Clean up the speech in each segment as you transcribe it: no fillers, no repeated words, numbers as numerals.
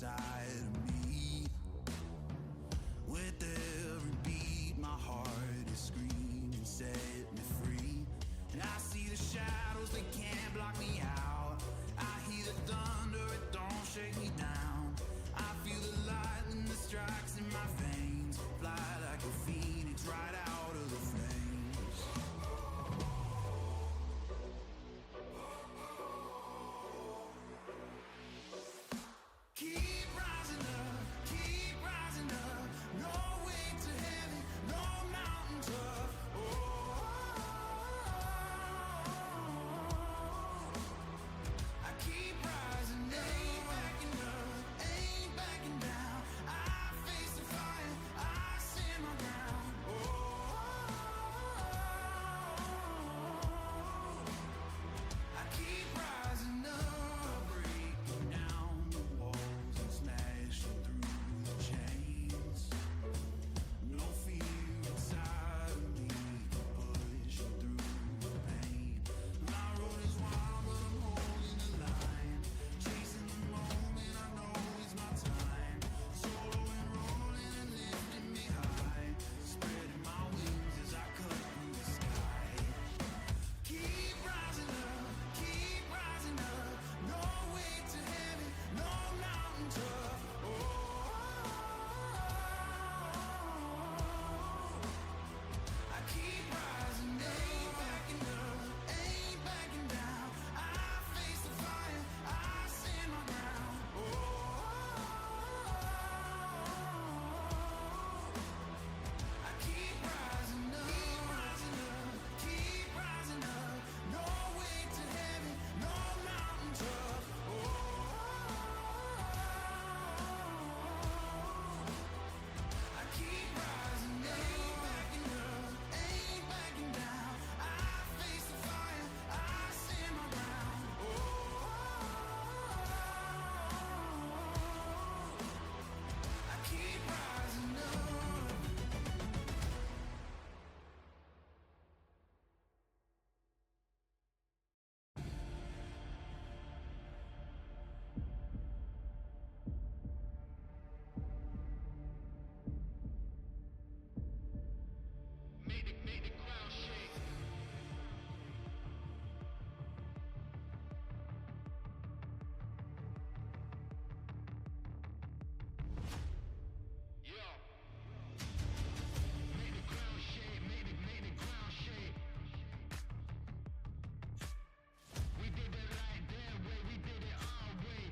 inside of me. With every beat, my heart is screaming, set me free. And I see the shadows, they can't block me out. I hear the thunder, it don't shake me down. I feel the lightning that strikes in my veins. Fly like a phoenix right out of the flames. Keep rising up, no way to heaven, no mountain tough. I keep rising, ain't backing down. I face the fire, I stand my ground. I keep rising up, breaking down the walls and smashing through the chains. No fear inside of me, pushing through the pain. My road is wild, but I'm holding the line. Chasing the moment, I know it's my time. Solo and rolling and lifting me high. Spreading my wings as I cut through the sky. Keep rising up, no way to heaven, no mountain tough. I keep rising, ain't backing down. I face the fire, I stand my ground. I keep rising up, no way to heaven, no mountain tough. I keep rising, ain't backing down. I face the fire, I stand my ground. I keep rising up. Made the crowd shake. Yo. Made the crowd shake, made the crowd shake. We did it like their way, we did it our way.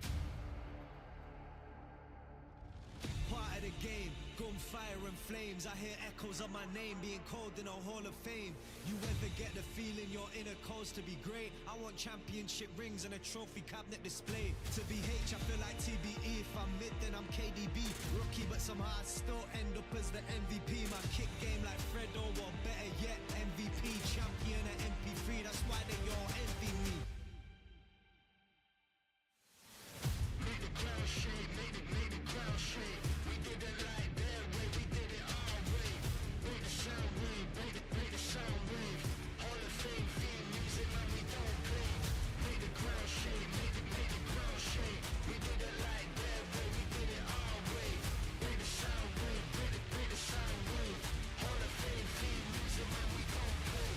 Part of the game, gunfire and flames. I hear echoes of my name being called in a hall of fame. You ever get the feeling your inner cause to be great? I want championship rings and a trophy cabinet display. To be H, I feel like TBE. If I'm mid, then I'm KDB. Rookie, but somehow I still end up as the MVP. My kick game like Fredo, or better yet, MVP. Champion at MP3, that's why they all envy me. Made the crowd shake, made the crowd shake. We did it like their way, we did it our way. Made the sound wave, made the sound wave. Hall of Fame theme music, man, we don't play. Made the crowd shake, made the crowd shake. We did it like their way, we did it our way. Made the sound wave, made the sound wave. Hall of Fame theme music, man, we don't play.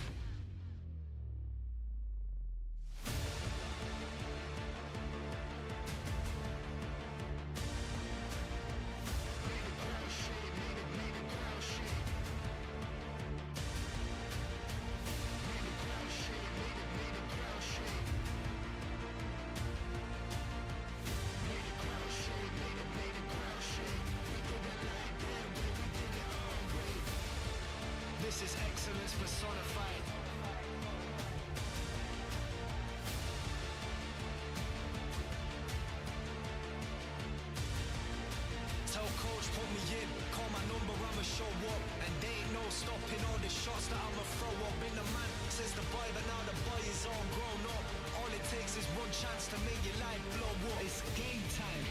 This is excellence personified. Tell coach put me in, call my number, I'ma show up. And they ain't no stopping all the shots that I'ma throw up. Been the man since the boy, but now the boy is all grown up. All it takes is one chance to make your life blow up. It's game time.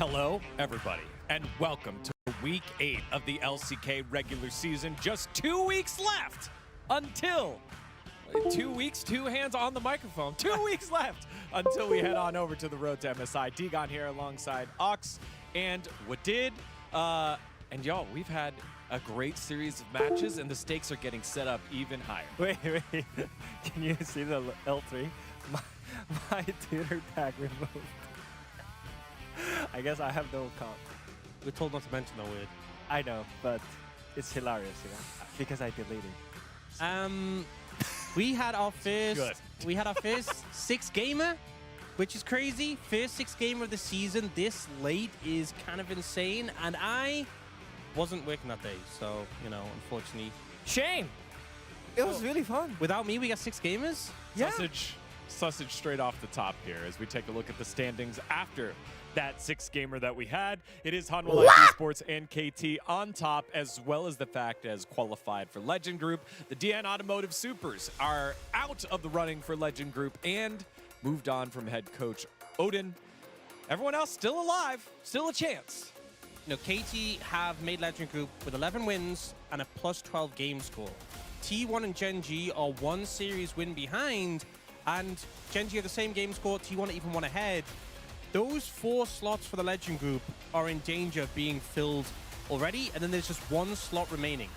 Hello, everybody, and welcome to Week 8 of the LCK regular season. Just 2 weeks left until 2 weeks, 2 hands on the microphone. 2 weeks left until we head on over to the road to MSI. Degon here alongside Ox and Wadid. And y'all, we've had a great series of matches, and the stakes are getting set up even higher. Wait. Can you see the L3? My Twitter tag removed. I guess I have no account. We're told not to mention that word. I know, but it's hilarious, you know, because I deleted. We had our first 6 gamer, which is crazy. First 6 gamer of the season this late is kind of insane, and I wasn't working that day, so you know, unfortunately. Shame. It was really fun. Without me, we got 6 gamers. Yeah. Sausage straight off the top here as we take a look at the standings after that 6th gamer that we had. It is Hanwha Esports and KT on top, as well as the fact as qualified for Legend Group. The DN Automotive Supers are out of the running for Legend Group and moved on from head coach Odin. Everyone else still alive, still a chance. You know, KT have made Legend Group with 11 wins and a plus 12 game score. T1 and Gen G are 1 series win behind, and Gen G have the same game score, T1 are even 1 ahead. Those 4 slots for the Legend Group are in danger of being filled already, and then there's just 1 slot remaining.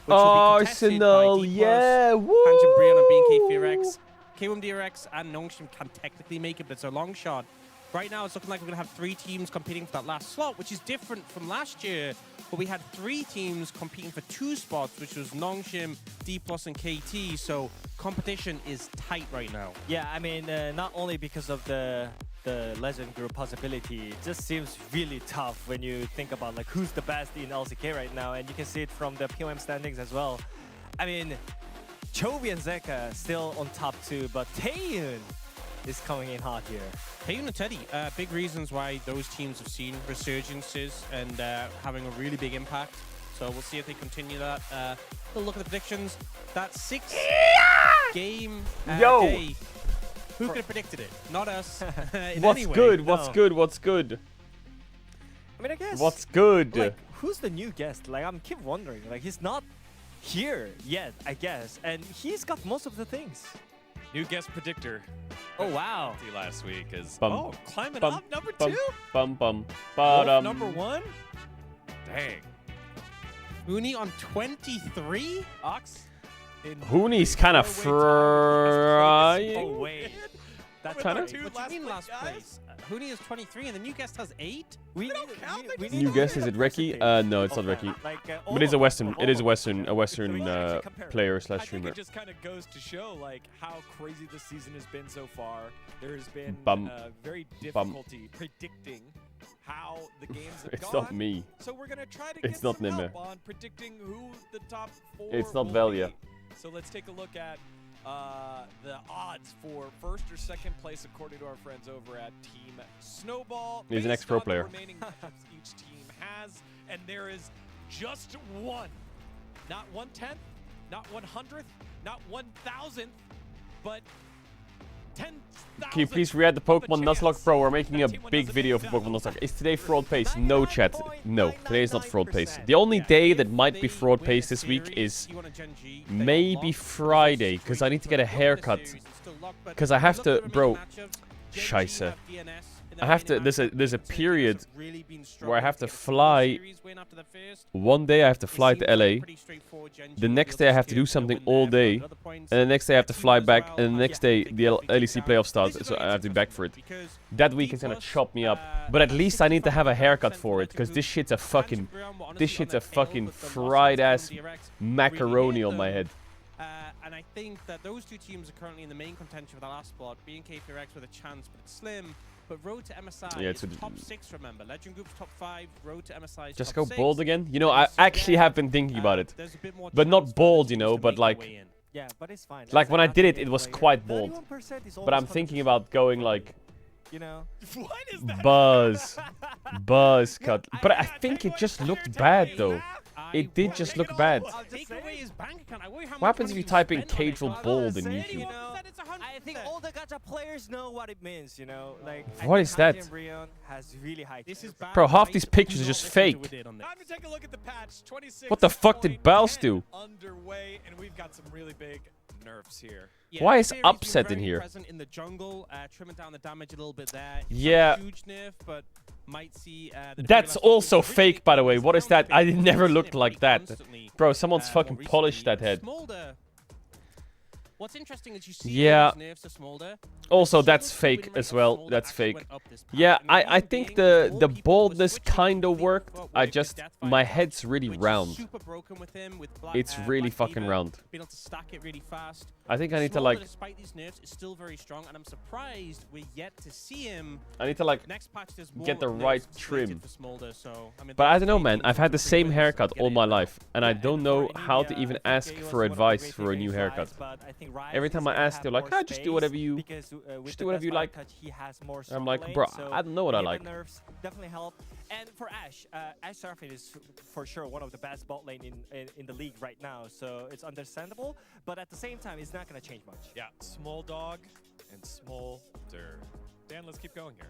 Which will be contested by yeah, woo! Panjin Brion and BNK4X. K1DRX and Nongshim can technically make it, but it's a long shot. Right now, it's looking like we're going to have 3 teams competing for that last slot, which is different from last year, where we had 3 teams competing for 2 spots, which was Nongshim, D+, and KT. So competition is tight right now. Yeah, I mean, not only because of the Legend Group possibility, it just seems really tough when you think about like who's the best in LCK right now, and you can see it from the POM standings as well. I mean, Chovy and Zeka still on top 2, but Taeyun is coming in hot here. Taeyun and Teddy, big reasons why those teams have seen resurgences and having a really big impact. So we'll see if they continue that. We'll look at the predictions. That 6th game day. Who could have predicted it? Not us. What's good? What's good? What's good? I mean, I guess. What's good? Like, who's the new guest? Like, I'm keep wondering. Like, he's not here yet, I guess, and he's got most of the things. New guest predictor. Oh wow! Last week is climbing bum, up number bum, 2. Bum. Wolf number 1. Dang. Uni on 23. Ox. Hooney's kind of frying. Oh wait, that's kinda- What do you mean last place? Hooney is 23 and the new guest has 8? We need New guest, is it Reki? No, it's not Reki. Like, But it's a Western. all It is a of Western. them. A Western If we actually compare it. player / I think streamer. it just kind of goes to show like how crazy the season has been so far. There has been Bum. very difficulty predicting how the games have It's gone. not me. So we're gonna try to It's get not some help Nimme. on predicting who the top 4 It's not will Velia. be. So let's take a look at the odds for 1st or 2nd place according to our friends over at Team Snowball. He's an based ex-pro on the player. remaining matchups each team has, and there is just one, not 1/10th, not 100th, not 1,000th, but 10,000. Can you please react the Pokemon Nuzlocke Pro? We're making a big video for Pokemon Nuzlocke. Is today fraud pace? No, chat. No, today is not fraud pace. The only day that might be fraud pace this week is maybe Friday, because I need to get a haircut. Because I have to, bro. Scheisse. I have to. There's a period where I have to fly. One day I have to fly to LA. The next day I have to do something all day, and the next day I have to fly back, and the next day the LEC playoff starts, so I have to be back for it. That week is gonna chop me up, but at least I need to have a haircut for it, because this shit's a fucking fried ass macaroni on my head. And I think that those 2 teams are currently in the main contention for the last spot. BNK4X with a chance, but it's slim. But road to MSI Yeah, is it's top 6, remember. Legend Group's top 5, road to MSI is Just top go 6. bold again? You know, I actually have been thinking about it. There's a bit more But not chance for bold, the you teams know, to but make their like- way in. Yeah, but it's fine. Like when I did it, Like, it was quite bold. 31% is But I'm almost thinking 100%, about going like you know. What is that? buzz cut. But I think it just looked bad though. It did just look bad. Take away his bank account. I worry how What much happens if money you type in spend on it. Caedrel bold in saying, YouTube? you know, It's 100. I I think all the gacha players know what it means, you know? Like, What is that? Brion has really high This is tiers. bad Bro, half advice, these but pictures do are not just listen to fake. what we did on this. Time to take a look at the patch. 26. What the fuck did Baus do? Underway, and we've got some really big nerfs here. Yeah, Why is Theory's been Upset in very here? Present in the jungle, trimming down the damage a little bit there. It's Yeah. not a huge nerf, but might see. The That's defensive also really fake, by the way. is What is that? counter I pick. never We've seen looked it like pretty that. constantly, Bro, someone's more fucking polished recently. that head. Smolder. What's interesting is you see Yeah. all these nerfs to Smolder. Also, There's that's so much fake win rate as of well. Smolder That's actually fake. went up this patch, Yeah, and the I reason think being is the more people were boldness switching kind of to worked. Fleetwood I with just, Deathfire my buff, head's really which is round. super broken with him, with Black, It's really Black fucking Fever, round. being able to stack it really fast. I think I need to Smolder, like, despite these nerfs, is still very strong, and I'm surprised we're yet to see him. I need to like, Next patch, there's more get the nerfs right slated trim. for Smolder, so, I mean, but I there's don't know, three man. teams I've had the with same wins, haircut get all in my now. life, and I don't know how to even ask for advice for a new haircut. Every time I ask, they're like, "Ah, just do whatever you, just do whatever you like." I'm like, bro, I don't know what I like. Nerfs definitely help. And for Ashe, Ashe Seraphine is for sure one of the best bot lane in the league right now, so it's understandable. But at the same time, it's not gonna change much. Yeah, small dog and smolder. Dan, let's keep going here.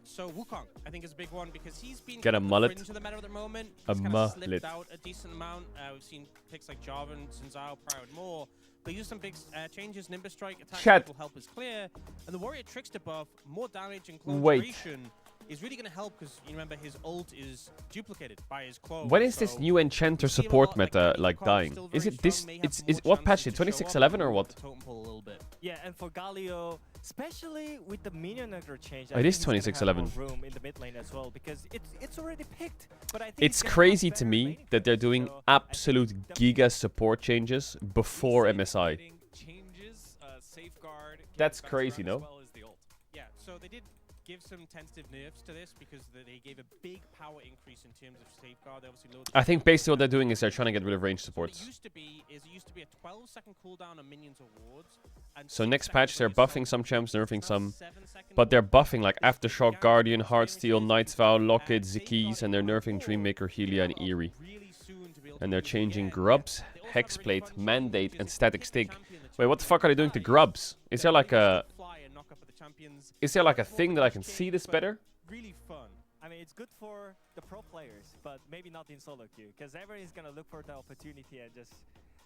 So Wukong, I think, is a big one because he's been Get a kind of mullet. fringe of the meta at the moment. A He's kind of mullet. slipped out a decent amount. We've seen picks like Jarvan, Sinzao, Proud, and more. They use some big changes. Nimbus Strike attack Chat. will help us clear, and the Warrior Trickster buff, more damage and clone Wait. duration, is really going to help because you remember his ult is duplicated by his clone. When is this so new Enchanter we see a support lot, like, meta Wukong like dying? still Is very it this? strong, may have It's more what patch? chances It to show up 2611 and or move what? the totem pole a little bit. Yeah, and for Galio, especially with the minion aggro change, It is 2611. room in the mid lane as well because it's already picked. But I think It's gonna have crazy to better me laning that they're players, doing so I think absolute definitely- giga support changes before MSI. Changes, safeguard. That's getting crazy, back around no? as well as the ult. Yeah, so they did give some tentative nerfs to this because they gave a big power increase in terms of safeguard. They obviously lowered the I think basically what they're doing is they're trying to get rid of range What supports. it used to be is it used to be a 12-second cooldown on minions awards. And So 6 next seconds patch on they're yourself. buffing some champs, nerfing It's now some, 7 seconds but they're on buffing like yourself. Aftershock, Guardian, Heartsteel, Night's Vow, Locket, Zikis, and they're nerfing Dreammaker, Helia, and Eerie. Really soon to be able And to they're use changing again. Grubs, They also have a really Hexplate, fun change, Mandate, which and is Static pick the Stick. champion that Wait, what the champion fuck are they doing to dies, Grubs? Is there like a, fly and knock up at the champions. is there like a It's more thing that I of can a see change, this but better? Really fun. I mean, it's good for the pro players, but maybe not in solo queue, because everyone's gonna look for the opportunity and just,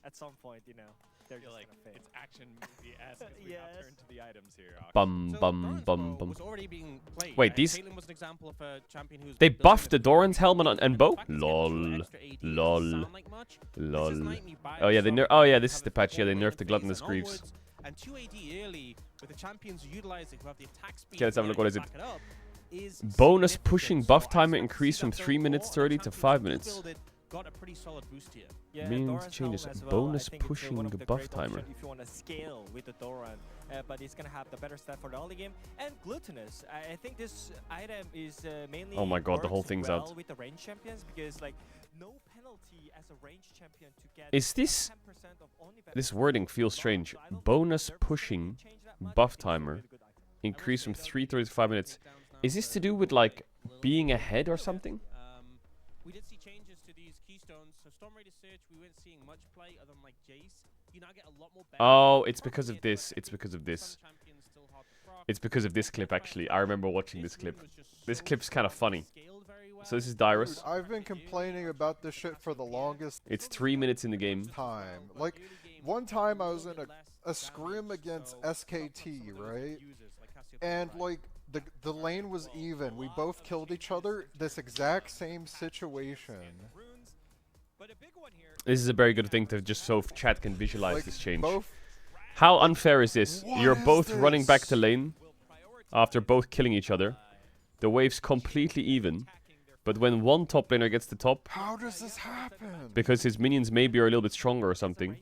at some point, you know, they're I feel just like gonna fail. it's action movie-esque as we now Yes. turn to the items here. Ak. Bum So bum Doran's bum bow bum. was already being played. Wait, these- Caitlyn was an example of a champion who's They building buffed a the Doran's helmet build, and the bow? fact he's getting Lol. extra AD doesn't Lol. sound like much. This is Lol. Nightmare by Oh yeah, they itself. oh yeah, You this is have the a patch. Yeah, they 4 nerfed the Gluttonous phase and Greaves. onwards, and 2 AD early with the champions utilizing who have the attack speed. Okay, let's have a look. What is it? to back up is Bonus significant. pushing So buff I timer expect to see increased from that 3 build minutes more, and 30 to champions 5 who do minutes. build it got a pretty solid boost here. Yeah, Means Doran's changes. helm as well, Bonus I think it's, pushing one of the buff great timer. option if you want to scale with the Doran, but it's gonna have the better stat for the early game. And Glutinous, I think this item is mainly. Oh my god, the whole works thing's well out. with the range champions because like no penalty as a range champion to get. Is this 10% of only this benefit wording from feels buff, strange? so I don't think Bonus nerfs pushing really change that much. buff It's still a timer really good item. increased from 3:30 to 5 minutes. Is this to do with like being ahead or something? We did see changes to these keystones. So Storm Raider Search, we weren't seeing much play other than like Jace. You now get a lot more. Oh, it's because of this. It's because of this. It's because of this clip actually. I remember watching this clip. This clip's kind of funny. So this is Dude, Dyrus. I've been complaining about this shit for the longest It's 3 minutes in the game. time. Like, one time I was in a scrim against SKT, right? And, like, the lane was even. We both killed each other. This exact same situation. This is a very good thing to just so chat can visualize Like, this change. both. How unfair is this? What You're is both running back to this? lane after both killing each other. The wave's completely even. But when one top laner gets the top, How does this happen? because his minions maybe are a little bit stronger or something,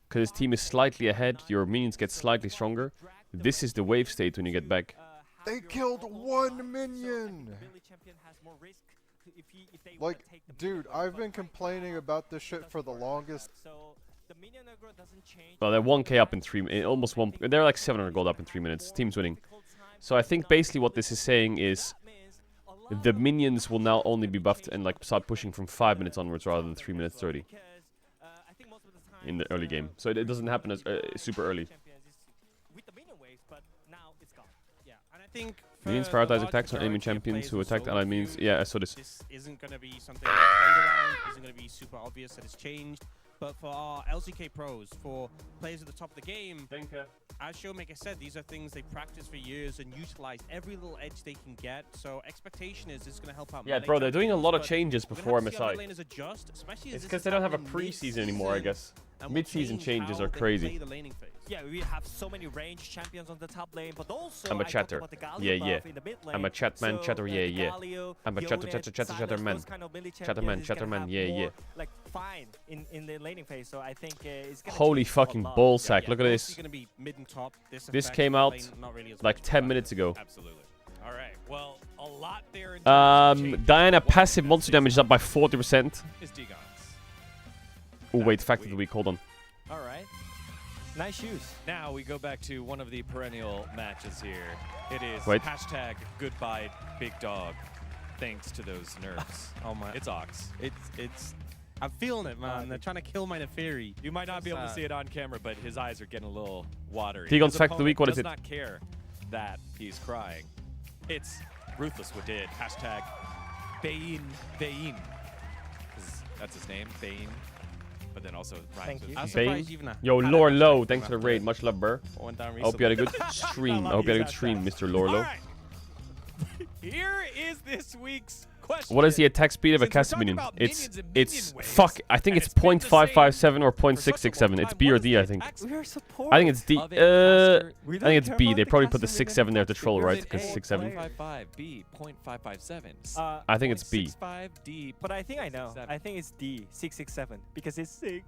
because his team is slightly ahead, your minions get slightly stronger. This is the wave state when you get back. They killed one minion! Like, dude, I've been complaining about this shit for the longest. Well, they're 1k up in almost one. They're like 700 gold up in 3 minutes. Team's winning. So I think basically what this is saying is the minions will now only be buffed and like start pushing from 5 minutes onwards rather than 3 minutes 30 in the early game. So it doesn't happen as super early. now it's gone. Yeah, and I think Minions for the prioritize large attacks on enemy majority of champions players who with attacked solo allied minions. queue, Yeah, I saw this. This isn't going to be something that's played around, isn't going to be super obvious that it's changed. But for our LCK pros, for players at the top of the game, as Showmaker said, these are things they practice for years and utilize every little edge they can get. So expectation is it's going to help out. Yeah, melee bro, they're doing a champions, lot of but changes we're gonna before have to see how MSI. mid laners adjust, especially as It's this because is they don't have a happening preseason anymore, I mid-season, guess. and will Mid-season change changes how are they crazy. play the laning phase. Yeah, we have so many ranged champions on the top lane, but also I'm a I talked chatter. about the Galio Yeah, yeah. buff in the mid lane. I'm a chat man, So, chatter, yeah, the yeah. Galio, I'm a chatter, Yone, chatter, chatter, Sylas, chatter man. those kind of melee Chatter man, champions is chatter gonna man, have yeah, yeah. more, like fine in the laning phase. So I think it's gonna Holy change a fucking lot. ball sack. Look at mostly this. gonna be mid and top. This affects came the out lane, not really as like much 10 as minutes ago. Absolutely. All right. Well, a lot there. In terms of changes. Diana One passive thing monster that's damage is up by 40%. is Digons. Oh, wait, fact of the week. Hold on. All right, nice shoes. Now we go back to one of the perennial matches here. It is Wait. hashtag goodbye big dog. Thanks to those nerfs. Oh my! It's Ox. It's. I'm feeling it, man. They're trying to kill my Neferi. You might not be able to sad. see it on camera, but his eyes are getting a little watery. Digon's His fact of the week, what opponent is it? does not care that he's crying. It's Ruthless what did. Hashtag Bain. 'Cause that's his name, Bain. But then also rhymes Thank with you. I'm Bain. surprised even Yo, had a Lore hashtag Low, for thanks for the that. raid. Much love, bro. Went down I hope you had a recently. good stream. I love hope you had a these good stream, hashtags. Mr. Lore All Low. right. Here is this week's question. What is the attack speed of a Since we're cast talking minion? about It's minions and it's minion waves, fuck. I think and it's it's been the same 0.557 or for such a long 0.667. It's time, B what or is D, the I think. attack We are speed support. I think it's D. of a caster? We I don't think it's care B. about They the probably put the custom 6-7 there to attack troll, speed. right? Is it Because A, 6-7. 0.55, B, 0.557, I think it's B. 0.65, D. But I think I know. 0.67. I think it's D, 667, because it's 6-7.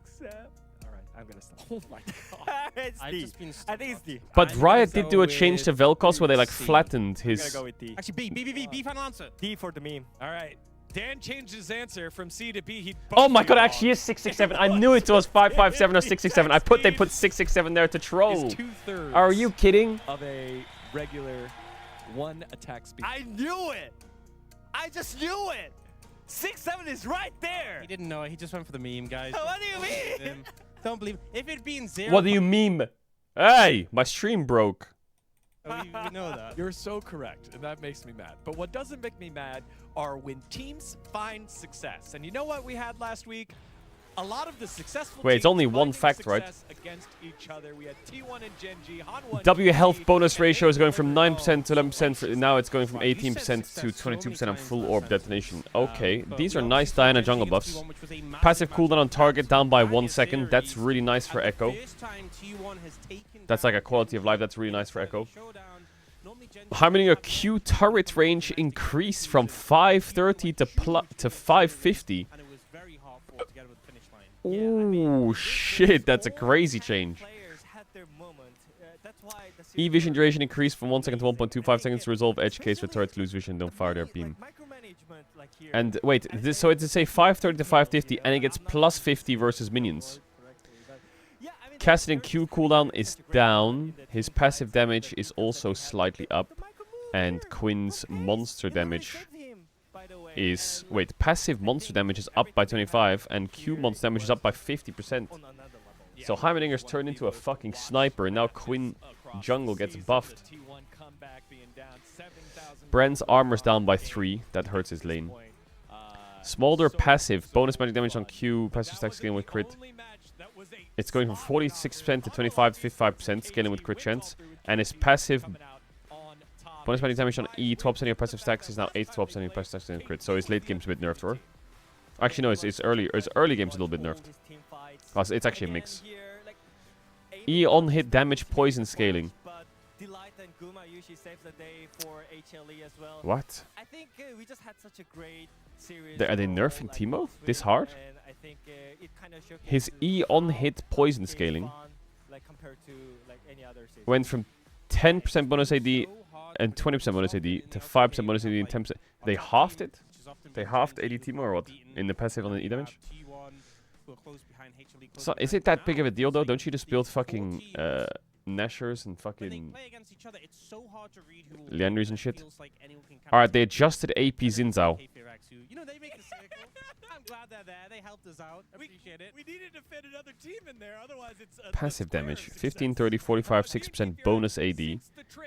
All right, I'm gonna stop. Oh my god. It's I've D. just been I think it's D. But I'm gonna Riot did go do a change to with Vel'Koz where they like C. flattened I'm gonna his. go with D. Actually, B, final answer. D for the meme. All right. Dan changed his answer from C to B. He Oh my god, actually is 667. I knew it was 557 or 667. I put they put 667 there to troll. is 2/3 Are you kidding? of a regular one attack speed. I knew it. I just knew it. 6-7 is right there. He didn't know it. He just went for the meme, guys. What do you mean? Don't believe. If it'd been 0. What do you meme? Hey, my stream broke. we know that. You're so correct, and that makes me mad. But what doesn't make me mad are when teams find success. And you know what we had last week? A lot of the successful Wait, it's teams only one finding fact, right? success against each other. We had T1 and Gen G, Han1 W health Gen G, bonus and ratio they is going from delivered 9% to all. 11%. Now it's going from Wow, you said 18% to success so many 22% on times full last orb time. detonation. Okay, But these we are also nice saw Diana Gen G jungle against buffs. T1, which was a massive Passive match cooldown on for target down by 1 Pioneer second. That's Series. really nice for And Echo. this time T1 has taken That's down like a quality of life. Gen That's really nice for Echo. Showdown. Normally Gen G How many have a Q turret range increase from 530 to 550? and it was very hard for to get over the finish line. Ooh, shit, that's a crazy change. Players had their moment. That's why the series E-vision were- duration increased from 1 second to 1.25 seconds to resolve edge case with turrets lose vision, don't fire their beam. Like micromanagement, like here. And wait, this, so it's to say 530 to 550 and it gets plus 50 versus minions. Yeah, I mean, Casting there's Q such cooldown a is great down, quality that his you passive guys damage have is to also have slightly the up, micro move and here. Quinn's Okay, monster you know, I damage saved him, by the way, is, and, wait, passive monster damage is up by 25 and Q monster damage is up by 50%. on another level. So Heimerdinger's turned into a fucking sniper and now Quinn jungle gets buffed. Brand's armor's down by 3, that hurts his lane. Smolder passive, bonus magic damage on Q, passive stack scaling with crit. It's going from 46% to 25 to 55% scaling with crit chance. And his passive bonus magic damage on E, 12% of your passive stacks is now 8 to 12% of your passive stacks and crit. So his late game's a bit nerfed, or? Actually, no, it's early game's a little bit nerfed. Oh, so it's actually a mix. E on hit damage poison scaling. But Delight and Guma usually saves the day for HLE as well. What? I think we just had such a great series. Are they for, nerfing like, Teemo both this ways, hard? and I think it kind of His showcases E how on hit poison his scaling fun, like compared to like any other series. went from 10% bonus AD and 20% bonus AD to 5% bonus AD and 10%. They halved it? They halved AD Teemo or what? In the passive on the E damage? So is it that big of a deal though? Don't you just build fucking Nashers and When they fucking play against each other, it's so hard to read who will Leandries win, and shit. it feels like anyone can Alright, they counter. adjusted AP Zinzao. You know, they make a circle. I'm glad they're there. They helped us out. Appreciate it. We needed to fit another team in there, otherwise it's Passive damage. 15, 30, 45, 6% bonus AD.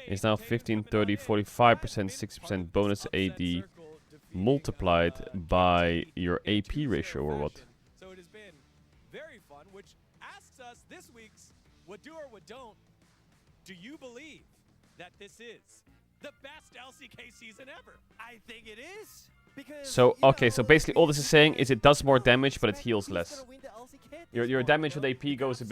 It's now 15, 30, 45%, 6% bonus AD multiplied by your AP ratio or what? So it has been very fun, which asks us this week's what do or what don't. Do you believe that this is the best LCK season ever? I think it is. Because, So, okay, so basically all this is saying is it does more damage, but it heals less. Your damage with AP goes a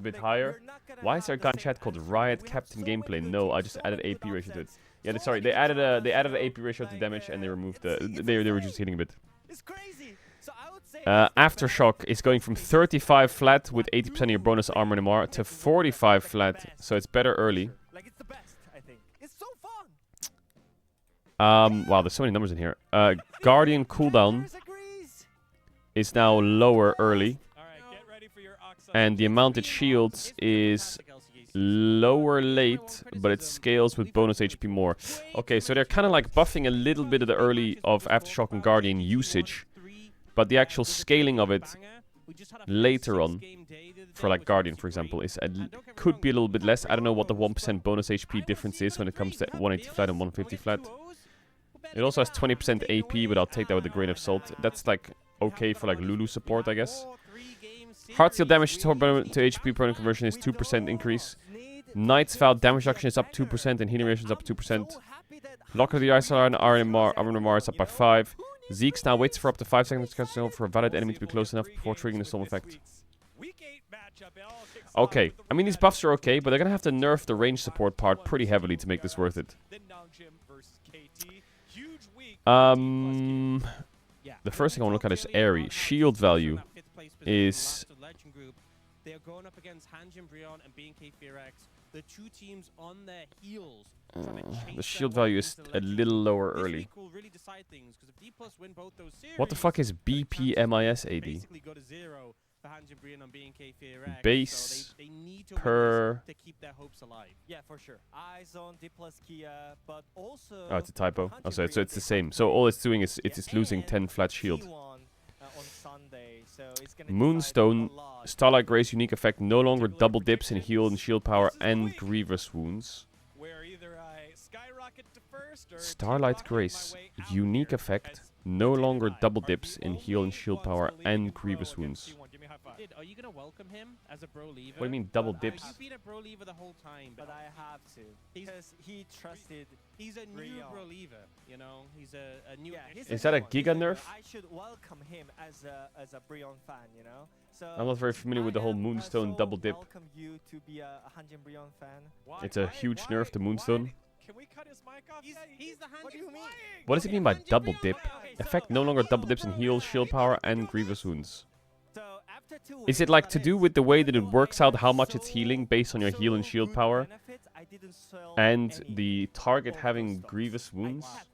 bit higher. Why is there a gun chat called Riot Captain Gameplay? No, I just added AP ratio to it. Yeah, sorry, they added an AP ratio to damage and they removed the they reduced healing a bit. It's crazy. So I would say Aftershock is going from 35 flat with 80% of your bonus armor and MR to 45 flat, so it's better early. like it's the best, I think. It's so fun. Wow, there's so many numbers in here. Guardian cooldown is now lower early, All right, get ready for your Oxide. and the amount it shields is lower late, but it scales with bonus HP more. Okay, so they're kind of like buffing a little bit of the early of Aftershock and Guardian usage, but the actual scaling of it later on, for like Guardian for example, is could be a little bit less. I don't know what the 1% bonus HP difference is when it comes to 180 flat and 150 flat. It also has 20% AP, but I'll take that with a grain of salt. That's like okay for like Lulu support, I guess. Heart Seal damage to HP per conversion is 2% increase. Knight's Vow damage reduction is up 2% and healing ratio is up 2%. Lock of the ISR and RMR is up by 5. Zeke's now waits for up to 5 seconds for a valid enemy to be close enough before triggering the storm effect. Okay, I mean these buffs are okay, but they're gonna have to nerf the range support part pretty heavily to make this worth it. The first thing I want to look at is Airy. Shield value is... They are going up against Hanjin Brion and BNK Fearax, the two teams on their heels. The shield value is a little lower early. What the fuck is BPMIS AD? Base per... Yeah, for sure. Eyes on D plus Kia, but also Oh, it's a typo. Oh, so it's the same. So all it's doing is it's losing 10 flat shield. on Sunday, so it's gonna Moonstone, decide a lot. Starlight Grace unique effect no longer double dips in heal and shield power and grievous wounds. Where either I skyrocket to first or Starlight rocket Grace my way out unique here effect as no longer I double are dips the in heal only and shield ones power to lead and pro grievous against wounds. T1. Give me a high five. Are you gonna welcome him as a bro leaver? What do you mean double But dips? You've been a bro leaver the whole time, But I have to, because he trusted. he's a new Brion. bro leaver. You know, he's a new. Yeah, he's Is a that new a one. He's Giga new nerf? one. I should welcome him as a Brion fan, you know. So I'm not very familiar with the whole Moonstone double dip. Welcome you to be a Hanjin Brion fan. Why- It's a why- huge why- nerf to Moonstone. why- Can we cut his mic off? He's, Yeah, he's the Hanjin. What do you mean? What does it mean by double dip? Okay, Effect so- no longer double dips in heal, shield power, and grievous wounds. So after 2 Is it weeks, like that to do is, with the way that it although works I out had how much it's healing based on your heal and so shield good power benefits, I didn't sell and any the target of having those stocks. grievous I wounds? kept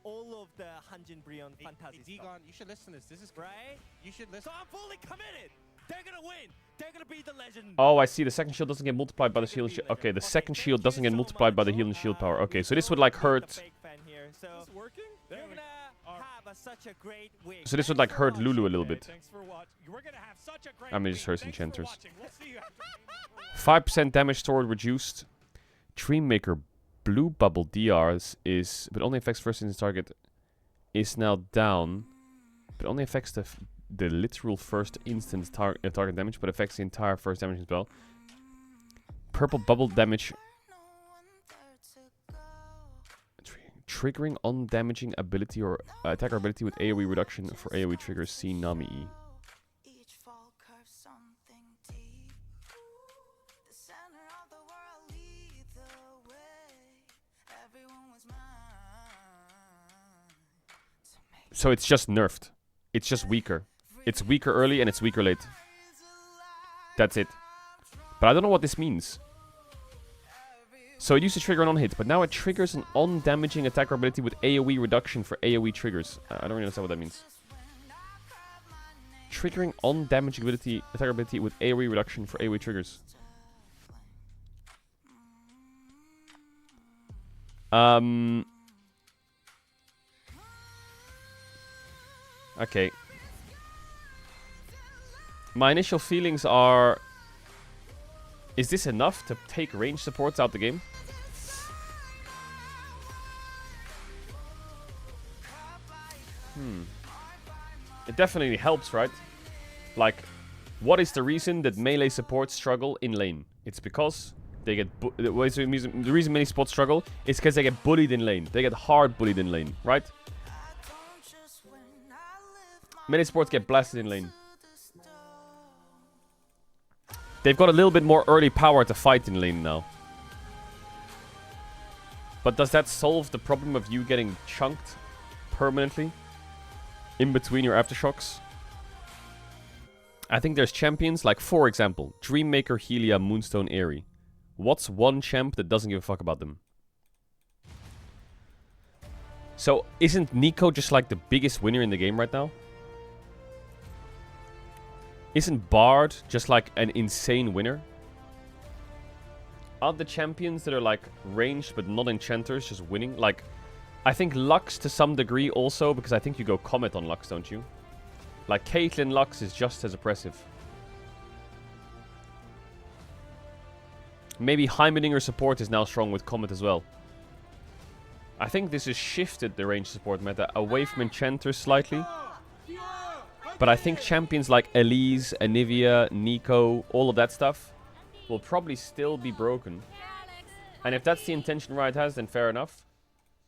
all of the Hanjin Brion fantasy stuff, Digon, you should listen to this. This is right? You should listen. So I'm fully committed. They're gonna win. They're gonna be the legend. Oh, I see. The second shield doesn't get multiplied by the heal and shield. Okay, the second shield doesn't get multiplied by the heal and shield power. Okay, so this would like hurt. So Is this working? we're There we gonna go. have such a great week. So this would like hurt Lulu a little Okay, bit. thanks for watching. We're gonna have such a great I mean, it just week. hurts Thanks for enchanters. watching. We'll see you after 5% damage sword reduced. Dreammaker blue bubble DRs is, but only affects first instance target, is now down. But only affects the literal first instance target damage, but affects the entire first damage as well. Purple bubble damage. Triggering undamaging ability or attacker ability with AoE reduction for AoE triggers. See Nami E. Each fall curves something deep. The center of the world lead the way. Everyone was mine. So it's just nerfed. It's just weaker. It's weaker early and it's weaker late. That's it. But I don't know what this means. So it used to trigger an on-hit, but now it triggers an on-damaging attacker ability with AoE reduction for AoE triggers. I don't really understand what that means. Triggering on-damaging ability, attacker ability with AoE reduction for AoE triggers. Okay. My initial feelings are... Is this enough to take range supports out the game? It definitely helps, right? Like, what is the reason that melee supports struggle in lane? It's because they get... The reason many supports struggle is because they get bullied in lane. They get hard bullied in lane, right? Many supports get blasted in lane. They've got a little bit more early power to fight in lane now. But does that solve the problem of you getting chunked permanently in between your aftershocks? I think there's champions like, for example, Dreammaker, Helia, Moonstone, Aerie. What's one champ that doesn't give a fuck about them? So isn't Nico just like the biggest winner in the game right now? Isn't Bard just like an insane winner? Are the champions that are like ranged but not enchanters just winning? Like, I think Lux to some degree also, because I think you go Comet on Lux, don't you? Like, Caitlyn Lux is just as oppressive. Maybe Heimerdinger support is now strong with Comet as well. I think this has shifted the range support meta away from enchanters slightly. But I think champions like Elise, Anivia, Nico, all of that stuff will probably still be broken. And if that's the intention Riot has, then fair enough.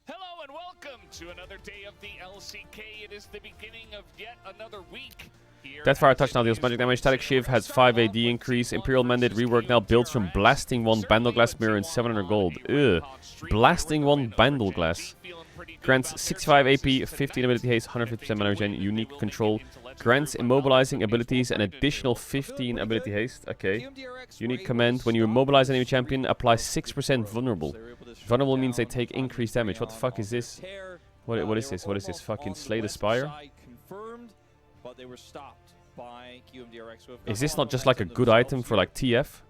Hello and welcome to another day of the LCK. It is the beginning of yet another week. Deathfire touchdown deals magic damage. Static Shiv has 5 AD increase. Imperial Mandate rework now builds from Blasting 1 Bandleglass Mirror and 700 gold. Ugh. Blasting 1 Bandleglass. Grants 65 AP, 15 ability haste, 150% mana regen, unique control. Grants immobilizing abilities and additional 15 ability haste. Okay. Unique command. When you immobilize enemy champion, apply 6% vulnerable. Vulnerable means they take increased damage. What the fuck is this? What is this? What is this? Fucking Slay the Spire? Is this not just like a good item for like TF?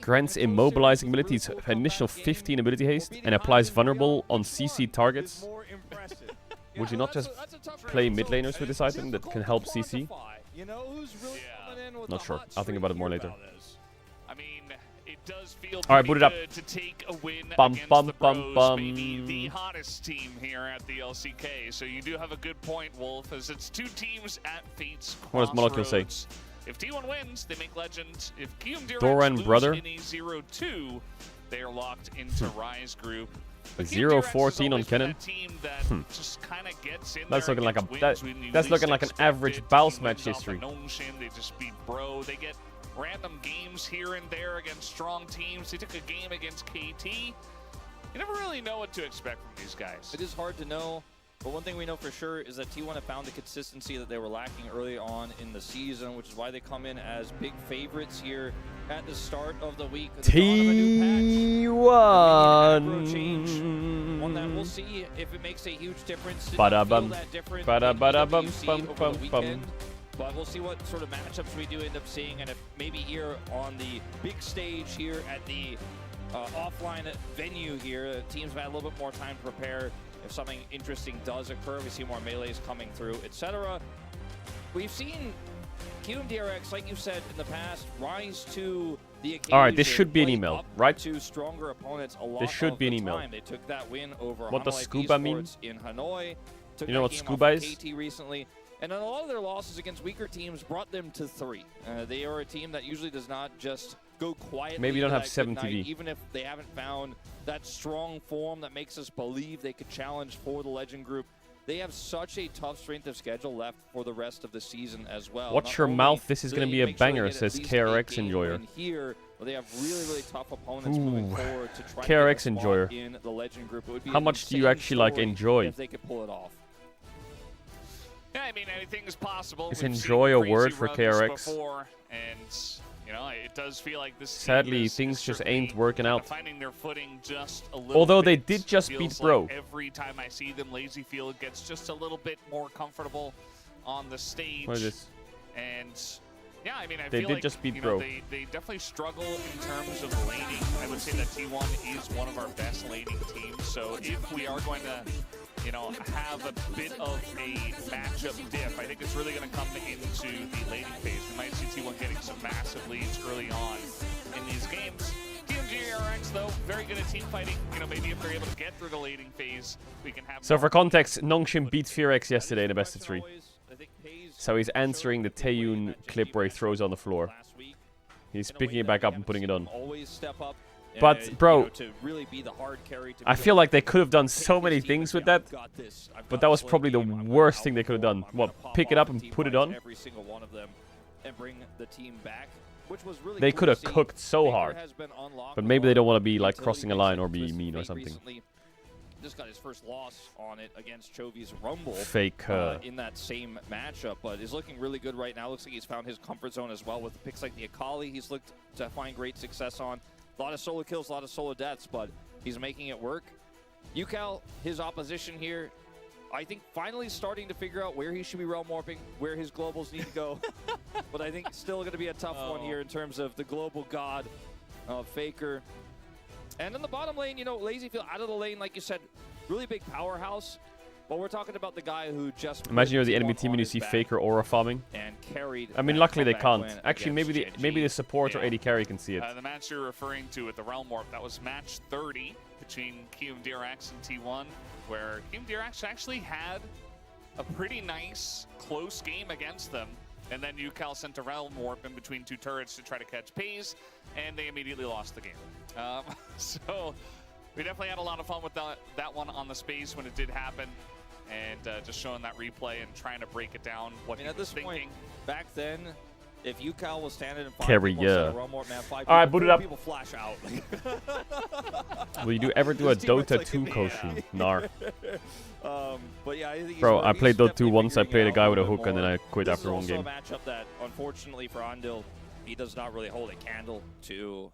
Grants immobilizing abilities, initial 15 ability haste, and applies vulnerable on CC targets. Would you not just play mid laners with this item that can help CC? Not sure. I'll think about it more later. Alright, boot it up. Bum bum bum bum. The hottest team here at the LCK. So you do have a good point, Wolf, as it's two teams at Fate's What does Molecule say? If T1 wins, they make legend. If Kium Doran brother in a 0-2, they are locked into Rise Group. 0-14 on Kennen. That's looking like a that's looking like an average Bouse match history. They just beat Bro. They get random games here and there against strong teams. They took a game against KT. You never really know what to expect from these guys. It is hard to know, but one thing we know for sure is that T1 have found the consistency that they were lacking early on in the season, which is why they come in as big favorites here at the start of the week. T1. One that we'll see if it makes a huge difference. Ba-da-bum. Ba-da-ba-da-bum. Bum. But we'll see what sort of matchups we do end up seeing, and if maybe here on the big stage here at the offline venue here, teams have had a little bit more time to prepare. If something interesting does occur, we see more melees coming through, etc. We've seen QMDRX, like you said in the past, rise to the occasion. All right, this should be an email, right? To stronger opponents a lot this should of be an the email. time. They took that win over what does Hanoi scuba mean? in Hanoi. Took you know that what game scuba off is? KT recently. And then a lot of their losses against weaker teams brought them to 3. They are a team that usually does not just go quietly. Maybe you don't into have that 7 good night, TV. even if they haven't found that strong form that makes us believe they could challenge for the Legend Group. They have such a tough strength of schedule left for the rest of the season as well. Watch Not your only mouth. This is do going to they be a make sure they banger, get at says least KRX 8 game Enjoyer. win here, but they have really, really tough opponents Ooh. moving forward to try KRX to get a spot Enjoyer. in the Legend Group. It would be How an much do you insane actually like story enjoy? if they could pull it off. Yeah, I mean, anything is possible. Is We've enjoy seen a crazy word for runs KRX? Before, and you know, it does feel like this. Sadly, team things is just certainly ain't working kinda out. Finding their footing just a little Although they bit. did just Feels beat Bro. like every time I see them, Lazyfield gets just a little bit more comfortable on the stage. What is this? And Yeah, I mean, I They feel did like, just beat you Bro. know, they definitely struggle in terms of laning. I would say that T1 is one of our best laning teams. So if we are going to, you know, have a bit of a matchup diff, I think it's really going to come into the laning phase. We might see T1 getting some massive leads early on in these games. TMGRX, though, very good at team fighting. You know, maybe if they're able to get through the laning phase, we can have... So for context, Nongshim beat Fearex yesterday in the best of 3. So he's answering the Taeyun clip where he throws on the floor. He's picking it back up and putting it on. But, bro, I feel like they could have done so many things with that, but that was probably the worst thing they could have done. What, pick it up and put it on? They could have cooked so hard. But maybe they don't want to be, like, crossing a line or be mean or something. Just got his first loss on it against Chovy's Rumble. Fake in that same matchup, but is looking really good right now. Looks like he's found his comfort zone as well with the picks like the Akali. He's looked to find great success on. A lot of solo kills, a lot of solo deaths, but he's making it work. UCal, his opposition here, I think finally starting to figure out where he should be realm warping, where his globals need to go. But I think still going to be a tough one here in terms of the global god of Faker. And in the bottom lane, you know, Lazyfield out of the lane, like you said, really big powerhouse. But we're talking about the guy who just... Imagine you're the enemy team and you see Faker aura farming. And carried. I mean, luckily they can't. Actually, maybe the support or AD carry can see it. The match you're referring to with the Realm Warp, that was match 30 between KeumDRX and T1, where KeumDRX actually had a pretty nice, close game against them. And then UCal sent a Realm Warp in between 2 turrets to try to catch Pays, and they immediately lost the game. So we definitely had a lot of fun with that one on the space when it did happen, and just showing that replay and trying to break it down. What he was thinking. Point, back then, if UCal was standing in 5 Carry, people, yeah. Realm Warp, man, 5 All right, people, boot it up. People flash out. Will you ever do a Dota 2 Koshi? Nar. But yeah, I think Bro, I he's played Dota 2 definitely once. I figuring played a it guy out with a little hook bit and then more. I quit This after one is game. also a matchup that, unfortunately for Andil, he does not really hold a candle to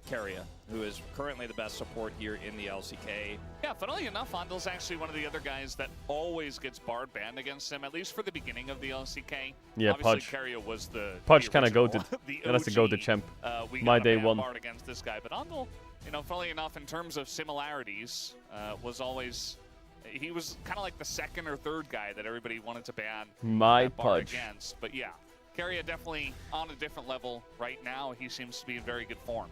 Keria, who is currently the best support here in the LCK. Yeah, funnily enough, Andil's actually one of the other guys that always gets Bard banned against him, at least for the beginning of the LCK. Yeah, obviously, Pudge. Keria was the Pudge kind of original, goated. the That's the goated OG, champ. we My got a day ban one. Bard against this guy, but Andil, you know, funnily enough, in terms of similarities, was always... He was kind of like the second or third guy that everybody wanted to ban My Bard Pudge. against. But yeah, Keria definitely on a different level right now. He seems to be in very good form.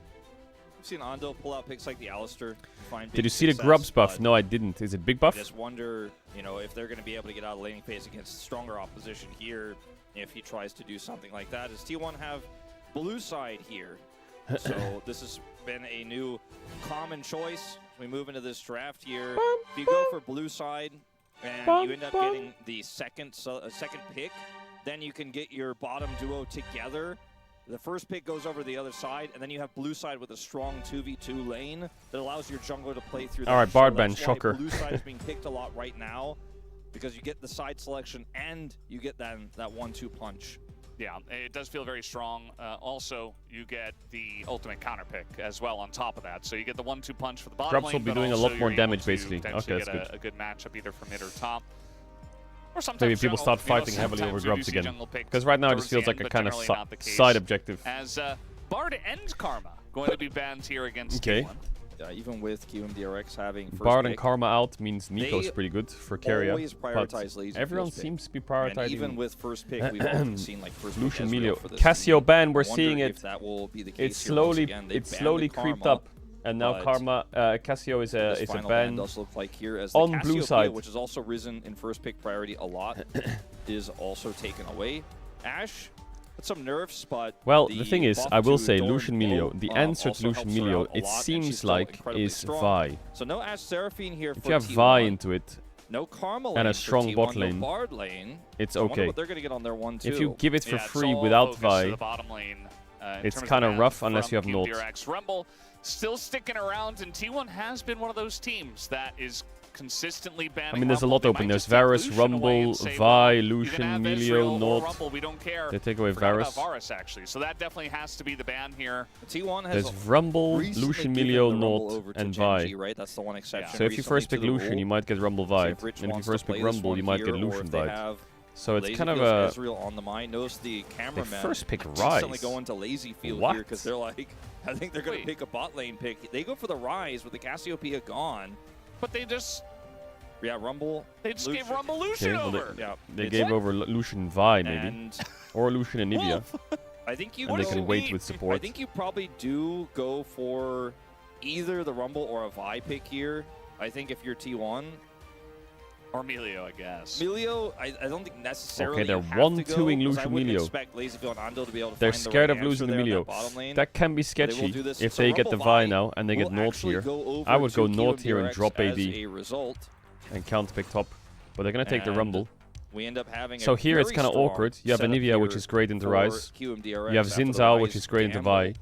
We've seen Andil pull out picks like the Alistair. Find Did big you see the success, Grubs buff? but No, I didn't. Is it big I buff? just wonder, you know, if they're going to be able to get out of the laning phase against stronger opposition here if he tries to do something like that. Does T1 have blue side here? So this has been a new common choice. We move into this draft here. If you go for blue side and you end up getting the second pick, then you can get your bottom duo together. The first pick goes over the other side, and then you have blue side with a strong 2v2 lane that allows your jungler to play through. All right, Bard ban, That's why shocker. Blue side is being picked a lot right now because you get the side selection and you get that 1-2 punch. Yeah, it does feel very strong. Also, you get the ultimate counter pick as well on top of that. So you get the 1-2 punch for the bottom Grubs lane, will be but doing a also lot more you're able damage, to basically. potentially Okay, that's get good. a good matchup either from mid or top. Or sometimes Maybe people jungle, start you know, fighting heavily over sometimes we do Grubs see again. jungle picks Because right now it towards just the feels like end, a but kind of generally not the case. side objective. As Bard and Karma going to be banned here against Okay. T1. Even with KeumDRX having first Bard and pick, Karma out means Nico's they pretty good for Keria. always But prioritize Lazy everyone Field's pick. seems to be and prioritizing even with first pick, we've often seen like first Lucian pick Ezreal Melio. for this Cassio team. ban, we're I wonder seeing if it. that will be the case It's here once slowly, again. They've it's banned slowly the creeped Karma, up, and now but Karma, Cassio is this a final ban. does look like here as the on blue Cassiopeia, side. which has also risen in first pick priority a lot, is also taken away. Ash, with some nerfs, but Well, the thing is, buff I will to say Dorn Lucian Bow, Melio. The answer to also Lucian helps her Melio, out a it lot, and she's seems still like, incredibly is strong. Vi. So no Ash Seraphine here If for you have T1. Vi into it, No Karma and a lane for strong T1, bot no lane, Bard lane. it's So I wonder okay. what they're going to get on their 1-2. If you give it for Yeah, it's free all without focused to Vi, the bottom lane, in it's terms of kinda ban rough unless from you have Nolt. KeumDRX. Rumble still sticking around, and T1 has been one of those teams that is consistently banning I mean, there's a Rumble. lot They open. might There's just take Varus, Lucian away Rumble, and say, Vi, well, you can Lucian, have Melio, Ezreal or Nolt. Rumble, we don't care. They take away Forgot about Varus. Varus, actually. So that definitely has to be the ban here. T1 has There's Rumble, recently Lucian, given Melio, the Rumble Nolt, over to and Gen G, Vi. right? That's the one exception. So if you recently first pick to the Lucian, rule. you might get Rumble See Vi. if Rich And if you wants to first pick play this Rumble, one you might here, get or Lucian if they Vi. have So it's Lazy kind of Field's a... Ezreal on the mind. Notice the cameraman first pick instantly Rise. going to Lazy Field What? here because they're like, I think they're going to Wait. pick a bot lane pick. They go for the Rise with the Cassiopeia gone. But they just Rumble. gave Lucian. Rumble Lucian Okay, well, over. Yeah, They it's- gave over Lucian Vi, maybe. And Or Lucian and Nivea. I think you And they go- can wait with I support. think you probably do go for either the Rumble or a Vi pick here. I think if you're T1. Or Melio, I guess. Melio, I don't think necessarily. Okay, they're you have to go, 1-2-ing 'cause I Lucian wouldn't Melio. expect Lazyfield and Andil to be able to They're find the scared right of losing the answer there in Melio. that bottom lane. That can be They will sketchy do this. if So they get the Rumble Vi Vi now and they will get Nord actually here. go over I would to go Nord Kium here and DRX drop as AD a result. and counter pick top. But they're going to take the And Rumble. We end up having So a here it's very kind of strong awkward. You have setup Anivia, which here is great into for Rise. Kium DRX You have after the Zinzao, which Rise is great into gamble. Vi.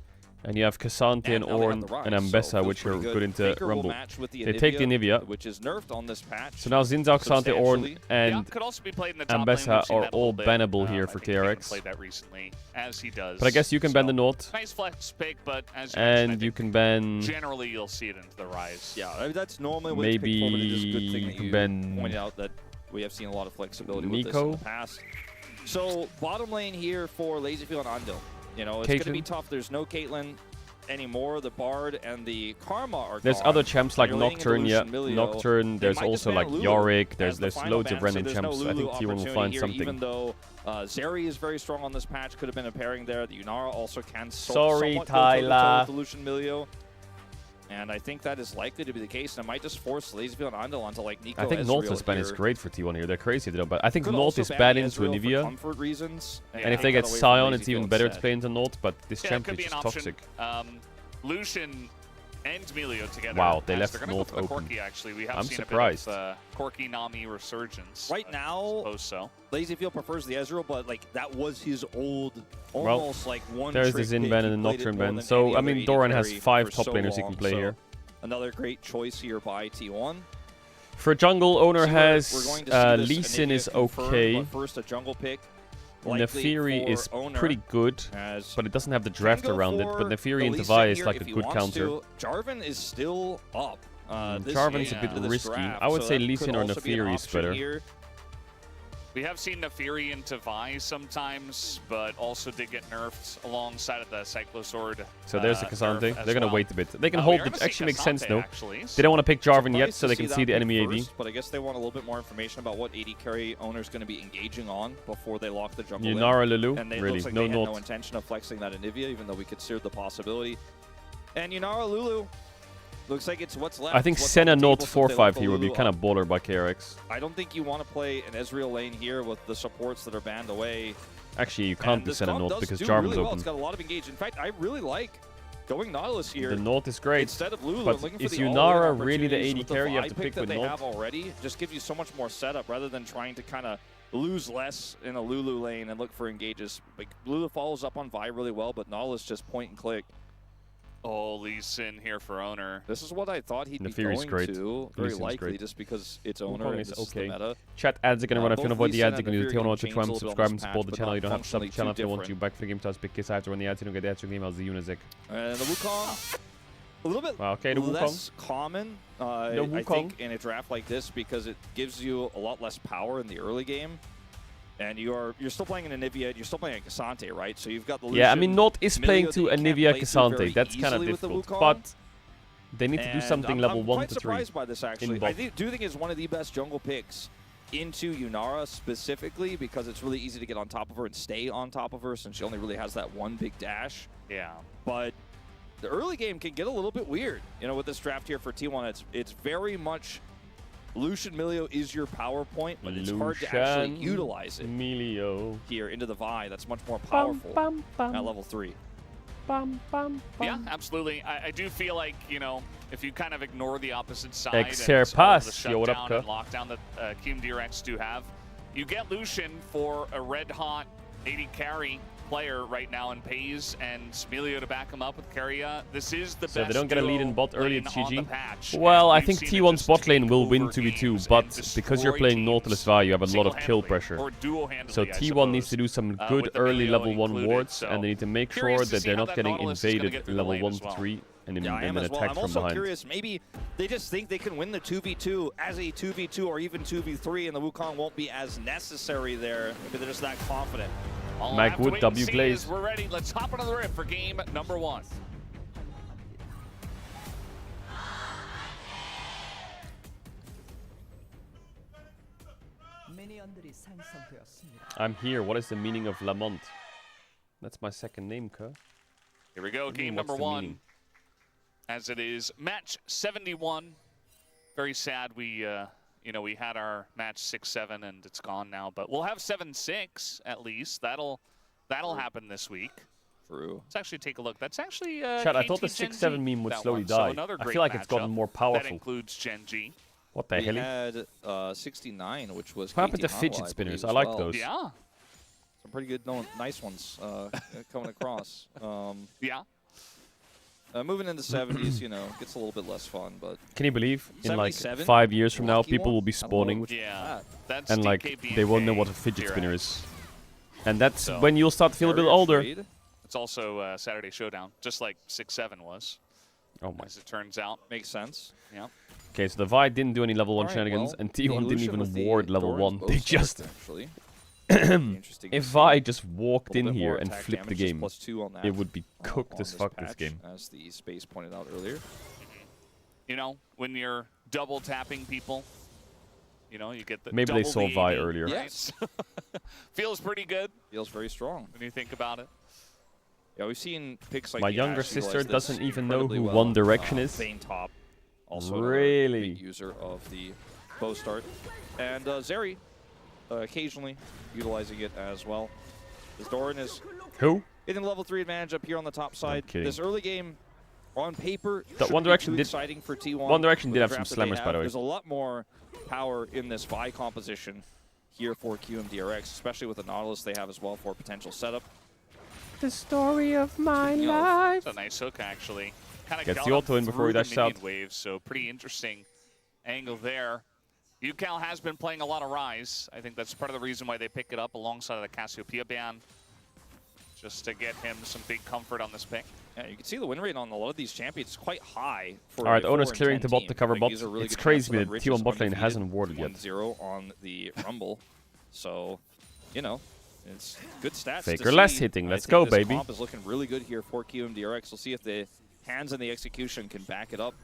And you have Cassante and And now they have Ornn the Rise, and so Ambessa, feels which are pretty good into Faker will Rumble. match with the They take the Anivia. which is nerfed on this patch. So now Zinzao, Cassante, Ornn, substantially. Yeah, and could also be played in the top Ambessa lane. We've seen are that a all little bit. bannable here I for think Taken KRX. played that recently, as he does. But I guess you can ban the Nord. Nice flex pick, but as you mentioned, I And you think can ban... generally you'll see it into the Rise. Yeah, I mean, that's normally what it's picked for, but it is a good thing Maybe that you Ben pointed out that we have seen a lot of flexibility with this Nico? in the past. So bottom lane here for Lazyfield and Andil. You know, it's going to be Caitlyn. tough. There's no Caitlyn anymore. The Bard and the Karma are There's gone. other champs like You're laying into Nocturne, yeah. Lucian Milio. Nocturne, They there's might also disband like Lulu Yorick, as there's the final loads of ban, so random there's no champs. I think Lulu T1 will opportunity find here, something. Even though Zeri is very strong on this patch, could have been a pairing there. The Yunara also can Sorry, somewhat Tyler. go toe-to-toe with the Lucian Milio. And I think that is likely to be the case, and it might just force Lazyfield and Andil onto like Nico I think Ezreal Nautilus ban is here. great for T1 here. They're crazy though, but I think Could Naut also is ban bad the into Ezreal for Anivia. comfort reasons, And if they take get that away from Sion, it's even Lazyfield better to instead. play into Naut, but this Yeah, it champ could is be an just option. toxic. Lucian and Melio together. Wow, they as left they're gonna North go for the open. Corki, actually. We have I'm seen surprised. a bit of Corki Nami resurgence. Right now, I suppose so. Lazyfield prefers the Ezreal, but like that was his old, Well, almost like one. There's the trick Zin pick. ban He and the played it Nocturne more ban. than So, any I other mean, AD Doran has carry 5 for top so laners he can long, play so here. Another great choice here by T1. For jungle, owner So has we're going to see this Lee Sin Anivia is confirmed, okay. but first a jungle pick. Nefiri likely is for Owner, pretty good, as but it doesn't have the can draft go around it. for But Nefiri the into Lee Vi Sin is here like if a he good wants counter. to. Jarvan is still up. This Jarvan's a game bit into this risky. draft, I would so say that Lee could Sin or also be an Nefiri is option better. here. We have seen Nefiri into Vi sometimes, but also did get nerfed alongside of the Cyclosword. So there's the nerf Cassante. as They're going to well. wait a bit. They can We hold are it. gonna see Actually makes sense Cassante, though. actually. They don't want to pick Jarvan yet, Surprised so to they see can that see the pick enemy AD. first, but I guess they want a little bit more information about what AD carry owner is going to be engaging on before they lock the jungle in. Yunara Lulu, And they really, looks like no they had no Naut. intention of flexing that Anivia, even though we considered the possibility. And Yunara Lulu looks like it's what's left. I think what's Senna on the Naut table since they 4-5 left the here would be Lulu kind up. of baller by KRX. I don't think you want to play an Ezreal lane here with the supports that are banned away. Actually, you And can't do this Senna comp Naut does because do Jarvan's really well. open. It's got a lot of engage. In fact, I really like going Nautilus here. The Naut is great. Instead of Lulu, But looking for is the Yunara all-in really the opportunities AD with the carry you have Vi to pick pick that with they Naut? have already. Just gives you so much more setup rather than trying to kind of lose less in a Lulu lane and look for engages. Like Lulu follows up on Vi really well, but Nautilus just point and click. Oh, Lee Sin here for owner. This is what I thought he'd be Nefiri's going great. to. Lee Very Sin's likely, great. just because it's owner Wukong and is this is the okay. meta. Chat ads are going to run. If you both want to avoid Lee the ads, Sin you can and do the Nefiri Tail Note, change Twitch, a little bit on subscribe and this support the patch, channel. but You don't have to sub the functionally channel if too you want to. different. Back for the game to pick his ads or when the ads, you don't get the ads, your emails, the Unizik. And the Wukong, a little bit Okay, the Wukong. less common, I Wukong. think, in a draft like this because it gives you a lot less power in the early game. And you're still playing an Anivia, and you're still playing a Cassante, right? So you've got the Yeah, I Lucian, mean, Naut is Milio playing that to you can't Anivia play through very Cassante. That's kind of easily with the difficult. Wukong. But they need to do And something level I'm 1 quite to 3. surprised by this, actually. bot. I do think it's one of the best jungle picks into Yunara specifically because it's really easy to get on top of her and stay on top of her since she only really has that one big dash. Yeah. But the early game can get a little bit weird. You know, with this draft here for T1, it's very much Lucian Milio is your power point, but it's hard to actually Lucian utilize it Milio. here into the Vi. That's much more powerful at level 3. Yeah, absolutely. I do feel like, you know, if you kind of ignore the opposite side Exer and some of the pass. Yo, what up, shutdown Ka? and lockdown that Kium DRX do have, you get Lucian for a red-hot AD carry player right now in Pays and Smilio to back him up with Keria. This is the So best they don't get a lead in bot early, lane it's on the GG. patch, Well, and I we've think seen it T1's just bot lane take will win over 2v2, games but and because you're destroy playing Nautilus teams VA, you have a lot of kill single-handedly, pressure. or dual-handedly, So I T1 needs suppose, to do some good with the early Emilio level 1 included, wards, so and they need to make curious sure to that see they're how not that getting Nautilus is gonna invaded get through the level lane 1 as to well. 3 and Yeah, I then am as well. attack I'm from also behind. curious, maybe they just think they can win the 2v2 as a 2v2 or even 2v3, and the Wukong won't be as necessary there. Maybe they're just that confident. All I Mag have to Wood, wait and W see Blaze. is we're ready. Let's hop into the rift for game number 1. I'm here. What is the meaning of Lamont? That's my second name, Kerr. Here we go, What do you game mean, what's number the 1. meaning? As it is match 71. Very sad we we had our match 6-7 and it's gone now, but we'll have 7-6 at least. That'll happen this week. True. Let's actually take a look. That's actually Chad, I thought the KT 6-7 meme would that slowly one. So die. another I great feel like it's gotten matchup more That powerful. includes Gen G. What the We hell? had 69, which was What happened KT to fidget Hanwha, I spinners? believe, I as like well. those. Yeah. Some pretty good, nice ones coming across. Yeah. Moving into 70s, gets a little bit less fun, but Can you believe in like 77? 5 years from now, Lucky people one? will be I don't know spawning which Yeah. one was That's and like DKB they won't know and what a fidget spinner Dirac. is. And that's So- when you'll start to feel a that. bit Barrier older. trade? It's also Saturday Showdown, just like 6-7 was, Oh my. as it turns out. Makes sense. Yeah. Okay, so the Vi didn't do any level 1 Alright, shenanigans, well, and the T1 didn't illusion even with the ward level Doran's 1. bow They start, just... actually. Interesting to If see. Vi just A walked little in bit here more and attack flipped the damage, just game, +2 on that, it would be cooked on as fuck this patch, game. as the space pointed out earlier. When you're double tapping people, you get the Maybe they double saw the Vi AD, earlier. right? Yes. Feels pretty good Feels very strong. when you think about it. Yeah, we've seen picks like My the younger Ash sister utilize this doesn't even know incredibly who well. One Direction is. Vayne top, also another Really? big user of the bow start, and Zeri occasionally utilizing it as well. As Doran is Who? getting the level 3 advantage up here on the top side. kidding. This early game, on paper, That shouldn't One be Direction too did- exciting for T1. One Direction with did the have some draft that they slammers, by the way. There's a lot more power in this Vi composition here for QMDRX, especially with the Nautilus they have as well for potential setup. The story of my Speaking of- life. It's a nice hook, actually. Kind of Gets got the him auto in before he through the dashes out. minion wave, so pretty interesting angle there. UCal has been playing a lot of Rise. I think that's part of the reason why they pick it up alongside of the Cassiopeia ban, just to get him some big comfort on this pick. Yeah, you can see the win rate on a lot of these champions is quite high. For All right, a owner's 4 and clearing 10 to bot team. to cover Like, bot. these are really It's good crazy chances that Rich T1 is bot lane undefeated, hasn't warded yet. 1-0 on the Rumble. So, it's good stats. Faker to less see. hitting. I Let's think go, this baby. Comp is looking really good here for QMDRX. We'll see if the hands and the execution can back it up.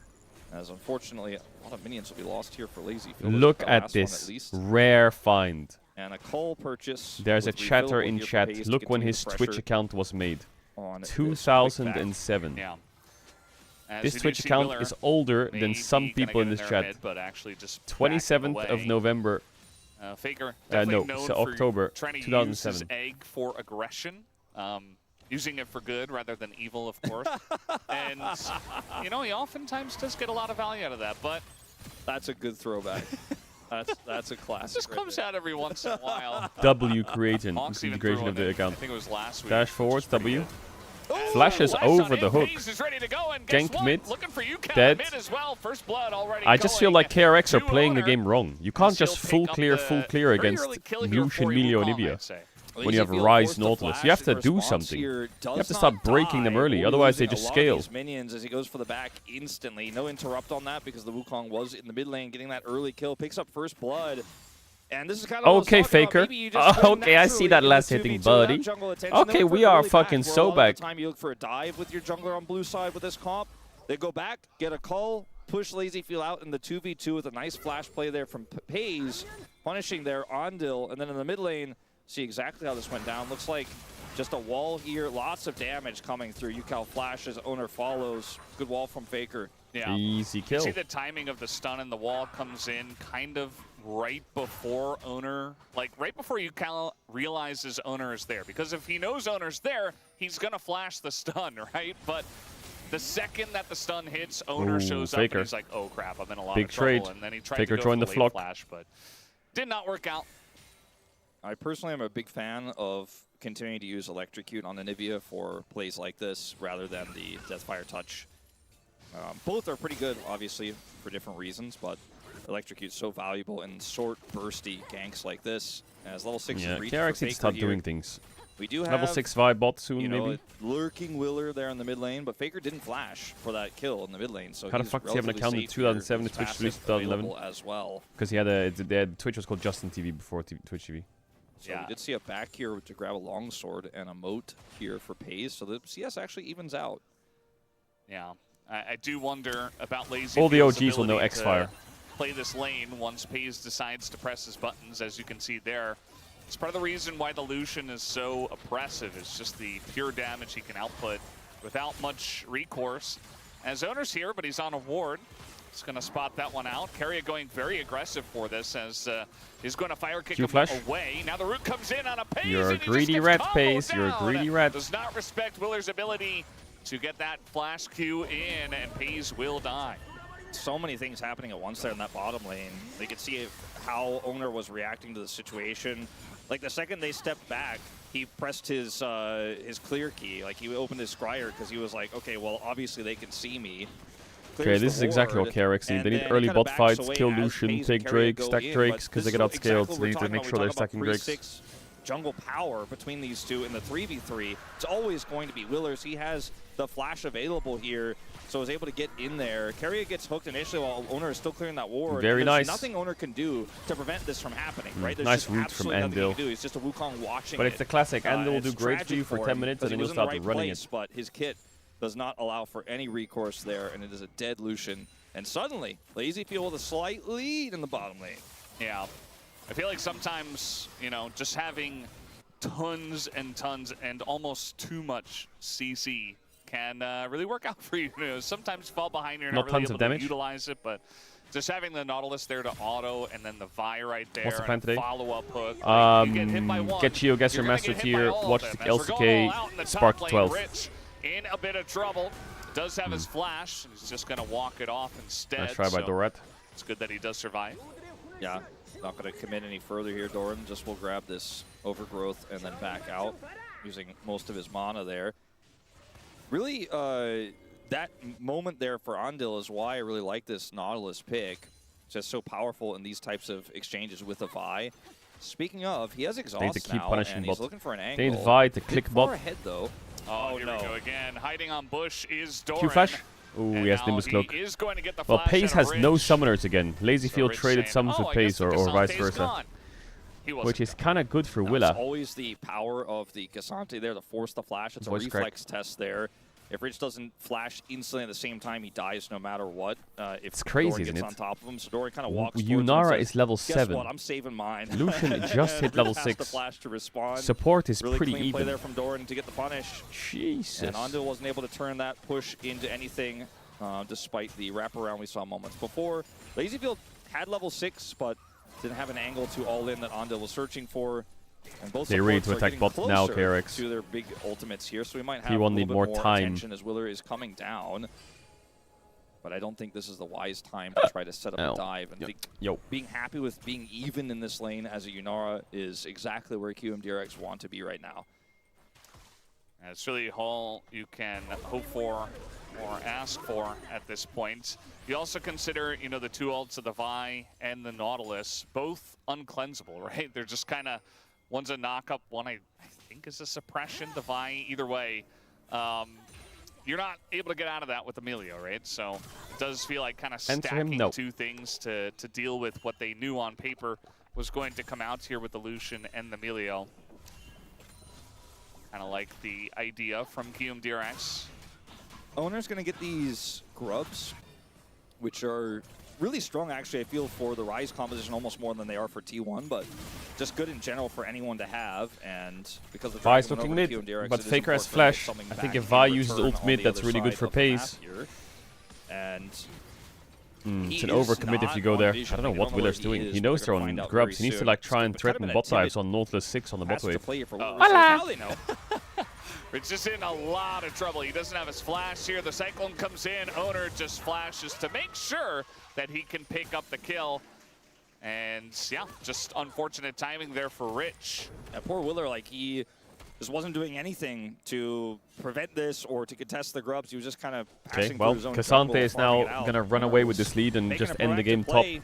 As unfortunately, a lot of minions will be lost here for Lazy. Look at last one this least. rare find. And a Cole purchase. There's a with chatter refillable in here for chat. Hayes to Look when continue his the Twitch pressure account was made. on this quick back. 2007. Yeah. As This you do Twitch see account Willer is older than maybe some gonna people get in this there chat. mid, but actually just 27th back of away. November. Faker no, definitely known so for October trying to use 2007. his egg for aggression, using it for good rather than evil, of course. And he oftentimes does get a lot of value out of that, but That's a good throwback. That's a classic. it just right comes there. out every once in a while. W creation. Hawks The even creation threw of one the in. account. I think it was last week. Dash which is forwards, pretty W. good. Ooh, Flashes flash over on the him. hook. Hayes is ready to go, and guess Gank what? mid. Looking for UCal Dead. mid as well. First blood already I just feel going like KRX are to playing the Owner. game wrong. You can't He'll just pick full up clear the against very early kill here Lucian, for Emilio, and Wukong, Ibia. I'd say. When you have Lazy Rise forced the Nautilus, flash you have to in do response something. here, You does have to not start breaking them die, early, only otherwise they losing just a lot of scale. these minions as he goes for the back instantly. No interrupt on that because the Wukong was in the mid lane getting that early kill. Picks up first blood. And this is kind of what I was Okay, talking about. Faker. Maybe you just win Okay, I see naturally that in the last hitting, 2v2 buddy. without jungle attention. Okay, They look for we are early fucking back, where so a lot of back. the time you look for a dive with your jungler on blue side with this comp. They go back, get a call, push Lazy Feel out in the 2v2 with a nice flash play there from Pays, punishing there Ondil. And then in the mid lane, see exactly how this went down. Looks like just a wall here, lots of damage coming through. UCal flashes, Owner follows. Good wall from Faker. Yeah. Easy You kill. see the timing of the stun and the wall comes in kind of right before Owner, like right before UCal realizes Owner is there. Because if he knows Owner's there, he's going to flash the stun, right? But the second that the stun hits, Owner Ooh, shows up Faker. and he's like, oh crap, I'm in a lot Big of trouble. trade. And then he tried Faker to go joined for the late flock. flash, but did not work out. I personally am a big fan of continuing to use Electrocute on Anivia for plays like this rather than the Deathfire Touch. Both are pretty good, obviously, for different reasons, but Electrocute's so valuable in short, bursty ganks like this. As level 6 is reached KRX for needs to start Faker doing here. things. We do have Level 6 Vi bot soon, you know, maybe. a lurking Willer there in the mid lane, but Faker didn't flash for that kill in the mid lane. So How the he's fuck does he have an account in relatively safe 2007 here. to Twitch His released passive 2011? available as well. Because he had Twitch was called Justin TV before Twitch TV. So we did see a back here to grab a longsword and a moat here for Pays. So the CS actually evens out. Yeah, I do wonder about Lazy. All the Field's OGs will know ability X-Fire. to play this lane once Pays decides to press his buttons, as you can see there. It's part of the reason why the Lucian is so oppressive. It's just the pure damage he can output without much recourse. As Owner's here, but he's on a ward. He's going to spot that one out. Carrier going very aggressive for this as he's going to fire kick him Q-flash. away. Now the root comes in on a Pays. You're a and he just greedy gets rat, comboed Pays. You're a down. greedy rat. Does not respect Willer's ability to get that flash Q in, and Pays will die. So many things happening at once there in that bottom lane. They could see how Owner was reacting to the situation. Like the second they stepped back, he pressed his clear key. Like he opened his scryer because he was like, okay, well obviously they can see me. Okay, this is exactly what KRX need. They need early bot fights, kill Lucian, take Drake, stack Drakes, because they get outscaled, so they need to make sure they're stacking Drakes. Jungle power between these two in the 3v3. It's always going to be Willers. He has the flash available here, so is able to get in there. Carrier gets hooked initially while Owner is still clearing that ward. Very There's nice. Nothing Owner can do to prevent this from happening, right? There's Nice just route from absolutely nothing he Andil. can do. He's just a Wukong watching But it. it's the classic. Andil will do It's great for you for tragic 10 him minutes, and because then he you'll was in the start right running place, it. But his kit does not allow for any recourse there, and it is a dead Lucian. And suddenly, Lazy Field with a slight lead in the bottom lane. Yeah, I feel like sometimes, you know, just having tons and tons and almost too much CC can really work out for you. You know, sometimes you fall behind, you're not really tons able of to damage. utilize it, but just having the Nautilus there to auto and then the Vi right there, What's the plan and today? follow-up hook. Like, you get hit by one, Get Geo, get your you're gonna master get hit by tier, all of watch them. the As we're going all out in the LCK, Spark top lane, 12. Rich in a bit of trouble. Does have his flash, and he's just going to walk it off instead. Nice try by so Dorat. it's good that he does survive. Yeah, not going to commit any further here. Doran just will grab this overgrowth and then back out, using most of his mana there. Really, that moment there for Andil is why I really like this Nautilus pick. It's just so powerful in these types of exchanges with a Vi. Speaking of, he has exhaust They need to keep now, punishing and he's bot. looking for an They angle. need Vi to Bit click far bot. ahead though. Oh, here no. we go again. Hiding on bush is Doran. Q-flash. Ooh, And he has now Nimbus Cloak. He is going to get the Well, flash Pays out of has no Rich. summoners again. Lazy So Field Rich traded saying, summons "Oh, with I Pays guess or the vice Casante's versa. gone." He wasn't Which is gone. kind of good for Now, Willa. it's always the power of the Cassante there to force the flash. It's a Voice crack. reflex test there. If Rich doesn't flash instantly at the same time, he dies no matter what. If It's crazy, Doran isn't gets it? on top of him, so Doran kind of walks towards him and Yunara says, is level Guess 7. what? I'm saving mine. Lucian just hit level Has 6. the flash to respond. Support is Really pretty clean play even. there from Doran to get the punish. Jesus. And Andil wasn't able to turn that push into anything, despite the wraparound we saw moments before. Lazyfield had level 6, but didn't have an angle to all in that Andil was searching for. And both They ready supports to are attack getting bot now, closer KRX. to their big ultimates here, so we might have T1 a little need bit more more time. attention as Willer is coming down. But I don't think this is the wise time to try to set up Ow. a dive. And Yo. being happy with being even in this lane as a Yunara is exactly where QMDRX want to be right now. And it's really all you can hope for or ask for at this point. You also consider, you know, the two ults of the Vi and the Nautilus, both uncleansable, right? They're just kind of, one's a knock-up, one I think is a suppression. The Vi, either way, you're not able to get out of that with Emilio, right? So it does feel like kind of Answer him, stacking no. two things to deal with what they knew on paper was going to come out here with the Lucian and the Emilio. Kind of like the idea from QMDRX. Owner's going to get these grubs, which are really strong, actually, I feel, for the Rise composition almost more than they are for T1, but just good in general for anyone to have. And because the Vi's Dragon looking went over mid, to QMDRX, but it is Faker has important to get flash. something I think back if in Vi uses return ult on mid, the that's other really good side for of the map Pays. here. And It's an he is overcommit if not you go on there. vision. I don't know We what don't know Willer's where he doing. is, He but knows we're they're gonna on find out grubs. very He needs to soon. like try and It's kind of threaten an bot dives activity. on Nautilus 6 on the bot Has to wave. play for Oh. Willer. Hola. How they know. It's just in a lot of trouble. He doesn't have his flash here. The Cyclone comes in. Owner just flashes to make sure that he can pick up the kill. And yeah, just unfortunate timing there for Rich. And poor Willer, like he just wasn't doing anything to prevent this or to contest the grubs. He was just kind of Okay, passing well, through his own Cassante jungle, is farming now it out. gonna run away with this lead and Making just a end the proactive game top. play,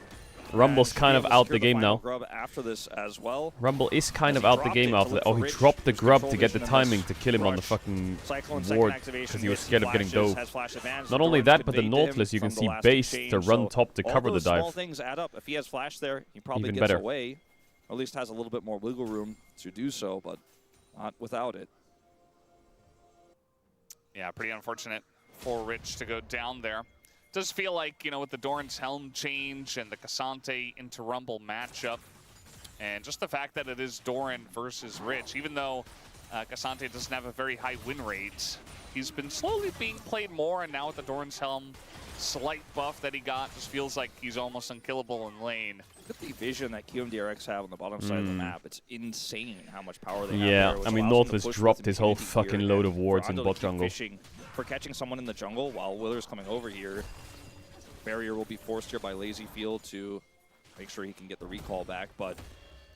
Rumble's and should kind be of able to out the secure game final now. grub after this as well. Rumble is kind As of he out the dropped game it to after look that. Oh, for he Rich, dropped the who's grub to control get the vision in this timing to kill him on the rush. fucking Cyclone second ward activation because he was hits, scared of getting flashes, dove. has flash advantage. Not only Doran's that, but the conveyed to him Nautilus, you can from the see last base to exchange, run so top to all cover the those small dive. things add up. If he has flash there, he probably Even gets better. away. Or at least has a little bit more wiggle room to do so, but not without it. Yeah, pretty unfortunate for Rich to go down there. Does feel like, you know, with the Doran's helm change and the Cassante into Rumble matchup, and just the fact that it is Doran versus Rich, even though Cassante doesn't have a very high win rate, he's been slowly being played more, and now with the Doran's helm slight buff that he got, just feels like he's almost unkillable in lane. Look at the vision that QMDRX have on the bottom side of the map. It's insane how much power they have Yeah, there, which I mean, allows them to Nautilus push dropped with his whole impunity fucking here, load and of wards for in Ando to bot keep jungle. fishing for catching someone in the jungle while Willer's coming over here. Barrier will be forced here by Lazyfield to make sure he can get the recall back, but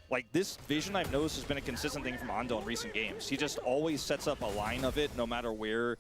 like this vision I've noticed has been a consistent thing from Ando in recent games. He just always sets up a line of it no matter where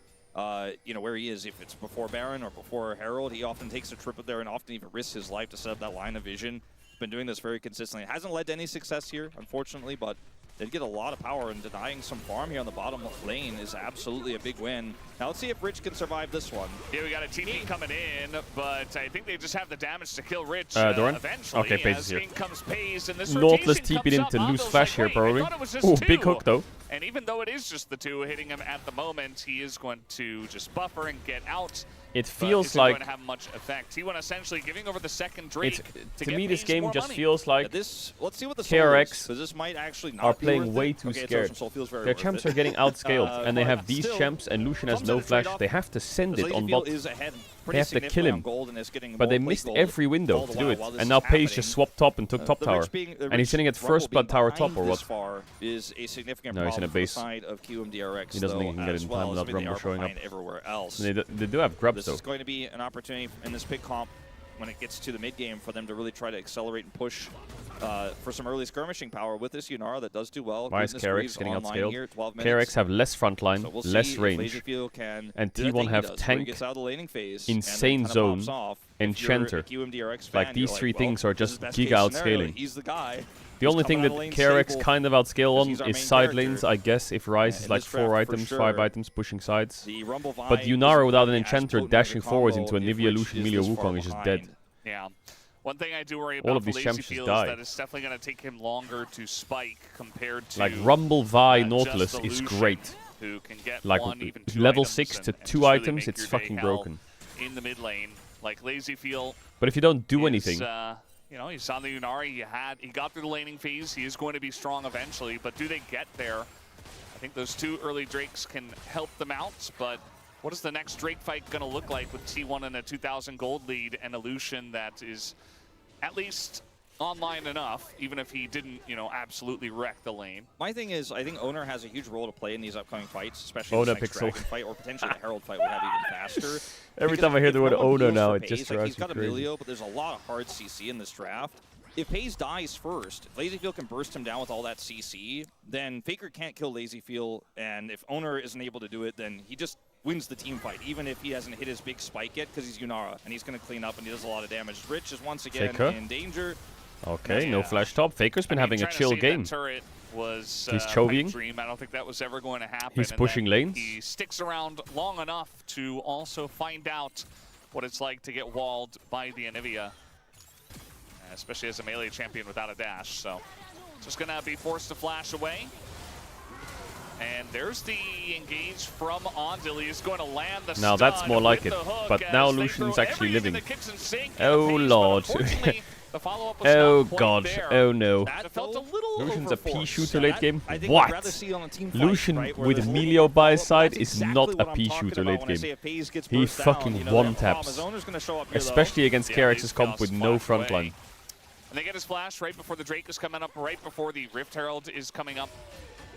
you know, where he is. If it's before Baron or before Herald, he often takes a trip up there and often even risks his life to set up that line of vision. Been doing this very consistently. It hasn't led to any success here, unfortunately, but did get a lot of power, and denying some farm here on the bottom lane is absolutely a big win. Now let's see if Rich can survive this one. Yeah, we got a TP coming in, but I think they just have the damage to kill Rich Doran? eventually. Okay, Paze is as here. in comes Paze, and this Nautilus rotation TP'd comes in up. to lose Ando's flash like, here, wait, I probably. thought it was just Ooh, two. big hook, though. And even though it is just the two hitting him at the moment, he is going to just buffer and get out. It But feels isn't like going to have much effect. He went essentially giving over the second Drake to get me this Paze game more just money. feels like This, let's see what the KRX because this might actually not are be playing worth way it. too Okay, scared. Soul feels very Their worth champs it. are getting outscaled, and they have these still, champs, and Lucian has comes no at a flash. trade-off. They have to send it on Lazyfield bot. is ahead They have to kill significantly on him, gold and is getting but they more missed gold every window all the to do it. while this And is now Paze happening. just swapped top and took top The tower. Rich being, And he's sitting at Rumble first blood being tower top, behind or this what? far is a significant No, he's in problem a for the base. side of QMDRX, He doesn't think he can get as it in well, time as, without I mean, they Rumble are showing up. behind everywhere else. They do have grubs, This though. is going to be an opportunity in this pick comp when it gets to the mid game for them to really try to accelerate and push for some early skirmishing power with this Yunara that does do well. Why is Goodness KRX Greaves getting online outscaled? here, 12 KRX minutes. have less frontline, So we'll less see if range, Lazyfield can and do that T1 thing he have does, where he tank, gets out of the laning phase, insane and then kinda pops zone, off. Enchanter. If you're a QMDRX fan, Like, you're these three well, things are this just is best giga case scenario. outscaling. He's the guy. The only thing that KRX kind of outscale on he's our is main side character. lanes, I guess, if Ryze is in like this 4 draft, for items, 5 sure. items pushing sides. The Rumble But Vibe Yunara isn't without an gonna be as Enchanter potent of a dashing forwards combo into a if Nivea Rich Lucian is Milio this far Wukong is just behind. dead. Yeah. One thing I do worry All about of for these champs just Lazyfield is die. that it's definitely going to take him longer to spike compared to Like, Rumble, Vi, just Nautilus the is Lucian, great. who can get Like, one, even two level items 6 to and 2 just really items, make it's your day fucking hell broken. in the mid lane. Like Lazyfield But if you don't do is, anything, you know, he's on the Yunari. He got through the laning phase. He is going to be strong eventually, but do they get there? I think those two early Drakes can help them out, but what is the next Drake fight going to look like with T1 and a 2,000 gold lead and a Lucian that is at least online enough, even if he didn't, you know, absolutely wreck the lane? My thing is, I think Owner has a huge role to play in these upcoming fights, especially Owner this next Pixel. Dragon fight, or potentially the Herald fight we have even faster. Every Because time I hear if the word no one Owner heals now, for it just Paze, like, drives he's got me crazy. Emilio, but there's a lot of hard CC in this draft. If Paze dies first, if Lazyfield can burst him down with all that CC, then Faker can't kill Lazyfield, and if Owner isn't able to do it, then he just wins the team fight, even if he hasn't hit his big spike yet, because he's Yunara, and he's going to clean up, and he does a lot of damage. Rich is once again Faker. in danger. okay, no Yeah. flash top. Faker's been having a trying to chill save game. That turret was He's a pipe chovying. dream. I don't think that was ever going to happen. He's and pushing then lanes. He sticks around long enough to also find out what it's like to get walled by the Anivia, especially as a melee champion without a dash. So just going to be forced to flash away. And there's the engage from Ondil. He's going to land the Now that's stun more like with it, the hook but as now they Lucian's throw actually everything in living. the kitchen sink Oh, and Paze, but Lord. unfortunately, the follow-up was Oh not quite god, there. oh no. That felt a little Lucian's a overforced. pea shooter late game? I think What? I'd rather see on a team fight, Lucian right, where with there's a little Emilio bit of by his follow-up, side that's is exactly not what a I'm pea talking shooter about late when I game. say if Paze gets He burst down, fucking you know, one they have a problem. taps. His owner's gonna show up here, though. Especially against Yeah, KRX's these comp with spells no flash frontline. away. And they get his flash right before the Drake is coming up, right before the Rift Herald is coming up.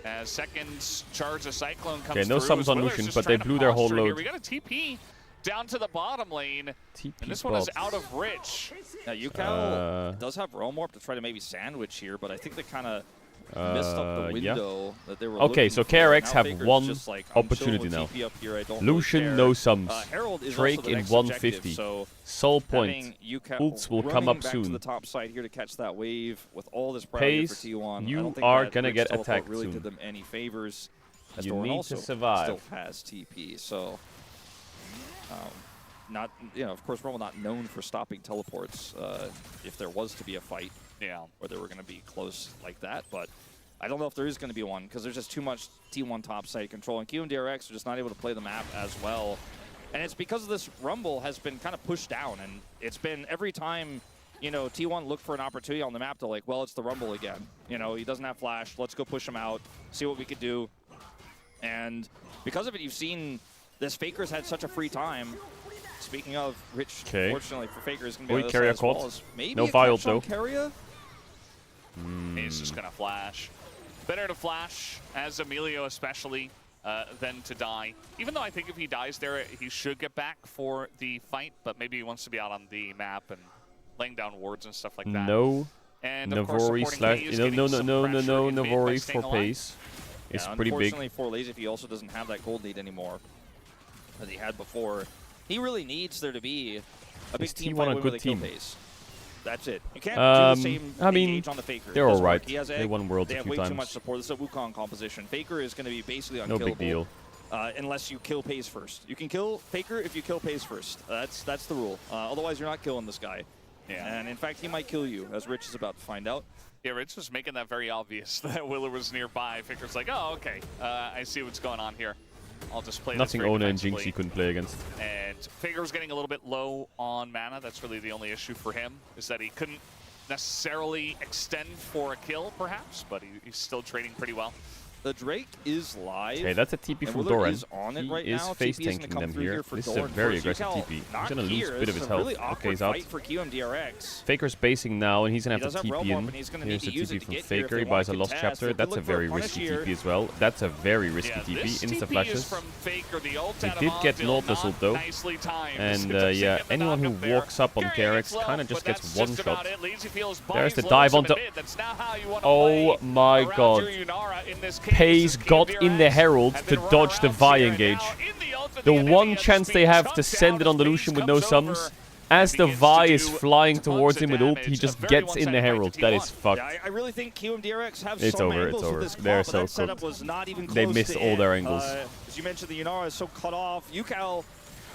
As second charge of Cyclone comes Okay, no through. summons on Willer's Lucian, just but they trying to blew their whole posture here. load. We got a TP down to the bottom lane. TP And this one is Bob. out of Rich. Now, Yukao does have Realm Warp to try to maybe sandwich here, but I think they kind of missed up the Yeah. window that they were Okay, looking so for. KRX Now have Faker's one just like, I'm chilling opportunity with now. TP up here, I don't Lucian, really no care. sums. Herald is Drake also the in next 150. objective, so Soul point. having UCAL Ults will come running up back soon. to the top side here to catch that wave with all this priority for Pace, T1. you I don't think are that gonna Rich get teleport attacked really soon. did them any favors. As You Doran need also to survive. Still has TP, so not of course Rumble not known for stopping teleports if there was to be a fight, where they were going to be close like that, but I don't know if there is going to be one because there's just too much T1 top side control, and QMDRX are just not able to play the map as well. And it's because this Rumble has been kind of pushed down, and it's been every time, T1 look for an opportunity on the map to well, it's the Rumble again. He doesn't have flash, let's go push him out, see what we could do. And because of it, you've seen this Faker's had such a free time. Speaking of, Rich, fortunately for Faker, is going to be on the other side as well as maybe no a vial catch on though. Keria? He's just going to flash. Better to flash, as Emilio especially, than to die. Even though I think if he dies there, he should get back for the fight, but maybe he wants to be out on the map and laying down wards and stuff like that. No. And of course, Navori slash Navori for pace. It's pretty big. Unfortunately for Lazy, he also doesn't have that gold lead anymore as he had before. He really needs there to be a big team fight a win good with a kill team? pace. That's it. You can't do the same engage on the Faker. They're It doesn't alright. work. He has They egg. won Worlds They a have few way times. too much support. This is a Wukong composition. Faker is going to be basically No unkillable. big deal. Unless you kill Pace first. You can kill Faker if you kill Pace first. That's the rule. Otherwise, you're not killing this guy. Yeah. And in fact, he might kill you, as Rich is about to find out. Yeah, Rich was making that very obvious that Willer was nearby. Faker's like, oh, okay, I see what's going on here. I'll just play Nothing this very Ona and defensively. Jinx he couldn't play against. And Faker's getting a little bit low on mana. That's really the only issue for him, is that he couldn't necessarily extend for a kill, perhaps, but he's still trading pretty well. The Drake is live. Okay, that's a TP and from Willer Doran. is on it He right is now. face TP is gonna tanking come them through here. for This is a Doran very first. aggressive Yukal TP. He's not gonna lose here. a bit of This his is a health. really Okay, awkward he's out. fight for QMDRX. Faker's basing now, and he's gonna He have does to have TP Realm in. Warp, and he's gonna Here's need the to use TP it to from get here if Faker. they He buys a want to Lost contest. Chapter. If they That's a look for a very punish risky here- TP as well. That's a very risky Yeah, TP. this Insta TP is flashes. from Faker, the ult He out did of get Onville, Nautilus not though. nicely timed. And Doesn't yeah, get the anyone who knock up there. walks up on Carry KRX gets low, kind of just but gets that's one just shot. about it. Lazy feels There's the bodies dive low, onto- so mid. That's not how you wanna Oh play my around god. your Yunara in this case. Pace This is got in the KMDRX Herald have to been dodge the run Vi around here, and engage. now in the ult at The end, one he has chance been they have chucked to send it down on the as Lucian Pace with no comes over sums, as the begins Vi to is do flying tons towards of him with ult, damage. he A just very gets in the one-sided fight Herald. to That T1. is fucked. Yeah, I really think QMDRX have It's some over, angles it's with over. this claw, They're but so that setup cooked. was not even close They to missed all it. their angles. As you mentioned, the Yunara is so cut off. Yukal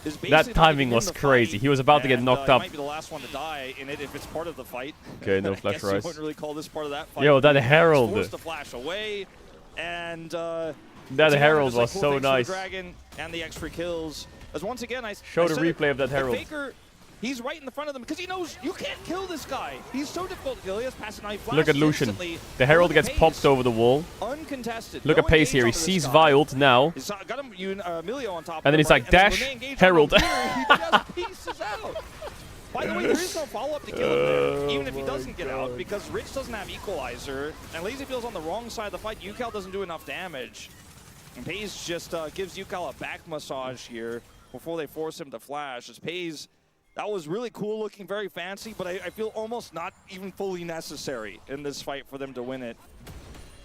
is basically That not timing even in was the crazy. fight, He was about to get and, knocked he up. might be the last one to die in it if it's part of the fight. Okay, no I flash guess you rise. wouldn't really call this part of that fight. Yo, that He's Herald. forced to flash away, and That T1 Herald just, like, was cool so things for the nice. Dragon and the extra kills. As once again, Show I the said it, replay of that the Herald. Faker, he's right in the front of them because he knows you can't kill this guy. He's so difficult to kill. He has passive knife. Look at flashes Lucian. instantly. The Herald Look at gets Pace. popped over the wall. Uncontested. Look No at Pace engage here. He onto this sees guy. Violed now. He's got him, Emilio on top of And then him, he's like, right? And then dash, when they engage on Herald. him here, he just pieces out. By the way, there is no follow-up to kill him there, even if he doesn't get out, because Rich doesn't have Equalizer, and Lazy feels on the wrong side of the fight. Yukal doesn't do enough damage. And Pace just gives Yukal a back massage here before they force him to flash. As Pace, that was really cool looking, very fancy, but I feel almost not even fully necessary in this fight for them to win it.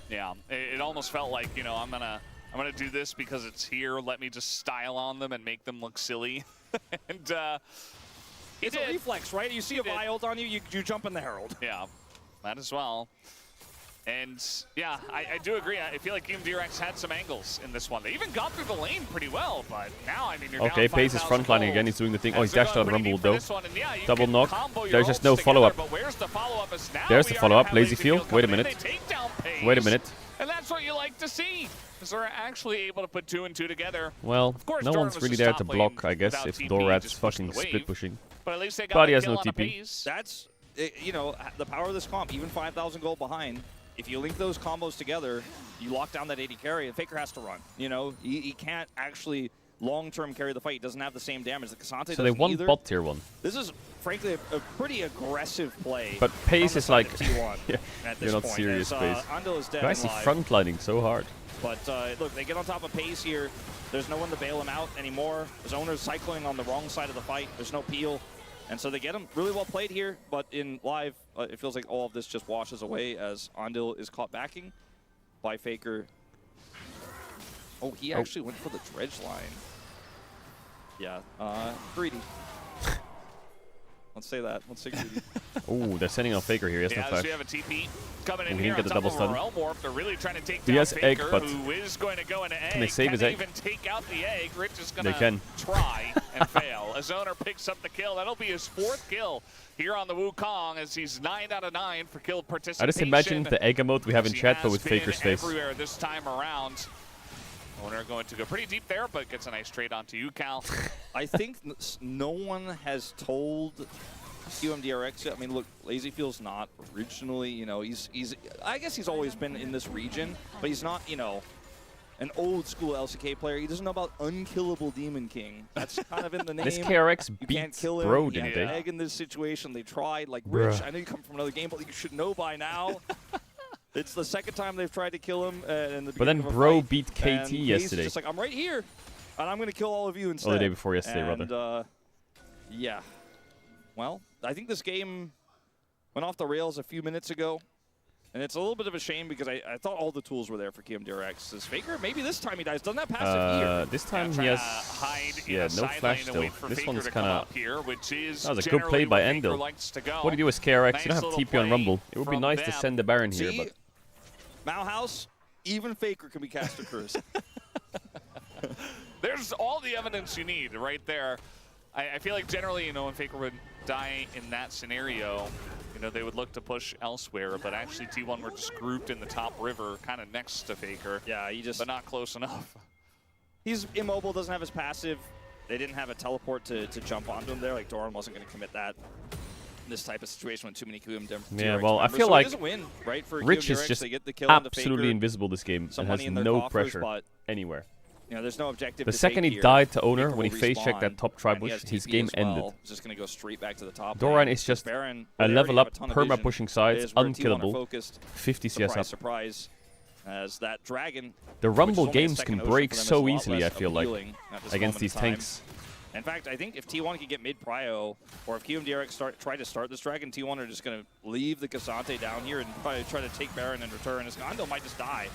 Yeah, it almost felt like, I'm gonna do this because it's here. Let me just style on them and make them look silly. And It's a reflex, right? You see a Vi ult on you, you jump in the Herald. Yeah, that as well. And yeah, I do agree. I feel like QMDRX had some angles in this one. They even got through the lane pretty well, but now, you're Okay, down Pace is 5,000 frontlining gold. again. He's doing the thing. Oh, And he's so dashed going out pretty Rumble deep for though. this one, and yeah, you Double can knock. combo your There's just ults no together, follow-up. But where's the follow-up? As now There's the we are follow-up. gonna have Lazy Feel. Wait a coming in. minute. They take down Pace. Wait a minute. And that's what you like to see, because they're actually able to put 2 and 2 together. Well, Of course, no Doran one's was really just there top to lane block, I guess, without if TP, Dorad's just pushing fucking the wave. split pushing. But at least they got But he the has kill no on a TP. Pace. That's, the power of this comp. Even 5,000 gold behind. If you link those combos together, you lock down that 80 carry, and Faker has to run. He can't actually long-term carry the fight. He doesn't have the same damage that Cassante does. So they won either. bot tier 1. This is, frankly, a pretty aggressive play. But Pace from the is side like, of T1 yeah, at you're this not point, serious, as, Pace. Ando is dead Guys, and he's live. frontlining so hard. But look, they get on top of Pace here. There's no one to bail him out anymore. His owner's cycling on the wrong side of the fight. There's no peel. And so they get him really well played here, but in live, it feels like all of this just washes away as Ondil is caught backing by Faker. Oh, he actually went for the dredge line. Yeah, greedy. Let's say that. Let's say greedy. Oh, they're sending out Faker here. He has no Yeah, flash. so you have a TP coming in he here didn't get on the top double of a stun. Realm Warp. They're really trying to take He down has egg, Faker, but who is going to go into egg. can they save his egg? Even take out the egg? Rich is going They can. to try and fail. As Owner picks up the kill. That'll be his 4th kill here on the Wukong, as he's 9 out of 9 for kill participation. I just imagine the egg emote we have in He chat, but has with been Faker's face. everywhere this time around. Owner going to go pretty deep there, but gets a nice trade onto you, Cal. I think no one has told QMDRX. I mean, look, LazyFeel's not originally, you know, he's I guess he's always been in this region, but he's not, you know, an old school LCK player. He doesn't know about Unkillable Demon King. That's kind of in the name. This KRX You beat can't kill him. Bro, You didn't have they? Egg in this situation. They tried. Like, Bruh. Rich, I know you come from another game, but you should know by now. It's the second time they've tried to kill him. In the But then beginning of a Bro fight, beat KT and he's yesterday. just like, I'm right here, and I'm going to kill all of you instead. Oh, the day before yesterday, and, rather. Yeah. Well, I think this game went off the rails a few minutes ago. And it's a little bit of a shame because I thought all the tools were there for KMDRX. As Faker, maybe this time he dies. Doesn't that passive here? This time he Trying has, to hide in yeah, a no side flash lane and still. wait for This Faker one's to come kind up of, here, which is that was a good play generally by where Faker Endil. likes to go. What do you do with KRX? Nice You don't have little TP on play Rumble. It would be from nice to them. send the Baron here, See, but Mauhaus, even Faker can be cast a curse. There's all the evidence you need right there. I feel like generally, you know, when Faker would die in that scenario, you know, they would look to push elsewhere, but actually T1 were just grouped in the top river, kind of next to Faker. Yeah, he just... But not close enough. He's immobile, doesn't have his passive. They didn't have a teleport to jump onto him there. Like, Doran wasn't going to commit that in this type of situation with too many QM. yeah, well, I members. feel So like it is a win, right, for Rich is QMDRX. just They get the kill onto absolutely Faker. invisible this game Some and has money in their no coffers, pressure but, anywhere. you know, there's no objective The to second take he here. died to Owner, Faker when he will face checked that respawn, top tribe and he bush, has his TP game as well. ended. He's just going to go straight back to the top. Doran lane. is just Baron, a they level already have up, a ton of perma vision. pushing It sides, is where T1 are unkillable, focused. 50 CS Surprise, up. surprise. As that dragon. The which is Rumble only a games second can ocean break for them, is so a lot easily, less I feel like, appealing at this against moment these in time. tanks. In fact, I think if T1 could get mid-prio, or if QMDRX try to start this dragon, T1 are just going to leave the Cassante down here and probably try to take Baron in return. His Gondo might just die.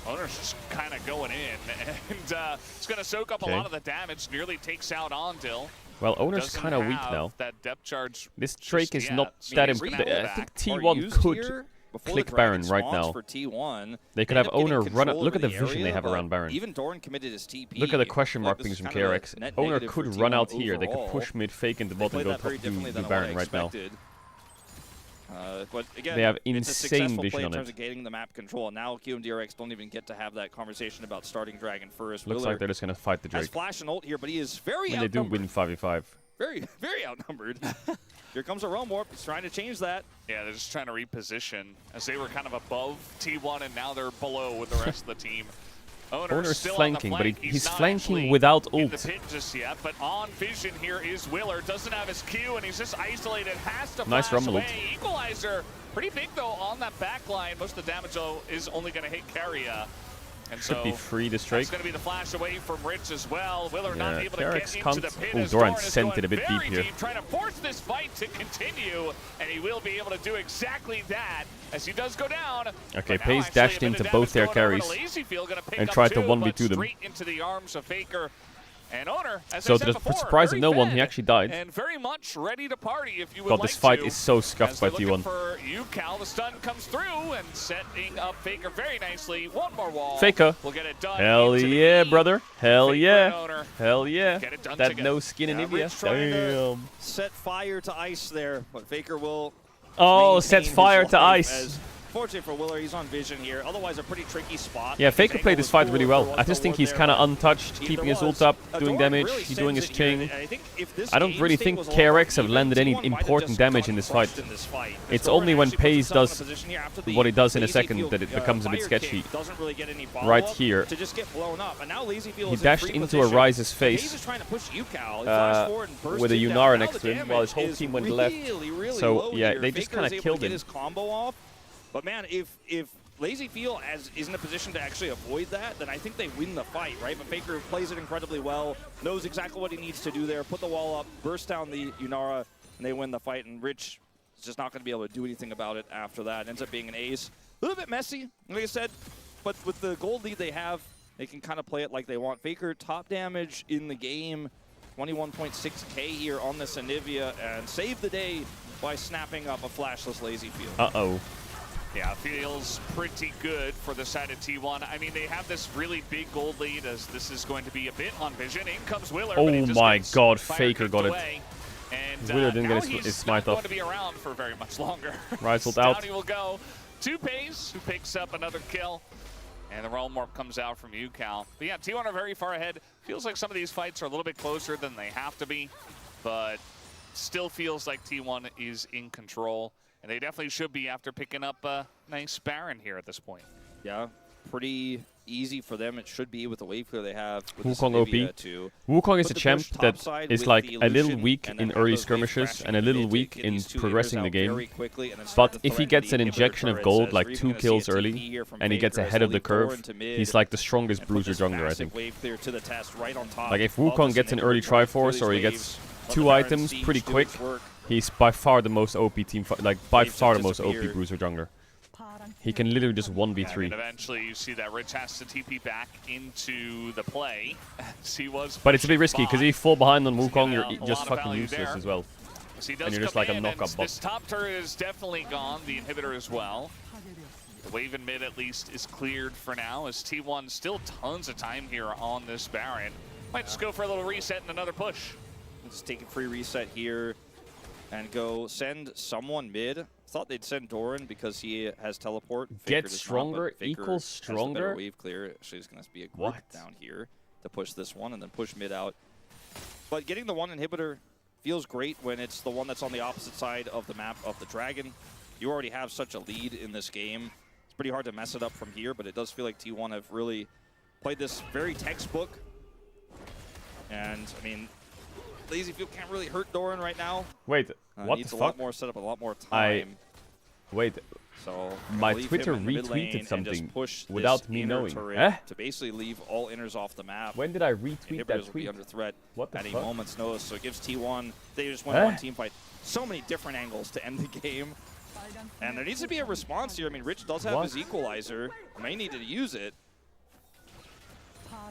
Owner's just kind of going in, and it's going to soak up a lot of the damage. Nearly takes out Ondil. Well, Owner's Doesn't kind of weak have now. That depth charge. This Drake just is yet. not I mean, that he's important. gonna I hold think back. T1 Used could here before click the dragon Baron right spawns now. For T1, They could end have up getting Owner run control it. Look over at the vision area, they have but around Baron. Even Doran committed his TP. Look at the question I feel mark like this pings is from kind of a KRX. net Owner negative could for run T1 out here. They could overall. push mid, fake into They bot and played go that very top differently to than what Baron I right now. expected. But again, They have it's a insane successful vision play on in terms it. of getting the map control. And now QMDRX don't even get to have that conversation about starting Dragon first. Looks Willer like they're just going to fight the has Drake. flash and ult here, but he is very When they do outnumbered. win 5v5. Very, very outnumbered. Here comes a Realm Warp. He's trying to change that. Yeah, they're just trying to reposition as they were kind of above T1 and now they're below with the rest of the team. Owner's still flanking, on but the flank. he's not flanking actually without in the ult. pit just yet, but on vision here is Willer. Doesn't have his Q and he's just isolated. Has to Nice flash Rumble away. ult. Equalizer, pretty big though on that back line. Most of the damage though is only going to hit Carrier. And Should so be free this Drake. that's going to be the flash away from Rich as well. Willer not Yeah, able to KRX get can't. into the pit. Oh, as Doran is sent it going a bit deep very here. Trying to force this fight to continue, and he will be able to do exactly that as he does go down. Okay, But now Pace actually dashed a bit of into both their damage going over carries to LazyField, gonna pick and up tried to two, 1v2 but them. straight into the arms of Faker. And Owner, as So I said to the before, surprise of very no one, he fed actually died. and very much ready to party if you would God, like this fight to. is so As scuffed they're by looking T1. for you, Cal. The stun comes through and setting up Faker very nicely. One more wall. Faker. We'll get it done. Hell into the yeah, knee. brother. Hell Faker yeah. and Owner. Hell yeah. Get it done That together. no skin in Yeah, India. Rich trying to Damn. set fire to ice there, but Faker will. Oh, maintain sets his fire to life ice. as- Fortunately for Willer, he's on vision here. Otherwise, a pretty tricky spot. Yeah, His Faker angle played this was fight cool really if well. there I was just no think ward he's there, kind of but untouched, if keeping there his ult was, up, Doran doing damage. really He's doing his sends it here, ching. and I think if this I don't game really state think was a lot KRX have even, landed any T1 might have important just damage gotten in this crushed fight. in this fight. It's Doran only when actually puts Pace himself in a does position here after the what he does in a LazyField, second that it becomes a bit fire sketchy. kick doesn't really get any Right follow-up here. to just get blown up, and now LazyField He is in dashed free into a position. Rise's Pace face is trying to push Yukal. He flashed forward and burst with a him down. Yunara Now next the to him while his whole damage team went is left. really So, low yeah, here. they just Faker kinda is able killed to get him. his combo off. But man, if LazyField is in a position to actually avoid that, then I think they win the fight, right? But Faker plays it incredibly well, knows exactly what he needs to do there, put the wall up, burst down the Yunara, and they win the fight, and Rich is just not going to be able to do anything about it after that. It ends up being an ace. A little bit messy, like I said, but with the gold lead they have, they can kind of play it like they want. Faker, top damage in the game, 21.6k here on this Anivia, and save the day by snapping up a flashless lazy field. Uh-oh. Yeah, feels pretty good for the side of T1. I mean, they have this really big gold lead as this is going to be a bit on vision. In comes Willer. Oh but he just my gets god, fire Faker kicked got it. away. And Willer didn't now get his he's smite not off. going to be around for very much longer. Rifled Down out. he will go. 2Pays, who picks up another kill. And the Realm Warp comes out from UCal. But yeah, T1 are very far ahead. Feels like some of these fights are a little bit closer than they have to be. But still feels like T1 is in control. And they definitely should be after picking up a nice Baron here at this point. Yeah, pretty easy for them. It should be with the wave clear they have. With this Wukong OP. Anivia to Wukong is put a the champ push that topside is with like the a little illusion, weak and then in have early those waves skirmishes crashing and a in little mid, weak get in these two progressing hitters the out game. very quickly, and then start But to if he threaten gets the an inhibitor injection of turrets, gold, as like we're 2 even gonna see kills a TP early, here from and he gets Faker as ahead they of the lead Thor curve, into mid he's like the strongest and put bruiser this jungler, I massive think. wave clear to the test right on top Like if of Wukong this gets an inhibitor early turret through Triforce these or he waves, gets let 2 the Baron items siege pretty do quick, its work. he's by far the most OP team, like by Waves far that the most OP disappear. bruiser jungler. He can literally just Yeah, I 1v3. mean, eventually you see that Rich has to TP back into the play. As he was But it's a bit risky because if you fall behind on So Wukong, you you're got a just lot of fucking value useless there. as well. So he does and you're just come like a in, knock-up and bot. This top turret is definitely gone. The inhibitor as well. The wave in mid at least is cleared for now. As T1 still tons of time here on this Baron. Might just go for a little reset and another push. Let's take a free reset here and go send someone mid. Thought they'd send Doran because he has teleport. Get Faker does not, stronger but Faker equals has the better stronger? wave clear. Actually, it's going to be a group What? down here to push this one and then push mid out. But getting the one inhibitor feels great when it's the one that's on the opposite side of the map of the dragon. You already have such a lead in this game. It's pretty hard to mess it up from here, but it does feel like T1 have really played this very textbook. And, I mean, Lazy Field can't really hurt Doran right now. Wait, what needs the a fuck? lot more setup, a lot more time. Wait, So my leave Twitter him in the mid lane retweeted and something just push without this me inner knowing. turret Eh? to basically leave all inners off the map. when did I retweet Inhibitors that will be tweet? under threat What the at a fuck? moment's notice. So it gives T1, they just won Eh? one team fight. So many different angles to end the game. And there needs to be a response here. I mean, Rich does have What? his equalizer. May need to use it.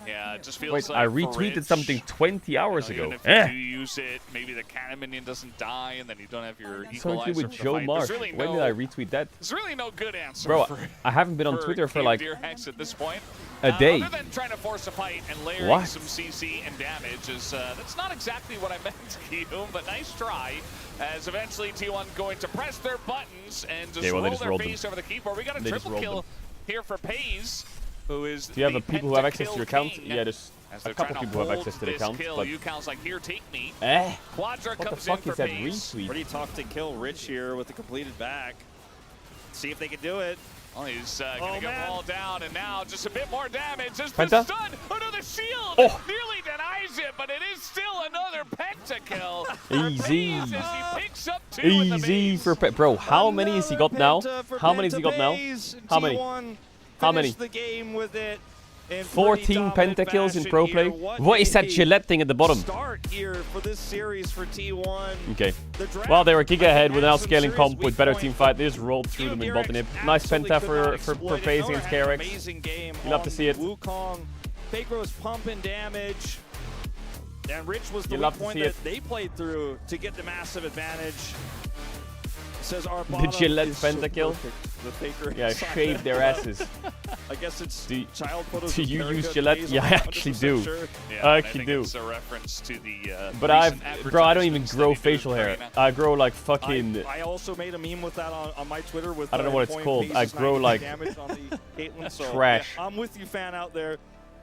Yeah, it just feels Wait, like I for retweeted Rich, something 20 hours you know, ago. even if Eh? you do use it, maybe the cannon minion doesn't die, and then you don't have your Something equalizer with for the Joe fight. Marsh. There's really When no, did I retweet that? There's really no good answer Bro, for, I haven't been on for Twitter for King like Deerhex at this point. a day. Other than trying to force a fight and layering What? some CC and damage, is that's not exactly what I meant, Guillaume, but nice try. As eventually T1 going to press their buttons and just Yeah, well, they roll just their rolled face over the keyboard. We got a They just triple rolled kill them. here for Pays, who is Do you have the a people who have access to pentakill your account? king. Yeah, there's As a they're couple trying people who have hold access to the this account, kill, but UCal's like, here, take me. eh? Quadra What the comes fuck in is for that Pays. retweet? Pretty tough to kill Rich here with the completed back. See if they can do it. Oh, he's going Oh, to get man. walled down, and now just a bit more damage. As Penta? the stun, oh no, the shield Oh. nearly denies it, but it is still another pentakill. Easy. As he picks up 2 in the Easy base. for Bro, how many has he got now? Penta for How many has he got now? Pays, and How many? T1 How many? finished the game with it in 14 pretty dominant pentakills in fashion pro here. play? What is a that Gillette thing at the bottom? Start here for this series for T1. Okay. The draft, Well, they were giga ahead with an had some outscaling serious comp with weak better points, team but fight. They just rolled through them in bot inhib. Nice absolutely penta could not for exploit it. FaZe Miller against had an KRX. amazing game You love to on see it. Wukong. Faker was pumping damage. And Rich was the You love weak to point see that it. they played through to get the massive advantage. Says our The bottom Gillette is so pentakill? perfect. The Faker Yeah, inside shave that. their asses. I guess it's Do- child photos. do of you Carrot use Cut Gillette? Pays, Yeah, I'm I not actually 100% do. sure. Yeah, I and actually think do. It's a reference to the But recent bro, I don't even advertisements grow that he did facial with hair. Arena. I grow like fucking. I also made a meme with that on my Twitter with I don't know what it's point called. Pays I is grow 90 like damage on the Caitlyn, so trash. yeah, I'm with you, fan out there.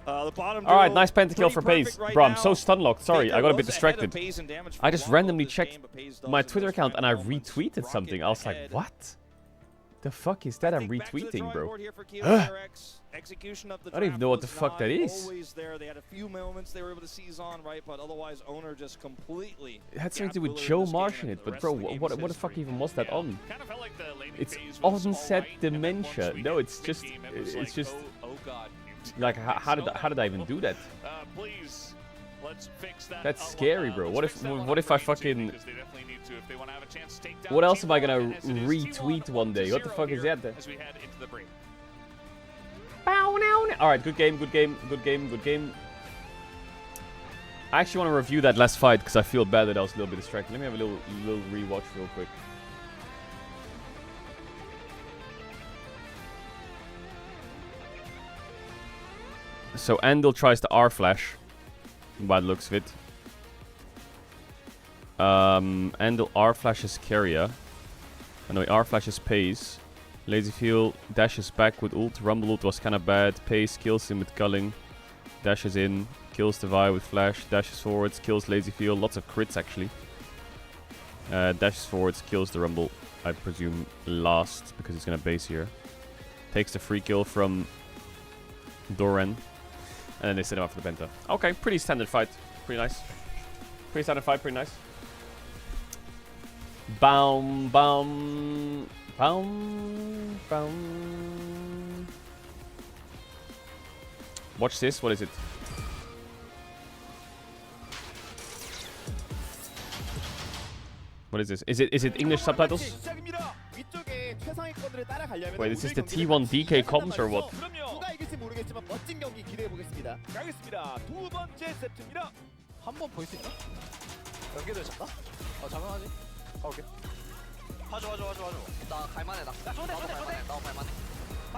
The bottom All right, duo, nice pentakill pretty for perfect Pays. right Bro, I'm now. so stun locked. Sorry, Faker I got a bit was ahead of distracted. Pays in damage I for just a while randomly this checked game, but Pays does my in Twitter those account and I final moments retweeted rocket something. I was like, ahead. what? The fuck is that I'm Think back to the retweeting, drawing bro? board here for Keo Huh? RX. Execution of the I don't even draft know what was the fuck not that is. always there. They had a few moments they were able to seize on, right? But otherwise, owner just completely. It had something to do gapped with Willer Joe in this game, Marsh in and it, the but rest bro, of the game what is the fuck history. even was that on? Kind of felt like the lady It's phase was onset alright, and then once dementia. we No, hit it's just, mid-game, it was it's like, just oh god. like how did I even do that? Please Let's fix that. That's scary, bro. What if I fucking... Because they definitely need to if they want to have a chance to take down What else am I T1 gonna as it is retweet T1 one day? What the 0 fuck is here that? As we head into the break. Alright, good game, good game, good game, good game. I actually want to review that last fight because I feel bad that I was a little bit distracted. Let me have a little rewatch real quick. So Andal tries to R-flash, by the looks of it. Andal R-flashes Keria. I know he R-flashes Pace. Lazyfield dashes back with ult. Rumble ult was kind of bad. Pace kills him with culling. Dashes in. Kills the Vi with flash. Dashes forwards. Kills Lazyfield. Lots of crits actually. Dashes forwards. Kills the Rumble. I presume last because he's going to base here. Takes the free kill from Doran. And then they set him up for the Penta. Okay, pretty standard fight. Pretty nice. Pretty standard fight. Pretty nice. Boom, boom. Boom, boom. Watch this. What is it? What is this? Is it English subtitles? Wait, this is the T1 DK comms or what? 누가 이길지 모르겠지만 멋진 경기 기대해 보겠습니다. 가겠습니다. 두 번째 세트입니다. 한번 볼 수 있나? 연계도 잡나? 작용하지. 오케이. 봐줘. 나 갈만해 나. 나도 갈만해.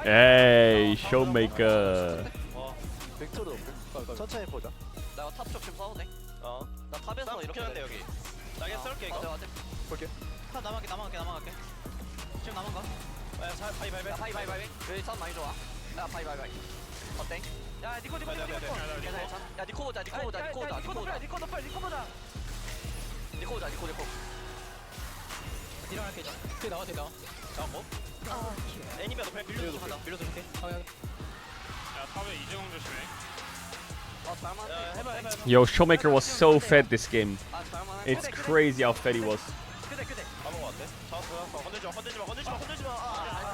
Hey, showmaker. 벡터도 없고. 천천히 보자. 나 탑 쪽 좀 싸워도 돼? 나 탑에서 이렇게 돼 여기. 나 그냥 쏠게 이거. 맞아. 볼게. 탑 남아갈게. 지금 남은 거. 바이. 여기 참 많이 좋아. 야 바이. 어때? 야 니코. 야 니코 보자. 니코 보자. 딜어할게 이제. 뒤에 나와. 잡고. 애니비야 너 밀려도 줄게. 야, 탑에 이재용 조심해. 해봐. Yo, showmaker was so fed this game. It's crazy how fed he was. 가본 거 어때? 잡았어. 건들지 마.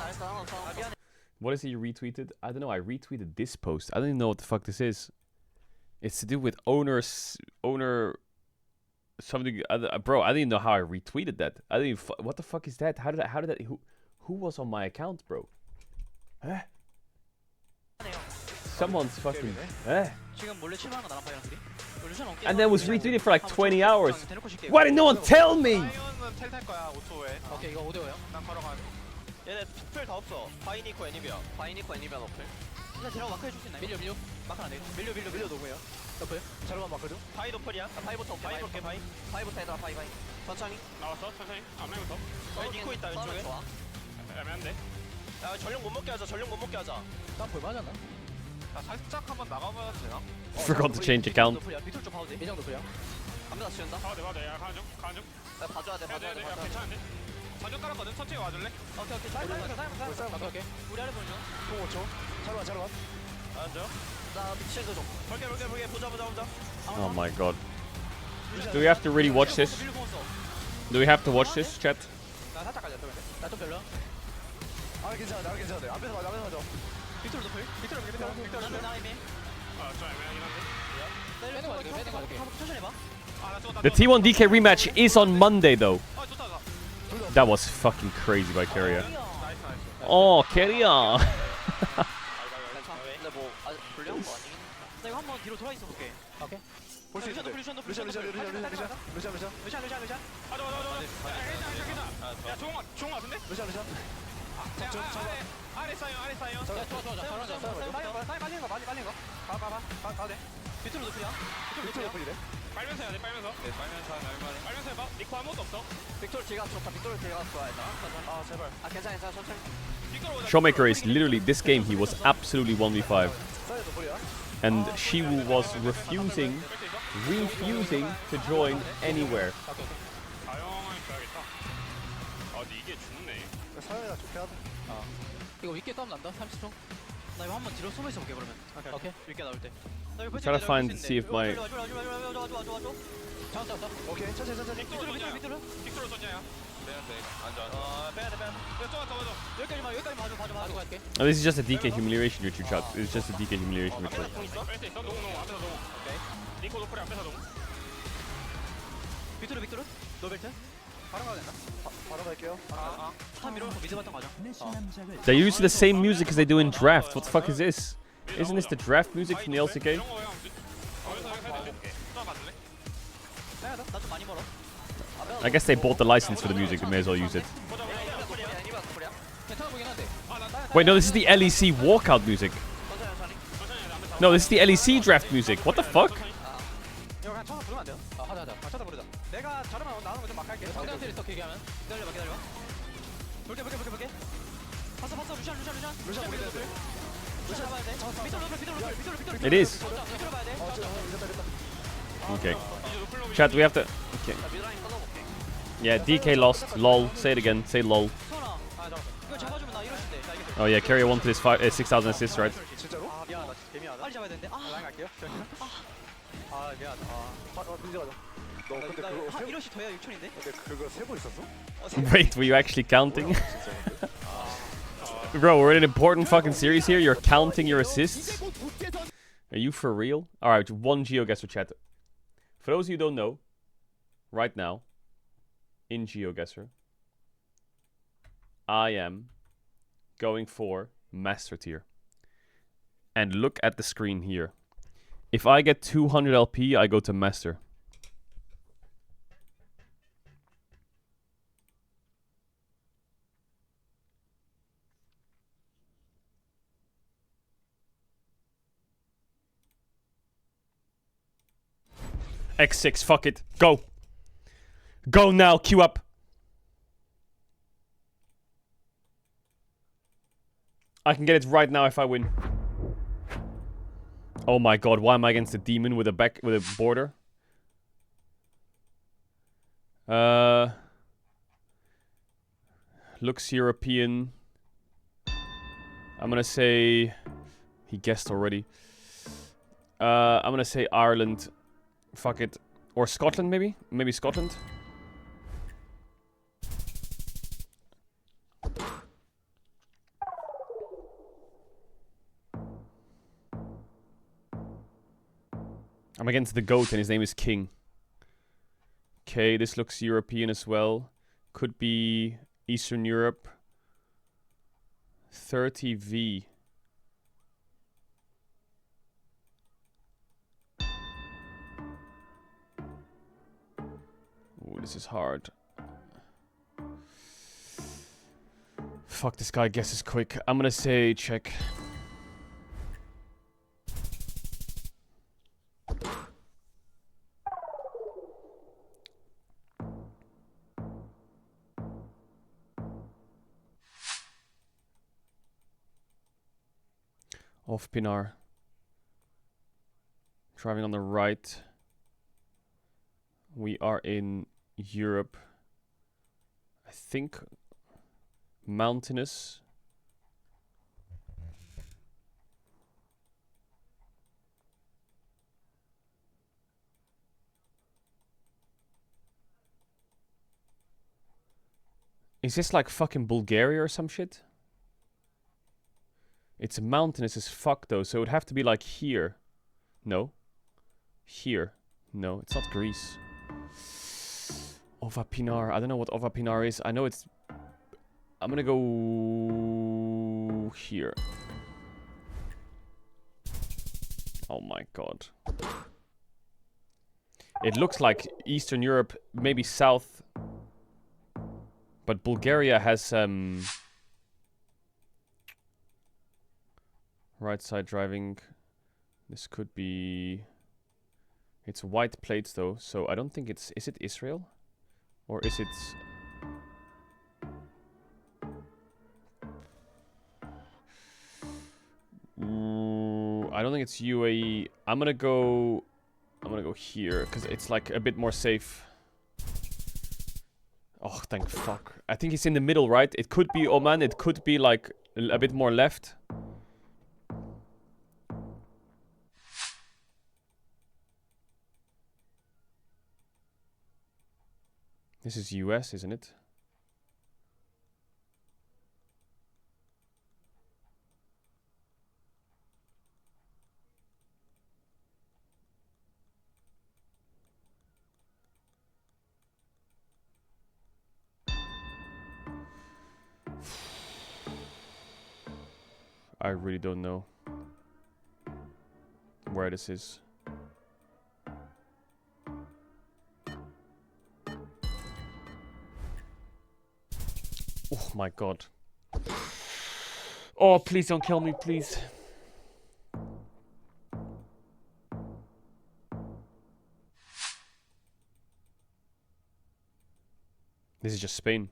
알았어. 미안해. What is he retweeted? I don't know. I retweeted this post. I don't even know what the fuck this is. It's to do with owner something. Bro, I didn't even know how I retweeted that. I didn't even what the fuck is that? How did that? Who was on my account, bro? Huh? Someone's fucking. 지금 몰래 출발한 거 나랑 파이랑 둘이? And then was retweeted for like 20 hours. Why did no one tell me? 사이온은 텔탈 거야 5초에. 오케이 이거 5대5야. 난 바로 가. 얘네 풀 다 없어. 바이니코 애니비야 너플. 진짜 제라고 마크 해줄 수 있나? 밀려. 마크 안 돼. 밀려 노무야. 너플. 자르만 마크 좀. 바이 노플이야. 바이부터 올게. 바이부터 해라. 바이. 천천히. 나왔어 천천히. 앞라인부터. 니코 있다 왼쪽에. 애매한데. 야 전력 못 먹게 하자. 난 볼만하잖아. 자 살짝 한번 나가봐야 되나? Forgot to change account. 밑으로 좀 봐도 돼. 매장 노플이야. 감자 치운다. 봐도 돼. 야 가는 중. 야 봐줘야 돼. 야 괜찮은데? 자주 깔았거든. 천천히 와줄래? 오케이. 싸움. 우리 아래 보는 중. 5초. 자르만. 앉아. 나 실드 좀. 볼게. 보자. Oh my god. Do we have to really watch this? Do we have to watch this, chat? 나 살짝 가자. 나좀 별로. 괜찮아. 앞에서 맞아. 빅토르 노플. 나 이미. 좀 애매하긴 한데. 빼는 거 같아. 천천히 봐. The T1 DK rematch is on Monday though. 좋다. That was fucking crazy by Keria. Oh, Keria. 괜찮아. 근데 뭐 아직 불리한 거 아니긴. 나 이거 한번 뒤로 돌아 있어 볼게. 오케이. 볼수 있어. 루션. 야 좋은 거 같은데? 루션. 아래 사이온. 좋아. 빨리 거. 가 돼. 빅토르 노플이야. 빅토르 노플이래. 빨면서 해야 돼. 빨면서 해봐. 니코 아무것도 없어. 빅토르 제가 좋다. 일단. 제발. 괜찮아. 천천히. Showmaker is literally this game. He was absolutely 1v5, and Shiwu was refusing to join anywhere. 다영을 줘야겠다. 근데 이게 죽네. 사회가 좋게 하자. 이거 윗게 싸움 난다. 30초. 나 이거 한번 뒤로 숨어 있어 볼게 그러면. 오케이. 윗게 나올 때. Trying to see if my 잡았다. 오케이. 천천히. 밑으로. 킥으로 쏘냐야. 빼야돼. 앉아. 빼야 돼. 잡아줘. 여기까지 봐줘. 갈게. Oh, this is just a DK humiliation ritual, Chuck. It's just a DK humiliation ritual. 뺄수 있어? 농 앞에서 농. 오케이. 니코 노플이 앞에서 농. 밑으로. 노벨트. 바로 가야 된다. 바로 갈게요. 탑 밀어놓고 미드 바탕 가자. They use the same music as they do in draft. What the fuck is this? Isn't this the draft music from the LCK? 이런 거 왜 안 돼? 여기서 해야 돼. 또 봐줄래? 빼야 돼. 나좀 많이 멀어. I guess they bought the license for the music. They may as well use it. 괜찮아 보이긴 한데. Wait, no, this is the LEC walkout music. No, this is the LEC draft music. What the fuck? 이거 그냥 쳐서 부르면 안 돼요? 하자. 쳐서 부르자. 내가 저러면 나오는 거좀 막 할게. 상대한테 있어 얘기하면. 기다려봐. 볼게. 봤어. 루시안. 루시안 잡아야 돼. 밑으로. It is. 밑으로 봐야 돼. Okay. Chat, we have to... Okay. 미드라인 끊어볼게. Yeah, DK lost. Lol. Say it again. Say lol. 소나. 잡았어. 이거 잡아주면 나 이럴 수 있대. 나 이게 Oh yeah, Carrier wanted his 6,000 assists, right? 진짜로? 미안하다. 개미안하다. 빨리 잡아야 되는데. 라인 갈게요. 미안하다. 민재 가자. 너 근데 그거 한 1호씩 더해야 6천인데? 근데 그거 세고 있었어? Wait, were you actually counting? Bro, we're in an important fucking series here. You're counting your assists? Are you for real? Alright, one GeoGuessr chat. For those of you who don't know, right now, in GeoGuessr, I am going for Master Tier. And look at the screen here. If I get 200 LP, I go to Master. X6, fuck it. Go. Go now, queue up. I can get it right now if I win. Oh my god, why am I against a demon with a border? Looks European. I'm gonna say he guessed already. I'm gonna say Ireland. Fuck it. Or Scotland, maybe? Maybe Scotland? I'm against the GOAT and his name is King. Okay, this looks European as well. Could be Eastern Europe. 30V. Ooh, this is hard. Fuck, this guy guesses quick. I'm gonna say check. Off Pinar. Driving on the right. We are in Europe. I think mountainous. Is this like fucking Bulgaria or some shit? It's mountainous as fuck though, so it would have to be like here. No. Here. No, it's not Greece. Ova Pinar. I don't know what Ova Pinar is. I know it's... I'm gonna go... here. Oh my god. It looks like Eastern Europe, maybe South. But Bulgaria has... right side driving. This could be... It's white plates though, so I don't think it's... Is it Israel? Or is it... I don't think it's UAE. I'm gonna go here, because it's like a bit more safe. Oh, thank fuck. I think it's in the middle, right? It could be Oman, it could be like a bit more left. This is US, isn't it? I really don't know where this is. Oh my god. Oh, please don't kill me, please. This is just Spain.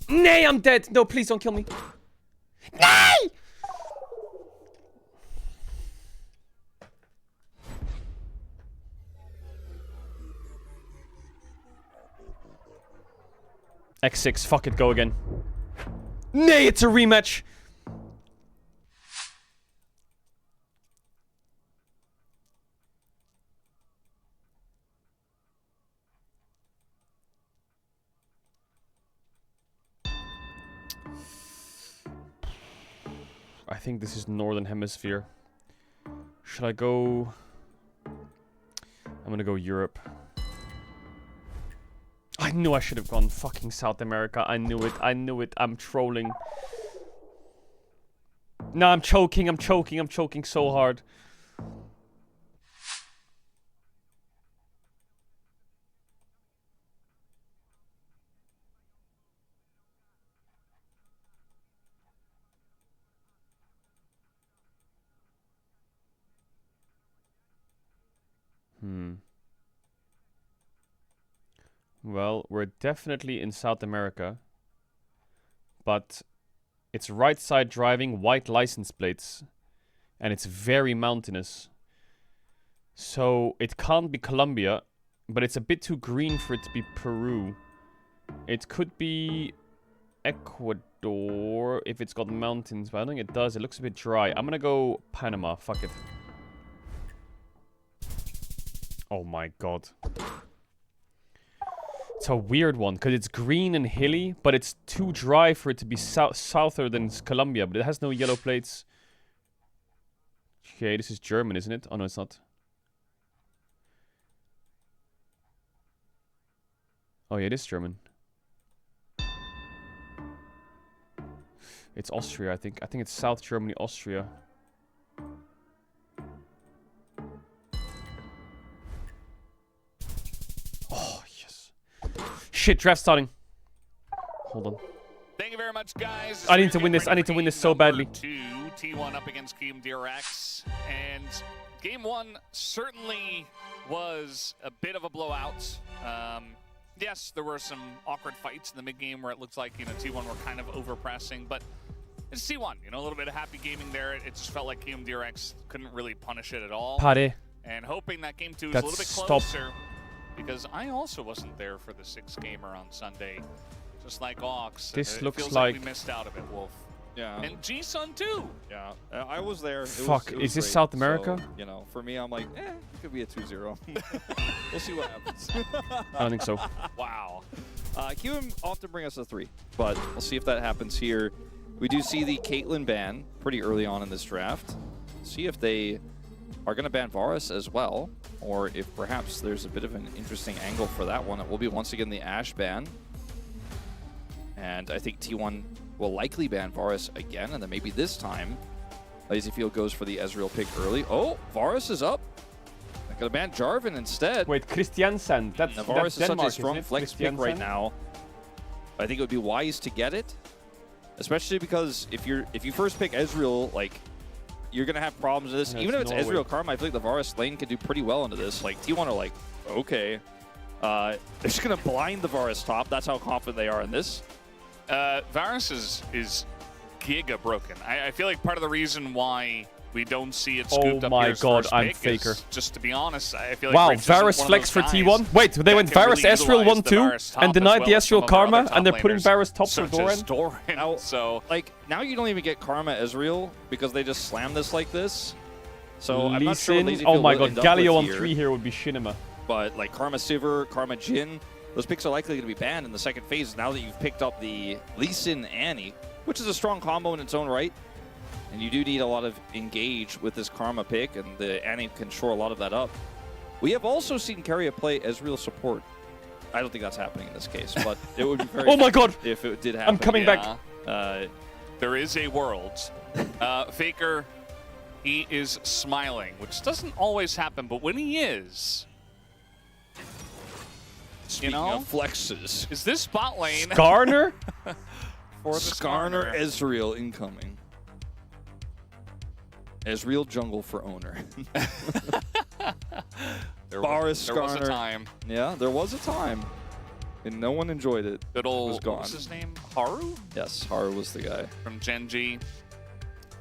Nay, I'm dead. No, please don't kill me. Nay! X6, fuck it, go again. Nay, it's a rematch. I think this is Northern Hemisphere. Should I go? I'm gonna go Europe. I knew I should have gone fucking South America. I knew it. I knew it. I'm trolling. No, I'm choking. I'm choking. I'm choking so hard. Well, we're definitely in South America. But it's right side driving, white license plates. And it's very mountainous. So it can't be Colombia. But it's a bit too green for it to be Peru. It could be Ecuador if it's got mountains. But I don't think it does. It looks a bit dry. I'm gonna go Panama. Fuck it. Oh my god. It's a weird one, because it's green and hilly, but it's too dry for it to be souther than Colombia, but it has no yellow plates. Okay, this is German, isn't it? Oh, no, it's not. Oh, yeah, it is German. It's Austria, I think. I think it's South Germany, Austria. Oh, yes. Shit, draft starting. Hold on. Thank you very much, guys. I need to win this. I need to win this so badly. T1 up against KMDRX. And game one certainly was a bit of a blowout. Yes, there were some awkward fights in the mid-game where it looked like, T1 were kind of over-pressing, but it's T1, a little bit of happy gaming there. It just felt like KMDRX couldn't really punish it at all. Pare. And hoping that game two is a little bit closer, because I also wasn't there for the 6-gamer on Sunday, just like Ox. This it looks feels like we missed out a bit, Wolf. Yeah. And G-Sun too. Yeah, I was there. Fuck, it was is this great. South America? So, for me, I'm like, it could be a 2-0. We'll see what happens. I don't think so. Wow. QM often bring us a 3, but we'll see if that happens here. We do see the Caitlyn ban pretty early on in this draft. See if they are going to ban Varus as well, or if perhaps there's a bit of an interesting angle for that one. It will be once again the Ashe ban. And I think T1 will likely ban Varus again, and then maybe this time Lazyfield goes for the Ezreal pick early. Oh, Varus is up. They're going to ban Jarvan instead. Wait, Christiansen. That's Varus is Denmark, such a strong flex pick right now. I think it would be wise to get it, especially because if you first pick Ezreal, like, you're going to have problems with this. Yeah, even if it's Norway. Ezreal Karma, I feel like the Varus lane can do pretty well into this. Like, T1 are like, okay. They're just going to blind the Varus top. That's how confident they are in this. Varus is giga broken. I feel like part of the reason why we don't see it scooped up my here as god, first I'm pick faker. is, just to be honest, I feel like Wow, Rich isn't Varus one of flex those for guys T1. Wait, they that went can Varus really Ezreal utilize the 1-2 Varus top and as denied well the as some Ezreal of our other Karma, top and they're putting laners, Varus top for such as Doran. Doran. So Like, now you don't even get Karma Ezreal because they just slam this like this. So I'm Lee not sure what Sin. Lazy Oh Field my will god, end up Galio with on here, 3 here would be Shinema. But like Karma Sivir, Karma Jin, those picks are likely going to be banned in the second phase now that you've picked up the Lee Sin Annie, which is a strong combo in its own right. And you do need a lot of engage with this Karma pick, and the Annie can shore a lot of that up. We have also seen Keria play Ezreal support. I don't think that's happening in this case, but it would be very Oh my god! if it did happen. I'm coming back. There is a world. Faker, he is smiling, which doesn't always happen, but when he is, Speaking of flexes, is this bot lane? Skarner? For the Skarner Ezreal incoming. Ezreal jungle for owner. There Boris was a Skarner. time. Yeah, there was a time. And no one enjoyed it. Good It old, was gone. what was his name? Haru? Yes, Haru was the guy. From Genji.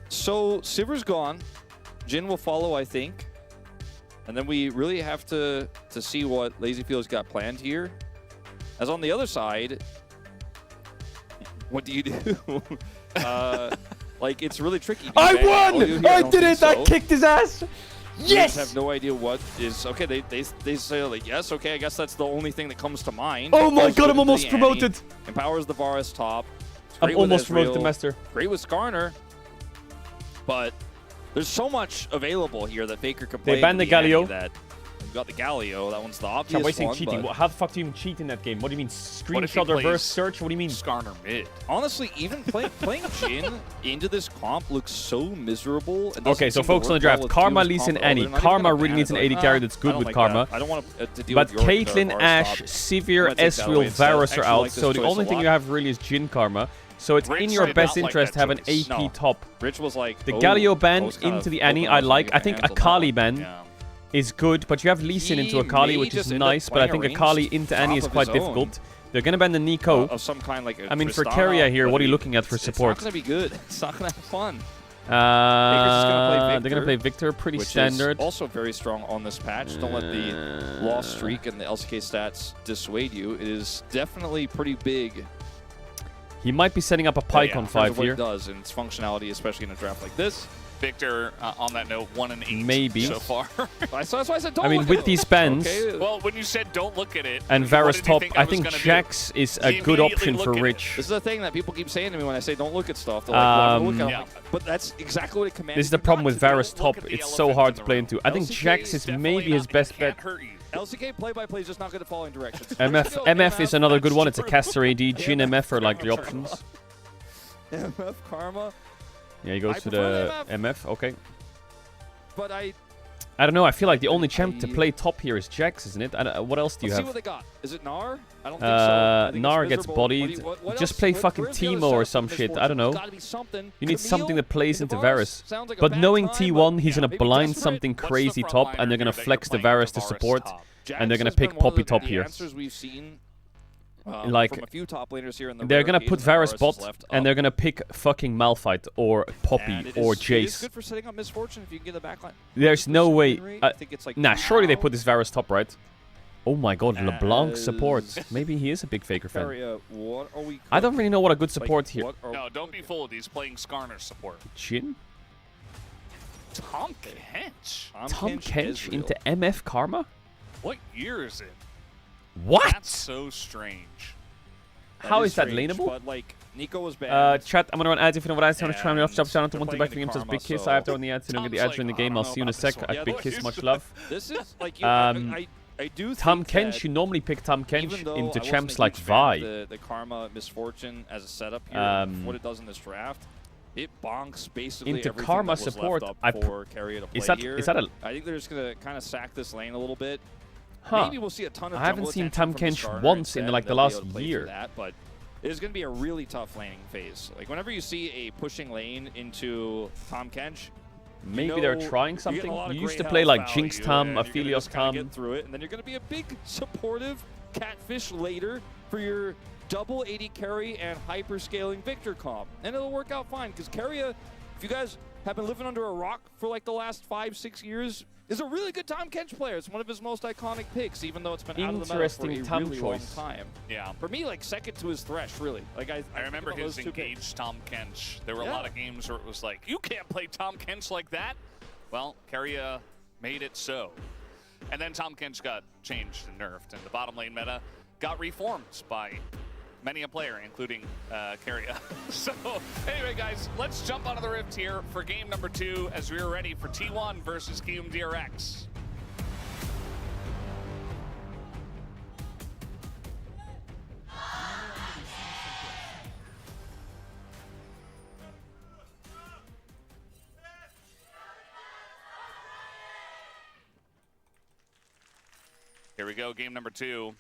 So, Sivir's gone. Jin will follow, I think. And then we really have to see what Lazy Field's got planned here. As on the other side, what do you do? Like, it's really tricky. Do you I ban won! Olyu here? I don't did think it! I so. kicked his ass! They Yes! just have no idea what is... Okay, they say, like, yes, okay, I guess that's the only thing that comes to mind. Oh my Goes god, good I'm into almost the Annie, promoted! Empowers the Varus top. I'm Great with almost promoted to Ezreal, Master. Great with Skarner. But there's so much available here that Faker can play. They banned into the Galio. Annie That you got the Galio. That one's the obvious I'm wasting one. cheating. but How the fuck do you even cheat in that game? What do you mean? What if he Screenshot reverse plays search? What do you mean? Skarner mid. honestly, even playing Jin into this comp looks so miserable. And doesn't Okay, so seem to focus on the work draft. well with Karma, Q's Lee Sin, combo. Annie. They're not even Karma gonna really ban needs it, an though. AD carry that's I good don't with like Karma. that. I don't want to deal But with your Caitlyn, Varus Ashe, top. Sivir, I'm gonna take that away Ezreal, instead. Varus are Actually out. like this So the choice only a thing lot. you have really is Jin Karma. So it's Rich in your did best not like interest to that have an choice. AP No. top. Rich was like, The oh, Galio I ban was kind into of the Annie, hoping I was like. gonna I get think hands on that Akali one. ban Yeah. is good, but you have Lee Sin into He Akali, may which is just end up nice, but I think playing a Akali ranged into Annie is top of quite his own. difficult. They're gonna ban the Nico. Of some kind, like a I mean, for Tristana, Keria here, but what are you looking at for it's support? not going to be good. It's not going to have fun. They're gonna Victor, play Victor, pretty which standard. is also very strong on this patch. Don't let the loss streak and the LCK stats dissuade you. It is definitely pretty big. He might be setting up a Pyke on in terms 5 of what here. it does and its functionality, especially in a draft like this. Victor, on that note, 1-8 Maybe. so far. That's why I said don't I mean, look with at these it. bans Okay. Well, when you said don't look at it, and what Varus did you top, think I was think gonna do? Jax is a You good immediately option for look at it. Rich. This is the thing that people keep saying to me when I say don't look at stuff. They're like, well, I'm gonna look at it. Yeah. I'm like, but that's exactly what it commands. This is the you problem not with to do. Varus Look top. at the It's so elephant hard in to the play room. into. I think LCK Jax is Definitely maybe his not- best can't bet. hurt you. LCK play-by-play is just not good at following directions. MF is another good one. It's a caster AD. Jin MF are like the options. MF Karma, Yeah, he goes I to prefer the MF. Okay. but I I don't know. I feel like the only champ to play top here is Jax, isn't it? What else do you let's see have? what they got. Is it Gnar? I don't think so. I think it's Gnar gets miserable. bodied. What Just else? play Where's fucking the other Teemo or setup some for shit. Misfortune? I don't know. There's gotta be something. You need something Camille that plays into into Varus. Sounds like a But bad knowing time, T1, he's yeah, gonna maybe blind desperate. something What's the crazy front top, liner and they're gonna here that flex you're the playing Varus with to Varus support, top? Jax and they're gonna has pick been one of Poppy the top here. answers we've seen, Like, from a few top laners here in the They're rare gonna occasion put that Varus is bot, left and up. they're gonna pick fucking Malphite or Poppy And it or is- It is Jace. good for setting up Misfortune if you can get the backline. There's no way. I think it's like Nah, surely they put this this Varus top, right? Oh my god, LeBlanc As- support. Maybe he is a big Faker fan. area. What are we? I don't really know what a good like, support here. what are- No, don't be fooled. He's playing Skarner support. Jin? Tom Kench? Tom Kench Ezreal. into MF Karma? What year is it? What? That's so strange. How is that strange, laneable? But like Nico was bad. Chat, I'm gonna run ads if you know what I sound. Trying to off And job channel to they're want to playing back the game into says big Karma, kiss. so- I have to run the ads and don't get the Tom's ads during the like, game. I I'll don't see you in know a sec. about this A one. big Yeah, kiss, look, much he's- love. This is like you, I do. Tom think Kench, that you normally pick Tom even Kench though I into wasn't champs a like huge fan Vi. of the Karma Misfortune as a setup here, what it does in this draft, it bonks basically Into everything Karma that was support, left up I for Keria to play is that here. is that a? I think they're just gonna kind of sack this lane a little bit. Huh. Maybe we'll see a ton of I haven't jungle seen attention Tom from the Kench Skarner once in instead, like the and they'll be last able to play year. through that, but it is going to be a really tough laning phase. Like whenever you see a pushing lane into Tom Kench, Maybe they're trying you're getting something. a lot of You used to great play health like value, Jinx Tom, and you're gonna Aphelios just kinda Tom. get through it, and then you're going to be a big supportive catfish later for your double 80 carry and hyper scaling Victor comp, and it'll work out fine because Keria, if you guys have been living under a rock for like the last 5-6 years, is a really good Tom Kench player. It's one of his most iconic picks, even though it's been out of the meta for Interesting a Tom really long choice. time. Yeah. For me, like second to his Thresh, really. Like I remember think about his those two picks. engaged Tom Kench. There were a Yeah. lot of games where it was like, you can't play Tom Kench like that. well, Keria made it so. And then Tahm Kench got changed and nerfed, and the bottom lane meta got reformed by many a player, including Keria. So anyway, guys, let's jump onto the Rift here for game number 2 as we are ready for T1 versus KiumDRX. Here we go, game number 2.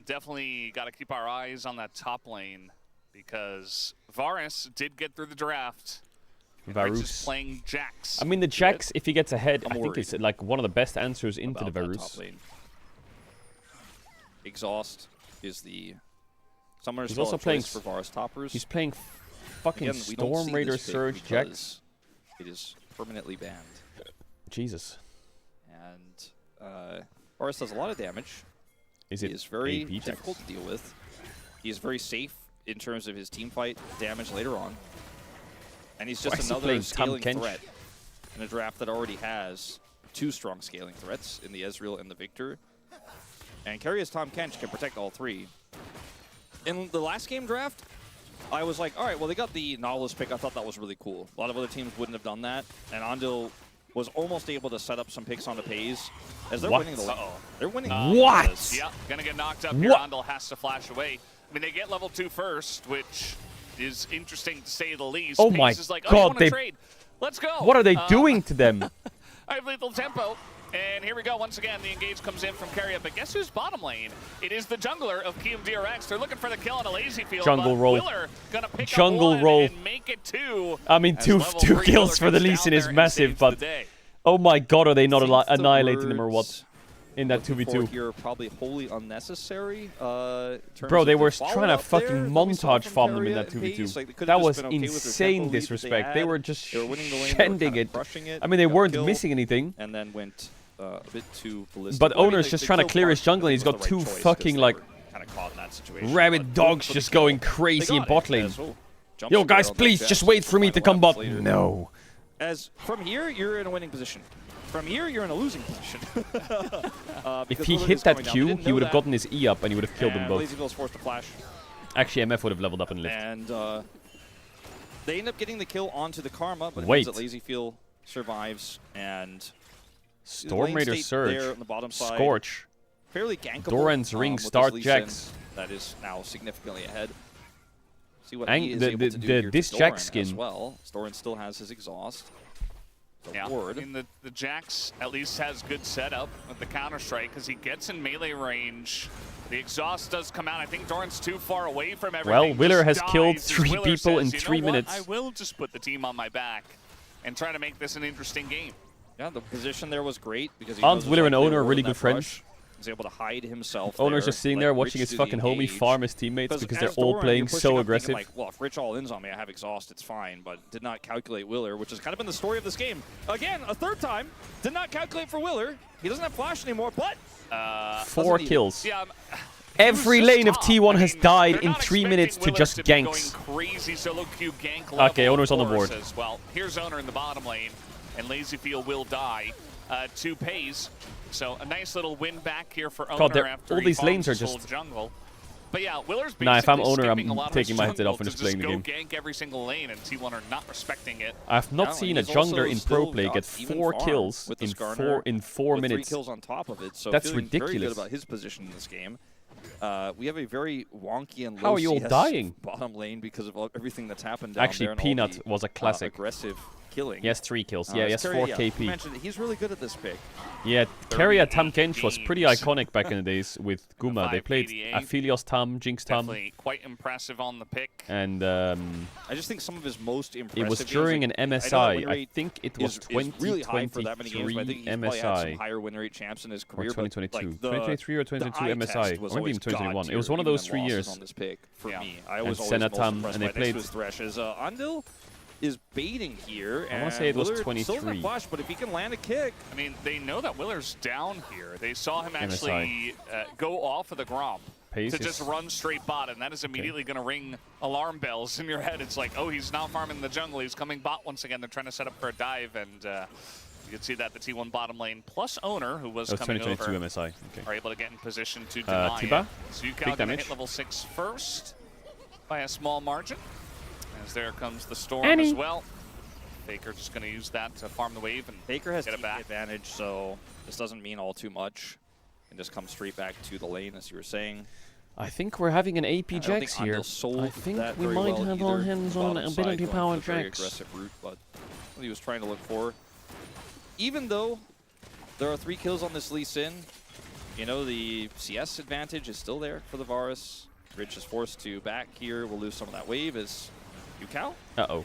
Definitely got to keep our eyes on that top lane because Varus did get through the draft. Varus is playing Jax. I mean, the Jax, if he gets ahead, I think it's like one of the best answers into the Varus. Exhaust is the summoner's He's also playing for Varus toppers. He's playing fucking Storm Raider Surge Jax. It is permanently banned. Jesus. And Varus does a lot of damage. He is very difficult to deal with. He is very safe in terms of his team fight damage later on. And he's just another scaling threat in a draft that already has 2 strong scaling threats in the Ezreal and the Victor. And Keria's Tahm Kench can protect all 3. In the last game draft, I was like, all right, well, they got the Nautilus pick. I thought that was really cool. A lot of other teams wouldn't have done that. And Andil was almost able to set up some picks on the Pays as they're winning the lane. They're winning. What? Yeah, gonna get knocked up here. Andil has to flash away. I mean, they get level 2 first, which is interesting to say the least. Oh Pace my is like, God, you want to trade? Let's go. What are they doing to them? I have lethal tempo. And here we go. Once again, the engage comes in from Keria. But guess who's bottom lane? It is the jungler of KiumDRX. They're looking for the kill on a lazy field. Jungle roll. Willer gonna pick Jungle up 1 roll. and make it 2. I mean, two kills for the Lee Sin is massive, but oh my God, are they not annihilating them or what? In that 2v2. Here, probably wholly unnecessary. Bro, they were trying to fucking montage farm them in that 2v2. That was insane disrespect. They were just shending it. I mean, they weren't missing anything. And then went a bit too ballistic. But Owner's just trying to clear his jungle and he's got 2 fucking like rabid dogs just going crazy in bot lane. Yo guys, please just wait for me to come bot. No. As from here, you're in a winning position. From here, you're in a losing position. If he hit that Q, he would have gotten his E up and he would have killed them both. LazyVille's forced to flash. Actually, MF would have leveled up and lived. And they end up getting the kill onto the Karma, but it means that LazyVille survives and Storm Raider Surge, there on the bottom side, Scorch, fairly gankable. Doran's Ring, Start Jax. That is now significantly ahead. See what And he is able to do here this to Jax Doran skin. as well. Doran still has his exhaust. Yeah, I mean, the Jax at least has good setup with the counter-strike because he gets in melee range. The exhaust does come out. I think Doran's too far away from everything. Well, Willer has killed dies, 3 Willer people says, in 3 minutes. I will just put the team on my back and try to make this an interesting game. Yeah, the position there was great because he Hans, Willer, and Owner are really good friends. Rush. He's able to hide himself. Owner's there, just sitting there watching his fucking homie farm his teammates because they're all playing so aggressive. Like, well, if Rich all-ins on me, I have exhaust, it's fine, but did not calculate Willer, which has kind of been the story of this game. Again, a 3rd time, did not calculate for Willer. He doesn't have flash anymore, but 4 kills. Yeah, Every lane of T1 has died in 3 minutes to just ganks. Crazy solo queue gank Okay, Owner's on the board. As well. Here's Owner in the bottom lane, and LazyVille will die to Pays. So a nice little win back here for Owner after all these lanes are just jungle. But yeah, Willer's basically Nah, if I'm Owner, skipping a I'm lot of taking his my headset jungle off and to just playing the game. go gank every single lane, and T1 are not respecting it. I've not seen a jungler in pro play get 4 kills in 4 minutes. 3 kills on top of it, so that's feeling ridiculous. very good about his position in this game. We have a very wonky and How low are you all CS dying? bottom lane because of everything that's happened down Actually, there. And Peanut all the, was a classic. Aggressive killing. He has 3 kills. Yeah, he has 4 KP. You mentioned he's really good at this pick. Yeah, Keria Tahm Kench was pretty iconic back in the days with Guma. They played Aphelios Tam, Jinx Tam. Definitely quite impressive on the pick. And I just think some of his most impressive it was during an MSI. I think it was really high for that many games, but I think he's probably had some MSI. higher win rate champs in his career. Or 2022. Like 2023 or 2022 MSI. Or maybe even 2021. It was one of those 3 years. On this pick for me. I And was always most Senatam, impressed and they by played. Nexus Threshes. Andil is baiting here. I want to say it was Willard 23. Still not flash, but if he can land a kick. I mean, they know that Willer's down here. They saw him actually go off of the Gromp Pace to just run straight bot, and that is immediately going to ring alarm bells in your head. It's like, oh, he's not farming the jungle. He's coming bot once again. They're trying to set up for a dive, and You can see that the T1 bottom lane plus Owner, who was That was coming 2022 over, MSI. Okay. are able to get in position to deny Tiba, it. So big Yukao gonna damage. hit level 6 first by a small margin. As there comes the Storm as well. Faker just going to use that to farm the wave and Faker has get it TP back. advantage, so this doesn't mean all too much. And just come straight back to the lane, as you were saying. I think we're having an AP I don't Jax think here. Andal sold I think that we very might well have our either. hands on Bottom side ability going power for a very Jax. aggressive route, but what he was trying to look for. Even though there are 3 kills on this Lee Sin, you know, the CS advantage is still there for the Varus. Rich is forced to back here. We'll lose some of that wave as Yukao. Uh-oh.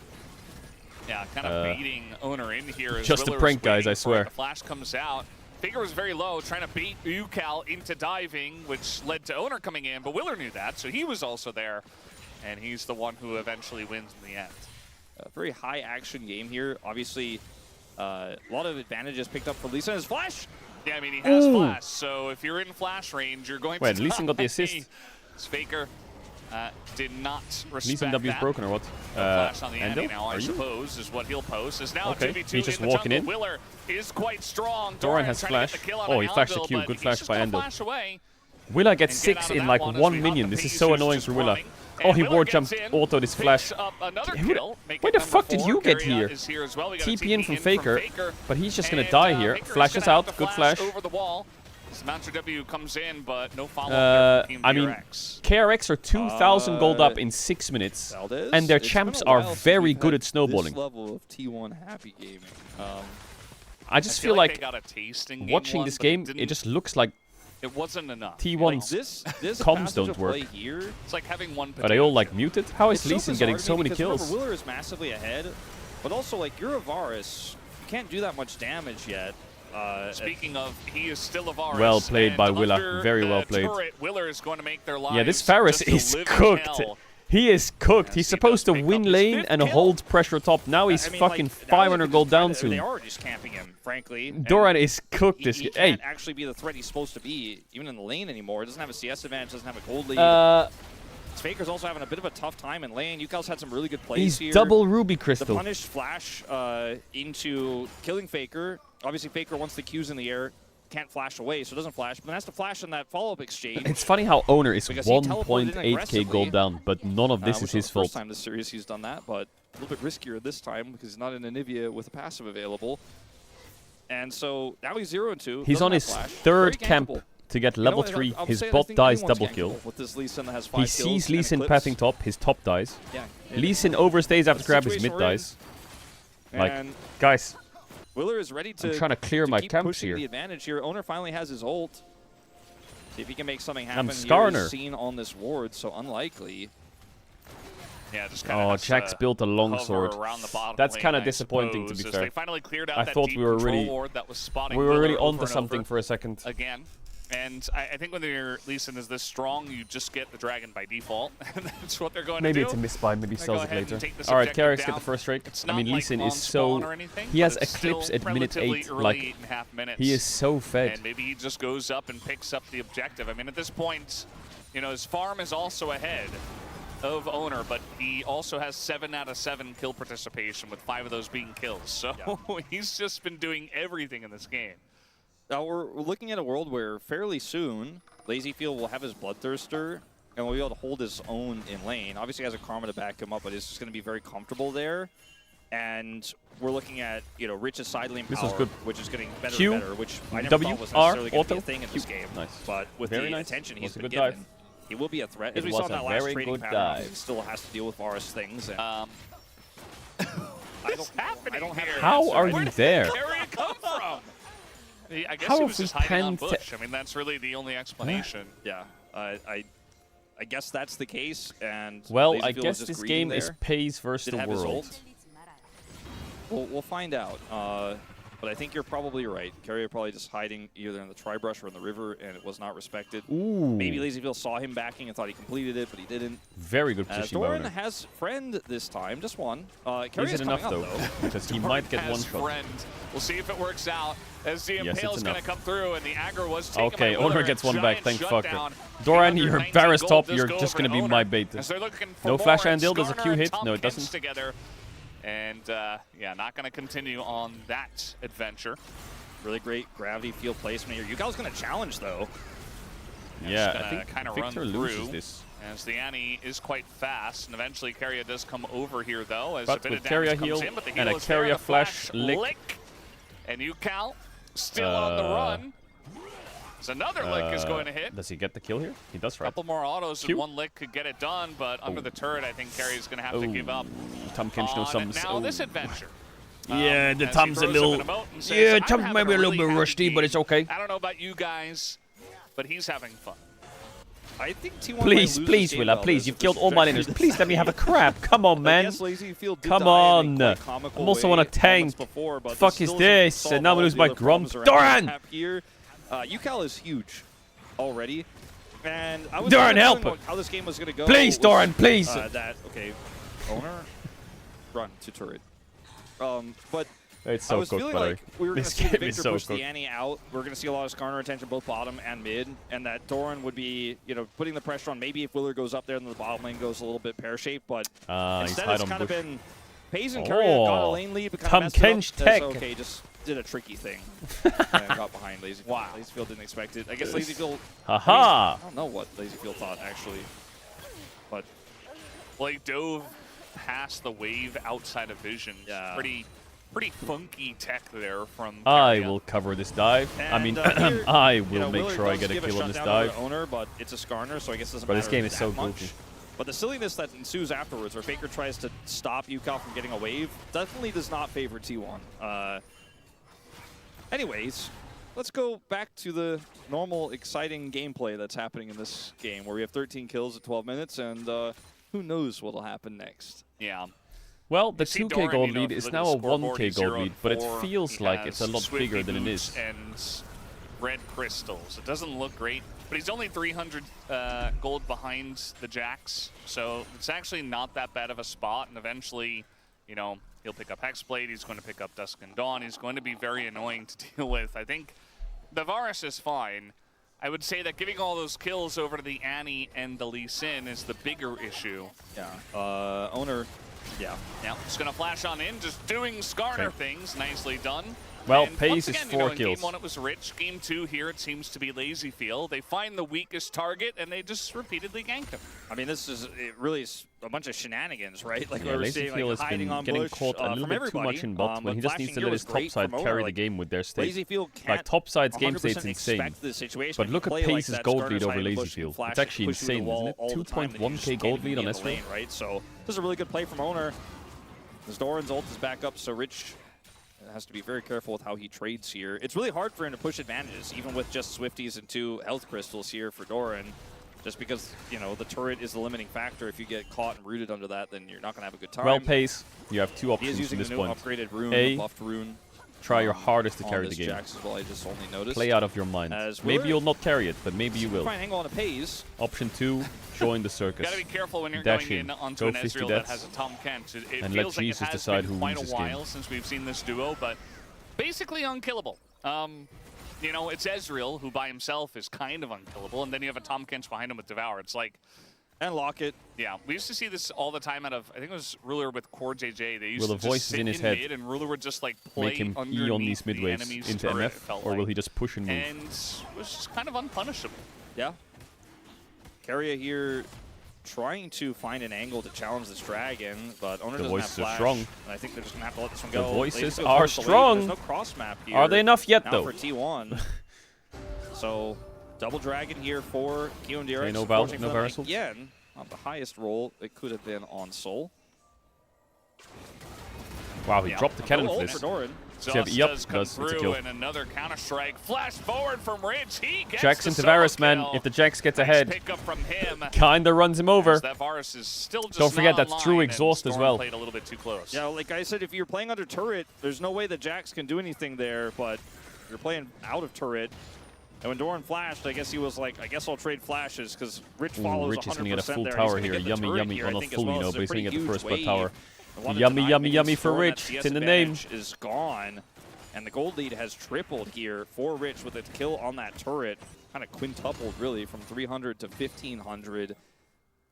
Yeah, kind of baiting Owner in here. As Just a Willer prank, is guys, waiting I for it. swear. The flash comes out. Faker was very low, trying to bait Yukao into diving, which led to Owner coming in, but Willer knew that, so he was also there. And he's the one who eventually wins in the end. A very high action game here. Obviously, a lot of advantages picked up for Lee Sin. His flash! Yeah, I mean, he has Ooh. flash, so if you're in flash range, you're going Wait, to Lee Sin got the die. assist. Faker did not respect Lee Sin W is that. broken or what? Flash on the Andal? Andy now, I Are you? suppose, is what he'll post. Is now Okay, 2v2 he's just in the walking jungle. in. Willer is quite strong. Doran has trying to get flash. the kill on Oh, an he flashed the Anvil, Q. but Good he's flash just by gonna Andal. flash away Willa gets and get 6 out of in that like one as 1 we have minion. the This is Pacers so annoying just for Willa. running. Oh, And he Willer ward gets jumped, in, autoed his flash. picks up another Who the- kill, make Where it the number fuck did 4. you get Carry out here? is here as well. We got a TP in from from Faker, but he's just gonna die here. Faker is Flash is gonna have out, to good flash. over the wall. Mounter W comes in, but no follow-up there from I Team mean, DRX. KRX are 2,000 gold up in 6 minutes, Valdez, and their it's champs been a are while since very we've good had at snowballing. This level of T1 happy gaming. I just feel feel like like they got a taste in game watching one, this but it game, it didn't- just looks like It wasn't enough. T1's This comms passage don't of work. play here. It's like having one Are they potato all like chip. muted? How is It's Lee so Sin bizarre getting to so me many because kills? remember, Willer is massively ahead, but also like you're a Varus, you can't do that much damage yet. Speaking of, he is still a Varus. Well played and by Willa. under Very well the played. Turret, Willer is going to make their lives Yeah, this Varus just a is living cooked. hell. He is cooked. Yes, He's he supposed to does pick win up his lane 5th and kill. hold pressure top. Now he's I mean, fucking like, 500 gold down They soon. are just camping him, frankly. and Doran is cooked. he This can't hey, actually be the threat he's supposed to be, even in the lane anymore. He doesn't have a CS advantage, doesn't have a gold lead. Faker's also having a bit of a tough time in lane. Yukao's had some really good plays he's here. double Ruby The Crystal. punish flash into killing Faker. Obviously, Faker, once the Q's in the air, can't flash away, so doesn't flash, but has to flash in that follow-up exchange. It's funny how Owner is Because he teleported in 1.8k aggressively. gold down, but none of this which is his the fault. First time this series he's done that, but a little bit riskier this time because he's not in Anivia with a passive available. And so now he's 0-2. He's doesn't on have his flash. third Very camp gankable. to get You know level what, 3. I'll His say it, I bot think dies anyone's double kill. gankable with this Lee Sin that has 5 He kills sees Lee and Sin Eclipse. pathing top, his top dies. Yeah. Lee Sin overstays after That's the grab, his situation mid we're in. dies. Like, And guys, Willer is ready to, I'm trying to clear my keep camps pushing here. the advantage here. Owner finally has his ult. See if he can make something happen. Here Skarner. is seen on this ward, so unlikely. Yeah, just kind of oh, Jax built a longsword. That's kind of disappointing, to be fair. They finally cleared out I that thought deep we were control really, ward that was spotting we were really Willer over onto and something over for a second. again. And I think when your Lee Sin is this strong, you just get the dragon by default. And that's what they're going Maybe to do. it's a misbuy, maybe he They sells go it ahead and later. take this Alright, objective KRX get down. the first strike. It's I not mean, Lee like Sin on is so... spawn or anything, He has but it's still Eclipse at minute relatively 8. early Like, 8.5 minutes. he is so fed. And maybe he just goes up and picks up the objective. I mean, at this point, you know, his farm is also ahead of Owner, but he also has 7 out of 7 kill participation, with 5 of those being kills. So he's just been doing everything in this game. Now we're looking at a world where fairly soon, Lazyfield will have his Bloodthirster and will be able to hold his own in lane. Obviously, he has a Karma to back him up, but he's just going to be very comfortable there. And we're looking at, you know, Rich's side lane This power, was good. which is getting better Q, and better, which I never W, thought was R, necessarily going to be auto, a thing in this Q. game. Nice. But with Very the nice. attention Was he's a been good given, dive. he will be a threat. As It we was saw in a that last very trading good pattern, dive. he still has to deal with Varus things. And What's happening here? How are you there? Where did it come from? I guess How he have was we just hiding on panned bush. I mean, that's really the only explanation. yeah, I guess that's the case. And Well, I Lazyfield guess just this greeting game is there. Pays versus Did the have his world. ult. We'll find out. But I think you're probably right. Carrier probably just hiding either in the tri-brush or in the river, and it was not respected. Ooh. Maybe Lazyfield saw him backing and thought he completed it, but he didn't. Very good position by Doran Owner. has friend this time, just one. Is Carrier's it enough, coming up, though? Because he might get one Has shot. friend. We'll see if it works out. As the Yes, Impale it's is going to enough. come through, and the aggro was taken Okay, by Willer. Owner gets one back, Giant thank fuck. shutdown. Doran, 819 you're Varus gold top, does you're go just over going to be Owner. my bait. As they're looking for No more, flash and Andil, does a Skarner Q and hit? Tom No, it Kent's doesn't. Together. And yeah, not going to continue on that adventure. Really great gravity field placement here. Yukao's going to challenge, though. Yeah, I think kind of run Victor loses through. this. As the Annie is quite fast, and eventually Keria does come over here, though, as But a bit with of damage Keria comes heal in, but the and heal a is there, Keria the flash lick. And Yukao still on the run. So another lick is going to hit. Does he get the kill here? He does, right? Couple more autos Q. and one lick could get it done, but under the turret, I think Keria's going to have to give up Tom Kench knows some. now this adventure. Yeah, the as he Tom's a throws little. up an emote and says, Yeah, "I'm Tom having might be a little really bit happy rusty, but game. it's okay. I don't know about you guys, but he's having fun. I think T1 Please, please, Willa, please. You've killed all my laners. Please let me have a crap. Come on, man. Come on. I'm also on a tank. Fuck is this? And now I'm gonna lose my Grump. Doran! Yukao is huge already. And I was Doran, help! how this game was going to go. Please, Doran, please. Okay, owner, run to turret. But It's I so was cooked, feeling by the like way. we were going to This see the game is Victor so push cooked. the Annie out. We're going to see a lot of Skarner attention both bottom and mid, and that Doran would be, putting the pressure on. Maybe if Willer goes up there and the bottom lane goes a little bit pear-shaped, but instead it's kind of been Pays and Keria got a lane lead, but kind Tom of messed Kench it up. tech. Okay, just did a tricky thing and got behind LazyField. Wow. LazyField didn't expect it. I guess LazyField. Haha. I don't know what LazyField thought actually, but Well, he dove past the wave outside of vision. Yeah. Pretty funky tech there from I Keria. will cover this dive. I mean, And, here, I will make Willer sure I does get a give kill on this shutdown over dive. to Owner, but it's a Skarner, so I guess it doesn't But matter this game is that so much. goofy. But the silliness that ensues afterwards, where Faker tries to stop Yukao from getting a wave, definitely does not favor T1. Anyways, let's go back to the normal, exciting gameplay that's happening in this game, where we have 13 kills at 12 minutes, and who knows what'll happen next. Yeah. Well, the You see 2K Doran, gold if lead you is look now at a the scoreboard, 1K he's gold 0 lead, and but it 4. feels He like it's a has lot Swifty bigger than it boots is. And red crystals. It doesn't look great, but he's only 300 gold behind the Jax, so it's actually not that bad of a spot. And eventually, he'll pick up Hexblade. He's going to pick up Dusk and Dawn. He's going to be very annoying to deal with. I think the Varus is fine. I would say that giving all those kills over to the Annie and the Lee Sin is the bigger issue. Yeah. Owner. Yeah. Now, just going to flash on in, just doing Skarner Okay. things. Nicely done. Well, And Pace once is again, 4 in kills. Game 1 it was Rich. Game 2 here it seems to be LazyField. They find the weakest target and they just repeatedly gank him. I mean, this is really is a bunch of shenanigans, right? Like Yeah, we're seeing, LazyField like has hiding been on getting bush, caught a little from bit too everybody. much in bot when he but just needs to flashing let here his was great topside from Owner. carry the Like, game with their state. LazyField can't Like, topside's game 100% state's insane. expect this situation But and look at play like Pace's that gold Skarner's lead over hiding bush and LazyField. flash It's actually push you to the insane, wall isn't it? all the time that you just 2.1k can't gold even lead be on in the Ezreal. lane, right? So this is a really good play from Owner. As Doran's ult is back up, so Rich has to be very careful with how he trades here. It's really hard for him to push advantages, even with just Swifties and 2 health crystals here for Doran. Just because, the turret is the limiting factor. If you get caught and rooted under that, then you're not going to have a good time. Well, Pace, you have 2 He is options using from this the new point. upgraded rune, A, the buffed rune. Try your hardest to on carry the this game. Jax as well, I just only noticed. Play out of your mind. As Maybe Willer- you'll not carry it, but maybe you will. Fine angle on a Pays. Option 2, join the circus. Gotta be careful when you're Dash going in. in onto Go an 50 Ezreal that deaths. has a Tom Kent. It And let feels like it Jesus has decide been who quite wins a this game. while since we've seen this duo, but basically unkillable. It's Ezreal, who by himself is kind of unkillable, and then you have a Tom Kent behind him with Devour. It's like, And Locket. yeah, we used to see this all the time out of, I think it was Ruler with Core JJ. They used Will to the just voices sit in his head mid, and Ruler would just like play Make him E on underneath these mid the waves enemy's into turret, it MF, felt or will like. he just push and move? And it was just kind of unpunishable. Yeah. Keria here trying to find an angle to challenge this dragon, but Owner The doesn't voices have are flash. strong. And I think they're just going to have to let this one The go. voices LazyField are covers the wave. strong. There's no cross map here. Are they enough yet, now though? for T1. So, double dragon here for KMDRX. Okay, no forcing no them Varus. again. Not the highest roll it could have been on Soul. Wow, he dropped the cannon No for ult this. for Doran. Just Yep, does come does. It's a through, kill. and another Counter-Strike. Flash forward from Rich. He gets Jax the into solo Varus, man. kill. If the Jax gets Nice ahead, pick up from him. kinda runs him over. As that Varus is still just Don't forget not that's true online, and exhaust as Storm well. Played a little bit too close. Yeah, like I said, if you're playing under turret, there's no way that Jax can do anything there, but you're playing out of turret. And when Doran flashed, I guess he was like, I guess I'll trade flashes because Rich follows 100% Rich is gonna get a full there. tower He's here. gonna get the Yummy, turret yummy. here, Well, I not think, as fully, well. no, It's but a he's gonna pretty get the huge first blood wave. tower. And one of the Yummy, 9 yummy, minions yummy for thrown at Rich. CS It's in the name. advantage is gone. And the gold lead has tripled here for Rich with a kill on that turret. Kind of quintupled, really, from 300 to 1,500.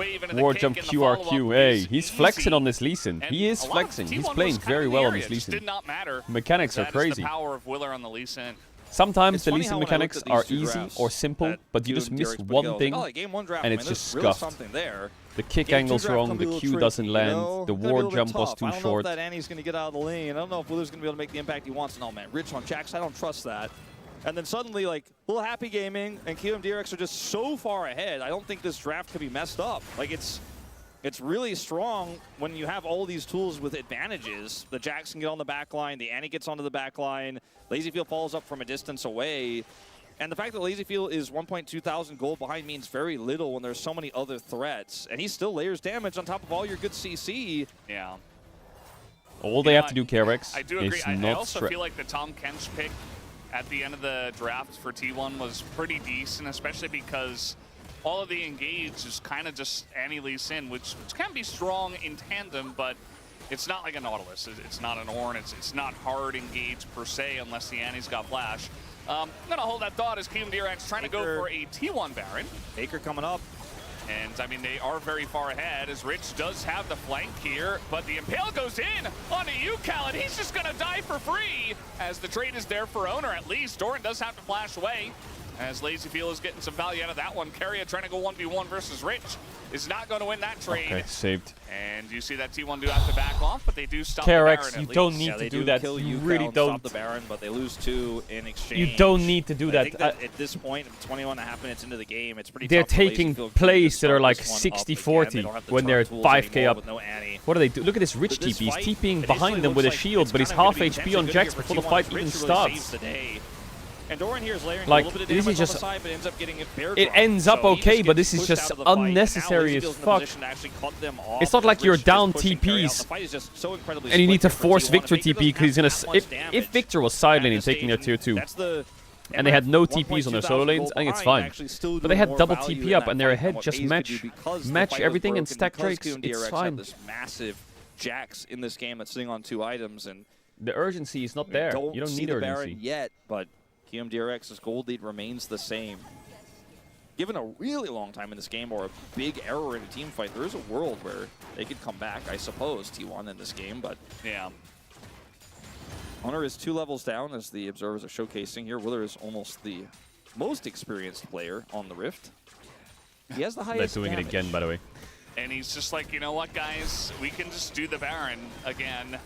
wave into the War kick jump and the follow-up QRQ. Hey, is he's flexing easy. on this Lee Sin. And He is a lot of flexing. He's T1 playing was kind of very in the well on area. this Lee It just Sin. did not matter. Mechanics are That is crazy. the power of Willer on the Lee Sin. Sometimes It's the funny Lee how Sin when I looked mechanics at these are two easy drafts or simple, that but you Q just and miss Derek's put one together, thing, oh, like game one draft, and I it's mean, just there's really scuffed. something there. The kick Game two angle's draft wrong, can be a the little Q tricky, doesn't you land, know? the Gonna be a ward little bit jump was tough. too I don't short. know if that Annie's going to get out of the lane. I don't know if Wither's going to be able to make the impact he wants. No, man. Rich on Jax, I don't trust that. And then suddenly, like, little Happy Gaming and QMDRX are just so far ahead. I don't think this draft could be messed up. Like, it's really strong when you have all these tools with advantages. The Jax can get on the back line, the Annie gets onto the back line, Lazyfield falls up from a distance away. And the fact that Lazyfield is 1.2 thousand gold behind means very little when there's so many other threats. And he still layers damage on top of all your good CC. Yeah. All they have to do, Caedrel, I do agree. is I not also feel like the Tom Kench pick at the end of the draft for T1 was pretty decent, especially because all of the engage is kind of just Annie Lee Sin, which can be strong in tandem, but it's not like a Nautilus. It's not an Ornn. It's not hard engage per se unless the Annie's got flash. I'm going to hold that thought as QMDRX trying to go for a T1 Baron. Baker coming up. And, I mean, they are very far ahead as Rich does have the flank here, but the Impale goes in onto UCal, and he's just going to die for free as the trade is there for Owner at least. Doran does have to flash away as Lazyfield is getting some value out of that one. Keria trying to go 1v1 versus Rich is not going to win that trade. Okay, saved. And you see that T1 do have to back off, but they do stop the Baron Caedrel, at you least. don't need to do that. You really don't. Stop the Baron, but they lose 2 in exchange. You don't need to do I that. think that at this point, 21.5 minutes into the game, it's pretty They're tough for taking Lazyfield plays to that are start like this one up 60-40 again. They don't have the when they're turn tools 5k anymore up. with no Annie. What do they do? Look at this Rich But this TP. He's fight TPing initially behind them with a looks like shield, it's but he's kind of half gonna be HP on potentially Jax good before the for fight T1. even Rich really starts. saves the day. And Doran here is layering Like, a little bit of this is damage on just- the side, but ends up getting a bear It drop. ends up So he okay, just but gets this is pushed just out of the fight. unnecessary Now as Lazyfield's in a fuck. position to actually cut them off. It's not like you're Rich is down pushing Keria out. TPs, The fight is just so incredibly and you need to split for force T1, Victor and Baker TP because he's gonna. doesn't have that much If damage Victor was at side laning this taking their stage, tier 2, that's the and they had no MF TPs on their 1.2 solo lanes, gold I think it's behind, fine. actually still But they doing had more double value TP in up that and they're fight ahead. than what Just FaZe could do match because the match fight was everything and broken, stack because drakes. It's QMDRX fine. have this massive Jax in this game that's sitting on 2 items, and The urgency is not there. You don't see need the Baron urgency. yet, but QMDRX's gold lead remains the same. Given a really long time in this game or a big error in a team fight, there is a world where they could come back, I suppose, T1 in this game, but Yeah. Honor is 2 levels down, as the observers are showcasing here. Wither is almost the most experienced player on the Rift. He has the highest They're doing damage. it again, by the way. And he's just like, you know what, guys? We can just do the Baron again.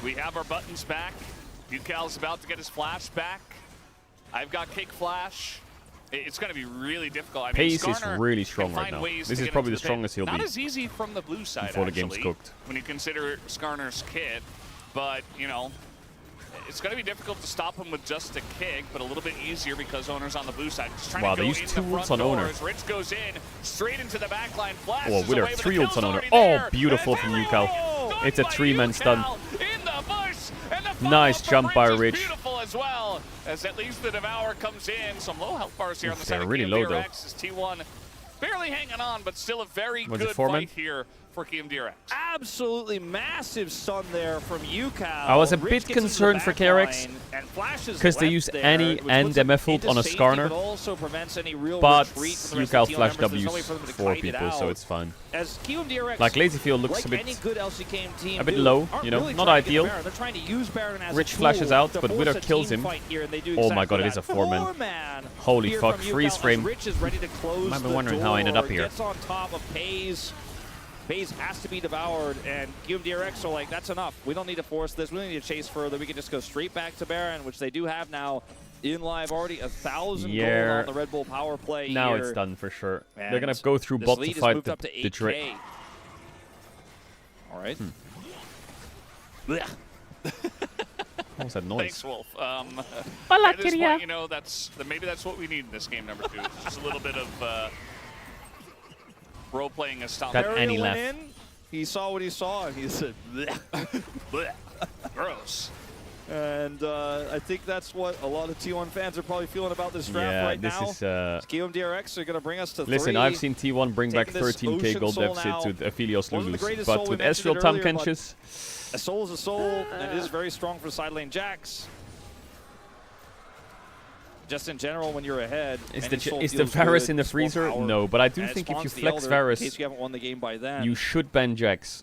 We have our buttons back. UCal's about to get his flash back. I've got kick flash. It's going to be really difficult. I mean, Pace is Skarner really can strong right find now. ways This to is get probably into the strongest he'll Not be as easy from the blue side, before the actually, game's cooked. when you consider Skarner's kit. But, you know, it's going to be difficult to stop him with just a kick, but a little bit easier because Owner's on the blue side. Just trying Wow, to they go used in 2 the front ults on door Owner. as Rich goes in, straight into the back line, flashes Oh, Wither, away, but the 3 kill's ults on Owner. already Oh, there. beautiful And from there we UCal. go. It's a Done by 3-man stun. UCal in the bush, and the Nice follow-up jump from by is Rich. Beautiful as well, as at least the Devour comes in. Some low health bars here on the They're side really of low, though. QMDRX as T1 barely hanging on, but still a very Was it good four-man? fight here for QMDRX. Absolutely massive stun there from UCal. I was a Rich bit gets into the concerned for back KRX line and flashes because they left used there, Annie which and puts them MF ult into on a safety, Skarner. but also prevents any real But retreat from the rest UCal of the flash team members. There's no way W's for them to 4 kite it people, so out. it's fine. As QMDRX, Like, Lazyfield looks like a bit any good LCK team a bit do, low, aren't you know, really not trying to get ideal. Baron. They're trying to use Baron as Rich a flashes tool out, to but force Wither a kills team him. fight here, and they do Oh my exactly god, it that. is a 4-man. 4-man. Holy Here fuck, from freeze UCal as frame. Rich is ready to close I've been the wondering how I ended up door, here. Gets on top of FaZe. FaZe has to be devoured, and QMDRX are like, that's enough. We don't need to force this. We don't need to chase further. We can just go straight back to Baron, which they do have now in live already. 1,000 gold on the Red Bull power play Now here. it's done for sure. And They're gonna go through this bot to lead is fight moved up to the 8K. All right. What was that noise? Thanks, Wolf. At this point, you know, maybe that's what we need in this game number 2. Just a little bit of role-playing as Tom. That Mario Annie went laugh. in, he saw what he saw, and he said, bleh. Blech. Gross. And I think that's what a lot of T1 fans are probably feeling about this draft Yeah, right this now. is. QMDRX are going to bring us to Listen, 3. I've seen T1 bring back Taking this 13k Ocean gold Soul deficit now. with Aphelios One of the Lulus, greatest but soul we with mentioned Ezreal it Tam earlier, but Kenches, A soul is a soul, and it is very strong for side lane Jax. Just in general, when you're ahead, is any the soul Varus feels in the good, it's more freezer? power, No, but I do and it think if you spawns the flex Elder, Varus, in case you haven't won the game by then. you should ban Jax.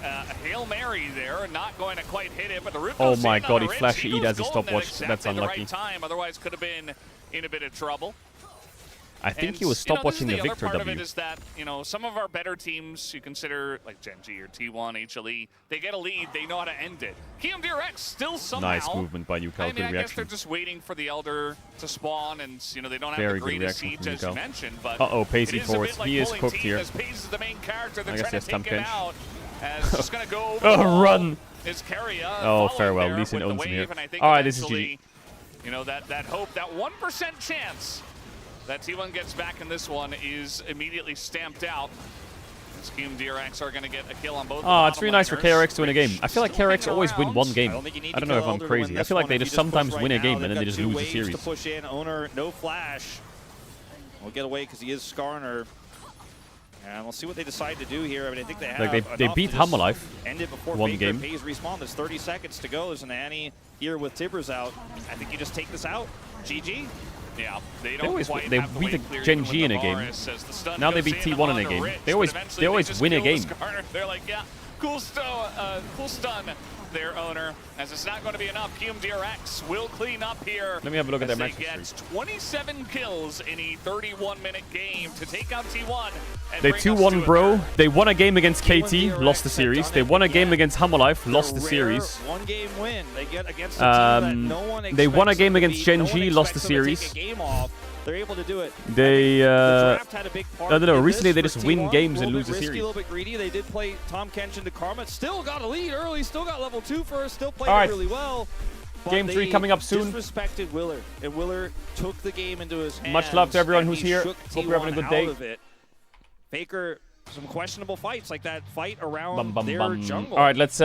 Hail Mary there, not going to quite hit it, but the root Oh goes my in on god, the he Ritz. flashed He E goes as a golden at stopwatch. exactly That's the unlucky. right time, otherwise could have been in a bit of trouble. I think And, he was stop watching the this is the Victor other part W. of it is that, some of our better teams, you consider like Gen G or T1, HLE, they get a lead, they know how to end it. KMDRX still somehow... Nice movement by Yukal. I mean, Good I guess reaction. they're just waiting for the Elder to spawn, and, they don't Very have good the greatest reaction siege, from as you Yukal. mentioned, but Uh-oh, it Pacey is a forward. bit like He is pulling cooked teeth here. as Pace is the main character. They're I guess trying he to has take him Tampkench. out. As just going to go over Oh, the wall run! is Keria Oh, following farewell. there Lee Sin with the owns him here. wave, and I think Alright, this is eventually, that hope, that 1% chance that T1 gets back in this one is immediately stamped out. KMDRX are going to get a kill on both. Oh, it's really nice for KRX to win a game. I feel like KRX always win one game. I don't know if I'm crazy. I feel like they just sometimes win a game and then they just lose the series. To push in, Owner, no flash. We'll get away because he is Skarner. And we'll see what they decide to do here. I mean, I think they have Like they beat Hamalife. End it before one Baker game. Pays respawn. There's 30 seconds to go. There's an Annie here with Tibbers out. I think you just take this out. GG. Yeah, they They don't always quite they have the beat wave a clear Gen even G with in the a game. Varus as the stun Now they goes beat in T1 in a onto game. Rich, They but always eventually just win a kill game. Skarner. They're like, yeah, cool stun, their owner, as it's not going to be enough. KMDRX will clean up here. Let me have a look at as their they match get history. 27 kills in a 31-minute game to take out T1. And They bring us to 2-1, a bro. third. They won a game against KT, lost the series. They won a game against Hamalife, lost the series. One-game win. They get against a team that no one They won a expects game them to against beat. Gen No one G, lost the expects them to series. take a game off. They're able to do it. They, The draft had a big part I don't know, in recently this they for just win T1. games and A little lose the bit risky, series. A little bit greedy. They did play Tom Kench into Karma. Still got a lead early. Still got level 2 first. Still played All right. it really well. But Game 3 they coming up soon. Disrespected Willer, and Willer took the game into his hands. Much love to everyone and who's he here. shook Hope you're having a T1 good day. out of it. Faker, some questionable fights like that fight around Bum, bum, their bum. jungle. All right, let's do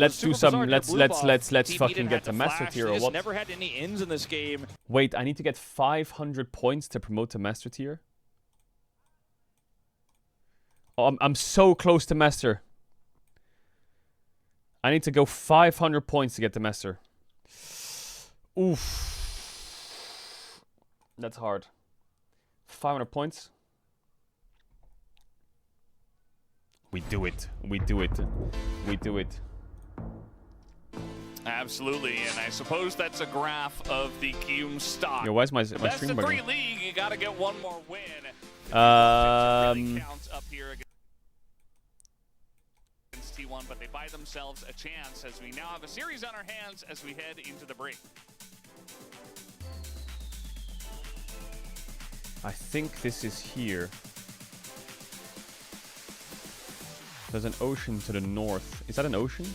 Super some. bizarre, Let's blue buff. TP fucking didn't get have to to Master flash. Tier They or just what? never had any ins in this game. Wait, I need to get 500 points to promote to Master Tier. Oh, I'm so close to Master. I need to go 500 points to get to Master. Oof. That's hard. 500 points. We do it. We do it. We do it. Absolutely, and I suppose that's a graph of the Cume stock. Yo, why is my Best stream of 3 bugging? league, you got to get one more win. Really counts up here against T1, but they buy themselves a chance as we now have a series on our hands as we head into the break. I think this is here. There's an ocean to the north. Is that an ocean?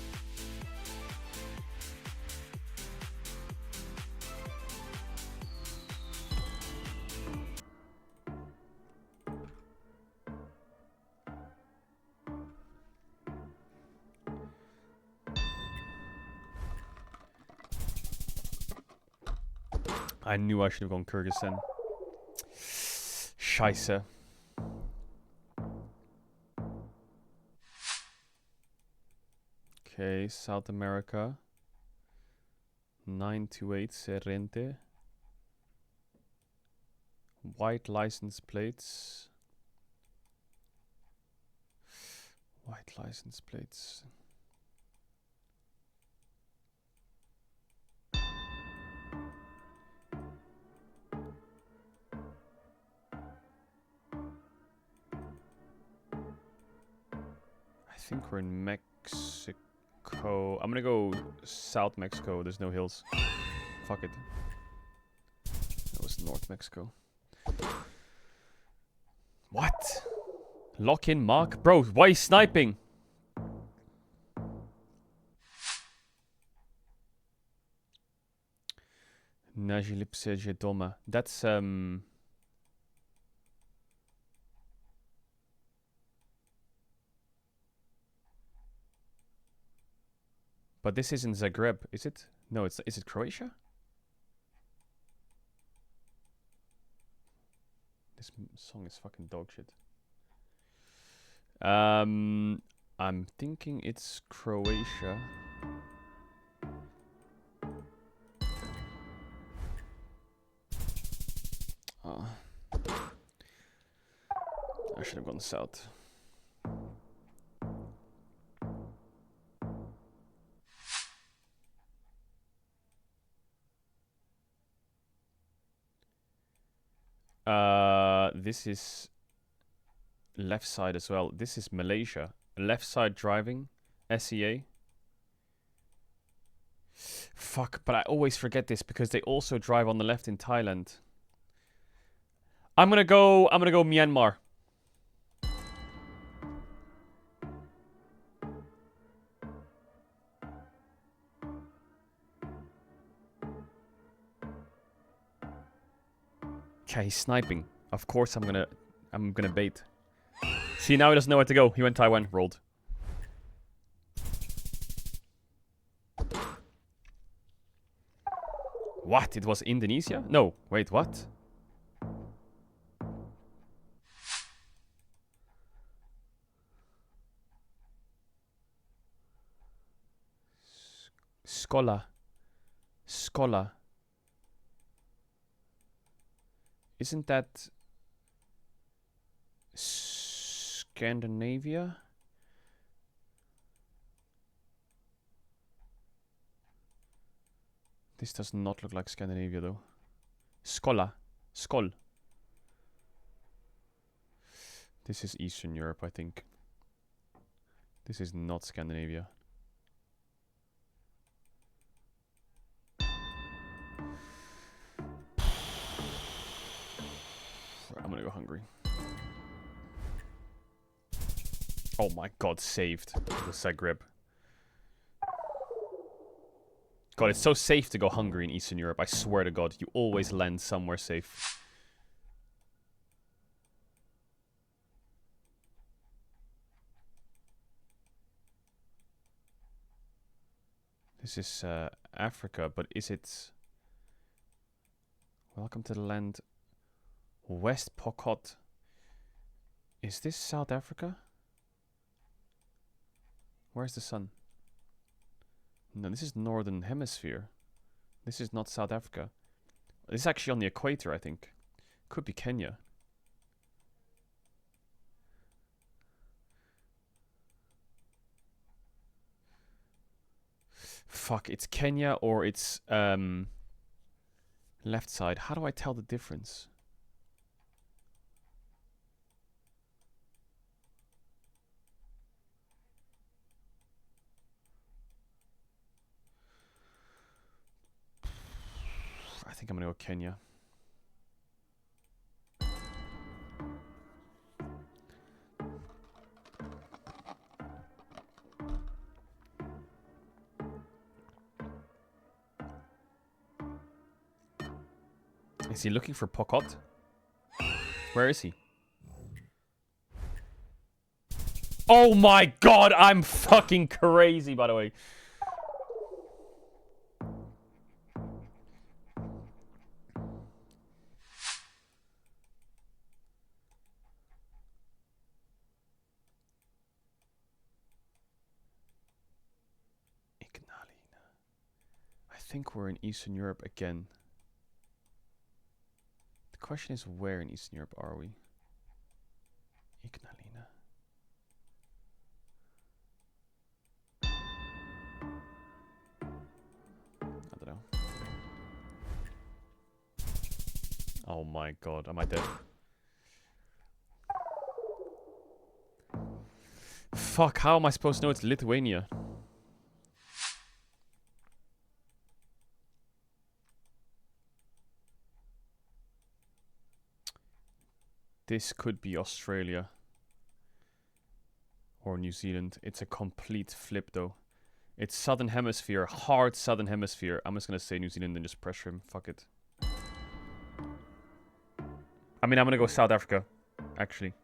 I knew I should have gone Kyrgyzstan. Scheisse. Okay, South America. 928 Serente. White license plates. White license plates. I think we're in Mexico. I'm gonna go South Mexico. There's no hills. Fuck it. That was North Mexico. What? Lock in Mark? Bro, why are you sniping? Najilipse Jedoma. That's But this is in Zagreb, is it? No, is it Croatia? This song is fucking dog shit. I'm thinking it's Croatia. I should have gone south. This is left side as well. This is Malaysia. Left side driving. SEA. Fuck, but I always forget this because they also drive on the left in Thailand. I'm gonna go Myanmar. Okay, he's sniping. Of course I'm gonna bait. See, now he doesn't know where to go. He went Taiwan, rolled. What? It was Indonesia? No, wait, what? Scholar. Isn't that Scandinavia? This does not look like Scandinavia though. Skol. This is Eastern Europe, I think. This is not Scandinavia. I'm gonna go Hungary. Oh my god, saved. The Zagreb. God, it's so safe to go Hungary in Eastern Europe. I swear to God, you always land somewhere safe. This is Africa, but is it... Welcome to the land... West Pokot. Is this South Africa? Where's the sun? No, this is Northern Hemisphere. This is not South Africa. This is actually on the equator, I think. Could be Kenya. Fuck, it's Kenya or it's left side. How do I tell the difference? I think I'm gonna go Kenya. Is he looking for Pokot? Where is he? Oh my god, I'm fucking crazy, by the way. I think we're in Eastern Europe again. The question is, where in Eastern Europe are we? Ignalina. I don't know. Oh my god, am I dead? Fuck, how am I supposed to know it's Lithuania? This could be Australia or New Zealand. It's a complete flip though. It's Southern Hemisphere, hard Southern Hemisphere. I'm just gonna say New Zealand and just pressure him. Fuck it. I mean, I'm gonna go South Africa, actually.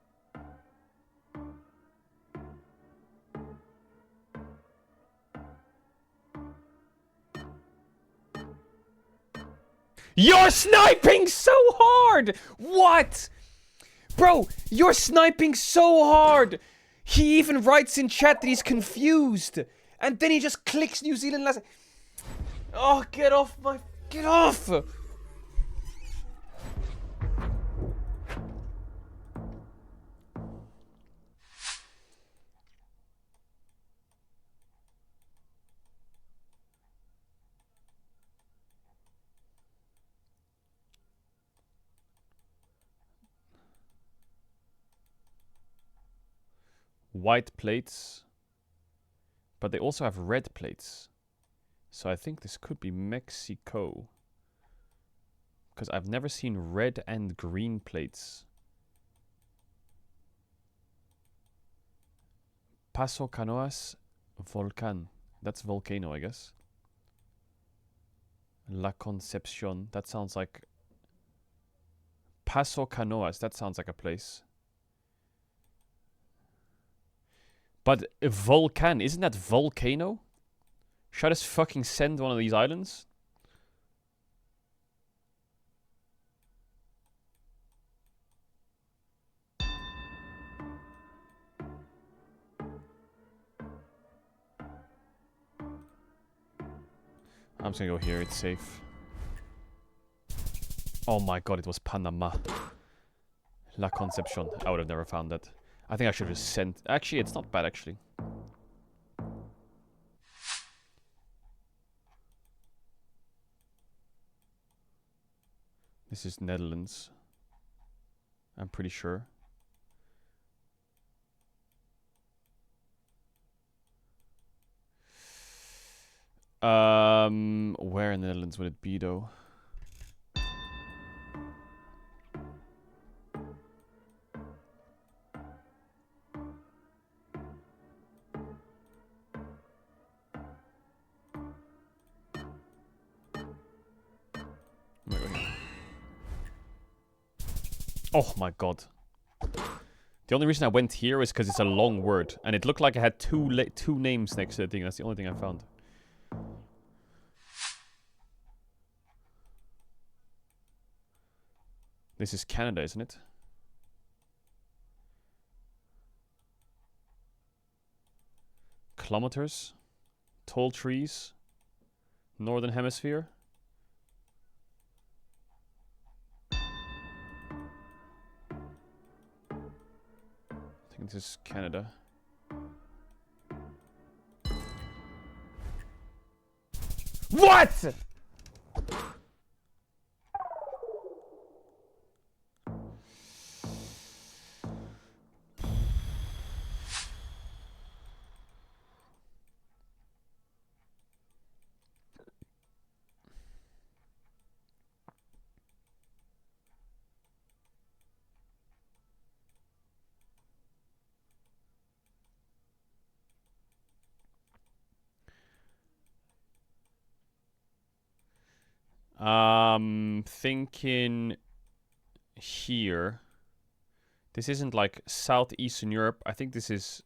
You're sniping so hard! What? Bro, you're sniping so hard! He even writes in chat that he's confused. And then he just clicks New Zealand last... Oh, get off my... Get off! white plates, but they also have red plates. So I think this could be Mexico, because I've never seen red and green plates. Paso Canoas Volcan. That's volcano, I guess. La Concepcion. That sounds like... Paso Canoas. That sounds like a place. But Volcan, isn't that volcano? Should I just fucking send one of these islands? I'm just gonna go here, it's safe. Oh my god, it was Panama. La Concepcion. I would have never found that. I think I should have just sent... Actually, it's not bad, actually. This is Netherlands. I'm pretty sure. Where in the Netherlands would it be, though? Oh my god. The only reason I went here is because it's a long word. And it looked like I had two names next to the thing. That's the only thing I found. This is Canada, isn't it? Kilometers. Tall trees. Northern Hemisphere. I think this is Canada. What?! Thinking here. This isn't like southeastern Europe. I think this is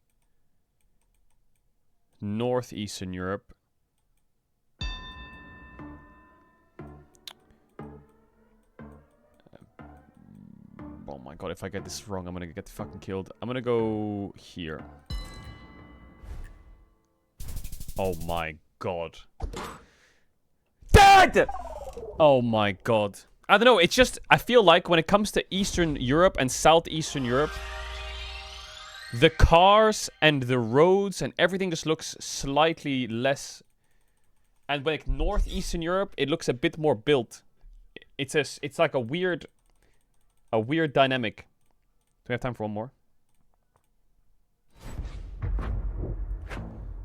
northeastern Europe. Oh my god, if I get this wrong, I'm gonna get fucking killed. I'm gonna go here. Oh my god. Dad! Oh my god. I don't know, it's just, I feel like when it comes to Eastern Europe and Southeastern Europe, the cars and the roads and everything just looks slightly less. And like Northeastern Europe, it looks a bit more built. It's like a weird dynamic. Do we have time for one more?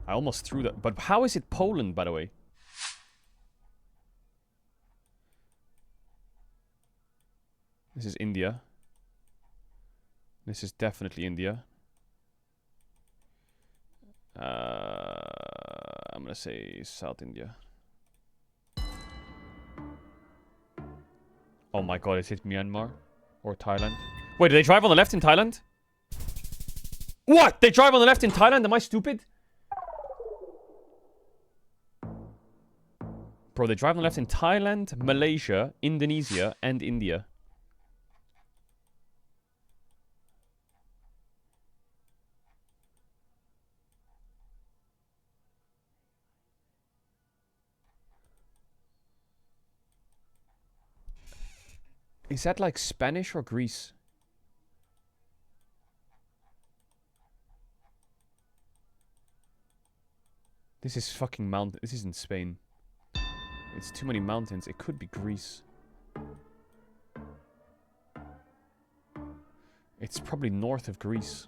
I almost threw that, but how is it Poland, by the way? This is India. This is definitely India. I'm gonna say South India. Oh my god, is it Myanmar? Or Thailand? Wait, do they drive on the left in Thailand? What? They drive on the left in Thailand? Am I stupid? Bro, they drive on the left in Thailand, Malaysia, Indonesia, and India. Is that like Spanish or Greece? This is fucking mountain. This isn't Spain. It's too many mountains. It could be Greece. It's probably north of Greece.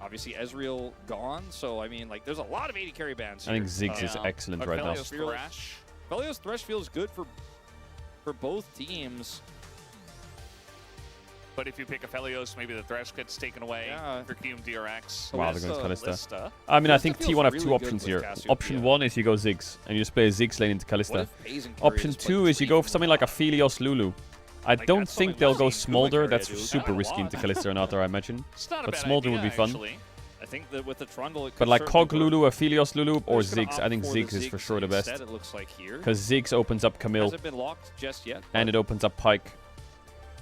Obviously, Ezreal gone, so I mean, like, there's a lot of AD carry bans I here. think Ziggs is excellent right now. Aphelios Thrash. Felios Thresh feels good for both teams. But if you pick a Felios, maybe the Thresh gets taken away for QMDRX. Wow, they're going to Kalista. Kalista. I mean, I think feels T1 have really two good options with here. Cassiopeia. Option 1 is you go Ziggs, and you just play a Ziggs lane into What Kalista. if Haze and Kyria Option just 2 play is you go for 3 something like a Phelios Lulu. I Like, don't that's think something they'll we've go seen Kuma Smolder. Kyria That's do. super Done a risky lot. into Kalista or Nath, I imagine. It's not a But bad Smolder would idea, be fun. actually. I think that with the Trundle, it But could like certainly Cog work. Lulu, a Phelios Lulu, or We're just gonna Ziggs. I think opt for the Ziggs is for sure the best. instead, it looks like here. Because Ziggs opens up Camille, Hasn't been locked just yet. and it opens up Pike,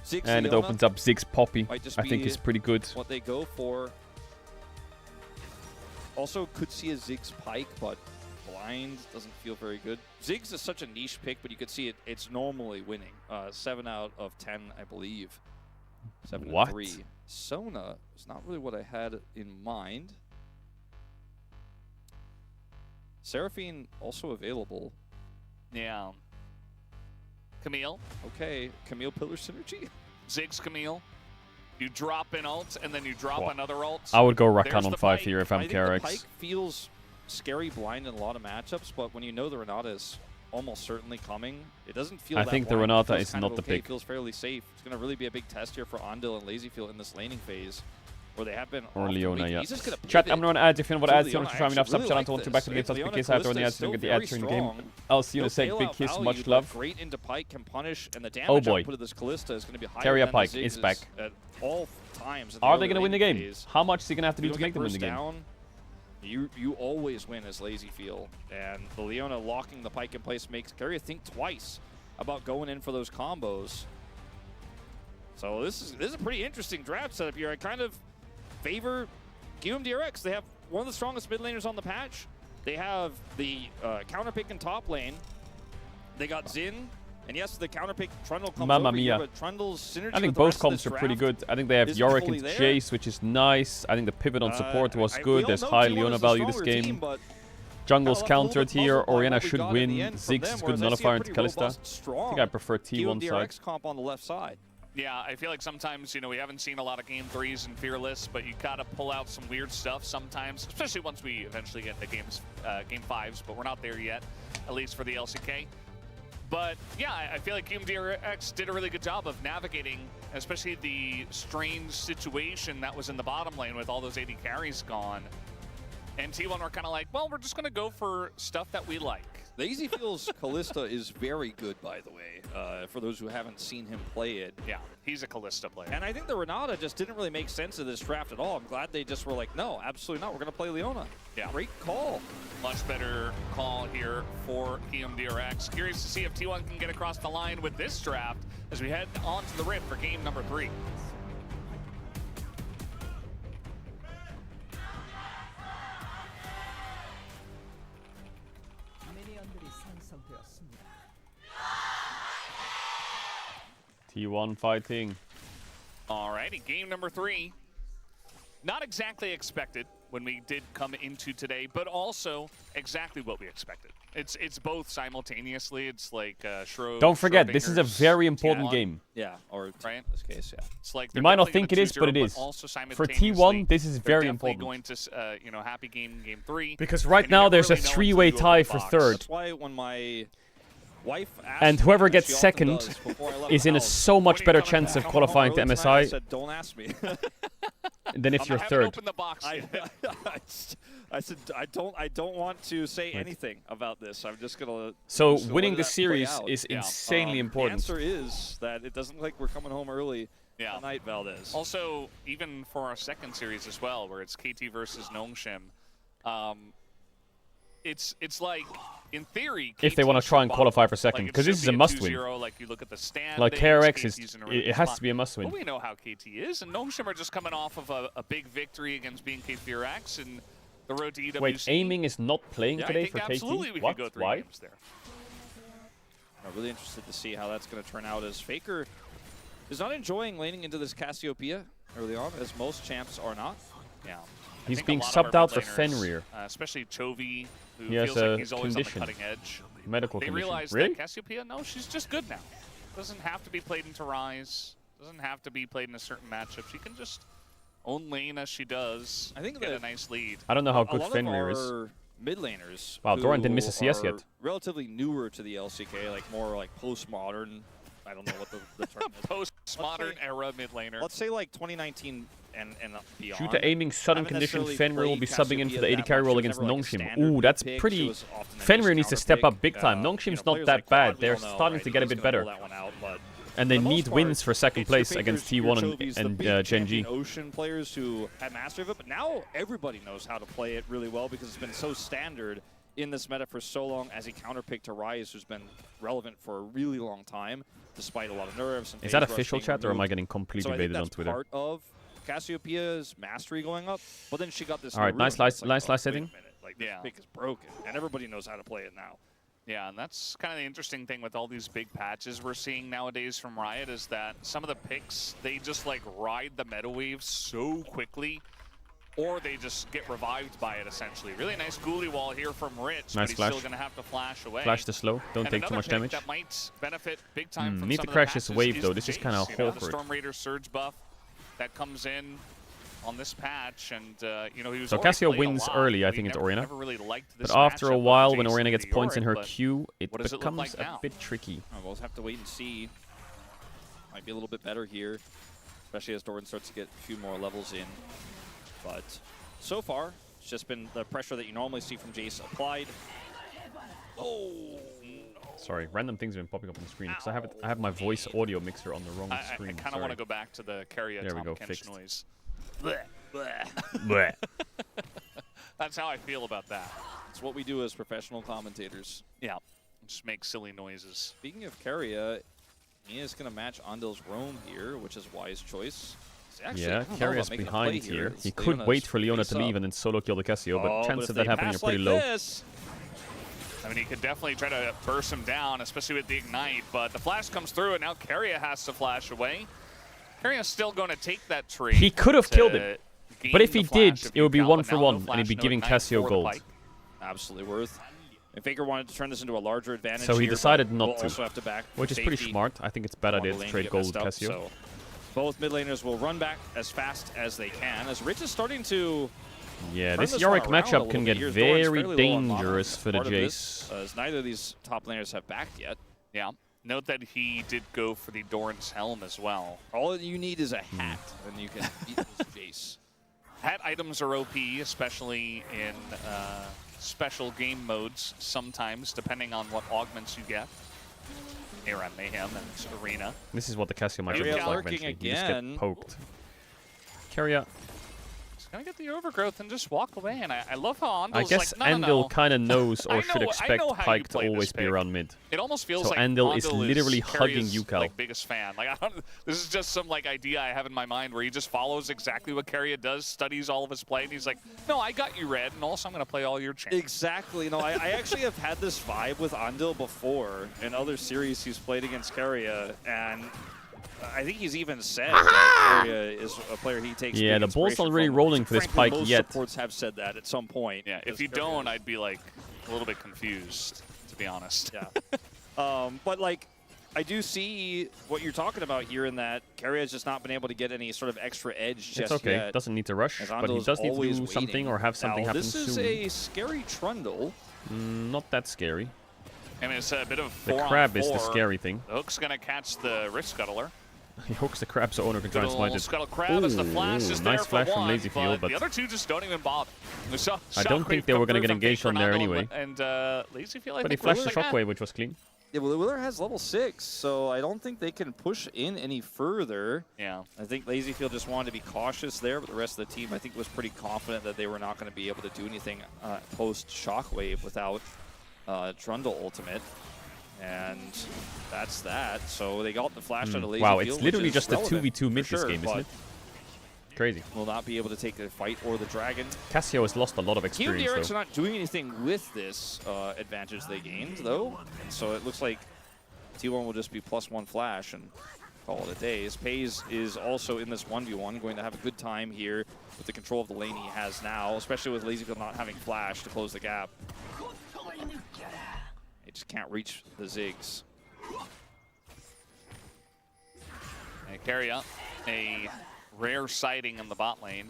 Ziggs and it Leona opens up Ziggs Poppy. might just I think be is pretty good. what they go for. Also, could see a Ziggs Pike, but blind doesn't feel very good. Ziggs is such a niche pick, but you could see it's normally winning. 7 out of 10, I believe. 7 What? and 3. Sona is not really what I had in mind. Seraphine also available. Yeah. Camille. Okay, Camille Pillar Synergy. Ziggs Camille. You drop an ult, and then you drop Wow. another ult. I would go There's Rakan on the 5 Pike. here if I I'm think the KRX. Pike feels scary blind in a lot of matchups, but when you know the Renata is almost certainly coming, it doesn't feel I that think the blind. It Renata feels is kind not of the okay. pick. It feels fairly safe. It's going to really be a big test here for Andil and Lazyfield in this laning phase, where they have been Or often Leona, weak. yeah. He's just gonna Chat, pivot I'm going to add if you know what to ads you Leona. want to I try me enough actually subs. really I don't want to like back to this. the game. So If speak Leona his out on the Kalista ads is to get the still ads during the very game. strong. I'll see you in No a sec. Big bailout kiss, value, much but love. Great into Pike can punish, and the damage Oh boy. output of this Kalista is going to be higher Carrier than Pike the is Ziggs back. at all times. Are they going to win the laning game? phase. How much is he going to have to You do don't to make get them win the burst game? down, you always win as Lazyfield, and the Leona locking the Pike in place makes Carrier think twice about going in for those combos. So this is a pretty interesting draft setup here. I kind of favor QMDRX. They have one of the strongest mid laners on the patch. They have the counter pick in top lane. They got Xin, and yes, the counter pick Trundle comes Mamma over here, mia. but Trundle's synergy I think with the both rest of comps this are pretty draft good. I think they have isn't Yorick fully and there. Chase, which is nice. I think the pivot on support was we good. all There's know high T1 Leona is the value this stronger game. team, but Jungle's kinda left a little countered bit here. puzzled by Orianna what we should got in win. the end from Ziggs them, is whereas good I see a nullifier into pretty Kalista. robust, I strong think I prefer T1 side. QMDRX comp on the left side. Yeah, I feel like sometimes, we haven't seen a lot of Game 3s and Fearless, but you gotta pull out some weird stuff sometimes, especially once we eventually get the Game 5s, but we're not there yet, at least for the LCK. But yeah, I feel like QMDRX did a really good job of navigating, especially the strange situation that was in the bottom lane with all those AD carries gone. And T1 were kind of like, well, we're just gonna go for stuff that we like. Lazyfield's Kalista is very good, by the way, for those who haven't seen him play it. Yeah, he's a Kalista player. And I think the Renata just didn't really make sense of this draft at all. I'm glad they just were like, no, absolutely not. We're going to play Leona. Yeah. Great call. Much better call here for QMDRX. Curious to see if T1 can get across the line with this draft as we head on to the Rift for game number 3. T1 fighting. Alrighty, game number 3. Not exactly expected when we did come into today, but also exactly what we expected. It's both simultaneously. It's like Don't forget, this is a very important game. Yeah, or right? in this case, yeah. It's like You might not they're think it is, but it definitely is. gonna 2-0, also For simultaneously, T1, this is they're very definitely important. going to happy game 3. Because right and you now never there's a really know until three-way you open tie the for box. third. That's why when my wife asked And me, whoever as gets she often second does, before I left is the in a house, so When much are you better coming chance back? of qualifying to early tonight, I MSI said, don't ask me. than if I you're haven't third. opened the box yet. I said I don't want to say anything about this. I'm just gonna. So just gonna winning let the that play series out. is Yeah. insanely important. The answer is that it doesn't look like we're coming home early Yeah. tonight, Valdez. Also, even for our second series as well, where it's KT versus Nongshim, it's like, in theory, If they KT want to try and should qualify for bottom. second, Like, it because this should is a be must-win. 2-0, like you look at the standings, Like KRX KT's is, in a really it good has spot. to be a must-win. But we know how KT is, and Nongshim are just coming off of a big victory against BNK4X and the road to EWC. Wait, aiming is not playing Yeah, today I think for absolutely KT? we What? could go 3 Why? games there. I'm really interested to see how that's going to turn out, as Faker is not enjoying laning into this Cassiopeia early on, as most champs are not. Yeah. I He's think a being lot of subbed our out for mid laners, Fenrir. Especially Chovy, who He has feels like a he's always condition. on the cutting edge. Medical They condition. realized Really? that Cassiopeia, no, she's just good now. Doesn't have to be played into Rise. Doesn't have to be played in a certain matchup. She can just own lane as she does. I think get that a nice lead. I don't know how A good lot Fenrir of is. our mid laners. Wow, Doran didn't miss a CS are yet. Relatively newer to the LCK, like more like postmodern. I don't know what the term is. Postmodern era mid laner. Let's say like 2019 and beyond. Shooter aiming sudden Haven't condition. necessarily Fenrir will be played subbing in for Cassiopeia the AD that carry much. role It was against never, like, a Nongshim. standard Ooh, that's pick. It pretty. was often a Fenrir just needs to counter step pick. up big time. You know, Nongshim's not players that like Quad, bad. we They're all know, starting right? to get a He's bit gonna better. pull that one out, but And for they the most need part, wins for second it's your place against Fakers, your T1 Chovies, the and big Gen G. champion Ocean players who had mastery of it, but now everybody knows how to play it really well because it's been so standard in this meta for so long as a counterpick to Ryze, who's been relevant for a really long time, despite a lot of nerfs. And Is that phase rush official being chat or am I removed. getting completely So I think baited that's on Twitter? part of Cassiopeia's mastery going up, but then she got this. All right, new nice rune. nice It's like, nice oh, slice wait a setting. minute, like this pick is broken, and everybody knows how to play it now. Yeah, and that's kind of the interesting thing with all these big patches we're seeing nowadays from Riot is that some of the picks, they just like ride the meta wave so quickly, or they just get revived by it essentially. Really nice ghoulie wall here from Rich, Nice but he's flash. still going to have to flash away. Flash the slow. Don't And take too another much pick damage. That might benefit big time from Need some to of the crash this patches wave, though. is This is Jace, kinda you know, the awkward. Storm Raider surge buff that comes in on this patch, and you know, he was So already Cassio played a wins lot. early, I We think it's never- Orianna. never really liked But this after a matchup with while, when Jace Orianna and gets the points in her Yorick, but queue, it what does it look becomes like a now? bit tricky. We'll have to wait and see. Might be a little bit better here, especially as Doran starts to get a few more levels in. But so far, it's just been the pressure that you normally see from Jace applied. Oh, Sorry, random things have been popping up on the screen because I have my voice audio mixer on the wrong I screen. kind of want to go back to the Carrier There we go, Tompkins fixed. noise. Bleh, bleh. Bleh. That's how I feel about that. it's what we do as professional commentators. Yeah, just make silly noises. Speaking of Carrier, Nia's going to match Andil's Roam here, which is wise choice. Actually, I Yeah, don't know Carrier's about making a behind play here. It's He could Leona's wait for Leona to face leave up. and then solo kill the Cassio, but Oh, chance if of that they happening are pass pretty like low. this, I mean, he could definitely try to burst him down, especially with the Ignite, but the flash comes through, and now Carrier has to flash away. Carrier's still going to take that tree. He could have killed him. gain But if the he flash did, if it would be you count, 1 but for now no 1, and flash, he'd be no giving Ignite Cassio for the gold. Pike. absolutely worth. And Faker wanted to turn this into a larger advantage So he here, decided but not we'll to, also have to back which is safety. pretty smart. I think it's a bad idea to Lane trade get gold messed with up, Cassio. so both mid laners will run back as fast as they can, as Rich is starting to Yeah, turn this one Yorick around a matchup little can bit get here. Doran's very fairly low on mana. dangerous for the Part of this, Jace. as neither of these top laners have backed yet. Yeah. Note that he did go for the Doran's helm as well. All you need is a hat, and you can beat this Jace. Hat items are OP, especially in special game modes sometimes, depending on what augments you get. Here on Mayhem and Arena. This is what the Cassio matchup Carrier looks like lurking eventually. You just again. get poked. Carrier. He's going to get the overgrowth and just walk away, and I love how Andal's I guess like, no, no, Andil no. kind of knows I or should know- I expect know how you Pike to play this always be pick. around mid. It almost feels So like Andil is literally hugging Carrier's, Yukal. like, biggest fan. Like, I don't, this is just some like idea I have in my mind where he just follows exactly what Carrier does, studies all of his play, and he's like, no, I got you, Red, and also I'm going to play all your champions. Exactly. No, I actually have had this vibe with Andil before in other series he's played against Carrier, and I think he's even said that Carrier is a player he takes. Yeah, big the ball's inspiration not really from. rolling for this Frankly, Pike most yet. supports have said that at some point. Yeah, if because you Carrier don't, is- I'd be like a little bit confused, to be honest. Yeah. But like, I do see what you're talking about here in that Carrier has just not been able to get any sort of extra edge just It's okay. yet. Doesn't need to rush, as but he Andil's does need to always do something waiting. or have something now, happen this is soon. a scary Trundle. Not that scary. I mean, it's a bit of The 4-on-4. crab is the scary thing. The hook's going to catch the Rift Scuttler. He hooks the crab so owner can try Good and smite old it. Scuttle Crab as the flash is there nice for flash from one, Lazy Field, but but the other two just don't even bother. We saw I don't think Shockwave they were come going to through get from engaged Faker on there and anyway. And Lazy Field, I But he think, flashed the was like, Shockwave, which was clean. Yeah, well, Willer has level 6, so I don't think they can push in any further. Yeah. I think Lazyfield just wanted to be cautious there, but the rest of the team, I think, was pretty confident that they were not going to be able to do anything post-Shockwave without Trundle ultimate. And that's that. So they got the flash out of Lazyfield. Wow, it's which literally is just a relevant 2v2 mid for this sure, game, isn't but it? Crazy. will not be able to take the fight or the dragon. Cassio has lost a lot of Team experience, DRX though. are not doing anything with this advantage they gained, though. And so it looks like T1 will just be +1 flash and call it a day. Pays is also in this 1v1, going to have a good time here with the control of the lane he has now, especially with Lazyfield not having flash to close the gap. They just can't reach the Ziggs. And carry up a rare sighting in the bot lane.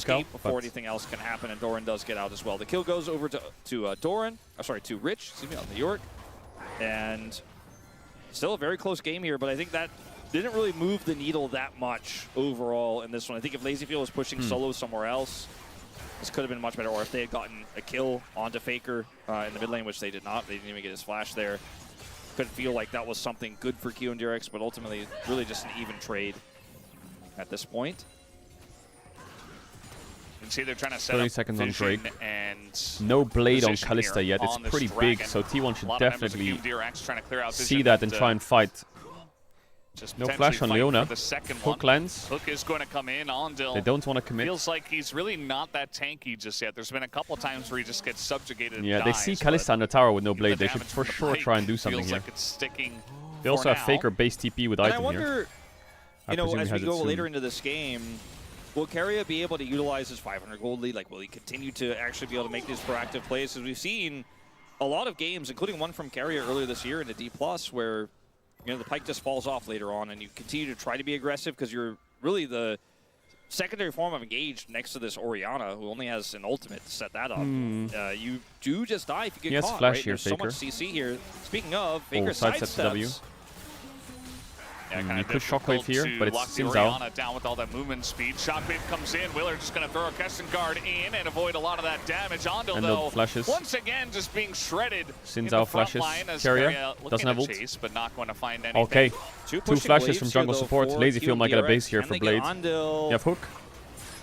escape before but- anything else can happen, and Doran does get out as well. The kill goes over to Doran, to Rich, excuse me, on the York. And still a very close game here, but I think that didn't really move the needle that much overall in this one. I think if LazyField was pushing solo somewhere else, this could have been much better. Or if they had gotten a kill onto Faker in the mid lane, which they did not. They didn't even get his flash there. Could feel like that was something good for QMDRX, but ultimately really just an even trade at this point. You can see they're trying to set 30 up seconds on vision Drake. And No blade on position Kalista here yet. It's on this pretty dragon. big, so T1 A should lot of members of definitely QMDRX trying to clear out see vision that and try and fight. just No potentially flash on fight Leona. for the second Hook one. lands. Hook is going to come in on Dill. They don't want to commit. Feels like he's really not that tanky just yet. There's been a couple times where he just gets subjugated and Yeah, they dies, see but Kalista on the tower with no the blade. They should damage for from the sure pike try and do something feels here. like it's sticking They also for have now. Faker base TP with And I item wonder, here. I you know, presume as he we has it go soon. later into this game, will Keria be able to utilize his 500 gold lead? Like, will he continue to actually be able to make these proactive plays? Because we've seen a lot of games, including one from Keria earlier this year in a D+, where, you know, the pike just falls off later on, and you continue to try to be aggressive because you're really the secondary form of engaged next to this Orianna, who only has an ultimate to set that up. You do just die if you get He has caught, flash right? here, There's so much Faker. CC here. Speaking of, Faker sidesteps the W. sidesteps. Yeah, You kind of could Shockwave here, but it's lock the Xin Zhao. Orianna down with all that movement speed. Shockwave comes in. Willer just going to throw a Crescent Guard in and avoid a lot of that damage. Ondil, And though, the flashes. once again, just being shredded. Xin in Zhao the front flashes. line as Keria looking doesn't have to ult. chase, but not going to find anything. Okay, Two two pushing flashes waves from here, jungle though, support. for LazyField might get a QMDRX. base here Can for they get Blade. Ondil? You have Hook.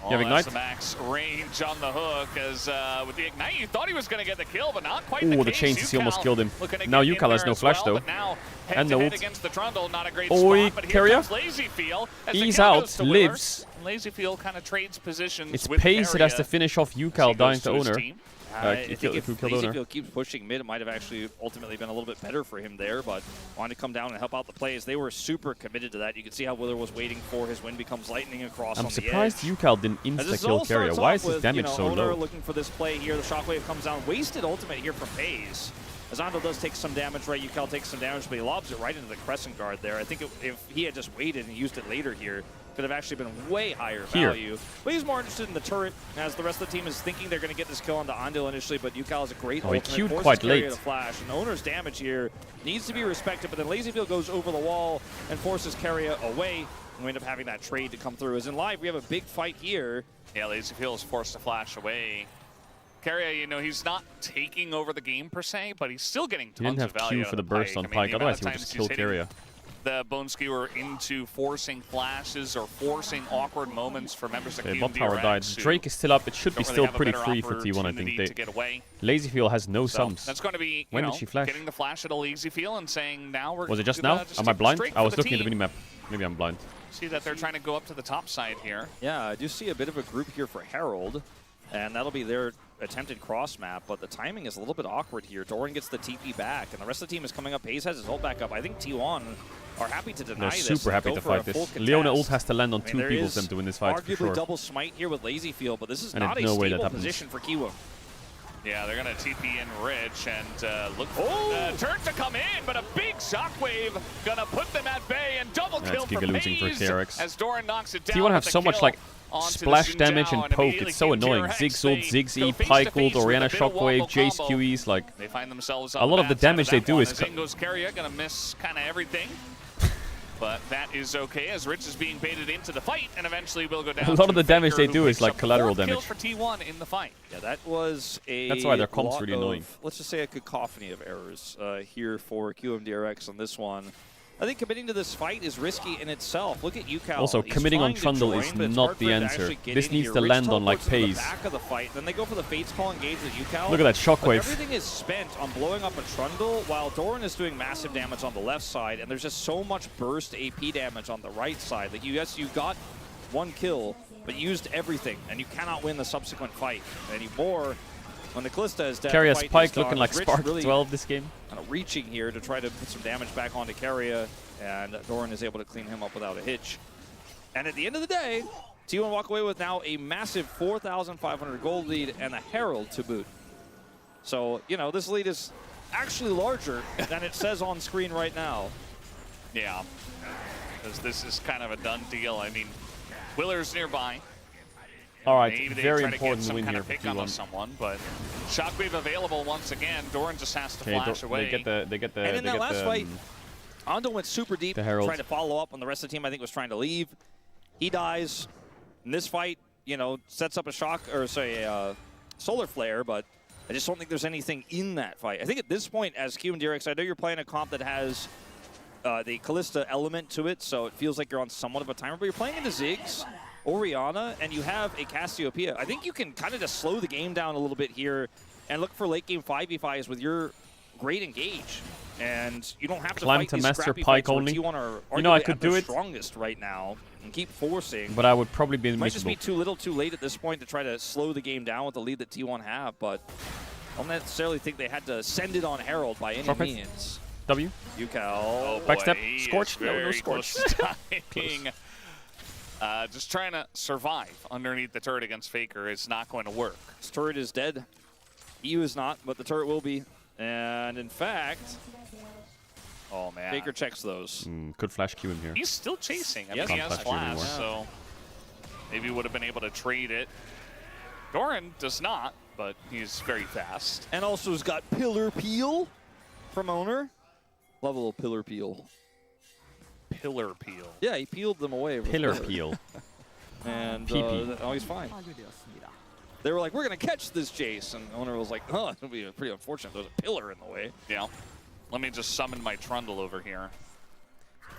Oh, You have that's Ignite. the max range on the Hook as with the Ignite, you thought he was going to get the kill, but not quite Ooh, the the case. chain CC almost Yukal killed him. looking to Now get in Yukal has there no as flash, well, though. but now And no head-to-head ult. against the Trundle, not a great Oi, spot, but here Keria. comes LazyField as the He's kill out, goes to Willer. lives. And LazyField kind of trades positions It's with Pace that has to Keria finish off as he Yukal dying goes to his Owner. team. I Who think if killed Owner. LazyField keeps pushing mid, it might have actually ultimately been a little bit better for him there, but wanted to come down and help out the plays. They were super committed to that. You can see how Willer was waiting for his wind becomes lightning across I'm on surprised the edge. Yukal didn't As this insta-kill all starts Keria. Why off is his with, damage so Owner low? looking for this play here. The Shockwave comes down. Wasted ultimate here from FaZe. As Ondil does take some damage, right? Yukal takes some damage, but he lobs it right into the Crescent Guard there. I think if he had just waited and used it later here, could have actually been way higher Here. value. But he's more interested in the turret, as the rest of the team is thinking they're going to get this kill onto Ondil initially, but Yukal has a great Oh, he ultimate. queued forces quite Keria late. to flash, and Owner's damage here needs to be respected, but then LazyField goes over the wall and forces Keria away, and we end up having that trade to come through. As in live, we have a big fight here. Yeah, LazyField is forced to flash away. Keria, you know, he's not taking over the game per se, but he's still getting He didn't tons have of value Q out for the of burst Pike. on I mean, Pike, the amount otherwise of he would times just he's kill hitting Keria. the Bone Skewer into forcing flashes or forcing awkward moments for members of Okay, QMDRX. bot tower died. who Drake is still up. It should be don't really still have a pretty better free for T1, I opportunity think. to get away. LazyField has no So sums. that's going to be, When you did know, she flash? getting the flash at a LazyField and saying now we're Was it just gonna now? just Am I take the blind? straight I for was the looking at the team. minimap. Maybe I'm blind. See that they're trying to go up to the top side here. Yeah, I do see a bit of a group here for Herald, and that'll be their attempted cross map, but the timing is a little bit awkward here. Doran gets the TP back, and the rest of the team is coming up. Hayes has his ult back up. I think T1 are happy to deny They're this. super and happy go to for a fight full this. contest. Leona ult has to land on I mean, two there people is for them to win this fight, for arguably sure. double smite here with LazyField, but this is And not a there's no way that stable happens. position for Kiwo. Yeah, they're going to TP in Rich and look for Oh! the turn to come in, but a big shockwave going to put them at bay and double That's kill for Giga losing for FaZe KRX. as Doran knocks it down. T1 have with so the much kill like onto the splash Xin damage Zhao, and poke. immediately It's so annoying. QMDRX, Ziggs ult, they Ziggs go E, face Pike to ult, face with Orianna a bit of shockwave, wombo Jace combo. QEs. Like, They find themselves a lot of the damage they do is in goes Keria, going to miss kind of everything. But that is okay as Rich is being baited into the fight, and eventually will go down. a lot of to the damage Faker, they who do is picks like up collateral 4 damage. kills for T1 in the fight. Yeah, that was a That's why their comp's lot really of, annoying. Let's just say a cacophony of errors here for QMDRX on this one. I think committing to this fight is risky in itself. Look at Yukal. Also, He's committing on trying to Trundle join, is but it's not hard the for him to answer. actually get This in needs here. to Rich land on like teleports to the FaZe. back of the fight. Then they go for the Fates call engage with Yukal. Look at that But shockwave. everything is spent on blowing up a Trundle while Doran is doing massive damage on the left side, and there's just so much burst AP damage on the right side. Like, you got one kill, but you used everything, and you cannot win the subsequent fight anymore. When the Kalista is dead, Keria the fight Spike is done. looking like Rich Spark really 12 this game. kind of reaching here to try to put some damage back onto Keria, and Doran is able to clean him up without a hitch. And at the end of the day, T1 walk away with now a massive 4,500 gold lead and a Herald to boot. So, you know, this lead is actually larger than it says on screen right now. Yeah, because this is kind of a done deal. I mean, Willer's nearby. All right, Maybe they very try to get important some win kind here of for pick on T1. someone, but Shockwave available once again. Doran just has to Okay, flash away. they get the And in that last fight, Ando went super deep, The Herald. trying to follow up on the rest of the team. I think was trying to leave. He dies. In this fight, you know, sets up a shock, or sorry, a solar flare, but I just don't think there's anything in that fight. I think at this point, as Q and DRX, I know you're playing a comp that has the Callista element to it, so it feels like you're on somewhat of a timer, but you're playing into Ziggs, Orianna, and you have a Cassiopeia. I think you can kind of just slow the game down a little bit here and look for late game 5v5s with your great engage. And you don't have to Climb fight to these master scrappy Pike fights where only. T1 are You know, I arguably could at their do it. strongest right now and keep forcing. But I would probably be Might just invisible. be too little too late at this point to try to slow the game down with the lead that T1 have, but I don't necessarily think they had to send it on Herald by any Drop it. means. W. Yukel. Oh Backstep. boy, he Scorch? is No, no very Scorch. close to dying. Just trying to survive underneath the turret against Faker is not going to work. This turret is dead. EU is not, but the turret will be. And in fact, Oh man, Faker checks those. Could flash Q in here. he's still chasing. I Yes. mean, he Can't has flash you flash, anymore. so maybe would have been able to trade it. Doran does not, but he's very fast. And also has got Pillar Peel from Owner. Love a little Pillar Peel. Pillar peel. Yeah, he peeled them away. with Pillar Pillar. peel. And PP. oh, he's fine. They were like, we're going to catch this Jace. And Owner was like, oh, it'll be pretty unfortunate. There's a pillar in the way. Yeah. Let me just summon my Trundle over here.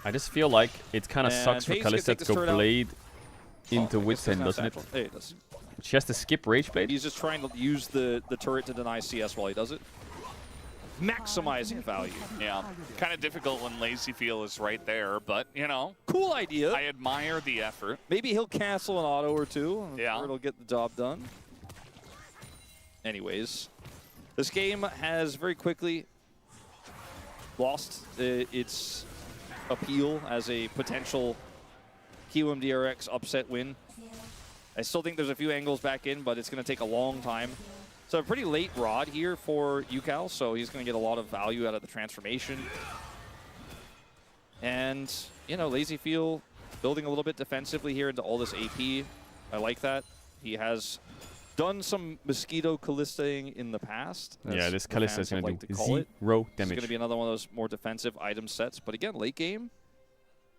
I just feel like it kind of And sucks for Paige can Callista take to this go turret out. Blade into Oh, I guess Withstand, doesn't doesn't have it? Satchel. Hey, it does. She has to skip Rage Blade? He's just trying to use the turret to deny CS while he does it. Maximizing value. Yeah. Kind of difficult when Lazy Feel is right there, but, you know, Cool idea. I admire the effort. Maybe he'll cancel an auto or two. And Yeah. It'll get the job done. Anyways, this game has very quickly lost its appeal as a potential QMDRX upset win. I still think there's a few angles back in, but it's going to take a long time. So a pretty late rod here for Yucal, so he's going to get a lot of value out of the transformation. And, you know, Lazy Feel building a little bit defensively here into all this AP. I like that. He has done some Mosquito Callistaing in the past. Yeah, as this the Callista fans is going have to liked do call it. 0 It's damage. going to be another one of those more defensive item sets. But again, late game,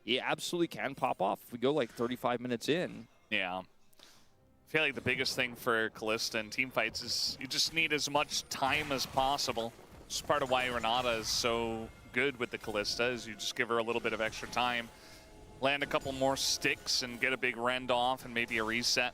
he absolutely can pop off. If we go like 35 minutes in. Yeah. I feel like the biggest thing for Callista in team fights is you just need as much time as possible. It's part of why Renata is so good with the Callista, is you just give her a little bit of extra time, land a couple more sticks and get a big rend off and maybe a reset.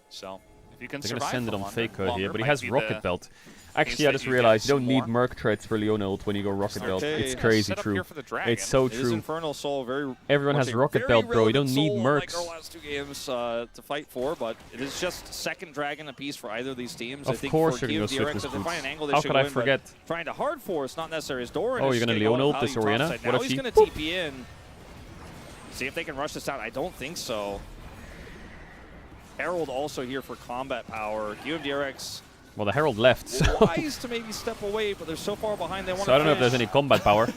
So if you can They're survive going to send it for on longer- Faker here, longer but he might has be Rocket the Belt. case Actually, I that just you get realized you don't some need more. Merc treads for Leona ult when you go Rocket Belt. Okay. It's Yeah, crazy set up true. here for the dragon. It's so It is true. Infernal Soul, very Everyone much has a Rocket very Belt, bro. You don't relevant need soul, like mercs. our last two games to fight for, but it is just second dragon apiece for either of these teams. I Of think course for you're going to go DRX, Swiftness if they find an angle, they How should could go I in, but forget? Trying to hard force, not necessarily. As Doran Oh, is you're gonna getting a lot Leona of ult this value Orianna? topside. What Now if he's she- going to TP in. See if they can rush this out. I don't think so. Herald also here for combat power. QMDRX Well, the Herald left, so, wise to maybe step away, but they're so far behind they want so I don't know if there's any combat power.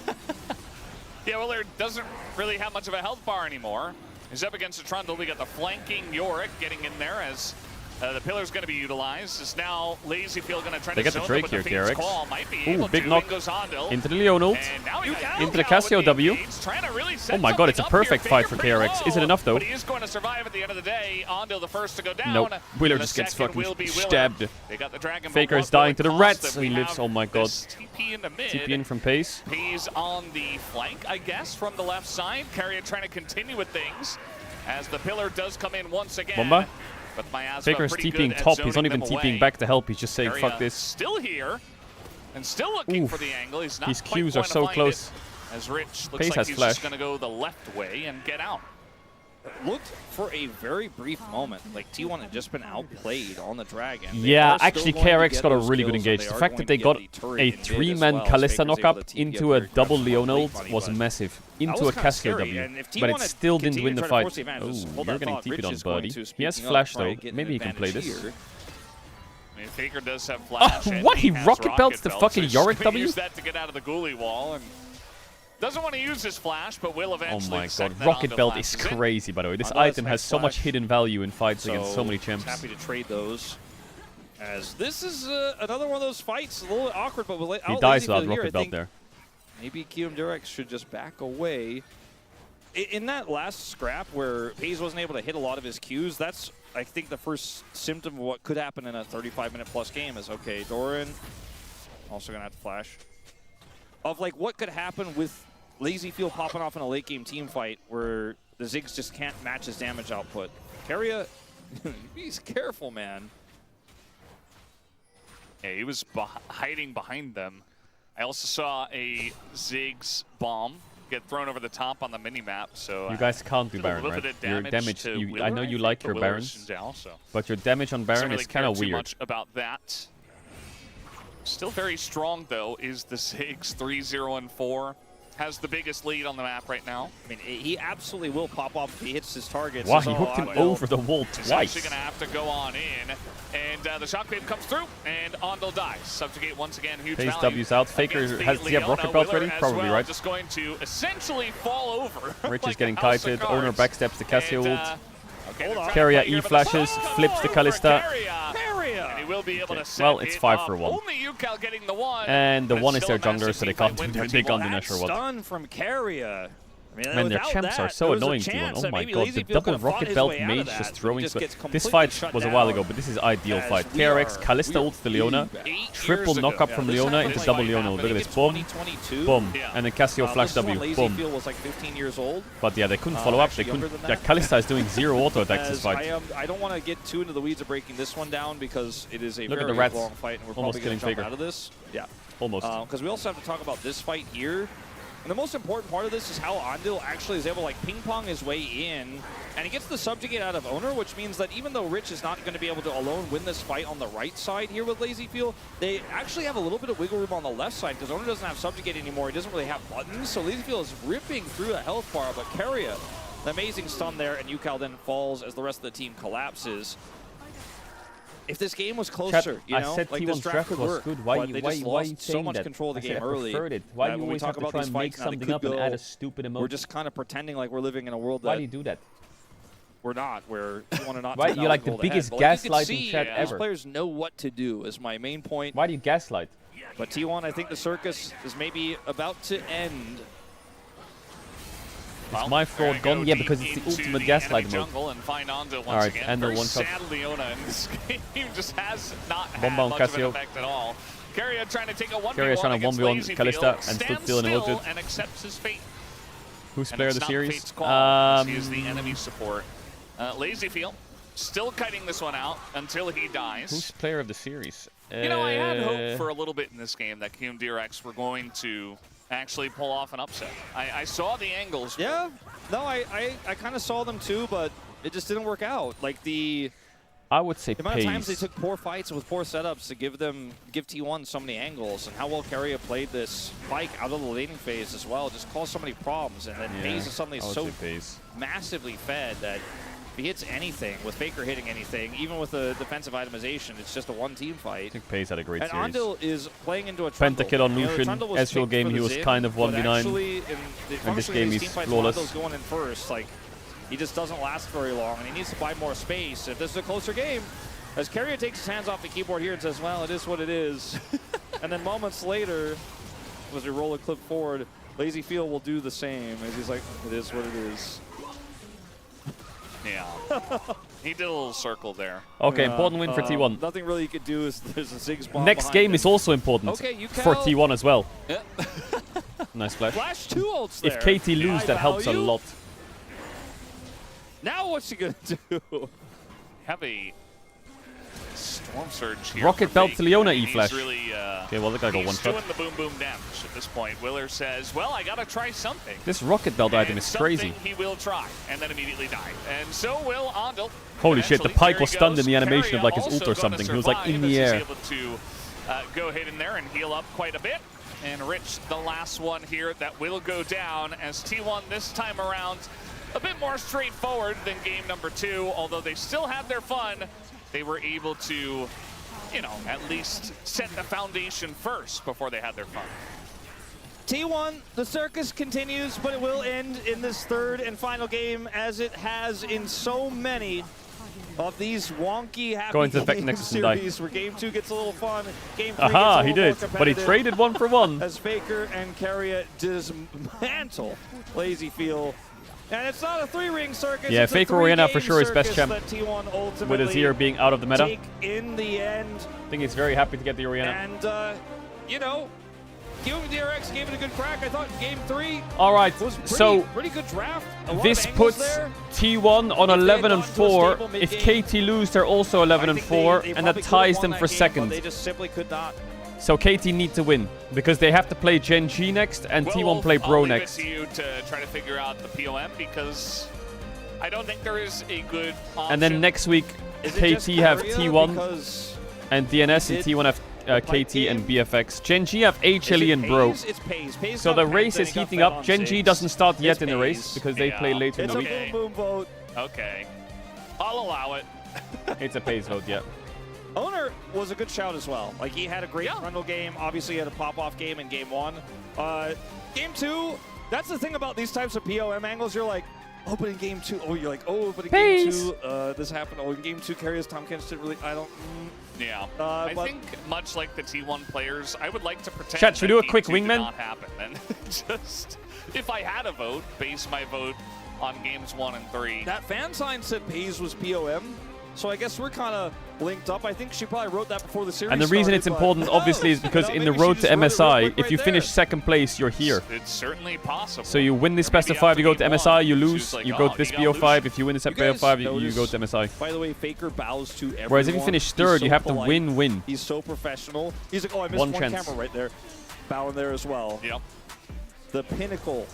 Yeah, well, there doesn't really have much of a health bar anymore. He's up against the Trundle. We got the flanking Yorick getting in there as the pillar's going to be utilized. Is now Lazy Feel going to try They to get the zone Drake them with here, the Phoenix KRX. Claw. Might be Ooh, able big to. knock In goes Andil. into the Leona ult. And now we got Into the Yucal Cassio with the W. engage, trying to really set Oh my god, it's a something up perfect here. fight for Faker pretty KRX. Is it low, enough though? But he is going to survive at the end of the day. Andil the first to go down. Nope. Wheeler And the just gets second fucking will be Wheeler. stabbed. They got the dragon. but Faker what is dying will to it the cost rats. them? He We lives. have Oh my god. this TP in the mid. TP in from Pace. He's on the flank, I guess, from the left side. Carrier trying to continue with things as the pillar does come in once again. Bomba. But Miasma Faker is pretty TPing good at top. He's not zoning even them TPing away. back to help. He's just saying, Carrier fuck this. still here and still looking Oof. for the angle. He's not These quite Qs are going to so find close. it, as Rich looks Pace like has he's flash. just going to go the left way and get out. Looked for a very brief moment like T1 had just been outplayed on the dragon. They Yeah, are still actually going to KRX get got a those really good kills, and engage. they The are fact going that to they get got the turret a in mid as 3-man well, as Callista Faker's able knock-up to TP into up a very double fast. Leona Really ult funny, was but massive. that Into was a kinda Cassio scary, W. and if But it T1 still didn't continue win to the try to fight. force the advantage, just Oh, hold you're that getting thought. TP'd Rich on, is going buddy. to, He has speaking flash up, try though. and get an Maybe he can play advantage this. here. I mean, Faker does have Oh, flash. and what? He has rocket belts the belt, fucking so he's Yorick gonna W? Use that to get out of the ghoulie wall and doesn't want to use his flash, but will Oh eventually. my set god, that Rocket onto Belt flashes is in. crazy, by the way. This Ando has item nice has so much flash. hidden value in fights against so many champs. Happy to trade those. As this is another one of those fights, a little bit awkward, but He dies without Rocket Belt there. Maybe Caedrel should just back away. In that last scrap where FaZe wasn't able to hit a lot of his Qs, that's, I think, the first symptom of what could happen in a 35-minute-plus game is, okay, Doran, also going to have to flash. Of, like, what could happen with LazyField popping off in a late-game team fight where the Ziggs just can't match his damage output. Keria, he's careful, man. Yeah, he was hiding behind them. I also saw a Ziggs bomb get thrown over the top on the mini-map, so... You guys can't do Baron, right? Your damage, I know you like your Barons, but your damage on Baron is kind of weird. Much about that. Still very strong, though, is the Ziggs 3-0-4. Has the biggest lead on the map right now. I mean, he absolutely will pop off if he hits his targets. Wow, he hooked him over the wall twice. He's actually going to have to go on in. And the shockwave comes through, and Ondel dies. Subjugate once again, huge FaZe value. W's out. Faker, does he have rocket belt ready? Probably, right? Just going to essentially fall over. Rich like is getting kited. Owner backsteps the Cassio ult. Okay, Keria E flashes, flips the Kalista. And he will be able to set well, it's 5 for 1. Only UCal getting the 1. And the 1 is their jungler, so they can't do that. They can't do that, sure what. Stun from Keria. I mean, Man, their champs are so annoying to one. Oh my god, the double rocket belt mage just throwing. This fight was a while ago, but this is ideal fight. KRX, Kalista ults the Leona, triple knockup from Leona into double Leona. Look at this, boom, boom, and then Cassio flash W, boom. But yeah, they couldn't follow up. They couldn't. Yeah, Kalista is doing 0 auto attacks this fight. I don't want to get too into the weeds of breaking this one down because it is a Look very at the rats. long fight, and we're Almost probably going to killing jump Faker. out of this. Yeah, almost. Because we also have to talk about this fight here. And the most important part of this is how Ondil actually is able to like ping-pong his way in, and he gets the subjugate out of Owner, which means that even though Rich is not going to be able to alone win this fight on the right side here with LazyField, they actually have a little bit of wiggle room on the left side because Owner doesn't have subjugate anymore. He doesn't really have buttons, so LazyField is ripping through a health bar, but Keria, the amazing stun there, and UCal then falls as the rest of the team collapses. If this game was closer, you know, I said like this T1's draft draft would was work, good. Why but you they just lost so much that? control of the game I early. preferred it. Why do you when we always talk have to about try these and make fights now, they something could up and go- add a stupid emote? We're just kind of pretending like we're living in a world Why that do you do that? we're not. Where you want to not. Why take you're like the knowledge biggest ahead. But like you can gaslighting see, chat these ever. players know what to do. Is my main point. Why do you gaslight? But T1, I think the circus is maybe about to end. Is my fraud gone? Yeah, because it's the ultimate gaslight mode. Alright, Ender one shot. Sad Leona in this game just has not Bomb had bomb much of Cassio. an effect at all. Keria trying to take a 1v1 Keria trying to against 1v1 LazyField, Kalista and still stands feeling still emoted. and accepts his fate. Who's And player of it's the not series? Fate's call, as he is the enemy support. LazyField still kiting this one out until he dies. Who's player of the series? You know, I had hope for a little bit in this game that Caedrel were going to actually pull off an upset. I saw the angles. Yeah, no, I kind of saw them too, but it just didn't work out. Like the I would say amount of times they pace. took poor fights with poor setups to give T1 so many angles, and how well Keria played this spike out of the laning phase as well just caused so many problems. And then FaZe is suddenly I would so say pace. massively fed that if he hits anything, with Faker hitting anything, even with the defensive itemization, it's just a one-team fight. I think Pace had a great And series. Ondil is playing into a Trundle. Pentakill on You know, the Lucian. Trundle was Ezreal picked game, for he the was Zin, kind of but 1v9. actually, in this functionally, game these he's team fights, flawless. Ondil's going in first. Like, he just doesn't last very long, and he needs to buy more space. If this is a closer game, as Keria takes his hands off the keyboard here and says, well, it is what it is. And then moments later, as we roll a clip forward, LazyField will do the same, as he's like, it is what it is. Yeah. He did a little circle there. Okay, important win for T1. Nothing really you could do is there's a Ziggs bomb Next behind game him. is also important Okay, UCal. for T1 as well. Yeah. Nice flash. Flash 2 ults there. If KT lose, High that helps a value. lot. Now what's he gonna do? Have a storm surge here. Rocket for belt Fake. to Leona And E-flash. He's really, Okay, well, the guy got he's one shot. doing the boom boom damage at this point. Willer says, well, I gotta try something. This rocket belt item And is crazy. something he will try, and then immediately die. And so will Ondil. Holy shit, the Eventually, Pike there was he stunned goes. in the animation of Keria like his also ult or gonna something. He was like in survive the as air. he's able to go ahead in there and heal up quite a bit. And Rich, the last one here that will go down as T1 this time around. A bit more straightforward than game number 2, although they still had their fun. They were able to, you know, at least set the foundation first before they had their fun. T1, the circus continues, but it will end in this third and final game as it has in so many. of these wonky happy Going to the game Nexus and die. series where game 2 gets a little fun, game 3 Aha, gets he a little did. more But he competitive traded 1 for 1. as Faker and Carrier dismantle Lazy Feel. And it's not a 3-ring circus. Yeah, it's Faker a Oriana for 3-game sure is best circus champ. that T1 ultimately With his ear being out of the meta. take in the end. I think he's very happy to get the Oriana. And, you know, DRX gave it a good crack. I thought game 3 Alright, was so pretty good draft. A lot this of angles puts there. T1 on If they had 11 and gone to a 4. stable If mid-game, KT lose, they're also 11 I and think 4, they and that probably could've ties won them that for game, but second. They just simply could not. So KT need to win because they have to play Gen G next and T1 play I'll Bro leave next. it to you to try to figure out the POM because I don't think there is a good option. And then next week, Is it just KT have Carrier? T1 Because and DNS, and Is it T1 have the pipe KT and game? BFX. Gen G have is HLE it and Bro. Pays? It's Pays. Pays So got the Penta, race is he got heating fed up. on Gen G 6. doesn't start yet It's in the race Pays. because they play Yeah. later in It's the a week. Okay. boom boom vote. Okay. I'll allow it. It's a Pays vote, yeah. Owner was a good shout as well. Like, he had a great frontal game. Obviously, he had a pop-off game in game 1. Game 2, that's the thing about these types of POM angles. You're like, oh, but in game 2, oh, you're like, oh, but in game 2, this happened. Oh, in game 2, Carrier's Tom Kent didn't really, I don't, Yeah. but- I think much like the T1 players, I would like to pretend Chat, should we that do a quick game 2 did wingman? not happen. And just, if I had a vote, base my vote on games 1 and 3. that fan sign said Pays was POM. So I guess we're kind of linked up. I think she probably wrote that before the series And the reason started, it's but- important, obviously, is because You know, in the maybe she road to just wrote it real MSI, quick if right you there. finish second place, you're here. It's certainly possible. So you win this Or maybe best of 5, you go to after game MSI, you one, she lose. was like, You go "Oh, to this you gotta BO5. lose." If you win this You BO5, guys you go notice- to MSI. By the way, Faker bows to everyone. Whereas if you finish He's third, so you have to polite. win. He's so professional. He's like, oh, I missed One one chance. camera right there. Bowing there as well. Yep. The pinnacle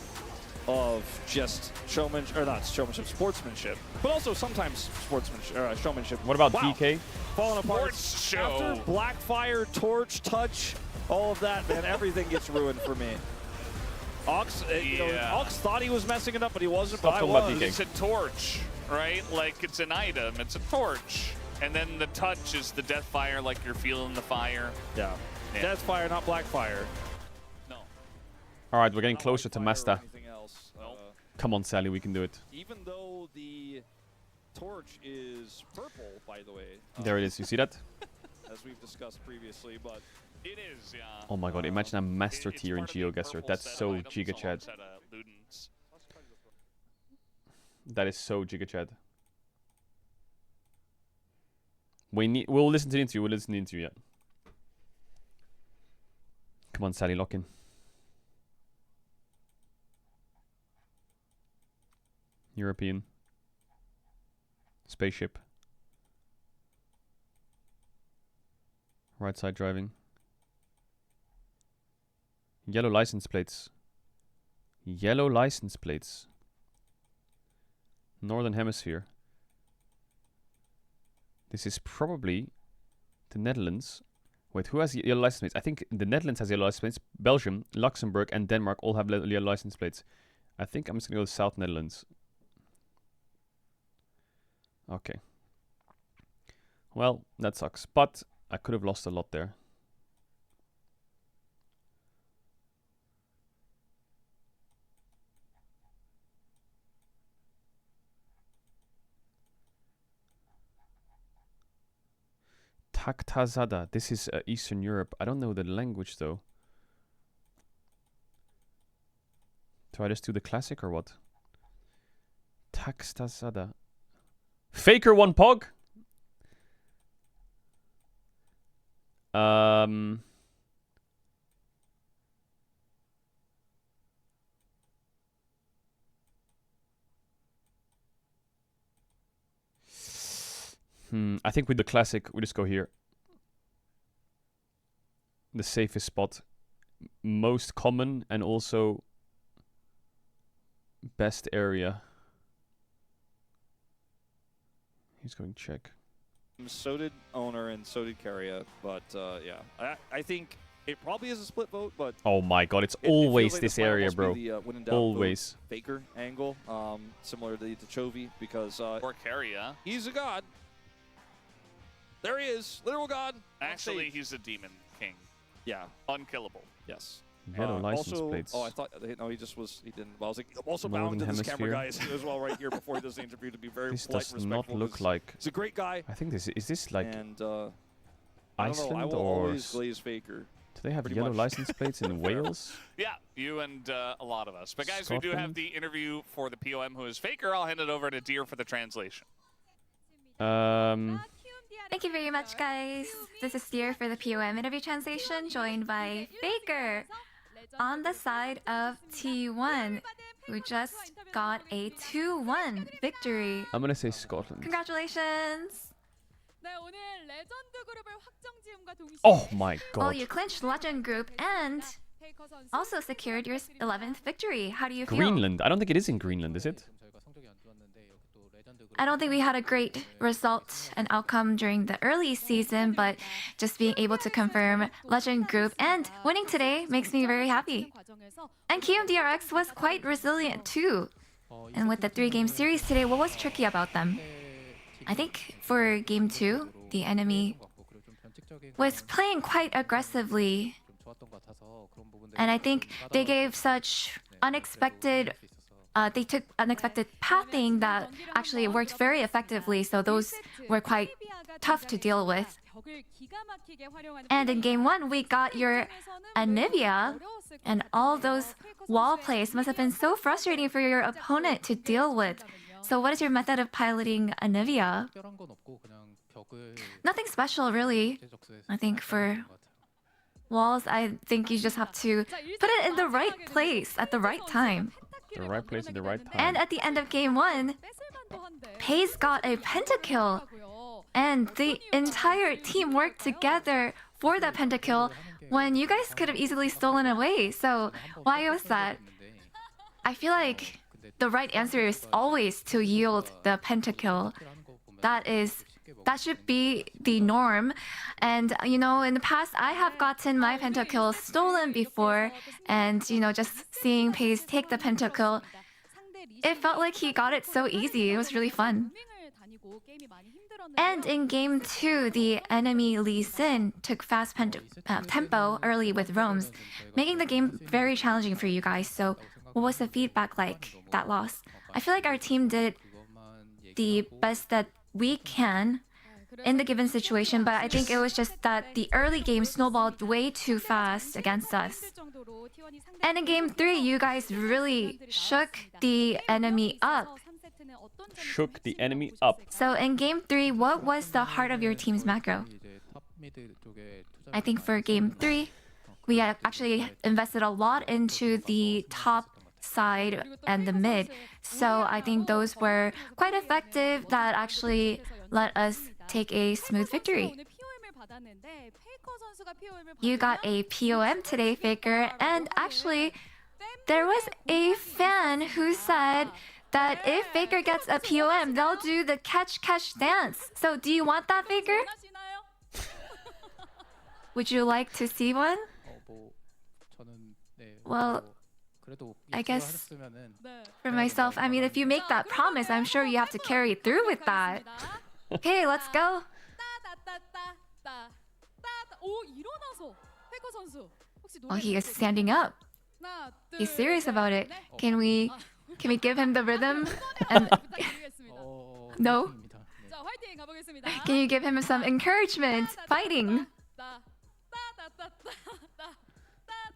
of just showmanship, or not showmanship, sportsmanship, but also sometimes sportsmanship, showmanship. What about Wow. DK? Falling apart. Sports show. After Blackfire, Torch, Touch, all of that, man, everything gets ruined for me. Ox, you know, Yeah. Ox thought he was messing it up, but he wasn't. Stop But I talking about was. DK. It's a torch, right? Like it's an item. It's a torch. And then the touch is the death fire, like you're feeling the fire. Yeah. Yeah. Deathfire, not Blackfire. No. All right, we're getting Not closer to Blackfire or Master. anything else. Come on, Sally, we can do it. Even though the torch is purple, by the way. There it is. You see that? As we've discussed previously, but It is, yeah. Oh my god, imagine a Master It's tier in part of the GeoGuessr. purple That's set of so items Giga Chad. alongside, Ludens. That is so Giga Chad. We'll listen to the interview. We'll listen to the interview, yeah. Come on, Sally, lock in. European. Spaceship. Right side driving. Yellow license plates. Yellow license plates. Northern Hemisphere. This is probably the Netherlands. Wait, who has yellow license plates? I think the Netherlands has yellow license plates. Belgium, Luxembourg, and Denmark all have yellow license plates. I think I'm just going to go to South Netherlands. Okay. Well, that sucks. But I could have lost a lot there. Taktazada. This is Eastern Europe. I don't know the language though. Do I just do the classic or what? Taktazada. Faker 1 Pog? I think with the classic, we just go here. The safest spot. Most common and also best area. He's going check. so did Owner and so did Carrier. But yeah, I think it probably is a split vote, but Oh my god, it's it feels always like this might area, almost be bro. the, when in doubt, Always. vote Faker angle, similar to Chovy, because Or Carrier. he's a god. There he is, literal god. Actually, he's a demon king. Yeah. Unkillable. Yes. Yellow license also, plates. Oh, I thought no, he didn't. Well, I was like, I'm also Northern bowing to this camera guy Hemisphere. as well right here before he does the interview to be very This polite does and not respectful. look 'cause like. he's a great guy. I think is this like And I don't know. I Iceland will or always glaze Faker. do they have pretty yellow much. license plates in Wales? Yeah, you and a lot of us. But guys, we do have Scotland? the interview for the POM, who is Faker. I'll hand it over to Deer for the translation. Thank you very much, guys. This is Deer for the POM interview translation, joined by Faker on the side of T1, who just got a 2-1 victory. I'm gonna say Scotland. Congratulations! Oh my Well, god. you clinched Legend Group and also secured your 11th victory. How do you feel? Greenland. I don't think it is in Greenland, is it? I don't think we had a great result and outcome during the early season, but just being able to confirm Legend Group and winning today makes me very happy. And KMDRX was quite resilient too. And with the 3-game series today, what was tricky about them? I think for game 2, the enemy was playing quite aggressively. And I think they gave such unexpected they took unexpected pathing that actually worked very effectively, so those were quite tough to deal with. And in game 1, we got your Anivia, and all those wall plays must have been so frustrating for your opponent to deal with. So what is your method of piloting Anivia? Nothing special, really. I think for walls, I think you just have to put it in the right place at the right time. The right place at the right time. And at the end of game 1, Pace got a pentakill. And the entire team worked together for that pentakill when you guys could have easily stolen away. So why was that? I feel like the right answer is always to yield the pentakill. That should be the norm. And, you know, in the past, I have gotten my pentakill stolen before. And, you know, just seeing Pace take the pentakill, it felt like he got it so easy. It was really fun. And in game 2, the enemy Lee Sin took fast tempo early with roams, making the game very challenging for you guys. So what was the feedback like, that loss? I feel like our team did the best that we can in the given situation, but I think it was just that the early game snowballed way too fast against us. And in game 3, you guys really shook the enemy up. Shook the enemy up. So in game 3, what was the heart of your team's macro? I think for game 3, we actually invested a lot into the top side and the mid. So I think those were quite effective that actually let us take a smooth victory. You got a POM today, Faker, and actually there was a fan who said that if Faker gets a POM, they'll do the catch dance. So do you want that, Faker? Would you like to see one? Well, I guess for myself, I mean, if you make that promise, I'm sure you have to carry through with that. Okay, let's go. Oh, he is standing up. He's serious about it. Can we give him the rhythm? And no? Can you give him some encouragement? Fighting.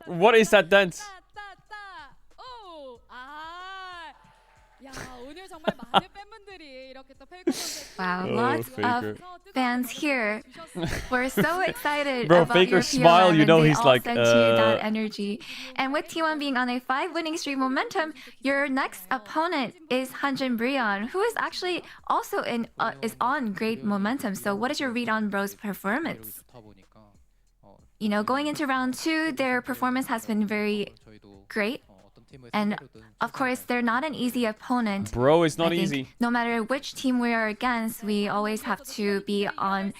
What is that dance? Wow, Oh, lots Faker. of fans here. We're so excited Bro, about your Faker's smile, POM, you know and they he's all like, sent you that energy. And with T1 being on a 5-winning streak momentum, your next opponent is Hanjin Brion, who is actually also is on great momentum. So what is your read on Bro's performance? You know, going into round 2, their performance has been very great. And of course, they're not an easy opponent. Bro, it's not I think easy. No matter which team we are against, we always have to be on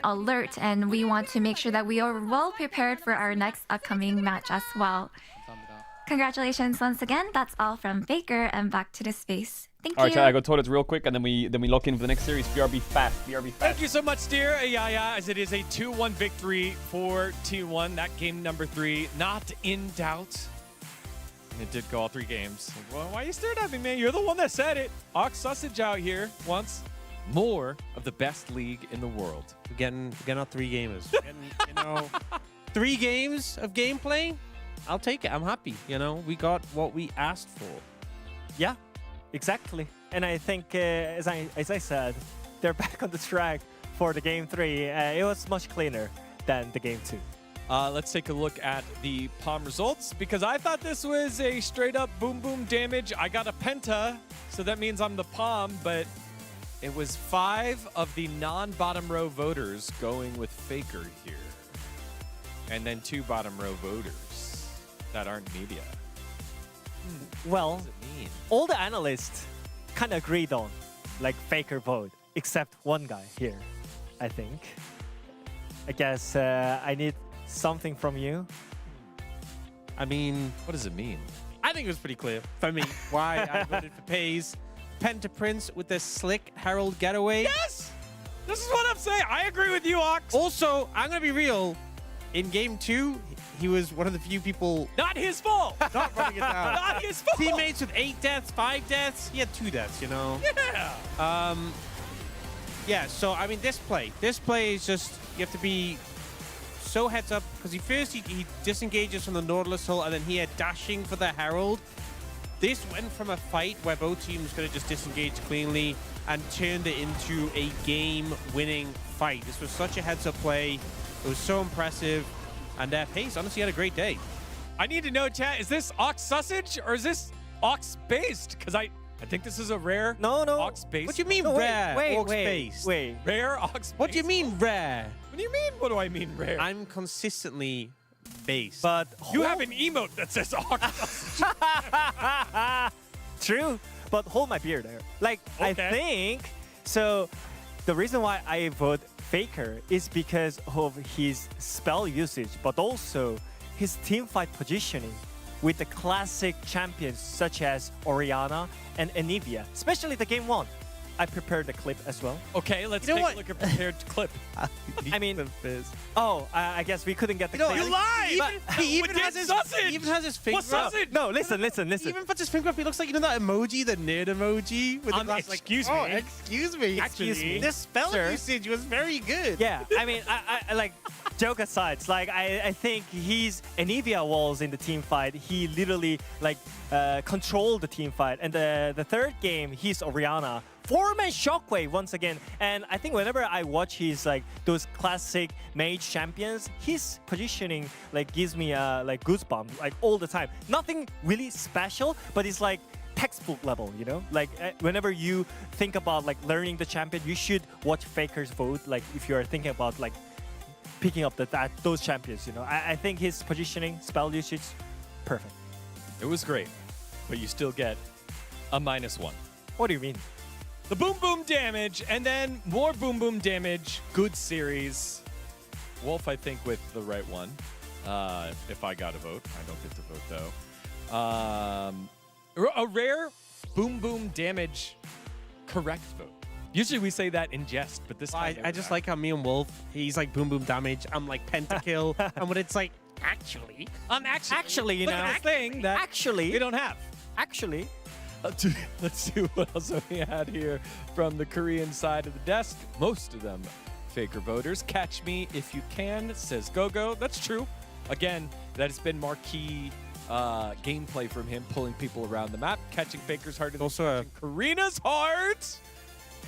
alert, and we want to make sure that we are well prepared for our next upcoming match as well. Congratulations once again. That's all from Faker, and back to the space. Thank All you. right, I go toilet real quick, and then we lock in for the next series. BRB fast. BRB fast. Thank you so much, dear Yaya, as it is a 2-1 victory for T1. That game number 3, not in doubt. And it did go all 3 games. Well, why are you staring at me, man? You're the one that said it. Ox Sausage out here wants more of the best league in the world. We're getting our 3 gamers. You know, 3 games of gameplay. I'll take it. I'm happy. You know, we got what we asked for. Yeah, exactly. And I think, as I said, they're back on the track for the game 3. It was much cleaner than the game 2. Let's take a look at the Palm results, because I thought this was a straight up boom boom damage. I got a penta, so that means I'm the Palm, but it was 5 of the non-bottom row voters going with Faker here. And then 2 bottom row voters that aren't media. Well, What does it mean? all the analysts kind of agreed on, like, Faker vote, except one guy here, I think. I guess I need something from you. I mean, What does it mean? I think it was pretty clear for me why I voted for Pays. Penta Prince with the slick Herald getaway. Yes! This is what I'm saying. I agree with you, Ox. Also, I'm going to be real. In game 2, he was one of the few people Not his fault. not running it down. Not his fault. Teammates with 8 deaths, 5 deaths. He had 2 deaths, you know? Yeah. Yeah, so, I mean, this play is just, you have to be so heads up, because he disengages from the Nautilus hull, and then he had dashing for the Herald. This went from a fight where both teams could have just disengaged cleanly and turned it into a game-winning fight. This was such a heads-up play. It was so impressive. And Pace honestly had a great day. I need to know, chat, is this Ox Sausage or is this Ox-based? Because I think this is a rare No. Ox-based. What do you mean No, rare? wait. Rare Ox-based? What do you mean rare? What do you mean? What do I mean rare? I'm consistently based. But You have an emote that says Ox Sausage. True, but hold my beer there. Like, I Okay. think, so the reason why I vote Faker is because of his spell usage, but also his teamfight positioning with the classic champions such as Orianna and Anivia, especially the game 1. I prepared the clip as well. Okay, let's You know take what? a look at prepared clip. I mean, I guess we couldn't get the clip. You lied! He even With has the his sausage! He even has his finger What up. sausage? No, listen. He even puts his finger up. He looks like, you know that emoji, the nerd emoji? With the glass, excuse like, me. Oh, excuse me. Excuse me. The spell Sir. usage was very good. Yeah, I mean, I like, joke aside, it's like I think he's Anivia walls in the team fight. He literally like controlled the team fight. And the third game, he's Orianna. 4-man shockwave once again. And I think whenever I watch his like those classic mage champions, his positioning like gives me like goosebumps like all the time. Nothing really special, but it's like textbook level, you know? Like whenever you think about like learning the champion, you should watch Faker's vote. Like if you are thinking about like picking up those champions, you know? I think his positioning, spell usage, perfect. It was great, but you still get a -1. What do you mean? The boom boom damage, and then more boom boom damage. Good series. Wolf, I think, with the right one. If I got a vote. I don't get to vote, though. A rare boom boom damage correct vote. Usually we say that in jest, but this time I just like how me and Wolf, he's like boom boom damage. I'm like pentakill. And when it's like, actually, Actually, you look know, at this thing that actually, we don't have. actually, Let's see what else we had here from the Korean side of the desk. Most of them Faker voters. Catch me if you can, says GoGo. That's true. Again, that has been marquee gameplay from him, pulling people around the map, catching Faker's heart, and Also catching Karina's heart.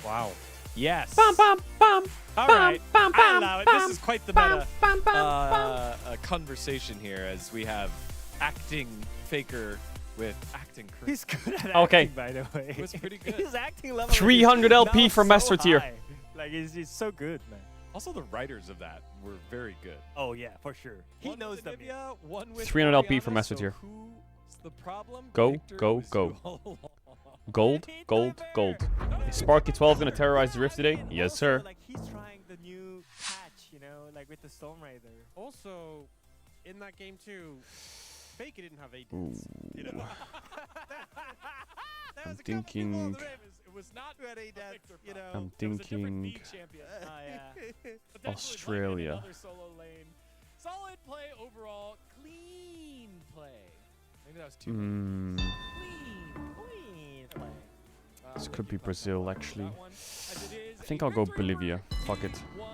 wow. Yes. Bum bum bum. All bum, right. bum, I bum, allow it. bum, This is quite the bum, meta bum, bum, conversation here, as we have acting Faker with acting Karina. he's good at Okay. acting, by the way. It was pretty good. His acting level 300 is LP now for so Master Tier. high. Like, he's so good, man. Also, the writers of that were very good. Oh, yeah, for sure. He One knows with them. Anivia, one with 300 LP for Orianna, Master so Tier. who's the problem? Go, Victor go, was go. who all along. Gold, gold, gold. Is Sparky 12 gonna terrorize the Rift today? And Yes, also, sir. Like, he's trying the new patch, you know, like with the Storm Raider. Also, in that game too, Faker didn't have 8 Ooh. deaths. You know? I'm thinking. It was not Who had 8 deaths, you know? I'm It was a different thinking. V champion. But definitely Australia. another solo lane. Solid play overall. Clean play. Maybe that was too Clean play. This could be Brazil, actually. That one, as it is I think a I'll go victory Bolivia. for Fuck it. T1.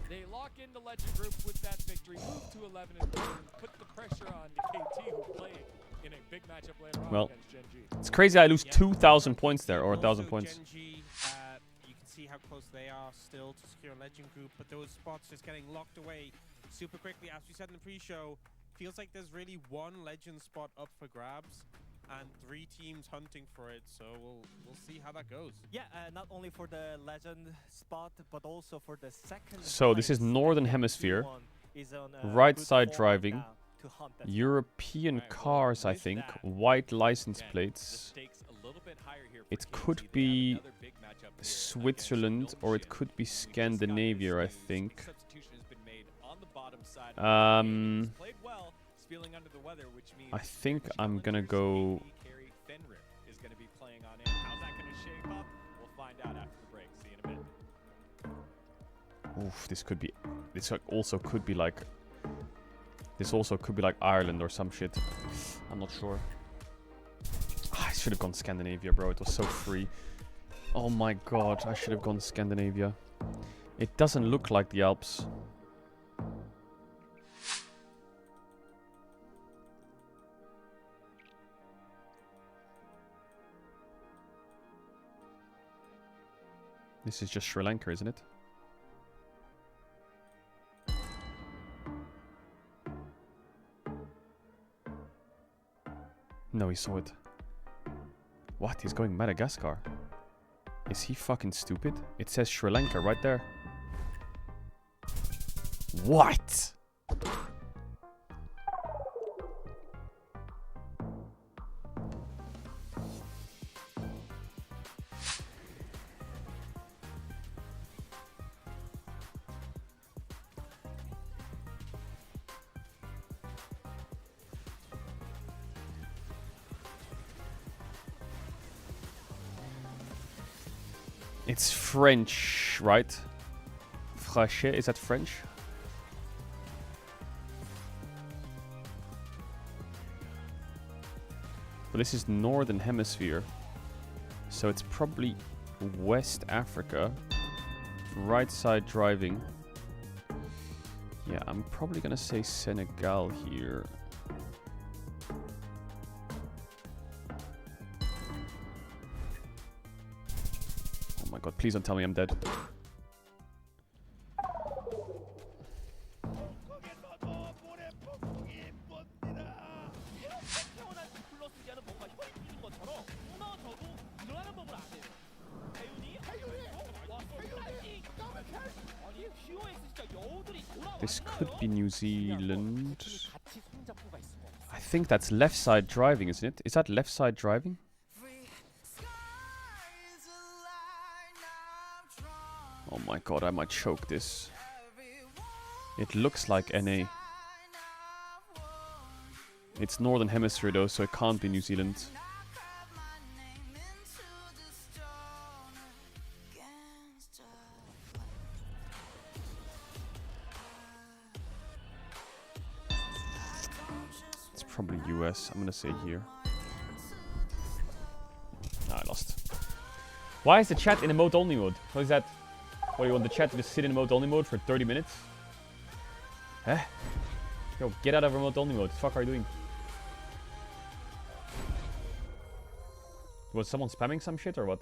They lock into Legend Group with that victory, move to 11 and put the pressure on to KT, who play in a big matchup later on Well, against Gen G. it's crazy I lose 2,000 points there, or 1,000 Also, points. Gen G, you can see how close they are still to secure Legend Group, but those spots just getting locked away super quickly. As we said in the pre-show, feels like there's really one Legend spot up for grabs and 3 teams hunting for it, so we'll see how that goes. Yeah, not only for the legend spot, but also for the second. So this is place. Northern And Hemisphere. T1 is on, Right good side form driving. now to hunt that spot. European Alright, well, cars, I with think. that, White license again, the plates. stakes a little bit higher here for It KT. could They have be another big matchup here Switzerland, against or it Belgium. could be We just got Scandinavia, I this news. think. Substitution has been made on the bottom side of the game. He's played well, he's feeling under the weather, which means I think the I'm gonna challengers, go. KT carry Fenrir is going to be playing on in. How's that going to shape up? We'll find out after the break. See you in a minute. Oof, this could be. This also could be like. This also could be like Ireland or some shit. I'm not sure. I should have gone Scandinavia, bro. It was so free. Oh my god, I should have gone Scandinavia. It doesn't look like the Alps. This is just Sri Lanka, isn't it? No, he saw it. What? He's going Madagascar. Is he fucking stupid? It says Sri Lanka right there. What? It's French, right? Frache, is that French? But this is Northern Hemisphere. So it's probably West Africa. Right side driving. Yeah, I'm probably gonna say Senegal here. Oh my god, please don't tell me I'm dead. This could be New Zealand. I think that's left side driving, isn't it? Is that left side driving? Oh my god, I might choke this. It looks like NA. It's Northern Hemisphere though, so it can't be New Zealand. It's probably US, I'm gonna say here. Ah, I lost. Why is the chat in emote only mode? What is that? What, do you want the chat to just sit in emote only mode for 30 minutes? Huh? Yo, get out of remote only mode. What the fuck are you doing? Was someone spamming some shit or what?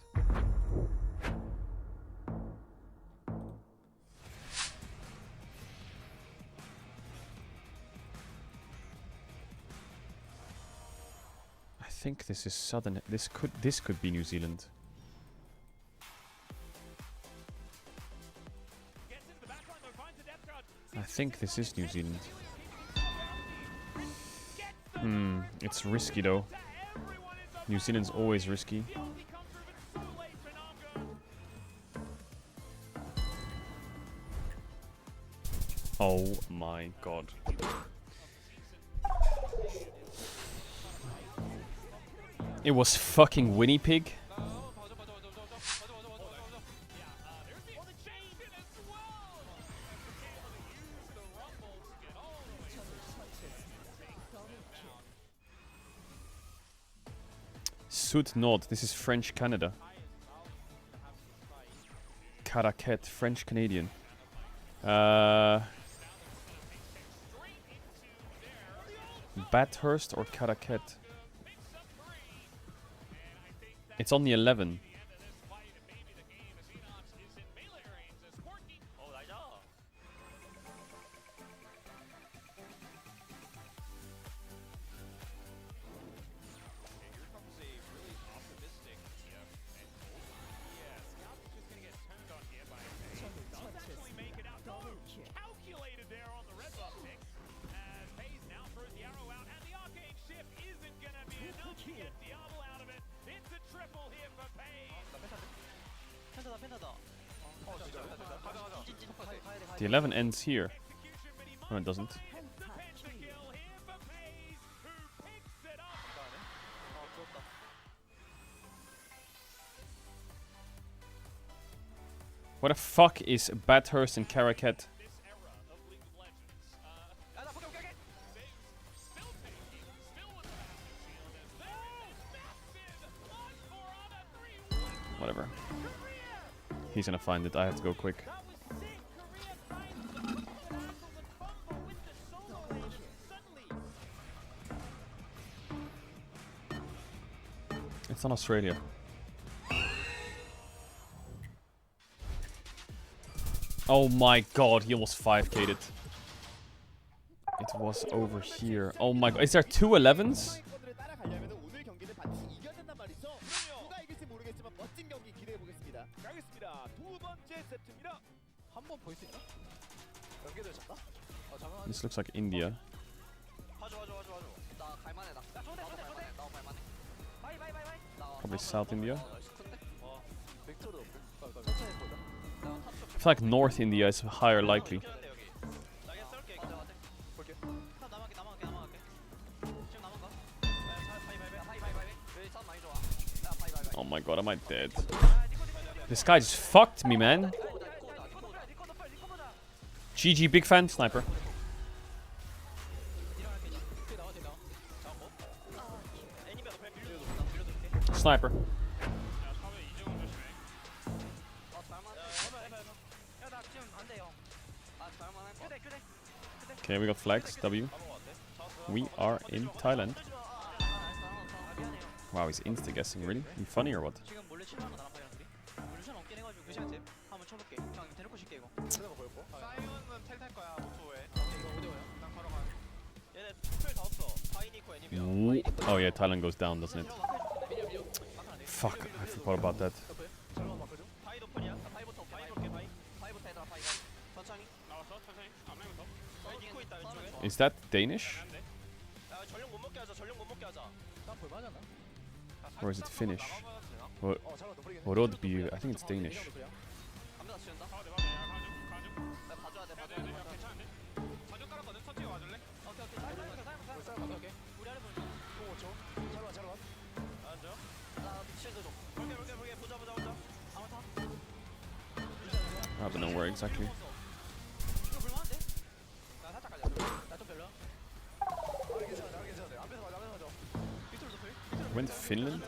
I think this is southern. This could be New Zealand. I think this is New Zealand. It's risky though. New Zealand's always risky. Oh my god. It was fucking Winnipeg. Sud Nord, this is French Canada. Caraquet, French Canadian. Bathurst or Caraquet? It's on the 11. The 11 ends here. No, it doesn't. What the fuck is Bathurst and Caraquet? Whatever. He's gonna find it. I have to go quick. It's on Australia. Oh my god, he almost 5k'd it. It was over here. Oh my god. Is there two 11s? This looks like India. Probably South India. I feel like North India is higher likely. Oh my god, am I dead? This guy just fucked me, man. GG, big fan, sniper. Sniper. Okay, we got flags. W. We are in Thailand. Wow, he's insta-guessing, really? You funny or what? Ooh. Oh yeah, Thailand goes down, doesn't it? Fuck, I forgot about that. Is that Danish? Or is it Finnish? Rodby, I think it's Danish. I don't know where exactly. Went Finland?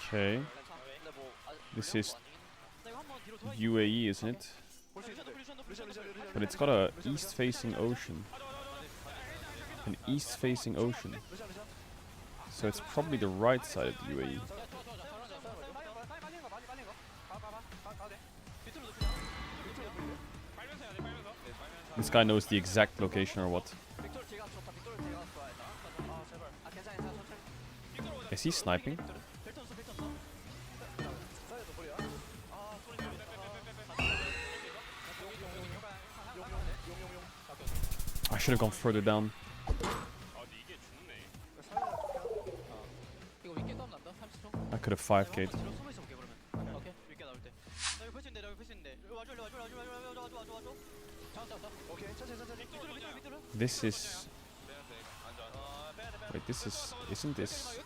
Okay. This is UAE, isn't it? But it's got a east-facing ocean. An east-facing ocean. So it's probably the right side of the UAE. This guy knows the exact location or what? Is he sniping? I should have gone further down. I could have 5k'd. This is... Wait, this is... Isn't this...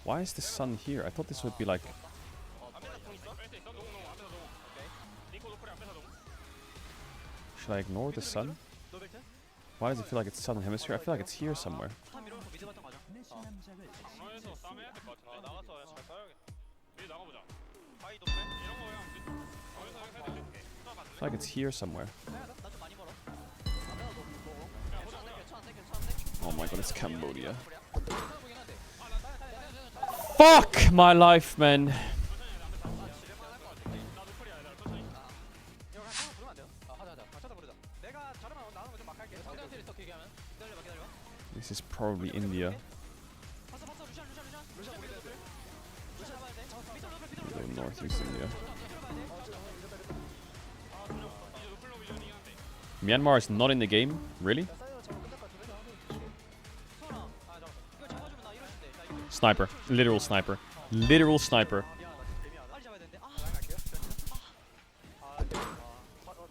Why is the sun here? I thought this would be like... Should I ignore the sun? Why does it feel like it's southern hemisphere? I feel like it's here somewhere. I feel like it's here somewhere. Oh my god, it's Cambodia. Fuck my life, man. This is probably India. Go northeast India. Myanmar is not in the game, really? Sniper. Literal sniper. Literal sniper.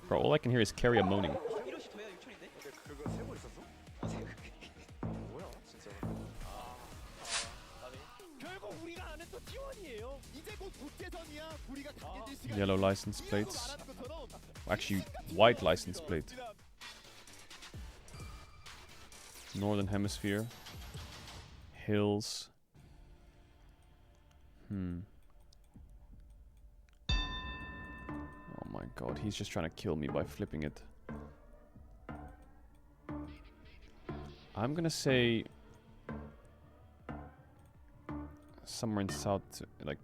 Bro, all I can hear is carrier moaning. Yellow license plates. Actually, white license plate. Northern hemisphere. Hills. Oh my god, he's just trying to kill me by flipping it. I'm gonna say... somewhere in south, like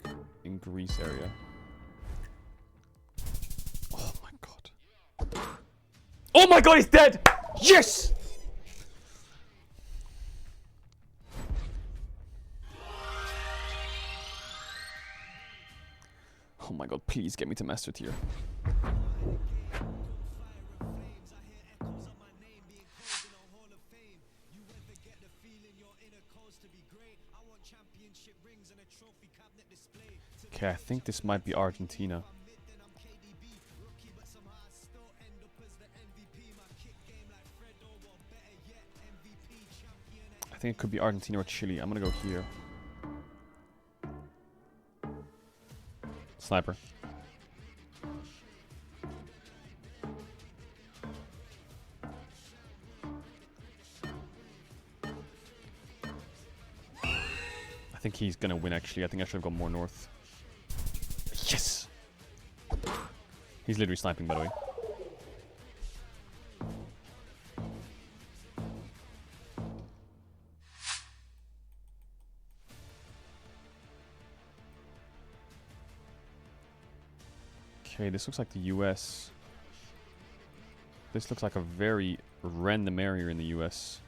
in Greece area. Oh my god. Oh my god, he's dead! Yes! Oh my god, please get me to master tier. Okay, I think this might be Argentina. I think it could be Argentina or Chile. I'm gonna go here. Sniper. I think he's gonna win actually. I think I should have gone more north. Yes! He's literally sniping, by the way. Okay, this looks like the US. This looks like a very random area in the US.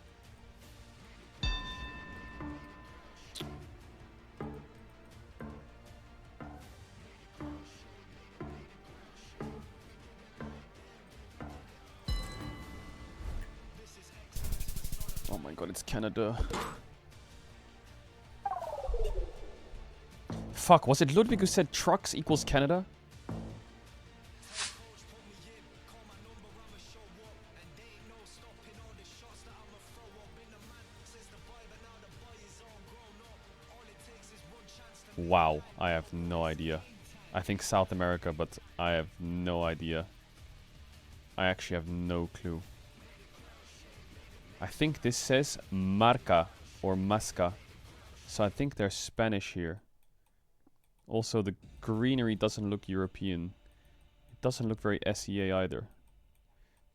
Oh my god, it's Canada. Fuck, was it Ludwig who said trucks equals Canada? Wow, I have no idea. I think South America, but I have no idea. I actually have no clue. I think this says marca or masca. So I think they're Spanish here. Also, the greenery doesn't look European. It doesn't look very SEA either.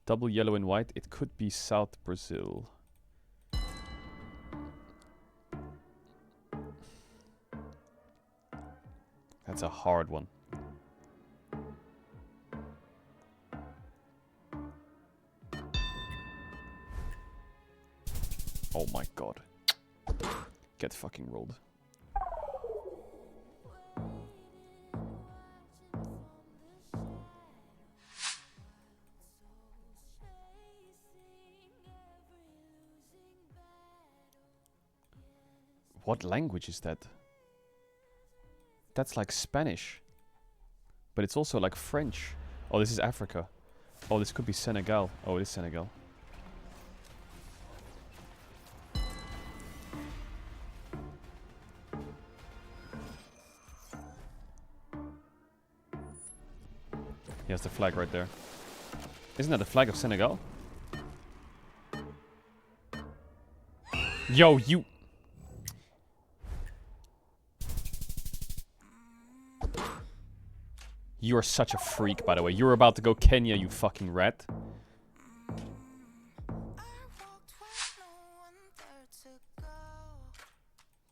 Double yellow and white. It could be South Brazil. That's a hard one. Oh my god. Get fucking rolled. What language is that? That's like Spanish. but it's also like French. Oh, this is Africa. Oh, this could be Senegal. Oh, it is Senegal. Yes, the flag right there. Isn't that the flag of Senegal? Yo, you... You're such a freak, by the way. You're about to go Kenya, you fucking rat.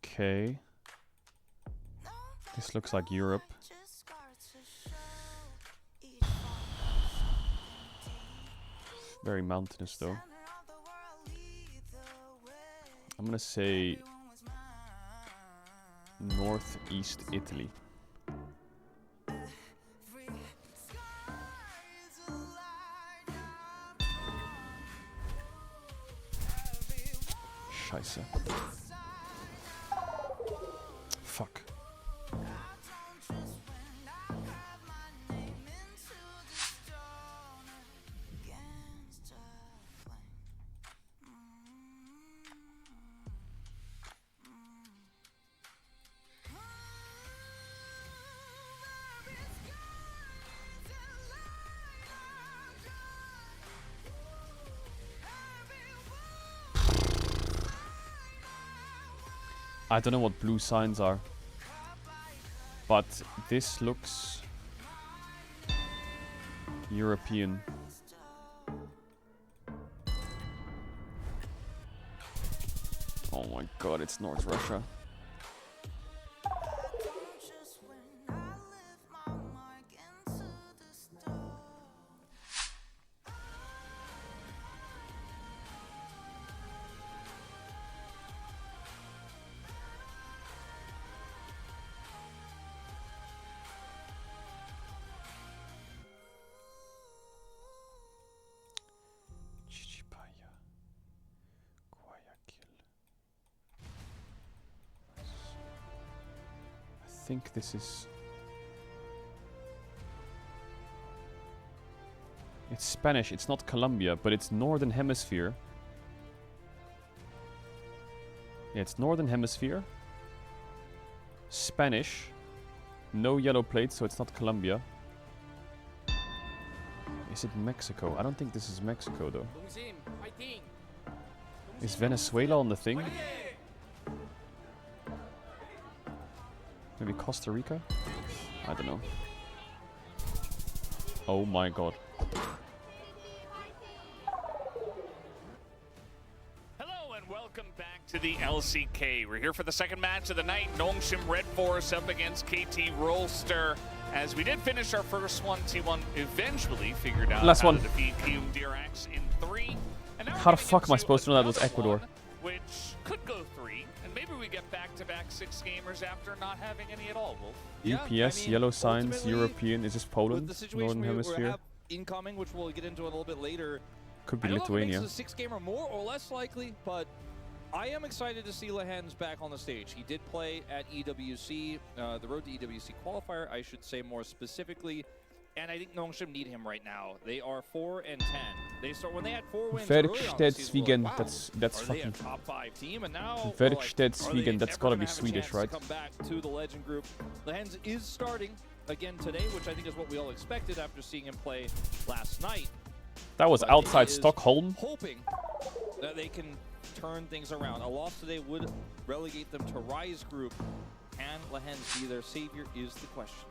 Okay. This looks like Europe. Very mountainous, though. I'm gonna say northeast Italy. Scheiße. Fuck. I don't know what blue signs are, but this looks European. Oh my god, it's North Russia. I think this is... It's Spanish, it's not Colombia, but it's Northern Hemisphere. Yeah, it's Northern Hemisphere. Spanish. No yellow plates, so it's not Colombia. Is it Mexico? I don't think this is Mexico, though. Is Venezuela on the thing? Maybe Costa Rica? I don't know. Oh my god. Hello and welcome back to the LCK. We're here for the second match of the night. Nongshim Red Force up against KT Rolster. As we did finish our first one, T1 eventually figured out Last how one. to defeat DRX in 3. And now How we're the fuck am I getting supposed to know that was another Ecuador? one, which could go 3, and maybe we get back-to-back 6 gamers after not having any at all. Wolf. UPS, yellow signs, European. Is this Poland? With the situation Northern we Hemisphere? have incoming, which we'll get into a little bit later. Could be I don't Lithuania. know if it makes the 6-gamer more or less likely, but I am excited to see Lehens back on the stage. He did play at EWC, the Road to EWC qualifier, I should say more specifically. And I think Nongshim need him right now. They are 4-10. They start when they had 4 wins early on the season, we're like, wow, that's are they a fucking... top 5 team? And now Verstedt-Swiegen, that's gotta be Swedish, right? Come back to the Legend Group. Lehens is starting again today, which I think is what we all expected after seeing him play last night. That was But outside he is Stockholm. Hoping that they can turn things around. A loss today would relegate them to Rise Group. Can Lehens be their savior is the question.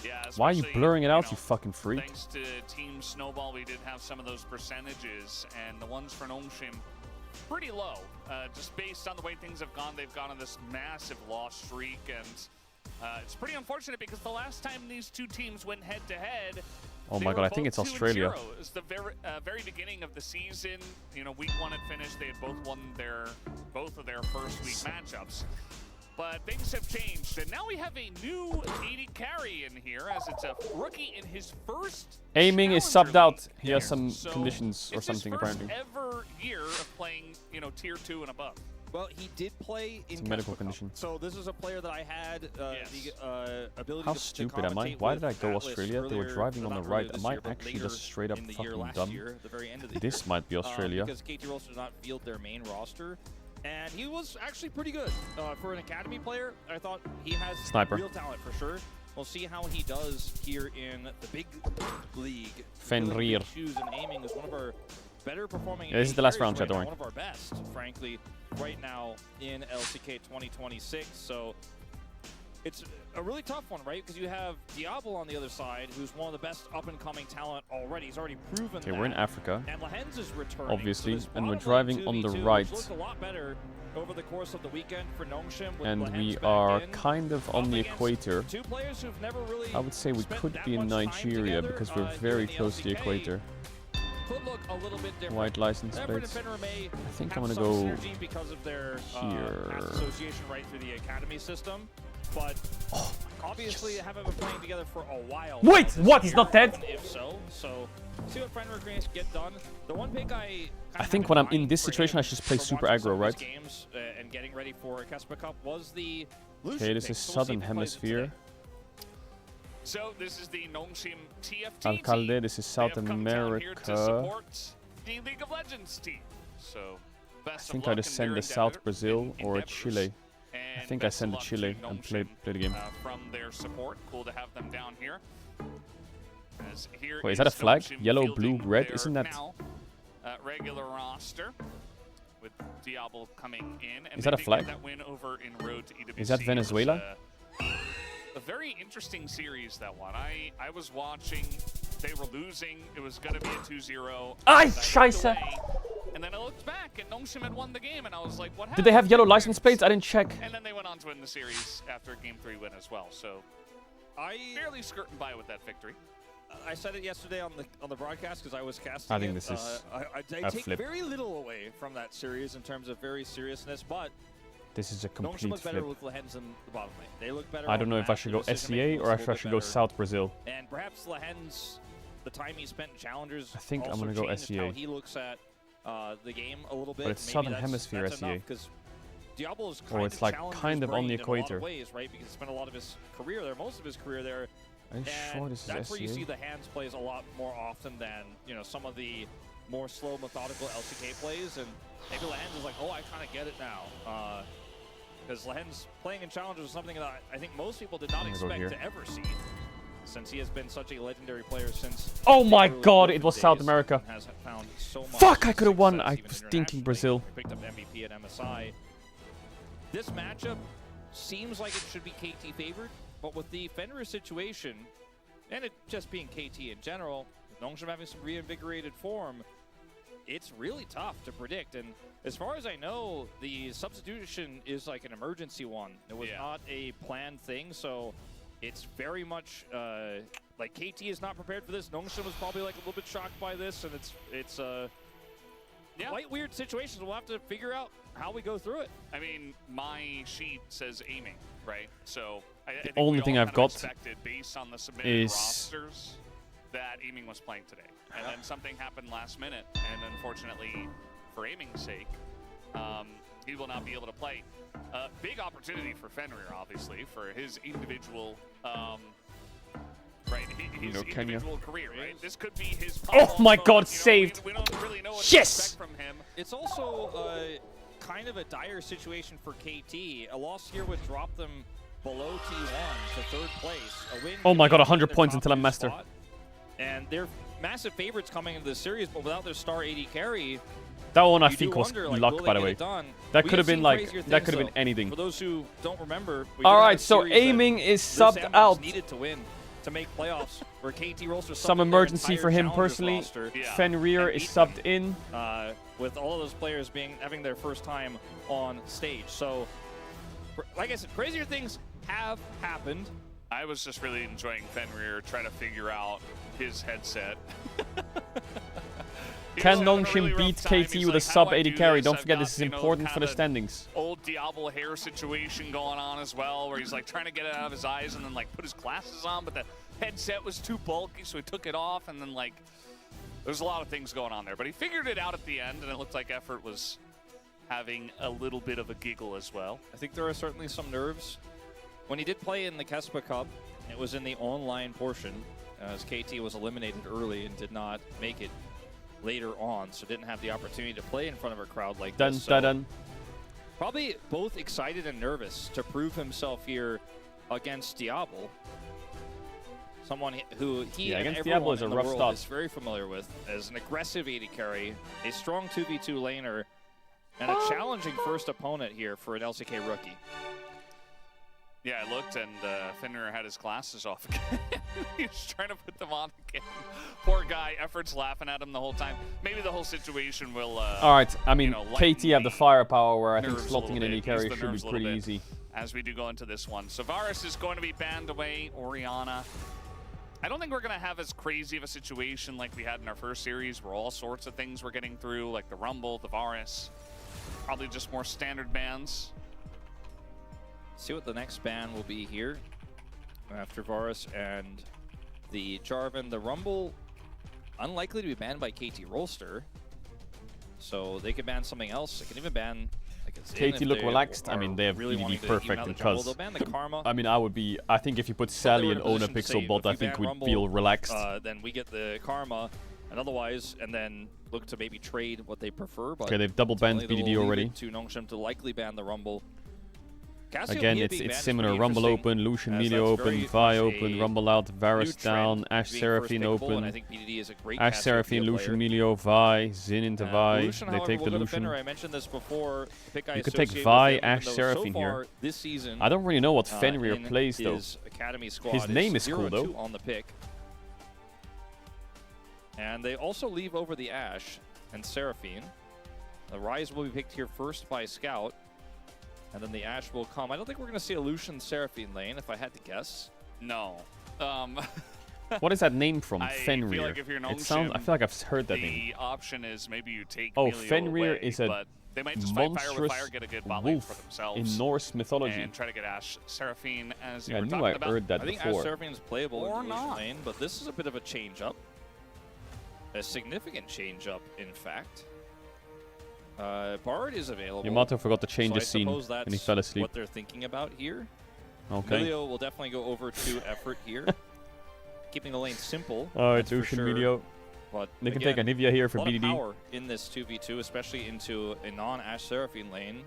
Yeah, Why are you especially, blurring it out, know, you fucking freak? Thanks to Team Snowball, we did have some of those percentages, and the ones for Nongshim pretty low. Just based on the way things have gone, they've gone on this massive loss streak, and it's pretty unfortunate because the last time these two teams went head-to-head, Oh my god, I think it's Australia. It was the very beginning of the season. You know, week 1 had finished. They had both won both of their first week matchups. But things have changed, and now we have a new AD carry in here, as it's a rookie in his first Aiming is Challenger subbed out. League He has year. some So conditions or it's his something, first apparently. ever year of playing, you know, tier 2 and above. Well, he did play in It's a medical Kesper Cup. condition. So this is a player that I had the ability How to stupid am I? commentate Why with did I go Atlas Australia? They were earlier, driving on the not right. earlier this Am I year, but actually later just straight up in the year fucking last dumb? year, the very end of the This might be Australia. because KT Rolster does not field their main roster. And he was actually pretty good for an academy player. I thought he has Sniper. real talent for sure. We'll see how he does here in the big league. Fenrir. Shoes and aiming is one of our better performing. Yeah, this is the last players round, chat, right don't now, worry. one of our best, frankly, right now in LCK 2026. So it's a really tough one, right? Because you have Diablo on the other side, who's one of the best up-and-coming talent already. He's already proven Okay, that. we're in Africa, And Lehens is returning. obviously, So and we're this driving bottom on the lane 2v2 right, looked a lot better over the course of the weekend for Nongshim with and Lehens we back are in. kind of on Up the against equator. two players who've never really I would say we spent could that be in much time Nigeria together, because we're here very in the close to the LCK. equator. Could look a little bit different. White license Leopard and plates. Fenrir may I think have I'm gonna some go synergy because of their here. past association right through the academy system, but obviously haven't been playing together for a while. Wait, this what? He's year, not dead? If so, see what Fenrir can get done. The one pick I think when I'm in this situation, I should just play super aggro, right? Games, and getting ready for Casper Cup was the Okay, this is Southern Hemisphere. So this is the Nongshim TFT Alcalde, team. this is They South have come down here to America. support the League of Legends team. So I best think of I luck just in send their the South endeavor- Brazil or endeavors. Chile. I And think I best of send the luck to Chile and play Nongshim, the game. from their support. Cool to have them down here. As here Wait, is that a flag? Nongshim Yellow, blue, fielding red? their Isn't that... now, regular roster with Diablo coming in. And Is that they a did flag? get that win over in Road to EWC. Is that It was, Venezuela? a very interesting series, that one. I was watching. They were losing. It was going to be a 2-0. Ay, I looked scheiße. away, and then I looked back, and Nongshim had won the game, and I was like, what happened? Did they have yellow license plates? I didn't check. And then they went on to win the series after a Game 3 win as well. So I barely skirting by with that victory. I said it yesterday on the broadcast because I was casting. I think it. this is I a take flip. very little away from that series in terms of very seriousness, but This is a Nongshim complete look better flip. with Lehens in the bottom lane. They look better. I on don't know the if I map. should The go decision-making SEA looks or a if I little should bit go better. South Brazil. And perhaps Lehens, the time he spent in Challengers, I think I'm also gonna go changed SEA. how he looks at the game a little bit. But it's Maybe Southern that's Hemisphere SEA. because Diablo is Or kind it's of like challenged kind his of on the brain in a lot of equator. ways, right? Because he spent a lot of his career there, most of his career there. Are you And sure this that's is where you see SEA? the hands plays a lot more often than some of the more slow, methodical LCK plays. And maybe Lehens is like, oh, I kind of get it now. Because Lehens playing in Challengers is something that I think most people did not I'm gonna go expect here. to ever see, since he has been such a legendary player since. Oh the my early god, Griffin it was South days, America. and has found so much Fuck, I could have won. success I even was thinking internationally. Brazil. He picked up MVP at MSI. This matchup seems like it should be KT favored, but with the Fenrir situation, and it just being KT in general, with Nongshim having some reinvigorated form, it's really tough to predict. And as far as I know, the substitution is like an emergency one. It was not a planned thing, so it's very much like KT is not prepared for this. Nongshim was probably like a little bit shocked by this, and it's quite weird situations. We'll have to figure out how we go through it. I mean, my sheet says aiming, right? So I think only we thing all I've kind of got expected based on the submitted is- rosters that aiming was playing today. And then something happened last minute, and unfortunately, for aiming's sake, he will not be able to play. Big opportunity for Fenrir, obviously, for his individual, right, his No, Kenya. individual career, right? This could be his. Oh my so, god, saved! We don't really know what Yes! to expect from him. It's also kind of a dire situation for KT. A loss here would drop them below T1 to third place. A win Oh my could god, get 100 them in points their until top I'm two master. spot. And they're massive favorites coming into the series, but without their star AD carry, That one I you think do was wonder, like, luck, will they by the get way. it done? That We could have been seen like, crazier that things, could have been though. anything. For those who don't remember, we All did have right, a so series that aiming is Blue subbed Sandbox out. needed to win to make playoffs, where KT Rolster Some subbed in their emergency entire for him Challengers personally. roster Fenrir and is beat them, subbed in. with all of those players having their first time on stage. So, like I said, crazier things have happened. I was just really enjoying Fenrir trying to figure out his headset. He Can was having a Nongshim really rough beat time. KT He's with like, a "How sub do I 80 do carry? this? Don't I've forget got, this is you know, important for the kinda standings. Old Diablo hair situation going on as well, where he's like trying to get it out of his eyes and then like put his glasses on, but the headset was too bulky, so he took it off, and then like there's a lot of things going on there. But he figured it out at the end, and it looked like effort was having a little bit of a giggle as well. I think there are certainly some nerves. When he did play in the Kespa Cup, it was in the online portion, as KT was eliminated early and did not make it later on, so didn't have the opportunity to play in front of a crowd like this. So probably both excited and nervous to prove himself here against Diablo. Someone who he and against everyone Diablo is a in the rough world start. is very familiar with as an aggressive AD carry, a strong 2v2 laner, and a challenging first opponent here for an LCK rookie. Yeah, I looked, and Fenrir had his glasses off again. He was trying to put them on again. Poor guy. Effort's laughing at him the whole time. Maybe the whole situation will. All right, I mean, KT have the firepower where I think nerves a slotting in little any bit. carry Use the should be nerves a pretty little bit easy. as we do go into this one. So Varus is going to be banned away. Orianna. I don't think we're going to have as crazy of a situation like we had in our first series where all sorts of things were getting through, like the Rumble, the Varus. Probably just more standard bans. See what the next ban will be here after Varus and the Jarvan. The Rumble, unlikely to be banned by KT Rolster. So they could ban something else. They can even ban KT look relaxed. I mean, they have really BDD perfect in Cuz. They'll ban the Karma. I mean, I think if you put Sally and own a Pixel bot, I think we'd feel relaxed. Then we get the Karma, and otherwise, and then look to maybe trade what they prefer. But Okay, they've double banned BDD already. To Nongshim to likely ban the Rumble. Again, it's similar. Rumble open, Lucian Melee open, Vi open, Rumble out, Varus down, Ashe Seraphine open, Ashe Seraphine, Lucian Melee, Vi, Xin into Vi. They take the Lucian. I mentioned this before. You could take Vi, Ashe Seraphine here. I don't really know what Fenrir plays though. His name is cool though. On the pick. And they also leave over the Ashe and Seraphine. The Ryze will be picked here first by Scout. And then the Ashe will come. I don't think we're going to see a Lucian Seraphine lane, if I had to guess. No. What is that name from? Fenrir. Feel like if you're It sounds. I feel like I've heard that name. The option is maybe you take Oh, Melio Fenrir away, is a but they might just fight fire with fire, get a good bot lane for wolf themselves in Norse mythology. and try to get Ashe Seraphine as you Yeah, I were knew talking I about. heard that I think before. Ashe Seraphine is playable Or in the Lucian not. lane, but this is a bit of a change-up. A significant change-up, in fact. Bard is available. Yamato forgot to change the I scene suppose that's and he fell asleep. what they're thinking about here. Okay. Emilio will definitely go over to effort here. Keeping the lane simple. Oh, that's it's for Lucian sure. Medio. But They can again, take Anivia here for a lot of BDD. power in this 2v2, especially into a non-Ashe Seraphine lane.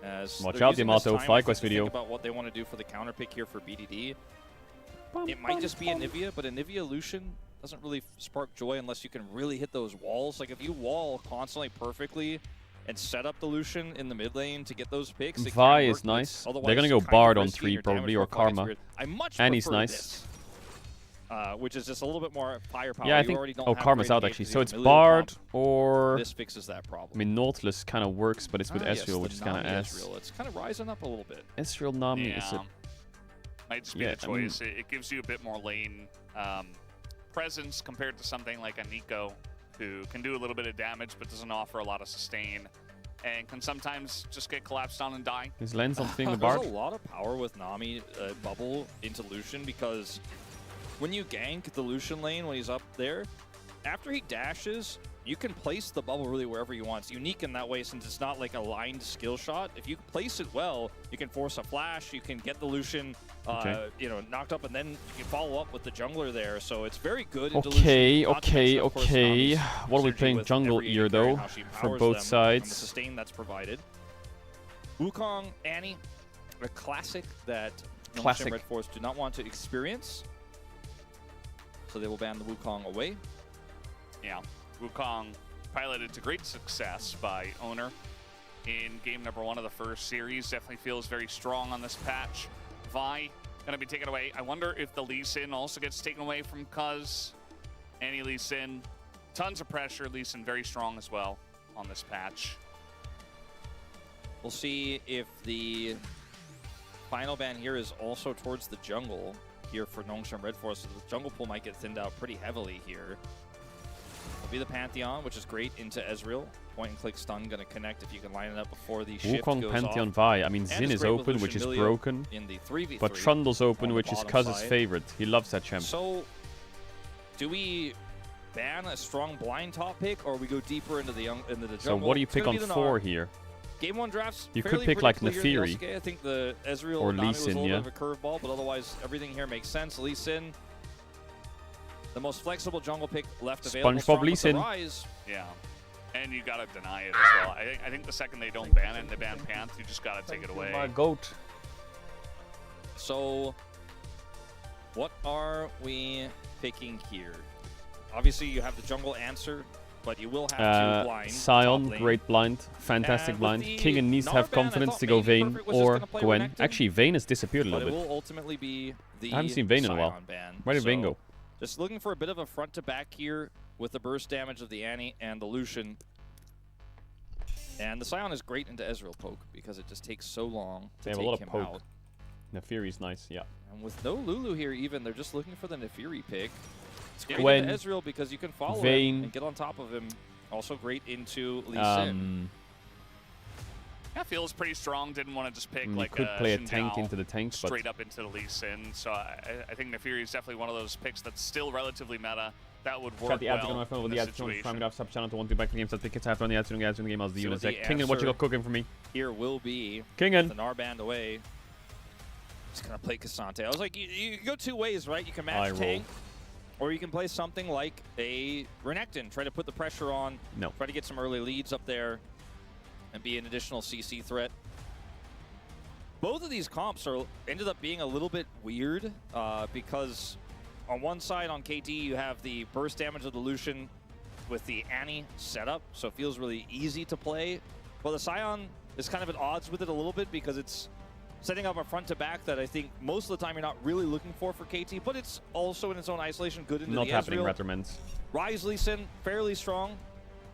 As Watch they're out, using this Yamato. time, I think, FlyQuest to video. Think about what they want to do for the counter pick here for BDD. It might just be Anivia, but Anivia Lucian doesn't really spark joy unless you can really hit those walls. Like if you wall constantly perfectly and set up the Lucian in the mid lane to get those picks, it Vi can is work. nice. Otherwise, They're gonna it's go kind of Bard on risky, 3 your probably, damage or profile gets Karma. weird. I much And he's prefer nice. this, which is just a little bit more firepower. Yeah, I You think. already don't Oh, have Karma's great out engagements, actually. you So have it's Emilio Bard comp. or. This fixes that problem. I mean, Nautilus kind of works, but it's with Yes, Ezreal, the which is kind of Nami ass. Ezreal. It's kind of rising up a little bit. Ezreal Nami is Yeah. a. Might just be Yeah, the I mean- choice. It gives you a bit more lane presence compared to something like a Nico, who can do a little bit of damage but doesn't offer a lot of sustain, and can sometimes just get collapsed on and die. His lens on thing the There's Bard. a lot of power with Nami bubble into Lucian because when you gank the Lucian lane when he's up there, after he dashes, you can place the bubble really wherever you want. It's unique in that way since it's not like a lined skill shot. If you place it well, you can force a flash, you can get the Lucian knocked up, and then you can follow up with the jungler there. So it's very good into Okay, Lucian. Not to mention, of course, okay. Nami's What are we synergy playing with jungle every ear carry though? and how she For powers both them sides. And the sustain that's provided. Wukong, Annie, a classic that Classic. Red Force do not want to experience. So they will ban the Wukong away. Yeah, Wukong piloted to great success by Owner in game number 1 of the first series. Definitely feels very strong on this patch. Vi gonna be taken away. I wonder if the Lee Sin also gets taken away from Cuz. Any Lee Sin, tons of pressure. Lee Sin very strong as well on this patch. We'll see if the final ban here is also towards the jungle here for Nongshim Red Force. So the jungle pool might get thinned out pretty heavily here. It'll be the Pantheon, which is great into Ezreal. Point and click stun going to connect if you can line it up before the shift Wukong, goes Pantheon, off. Vi. I mean, And Xin it's is great with open, Lucian which is Milio broken. in the 3v3 But Trundle's open, on the which is bottom Cuz's side. favorite. He loves that champ. So, do we ban a strong blind top pick, or we go deeper into the jungle. So what do you It's pick gonna on be the 4 Gnar. here? Game 1 drafts. You could fairly pick, like, pretty clear in the Nefiri. LCK. I think the Ezreal Or Nami Lee was a Sin, little yeah. bit of a curveball, but otherwise everything here makes sense. Lee Sin, the most flexible jungle pick left available. SpongeBob strong Lee with the Sin. Rise. Yeah. And you gotta deny it as well. I think the second they don't ban it and they ban Panth, you just gotta take it away. My goat. So, what are we picking here? Obviously, you have the jungle answer, but you will have to blind. Scion, top lane. great blind, fantastic And with blind. the King and Nice Gnar have ban, I confidence thought to go maybe Vayne Perfect was just or gonna play Gwen. Renekton, Actually, Vayne has disappeared a but little it bit. will ultimately be the I haven't seen Vayne in a while. Scion ban. Where did Vayne So, go? Just looking for a bit of a front to back here with the burst damage of the Annie and the Lucian. And the Scion is great into Ezreal poke because it just takes so long to They have a take lot of him poke. out. Nefiri's nice, yeah. And with no Lulu here even, they're just looking for the Nefiri pick. It's great Gwen, into Ezreal because you can follow Vayne, him and get on top of him. Also great into Lee Sin. Yeah, feels pretty strong. Didn't want to just pick you like could play a Xin tank Zhao into the tank, but straight up into the Lee Sin. So I think Nefiri is definitely one of those picks that's still relatively meta. That would work Chat the ads on well my phone with in the this ads on situation. Prime sub channel to 1 2 back games that tickets after on the ads on the game as the So unit. the King and what you answer got cooking for me? Here will be Kingen. the Gnar band away. Just gonna play Cassante. I was like, you go two ways, right? You can match tank, or you can play something like a Renekton. Try to put the pressure on. No. Try to get some early leads up there, and be an additional CC threat. Both of these comps ended up being a little bit weird because on one side, on KT, you have the burst damage of the Lucian with the Annie setup, so it feels really easy to play. Well, the Scion is kind of at odds with it a little bit because it's setting up a front to back that I think most of the time you're not really looking for KT, but it's also in its own isolation good into Not the happening, Ezreal. Rattermans. Rise Lee Sin, fairly strong.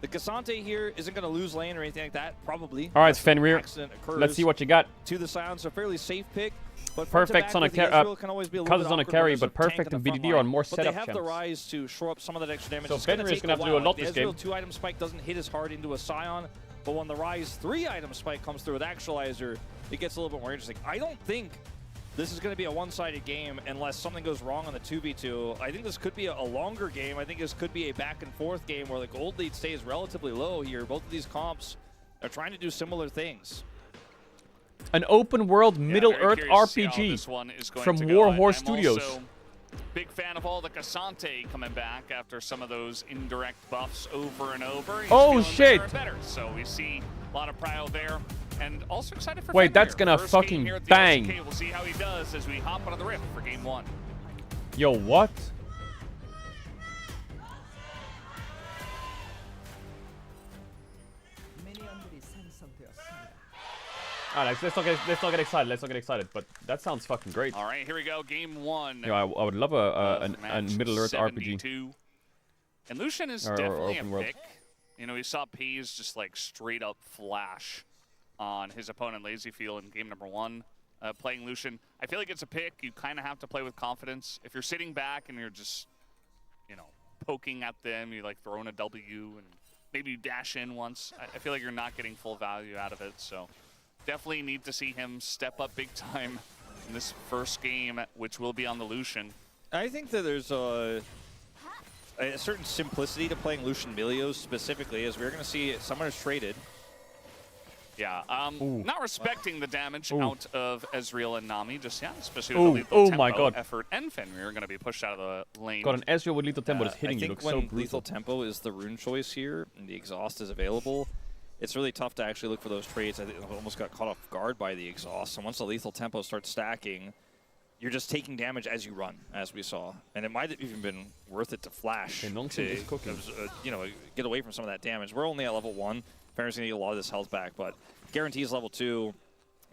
The Cassante here isn't going to lose lane or anything like that, probably. All right, unless an Fenrir. accident occurs. Let's see what you got. To the Scion, so fairly safe pick. But Perfect's on a carry. Cuz is on a carry, but Perfect Perfect and BDD are on more but they setup have the champs. Rise to shore up some of that extra damage. So It's gonna Fenrir is take gonna have to do a while. lot The this Ezreal game. 2-item spike doesn't hit as hard into a Scion, but when the Rise 3-item spike comes through with Actualizer, it gets a little bit more interesting. I don't think this is going to be a one-sided game unless something goes wrong on the 2v2. I think this could be a longer game. I think this could be a back-and-forth game where the gold lead stays relatively low here. Both of these comps are trying to do similar things. An open world Middle-earth Very curious to see how RPG this one is going from to go. Warhorse I'm Studios. also big fan of all the Cassante coming back after some of those indirect buffs over and over. He's Oh, feeling shit. better and better. So we see a lot of prio there. And also excited for Wait, Fenrir. that's gonna First game fucking here at the bang. LCK. We'll see how he does as we hop onto the rift for game 1. Yo, what? Alright, let's not get excited. Let's not get excited. But that sounds fucking great. All right, here we go. Game 1. Yeah, I would love a match Middle-earth RPG. 72. And Lucian is Or definitely open a world. pick. You know, we saw Peas just like straight up flash on his opponent Lazy Feel in game number 1. Playing Lucian, I feel like it's a pick. You kind of have to play with confidence. If you're sitting back and you're just, you know, poking at them, you like throwing a W and maybe you dash in once. I feel like you're not getting full value out of it. So definitely need to see him step up big time in this first game, which will be on the Lucian. I think that there's a certain simplicity to playing Lucian Milios specifically, as we're going to see Summoners traded. Yeah, not respecting the damage Ooh. out of Ezreal and Nami just yet, especially Ooh, with the lethal oh tempo. my God. Effort and Fenrir are going to be pushed out of the lane. Got an Ezreal with lethal tempo that's hitting I you. think Looks when so brutal. lethal tempo is the rune choice here and the exhaust is available, it's really tough to actually look for those trades. I think I almost got caught off guard by the exhaust. And once the lethal tempo starts stacking, you're just taking damage as you run, as we saw. And it might have even been worth it to flash Okay, nonsense is cooking. you know, get away from some of that damage. We're only at level 1. Fenrir's going to get a lot of this health back, but guarantees level 2.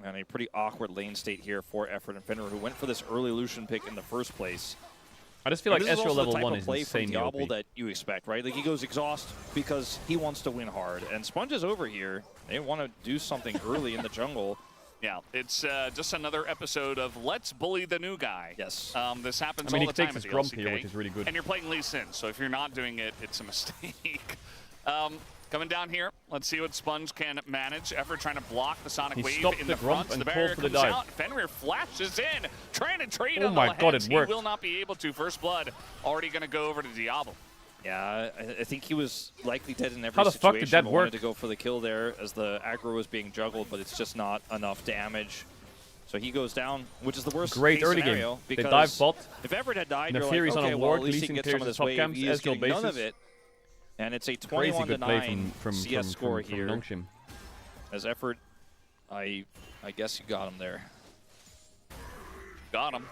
And a pretty awkward lane state here for Effort and Fenrir, who went for this early Lucian pick in the first place. I just feel like And this is Ezreal also the level type 1 of is play insane from Diablo OP. that you expect, right? Like he goes exhaust because he wants to win hard. And Sponge is over here. They want to do something early in the jungle. Yeah, it's just another episode of Let's Bully the New Guy. Yes. This happens I mean, all he the time takes his at the grump LCK, here, which is really good. And you're playing Lee Sin, so if you're not doing it, it's a mistake. Coming down here, let's see what Sponge can manage. Effort trying to block the Sonic He Wave stopped in the the grump front. and The called barrier for the comes dive. out. Fenrir flashes in, trying to trade Oh on my the God, heads. it worked. He will not be able to. First blood already going to go over to Diablo. Yeah, I think he was likely dead in every How the situation. fuck did that but work? Wanted to go for the kill there as the aggro was being juggled, but it's just not enough damage. So he goes down, which is the worst Great case early scenario, game. They because dive bot. if Everett had died, you're Neferi's like, on okay, a well, ward, at least he Lee can Sin get some of clears this the top wave. camps, He is Ezreal getting none of bases. it. And it's a Crazy 21 to good play 9 from CS score here. Longshim. As Effort, I guess you got him there. Got him.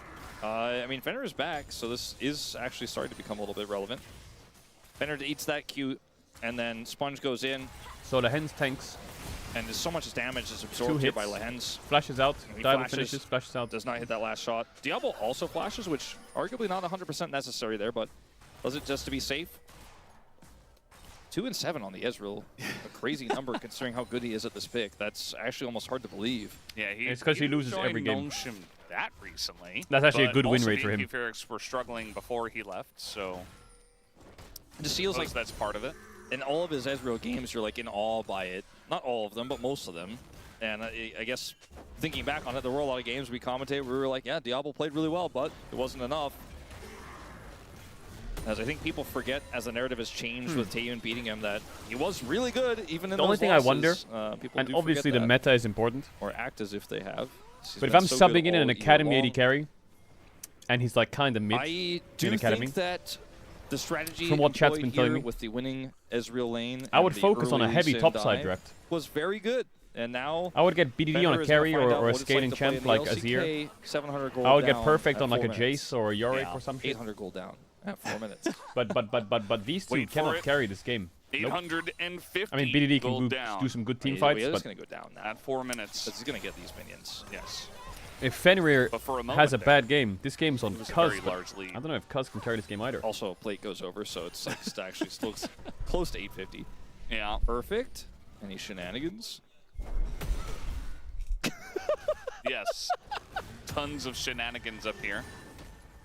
I mean, Fenrir is back, so this is actually starting to become a little bit relevant. Fenrir eats that Q, and then Sponge goes in. So the Hens tanks. And there's so much damage is 2 absorbed here hits. by Lehens. Flashes out. He Dive flashes, finishes. Flashes out. Does not hit that last shot. Diablo also flashes, which arguably not 100% necessary there, but does it just to be safe. 2 and 7 on the Ezreal. A crazy number considering how good he is at this pick. That's actually almost hard to believe. Yeah, It's 'cause he loses joined every game. Longshim that recently. That's actually a but good win also rate for the him. Inferiorix were struggling before he left, so It just feels like that's part of it. in all of his Ezreal games, you're like in awe by it. Not all of them, but most of them. And I guess thinking back on it, there were a lot of games we commentated where we were like, yeah, Diablo played really well, but it wasn't enough. As I think people forget, as the narrative has changed with Taeyeon beating him, that he was really good, even in The only those thing I wonder, losses. People and do obviously forget the that, meta is important, or act as if they have. but if I'm subbing in an Academy AD carry, and he's like kind of mid I do in Academy, think that the strategy From what chat's employed been telling here me, with the winning Ezreal lane I and would the focus on a early heavy Sin topside dive draft. was very good. And now I would get BDD on Fenrir a is gonna carry find out or a what it's scaling to play champ in the like LCK, Azir. 700 gold I would get down perfect at on like 4 a minutes. Jace or a Yorick Yeah, or something. 800 gold down at 4 minutes. But these two Wait for cannot it. carry this game. Nope. 850. I mean, BDD can gold down do some good team He's fights, just but going to go down now. at 4 minutes. He's going to get these minions. Yes. if Fenrir But for a has moment a there, bad game, this game's on it was a Cuz. very but large lead. I don't know if Cuz can carry this game either. Also, plate goes over, so it's like actually still close to 850. Yeah. Perfect. Any shenanigans? Yes. Tons of shenanigans up here.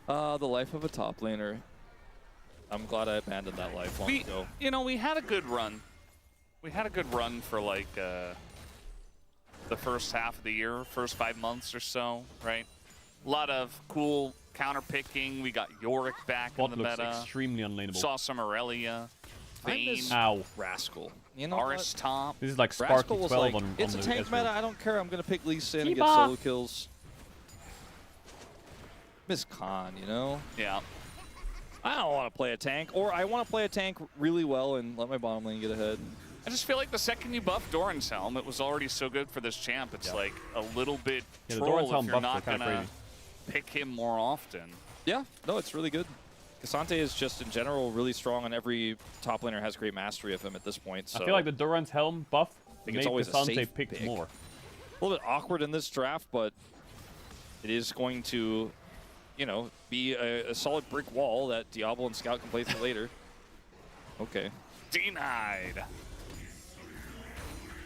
The life of a top laner. I'm glad I abandoned that life long ago. You know, we had a good run. We had a good run for like the first half of the year, first 5 months or so, right? A lot of cool counter picking. We got Yorick back Bot in the looks meta. extremely unlaneable. Saw some Aurelia. I Vayne. miss Ow. Rascal. You know Aris what? top. This is like Sparky Rascal was 12 like, on it's the a tank Ezreal. meta, I don't care, I'm going to pick Lee Sin and get Keepa. solo kills. Miss Khan, you know? Yeah. I don't want to play a tank, or I want to play a tank really well and let my bottom lane get ahead. I just feel like the second you buff Doran's Helm, it was already so good for this champ. It's like a little bit Yeah, the troll Doran's Helm if you're buffs are not kinda gonna crazy. pick him more often. Yeah, no, it's really good. Kasante is just, in general, really strong, and every top laner has great mastery of him at this point. So I feel like the Doran's Helm buff think made it's always a Kasante safe pick pick. more. a little bit awkward in this draft, but it is going to, you know, be a solid brick wall that Diablo and Scout can play through later. Okay. Denied.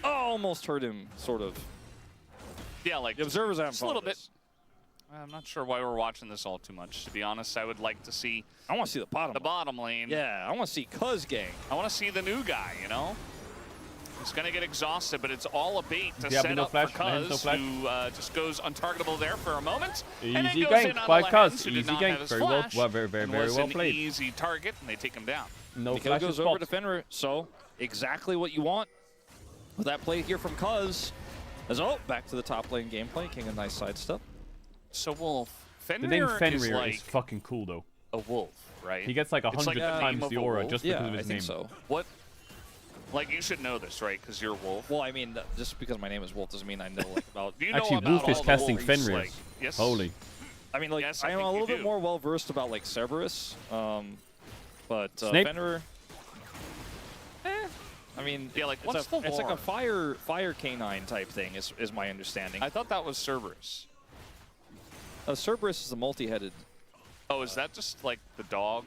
Oh, almost hurt him, sort of. Yeah, like The observers haven't just a little followed bit. I'm not sure why we're watching this all too much. To be honest, I would like to see I want to see the bottom lane. Yeah, I want to see Cuz Gang. I want to see the new guy, you know? He's going to get exhausted, but it's all a bait to Yeah, set no up flash, for no Cuz, flash. who just goes untargetable there for a moment. and then Easy goes gank in on by Lehens, Cuz. who did Easy not gank. have his Very well, flash, very and well was an played. easy target, and they take him down. No Mikhail flash goes over to Fenrir, so exactly what you want with that play here from Cuz. As back to the top lane gameplay, King a nice sidestep. So Wolf, The Fenrir, name is Fenrir like is fucking cool though. a wolf, right? He gets like It's 100 the times name of the a aura wolf. just Yeah, because of his I think name. so. What? Like, you should know this, right? Because you're Wolf. Well, I mean, just because my name is Wolf doesn't mean I know like about. You know Actually, about Wolf is all the casting wolves, Fenrir. like, yes. Holy. I mean, like, Yes, I I am think a you little bit do. more well versed about like Cerberus, but Snape? Fenrir. I mean, Yeah, like, it's what's the it's like lore? a fire canine type thing, is my understanding. I thought that was Cerberus. Cerberus is a multi-headed. Oh, is that just like the dog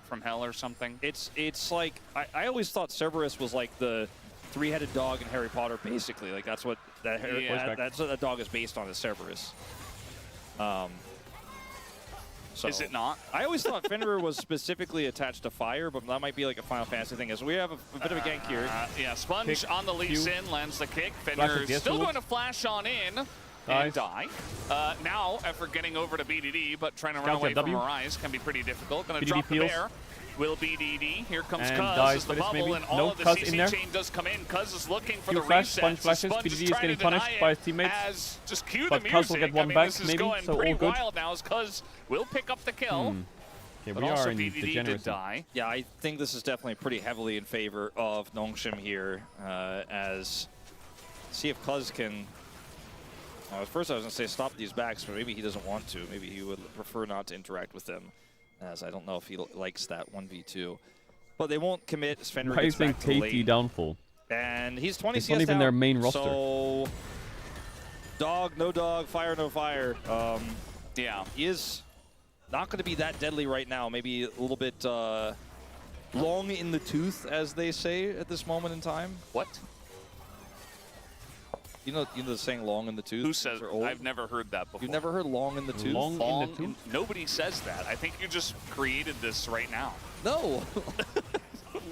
from hell or something? It's like I always thought Cerberus was like the three-headed dog in Harry Potter, basically. Like that's what Yeah. that's what that dog is based on, is Cerberus. So Is it not? I always thought Fenrir was specifically attached to fire, but that might be like a Final Fantasy thing. As we have a bit of a gank here. Yeah, Sponge Kick, on the Lee Q. Sin, lands the kick. Flash Fenrir with the is still Ezreal. going to flash on in and Nice. die. Now, effort getting over to BDD, but trying to run Scout away at from W. Arise can be pretty difficult. Going to BDD drop the peels. bear. will BDD. Here comes And Cuz dies as for the this, bubble, maybe. and all No, of the Cuz in there. CC chain does come in. Cuz is looking for Q the flash, resets. Sponge flashes. Sponge is BDD is trying getting to deny punished by his it teammates. As just cue the But Cuz will music. get one I mean, back, this is maybe, going so pretty all good. wild now as Cuz will pick up the kill. Okay, But we also are in BDD did degeneracy. die. Yeah, I think this is definitely pretty heavily in favor of Nongshim here, as see if Cuz can. At first, I was going to say stop these backs, but maybe he doesn't want to. Maybe he would prefer not to interact with them, as I don't know if he likes that 1v2. But they won't commit. Fenrir Why gets is saying back to late. KT downfall? And he's 20 It's CS not even down, their main roster. So, dog, no dog, fire, no fire. Yeah. He is not going to be that deadly right now. Maybe a little bit long in the tooth, as they say at this moment in time. What? You know the saying "long in the tooth." Who says? They're old? I've never heard that before. You've never heard "long in the tooth"? Long in the tooth? Nobody says that. I think you just created this right now. No.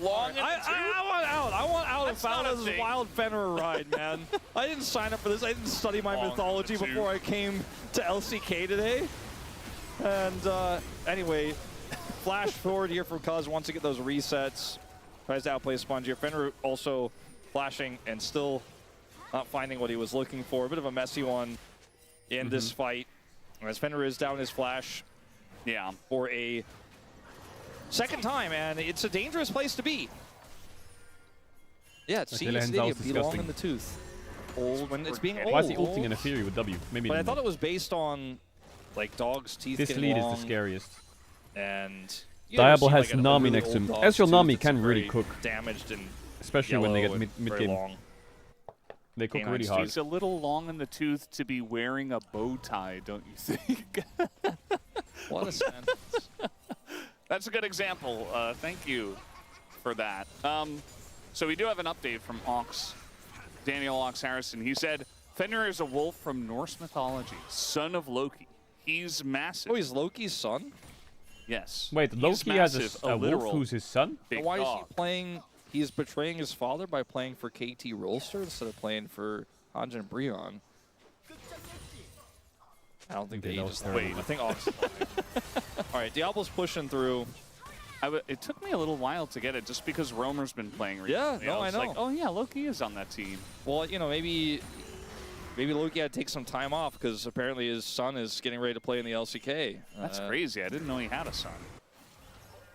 Long in the tooth? I want out. I want out That's of not a this thing. wild Fenrir ride, man. I didn't sign up for this. I didn't study my Long in mythology the before I tooth. came to LCK today. And anyway, flash forward here from Cuz wants to get those resets. Tries to outplay Sponge here. Fenrir also flashing and still not finding what he was looking for. A bit of a messy one in this fight. As Fenrir is down his flash Yeah. for a second time, and it's a dangerous place to be. Yeah, it's Okay, Senior Lehen's Stadium, house be long disgusting. in the tooth. Old when it's being old. Why is he ulting in a Fury with W? Maybe But I not. thought it was based on like dog's teeth This getting lead long, is the scariest. and you ever Diable seen, has like, a Nami really next to old him. dog's Ezreal tooth Nami that's can really very cook. damaged and Especially when they yellow get and very mid-game. long. They cook Canine really teeth. hard. It's a little long in the tooth to be wearing a bow tie, don't you think? What a sense. That's a good example. Thank you for that. So we do have an update from Ox, Daniel Ox Harrison. He said, Fenrir is a wolf from Norse mythology, son of Loki. He's massive. Oh, he's Loki's son? Yes. Wait, He's Loki has massive, a wolf literal who's his son? big Why is dog. he playing? He's betraying his father by playing for KT Rolster instead of playing for Hanjin Breon. I don't think They they know just it's wait. I think Ox. All right, Diablo's pushing through. It took me a little while to get it just because Roamer's been playing recently. Yeah, no, I was know. like, oh yeah, Loki is on that team. Well, you know, maybe Loki had to take some time off because apparently his son is getting ready to play in the LCK. That's crazy. I didn't know he had a son.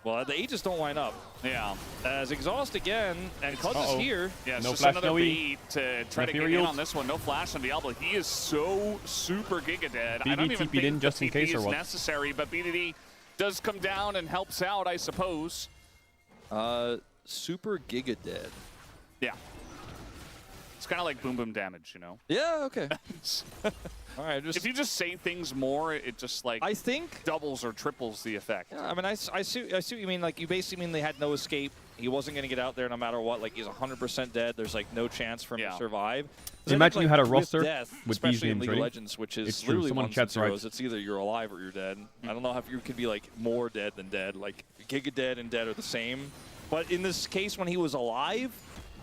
Well, the ages don't line up. Yeah. As Exhaust again, and Cuz is Uh-oh. here. Yeah, it's No just flash, another no E. beat to try No to get Fury in ult. on this one. No flash on Diablo. He is so super giga dead. I BDD don't even TP'd in think just the in case TP or is what? necessary, but BDD does come down and helps out, I suppose. Super Giga Dead. Yeah. It's kind of like boom boom damage, you know? Yeah, okay. All right, If you just say things more, it just like I think doubles or triples the effect. Yeah, I mean, I see what you mean. Like, you basically mean they had no escape. He wasn't going to get out there no matter what. Like, he's 100% dead. There's, like, no chance for him to survive. 'Cause I Imagine think, you like, had a with roster death, with especially these in names, League of right? Legends, which is It's true. literally Someone ones chat's and right. zeros. It's either you're alive or you're dead. I don't know if you could be, like, more dead than dead. Like, Giga Dead and dead are the same. But in this case, when he was alive,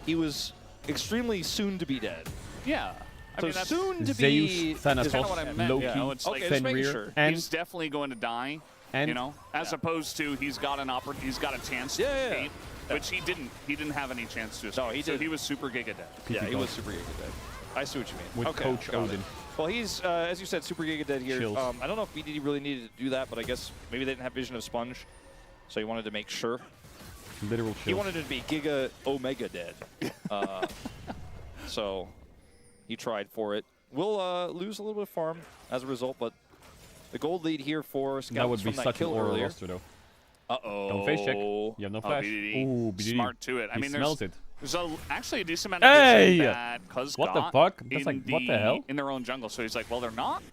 he was extremely soon to be dead. Yeah. I So mean, that's soon to Zeus, be Thanatos, is kinda what I meant. Loki, Yeah, it's like- Okay, just making Fenrir, sure. and he's definitely going to die, and you know, as opposed to he's got a chance to escape, which he didn't. He didn't have any chance to escape. No, he so didn't. he was super giga dead. Yeah, he was super Giga Dead. I see what you mean. with okay, Coach got it. Odin. Well, he's, as you said, super Giga Dead here. Chills. I don't know if BDD really needed to do that, but I guess maybe they didn't have vision of Sponge, so he wanted to make sure. Literal He chill. wanted it to be Giga Omega Dead. So he tried for it. We'll lose a little bit of farm as a result, but the gold lead here for Scouts That would be from such an kill aura earlier. roster, though. Uh-oh. Don't face check. You have no flash. BDD. Ooh, BDD. Smart to it. I He mean, smells it. there's actually a decent amount of Hey! vision that Cuz What the got fuck? That's in like, what the hell? in their own jungle. So he's like, well, they're not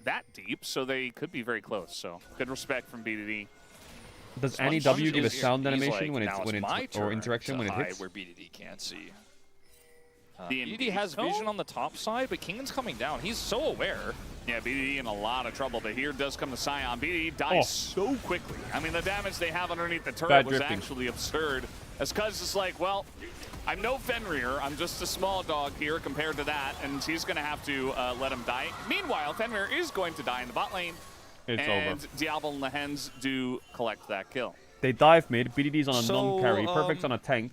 that deep, so they could be very close. So good respect from BDD. Does Sponge any W give a is- sound he's animation like, when "Now it's my or turn interaction to when it hide hits? where BDD can't see. D&D BDD has tone? vision on the top side, but King's coming down. He's so aware. Yeah, BDD in a lot of trouble, but here does come the Scion. BDD dies so quickly. I mean, the damage they have underneath the turret Bad was drifting. actually absurd. As Cuz is like, well, I'm no Fenrir. I'm just a small dog here compared to that, and he's going to have to let him die. Meanwhile, Fenrir is going to die in the bot lane, It's and over. Diablo and the Hens do collect that kill. They dive mid. BDD's on a So, non-carry. Perfect's on a tank.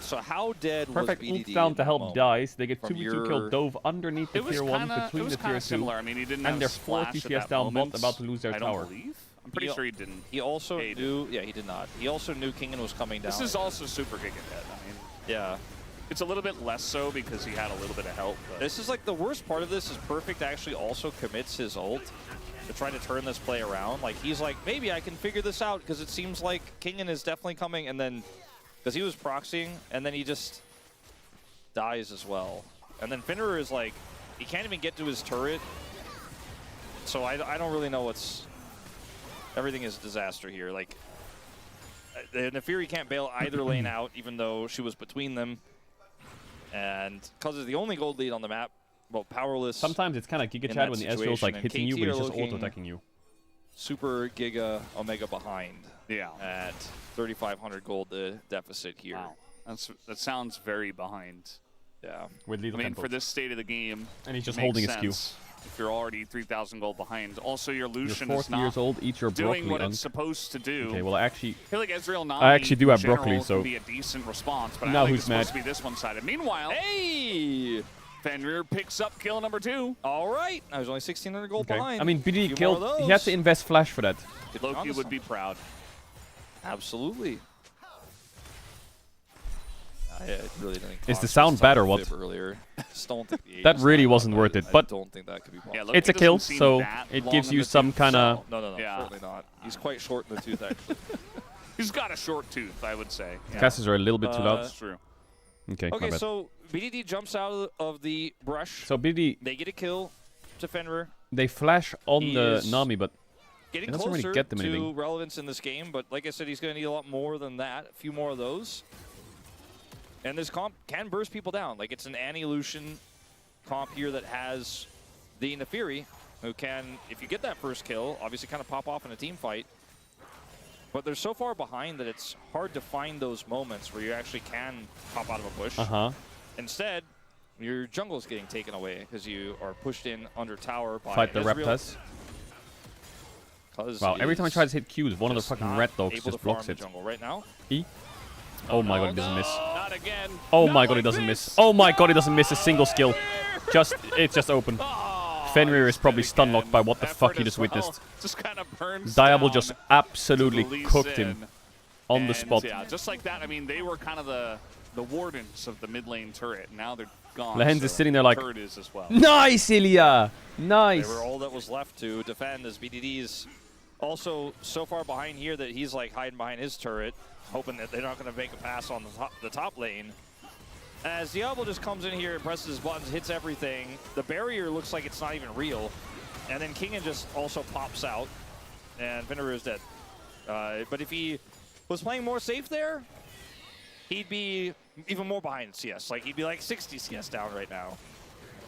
So how dead Perfect was ults BDD down in to that help moment? dies. They get From 2v2 kill your- Dove underneath the It was tier 1 kinda, between it was the tier 2. similar. I mean, he didn't And have they're splash 4 at TCS that down bot, moment, about to lose their I tower. don't believe. I'm pretty sure he didn't. He also Yeah, he knew. Yeah, he did not. He also knew Kingen was coming down. This is also super Giga dead. I mean, Yeah. it's a little bit less so because he had a little bit of help. But This is like the worst part of this is Perfect actually also commits his ult to try to turn this play around. Like he's like, maybe I can figure this out because it seems like Kingen is definitely coming, and then because he was proxying and then he just dies as well. And then Finnerer is like, he can't even get to his turret. So I don't really know what's. Everything is a disaster here. Like the Fury can't bail either lane out, even though she was between them. And because it's the only gold lead on the map, well, powerless. Sometimes it's kind of Giga in Chad that when the Ezreal's like situation, and hitting you, KT but he's are just looking auto-attacking you. Super Giga Omega behind. Yeah. At 3,500 gold the deficit here. Wow. That sounds very behind. Yeah. With I lethal mean, tempo. for this state of the game, And he's just it holding makes his Q. sense if you're already 3,000 gold behind. Also, your You're Lucian 40 is not years old, eat your doing broccoli, what Unk. it's supposed to do. Okay, well, actually, I feel like Ezreal Nami I actually do have in general broccoli, so can be a decent response, but now I think who's it's supposed mad? to be this one-sided. Meanwhile, hey, Fenrir picks up kill number 2. All right, I was only 1,600 gold okay. behind. I mean, Few BDD more killed. of He had to those. invest flash for that. Loki would be proud. Absolutely. I really didn't. Is the Kosh sound was bad or talking what? fib earlier. Just don't think the That Aegis really line wasn't up. worth it, I but don't think that could be possible. Yeah, Loki it's a doesn't kill, seem so that it long gives in you the some tooth. kind of. No, Yeah. certainly not. He's quite short in the tooth, actually. He's got a short tooth, I would say. Yeah. Casters are a little bit too loud. That's true. Okay, my Okay, bad. so BDD jumps out of the brush. So BDD, They get a kill to Fenrir. they flash on He the is Nami, but Getting He doesn't closer really get them to anything. relevance in this game, but like I said, he's going to need a lot more than that. A few more of those. And this comp can burst people down. Like, it's an anti-Lucian comp here that has the Nefiri, who can, if you get that first kill, obviously kind of pop off in a team fight. But they're so far behind that it's hard to find those moments where you actually can pop out of a bush. Instead, your jungle's getting taken away because you are pushed in under tower by fight the Ezreal. Raptors. Wow, every time I try to hit Qs, one of the just fucking not red dogs able to just blocks farm it. the jungle right now. E? Oh my god, he doesn't miss. Not again. Oh Not my god, he like doesn't this. miss. Oh my god, he doesn't miss a single skill. It's just open. Fenrir is probably stun locked by what the fuck he just witnessed. Just kind of burns Diable down just absolutely to Lee cooked Sin. him on the And, spot. Yeah, just like that. I mean, they were kind of the wardens of the mid lane turret. Now they're gone. Lehens so is sitting there like, turret is as well. nice, Ilya! Nice! They were all that was left to defend as BDD's also so far behind here that he's like hiding behind his turret, hoping that they're not going to make a pass on the top lane. As Diablo just comes in here and presses his buttons, hits everything. The barrier looks like it's not even real. And then Kingen just also pops out, and Fenrir is dead. But if he was playing more safe there, he'd be even more behind CS. Like, he'd be like 60 CS down right now.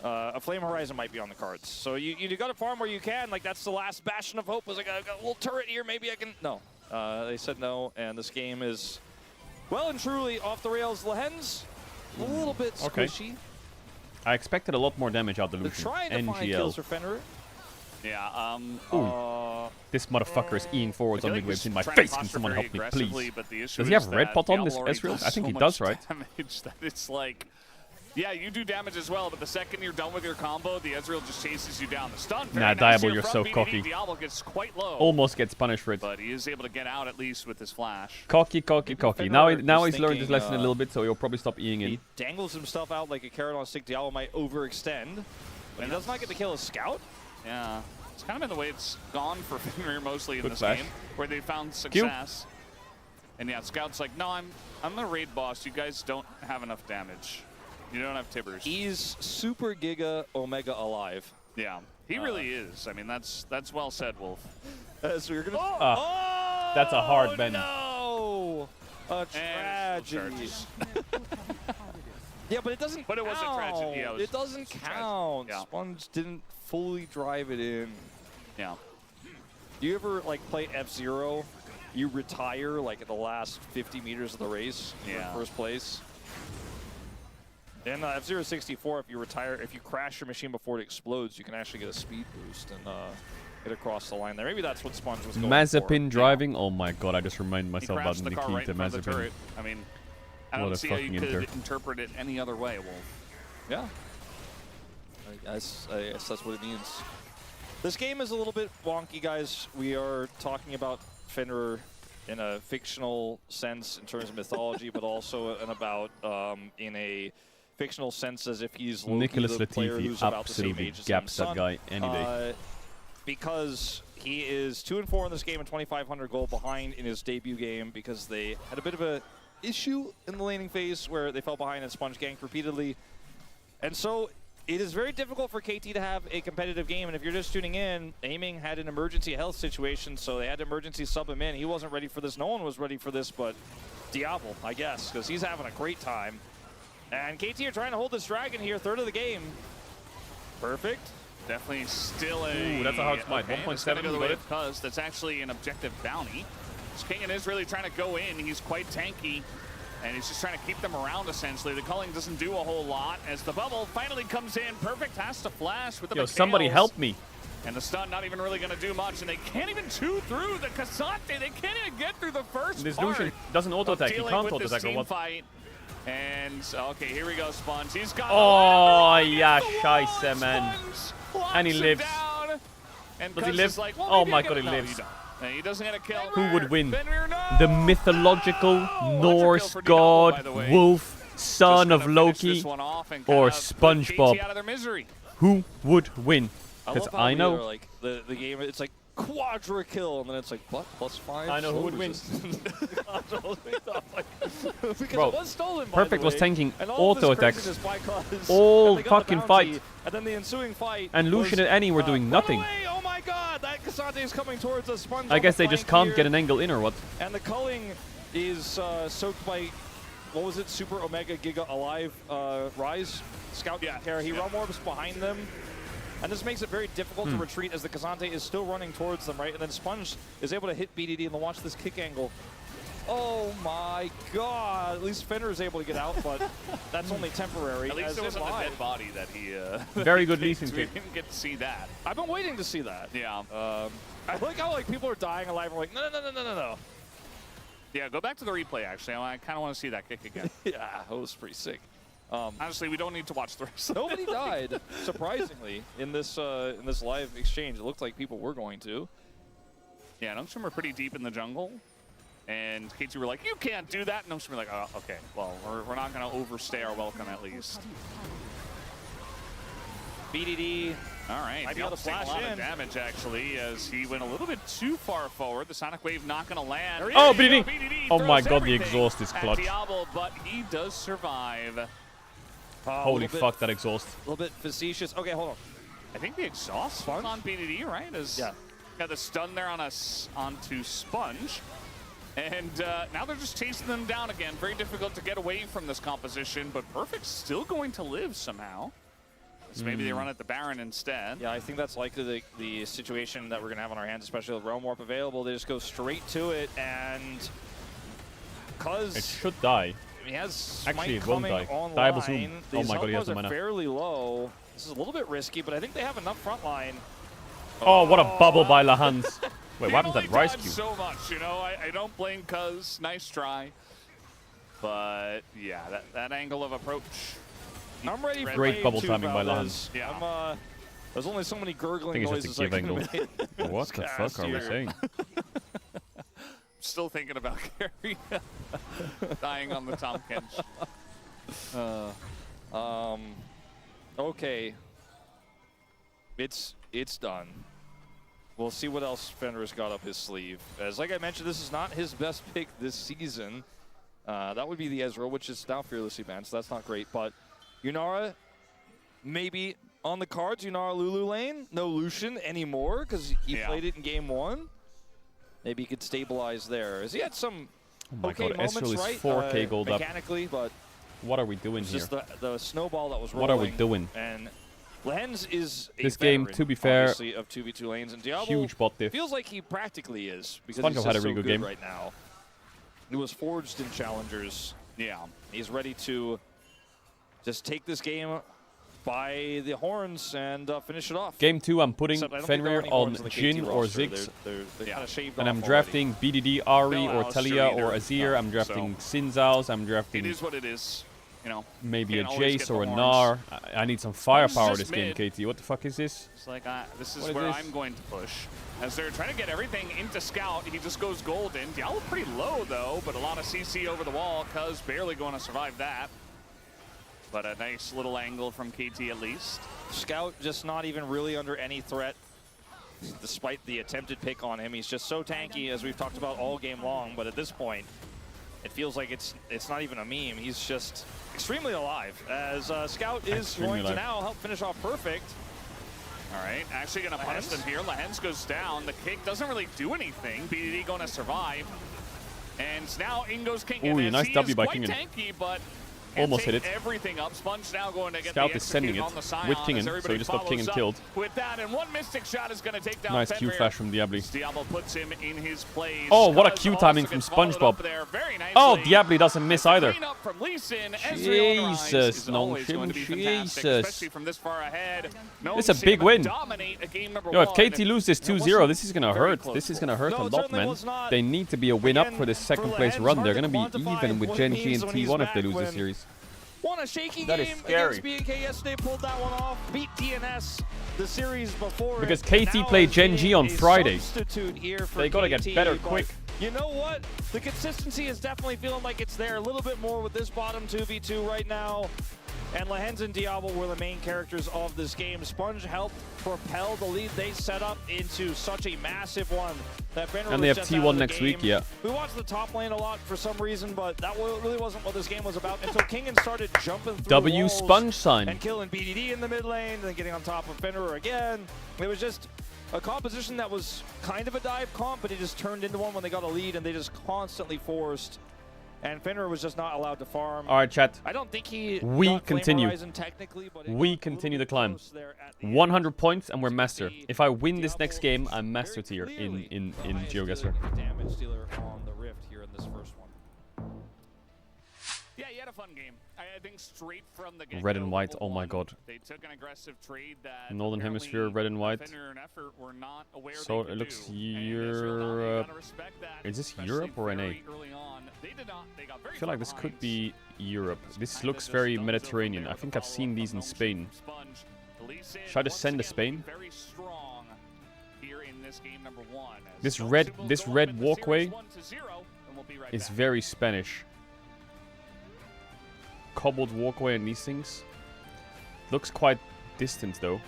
A Flame Horizon might be on the cards. So you got to farm where you can. Like, that's the last bastion of hope. Was like, I got a little turret here. Maybe I can. No. They said no, and this game is well and truly off the rails. Lehens, a little bit squishy. I expected a lot more damage out of They're Lucian. trying to find kills NGL. for Fenrir. Yeah. This motherfucker is eating forwards I on feel mid like waves he's in my trying to face. Can posture someone very help me, aggressively, please? But the issue Does he have is red that pot on this Diablo already Ezreal? does I think so he much does, right? Damage that it's like, yeah, you do damage as well, but the second you're done with your combo, the Ezreal just chases you down. The stun. Very Nah, nice Diable, here you're from so BDD. cocky. Diablo gets quite low. Almost gets punished for it. But he is able to get out at least with his flash. Cocky, cocky, cocky. Now he's learned his lesson a little bit. bit, so he'll probably stop eating in. He dangles himself out like a carrot on a stick. Diablo might overextend, but he does not get to kill a scout. Yeah. It's kind of been the way it's gone for Fenrir mostly in Good this flash. game, where they found success. And yeah, Scout's like, no, I'm the raid boss. You guys don't have enough damage. You don't have Tibbers. He's super giga omega alive. Yeah, he really is. I mean, that's well said, Wolf. So you're gonna. That's a hard bend. No, a And tragedy. Yeah, but it doesn't. But it was a tragedy. Yeah, it doesn't count. Yeah. Sponge didn't fully drive it in. Yeah. Do you ever like play F-Zero? You retire like at the last 50 meters of the race. You're in first place. In F-Zero 64, if you crash your machine before it explodes, you can actually get a speed boost. And get across the line there. Maybe that's what Sponge was going Mazepin for. driving. Oh my god, I just reminded He myself about crashed the car right Nikita in front of the Mazepin. turret. I mean, I What don't a see how you fucking could inter. interpret it any other way, Wolf. Yeah. I guess that's what it means. This game is a little bit wonky, guys. We are talking about Fenrir in a fictional sense in terms of mythology, but also in a fictional sense as if he's Loki, Nicholas the player Latifi who's about the same absolutely age as gaps him. that guy any day. Because he is 2-4 in this game and 2,500 gold behind in his debut game because they had a bit of a issue in the laning phase where they fell behind and Sponge ganked repeatedly. And so it is very difficult for KT to have a competitive game, and if you're just tuning in, Aiming had an emergency health situation, so they had to emergency sub him in. He wasn't ready for this. No one was ready for this, but Diablo, I guess, because he's having a great time. And KT are trying to hold this dragon here, third of the game. Perfect. Definitely still a... Ooh, that's a hard smite. Okay, 1.7, go the you way got of Cuz. That's actually an objective bounty. King is really trying to go in. He's quite tanky. And he's just trying to keep them around, essentially. The culling doesn't do a whole lot as the bubble finally comes in. Perfect has to flash with the Yo, somebody Mikhails. help me. And the stun not even really going to do much. And they can't even chew through the Cassante. They can't even get through the first This part Lucian doesn't auto-attack. He dealing can't with this auto-attack or team what? fight. And, okay, here we go, Sponge. He's got Oh, the yeah, wall, scheiße, man. Sponge And he locks him lives. down. And Does he Cuz live? is like, well, Oh maybe my I god, get he it. No, lives. you don't. And he doesn't get a kill. Who would win? Fenrir, no! The mythological Norse for Diablo, by god, the way. wolf, son Just of gonna finish Loki, this one off and or kinda put KT SpongeBob. out of their misery. Who would win? Because love how I we know. are, like the game, it's like quadra kill, and then it's like what +5. I know who would win. Because Bro, it was stolen, by Perfect the was way, tanking and all of this auto-attacks craziness by Cuz, all and they got the fucking bounty, fight. And then the ensuing fight. And Lucian and Annie were doing run nothing. away, oh my god, that Cassante is coming towards us. Sponge I on guess the they just flank can't get an here, angle in or what? And the culling is soaked by, what was it, Super Omega Giga Alive Rise Scout Terra. He warps behind them. And this makes it very difficult to retreat as the Cassante is still running towards them, right? And then Sponge is able to hit BDD and then watch this kick angle. Oh my god! At least Fenrir is able to get out, but that's only temporary. At least as it wasn't in a live. dead body that he... Very good we leasing kick. didn't get to see that. I've been waiting to see that. Yeah. I like how like people are dying alive and we're like, no. Yeah, go back to the replay, actually. I kind of want to see that kick again. Yeah, that was pretty sick. Honestly, we don't need to watch the rest of Nobody died, surprisingly, in this live exchange. It looked like people were going to. Yeah, Nungstroom were pretty deep in the jungle. And KT were like, you can't do that. And Nungstroom were like, oh, okay, well, we're not going to overstay our welcome at least. BDD. All right, Might be able to taking a flash lot in. of damage, actually, as he went a little bit too far forward. The Sonic Wave not going to land. Oh, There you BDD. go, BDD Oh my throws god, the everything exhaust is at clutch. Diablo, but he does survive. Holy fuck, that exhaust. A little bit facetious. Okay, hold on. I think the exhaust was on BDD, right? Yeah. Got the stun there on us onto Sponge. And now they're just chasing them down again. Very difficult to get away from this composition, but Perfect's still going to live somehow. So maybe they run at the Baron instead. Yeah, I think that's likely the situation that we're going to have on our hands, especially with Realm Warp available. They just go straight to it, and because It should die. he has Smite Actually, it won't coming die. online, Diable Zoom. these Oh my god, he has health the bars are mana. fairly low. This is a little bit risky, but I think they have enough front line. Oh, what a bubble by Lahans. Wait, He what happened to only that Rise dodged Q? so much, you know. I don't blame Cuz. Nice try. But yeah, that angle of approach. I'm ready for Great game bubble 2, timing by fellas. Lahans. Yeah. I'm, there's only so many I gurgling think it's noises just a I give can angle. make. What the fuck are we here. saying? Still thinking about Carrie dying on the Tom Kench. Okay. It's done. We'll see what else Fenrir's got up his sleeve. As like I mentioned, this is not his best pick this season. That would be the Ezreal, which is now fearlessly banned, so that's not great. But Yunara, maybe on the cards, Yunara Lulu lane. No Lucian anymore because he played it in game 1. Maybe he could stabilize there. As he had some Oh my okay god, moments, Ezreal is right? 4k gold up. Mechanically, but What are we doing it's here? just the snowball that was rolling. What are we doing? And Lens is a This game, veteran, to be fair, obviously, of 2v2 lanes, and Diablo Huge bot diff. feels like he practically is because SpongeBob he's had just a really so good game. right now. He was forged in challengers. Yeah. He's ready to just take this game by the horns and finish it off. Game 2, I'm putting Except I don't think there are Fenrir any on horns in the Jhin KT or roster. Ziggs. They're kind of shaved And off I'm already. drafting BDD, Ari, No or Alistair Talia, either. or Azir. I'm drafting Sinzals. I'm It drafting is what it is. You know, maybe a can't always Jace get or a the Gnar. horns. I need some firepower just this game, mid. KT. What the fuck is this? It's like, this is What is where this? I'm going to push. As they're trying to get everything into Scout, he just goes golden. Diallo pretty low, though, but a lot of CC over the wall. Cuz barely going to survive that. But a nice little angle from KT at least. Scout just not even really under any threat, despite the attempted pick on him. He's just so tanky, as we've talked about all game long, but at this point, it feels like it's not even a meme. He's just extremely alive, as Scout is Extremely going to alive. now help finish off Perfect. All right, actually going to punish them here. Lehens goes down. The kick doesn't really do anything. BDD going to survive. And now in goes King. Ooh, nice W by Kingen. Kingen. Tanky, but Almost hit it. Everything up. Sponge now going to get Scout the is sending execute it on the Scion with as Kingen, so everybody he just got follows Kingen up killed. With that, and one Mystic shot is going to take down Nice Q Fenrir. flash from Diablo. Diablo puts him in his place. Oh, what a Cuz Q also timing from gets followed SpongeBob. up there very nicely. Oh, Diablo doesn't miss either. Clean up from Lee Sin. Ezreal on the rise Jesus, is always going to be fantastic, Jesus. especially from this far ahead. No, It's a we see big him win. dominate a game number Yo, if one. KT loses 2-0, this is gonna hurt. This is gonna hurt No, a it lot, certainly man. was not. They need to be a win up Again, for this for second place Lehens, run. hard They're to gonna be quantify even with what Gen it G means and when he's T1 if they back lose this when- series. Won a shaky That is game scary. against BNK yesterday, pulled that one off, beat DNS the series before. Because it, KT now played is Gen G being on a Friday. substitute here for They gotta get KT, better but quick. You know what? The consistency is definitely feeling like it's there a little bit more with this bottom 2v2 right now. And Lehens and Diablo were the main characters of this game. Sponge helped propel the lead they set up into such a massive one that Fenrir And they was have just out T1 of the next week, game. yeah. We watched the top lane a lot for some reason, but that really wasn't what this game was about until Kingen started jumping through W walls Sponge sign. and killing BDD in the mid lane, then getting on top of Fenrir again. It was just a composition that was kind of a dive comp, but it just turned into one when they got a lead, and they just constantly forced. And Fenrir was just not allowed to farm. All right, chat. I don't think he We got Flame continue. Horizon technically, but it We got a continue little the climb. close there at the end. 100 points and we're master. If I win this next game, I'm master tier in GeoGuessr. Damage dealer on the Rift here in this first one. Yeah, he had a fun game. I think straight from the get-go, Red and white, level oh my one, god. They took an aggressive trade that Northern apparently Hemisphere, red and white. Fenrir and Effort were not aware So they it could looks do. And Ezreal, you Europe. gotta respect that, Is this especially Europe or NA? very early on. They did not. They got very I feel like this far could behind. be Europe. This Kinda looks just very thumbs over Mediterranean. there I with think the I've seen follow-up these in from Spain. Sponge. Lee Sin Should I just once send to again Spain? looking very strong here in this game number one. As This Sponge red will this go up red in the walkway series 1-0, and we'll be right is back. very Spanish. Cobbled walkway and these things. Looks quite distant though.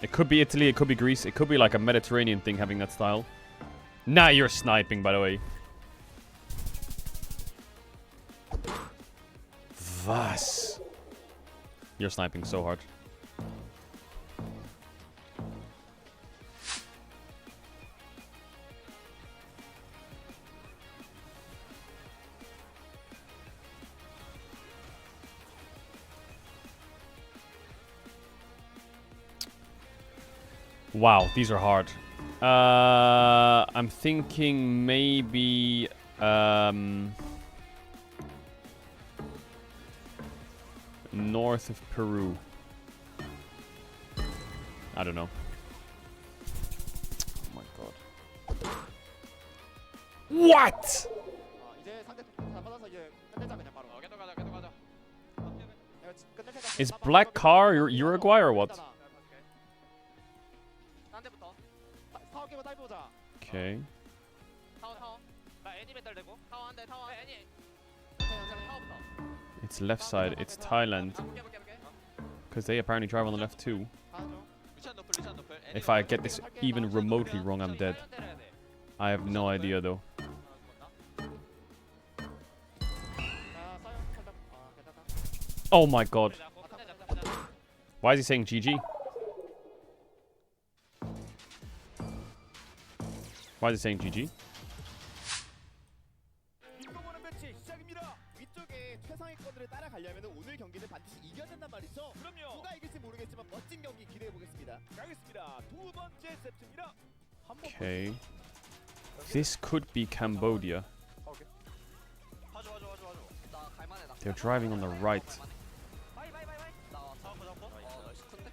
It could be Italy, it could be Greece, it could be like a Mediterranean thing having that style. Nah, you're sniping, by the way. Vas. You're sniping so hard. Wow, these are hard. I'm thinking maybe north of Peru. I don't know. Oh my god. What? Is Black Car Uruguay or what? Okay. It's left side. It's Thailand. Because they apparently drive on the left too. If I get this even remotely wrong, I'm dead. I have no idea though. Oh my god. Why is he saying GG? Why is he saying GG? Okay. This could be Cambodia. 봐줘 봐줘 봐줘 봐줘. 나 갈만해 나. They're driving on the right. 바이 바이 바이 바이. 나 잡고 잡고. 나이스 큰데.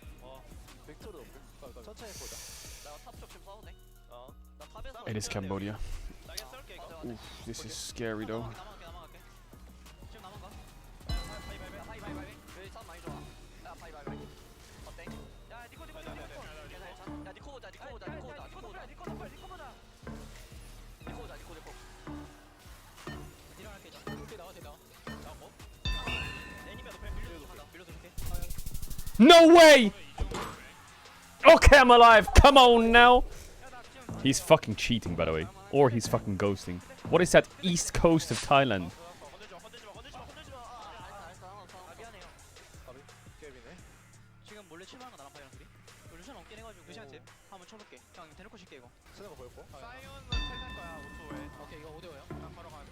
빅토르 높을. 천천히 보자. 내가 탑쪽 좀 싸우네. 나 탑에서. It is Cambodia. 나게 쏠게 이거. Oof, this is scary though. 남아갈게. 지금 남은 거. 바이 바이 바이 바이 바이. 여기 싸움 많이 좋아. 야 바이 바이 바이. 어때? 야 니코 니코 니코 니코. 야 니코 보자 니코 보자 니코 보자 니코 보자 니코 보자 니코 보자. 니코 보자 니코 니코. 일어날게 이제. 이렇게 나와 되나? 나고. 애니메도 빌려줘 이렇게. No way! Okay, I'm alive. Come on now. He's fucking cheating, by the way. Or he's fucking ghosting. What is that east coast of Thailand? 지금 몰래 출발한 거 나랑 파이랑 둘이? 루시안 없긴 해가지고 루시안 집 한번 쳐볼게. 그냥 대놓고 쉴게 이거. 쓰는 거 보였고. 사이언은 탈탈 거야 5초에. 오케이 이거 5대5야. 그냥 바로 가야 돼.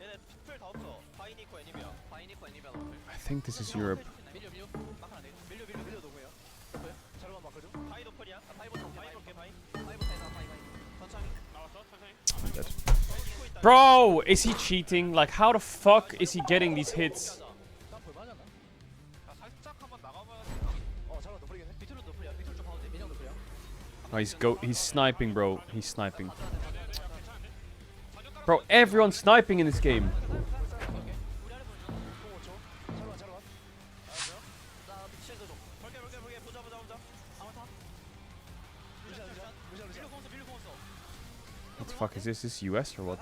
얘네 풀 다 없어. 바이니코 애니비야. 바이니코 애니비야 너플. I think this is Europe. 밀려 밀려. 막 하나 돼. 밀려 밀려 밀려 누구야? 누구야? 자료만 바꿔줘. 바이 노플이야. 바이부터 바이 볼게 바이. 바이부터 해서 바이 바이. 천천히. 나왔어 천천히. I'm dead. Bro, is he cheating? Like, how the fuck is he getting these hits? Oh, he's sniping, bro. He's sniping. Bro, everyone's sniping in this game. What the fuck is this? Is this US or what?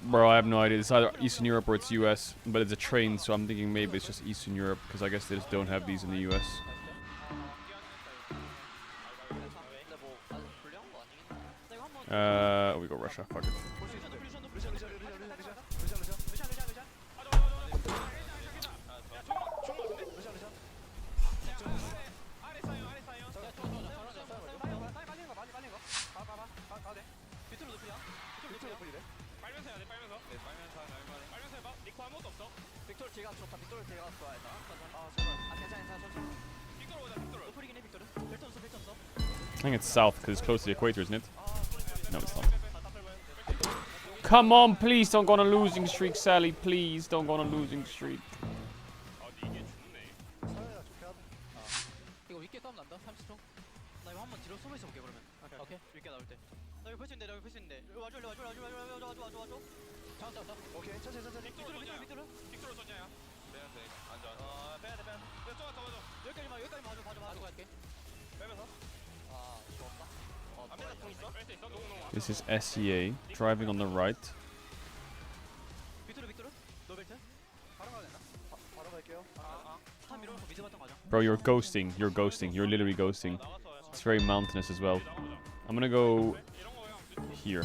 Bro, I have no idea. It's either Eastern Europe or it's US, but it's a train, so I'm thinking maybe it's just Eastern Europe, because I guess they just don't have these in the US. We go Russia, fuck it. I think it's south because it's close to the equator, isn't it? No, it's not. Come on, please don't go on a losing streak, Sally. Please don't go on a losing streak. 이거 윗게 싸움 난다. 30초. 나 이거 한번 뒤로 숨어 있어 볼게 그러면. 오케이. 윗게 나올 때. 나 여기 볼수 있는데, 나 여기 볼수 있는데. 와줘. 잡았다. 오케이. 천천히. 빅토르. 빅토르 전자야. 빼야 돼. 여기까지 봐줘. 갈게. 빼면서. 좋았다. 앞에다 공 있어? 뺄수 있어? This is SEA driving on the right. 빅토르. 노벨트. 바로 가야 되나? 바로 갈게요. 차 밀어놓고 미드 바탕 가자. Bro, you're ghosting. You're literally ghosting. It's very mountainous as well. I'm gonna go here.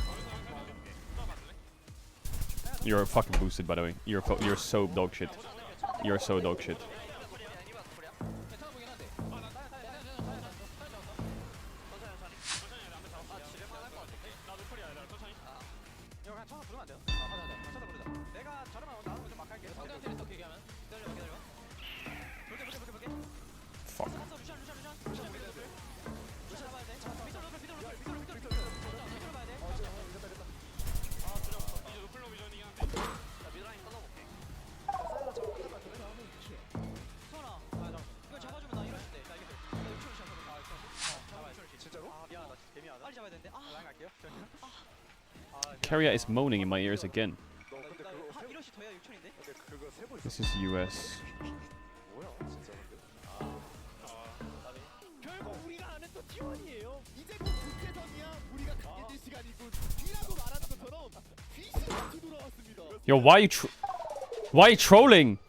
You're fucking boosted, by the way. You're so dog shit. You're so dog shit. Fuck. Carrier is moaning in my ears again. This is US. Yo, why are you trolling?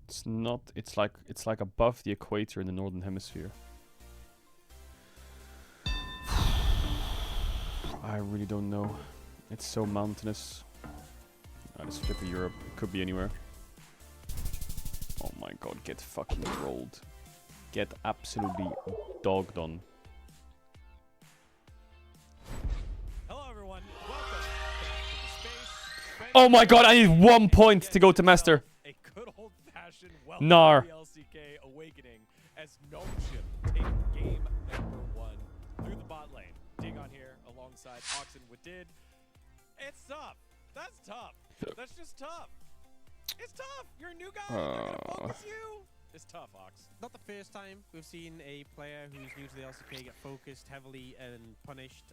It's not. It's like above the equator in the northern hemisphere. I really don't know. It's so mountainous. This flip of Europe. It could be anywhere. Oh my god, get fucking rolled. Get absolutely dogged on. Hello, everyone. Welcome back to the space. Oh my god, I need 1 point to go to Master. A good old-fashioned welcome Nar. to the LCK awakening as Gnome take game number 1 through the bot lane. Digon here alongside Oxen with Did. It's tough. That's tough. That's just tough. It's tough. You're a new guy. They're gonna focus you. It's tough, Ox. Not the first time we've seen a player who's new to the LCK get focused heavily and punished,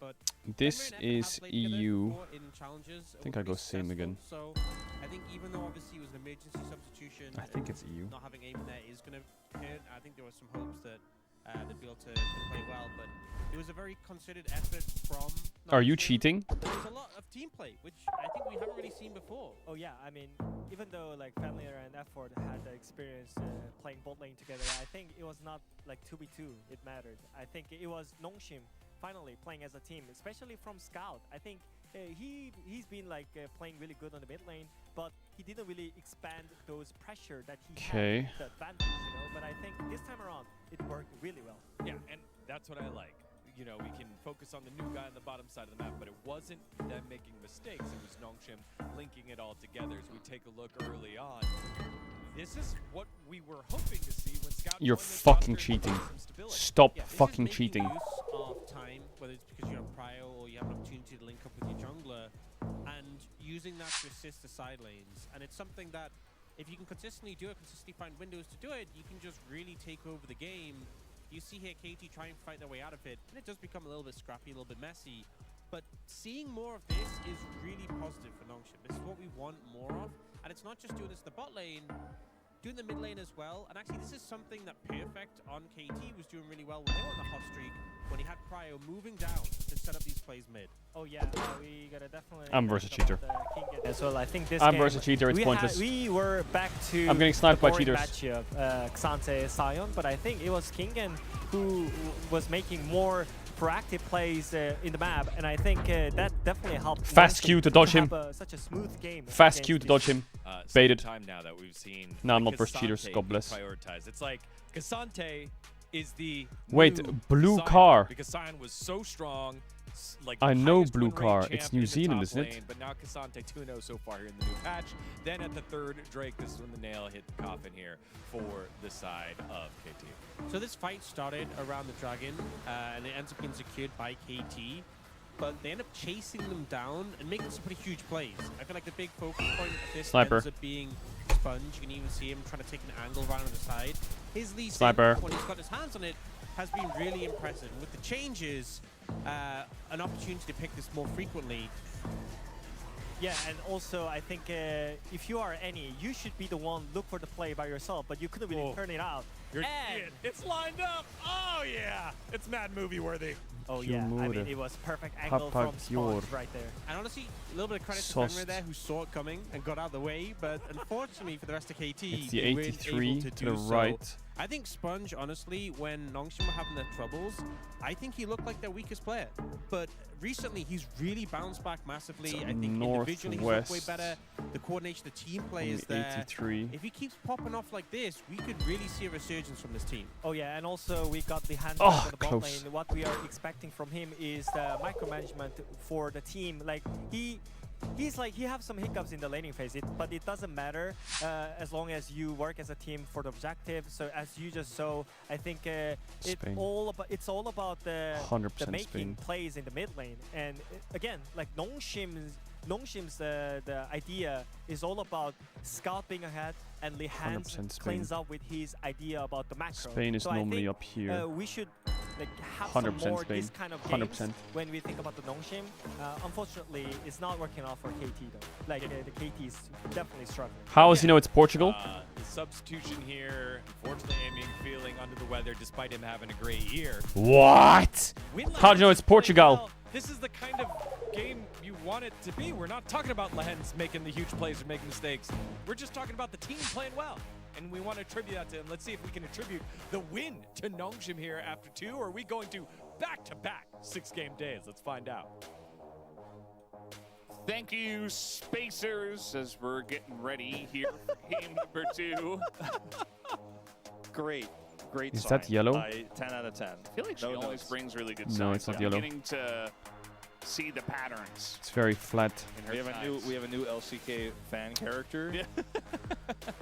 but This Denver and Epic is have played together EU. before in challenges. I think I go same again. So I think even though obviously it was an emergency substitution, I think it's EU. not having aim there is going to hurt. I think there were some hopes that they'd be able to play well, but it was a very considered effort from. Are you Nigel. cheating? There's a lot of team play, which I think we haven't really seen before. Oh yeah, I mean, even though like Family and Effort had the experience playing bot lane together, I think it was not like 2v2. It mattered. I think it was Nongshim finally playing as a team, especially from Scout. I think he's been like playing really good on the mid lane, but he didn't really expand those pressure that he had the advantage, you know. But I think this time around it worked really well. Yeah, and that's what I like. You know, we can focus on the new guy on the bottom side of the map, but it wasn't them making mistakes. It was Nongshim linking it all together. As we take a look early on, this is what we were hoping to see when Scout. You're joined this fucking roster. cheating. Some stability. Stop Yeah, this is fucking making cheating. Use of time, whether it's because you have prio or you have an opportunity to link up with your jungler, and using that to assist the side lanes. And it's something that, if you can consistently do it, consistently find windows to do it, you can just really take over the game. You see here KT try and fight their way out of it, and it does become a little bit scrappy, a little bit messy. But seeing more of this is really positive for Nongshim. This is what we want more of, and it's not just doing this in the bot lane, doing the mid lane as well. And actually, this is something that Perfect on KT was doing really well when they were on the hot streak, when he had Prio moving down to set up these plays mid. Oh yeah, we gotta definitely. I'm versus cheater. As well, I think this I'm game, versus cheater, it's pointless. We were back to I'm getting sniped the by boring cheaters. matchup, Xante, Sion, but I think it was Kingen who was making more proactive plays in the map, and I think that definitely helped. Fast Q to dodge him. Such a smooth game. Fast Q to dodge him. Baited. Time now that we've seen. No, I'm not versus cheaters. Cassante God bless. be prioritized. It's like Cassante is the Wait, new blue Sion, car. because Sion was so strong. Like I the know highest blue win rate car. champ It's in New the Zealand, top isn't it? lane, but now Cassante 2-0 so far here in the new patch. Then at the third Drake, this is when the nail hit the coffin here for the side of KT. So this fight started around the dragon, and it ends up being secured by KT. But they end up chasing them down and making some pretty huge plays. I feel like the big focus point of this Sniper. ends up being Sponge. You can even see him trying to take an angle around on the side. His lead Sniper. when he's got his hands on it has been really impressive. With the changes, an opportunity to pick this more frequently. Yeah, and also I think if you are any, you should be the one look for the play by yourself, but you couldn't really turn it out. It's lined up. Oh yeah, it's mad movie worthy. Oh yeah, I mean it was perfect angle from Sponge right there. And honestly, a little bit of credit to Sauced. Fenrir there, who saw it coming and got out of the way. But unfortunately for the rest of KT, It's the they weren't 83 able to do the so. right. I think Sponge, honestly, when Nongshim were having their troubles, I think he looked like their weakest player. But recently, he's really bounced back massively. It's I think individually he's looked way northwest better. The coordination, the team play on is the there. 83. If he keeps popping off like this, we could really see a resurgence from this team. Oh yeah, and also we got the hand Oh, on the bot close. lane. What we are expecting from him is the micromanagement for the team. Like he's like he have some hiccups in the laning phase, but it doesn't matter as long as you work as a team for the objective. So as you just saw, I think it's all about the 100% making Spain. plays in the mid lane. And again, like Nongshim's the idea is all about Scout being ahead, and Lihan 100% cleans Spain. up with his idea about the macro. Spain is So I normally think, up here. we should like have some 100% more Spain. this kind of games 100%. when we think about the Nongshim. Unfortunately, it's not working out for KT though. Like the KT is definitely struggling. How does he know it's Portugal? The substitution here, unfortunately, Aiming feeling under the weather despite him having a great year. What? How do you know it's Portugal? Well, this is the kind of game you want it to be. We're not talking about Lehens making the huge plays or making mistakes. We're just talking about the team playing well. and we want to attribute that to him. Let's see if we can attribute the win to Nongshim here after 2, or are we going to back-to-back 6-game days? Let's find out. Thank you, Spacers, as we're getting ready here for game number 2. Great Is sign. that yellow? 10 out of 10. I feel like she No always notes. brings really good No, signs. it's not I'm yellow. beginning to see the patterns It's very flat. in her We have signs. a new LCK fan character. Yeah.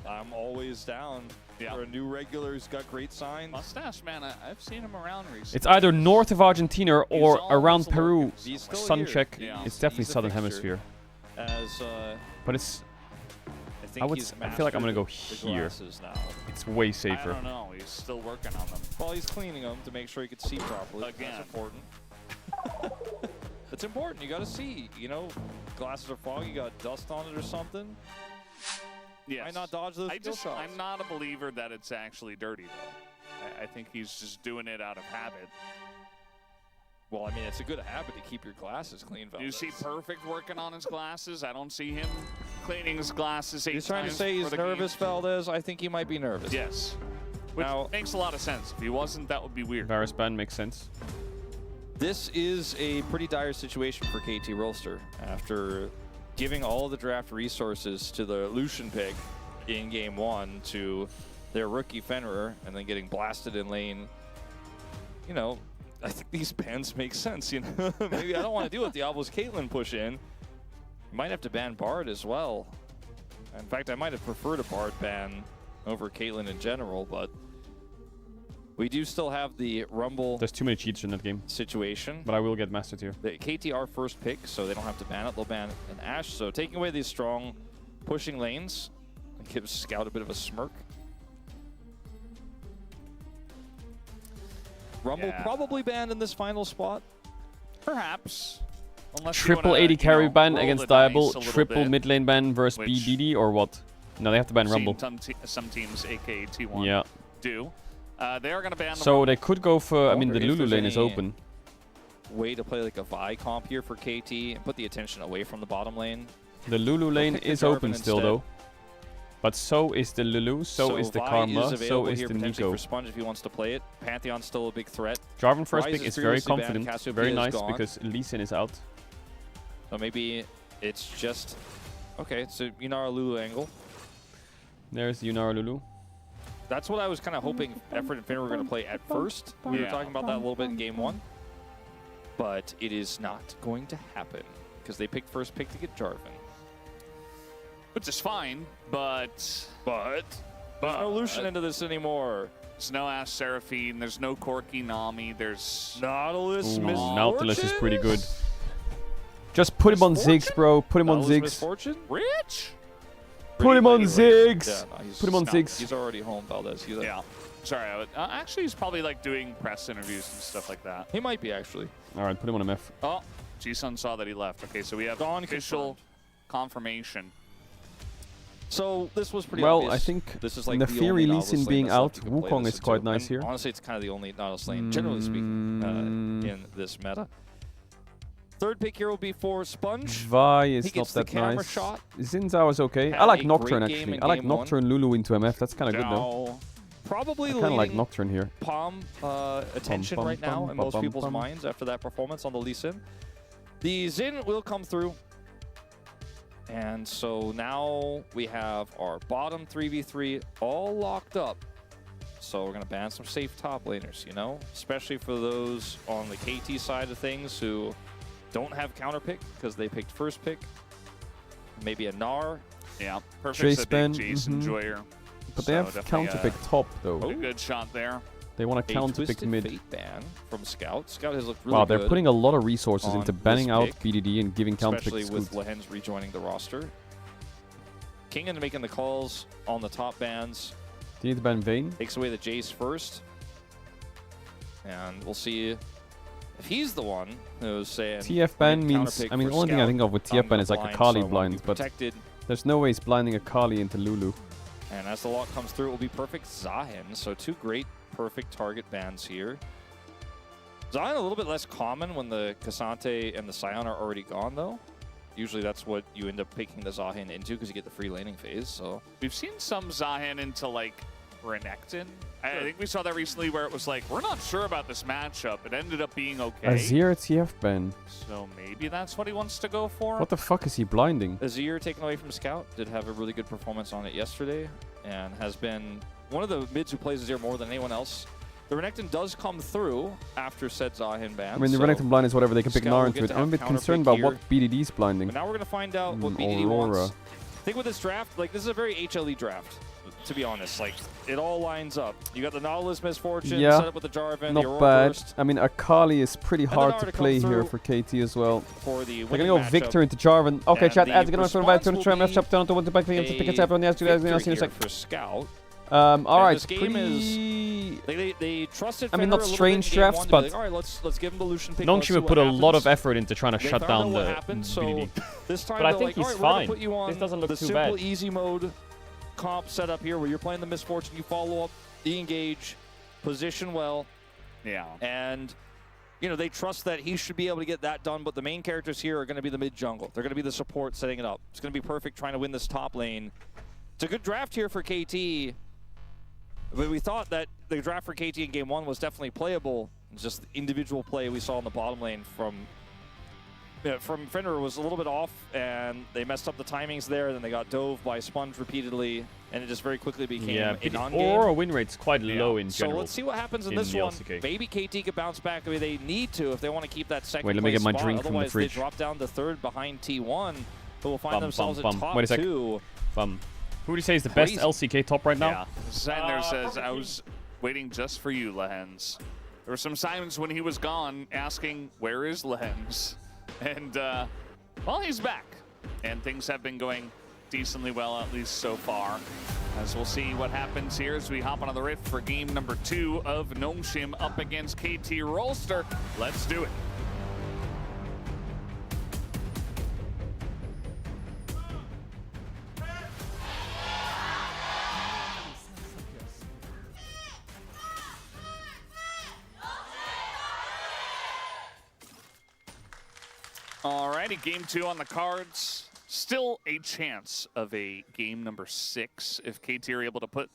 I'm always down for a new regular who's got great signs. Mustache man, I've seen him around recently. It's either north of Argentina or always around a Peru. locus. He's still Sun here. check. Yeah. It's definitely He's a southern fixture. hemisphere. As But it's I think I feel like I'm gonna go mastered the here. glasses now. it's way I safer. don't know. He's still working on them. Well, he's cleaning them to make sure he can see properly. Again. That's important. It's important. You got to see. You know, glasses are foggy. You got dust on it or something. Yes. Why not dodge those skill shots? I'm not a believer that it's actually dirty, though. I think he's just doing it out of habit. Well, I mean, it's a good habit to keep your glasses clean, Do you Valdez. see Perfect working on his glasses? I don't see him cleaning his glasses 8 He's trying to times say for he's the nervous, game. Valdez. I think he might be nervous. Yes. Which Now- makes a lot of sense. If he wasn't, that would be weird. Varus ban makes sense. This is a pretty dire situation for KT Rolster after giving all the draft resources to the Lucian pick in game 1 to their rookie Fenrir and then getting blasted in lane. You know, I think these bans make sense, you know. Maybe I don't want to deal with Diablo's Caitlyn push in. You might have to ban Bard as well. In fact, I might have preferred a Bard ban over Caitlyn in general, but we do still have the Rumble There's too many cheats in that game. situation. But I will get mastered here. The KTR first pick, so they don't have to ban it. They'll ban an Ashe. So taking away these strong pushing lanes, it gives Scout a bit of a smirk. Rumble Yeah. probably banned in this final spot. Perhaps. Unless you Triple wanna, 80 carry ban roll against the dice Diable. a little Triple bit. mid lane ban versus which- BDD or what? No, they have to ban Seen Rumble. some teams, aka T1, Yeah. do. They are going to ban the So they could go for. I mean, the wonder if Lulu there's lane is any- open. Way to play like a Vi comp here for KT and put the attention away from the bottom lane. The Lulu lane pick the is Jarvan open still, instead. though. But so is the Lulu, so is the Vi Karma, is so available is here the potentially Nico. for Sponge if he wants to play it. Pantheon's still a big threat. Jarvan first Ryze pick is is very previously banned, confident. Cassiopeia Very is nice gone. because Lee Sin is out. So maybe it's just... Okay, so Yunara Lulu angle. There's Yunara Lulu. That's what I was kind of hoping Effort and Finn were going to play at first. We were Yeah. talking about that a little bit in game 1. But it is not going to happen because they picked first pick to get Jarvan. Which is fine, but There's no Lucian into this anymore. there's no Ash Seraphine, there's no Corki Nami, there's Nautilus Ooh, Misfortune? Nautilus is pretty good. Just put him on Ziggs, bro. Put him on Nautilus Ziggs. Misfortune? Rich. Put him on Yeah, Ziggs. no, he's Put him on not- Ziggs. He's already home, Valdez. He's Yeah. Sorry, actually he's probably like doing press interviews and stuff like that. He might be actually. All right, put him on MF. Oh, G-Sun saw that he left. Okay, so we have Gone official confirmation. So this was pretty Well, obvious. I think this is like the the Fury only Lee Nautilus Sin lane being that's left out, you can play Wukong this is quite into. nice And here. honestly, it's kind of the only Nautilus lane, generally speaking, in this meta. Third pick here will be for Sponge. Vi He is not gets the that camera nice. shot. Zinzao is okay. Had I like a Nocturne great game actually. in I like game one. Nocturne Lulu into MF. That's kind of good though. Now, Probably I kind of like leading Nocturne here. Palm attention bum, right now bum, in bum, most bum, people's bum. minds after that performance on the Lee Sin. The Xin will come through. And so now we have our bottom 3v3 all locked up. So we're going to ban some safe top laners, you know? Especially for those on the KT side of things who don't have counter pick because they picked first pick. Maybe a Gnar. yeah, perfect. Chase A big Ben, Jace mhm. enjoyer. But So they have definitely, counter pick top though. A good shot there. They want to A counter pick Twisted mid. Fate ban from Scout. Scout has looked really Wow, they're good. putting a lot of resources on into this banning out pick, BDD and giving counter pick especially to with Scoot. Lehens rejoining the roster. Kingen making the calls on the top bans. Do you need to ban Vayne? Takes away the Jace first. And we'll see if he's the one who's saying... TF ban "I'm gonna means, counterpick I mean, for the only thing I Scout. think of with I'm TF ban gonna is like a blind, Kali so I wanna blind, be but protected." there's no way he's blinding a Kali into Lulu. And as the lock comes through, it will be perfect Zahin. So two great perfect target bans here. Zahin a little bit less common when the Cassante and the Scion are already gone, though. Usually that's what you end up picking the Zahin into because you get the free laning phase. So we've seen some Zahin into like Renekton. I think we saw that recently where it was like, we're not sure about this matchup. It ended up being okay. Azir TF ban. So maybe that's what he wants to go for. What the fuck is he blinding? Azir taken away from Scout did have a really good performance on it yesterday and has been one of the mids who plays Azir more than anyone else. The Renekton does come through after said Zahin ban. I mean, the Renekton blind is whatever. They can pick Gnar into it. I'm a bit concerned about what BDD's blinding. But now we're going to find out what BDD wants. I think with this draft, like, this is a very HLE draft, to be honest. Like, it all lines up. You got the Nautilus Misfortune set up with the Jarvan, not the Aurora bad. Burst. I mean, Akali is pretty hard to play here for KT as well. For the They're going to go Victor into Jarvan. Okay, chat. Ads are going to survive to try and chapter on to what the back thing to pick it up on the ask for Scout. Alright, this game is they trusted. I mean, not strange drafts, drafts, but like, all right, let's give him the Lucian pick. Nongshim would put a lot of effort into trying to shut down the BDD. This time but I think like, he's right, fine. This doesn't look the too simple bad. easy mode comp setup here, where you're playing the Misfortune, you follow up, de-engage, position well, and you know they trust that he should be able to get that done. But the main characters here are going to be the mid jungle. They're going to be the support setting it up. It's going to be perfect trying to win this top lane. It's a good draft here for KT. But we thought that the draft for KT in game 1 was definitely playable. It's just the individual play we saw in the bottom lane from Fenrir was a little bit off, and they messed up the timings there. Then they got dove by Sponge repeatedly, and it just very quickly became an on-game. Aurora win rate's quite low in So general. let's see what happens in this one. LCK. Maybe KT could bounce back. I mean, they need to if they want to keep that second Wait, let me place get my spot. drink from the Otherwise, fridge. they drop down to third behind T1, who will find themselves at top Wait a sec. 2. Who would you say is the best LCK top right now? Yeah. Zander says, I was waiting just for you, Lehens. There were some signs when he was gone asking, where is Lehens? And, well, he's back. And things have been going decently well, at least so far. As we'll see what happens here as we hop onto the Rift for game number 2 of Nongshim up against KT Rolster. Let's do it. Alrighty, game 2 on the cards. Still a chance of a game number 6 if KT are able to put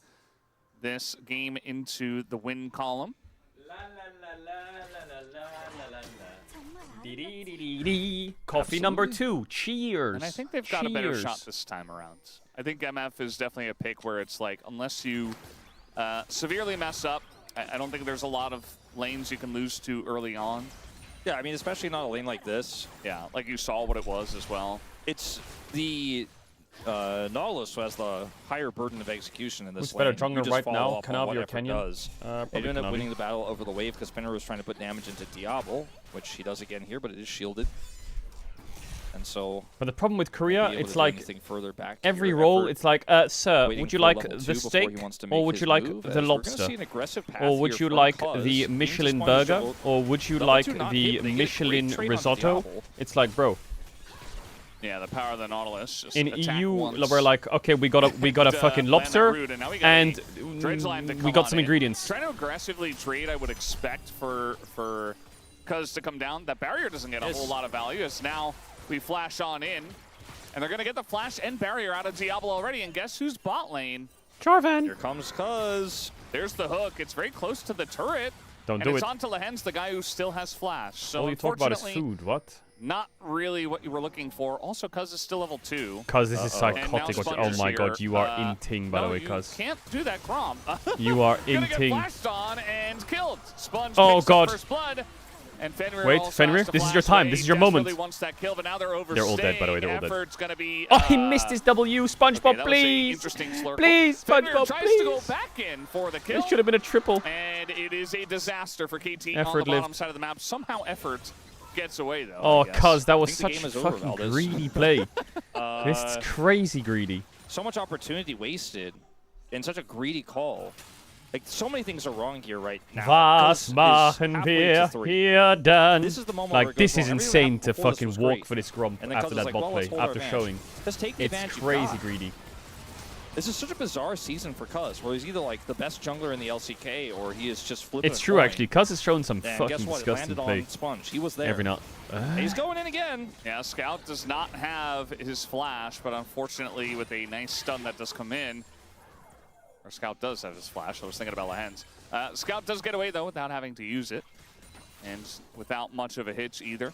this game into the win column. Coffee number 2. Cheers. And I think they've got a better shot this time around. I think MF is definitely a pick where it's like, unless you severely mess up, I don't think there's a lot of lanes you can lose to early on. Yeah, I mean, especially not a lane like this. Yeah, like you saw what it was as well. It's the Nautilus who has the higher burden of execution in this Who's better lane. jungler right now, Kanavi or Kenyon? Does. They ended up winning the battle over the wave because Fenrir was trying to put damage into Diablo, which he does again here, but it is shielded. And so, but the problem with Korea, it's like further back every role, it's like, sir, would you like the steak, or would you like the lobster, or would you like the Michelin burger, or would you like the Michelin risotto? It's like, bro. Yeah, the power of the Nautilus. Just in EU, we're like, okay, we got a fucking lobster, and we got some ingredients. Trying to aggressively trade, I would expect for Cuz to come down. That barrier doesn't get a whole lot of value. As now we flash on in, and they're gonna get the flash and barrier out of Diablo already. And guess who's bot lane? Jarvan. Here comes Cuz. There's the hook. It's very close to the turret. Don't do it. And it's on to Lehens, the guy who still has flash. So all you talk about is food. What? Not really what you were looking for. Also, Cuz is still level 2. Cuz, this is psychotic. Oh my god, you are inting, by the way, Cuz. You can't do that, Grom. You are Gonna get inting. flashed on and killed. Sponge oh god. First blood. And Fenrir wait, Fenrir, this is your time. This is your moment. Wants that kill, but now they're all dead, by the way. They're all dead. Gonna be, oh, he missed his W. SpongeBob, please. Please, SpongeBob, tries please. to go back in for the kill. It should have been a triple. And it is a disaster for KT Effort on the bottom lived. side of the map. Somehow Effort gets away, though. Oh, Cuz, that was such a fucking greedy play. This is crazy greedy. So much opportunity wasted in such a greedy call. Like, so many things are wrong here right now. Was machen wir hier dann? This is the moment like, this is wrong. insane to fucking walk great. for this Gromp And after that like, bot well, play, after showing. Just take the it's advantage crazy greedy. This is such a bizarre season for Cuz, where he's either like the best jungler in the LCK or he is just flipping. It's true, actually. Cuz has shown some and fucking guess what? disgusting It landed play. on Sponge. He was there. Every night. He's going in again. Yeah, Scout does not have his flash, but unfortunately with a nice stun that does come in, or Scout does have his flash, I was thinking about Lahens. Scout does get away though without having to use it, and without much of a hitch either.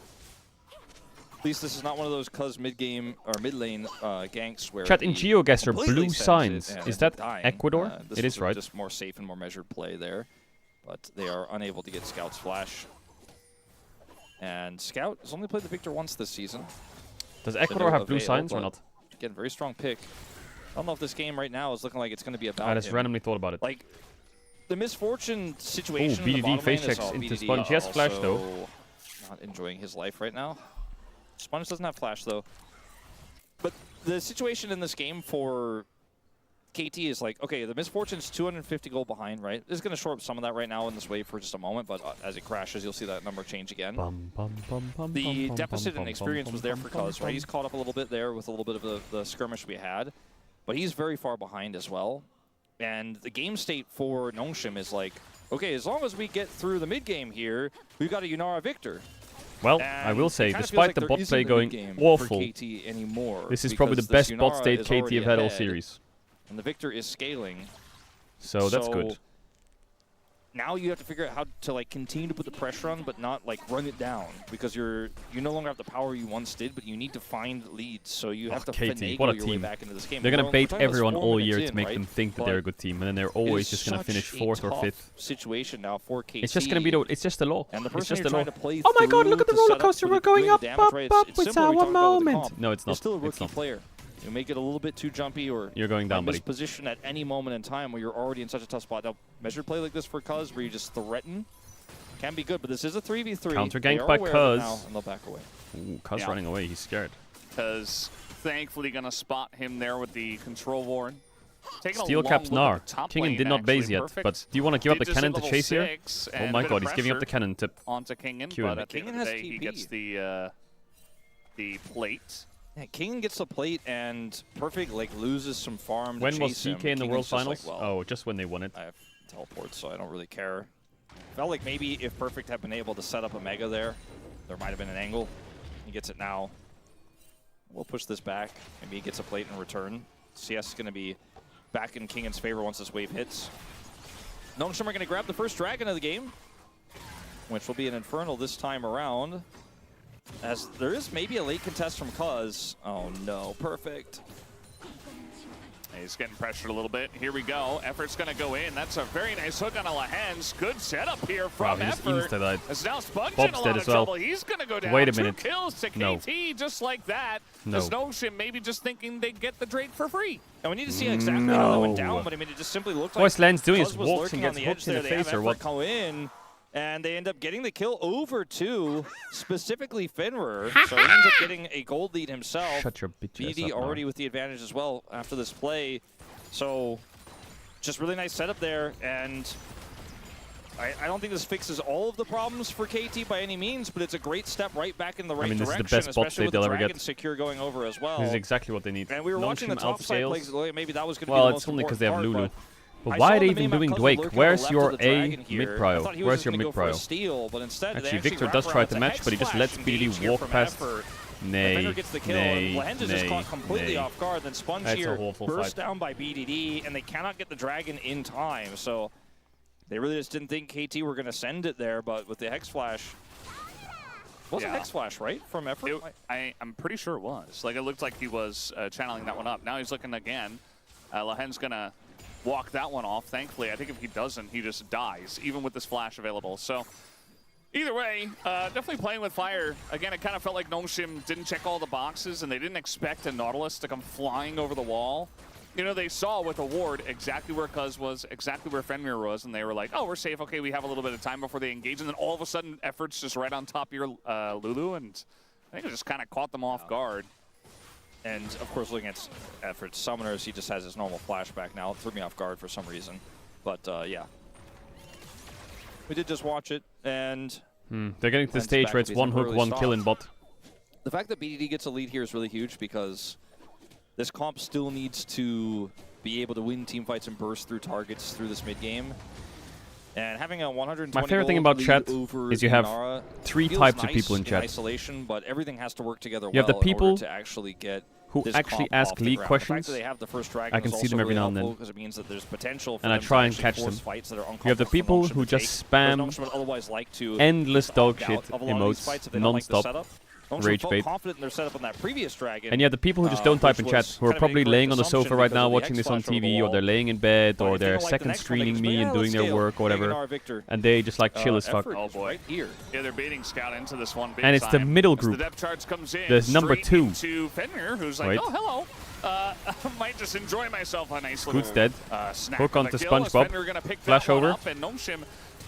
At least this is not one of those Cuz mid-game or mid-lane ganks where Chat in he GeoGuessr, completely blue sends it signs. and Is that dying. Ecuador? This It was is, right? Just more safe and more measured play there, but they are unable to get Scout's flash. And Scout has only played the Victor once this season. Does Ecuador have blue available, signs or but not? Again, very strong pick. I don't know if this game right now is looking like it's going to be about I just him. randomly thought about it. Like, the misfortune situation Ooh, in the BDD bottom face lane is checks all into BDD Sponge. He has flash, though. also not enjoying his life right now. Sponge doesn't have flash, though. But the situation in this game for KT is like, okay, the misfortune's 250 gold behind, right? It's going to short up some of that right now in this wave for just a moment, but as it crashes, you'll see that number change again. The deficit in experience was there for Cuz, right? He's caught up a little bit there with a little bit of the skirmish we had, but he's very far behind as well. And the game state for Nongshim is like, okay, as long as we get through the mid game here, we've got a Yunara Victor. Well, And I will say, it kinda feels despite like the there bot isn't play a going mid-game awful, for KT anymore, this is probably the because best this bot Yunara state is KT already have had all ahead, series. And the Victor is scaling. So that's good. Now you have to figure out how to like continue to put the pressure on, but not like run it down, because you no longer have the power you once did, but you need to find leads. So you have to KT, finagle what a your way team. back into this game. They're going to We're bait talking about this everyone 4 all minutes year in, to make right? them think that But they're a good team, and then they're it always is just going to finish such a 4th or tough 5th. situation now for KT. It's just going to be it's just the law. And the It's person just you're the law. trying to play Oh my god, look at the through to roller set up coaster. for We're going doing the up, damage, up, right? up. It's It's similar we our talked about with the moment. comp. No, it's You're not. still a It's rookie not. player. You make it a little bit too jumpy, or You're going down, buddy. position at any moment in time where you're already in such a tough spot. Now, measured play like this for Cuz, where you just threaten, can be good, but this is a 3v3. Counter They gank are by aware of it now, Cuz. and they'll back away. Ooh, Cuz Yeah. running away. He's scared. Because thankfully gonna spot him there with the control ward. Taking Steel a long caps look at Gnar. the top Kingen lane, did not actually. base yet, Perfect. but do you want to give up Did the just cannon hit to level chase here? 6 Oh and my bit god, of he's giving up the pressure cannon tip. onto Kingen, Queuing. but at the end of Kingen the has day, he TP. gets the plate. Yeah, King gets the plate, and Perfect loses some farm. When to was chase him. CK in the Kingen's World just like, Finals? well, Oh, just when they won it. I have teleports, so I don't really care. Felt like maybe if Perfect had been able to set up a Mega there might have been an angle. He gets it now. We'll push this back. Maybe he gets a plate in return. CS is going to be back in Kingen's favor once this wave hits. Nongshim are going to grab the first dragon of the game, which will be an Infernal this time around. As there is maybe a late contest from Cuz. Oh no, Perfect. He's getting pressured a little bit. Here we go. Effort's going to go in. That's a very nice hook on a Lahens. Good setup here from Wow, he just Effort. insta-died. As now Sponge in Bob's a lot dead of as well. trouble. He's going to go down. Wait a 2 minute. kills to KT No. just like that. No. As Nongshim maybe just thinking they'd get the Drake for free. And we need to see exactly how that went No. down, but I mean, it just simply looked All like Slan's doing Cuz is was walks lurking and on gets the hooked edge in there. the They have face or Effort what? come in, and they end up getting the kill over to specifically Fenrir. So he ends up getting a gold lead himself. Shut your bitch ass BD up, already Gnar. with the advantage as well after this play. So just really nice setup there, and I don't think this fixes all of the problems for KT by any means, but it's a great step right back in the right mean, this is the direction, best bot especially state with the they'll ever Dragon get. Secure going over as well. This is exactly what they need. And we were watching the Nongshim top side outscales. plays. Maybe that was going to be Well, the it's most only because important they have part, Lulu. but But I why saw are they the even meme doing on Cuz Dwake? lurking to Where's the left your of the A dragon here. mid I prio? thought he was Where's your gonna mid go for a prio? steal, but instead they Actually, actually Victor wrap does around try with to a match, Hex but he just Flash lets engage BDD here walk from past. Effort. Nay, Fenrir gets the kill. nay, Lahens is just caught completely nay. off guard. Then Sponge That's a here awful burst fight. down by BDD, and they cannot get the dragon in time. So they really just didn't think KT were going to send it there, but with the Hex Flash, was a Yeah. Hex Flash, right, from Effort? I'm pretty sure it was. Like, it looked like he was channeling that one up. Now he's looking again. Lahen's going to walk that one off. Thankfully, I think if he doesn't, he just dies, even with this flash available. So either way, definitely playing with fire. Again, it kind of felt like Nongshim didn't check all the boxes, and they didn't expect a Nautilus to come flying over the wall. You know, they saw with a ward exactly where Cuz was, exactly where Fenrir was, and they were like, oh, we're safe. Okay, we have a little bit of time before they engage. And then all of a sudden, Effort's just right on top of your Lulu, and I think it just kind of caught them off guard. And, of course, looking at Effort's summoners, he just has his normal flashback now. It threw me off guard for some reason. But, yeah. We did just watch it, and They're getting to the Lens stage back where to it's his one hook, early one stop. kill in bot. the fact that BDD gets a lead here is really huge because this comp still needs to be able to win team fights and burst through targets through this mid game. And having a 120 My favorite thing about chat is you have three types of people in chat. Isolation, but everything has to work together you have the well in people order to actually get who actually ask league questions. I can see them every now and then. It means that there's potential for and I try and catch them. You have the people who just spam endless dog shit emotes non-stop. Rage bait. Confident in their setup on that previous dragon, and you have the people who just don't type in chat, who are probably laying on the sofa right now watching this on TV, or they're laying in bed, or they're second screening me and doing their work or whatever, and they just like chill as fuck. Oh boy, here. Yeah, they're baiting Scout into this one big and it's the middle group. The depth charge comes in. There's number 2. To Fenrir, who's like, oh, hello. I might just enjoy myself a nice Scoot's little dead. snack Hook onto SpongeBob. Flash over. Up, and Nomshim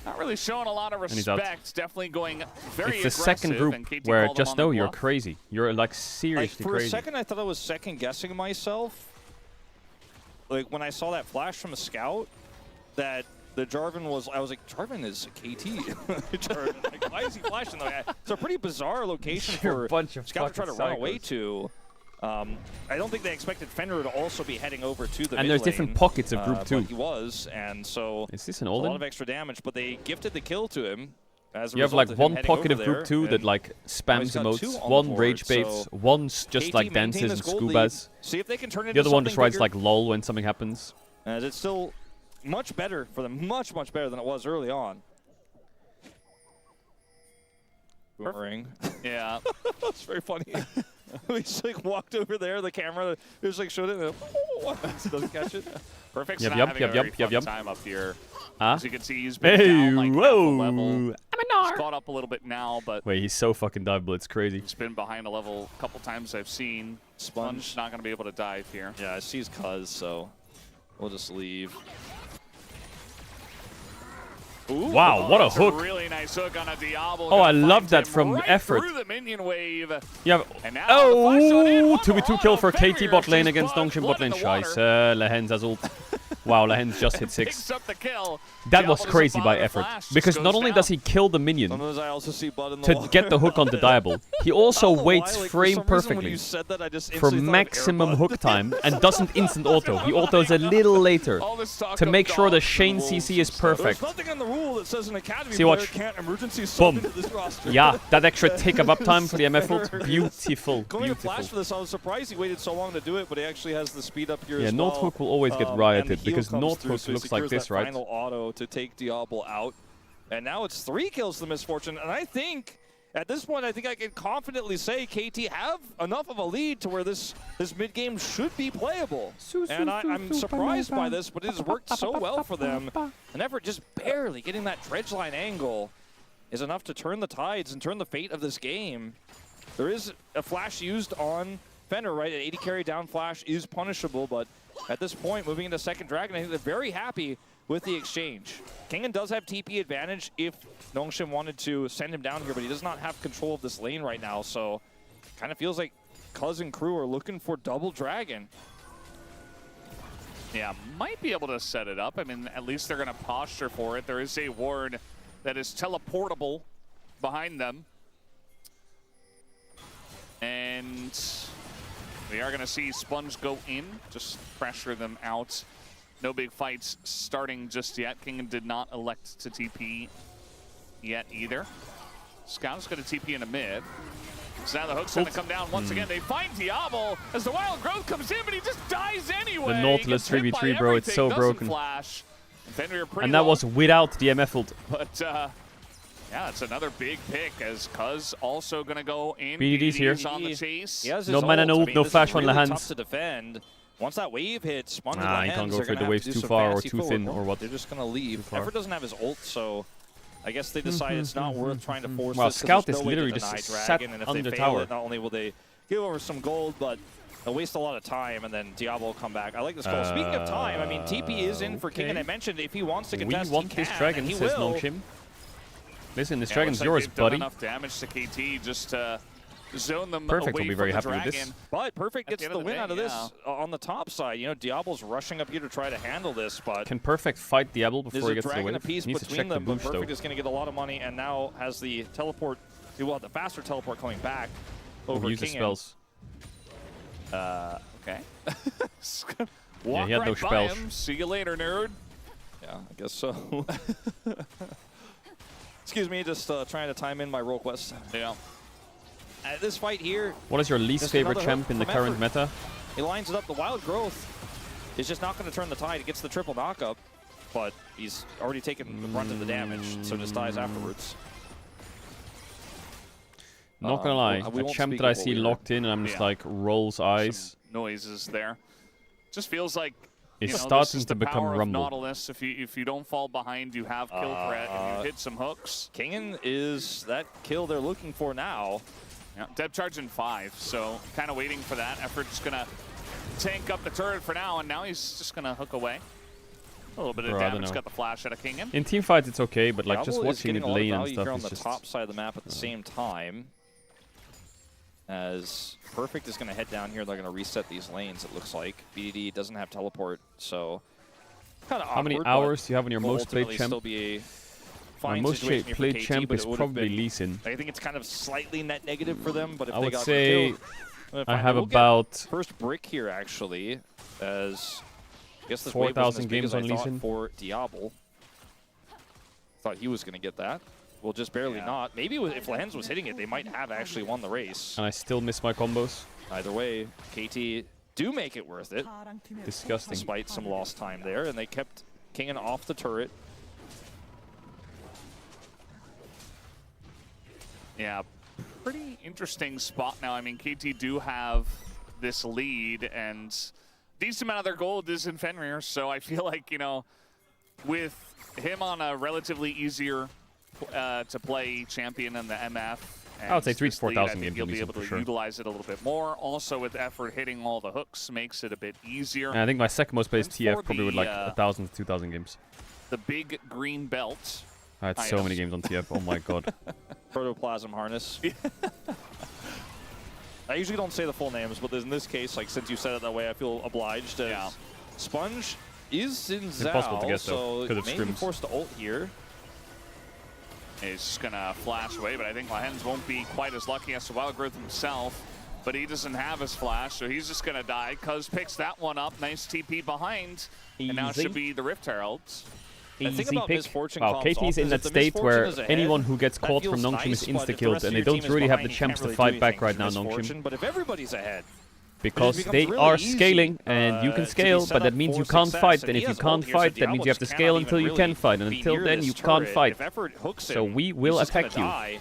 not really showing a lot of respect. Definitely going very It's the second group where just know you're crazy. You're like seriously for crazy. For a second, I thought I was second guessing myself. Like when I saw that flash from a scout, that the Jarvan was. I was like, Jarvan is a KT. Jarvan, like, why is he flashing? Like, it's a pretty bizarre location for a bunch of Scout to try to run away to. I don't think they expected Fenrir to also be heading over to the and there's different pockets of group 2. He was, and so is this an a Olden? lot of extra damage, but they gifted the kill to him. As a you have like of one him pocket of there, group 2 that like spams emotes, one rage baits, one's just like dances and scubas. See if they can turn it the other one just writes bigger. like lol when something happens. As it's still much better for them, much better than it was early on. Boomerang. Yeah. That's very funny. We just like walked over there, the camera just like showed it, and doesn't catch it. Perfect. Yep, time up here. Huh? As you can see, he's been down like half a level. He's caught up a little bit now, but wait, he's so fucking diveable, it's crazy. He's been behind a level a couple times I've seen. Sponge not going to be able to dive here. Yeah, I see his cuz, so we'll just leave. Ooh, wow, what a hook. A really nice hook on a Diablo. Oh, I love that from right effort. Through the minion wave. Yeah. Oh, 2v2 kill for KT bot lane against Dongshin bot lane. Scheiße, Lehens has ult. Wow, Lehens just hit 6. Up the kill. That was crazy by effort. Because not only does he kill the minion to get the hook on the Diable, he also waits frame perfectly for maximum hook time and doesn't instant auto. He autos a little later to make sure the Shane CC is perfect. See, watch. Boom. Yeah, that extra tick of uptime for the MF ult. Beautiful. Going to flash for this, I was surprised he waited so long to do it, but he actually has the speed up here as well. Yeah, North Hook will always get rioted because North Hook so looks like this, right? Final auto to take Diablo out. And now it's 3 kills to Misfortune, and I think at this point, I think I can confidently say KT have enough of a lead to where this mid-game should be playable. And I'm surprised by this, but it has worked so well for them. An effort just barely getting that dredge line angle is enough to turn the tides and turn the fate of this game. There is a flash used on Fenrir, right? An 80 carry down flash is punishable, but at this point, moving into second dragon, I think they're very happy with the exchange. Kingen does have TP advantage if Nongshin wanted to send him down here, but he does not have control of this lane right now, so kind of feels like Cuz and crew are looking for double dragon. Yeah, might be able to set it up. I mean, at least they're going to posture for it. There is a ward that is teleportable behind them. And we are going to see Sponge go in, just pressure them out. No big fights starting just yet. Kingen did not elect to TP yet either. Scout's going to TP in a mid. So now the hook's going to come down once again. They find Diablo as the wild growth comes in, but he just dies anyway. The Nautilus 3v3, bro, it's so broken. Flash. And that was without the MF ult. But yeah, it's another big pick as Cuz also going to go in. BDD's here. On the chase. No mana, no ult, no flash on really Lehens. Tough to defend. Once that wave hits, Sponge he can't go for the waves too far or too thin or what. They're just going to leave. Effort doesn't have his ult, so I guess they decide it's not worth trying to force wow, this. Scout is no literally just sat and if under they the fail tower. It, not only will they give over some gold, but they'll waste a lot of time, and then Diablo will come back. I like this call. Speaking of time, I mean, TP is in for King, and I mentioned if he wants to contest, we want he this can, dragon, and he says will. Nongshim. Listen, this Yeah, dragon's looks like yours, they've done buddy. enough damage to KT just to zone them Perfect away will be from very the happy dragon. with this. But Perfect At gets the the end of win the out of day, this on the top side. You know, Diablo's rushing up here to try to handle this, but Can Perfect fight Diablo before there's he a gets to the dragon wave? apiece He needs to between check the them, but boost, though. Perfect is going to get a lot of money, and now has the teleport, well, the faster teleport coming back over Use the King. spells. Okay. Walk he had right no by spells. him. See you later, nerd. Yeah, I guess so. Excuse me, just trying to time in my role quest. Yeah. This fight here. What is your least just favorite another champ hook in the from current Effort. meta? He lines it up. The Wild Growth is just not going to turn the tide. He gets the triple knockup, but he's already taken the brunt of the damage, so just dies afterwards. Not gonna lie, we a won't champ speak that I of what see we heard. locked in and I'm just like, rolls eyes. Some noises there. Just feels like It's you know, starting this is to the become power of rumble. Nautilus. If you don't fall behind, you have kill threat and you hit some hooks. Kingen is that kill they're looking for now. Yeah, depth charge in 5, so kind of waiting for that. Effort just gonna tank up the turret for now, and now he's just gonna hook away. A little bit of Bro, I don't damage know. got the flash out of Kingen. In team fights it's okay, but like just Diablo is watching getting it a lot of lane and value stuff here on is the just... top side of the map at the same time. As Perfect is going to head down here, they're going to reset these lanes, it looks like. BDD doesn't have teleport, so kind of How many hours do you have on your will most played ultimately champ? still be a My fine most situation here for played KT, champ but is it would have probably been- Lee Sin. I think it's kind of slightly net negative for them, but if I they would got say killed, I have we'll get about first brick here actually, as I guess this 4,000 wave wasn't as big games as I on Lee thought Sin. for Diablo. Thought he was going to get that. Well, just barely not. Maybe if Lehens was hitting it, they might have actually won the race. And I still miss my combos. Either way, KT do make it worth it. Disgusting. Despite some lost time there, and they kept Kingen off the turret. Yeah, pretty interesting spot now. I mean, KT do have this lead, and decent amount of their gold is in Fenrir, so I feel like, you know, with him on a relatively easier to play champion in the MF, I would say and 3 to this lead, 4,000 I think games you'll on be Lee Sin able for to sure. utilize it a little bit more. Also, with Effort hitting all the hooks makes it a bit easier. And I think my second most played And TF for probably with like the, 1,000 to 2,000 games. The big green belt. I had so many games on TF, oh my god. Protoplasm harness. I usually don't say the full names, but in this case, like since you said it that way, I feel obliged. As Sponge is in Impossible to Zao, get, so though, because of may be scrims. forced to ult here. He's just gonna flash away, but I think Lehens won't be quite as lucky as the Wild Growth himself. But he doesn't have his flash, so he's just gonna die. Cuz picks that one up, nice TP behind, and now it Easy. should be the Rift Heralds. The thing Easy about pick. Misfortune Wow, comps KT's often in is that if the state where Misfortune is ahead, anyone who gets that caught feels from Nongshim nice, is but if the insta-killed, rest of and they your team don't is really have the behind, you champs to can't really fight do back anything right for now, Misfortune, Nongshim. But if everybody's ahead, Because becomes they really are easy, scaling, and you can to be scale, set but that up means you for can't success, fight, and and he if you has ult can't here, so fight, that Diablo means you have to just scale cannot until you even can really fight, and be until near then this you can't turret. fight. If Effort hooks So him, we will he's just gonna attack you. die.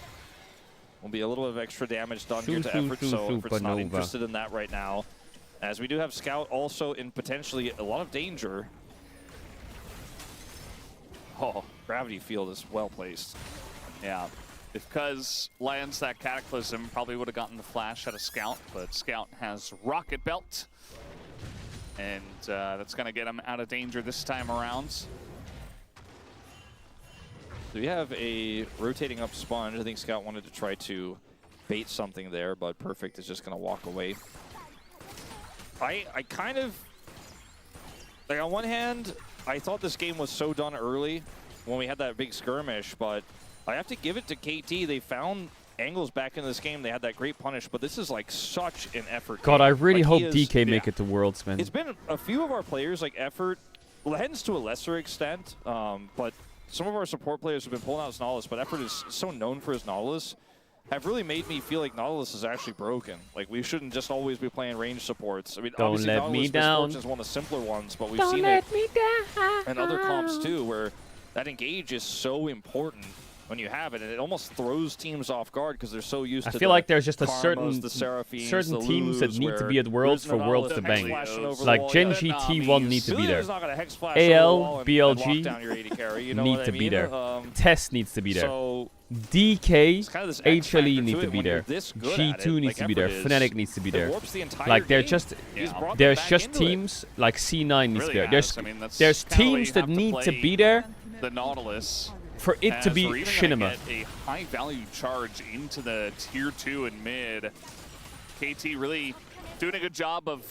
Will be a little bit of extra damage done here to Shoo, Effort, shoo, so shoo, Effort's not Supernova. interested in that right now. As we do have Scout also in potentially a lot of danger. Oh, Gravity Field is well placed. Yeah, because lands that Cataclysm, probably would have gotten the flash out of Scout, but Scout has Rocket Belt, and that's going to get him out of danger this time around. So we have a rotating up Sponge. I think Scout wanted to try to bait something there, but Perfect is just going to walk away. I kind of, like on one hand, I thought this game was so done early when we had that big skirmish, but I have to give it to KT. They found angles back in this game. They had that great punish, but this is like such an effort God, game. I really Like, hope he is- DK make it to Worlds, man. It's been a few of our players like Effort, Lehens to a lesser extent, but some of our support players have been pulling out his Nautilus, but Effort is so known for his Nautilus, have really made me feel like Nautilus is actually broken. Like, we shouldn't just always be playing range supports. I mean, Don't obviously let Nautilus me down. Misfortune is one of the simpler ones, but we've seen it in other comps too, where that engage is so important when you have it, and it almost throws teams off guard because they're so used I to feel the like there's just a Karmas, the Seraphines, certain the teams that Lulus, need to where be at Worlds there's for no Worlds to Nautilus bang. flashing over the Like wall. Genji Yeah, T1 need to be there. Billion's not gonna hex flash over the AL, wall and BLG lock down your 80 carry, you know need what to I be mean? there. Test needs to be there. So DK, it's kind of this X factor HLE to need it to be when you're there. this good at it, G2 needs like to be there. Effort is. Fnatic needs to be It there. warps the entire Like they're game. just He's brought them there's back just into it. teams like C9 needs to Really be there. has. There's I mean, that's there's kinda the way teams you that have to need to play be there the Nautilus. for it to as be we're even gonna Shinema. get a high value charge into the tier 2 and mid. KT really doing a good job of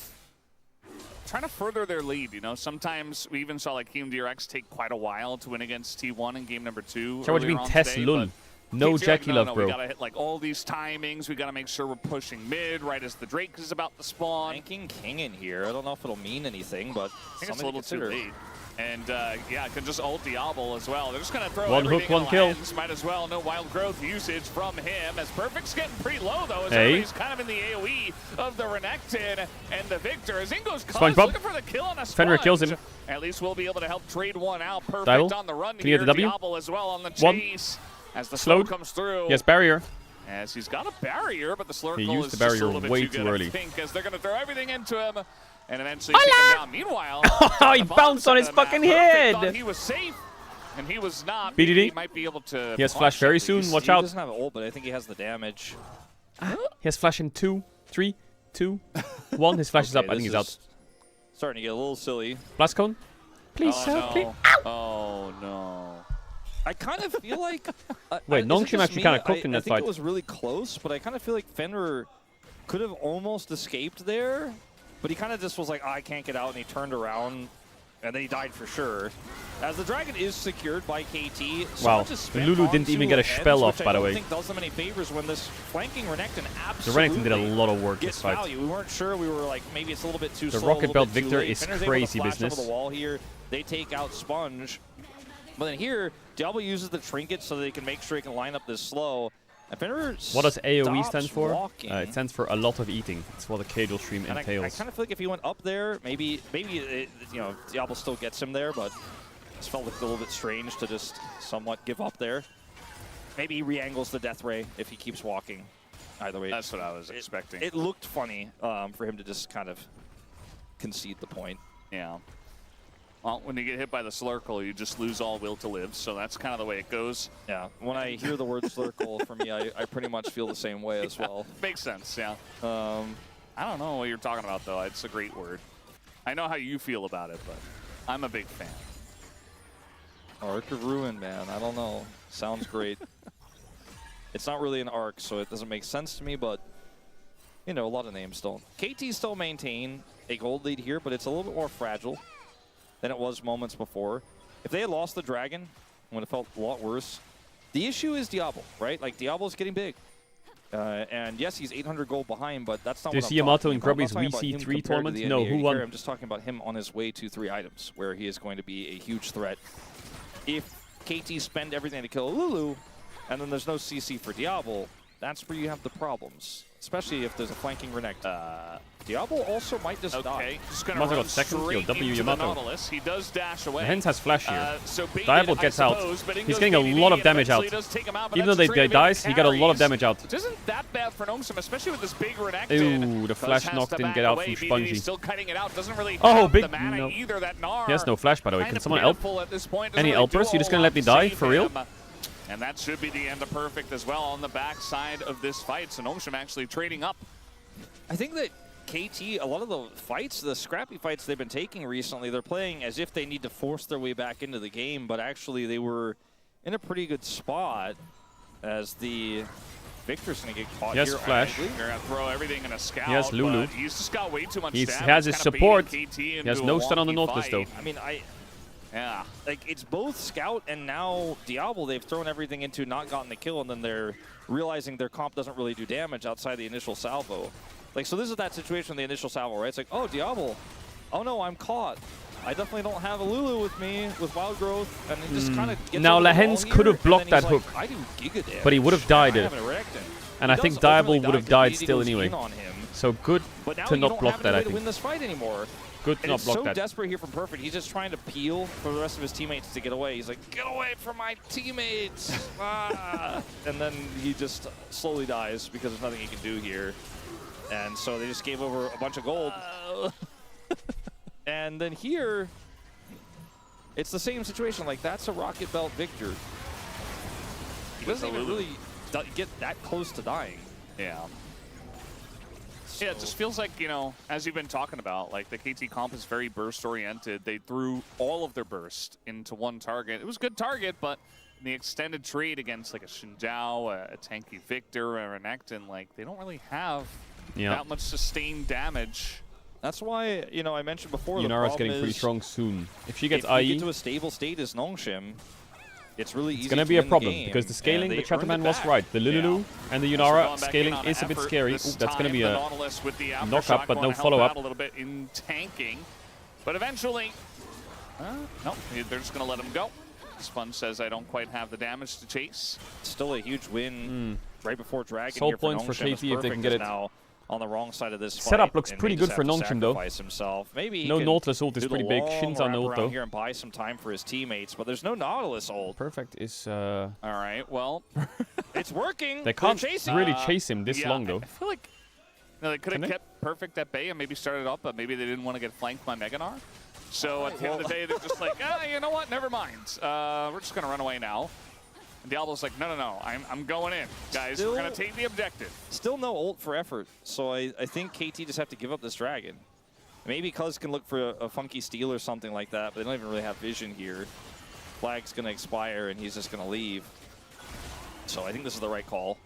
trying to further their lead. You know, sometimes we even saw like KMDRX take quite a while to win against T1 in game number 2. So what do you earlier mean on Tess today, Lun? No KT Jackie love, We bro. gotta hit like all these timings. We gotta make sure we're pushing mid right as the Drake is about to spawn. Flanking King in here. I don't know if it'll mean anything, but I think it's a something little to too consider. late. And yeah, can just ult Diablo as well. They're just gonna throw One hook, everything one in kill. lens. Might as well. No wild growth usage from him. As Perfect's getting pretty low though. As Hey. everybody's kind of in the AOE of the Renekton and the Victor. As Ingo's SpongeBob. looking for the kill on a Fenrir kills him. At least we'll be able to help trade one out. Perfect Dival. on the run Can he here. get the W? Diablo as well on the One. chase. As the Slowed. slow comes through. Yes, barrier. As he's got a barrier, but the Slurkle He used is the barrier just a little bit way too too good, early. I think, as they're going to throw everything into him and eventually take him down. Meanwhile, He bounced on his fucking head. Thought he was safe, and he was not. BDD. He might be able to. He has punch flash very at soon. least. Watch He out. doesn't have ult, but I think he has the damage. He has flash in 2, 3, 2, 1. His flash is up. I Okay, think he's this out. is Starting to get a little silly. Blast cone. Please, Oh, sir. no. Please. Oh no. I kind of feel like... Wait, is it Nongshim just actually me? kinda cooked in I that think fight. it was really close, but I kind of feel like Fenrir could have almost escaped there, but he kind of just was like, I can't get out, and he turned around, and then he died for sure. As the dragon is secured by KT, so Wow. much is spent Lulu didn't onto even get a Ends, spell off, which by the I way. don't think does them any favors when this flanking Renekton The absolutely Renekton did a lot of work gets this fight. value. We weren't sure. We were like, maybe it's a little bit too The slow, a Rocket little Belt bit too Victor late. is Fenrir's able to crazy flash business. over the wall here. They take out Sponge. But then here, Diablo uses the trinket so they can make sure he can line up this slow. And Fenrir What does AoE stops stand for? walking. It stands for a lot of eating. It's what the Caedrel stream And I entails. kind of feel like if he went up there, maybe it, you know, Diablo still gets him there, but this felt like a little bit strange to just somewhat give up there. Maybe he re-angles the Death Ray if he keeps walking. Either way. That's what I was expecting. It looked funny for him to just kind of concede the point. Yeah. Well, when you get hit by the Slurkle, you just lose all will to live, so that's kind of the way it goes. Yeah, when I hear the word Slurkle, for me, I pretty much feel the same way as well. Makes sense, yeah. I don't know what you're talking about, though. It's a great word. I know how you feel about it, but I'm a big fan. Arc of Ruin, man. I don't know. Sounds great. It's not really an arc, so it doesn't make sense to me, but, you know, a lot of names don't. KT still maintain a gold lead here, but it's a little bit more fragile than it was moments before. If they had lost the dragon, it would have felt a lot worse. The issue is Diablo, right? Like, Diablo's getting big. And yes, he's 800 gold behind, but that's not Do you what see I'm Yamato talking in about. I'm not Grubby's talking about him WC3 compared to tournament? the No, NBA who here. won? I'm just talking about him on his way to 3 items, where he is going to be a huge threat. If KT spend everything to kill Lulu, and then there's no CC for Diablo, that's where you have the problems. Especially if there's a flanking Renekton. Diablo also might just die. Okay, just gonna Yamato run got second. Yo, straight W into the Yamato. Nautilus. He does dash away. The Hens has flash here. So baited, Diablo I gets out. suppose, but He's Ingo's getting a BDD lot of damage out. eventually does take him out, but Even though that's they a trade dies, of he got a lot of carries. damage out. Which isn't that bad for Nongsum, especially with this big Renekton. Ooh, the flash Has knock to didn't back get out away. from BDD Spongy. still cutting it out. Doesn't really Oh, have big the mana no. either. That Gnar. He has no flash, by the way. Can Kinda someone help? pitiful at this point. Doesn't Any really helpers? do You're just a gonna lot let me to die? save For real? him. And that should be the end of Perfect as well on the backside of this fight. So Nongsum actually trading up. I think that KT, a lot of the fights, the scrappy fights they've been taking recently, they're playing as if they need to force their way back into the game, but actually they were in a pretty good spot as the Victor's going to get caught Yes, here. flash. They're going to throw everything in a scout. Yes, Lulu. But he's just got way too much He damage. has his kinda support. baiting KT He has into no a stun on the wonky Nautilus, though. fight. I mean, Yeah. like, it's both Scout and now Diablo. They've thrown everything into not gotten the kill, and then they're realizing their comp doesn't really do damage outside the initial salvo. Like, so this is that situation in the initial salvo, right? It's like, oh, Diablo. Oh, no, I'm caught. I definitely don't have a Lulu with me with Wild Growth, and he just kind of gets Now, over the wall Lehens here, could have and blocked then that he's hook. like, I do Giga damage. But he would have died I it. have an Erectin. And He I think does Diablo ultimately would have die died 'cause still BDD goes anyway. in on him. So good But now to you not don't block have that, any I way to think. win this fight anymore. Good to And not it's block so that. desperate here from Perfect. He's just trying to peel for the rest of his teammates to get away. He's like, get away from my teammates. Ah. And then he just slowly dies because there's nothing he can do here. And so they just gave over a bunch of gold. And then here, it's the same situation. Like, that's a Rocket Belt Victor. He doesn't even really get that close to dying. Yeah. Yeah, it just feels like, you know, as you've been talking about, like the KT comp is very burst-oriented. They threw all of their burst into one target. It was a good target, but in the extended trade against like a Xinjiao, a tanky Victor, a Renekton, like they don't really have that much sustained damage. That's why, you know, I mentioned before, the Yunara's problem getting pretty is strong soon. If she gets if you IE, get to a stable state as Nongshim, it's really easy. It's going to be a problem because the scaling, the Chatterman was right. The Lulu and the Yunara scaling is a bit scary. Ooh, that's going to be a knock-up, but no follow-up. A little bit in tanking, but eventually, no, they're just going to let him go. Sponge says, I don't quite have the damage to chase. Still a huge win right before Dragon. Soul here points for KT if they can get it. Now on the wrong side of this Setup fight, looks and pretty may good just for have to Nongshim though. sacrifice himself. Maybe he No can Nautilus ult is do the pretty big. long Shin's on ult wrap though. around here and buy some time for his teammates, but there's no Nautilus ult. Perfect is... All right, well, it's working. They can't chasing. really chase him this yeah, long though. I feel like they could have kept Perfect at bay and maybe started up, but maybe they didn't want to get flanked by Meganar. So at the end of the day, they're just like, you know what? Never mind. We're just gonna run away now. And Diablo's like, no, I'm going in, guys. We're gonna take the objective. Still no ult for effort, so I think KT just have to give up this dragon. Maybe Cuz can look for a funky steal or something like that, but they don't even really have vision here. Flag's gonna expire and he's just gonna leave. So I think this is the right call.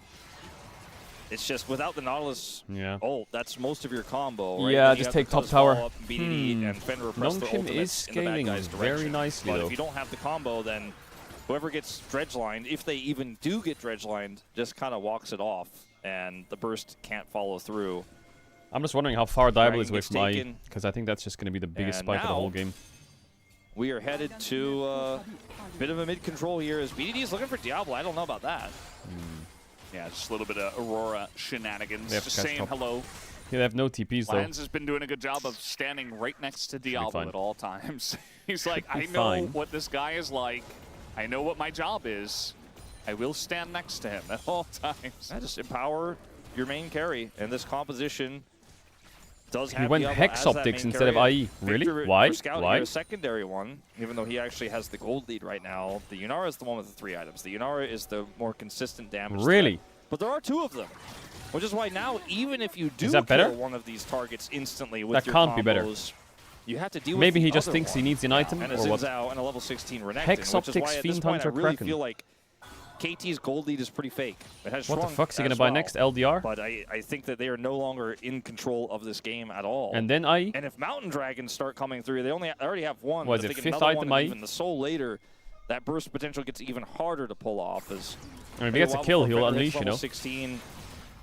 It's just without the Nautilus ult, that's most of your combo, right? Yeah, just take top tower. And Fenrir press the Nongshim is scaling very nicely but though. if you don't have the combo, then whoever gets dredge-lined, if they even do get dredge-lined, just kind of walks it off, and the burst can't follow through. I'm just wondering how far Diablo Dragon is away gets from IE, taken. because I think that's just going to be the biggest And spike of the now whole game. We are headed to a bit of a mid-control here as BDD is looking for Diablo. I don't know about that. Yeah, just a little bit of Aurora shenanigans. They have Just cast saying top. hello. Yeah, they have no TPs though. Lions has been doing a good job of standing right next to Diablo fine. at all times. He's like, I Should be know fine. what this guy is like. I know what my job is. I will stand next to him at all times. Just empower your main carry, and this composition does He have went Diablo Hex as that Optics main instead of carry. IE. Really? Victor Why? for Scout Why? here, a secondary one, even though he actually has the gold lead right now. The Yunara is the one with the 3 items. The Yunara is the more consistent damage Really? threat. But there are 2 of them, which is why now, even if you do Is that better? kill one of these targets instantly with That your can't be better. combos, you have to deal Maybe with he the just other thinks he one. needs an item, and a or what? Zinzao and a level 16 Renekton, Hex which is why Optics, at this Fiend point I Hunter, really Kraken. feel like KT's gold lead is pretty fake. It has What the shrunk fuck's he as gonna buy well. next? LDR? But I think that they are no longer in control of this game at all. And then IE? And if Mountain Dragons start coming through, they already have one. Was but if it they get fifth another item one and IE? even the soul later, that burst potential gets even harder to pull off. As I mean, if he gets a kill, he'll unleash, you know. 16.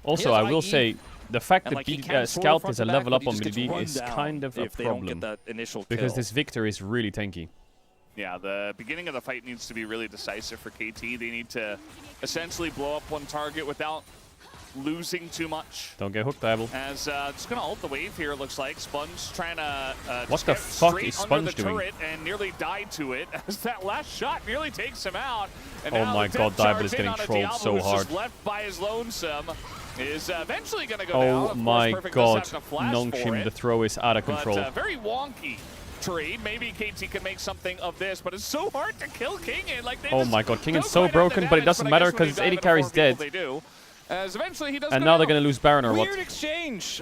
Also, He has I will IE, say, the fact and that like he BD can sword Scout front is to a back, level but up he on just gets BDD run is down kind of a if they don't problem. get that initial Because kill. this Victor is really tanky. Yeah, the beginning of the fight needs to be really decisive for KT. They need to essentially blow up one target without losing too much. Don't get hooked, Diablo. As just gonna ult the wave here, it looks like. Sponge trying to What just the get fuck straight is under Sponge the doing? turret and nearly died to it as that last shot nearly takes him out. And Oh now my the god, depth Diablo charge is in getting on a trolled Diablo so who's hard. just left by his lonesome is eventually gonna go down. Oh Of course, my Perfect does god, have to flash for Nongshim, it, the throw is out of control. But very wonky trade. Maybe KT can make something of this, but it's so hard to kill Kingen. Like they Oh just my god, Kingen's don't so quite have the broken, but it damage, doesn't I matter guess when you because dive AD into carry's 4 people, dead. They do. As eventually he does And go now they're down. gonna lose Baron or what? Weird exchange.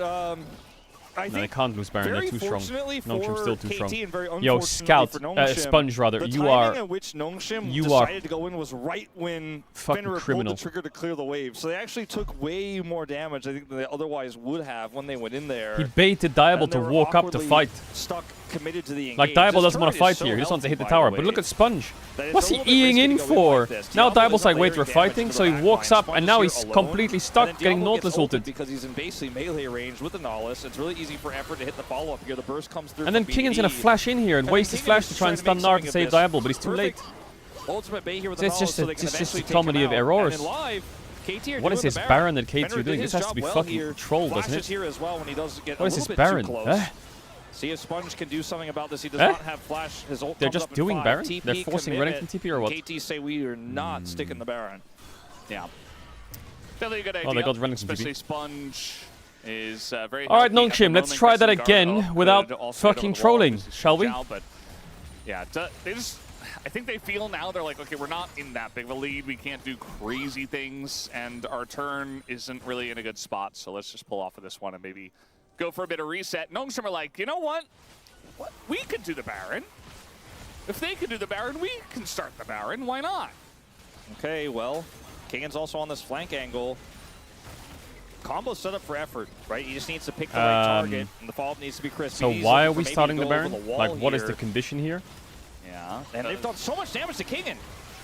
I No, they think can't lose Baron, they're very too strong. fortunately Nongshim's still too KT strong. and very Yo, unfortunately Scout, for Nongshim, Sponge rather, the you timing are at which Nongshim you decided are to go in was right when fucking Fenrir pulled criminal. the trigger to clear the wave. So they actually took way more damage I think than they otherwise would have when they went in there. He baited Diablo And they to were walk up to awkwardly fight. Stuck, committed to the engage. Like Diablo This doesn't want to turret is fight so here, he just wants to hit the healthy, by tower. the But look way, at Sponge. that it's What's a he little bit risky eing in to go in for? like this. Now Diablo Diablo's is like, not wait, we're layering fighting, damage so to he the walks backline. up, and Sponge now here he's alone. completely And stuck then getting Diablo gets Nautilus ulted. Because he's in basically melee range with the Nautilus. It's really easy for effort to hit the follow-up here. The burst comes through. And then from Kingen's BDD. gonna flash in here and And waste then his flash Kingen to is try and trying stun to make Nar something to of save this. Diablo, but he's too late. Perfect ultimate bait here with So the it's just Nautilus, so a- they it's can just eventually a take comedy him of out. errors. And in live, KT are What is doing this the Baron that KT Fenrir are doing? did This his has to be job fucking here. trolled, doesn't Flashes it? here as well when he does get What a is little this bit Baron? too close. Eh? See if Sponge can do something about this. He does Eh? not have flash. His ult They're comes just up in doing 5. Baron? TP They're forcing commitment. Renekton TP or what? KT say we are not sticking the Baron. Yeah. Fairly good idea. Oh, they got Renekton especially TP. Sponge is very Alright, healthy at the Nongshim, let's moment. try that Pressing guard again up without could also get fucking over the wall, trolling, obviously shall we? But yeah, they just, I think they feel now they're like, okay, we're not in that big of a lead. We can't do crazy things, and our turn isn't really in a good spot. So let's just pull off of this one and maybe go for a bit of reset. Nongshim are like, you know what? We could do the Baron. If they could do the Baron, we can start the Baron. Why not? Okay, well, Kingen's also on this flank angle. Combo set up for effort, right? He just needs to pick the right target, and the follow-up needs to be crisp. So He's why are looking we for maybe starting to the go over Baron? wall Like, what is the here. condition here? Yeah. And they've done so much damage to Kingen.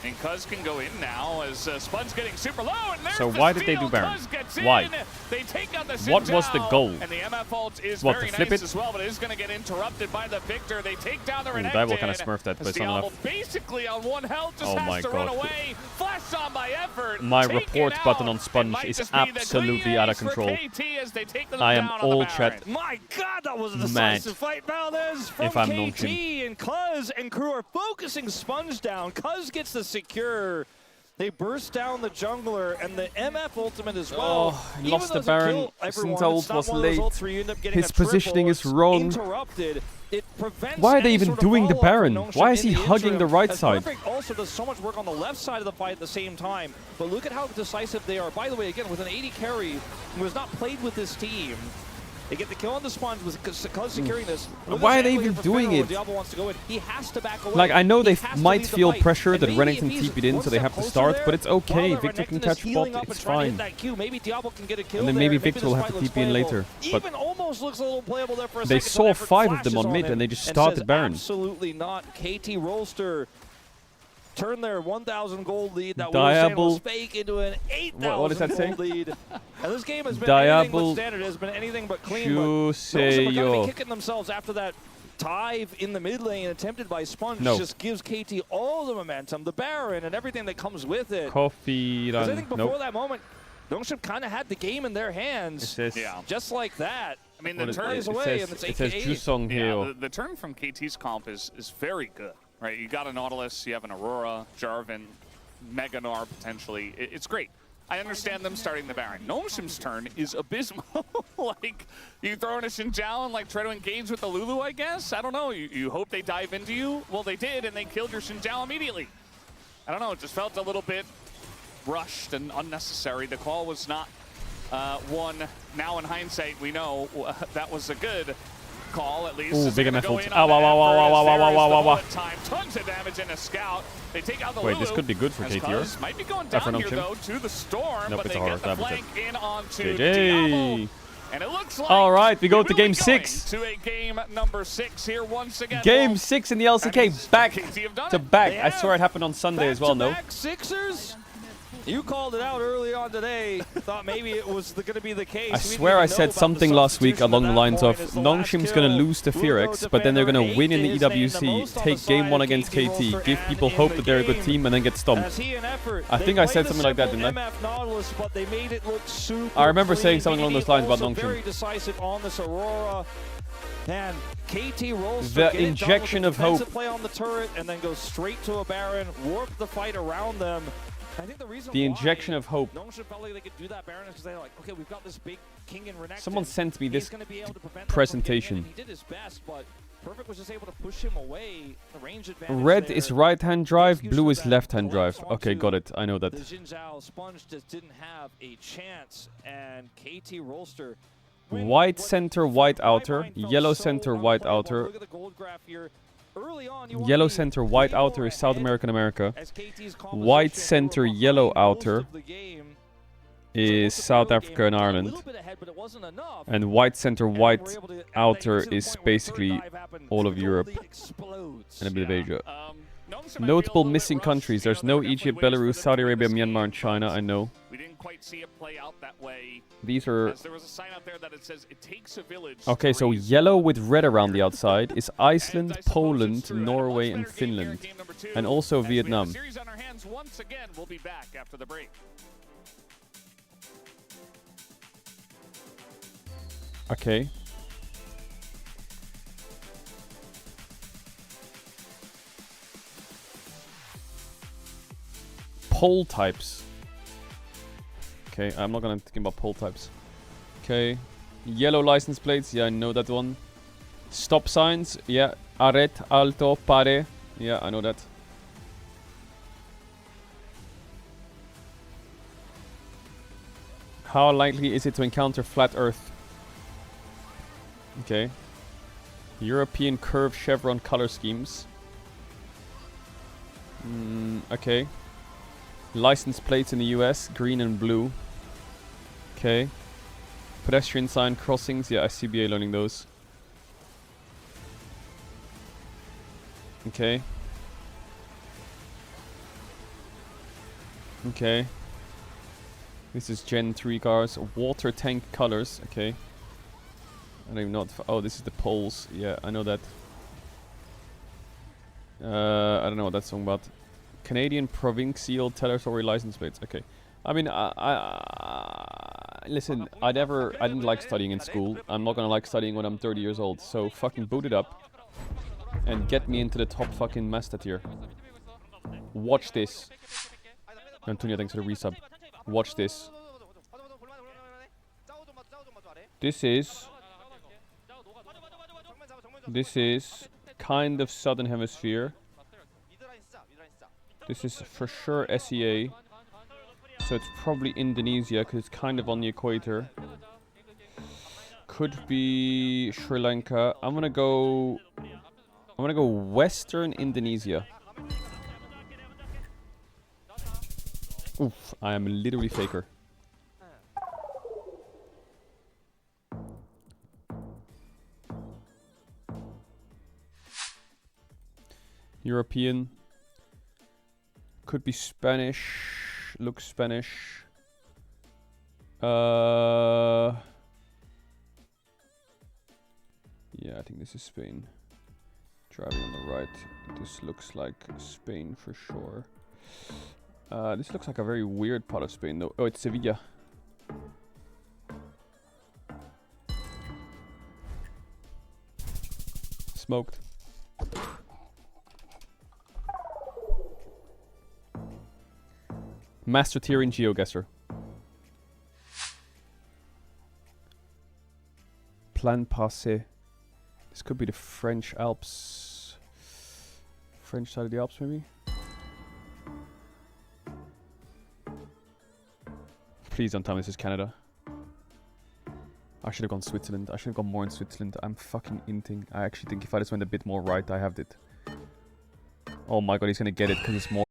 And Cuz can go in now as Spud's getting super low. And there's So the why did they steal. do Baron? Cuz gets Why? in. They take out the What was the Xin Zhao, goal? And the MF ult is What, very to flip nice it? as well, but it is going to get interrupted by the Victor. They take down the Ooh, Renekton. Diablo kind of smurfed that, but it's not Diablo enough. basically on one health, just Oh has my to run God. away. Flashed on by Effort. My Take report it button out. on Sponge It might is just be the absolutely clean out of ace for control. KT as they take them I am down on all the Baron. chat. My God, that was a Mad. decisive fight. Valdez from If I'm KT, Nongshim. and Cuz and crew are focusing Sponge down. Cuz gets the secure. They burst down the jungler and the MF ultimate as well. Oh, Even lost though the Baron. kill everyone, Since ult it's not was one of those late. ults where you end up getting His a triple. positioning is It's wrong. Interrupted. It prevents Why are they any even sort of doing the follow-up for Baron? Nongshim Why is in he the hugging interim, the right as side? Perfect also does so much work on the left side of the fight at the same time. But look at how decisive they are. By the way, again, with an 80 carry who has not played with this team, they get the kill on the Sponge with Cuz securing this. Look at Why are this they angle even here for doing Pharaoh when it? Diablo wants to go in. He has to back away. Like, I know He they has to might lead the feel fight. pressure And that maybe Renekton if he's TP'd in, one so they step have to closer start, there, but it's okay. while that Victor can Renekton is catch healing bot, up and it's trying to hit fine. that Q. Maybe Diablo can get a kill And then there. maybe Victor this will have fight to looks TP in playable. later, but Even almost looks a little playable there for a they second. saw Effort 5 of them flashes on mid him and they just and started says, Baron. Absolutely not. KT Rolster turn their 1,000 gold lead that Diablo. was fake into an 8,000 What does that gold say? lead. And this game has been Diablo anything but standard. It has been anything but clean. But Nongshim are Chuseyo. going to be kicking themselves after that dive in the mid lane attempted by Sponge. No. Just gives KT all the momentum, the Baron, and everything that comes with it. Coffee Because I run. think before Nope. that moment, Nongshim kind of had the game in their It hands. says, Yeah. Just like that. I mean, what the is- turn is it away, says, and it's it says 8-8. Jusong Yeah, Heo. the turn from KT's comp is very good, right? You got a Nautilus, you have an Aurora, Jarvan, Mega Gnar potentially. It's great. I understand them starting the Baron. Nongshim's turn is abysmal. Like, you throw in a Xin Zhao and like try to engage with the Lulu, I guess? I don't know. You hope they dive into you? Well, they did, and they killed your Xin Zhao immediately. I don't know. It just felt a little bit rushed and unnecessary. The call was not one. Now in hindsight, we know that was a good call, at least. Ooh, Is big gonna MF go ult. in Ow, on ow, that ow, ow, effort ow, as ow, there ow, is ow, the ow, ow. bullet time. Tons of damage in a scout. They take out the Wait, Lulu. this could be good for as KT, Cuz might be going for down here, Nongshim. though, to the Storm, Nope, but it's they a get the horror flank in onto GG. Diablo. And it looks like All right, we go to will game be going 6. to a game number 6 here once again. Game Well, 6 in the that means LCK, back KT have done to it. back. They I swear it happened on Sunday as well, no? Back-to-back Sixers? You called it out early on today. Thought maybe it was going to be the case. I We didn't swear I even know said about the something last week substitution along at the that lines of point as the last Nongshim's going to kill. lose to Bruno Fearx, but then they're going to defender, win in the ate his name the EWC, most on take the game side 1 of against KT KT, Rolster give and people in hope the that they're a good game. team, and then get stomped. As he and Effort, I they think I played said the something like that, simple didn't I? MF Nautilus, but they made it look super I remember saying clean. something along those BDD lines about also Nongshim. very decisive on this Aurora. And KT rolls The injection of hope. Play on the turret and then go straight to a Baron, warp the fight around them. I think the reason The why injection of hope. Nongshim felt like they could do that Baron is because they're like, okay, we've got this big king in Renekton. Someone sent me He's this gonna be able to prevent them presentation. from getting in, and he did his best, but Perfect was just able to push him away. The range advantage Red there. is right-hand drive, Execution blue of is that left-hand drive. collapse Okay, onto got it. I know that. The Xin Zhao Sponge just didn't have a chance, and KT Rolster. White center, white outer, yellow center, white outer. Look at the gold graph here. Early on, you want Yellow to be center, white way more outer is South ahead American America. as KT's composition. White They were center, behind yellow most outer of the game. is So most of the South early Africa game and was a Ireland. little bit ahead, but it wasn't enough. And white center, And white we're able to- outer you can see the is point where the third basically dive happened, all the of gold Europe lead explodes. and a bit of Asia. Nongshim, I feel a Notable little bit missing rushed. countries. You know, There's they no were definitely Egypt, ways for Belarus, them Saudi to win Arabia, this Myanmar, game, and China. but I know. We didn't quite see it play out that way. These are... As there was a sign out there that it says it takes a village. Okay, to so raise yellow one. with red around the outside is Iceland, And I suppose it's Poland, true. And a Norway, much and better game here in Finland. game number 2. And also As we have a Vietnam. series on our hands once again. We'll be back after the break. Okay. Poll types. Okay, I'm not gonna think about poll types. Okay. Yellow license plates, yeah, I know that one. Stop signs, yeah. Arret, alto, pare. Yeah, I know that. How likely is it to encounter flat Earth? Okay. European curve chevron color schemes. Okay. License plates in the US, green and blue. Okay. Pedestrian sign crossings, yeah, ICBA learning those. Okay. Okay. This is Gen 3 cars. Water tank colors. Okay. I don't even know what oh, this is the poles. Yeah, I know that. I don't know what that's song about. Canadian provincial territory license plates. Okay. I mean, listen, I didn't like studying in school. I'm not gonna like studying when I'm 30 years old. So fucking boot it up and get me into the top fucking master tier. Watch this. Antonio, thanks for the resub. Watch this. This is kind of Southern Hemisphere. This is for sure SEA. So it's probably Indonesia because it's kind of on the equator. Could be Sri Lanka. I'm gonna go Western Indonesia. Oof, I am literally faker. European. Could be Spanish. Looks Spanish. Yeah, I think this is Spain. Driving on the right. This looks like Spain for sure. This looks like a very weird part of Spain though. Oh, it's Sevilla. Smoked. Master tier in GeoGuessr. Plan passé. This could be the French Alps. French side of the Alps, maybe? Please don't tell me this is Canada. I should have gone Switzerland. I should have gone more in Switzerland. I'm fucking inting. I actually think if I just went a bit more right, I have it. Oh my god, he's gonna get it because it's more.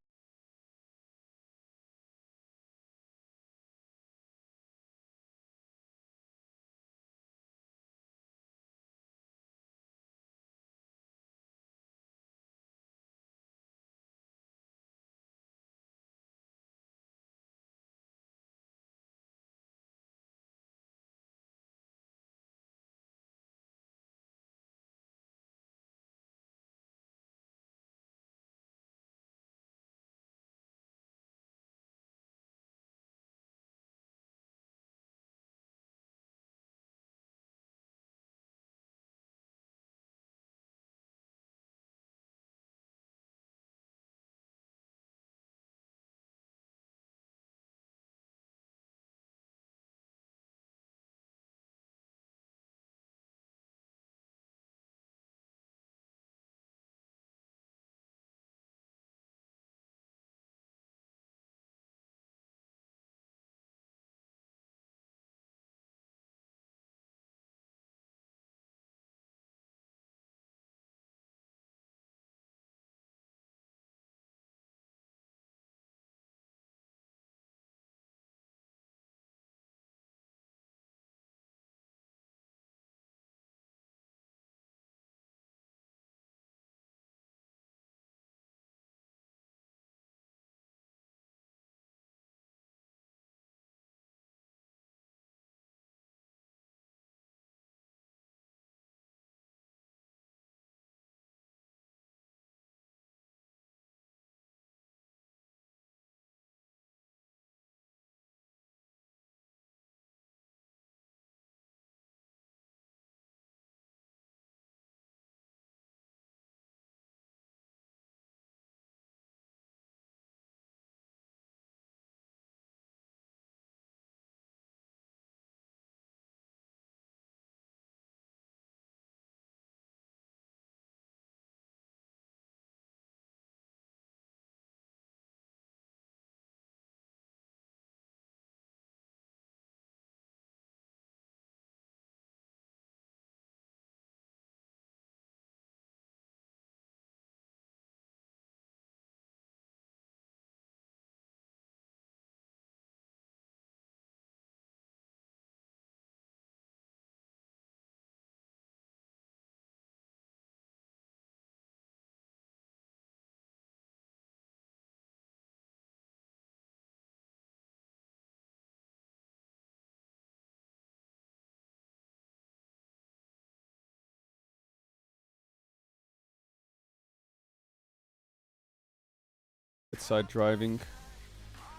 Side driving.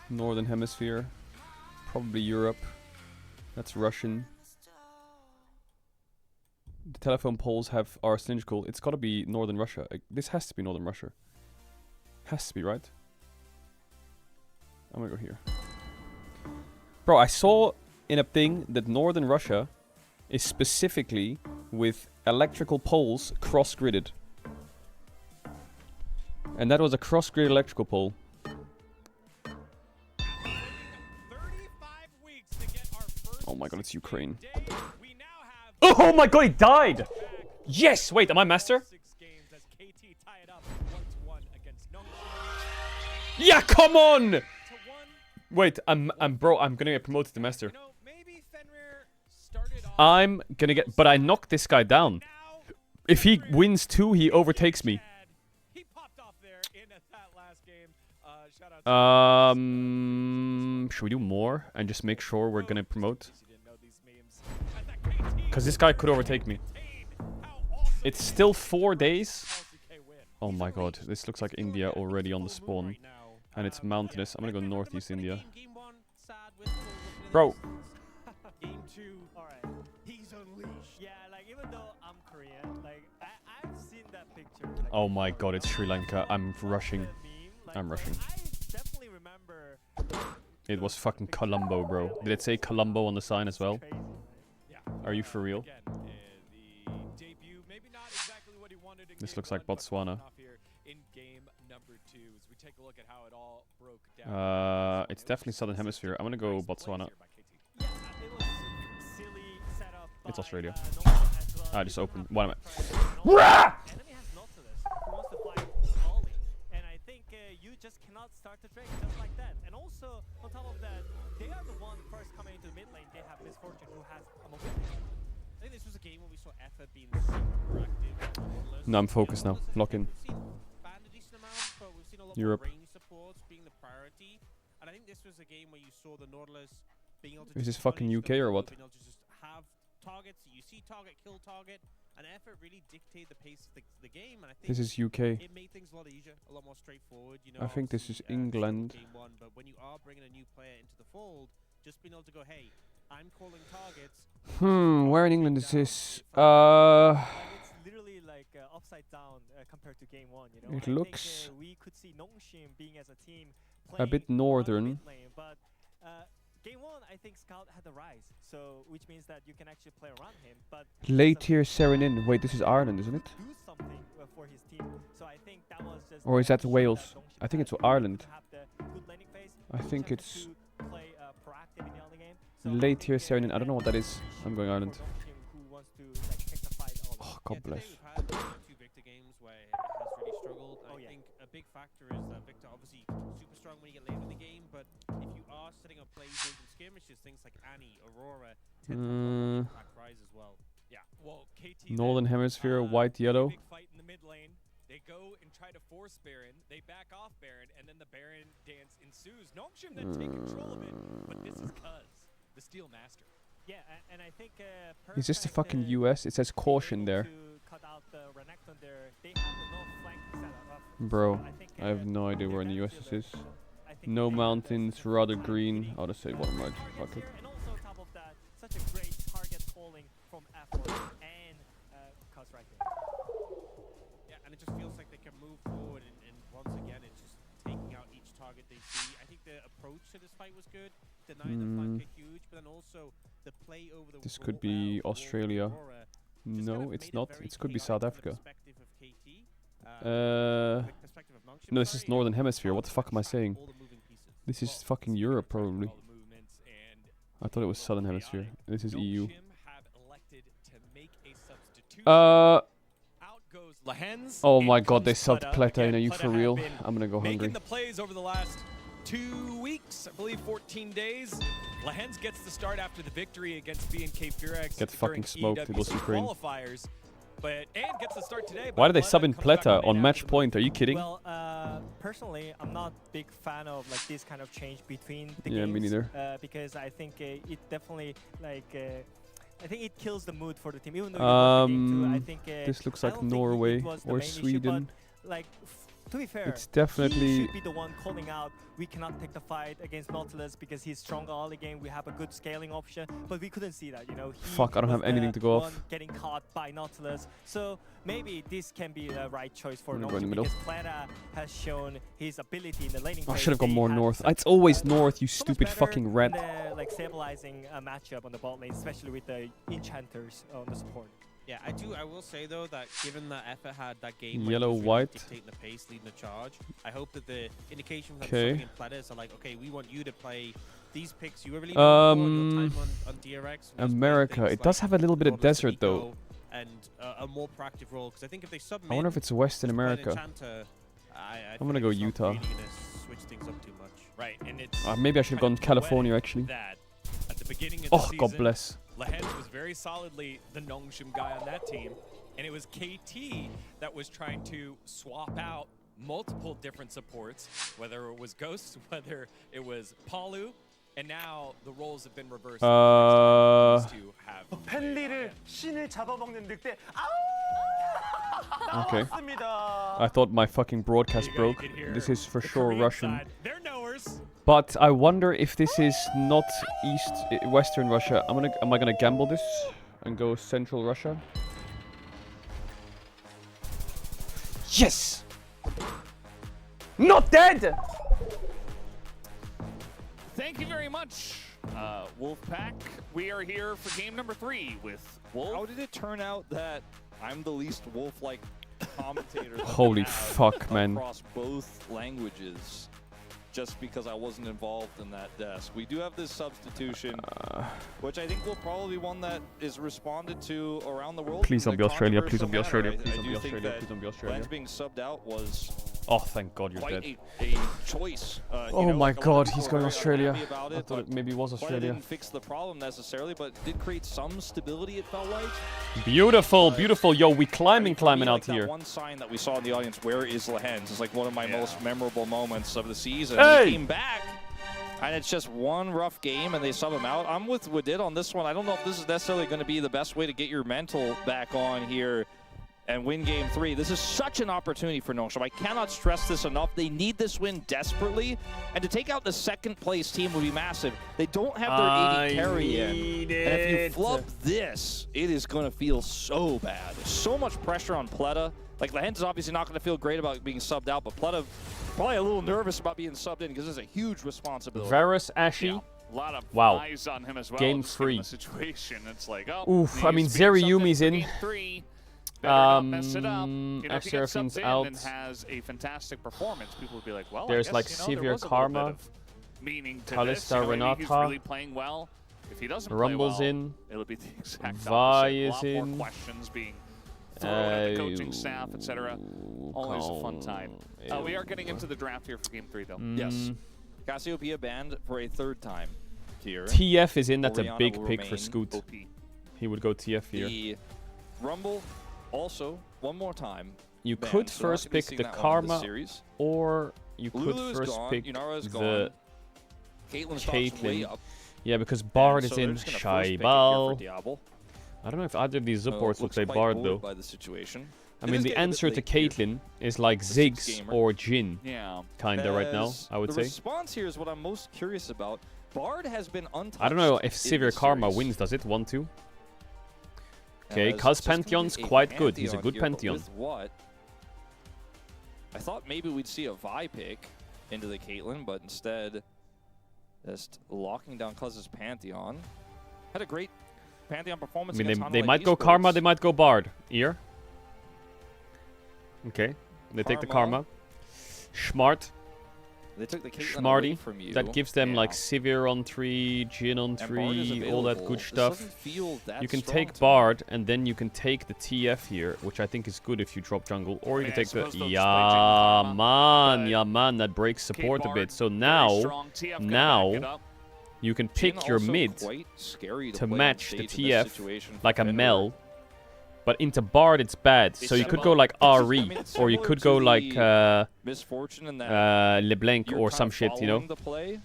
Northern Hemisphere. Probably Europe. That's Russian. The telephone poles are cylindrical. It's gotta be Northern Russia. This has to be Northern Russia. Has to be, right? I'm gonna go here. Bro, I saw in a thing that Northern Russia is specifically with electrical poles cross-gridded. And that was a cross-grid electrical pole. Oh my god, it's Ukraine. Oh my god, he died! Yes! Wait, am I master? Yeah, come on! Wait, I'm gonna get promoted to master. I'm gonna get, but I knocked this guy down. If he wins 2, he overtakes me. Should we do more and just make sure we're gonna promote? Because this guy could overtake me. It's still 4 days. Oh my god, this looks like India already on the spawn. And it's mountainous. I'm gonna go northeast India. Bro. Oh my god, it's Sri Lanka. I'm rushing. I'm rushing. It was fucking Colombo, bro. Did it say Colombo on the sign as well? Are you for real? This looks like Botswana. It's definitely Southern Hemisphere. I'm gonna go Botswana. It's Australia. I just opened. What am I? Just cannot start the trade just like that. And also, on top of that, they are the one first coming into mid lane. They have Misfortune, who has a mobility. I think this was a game where we saw effort being super active. No, I'm focused now. Lock in. Europe. Being the priority. And I think this was a game where you saw the Nautilus being able to. Is this fucking UK or what? Being able to just have targets, you see target, kill target. And effort really dictate the pace of the game, and I think this is UK. It made things a lot easier, a lot more straightforward. You know, I think this is England. Game 1, but when you are bringing a new player into the fold, just being able to go, hey, I'm calling targets. Where in England is this? It's literally like upside down compared to game 1. You know, it looks. We could see Nongshim being as a team a bit northern. But game 1, I think Scout had the rise, so which means that you can actually play around him. But late here, Serenin. Wait, this is Ireland, isn't it? Do something for his team. So I think that was just. Or is that Wales? I think it's Ireland. I think it's late here, Serenin. I don't know what that is. I'm going Ireland. Oh, God bless. Big factor is that Victor obviously super strong when you get late in the game, but if you are setting up plays in skirmishes, things like Annie, Aurora, rise as well. Yeah. Well, KT Northern Hemisphere, white, yellow. Big fight in the mid lane. They go and try to force Baron. They back off Baron, and then the Baron dance ensues. Nongshim then take control of it, but this is Cuz, the Steel Master. Yeah, and I think is this the fucking US? It says caution there. Bro, I have no idea where in the US this is. No mountains, rather green. I'll just say one right. Fuck it. And also on top of that, such a great target calling from Apple and Cuz right there. Yeah, and it just feels like they can move forward, and once again, it's just taking out each target they see. I think the approach to this fight was good. Denying the flank are huge, but then also the play over the. This could be Australia. No, it's not. It could be South Africa. No, this is Northern Hemisphere. What the fuck am I saying? This is fucking Europe, probably. I thought it was Southern Hemisphere. This is EU. Oh my god, they subbed Pleta. Are you for real? I'm gonna go hungry. Making the plays over the last 2 weeks, I believe 14 days. Lahens gets the start after the victory against BNK Furex. Gets fucking smoked. It was Ukraine. But and gets the start today. Why did they sub in Pleta on match point? Are you kidding? Well, personally, I'm not big fan of like this kind of change between the games. Me neither. Because I think it definitely like I think it kills the mood for the team. Even though you love the game too, I think this looks like Norway or Sweden. Issue, but, like to be fair, It's definitely- he should be the one calling out. We cannot take the fight against Nautilus because he's stronger early game. We have a good scaling option, but we couldn't see that. You know, he Fuck, I don't was have anything the to go one off. getting caught by Nautilus. So maybe this can be the right choice for I'm gonna go in the Nautilus middle. because Plata has shown his ability in the laning. I phase. should have gone They more had north. some- It's always north, you so much stupid better fucking rat. in the, like stabilizing matchup on the bot lane, especially with the enchanters on the support. Yeah, I will say though that given that Effort had that game, Yellow, where he was really white. dictating the pace, leading the charge. I hope that the indication from Okay. them in players are like, okay, we want you to play these picks. You were really known for your time on DRX. and just play America. things It does like have a little bit of Lord of desert though. Sadiq and a more proactive role. Because I think if they submit, I wonder if it's Western just play an America. enchanter, I'm gonna go it's not Utah. Really gonna switch things up too much. Right, and it's Maybe I should have kind gone of California poetic actually. that at the beginning of the Oh, God season, bless. Lehens was very solidly the Nongshim guy on that team, and it was KT that was trying to swap out multiple different supports, whether it was Ghost, whether it was Palu, and now the roles have been reversed. These two have 헨리를 신을 잡아먹는 늑대. Okay. I thought my fucking broadcast There you go, broke. you can hear This is for the sure Korean Russian. side. They're knowers. But I wonder if this is not Western Russia. Am I gonna gamble this and go Central Russia? Yes! Not dead! Thank you very much, Wolfpack. We are here for game number 3 with Wolf. How did it turn out that I'm the least wolf-like commentator? that Holy we have fuck, man. Across both languages, just because I wasn't involved in that desk. We do have this substitution, which I think will probably be one that is responded to around the world. Please in don't a be Australia, please don't be controversial Australia, manner. please I don't do be think Australia, that please don't be Australia. Lens being subbed out was Oh, thank God you're quite dead. a choice. Oh you know, my like, a lot God, of people he's were going very Australia. unhappy about I it, thought it but maybe was Plata Australia. didn't fix the problem necessarily, but did create some stability, it felt like. Beautiful, beautiful. Yo, we climbing For me, out like, that here. one sign that we saw in the audience, where is Lehens, is like one of my most memorable moments of the season. Hey! He came back, and it's just one rough game, and they sub him out. I'm with Wadid on this one. I don't know if this is necessarily going to be the best way to get your mental back on here and win game 3. This is such an opportunity for Nongshim. I cannot stress this enough. They need this win desperately, and to take out the second place team would be massive. They don't have their AD carry in, and if you flub this, it is going to feel so bad. There's so much pressure on Plata. Like, Lehens is obviously not going to feel great about being subbed out, but Plata probably a little nervous about being subbed in because it's a huge responsibility. Varus, Ashy. Yeah, a lot of Wow. eyes on him as well. Game just given 3. the situation. It's like, oh, Oof, I mean, he's being subbed Zeriumi's for in. game 3. Better not mess it up. You know, if he gets Seraphim's subbed in out. and has a fantastic performance, people would be like, well, There's, I guess, like, you know, Severe there was a little Karma. bit of meaning to Kalista, this. You know, maybe he's Renata. really playing well. If he doesn't Rumble's play well, in. it'll be the exact Vi opposite. is A lot in. more questions being thrown at the coaching staff, etc. Always a fun time. We are getting into the draft here for game 3, though. Yes. Cassiopeia banned for a 3rd time here. TF is in. That's a Orianna big will pick for remain Scoot. OP. He would go TF here. The Rumble also, one more time. You banned, could so not first gonna be pick seeing the that one in this Karma, series. or you Lulu could is first gone, pick Yunara is the gone. Caitlyn's stocks way Caitlyn. up. Yeah, because Bard And is so in. they're just gonna first pick it here for Shaibal. Diablo. I don't know if either of these supports will Looks play quite Bard bored though. by the situation. I It mean, is the getting a bit answer to late here. Caitlyn is like Ziggs gamer. or Jin, Yeah. kinda right now. As I would the say. response here is what I'm most curious about. Bard has been untouched. I don't know if in Severe this Karma series. wins. Does it 1-2? Okay, As Cuz it's just gonna be Pantheon's a quite good. He's a Pantheon good here, but Pantheon. with what? I thought maybe we'd see a Vi pick into the Caitlyn, but instead, just locking down Cuz's Pantheon. Had a great Pantheon performance. I mean, against they Hanwha might go Esports. Karma, they might go Bard. Ear. Okay, they take the Karma. Smart. They took the Caitlyn away Smarty. from you. That gives them like Yeah. Severe on 3, Jin on And Bard is 3, all that available. good This stuff. doesn't feel that You can strong take to me. Bard, and then you can take the TF here, which I think is good if you drop jungle. Or you Yeah, I can take the... suppose they'll just play Jin Yeah, Karma, man, but yeah, man, that breaks Kate support a Bard, bit. So very now, strong. TF gonna back it up. you can Jin pick your also mid quite scary to play on match the stage in this TF situation like a for Mel. But into Bard, it's bad. So you could go like Ari, it's or you similar could to go like the Misfortune in that LeBlanc you're or kind some of shit, you know? following the play.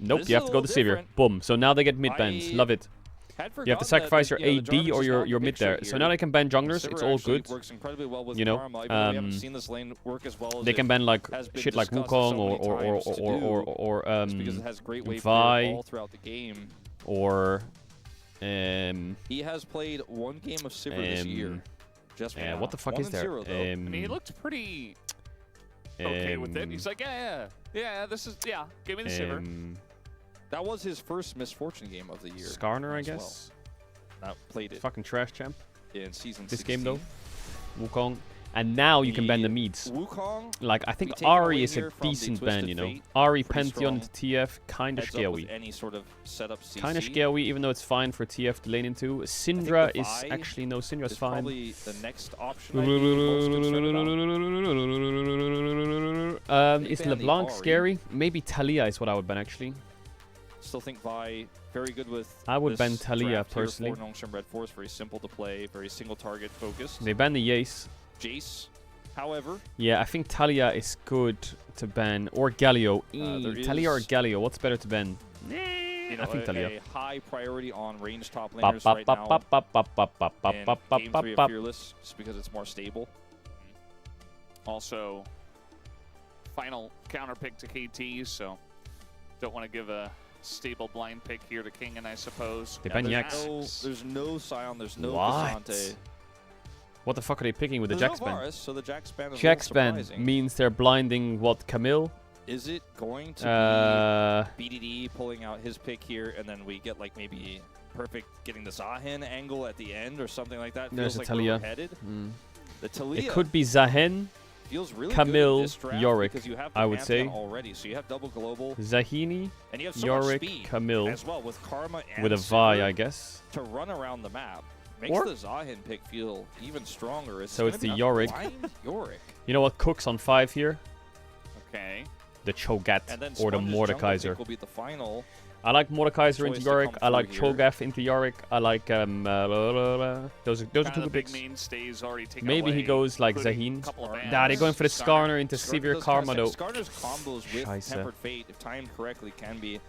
Nope, This you is have a to go little to Severe. different. Boom. So now they get mid bans. I- Love it. You have to sacrifice your AD or your mid there. So now they can ban junglers. It's all good. You know, they can ban like shit like Wukong or Vi or he has played one game of Sivir this year. Just what the fuck is there? I mean, he looked pretty okay with it. He's like, yeah, this is, give me the Sivir. That was his first Misfortune game of the year. Skarner, I guess. Not played it. Fucking trash champ. Yeah, in season this 16. game though. Wukong. And now you can ban the meads. Wukong, like, I think Ahri is a decent ban, you know. Ahri, Pantheon, TF, kinda scary. Any sort of setup CC. Kinda scary, even though it's fine for TF to lane into. Syndra is actually, no, Syndra's fine. Probably the next option. Is LeBlanc scary? Maybe Talia is what I would ban, actually. Still think Vi very good with. I would ban Talia personally. Red Force, very simple to play, very single target focused. They ban the Jace. Jace, however. Yeah, I think Talia is good to ban, or Galio. Talia or Galio, what's better to ban? You know, I think Talia. A high priority on range top laners right now. In Game 3 of Fearless, just because it's more stable. Also, final counter pick to KT, so don't want to give a stable blind pick here to King, and I suppose. They ban Yax. There's no Sion, there's no What? Cassante. What the fuck are they picking with the There's Jax no ban? Varus, so the Jax ban is Jax ban surprising. means they're blinding what, Camille? Is it going to be BDD pulling out his pick here, and then we get like maybe perfect getting the Zahen angle at the end or something like that? There's Feels a like Talia. where we're headed. The Talia It could be Zahen, feels really Camille, good in this draft Yorick, because you have the I would say. Pantheon already, so you have double global. Zahini, And you have so Yorick, much speed Camille, as well with Karma and with a Vi, I guess. to run around the map. Makes Or- the Zahen pick feel even stronger. So it's the gonna be Yorick. blind Yorick. You know what cooks on 5 here? Okay. The Cho'Gath And then or the Sponge's jungle Mordekaiser. pick will be the final. I like Mordekaiser into choice to Yorick. come I like through here. Cho'Gath into Yorick. I like those are two The good big picks. mainstays already taken Maybe he away, goes like including Zaheen. a couple of Nah, bans. they're going for the Skarner into Skarner Severe does Karma kinda though. say- Skarner's combos with Scheisse. Tempered Fate, if timed correctly, can be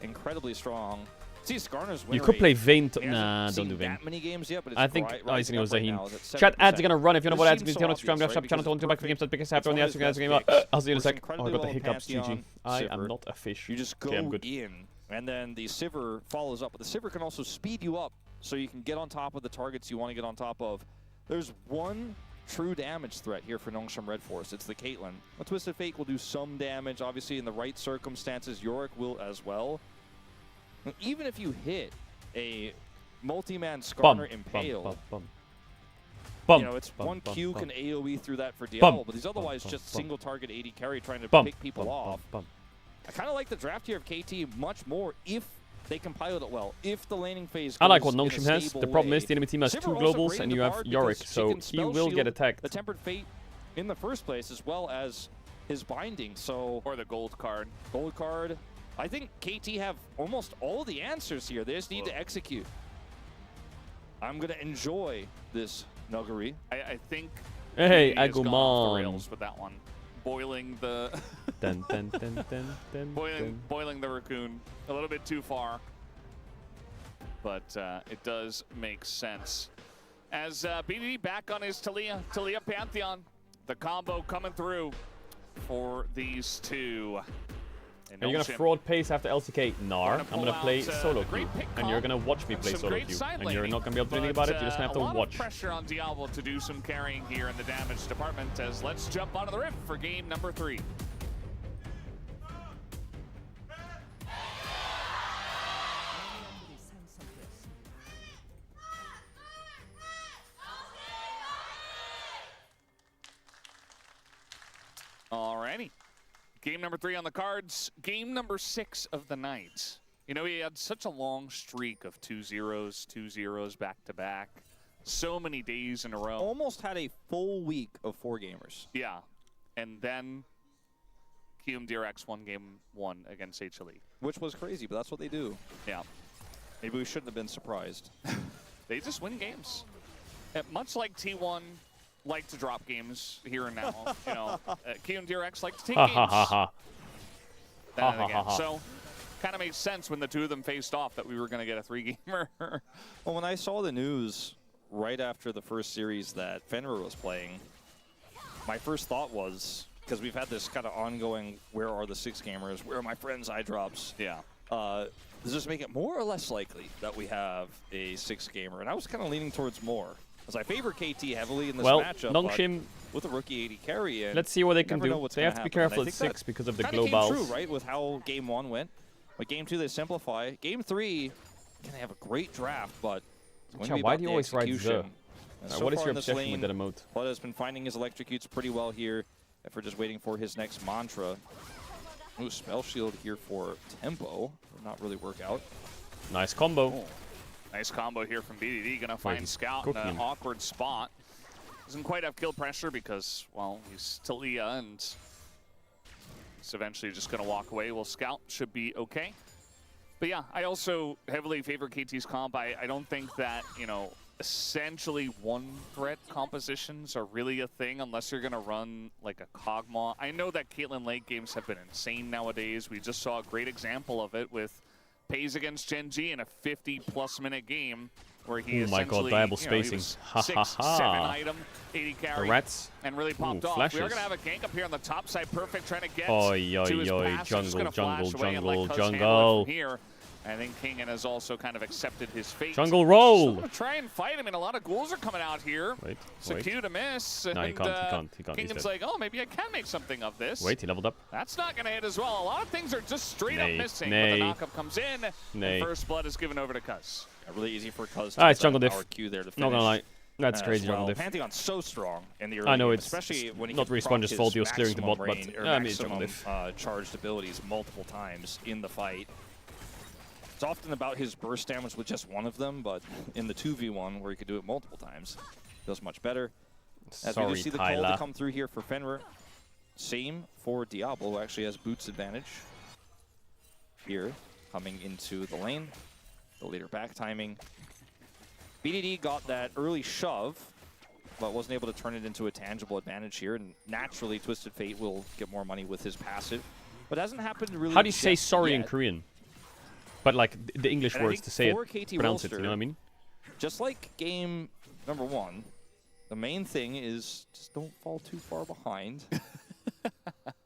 incredibly strong. See, Skarner's win You could rate, play Vayne. he hasn't Nah, seen don't do Vayne. that many games yet, but it's I think rising he's up going right to now. It's at Chat ads are 7%. gonna run if you know what It ads. seems If so you know obvious, right? channel Because to back it's games, the biggest after one on the of his answer game. best picks. I'll see you in a Works sec. Oh, I incredibly got the well with hiccups. GG. Pantheon, I am Sivir. not a fish. You just go Okay, I'm good. in, and then the Sivir follows up. But the Sivir can also speed you up, so you can get on top of the targets you want to get on top of. There's one true damage threat here for Nongshim Red Force. It's the Caitlyn. A Twisted Fate will do some damage, obviously, in the right circumstances. Yorick will as well. And even if you hit a multi-man Skarner Impale, you know, it's one Q can AoE through that for Diablo, but he's otherwise just single target 80 carry trying to pick people off. I kind of like the draft here of KT much more if they can pilot it well. If the laning phase I like goes what in a Nongshim has. stable The problem way. is the enemy team has Sivir 2 also globals great and in you the have Bard Yorick, because she so can he spell will get shield attacked. The Tempered Fate in the first place, as well as his binding. So Or the gold card. gold card. I think KT have almost all the answers here. They just need to execute. I'm gonna enjoy this Nuggery. I think Hey, he has gone off the Agumon. rails with that one. Boiling the Dun, dun, dun, dun, dun, dun. boiling the raccoon a little bit too far, but it does make sense. As BDD back on his Talia Pantheon, the combo coming through for these two. Are you gonna fraud pace after LCK? Nar. I'm gonna play solo queue, and you're gonna watch me play solo queue, and you're not gonna be able to do anything about it. You're just gonna have to a lot watch. Of pressure on Diablo to do some carrying here in the damage department. As let's jump onto the rift for game number 3. Alrighty. Game number 3 on the cards. Game number 6 of the night. You know, he had such a long streak of 2-0s back to back. So many days in a row. Almost had a full week of 4 gamers. Yeah. And then QMDRX won game 1 against HLE. Which was crazy, but that's what they do. Yeah. Maybe we shouldn't have been surprised. They just win games. Much like T1 like to drop games here and now. You know, QMDRX like to take games. Then and again. So kind of made sense when the two of them faced off that we were going to get a 3-gamer. Well, when I saw the news right after the first series that Fenrir was playing, my first thought was, because we've had this kind of ongoing, where are the 6-gamers, where are my friends' eye drops? Yeah. Does this make it more or less likely that we have a 6-gamer? And I was kind of leaning towards more, because I favor KT heavily in this matchup. Nongshim, with a rookie 80 carry in, let's see what they can do. They have to be careful at 6 because of the globals. Kind of came true, right, with how Game 1 went. But Game 2, they simplify. Game 3, they have a great draft, but why do you always ride the? So what is far your in this obsession lane, with that emote? Blood has been finding his electrocutes pretty well here. If we're just waiting for his next mantra. Ooh, spell shield here for tempo. Will not really work out. Nice combo. Oh. Nice combo here from BDD. Gonna find Scout in an awkward spot. Doesn't quite have kill pressure because, well, he's Talia and he's eventually just gonna walk away. Well, Scout should be okay. But yeah, I also heavily favor KT's comp. I don't think that, you know, essentially one-threat compositions are really a thing unless you're going to run like a Kog'Maw. I know that Caitlyn late games have been insane nowadays. We just saw a great example of it with Pays against Gen G in a 50-plus minute game where he essentially, diable spacing. He was 6, 7 item, 80 carry, rats. And really popped off. Flashes. We are going to have a gank up here on the top side. Perfect, trying to get Oi, to his pass. jungle. Here. I think Kingen has also kind of accepted his fate. Jungle roll! So try and fight him, and a lot of ghouls are coming out here. Wait. Cue to miss. No, he can't. Kingen's like, oh, maybe I can make something of this. Wait, he leveled up. That's not going to hit as well. A lot of things are just straight up missing. But the knockup comes in, and first blood is given over to Cuz. Really easy for Cuz to it's jungle diff. there to finish. Not gonna lie. That's crazy jungle diff. Pantheon's so strong in the early I know game, it's especially when he not Responder's fault he was clearing the bot, but I mean, jungle diff. Charged abilities multiple times in the fight. It's often about his burst damage with just one of them, but in the 2v1 where he could do it multiple times, does much better. As we do see the call to come through here for Fenrir. Same for Diablo, who actually has boots advantage. Here, coming into the lane. The later back timing. BDD got that early shove, but wasn't able to turn it into a tangible advantage here. And naturally, Twisted Fate will get more money with his passive. But it hasn't happened really. How do you say sorry yet. in Korean? But like the English And words to say it, pronounce it, you know what I mean? Just like game number 1, the main thing is just don't fall too far behind.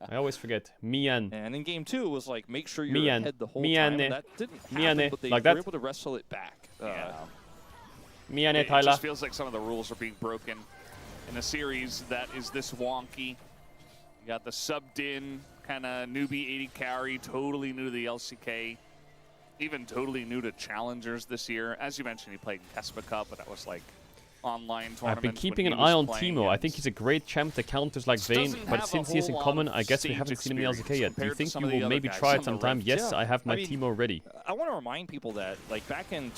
I always forget. Mian. And in game 2, it was like make sure you're ahead the whole Mian. time. And that didn't happen, but they like were that. able to wrestle it back. Mian, It Tyler. just feels like some of the rules are being broken in a series that is this wonky. You got the subbed in kind of newbie 80 carry, totally new to the LCK. Even totally new to challengers this year. As you mentioned, he played in Kespa Cup, but that was like online tournaments. I've been keeping an eye on Teemo. I think he's a great champ that counters like Vayne, but since he is in common, I guess we haven't seen him in LCK yet. Do you think you will maybe try it sometime? Yes, I have my Teemo ready. I want to remind people that, like back in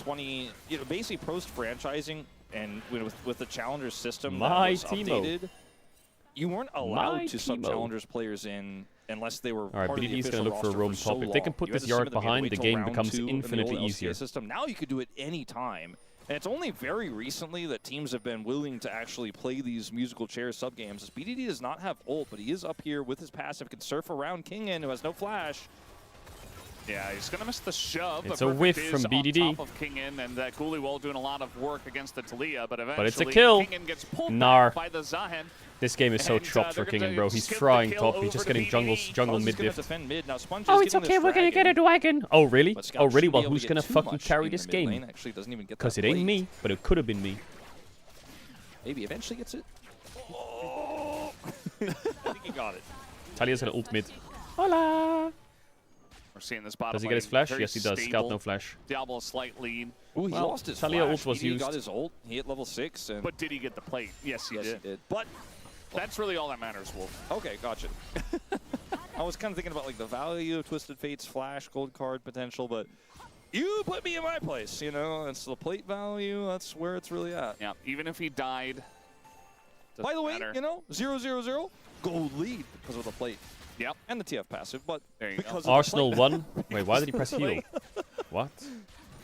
basically post-franchising and with the challengers system that was updated, you weren't allowed to sub challengers players in unless they were part of the official gonna look for a roam top. If they can put this yard behind, the game becomes infinitely easier. System. Now you could do it any time. And it's only very recently that teams have been willing to actually play these musical chairs sub-games. As BDD does not have ult, but he is up here with his passive, can surf around Kingen, who has no flash. Yeah, he's going to miss the shove. It's a whiff from BDD. On top of Kingen, and that Ghoulie Wall doing a lot of work against the Talia, but eventually it's a kill. Kingen gets pulled Nar. back by the Zahen. This game is so chopped for Kingen, bro. He's frying top. He's just getting jungle mid diff. Oh, it's okay. We're gonna get a dragon. Oh, really? Oh, really? Well, who's gonna fucking carry this game? Because it ain't me, but it could have been me. Maybe eventually gets it. Oh. I think he got it. Talia's gonna ult mid. Hola. We're seeing this bottom. Does he get his flash? Yes, he does. Stable. Scout no flash. Diablo a slight lead. Ooh, he lost his Talia flash. ult was he used. got his ult. He hit level 6. And but did he get the plate? Yes, he did. But that's really all that matters, Wolf. Okay, gotcha. I was kind of thinking about like the value of Twisted Fate's flash gold card potential, but you put me in my place, you know. It's the plate value. That's where it's really at. Yeah, even if he died. By the way, you know, 0-0-0, gold lead because of the plate. Yep. And the TF passive, but there you because go. Arsenal won. Wait, why did he press heal? What?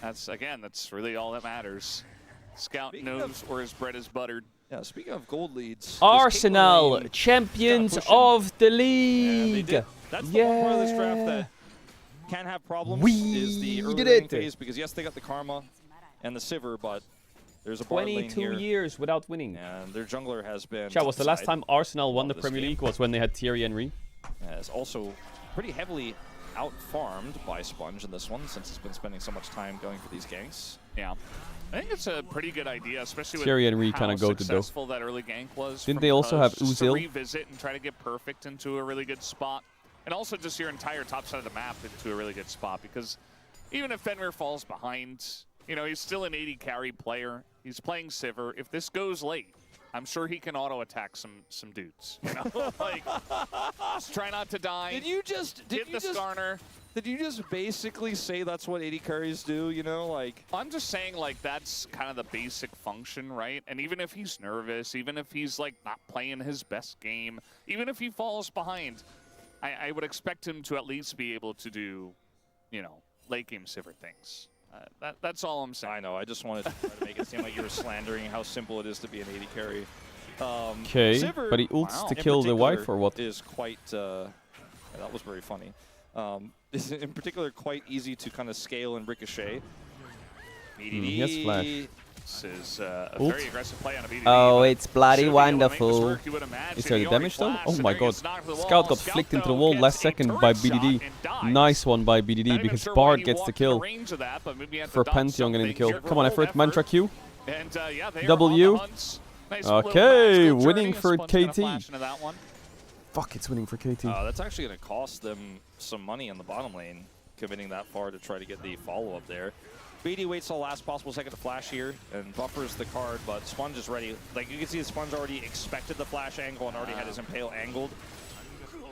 That's really all that matters. Scout knows where his bread is buttered. Yeah, speaking of gold leads, Arsenal, champions of the league. Yeah, they did. That's the one part of this draft that can have problems We is the early did laning it. phase, because yes, they got the Karma and the Sivir, but there's a bard lane 22 here, years without winning. and their jungler has been. Chat, was the last time Arsenal won the this Premier game. League was when they had Thierry Henry. It's also pretty heavily out-farmed by Sponge in this one, since he's been spending so much time going for these ganks. Yeah. I think it's a pretty good idea, especially Thierry with Henry how kinda goated, though. successful that early gank was. Didn't from they also have Cuz, just to Uzil? revisit and try to get perfect into a really good spot. And also just your entire top side of the map into a really good spot, because even if Fenrir falls behind, you know, he's still an 80 carry player. He's playing Sivir. If this goes late, I'm sure he can auto-attack some dudes. You know? Like, just try not to die. Did you just hit the Skarner? Did you just basically say that's what 80 carries do, you know, like? I'm just saying, like, that's kind of the basic function, right? And even if he's nervous, even if he's, like, not playing his best game, even if he falls behind, I would expect him to at least be able to do, you know, late game Sivir things. That's all I'm saying. I know, I just wanted to try to make it seem like you were slandering how simple it is to be an 80 carry. Okay, Sivir, but he ults to in kill the wife particular, or what? Is quite, yeah, that was very funny. Is in particular quite easy to kind of scale and ricochet. BDD. He has flash. This is a Ult. very aggressive play on a BDD. Oh, but it's bloody should be able to make this wonderful. work, you would imagine. Is there He the already damage though? flashed, Oh and my there he god. gets knocked to the Scout wall. got Scout, flicked into though, the wall gets last a second turret by shot BDD. and dies. Nice one by Not BDD even because sure why Bard he gets the walked kill in range of that, but maybe he had to for dodge Pantheon getting the something. kill. Here, Come on, effort, Mantra Q. And yeah, they are W. on the hunt. Nice little Okay, magical winning journey. for Sponge gonna KT. flash into that one. Fuck, it's winning for KT. That's actually going to cost them some money in the bottom lane, committing that far to try to get the follow-up there. BD waits till the last possible second to flash here and buffers the card, but Sponge is ready. Like, you can see Sponge already expected the flash angle and already had his Impale angled.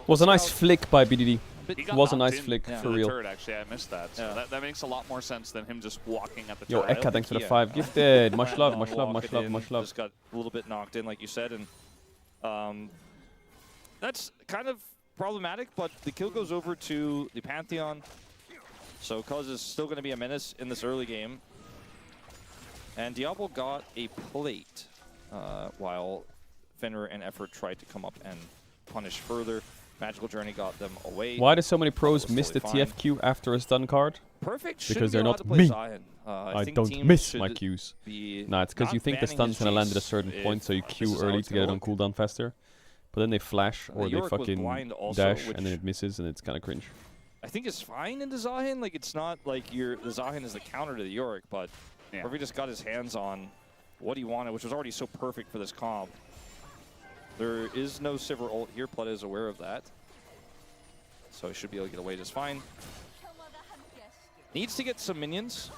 Was a nice flick by BDD. He It got was a knocked nice in flick, to for the real. turret, actually, I missed that. So Yeah. that makes a lot more sense than him just walking at the Yo, turret. Eka, thanks for the yeah. 5 gifted. Much love, much love, Walk much it love, in, much love. Just got a little bit knocked in, like you said, and that's kind of problematic, but the kill goes over to the Pantheon. So Cuz is still going to be a menace in this early game. And Diablo got a plate while Fenrir and Effort tried to come up and punish further. Magical Journey got them away. Why do so many pros was miss the totally fine. TFQ after a stun card? Perfect Because shouldn't be they're allowed not to play me. Zion. I think don't teams miss my should Qs. be Nah, it's because you not think the banning stun's his gonna land at a Jace certain point, if so you this Q is how early it's to get it gonna on look. cooldown faster. But then they flash or they Yorick was fucking blind also, dash which- and then it misses and it's kind of cringe. I think it's fine into Zahin. Like, it's not like the Zahin is the counter to the Yorick, but Murphy just got his hands on what he wanted, which was already so perfect for this comp. There is no Sivir ult here. Pleta is aware of that. So he should be able to get away just fine. Needs to get some minions.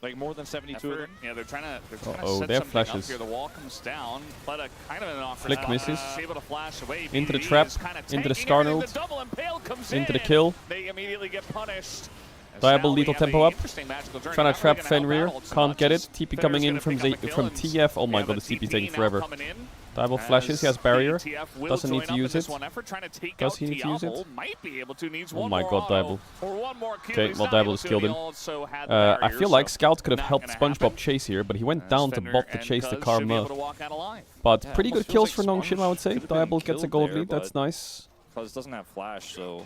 Like more than 72 of Effort. them. Yeah, they're trying to Uh-oh, set they have something flashes. up here. The wall comes down. Pleta kind of in an awkward Flick spot. misses. He's able to flash away. Into the BDD trap, is kinda into the tanking everything. Skarnold, The double impale comes into the in. kill. They immediately get punished. As Diable now we lethal have a tempo up. interesting magical journey. Trying Not to trap really gonna help Fenrir. out so Can't much get as it. TP Fenrir's coming in gonna from pick up a kill, from and TF. Oh we my have god, a the TP's TP taking now forever. coming in. Diable As flashes, he has barrier. the TF will Doesn't need join to up use in this it. one effort, trying to take Does out he need to use it? Diable. Might be able to. Needs Oh one my more god, auto Diable. or one more Q. Okay, He's well, not Diable able has to, killed and him. he also had the I barrier, feel like so Scout could have not helped gonna SpongeBob happen. chase here, but he went As down to Fenrir bot to and chase the Cuz should be able Karma. to walk out alive. But Yeah, pretty almost good feels kills like for Nongshin, I would say. Sponge could've been Diable gets a killed gold there, lead, that's but nice. Cuz doesn't have flash, so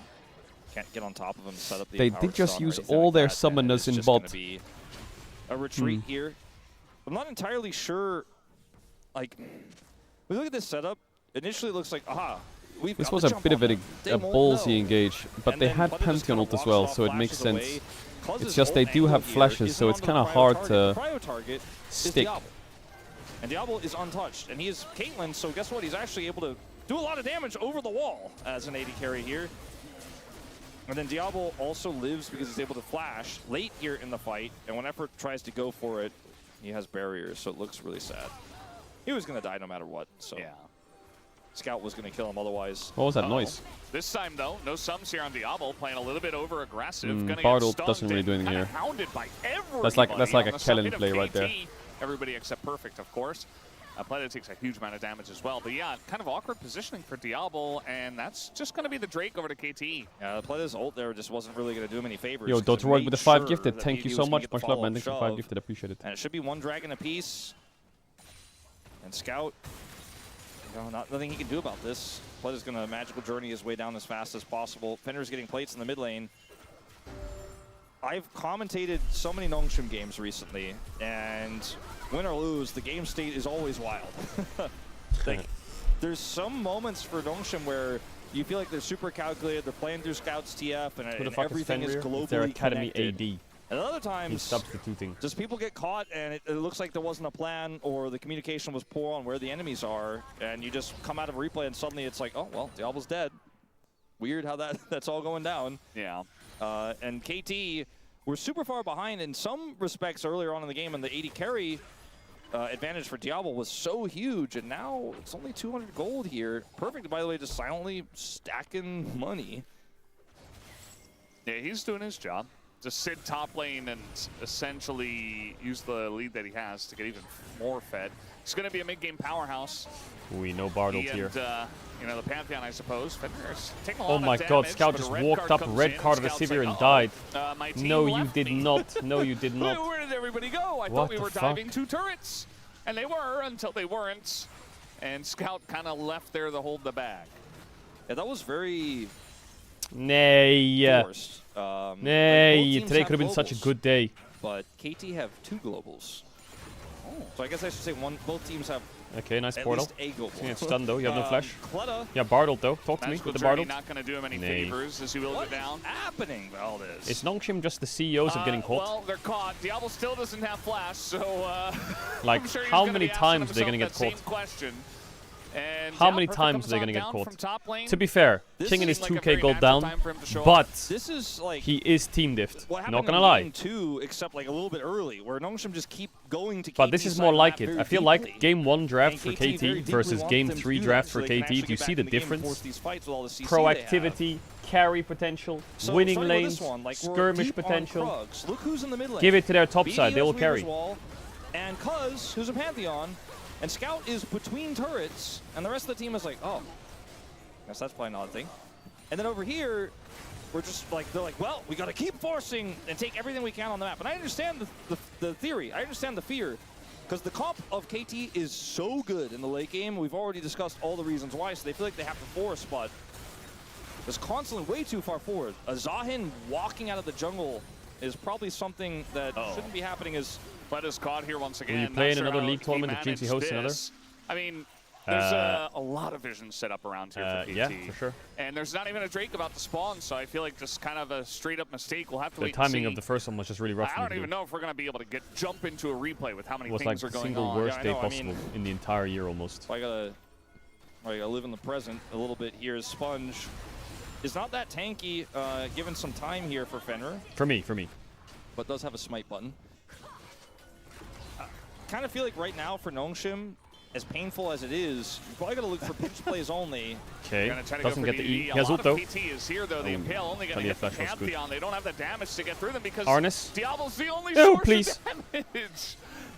can't get on top of him, set up the They empowered did just stun or use anything all like their that, and summoners it's in just gonna bot. be a retreat here. I'm not entirely sure. Like, we look at this setup. Initially, it looks like, aha, we've This got was the a jump bit on of a them. They won't ballsy know. engage, but And they then had Pleta just Pantheon kinda ult as walks well, off, so it makes flashes sense. away. Cuz's It's just they ult do angle have here flashes, isn't so it's onto kind of the hard prio to target. The prio target is stick. Diablo. And Diablo is untouched, and he is Caitlyn, so guess what? He's actually able to do a lot of damage over the wall as an 80 carry here. And then Diablo also lives because he's able to flash late here in the fight, and when Effort tries to go for it, he has barriers, so it looks really sad. He was going to die no matter what, so Yeah. Scout was going to kill him otherwise. What was that noise? This time, though, no sums here on Diablo, playing a little bit over-aggressive. Gonna Bard get ult stunned doesn't really and do anything kinda here. hounded by That's like everybody a on the side Kellen of play right there. KT. Everybody except Perfect, of course. Pleta takes a huge amount of damage as well. But yeah, kind of awkward positioning for Diablo, and that's just going to be the Drake over to KT. Yeah, Pleta's ult there just wasn't really going to do him any favors. Yo, 'cause it Dotoroid made with the 5 sure gifted. that Thank BD you was so gonna much. get the Much love, man. follow-up Thanks for the 5 shove. gifted. Appreciate it. And it should be one dragon apiece. And Scout, nothing he can do about this. Nothing he can do about this. Pleta's going to magical journey his way down as fast as possible. Fenrir's getting plates in the mid lane. I've commentated so many Nongshim games recently, and win or lose, the game state is always wild. Like, there's some moments for Nongshim where you feel like they're super calculated, they're playing through Scouts TF, and everything is globally their Academy connected. AD. And other times, he's substituting. just people get caught, and it looks like there wasn't a plan, or the communication was poor on where the enemies are, and you just come out of a replay, and suddenly it's like, oh, well, Diablo's dead. Weird how that's all going down. Yeah. And KT were super far behind in some respects earlier on in the game, and the 80 carry advantage for Diablo was so huge, and now it's only 200 gold here. Perfect, by the way, just silently stacking money. Yeah, he's doing his job. Just sit top lane and essentially use the lead that he has to get even more fed. He's going to be a mid-game powerhouse. We know Bardold here. You know, the Pantheon, I suppose. Fenrir's taking a lot Oh of my damage, god, Scout but a just red walked card up, comes red in, card of the Scout's Sivir like, and died. my team No, you left did me. not. No, you did not. Where did everybody go? I What thought we the were fuck? diving 2 turrets. And they were until they weren't. And Scout kind of left there to hold the bag. Yeah, that was very Nay. forced. Nay, today could have been such a good day. But KT have 2 globals. So I guess I should say both teams have Okay, nice at portal. least a global. Yeah, it's stunned though, you have no flash. Pleta. Yeah, Bardold though. Talk to me Magical with the Journey Bardold. not going to do him any Nay. favors as he wills it down. Happening, Valdez. Is Nongshim just the CEOs of getting caught? Well, they're caught. Diablo still doesn't have flash, so like, I'm sure he's how gonna many be asking times are they himself going to get that same caught? question. And How yeah, many Perfect times comes are they on going to get down caught? from top lane. To be fair, This King and his seemed like a 2k very gold natural down, time for him to show up. but This is like he is team diffed. what happened Not in gonna lie. game 2, except like a little bit early, where Nongshim just keep going to But KT's this is side more of the like map it. very I feel deeply. like game 1 draft And for KT very KT deeply versus wants game them to 3 do draft that for so they can KT. actually Do you get see back the in game and difference? force these fights with all the CC they have. Proactivity, carry potential, So winning starting with lanes, this one, like, we're skirmish deep on potential. Krugs. Look who's in the mid lane. Give it to their top BD side, they will has carry. Weaver's Wall, and Cuz, who's a Pantheon, and Scout is between turrets, and the rest of the team is like, oh, guess that's probably not a thing. And then over here, we're just like, they're like, well, we got to keep forcing and take everything we can on the map. And I understand the theory. I understand the fear. Because the comp of KT is so good in the late game. We've already discussed all the reasons why, so they feel like they have to force, but it's constantly way too far forward. A Zahin walking out of the jungle is probably something that shouldn't be happening. As Pleta's caught here once again. Will you play in another league tournament if GT hosts another? I mean, there's a lot of vision set up around here for KT. Yeah, for sure. And there's not even a Drake about to spawn, so I feel like just kind of a straight-up mistake. We'll have to The wait and timing see. of the first one was just really rough. I don't even know if we're going to be able to jump into a replay with how many It was things like are the going single on. worst Yeah, I day know, I possible mean- in the entire year almost. I gotta live in the present a little bit here. Sponge is not that tanky, given some time here for Fenrir, For me. but does have a smite button. Kind of feel like right now for Nongshim, as painful as it is, you probably gotta look for pinch plays only. Okay, Gonna try to go doesn't for get the DD. E. He A has lot ult though. of PT is here though. The Impale only going to Talia hit the flash was good. Pantheon. They don't have the damage to get through them because Arnis? Diablo's the only Oh, source please. of damage.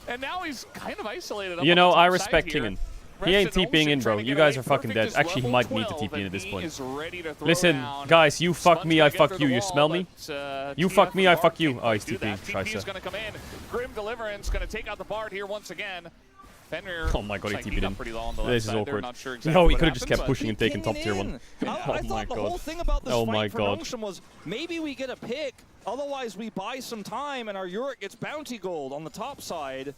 And now he's kind of isolated. Up You on know, the top I side respect here. Kingen. He ain't Rest and TPing in, Olsen bro. trying to You get guys away. are fucking Perfect dead. is Actually, he level might need to 12, TP into and this he point. is ready to throw Listen, down. guys, you fuck Sponge me, gonna I get fuck through you. the You wall, smell me? but, You TF fuck me, and I Bard fuck you. can't Oh, he's do that. TPing. TP is Scheiße. going to come in. Grim Deliverance going to take out the Bard here once again. Fenrir. Oh my god, he looks like TP'd got in. pretty low on the left This is side. They're awkward. not sure exactly No, he what could have just kept happened, but pushing and taking top tier Hanging 1. in. I Oh thought my the whole god. thing about this Oh fight my for god. Nongshim was maybe we get a pick, otherwise we buy some time and our Yorick gets bounty gold on the top side.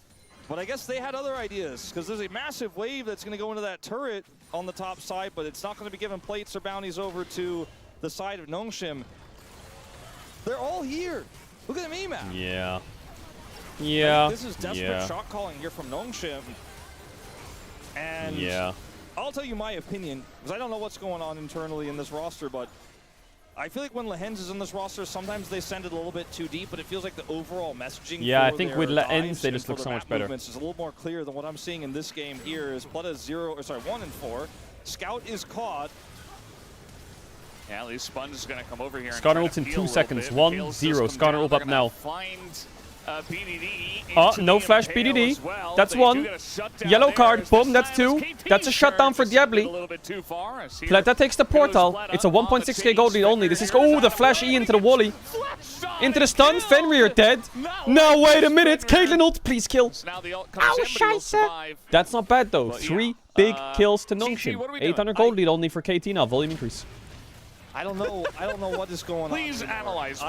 But I guess they had other ideas, because there's a massive wave that's going to go into that turret on the top side, but it's not going to be giving plates or bounties over to the side of Nongshim. They're all here. Look at the map. Yeah. Yeah. Like, this is desperate Yeah. shot calling here from Nongshim. And Yeah. I'll tell you my opinion, because I don't know what's going on internally in this roster, but I feel like when Lehens is in this roster, sometimes they send it a little bit too deep, but it feels like the overall messaging Yeah, I for think their with Lehens, dives they and just for look the so much map better. movements is a little more clear than what I'm seeing in this game here. Is Pleta 1 and 4. Scout is caught. Yeah, at least Sponge is going to come over here. Skarner and ult in try to 2 peel a seconds. little 1, bit. 0. Impale's just come Skarner down. ult They're up gonna now. Find BDD Oh, into no the flash Impale BDD. as well. That's They do 1. get a shutdown Yellow there card. as Boom, this that's time 2. is KT That's a shutdown for just a Diabli. little bit too far as here Pleta takes the goes portal. Pleta It's a on the 1.6k gold lead chase. only. This is Fenrir oh, the out flash of E way. into the wally. Flash shot Into the stun. Fenrir dead. No, wait a minute. Caitlyn ult. Please kill. So now the ult comes in, but he'll survive. That's not bad, though. But, 3 big kills to TT, Nongshim. what are we doing? 800 gold lead only for KT now. Volume increase. I don't know. I don't know what is going Please on. analyze.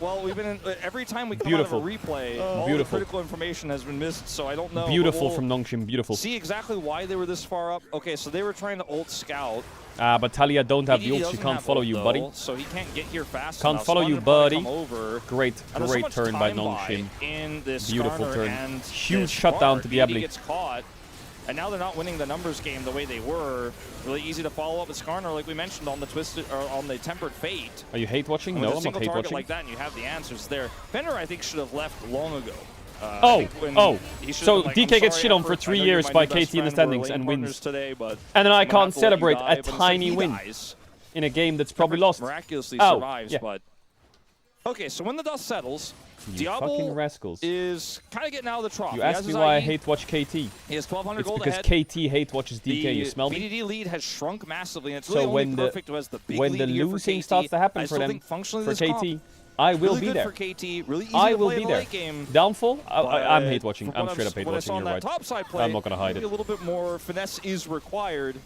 Well, we've been in, every time we come Beautiful. out of a replay, all the Beautiful. critical information has been missed. So I don't know. but Beautiful we'll from Nongshim. Beautiful. See exactly why they were this far up. Okay, so they were trying to ult scout. But Talia don't have the PDD ult. She doesn't can't have follow ult, you, though, buddy. So he can't get here fast Can't enough. follow Skarner you, will probably buddy. come over. Great, And there's so great much turn by time buy Nongshim. in this Beautiful Skarner turn. and Huge this shutdown Skarner. to PDD Diablo. gets caught, and now they're not winning the numbers game the way they were. Really easy to follow up with Skarner, like we mentioned on the twisted or on the Tempered Fate. Are you hate watching? With No, a I'm not single hate target watching. like that, and you have the answers there. Fenrir, I think, should have left long ago. He should So have been like, DK "I'm gets sorry, shit on for Effort. I 3 know you're years my by new best KT in the friend. We're standings lane and partners wins. today, but And then I I'm gonna can't have to let you celebrate die." a But instead tiny he win dies. in a game that's probably lost. Miraculously Oh, survives, yeah. but okay. So when the dust settles, You fucking Diablo rascals. is kind of getting out of the trough. You He has asked me his why I IE. hate watch KT. He has 1,200 It's gold because ahead. KT hate watches DK. You smell me? BDD lead has shrunk massively, and it's So really only when the Perfect who has the big when lead the here for losing KT. starts to happen I for still them, think functionally for this KT, comp, I will really be good there. for KT. Really easy I to will play be in the there. late game. Downfall? I'm But hate watching. from I'm what straight up hate what I watching. saw You're on that right. top side play, I'm not gonna hide maybe it. a little bit more finesse is required.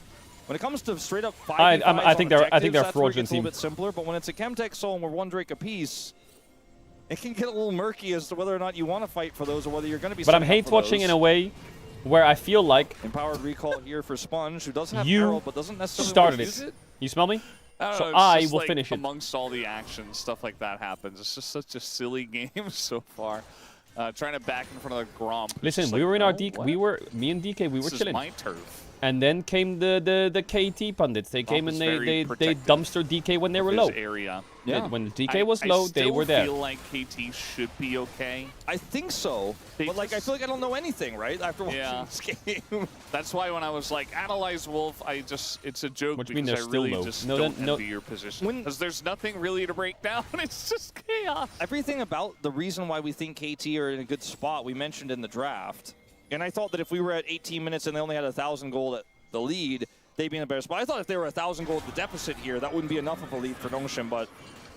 When it comes to straight up 5v5s I think on they're objectives, that's where it fraudulent gets a team. little bit simpler. But when it's a Chemtech Soul and we're one Drake apiece, it can get a little murky as to whether or not you want to fight for those or whether you're going to be. But I'm setting up hate for watching those. in a way where I feel like Empowered recall here for Sponge, who does have you Herald, but doesn't necessarily started use it. it. You smell me? I don't So know, it's I just will like finish it. Amongst all the action, stuff like that happens. It's just such a silly game so far. Trying to back in front of the Gromp. It's Listen, just we like, were in our no, DK. what? Me and DK, we were This is chilling. my turf. And then came the KT pundits. They came is and they very dumpstered DK when they were His low. area. Yeah. When DK was low, they were I there. feel like KT should be okay. I think so, but like I feel like I don't know anything, right? After watching Yeah. this game. That's why when I was like, analyze Wolf, it's a joke What do you mean because they're I still really low? just No, don't no. envy your position. When- Because there's nothing really to break down. It's just chaos. Everything about the reason why we think KT are in a good spot, we mentioned in the draft. And I thought that if we were at 18 minutes and they only had 1,000 gold at the lead, they'd be in a better spot. I thought if they were 1,000 gold at the deficit here, that wouldn't be enough of a lead for Nongshim, but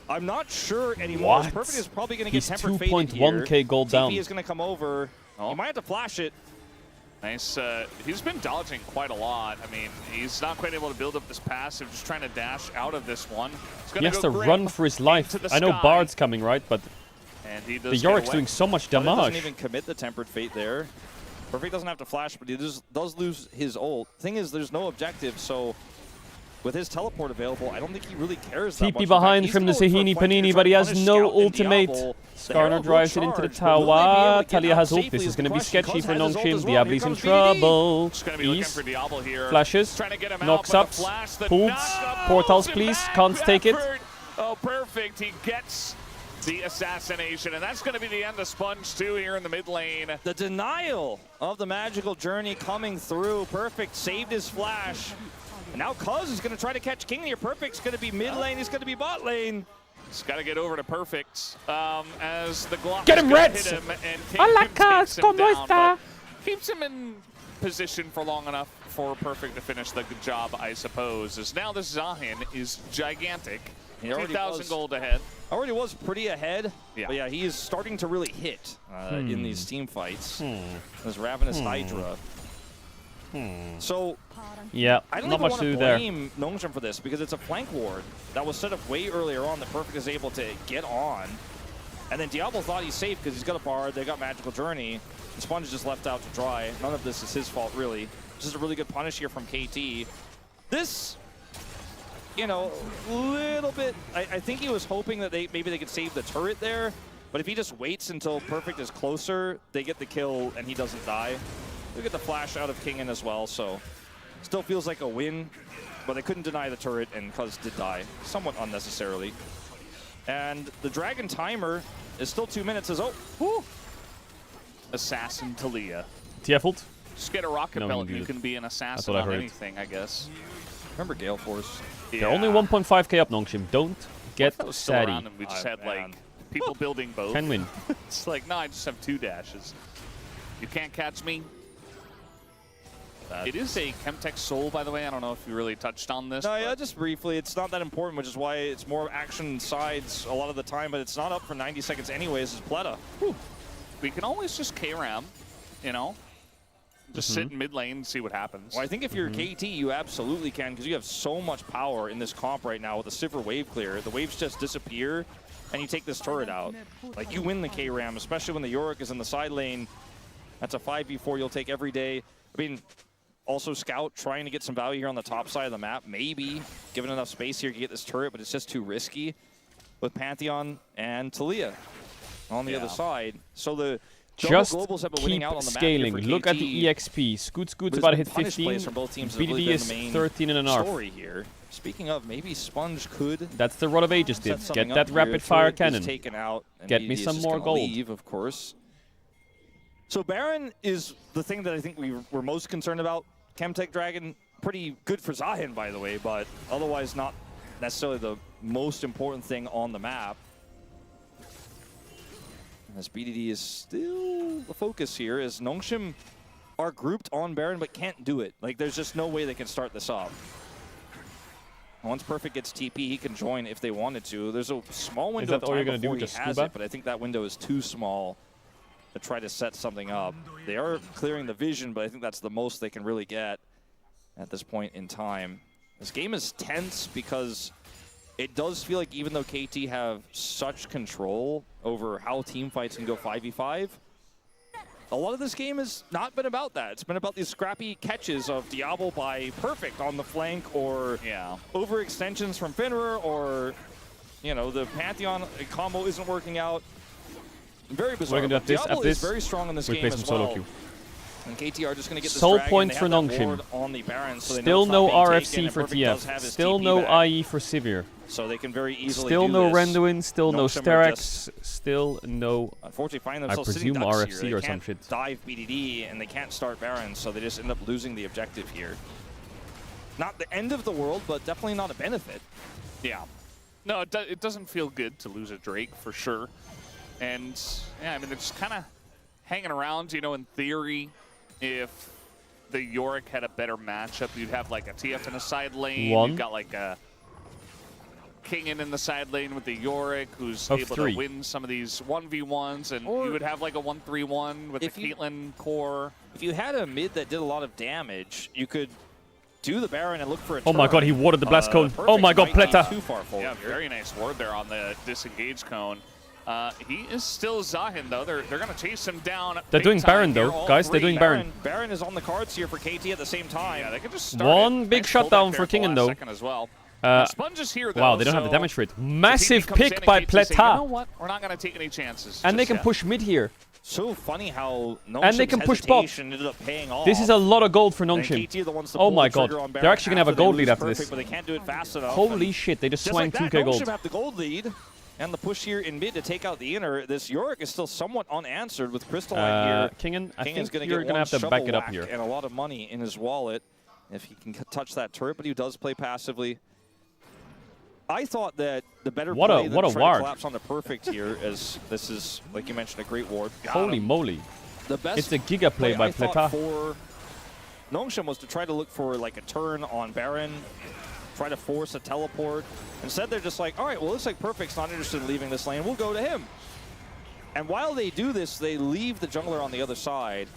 I'm not sure anymore. What? Perfect is probably going to get He's tempered faded here. 2.1k gold down. TP is going to come over. Oh. He might have to flash it. Nice. He's been dodging quite a lot. I mean, he's not quite able to build up this passive, just trying to dash out of this one. He's He gonna has go to Grim run for his life. into the I know sky, Bard's coming, right? But and he the does Yorick's get away. doing so much But it doesn't damage. even commit the tempered fate there. Perfect doesn't have to flash, but he does lose his ult. Thing is, there's no objective, so with his teleport available, I don't think he really cares that much. TP In fact, behind he's from the going for a Sahini flank here to Panini, try but he to has punish no Scout and ultimate. Diablo. The Skarner Herald will drives it into the charge, but will they be able tower. to get Talia out has ult. safely This is is going to the be question. sketchy Cuz for has his ult Nongshim. as well. Here Diablo's in comes BDD. trouble. Just gonna be looking Ease. for Diablo here. Flashes. Trying to get him Knocks out, up. but the flash, the Pulls. knock-up, Portals, pulls him please. back. Can't take it. Effort. Oh, perfect. He gets the assassination, and that's going to be the end of Sponge 2 here in the mid lane. The denial of the magical journey coming through. Perfect saved his flash. And now Cuz is going to try to catch King here. Perfect's going to be mid lane. He's going to be bot lane. He's got to get over to Perfect as the Glock Get him, is gonna Reds! hit him, and Hola, King takes Cuz, him ¿cómo down, está? but keeps him in position for long enough for Perfect to finish the good job, I suppose. As now this Zahin is gigantic. He already 2,000 was. gold ahead. Already was pretty ahead. Yeah. But yeah, he is starting to really hit in these team fights. This Ravenous Hydra. So Yeah, I don't not even much want to to do there. blame Nongshim for this because it's a flank ward that was set up way earlier on that Perfect is able to get on. And then Diablo thought he's safe because he's got a Bard, they got Magical Journey. And Sponge is just left out to dry. None of this is his fault, really. This is a really good punish here from KT. This, you know, little bit, I think he was hoping that maybe they could save the turret there. But if he just waits until Perfect is closer, they get the kill and he doesn't die. They get the flash out of Kingen as well, so still feels like a win, but they couldn't deny the turret, and Cuz did die, somewhat unnecessarily. And the Dragon timer is still 2 minutes. Whew. Assassin Talia. TF ult? Just get a rocket No, belt, he you did. can be an assassin what I on heard. anything, I guess. Remember Gale Force? They're only 1.5k up, Nongshim. Don't get That was still around saddy. and we just Oh, had man. like people building both. Can win. It's like, no, I just have 2 dashes. You can't catch me. It is a Chemtech Soul, by the way. I don't know if you really touched on this. No, yeah, just briefly. It's not that important, which is why it's more action sides a lot of the time, but it's not up for 90 seconds anyways, as Pleta. Whew. We can always just K-Ram, you know? Just sit in mid lane and see what happens. Well, I think if you're KT, you absolutely can, because you have so much power in this comp right now with the Sivir wave clear. The waves just disappear, and you take this turret out. Like, you win the K-Ram, especially when the Yorick is in the side lane. That's a 5v4 you'll take every day. I mean, also Scout trying to get some value here on the top side of the map. Maybe, given enough space here, you get this turret, but it's just too risky with Pantheon and Taliyah on the other side. So the just globals have been keep winning out on the scaling. map here for Look KT. at the EXP. Scoot's But about to it's hit been punished 15. plays from both teams has really BDD been is the main 13 and a half. story here. Speaking of, maybe Sponge could That's the Rod of Ages set did. something Get that up here. rapid fire Turret is cannon. taken out, and Get me BDD is some just more gonna gold. leave, of course. So Baron is the thing that I think we were most concerned about. Chemtech Dragon, pretty good for Zahin, by the way, but otherwise not necessarily the most important thing on the map. As BDD is still the focus here, as Nongshim are grouped on Baron but can't do it. Like, there's just no way they can start this off. Once Perfect gets TP, he can join if they wanted to. There's a small window of that all you're time gonna do before with he the has scuba? it, but I think that window is too small to try to set something up. They are clearing the vision, but I think that's the most they can really get at this point in time. This game is tense because it does feel like even though KT have such control over how team fights can go 5v5, a lot of this game has not been about that. It's been about these scrappy catches of Diablo by Perfect on the flank, or overextensions from Finnerer, or, you know, the Pantheon combo isn't working out. Very bizarre. We're gonna do Diablo this. is very strong in this We game play some as solo well. queue. And KT are just going to get this Soul dragon. points They for have that Nongshim. ward on the Baron, so they know Still it's no not being RFC taken, and for Perfect does TF. have his Still TP no back. IE for Sivir. So they can very easily Still do no this. Randuin, still no Nongshim are Sterak's, just, still no... unfortunately, find I themselves presume sitting ducks RFC here. or They some can't shit. dive BDD, and they can't start Baron, so they just end up losing the objective here. Not the end of the world, but definitely not a benefit. Yeah. No, it doesn't feel good to lose a Drake, for sure. And, yeah, I mean, they're just kind of hanging around. You know, in theory, if the Yorick had a better matchup, you'd have, like, a TF in a side lane. One. You've got, like, a Kingen in the side lane with the Yorick, who's Of able three. to win some of these 1v1s. And Or you would have, like, a 1-3-1 with the if you- Caitlyn core. If you had a mid that did a lot of damage, you could do the Baron and look for a Oh my turn. god, he warded the blast cone. Perfect Oh my god, might be Pleta. too far forward Yeah, here. very nice ward there on the disengage cone. He is still Zahin, though. They're going to chase him down. They're big doing time Baron, here, though. all Guys, they're three. doing Baron. Baron is on the cards here for KT at the same time. Yeah, they could just start One it. big Nice shutdown pullback for there Kingen, the though. last second as well. Uh, Sponge is here, though. Wow, they don't have the so damage rate. the Massive TP comes in pick and by KT say, You know Pleta. what? We're not going to take any chances. And they just can yet. push mid here. So funny how And they can push bot. hesitation ended up paying off. This is a lot of gold for And Nongshim. KT are the ones to Oh pull my the god. trigger on Baron They're actually going to have a after they gold lose lead after Perfect, this. But they can't do it fast enough. Holy And shit, they just swang like that, 2k gold. Nongshim have the gold lead. And the push here in mid to take out the inner. This Yorick is still somewhat unanswered with Crystalline here. Kingen, I Kingen's think gonna you're get going to one have to shovel back it up whack here. and a lot of money in his wallet if he can touch that turret, but he does play passively. I thought that the better What play a than try to ward. collapse onto Perfect here, as this is, like you mentioned, a great ward. Got Holy him. moly. The best It's a giga play by I thought Pleta. for Nongshim was to try to look for like a turn on Baron, try to force a teleport. Instead, they're just like, all right, well, looks like Perfect's not interested in leaving this lane. We'll go to him. And while they do this, they leave the jungler on the other side.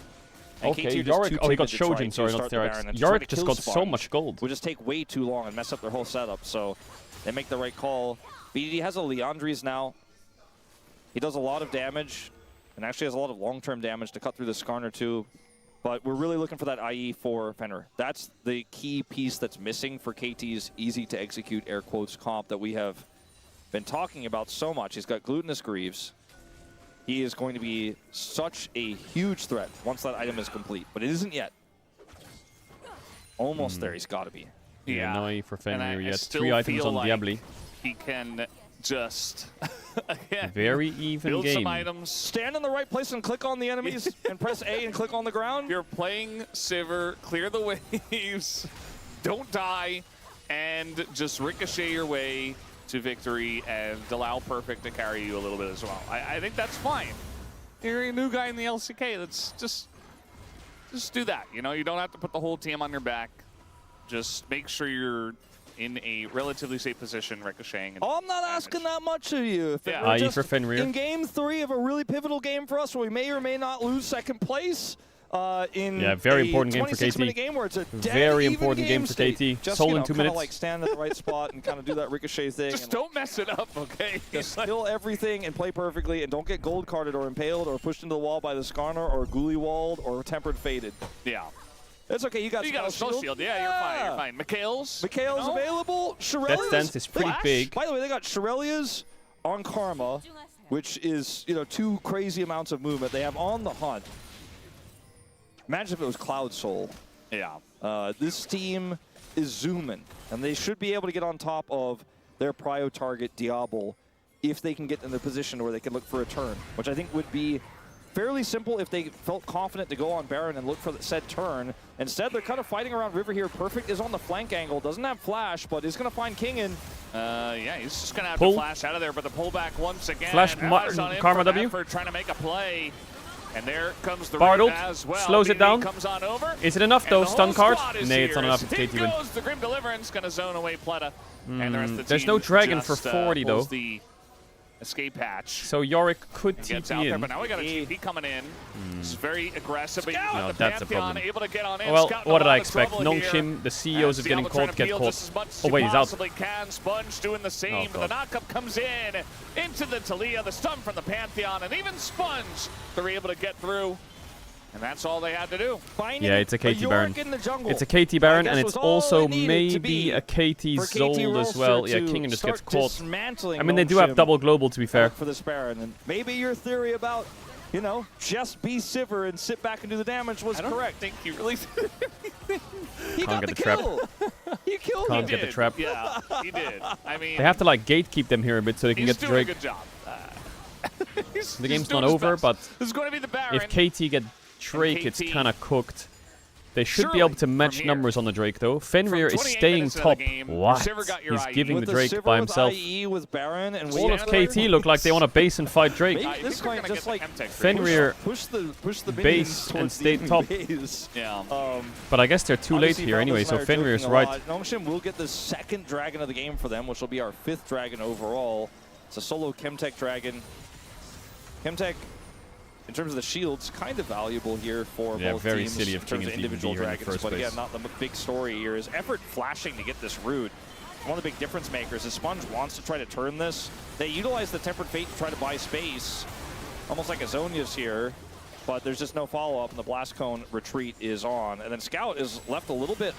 And KT Okay, are just Yorick. too Oh, he got timid to try Shojin, to sorry, not start the Sterak's. Baron and to try Yorick to just kill got so Sponge. much gold. Would just take way too long and mess up their whole setup. So they make the right call. BDD has a Leandries now. He does a lot of damage and actually has a lot of long-term damage to cut through the Skarner too. But we're really looking for that IE for Fenrir. That's the key piece that's missing for KT's easy-to-execute air quotes comp that we have been talking about so much. He's got Glutinous Greaves. He is going to be such a huge threat once that item is complete, but it isn't yet. Almost there, he's got to be. Yeah, no IE for And I Fenrir yet. still 3 items feel on like Diabli. He can just again, Very even build game. some items. Stand in the right place and click on the enemies and press A and click on the ground. You're playing Sivir, clear the waves, don't die, and just ricochet your way to victory and allow Perfect to carry you a little bit as well. I think that's fine. You're a new guy in the LCK. Let's just just do that. You know, you don't have to put the whole team on your back. Just make sure you're in a relatively safe position, ricocheting. And I'm not asking that much of you. If Yeah. it were IE just for Fenrir. in game 3 of a really pivotal game for us, where we may or may not lose second place. In very a important game for 26-minute KT. game where it's a dead Very even important game for state. KT. Just, Soul you in know, 2 kinda minutes. like stand at the right spot and kind of do that ricochet thing. Just and don't mess it up, okay? just kill everything and play perfectly, and don't get gold carded or impaled or pushed into the wall by the Skarner or ghoulie walled or tempered faded. Yeah. It's okay. You got a spell shield. Yeah, you're fine. You're fine. Mikhail's. Mikhail's available. That Shirelia's stance is pretty Flash. big. By the way, they got Shirelia's on Karma, which is, you know, 2 crazy amounts of movement. They have on the Hunt. Imagine if it was Cloud Soul. Yeah. This team is zooming, and they should be able to get on top of their prio target, Diablo, if they can get in the position where they can look for a turn, which I think would be fairly simple if they felt confident to go on Baron and look for the said turn. Instead, they're kind of fighting around River here. Perfect is on the flank angle, doesn't have flash, but is going to find Kingen. Yeah, he's just going to have Pull. to flash out of there, but the pullback once again. Flash Eyes on him Karma for W. effort, trying to make a play. And there comes the Bard Reap ult, as well. slows it BDD down. Comes on over. Is it enough And though? the Stun whole card? squad is Nay, it's here. not enough. So KT in win. goes the Grim Deliverance, going to zone away Pleta. And the rest of the There's team no dragon for just, 40 though. pulls the escape hatch. So Yorick could And gets TP out there, in. but now we got a TP coming in. It's very aggressive, but you No, got the that's the Pantheon problem. able to get on in. Well, Scout in what a did lot I of expect? trouble here. Nongshim, the CEOs of getting Diablo trying caught, to get peel caught. just as much as Oh wait, he he's out. possibly can. Sponge doing the same, Oh, but the God. knockup comes in into the Talia, the stun from the Pantheon, and even Sponge they're able to get through. And that's all they had to do. Yeah, it's a KT Baron. In the jungle. It's a KT Baron, I and guess it's was all also it needed to maybe be a KT for KT Zold as well. Rolster Yeah, to Kingen just gets start caught. dismantling I mean, they do have Nongshim double global, to be fair. for this Baron, and maybe your theory about, you know, just be Sivir and sit back and do the damage was I don't correct. think you really He got get the the trap. kill. He killed Can't him. get the trap. Yeah, he did. I mean, They have to like gatekeep them here a bit so they can he's get the doing a Drake. good job. The game's not over, but this is going to be the Baron. if KT get Drake, it's KT kind of cooked. They should be surely able to match from here, numbers on the Drake, though. Fenrir is 28 staying minutes into the top. game, your What? Sivir got your He's IE. giving With the Drake Sivir by with himself. IE with Baron and All of Yeah, KT look like they want to base and fight Drake. I Maybe think this they're might gonna just get like the Chemtech Fenrir push the base minions and towards stay the top. base. Yeah. But I guess they're too late Obviously, here anyway, so Valdes Fenrir is joking a right. lot. Nongshim will get the second dragon of the game for them, which will be our 5th dragon overall. It's a solo Chemtech dragon. Chemtech, in terms of the shields, kind of valuable here for Yeah, both very teams City of in terms King of and individual DBD here in the dragons. first But place. again, not the big story here is effort flashing to get this root. One of the big difference makers is Sponge wants to try to turn this. They utilize the Tempered Fate to try to buy space, almost like a Zhonya's here, but there's just no follow-up, and the Blast Cone retreat is on. And then Scout is left a little bit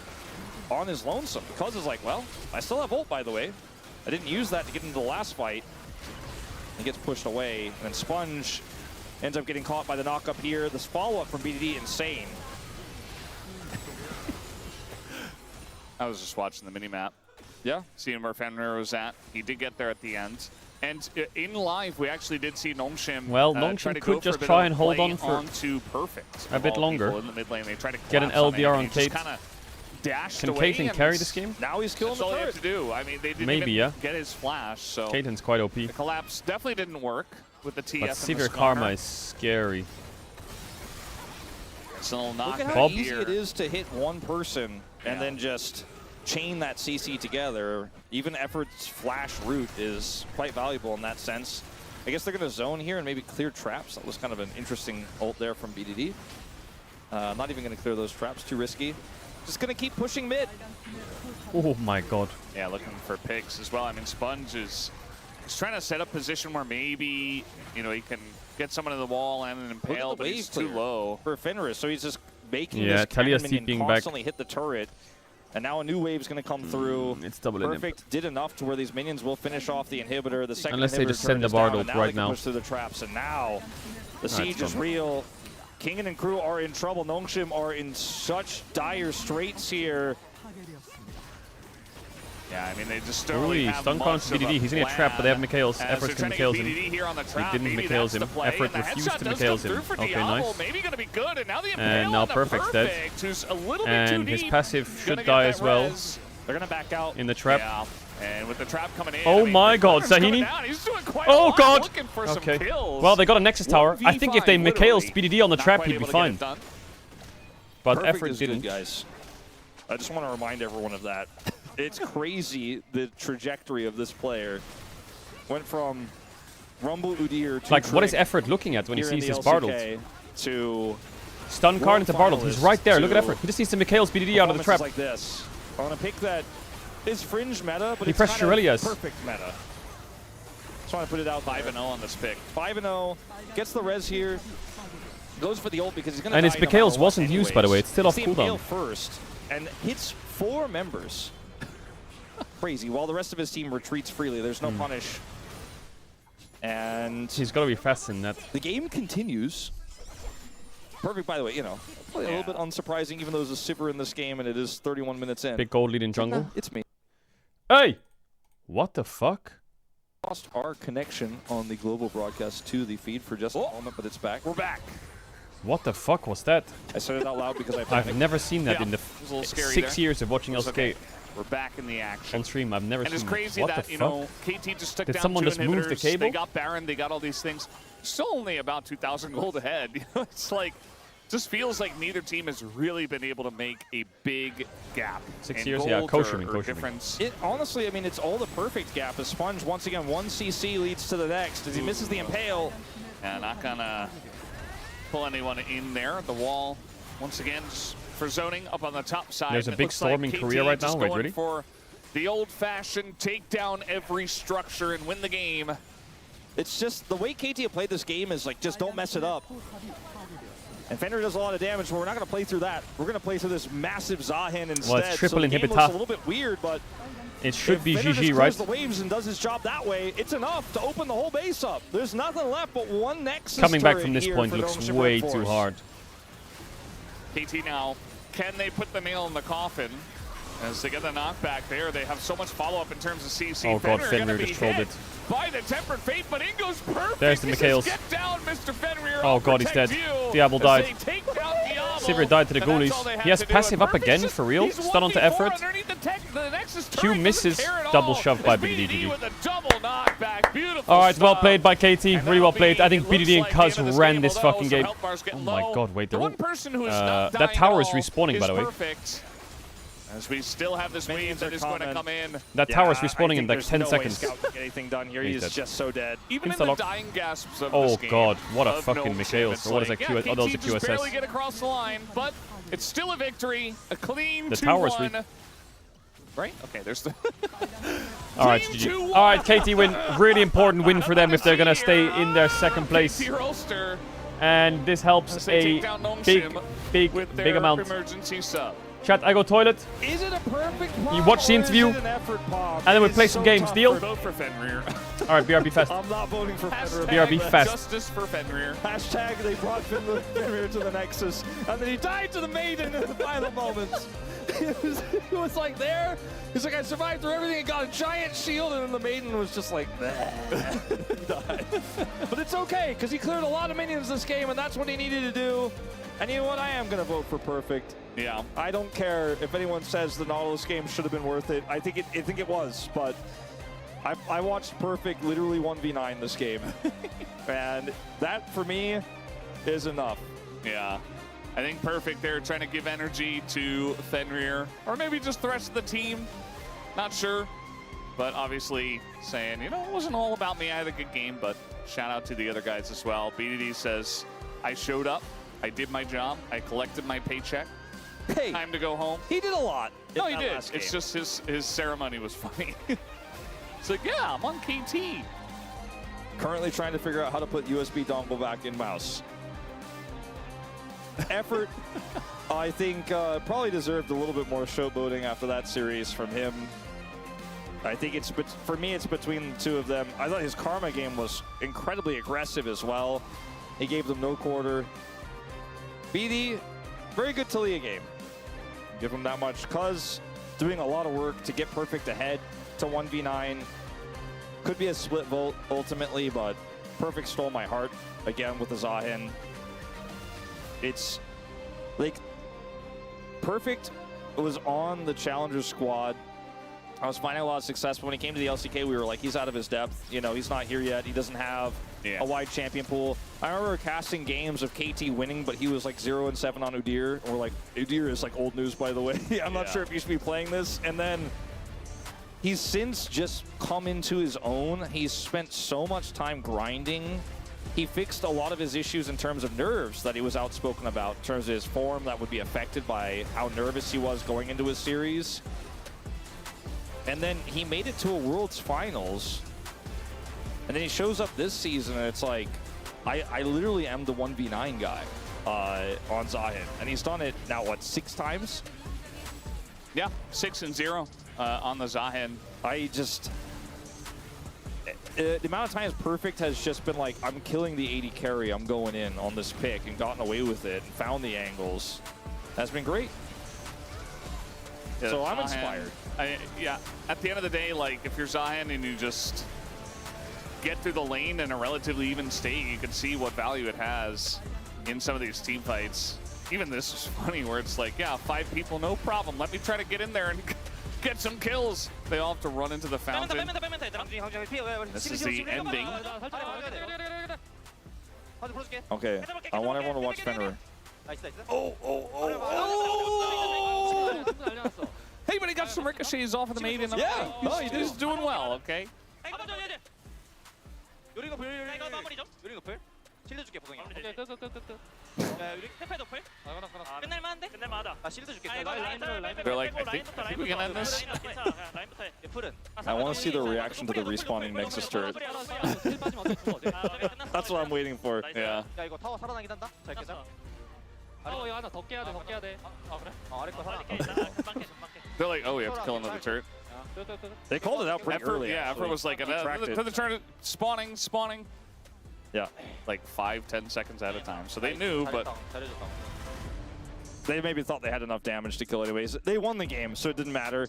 on his lonesome because it's like, well, I still have ult, by the way. I didn't use that to get into the last fight. He gets pushed away, and then Sponge ends up getting caught by the knock-up here. This follow-up from BDD, insane. I was just watching the mini-map. Yeah. Seeing where Fenrir was at. He did get there at the end. And in live, we actually did see Nongshim Well, try Nongshim to could go for just a bit try of and hold play on for onto perfect a of bit all longer. people in the mid lane. They try to Get an collapse LDR him, on and he just Kate. kinda dashed Can away Kaiten and carry this game? Now he's killing That's all the they have turret. to do. I mean, they didn't Maybe, even yeah. get his flash, so Kaiten's quite OP. the collapse definitely didn't work with the TF But and the Severe Skarner. Karma is scary. It's a little Look knock at how Bob? easy here. it is to hit one person Yeah. and then just chain that CC together. Even Effort's flash route is quite valuable in that sense. I guess they're going to zone here and maybe clear traps. That was kind of an interesting ult there from BDD. Not even going to clear those traps. Too risky. Just going to keep pushing mid. Oh my god. Yeah, looking for picks as well. I mean, Sponge is he's trying to set up position where maybe, you know, he can get someone in the wall and an Look impale, at the but he's wave too clear low. for Fenris. So he's just making Yeah, this Talia's cannon minion TPing back. constantly hit the turret. And now a new wave's going to come through. It's double in him. Perfect did enough to where these minions will finish off the inhibitor. The second Unless they inhibitor just turret send the is Bard down, ult and now right they can now. push through the traps. And now the siege it's is gone. real. Kingen and crew are in trouble. Nongshim are in such dire straits here. Yeah, I mean, they just don't Ooh, really have stun much counts of a BDD. He's in a trap, but they have plan. Mikhail's. As Effort's they're can trying Mikhail's to him. get BDD here on the trap. didn't Maybe Mikhail's that's him. the play, Effort and the refused headshot to does Mikhail's come him. through for Okay, Diablo. nice. Maybe going to be good, and now the impale And now on the Perfect's dead. Perfect, who's a little bit And too his deep. passive Gonna should get die that as well. res. They're going to back out. In the trap. Yeah, and with the trap coming in. Oh I mean, my the god, corner's coming Zahini. down. He's doing quite a Oh lot, god. looking for Okay. some kills. Well, they got a Nexus Tower. I think if they 1v5, Mikhail's literally BDD on the not trap, quite he'd be able to get fine. it done. But Perfect effort is didn't. good, guys. I just want to remind everyone of that. It's crazy the trajectory of this player. Went from Rumble Udyr to Like, what is Trick effort looking at when he here in sees the his LCK Bartled? to Stun card into Bartled. He's right there. Look at effort. He just needs to Mikhail's BDD out of the trap. like this. I want to pick that is fringe meta, but He it's pressed kind of Shurelia's. perfect meta. Just want to put it out 5-0 on this pick. 5-0, gets the res here, goes for the ult because he's going to And die his no Mikhail's matter what wasn't used, by the way. It's still off Gets the Impale cooldown. first and hits 4 members. Crazy. While the rest of his team retreats freely, there's no punish. And He's got to be fast in that. the game continues. Perfect, by the way, you know, probably a little bit unsurprising, even though there's a Sivir in this game and it is 31 minutes in. Big gold lead in jungle. It's me. Hey! What the fuck? Lost our connection on the global broadcast to the feed for just a moment, but it's back. We're back. What the fuck was that? I said it out loud because I I've panicked. never seen that Yeah, in the it was a little scary 6 there. years of watching It's LCK okay. We're back in the action. on stream. I've never And seen it's crazy that. What that, the you fuck? know, KT just took Did down someone 2 just move the inhibitors. cable? They got Baron, they got all these things. Still only about 2,000 gold ahead. You know, it's like, just feels like neither team has really been able to make a big gap. 6 in years, yeah, gold kosherman, or kosherman. difference. It honestly, I mean, it's all the perfect gap. As Sponge, once again, 1 CC leads to the next as he misses the Impale. Yeah, not gonna pull anyone in there. The wall, once again, for zoning up on the top side. There's a It big looks storm like in KT Korea right just now. Wait, going really? For the old-fashioned take down every structure and win the game. It's just the way KT have played this game is like, just don't mess it up. And Fenrir does a lot of damage, but we're not going to play through that. We're going to play through this massive Zahin instead. Well, it's triple so the game inhibita. looks a little bit weird, but It should if be Fenrir just GG, clears right? the waves and does his job that way, it's enough to open the whole base up. There's nothing left but one Nexus Coming back turret from this here point for looks Ownership way Red too Force. hard. KT now, can they put the nail in the coffin? As they get the knockback there, they have so much follow-up in terms of CC. Oh god, gonna Fenrir be just trolled hit it. by the Tempered Fate, but in goes Perfect. There's the He says, Mikhails. Get down, Mr. Fenrir. Oh I'll god, he's dead. protect you." Diablo As died. they take down Diablo, Sivir died to the and that's all ghoulies. they have He has to do. passive And up again, Perfect for real? he's Stun onto 1v4 effort. underneath the Nexus Q turret, misses, doesn't care at double all. shove by As BDD. with a double knockback. Beautiful Alright, well stuff. played by KT. And Really well that'll played. be- I think it looks BDD and like Cuz the end of ran game, this although fucking some game. health bars Oh getting my low. god, wait. The They're one all... person who is not that dying tower at is all respawning, by the way. Perfect. As we still have this wave Minions that are is going to coming. come in. That tower is respawning in like 10 no seconds. Way Scout can get anything done here. He's He's dead. just so dead. Even in Insta-lock. the dying gasps of Oh this game, god, what a of fucking Gnome Mikhail. It's Or what is like, that? Oh, that was a KT just barely QSS. get across the line, but it's still a victory. A clean The tower's 2-1. Right? Okay, there's the... Alright, Clean GG. 2-1. Alright, KT win. Really important win for them if they're gonna stay in their second place. KT Rolster And this helps as they a take down Gnome with their big amount. emergency sub. Chat, I go toilet. Is it a perfect pop You watch the or is interview, it an effort pop? and then we It play is some so games. tough Deal? Vote for Fenrir. Alright, BRB fast. I'm not voting for Fenrir. BRB fast. Justice for Fenrir. Hashtag they brought Fenrir to the Nexus, and then he died to the maiden in the final moments. He was like there. He's like, I survived through everything and got a giant shield, and then the maiden was just like, died. But it's okay, because he cleared a lot of minions this game, and that's what he needed to do. And you know what? I am going to vote for Perfect. Yeah. I don't care if anyone says the Nautilus game should have been worth it. I think it was, but I watched Perfect literally 1v9 this game. And that, for me, is enough. Yeah. I think Perfect there trying to give energy to Fenrir, or maybe just the rest of the team. Not sure. But obviously saying, you know, it wasn't all about me. I had a good game, but shout out to the other guys as well. BDD says, I showed up. I did my job. I collected my paycheck. Hey, Time to go home. he did a lot. No, in he that did. last It's game. just his ceremony was funny. It's like, yeah, I'm on KT. Currently trying to figure out how to put USB dongle back in mouse. Effort, I think, probably deserved a little bit more showboating after that series from him. I think it's, for me, it's between the two of them. I thought his Karma game was incredibly aggressive as well. He gave them no quarter. BD, very good Talia game. Give him that much. Cuz doing a lot of work to get Perfect ahead to 1v9. Could be a split vote ultimately, but Perfect stole my heart again with the Zahin. It's like Perfect was on the Challenger squad I was finding a lot of success, but when he came to the LCK, we were like, he's out of his depth. You know, he's not here yet. He doesn't have a wide champion pool. I remember casting games of KT winning, but he was like 0-7 on Udyr. And we're like, Udyr is like old news, by the way. I'm not sure if he should be playing this. And then he's since just come into his own. He's spent so much time grinding. He fixed a lot of his issues in terms of nerves that he was outspoken about, in terms of his form that would be affected by how nervous he was going into his series. And then he made it to a Worlds Finals. And then he shows up this season, and it's like, I literally am the 1v9 guy on Zahin. And he's done it now, what, 6 times? Yeah, 6-0 on the Zahin. I just... the amount of times Perfect has just been like, I'm killing the 80 carry, I'm going in on this pick, and gotten away with it, and found the angles. That's been great. Yeah, so I'm Zahin, inspired. Yeah, at the end of the day, like, if you're Zahin and you just get through the lane in a relatively even state, you can see what value it has in some of these team fights. Even this is funny, where it's like, yeah, 5 people, no problem. Let me try to get in there and get some kills. They all have to run into the fountain. This is the ending. Okay, I want everyone to watch Fenrir. Hey, but he got some ricochets off of the maiden. Yeah, he's doing well, okay? They're like, I think we can end this. I want to see the reaction to the respawning Nexus turret. That's what I'm waiting for. Yeah. They're like, oh, we have to kill another turret. They called it out pretty early. Yeah, Effort was like, to the turret, spawning. Yeah. Like 5-10 seconds at a time. So they knew, but they maybe thought they had enough damage to kill anyways. They won the game, so it didn't matter.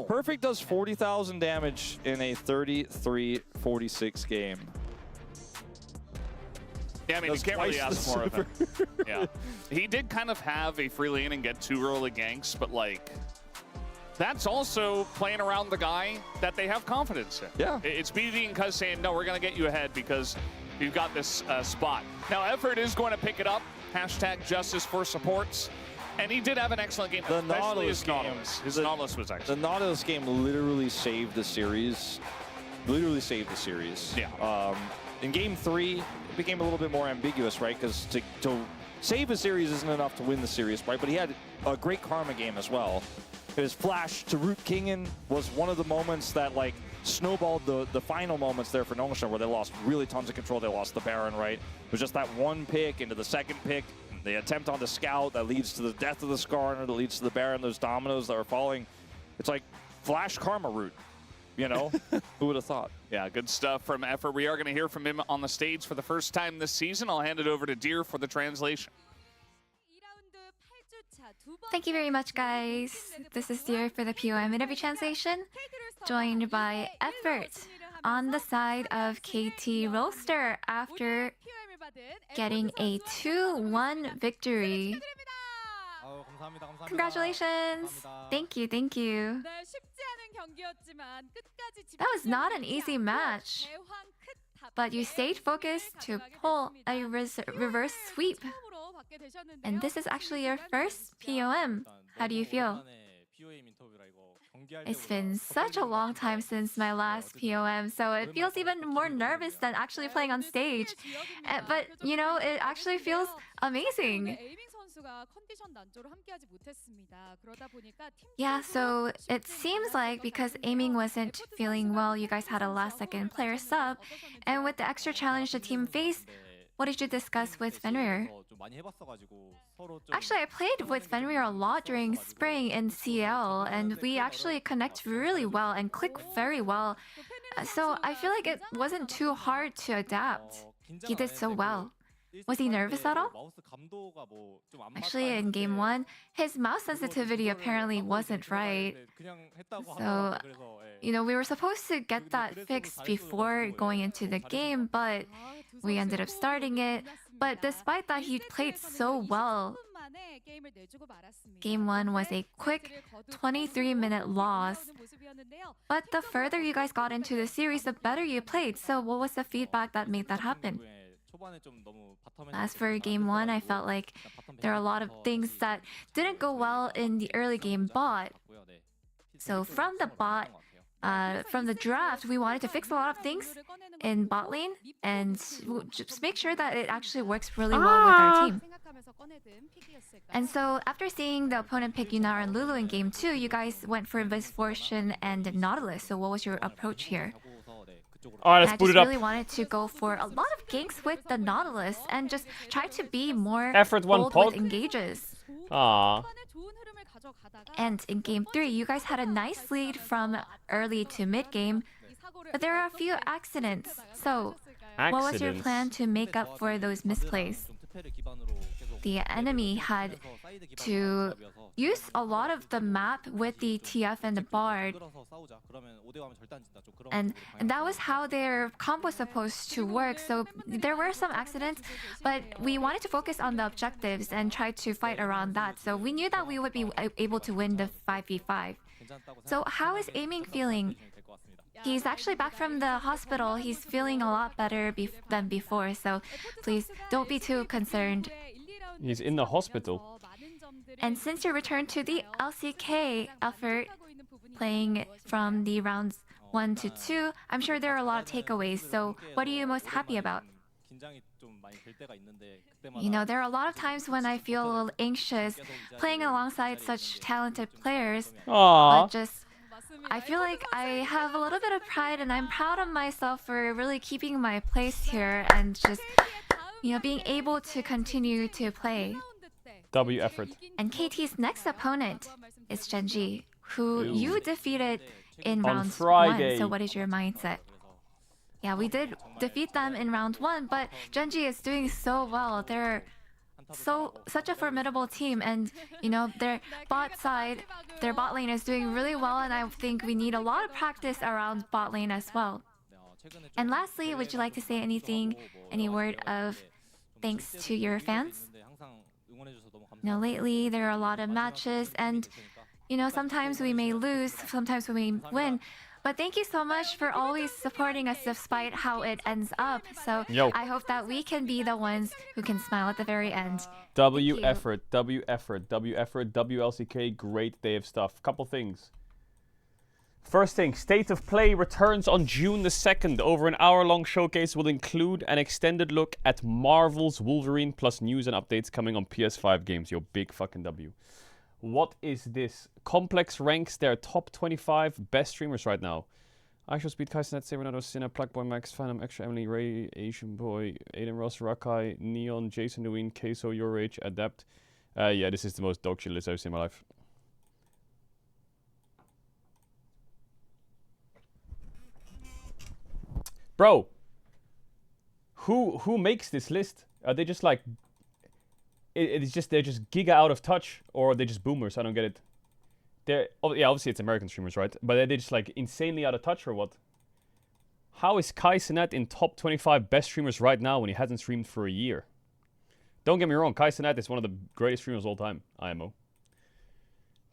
Perfect does 40,000 damage in a 33-46 game. Yeah, I mean, you can't really ask more of him. Yeah. He did kind of have a free lane and get 2 early ganks, but like, that's also playing around the guy that they have confidence in. Yeah. It's BD and Cuz saying, no, we're going to get you ahead because you've got this spot. Now, Effort is going to pick it up. Hashtag justice for supports. And he did have an excellent game, especially his Nautilus. His Nautilus was excellent. The Nautilus game literally saved the series. Yeah. In game 3, it became a little bit more ambiguous, right? Because to save a series isn't enough to win the series, right? But he had a great Karma game as well. His flash to root Kingen was one of the moments that like snowballed the final moments there for Nongshim, where they lost really tons of control. They lost the Baron, right? It was just that one pick into the second pick, the attempt on the scout that leads to the death of the Skarner, that leads to the Baron, those dominoes that are falling. It's like flash Karma route, you know? Who would have thought? Yeah, good stuff from Effort. We are going to hear from him on the stage for the first time this season. I'll hand it over to Deer for the translation. Thank you very much, guys. This is Dear for the POM interview translation, joined by Effort on the side of KT Roaster after getting a 2-1 victory. Congratulations! Thank you, thank you. That was not an easy match, but you stayed focused to pull a reverse sweep. And this is actually your first POM. How do you feel? It's been such a long time since my last POM, so it feels even more nervous than actually playing on stage. But, you know, it actually feels amazing. Yeah, so it seems like because aiming wasn't feeling well, you guys had a last-second player sub. And with the extra challenge the team faced, what did you discuss with Fenrir? Actually, I played with Fenrir a lot during spring in CL, and we actually connect really well and click very well. So I feel like it wasn't too hard to adapt. He did so well. Was he nervous at all? Actually, in game 1, his mouse sensitivity apparently wasn't right. So, you know, we were supposed to get that fixed before going into the game, but we ended up starting it. But despite that, he played so well. Game 1 was a quick 23-minute loss. But the further you guys got into the series, the better you played. So what was the feedback that made that happen? As for Game 1, I felt like there are a lot of things that didn't go well in the early game bot. So from the draft, we wanted to fix a lot of things in bot lane and just make sure that it actually works really well with our team. And so after seeing the opponent pick Yunara and Lulu in Game 2, you guys went for Misfortune and Nautilus. So what was your approach here? Alright, let's boot it up. I just really wanted to go for a lot of ganks with the Nautilus and just try to be more Effort one bold pod. with engages. Aww. And in Game 3, you guys had a nice lead from early to mid-game, but there are a few accidents. So, what was your plan to make up for those misplays? The enemy had to use a lot of the map with the TF and the Bard. And that was how their comp was supposed to work. So there were some accidents, but we wanted to focus on the objectives and try to fight around that. So we knew that we would be able to win the 5v5. So how is Aiming feeling? He's actually back from the hospital. He's feeling a lot better than before. So please don't be too concerned. He's in the hospital. And since you returned to the LCK effort, playing from the rounds 1 to 2, I'm sure there are a lot of takeaways. So what are you most happy about? You know, there are a lot of times when I feel a little anxious playing alongside such talented players. Aww. But just, I feel like I have a little bit of pride and I'm proud of myself for really keeping my place here and just, you know, being able to continue to play. W effort. And KT's next opponent is Genji, who you defeated in round 1. So what is your mindset? Yeah, we did defeat them in round 1, but Genji is doing so well. They're such a formidable team, and you know, their bot lane is doing really well, and I think we need a lot of practice around bot lane as well. And lastly, would you like to say anything, any word of thanks to your fans? You know, lately there are a lot of matches, and you know, sometimes we may lose, sometimes we may win, but thank you so much for always supporting us despite how it ends up. So I hope that we can be the ones who can smile at the very end. W effort, W effort, W effort, WLCK, great day of stuff. Couple things. First thing, State of Play returns on June the 2nd. Over an hour-long showcase will include an extended look at Marvel's Wolverine plus news and updates coming on PS5 games. Yo, big fucking W. What is this? Complex ranks their top 25 best streamers right now. I shall speed Kaisenet, Serenado, Sinna, Plugboy, Max, Phantom, Extra, Emily, Ray, Asian Boy, Aiden Ross, Rakai, Neon, Jason Neween, Queso, Your Rage, Adapt. Yeah, this is the most dog shit list I've seen in my life. Bro, who makes this list? Are they just like... they're just giga out of touch, or are they just boomers? I don't get it. Yeah, obviously it's American streamers, right? But are they just like insanely out of touch or what? How is Kaisenet in top 25 best streamers right now when he hasn't streamed for a year? Don't get me wrong, Kaisenet is one of the greatest streamers of all time, IMO.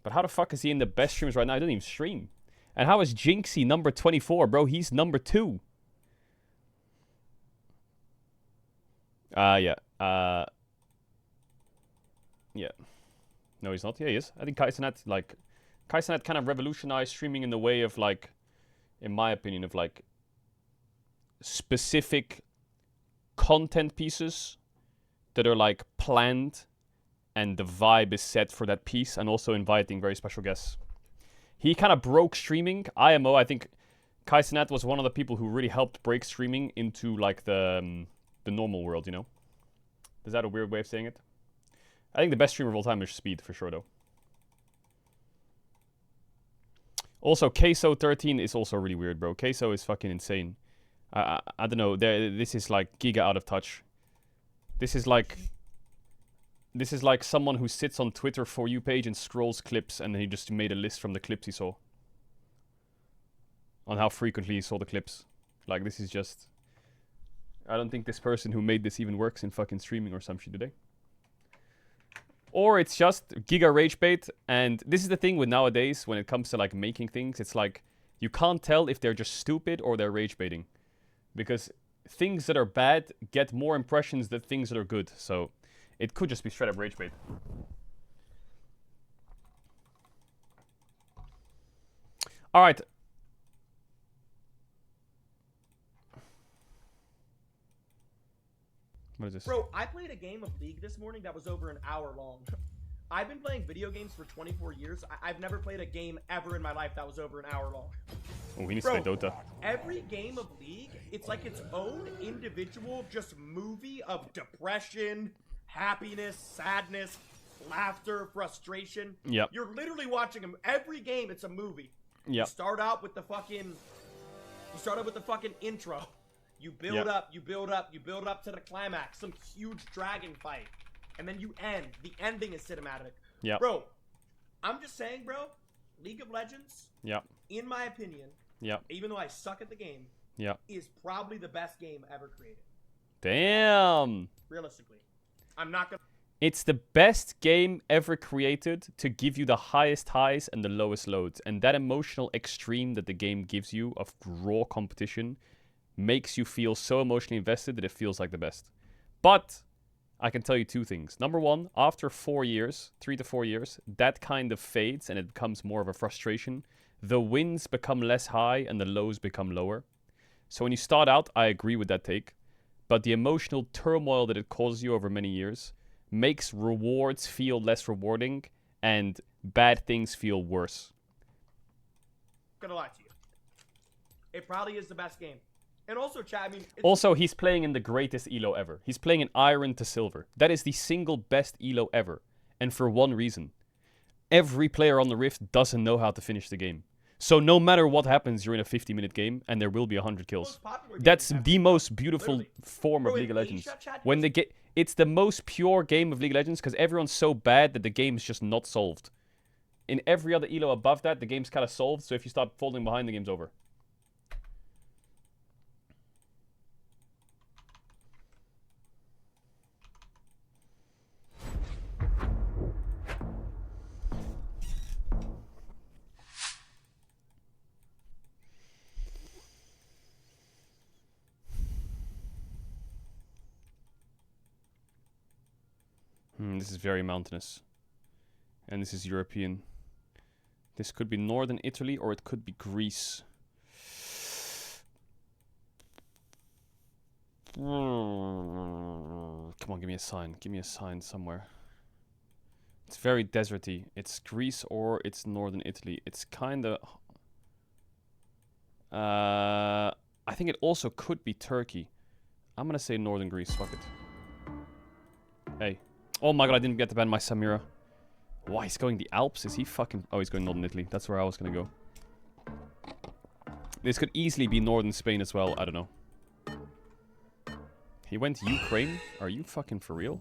But how the fuck is he in the best streamers right now? He doesn't even stream. And how is Jinxie number 24, bro? He's number 2. Yeah. Yeah. No, he's not. Yeah, he is. I think Kaisenet kind of revolutionized streaming in the way of like, in my opinion, of like specific content pieces that are like planned and the vibe is set for that piece, and also inviting very special guests. He kind of broke streaming. IMO, I think Kaisenet was one of the people who really helped break streaming into like the normal world, you know? Is that a weird way of saying it? I think the best streamer of all time is Speed, for sure, though. Also, Queso 13 is also really weird, bro. Queso is fucking insane. I don't know. This is like giga out of touch. This is like someone who sits on Twitter For You page and scrolls clips, and he just made a list from the clips he saw. On how frequently he saw the clips. Like, this is just... I don't think this person who made this even works in fucking streaming or some shit today. Or it's just giga rage bait, and this is the thing with nowadays when it comes to like making things, it's like you can't tell if they're just stupid or they're rage baiting. Because things that are bad get more impressions than things that are good, so it could just be straight up rage bait. Alright. What is this? Bro, I played a game of League this morning that was over an hour long. I've been playing video games for 24 years. I've never played a game ever in my life that was over an hour long. Oh, we need to play Dota. Every game of League, it's like its own individual just movie of depression, happiness, sadness, laughter, frustration. Yep. You're literally watching them. Every game, it's a movie. Yep. You start out with the fucking intro. You build up, you build up, you build up to the climax, some huge dragon fight. And then you end. The ending is cinematic. Yeah. Bro, I'm just saying, bro, League of Legends, in my opinion, even though I suck at the game, is probably the best game ever created. Damn. Realistically. I'm not gonna... It's the best game ever created to give you the highest highs and the lowest lows. And that emotional extreme that the game gives you of raw competition makes you feel so emotionally invested that it feels like the best. But I can tell you two things. Number one, after 4 years, 3 to 4 years, that kind of fades and it becomes more of a frustration. The wins become less high and the lows become lower. So when you start out, I agree with that take. But the emotional turmoil that it causes you over many years makes rewards feel less rewarding and bad things feel worse. I'm gonna lie to you. It probably is the best game. And also, chat, I mean... Also, he's playing in the greatest elo ever. He's playing in Iron to Silver. That is the single best elo ever. And for one reason. Every player on the Rift doesn't know how to finish the game. So no matter what happens, you're in a 50-minute game, and there will be 100 kills. That's the most beautiful form of League of Legends. When they get... It's the most pure game of League of Legends, because everyone's so bad that the game's just not solved. In every other elo above that, the game's kind of solved, so if you start falling behind, the game's over. This is very mountainous. And this is European. This could be northern Italy or it could be Greece. Come on, give me a sign. Give me a sign somewhere. It's very deserty. It's Greece or it's northern Italy. It's kind of... I think it also could be Turkey. I'm gonna say northern Greece. Fuck it. Hey. Oh my god, I didn't get to ban my Samira. Why, he's going the Alps? Is he fucking... Oh, he's going northern Italy. That's where I was gonna go. This could easily be northern Spain as well. I don't know. He went Ukraine? Are you fucking for real?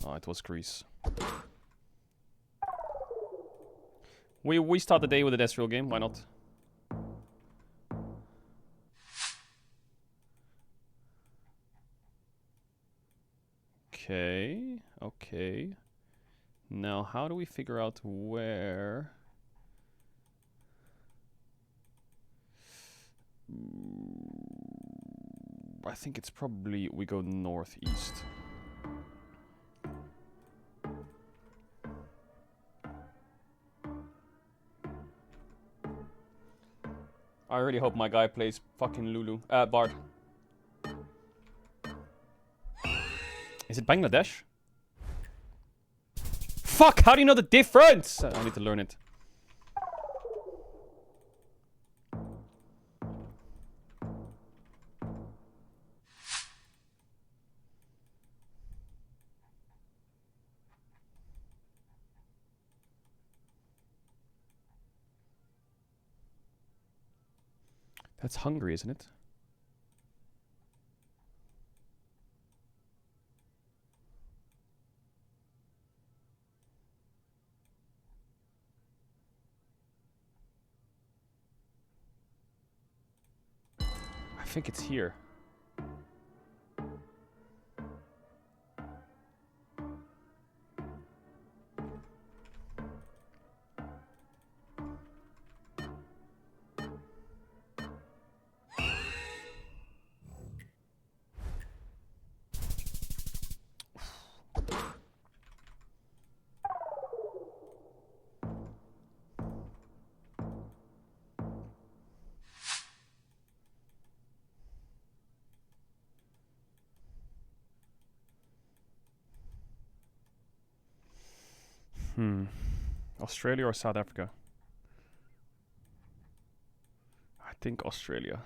Oh, it was Greece. We start the day with a Ezreal game. Why not? Okay, okay. Now, how do we figure out where... I think it's probably we go northeast. I really hope my guy plays fucking Lulu. Bard. Is it Bangladesh? Fuck, how do you know the difference? I need to learn it. That's Hungary, isn't it? I think it's here. Australia or South Africa? I think Australia.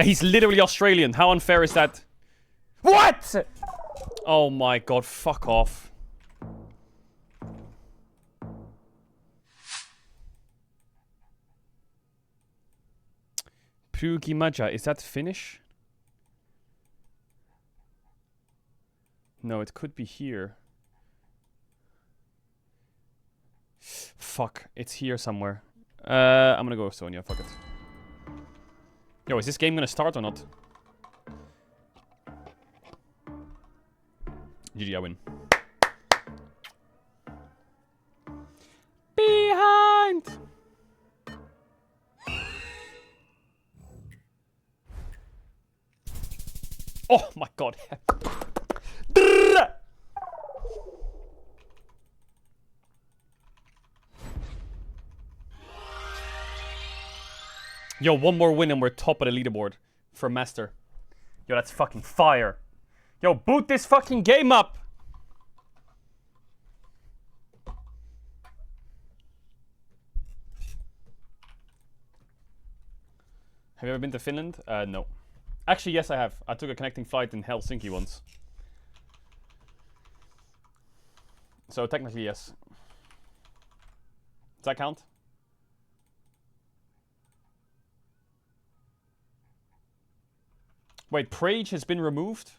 He's literally Australian. How unfair is that? What? Oh my god, fuck off. Prugimaja, is that Finnish? No, it could be here. Fuck, it's here somewhere. I'm gonna go with Sonia, fuck it. Yo, is this game gonna start or not? GG, I win. Behind! Oh my god. Yo, one more win and we're top of the leaderboard for Master. Yo, that's fucking fire. Yo, boot this fucking game up! Have you ever been to Finland? No. Actually, yes, I have. I took a connecting flight in Helsinki once. So technically, yes. Does that count? Wait, Prage has been removed?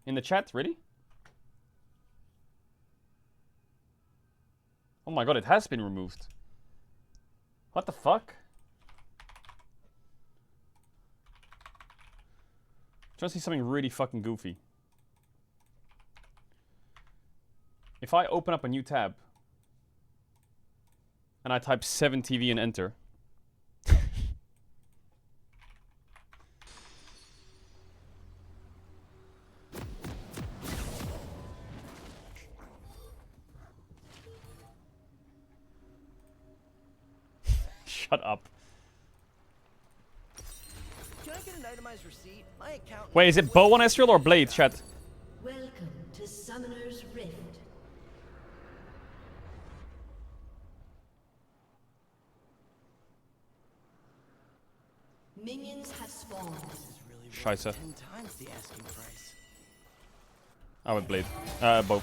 In the chat? Really? Oh my god, it has been removed. What the fuck? I'm trying to see something really fucking goofy. If I open up a new tab and I type 7TV and enter. Shut up. Can I get an itemized receipt? My account. Wait, is it bow on Ezreal or blade, chat? Welcome to Summoner's Rift. Minions have spawned. Scheiße. 10 times the asking price. I went blade. Bow.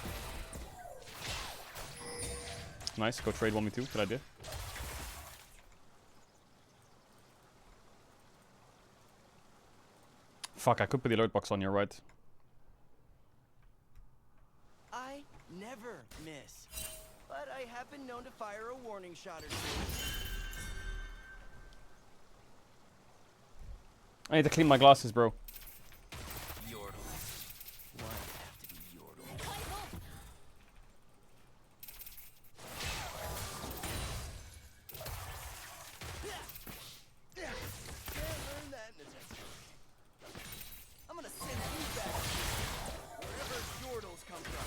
Nice, go trade 1v2, good idea. Fuck, I could put the alert box on your right. I never miss, but I have been known to fire a warning shot or two. I need to clean my glasses, bro. I'm gonna send you back wherever Yordles come from.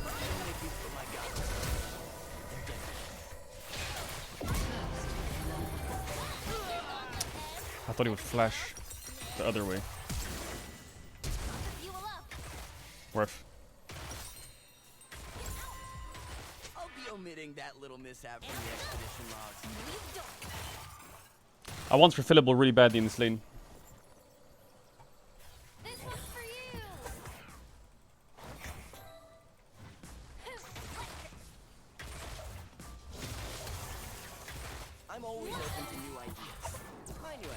Don't make me put my guns. They're dead. I thought he would flash the other way. Worth. I'll be omitting that little mishap from the expedition logs. I want refillable really badly in this lane. I'm always open to new ideas. My new ideas.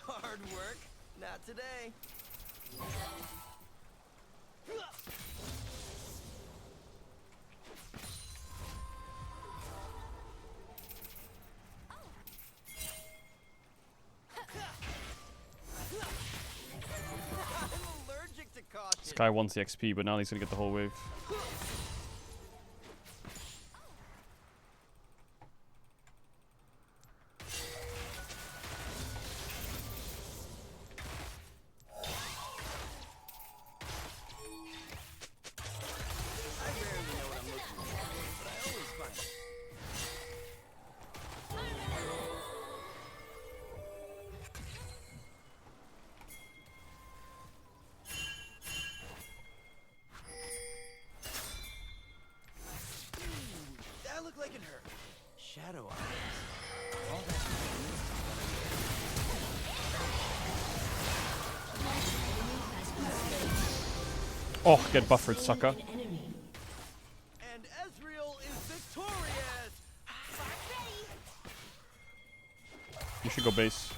Hard work? Not today. Guy wants the XP, but now he's gonna get the whole wave. That looked like it hurt. Shadow eyes. Oh, get buffered, sucker. And Ezreal is victorious. You should go base.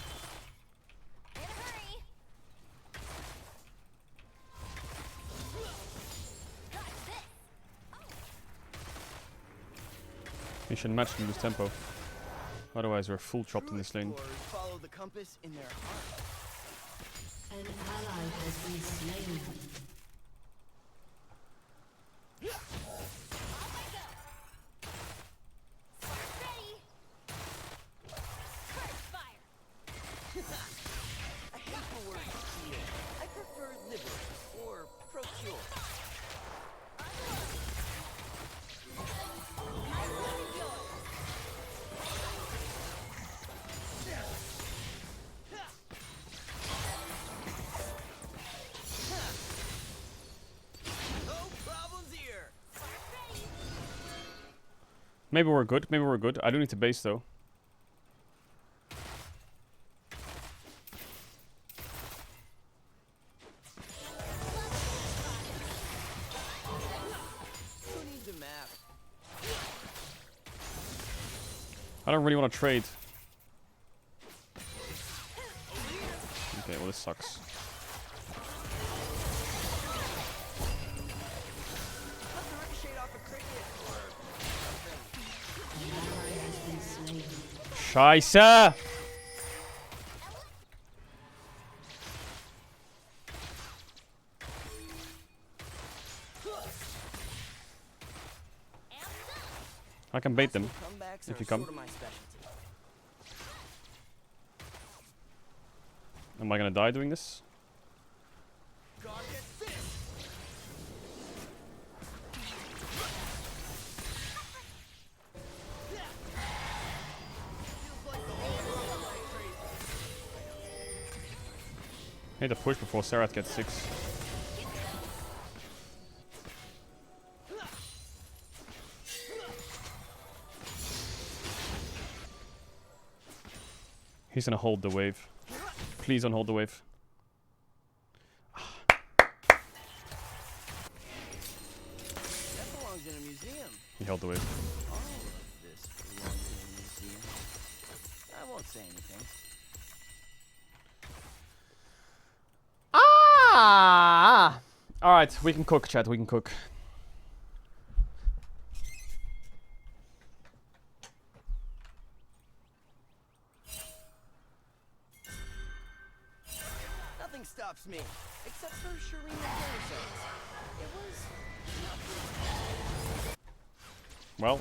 You should match them with tempo. Otherwise we're full chopped in this lane. Follow the compass in their heart. An ally has been slain. I hate the word heal. I prefer liberate or procure. Maybe we're good, maybe we're good. I do need to base though. Who needs a map? I don't really want to trade. Okay, well this sucks. Scheiße! I can bait them if you come. Am I gonna die doing this? I need to push before Serath gets 6. He's gonna hold the wave. Please don't hold the wave. That belongs in a museum. He held the wave. All of this belongs in a museum. I won't say anything. Ah! Alright, we can cook, chat, we can cook. Nothing stops me, except for Shireen and Genesis. It was Well.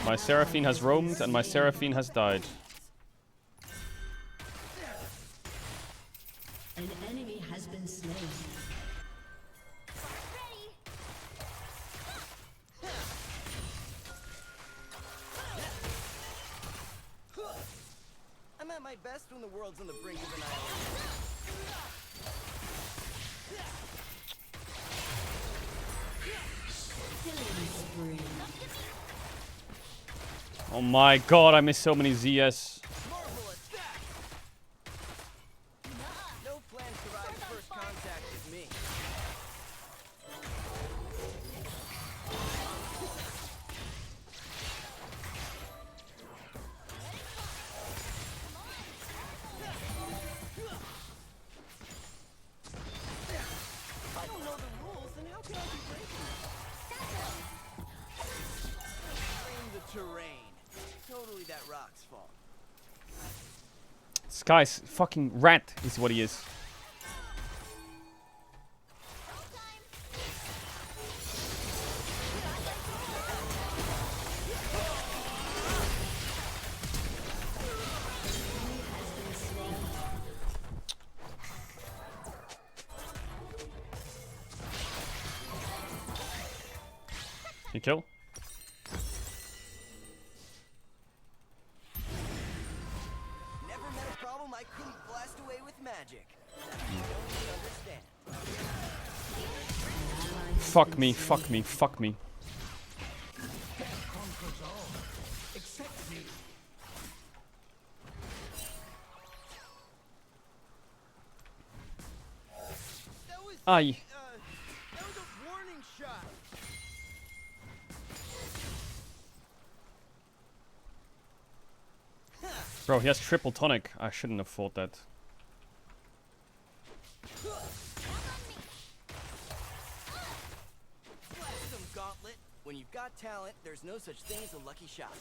My Seraphine has roamed and my Seraphine has died. An enemy has been slain. I'm at my best when the world's on the brink of annihilation. Killing spree. Oh my god, I missed so many ZS. No plan survives first contact with me. If I don't know the rules, then how can I be breaking them? Blame the terrain. Totally that rock's fault. This guy's fucking rat is what he is. You kill? Never met a problem I couldn't blast away with magic. That you don't understand. Fuck me, fuck me, fuck me. Aye. That was a warning shot. Bro, he has triple tonic. I shouldn't have fought that. Blast them, Gauntlet. When you've got talent, there's no such thing as a lucky shot.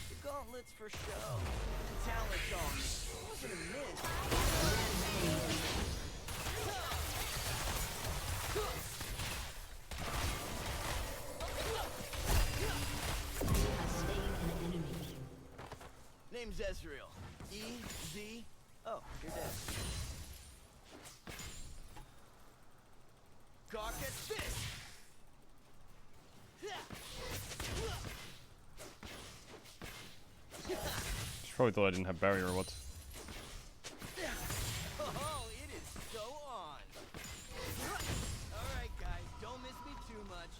The Gauntlet's for show. The talent's on me. Wasn't a miss. Name's Ezreal. E-Z. Oh, you're dead. Cock at fist. She probably thought I didn't have barrier or what. Oh, it is so on. All right, guys, don't miss me too much.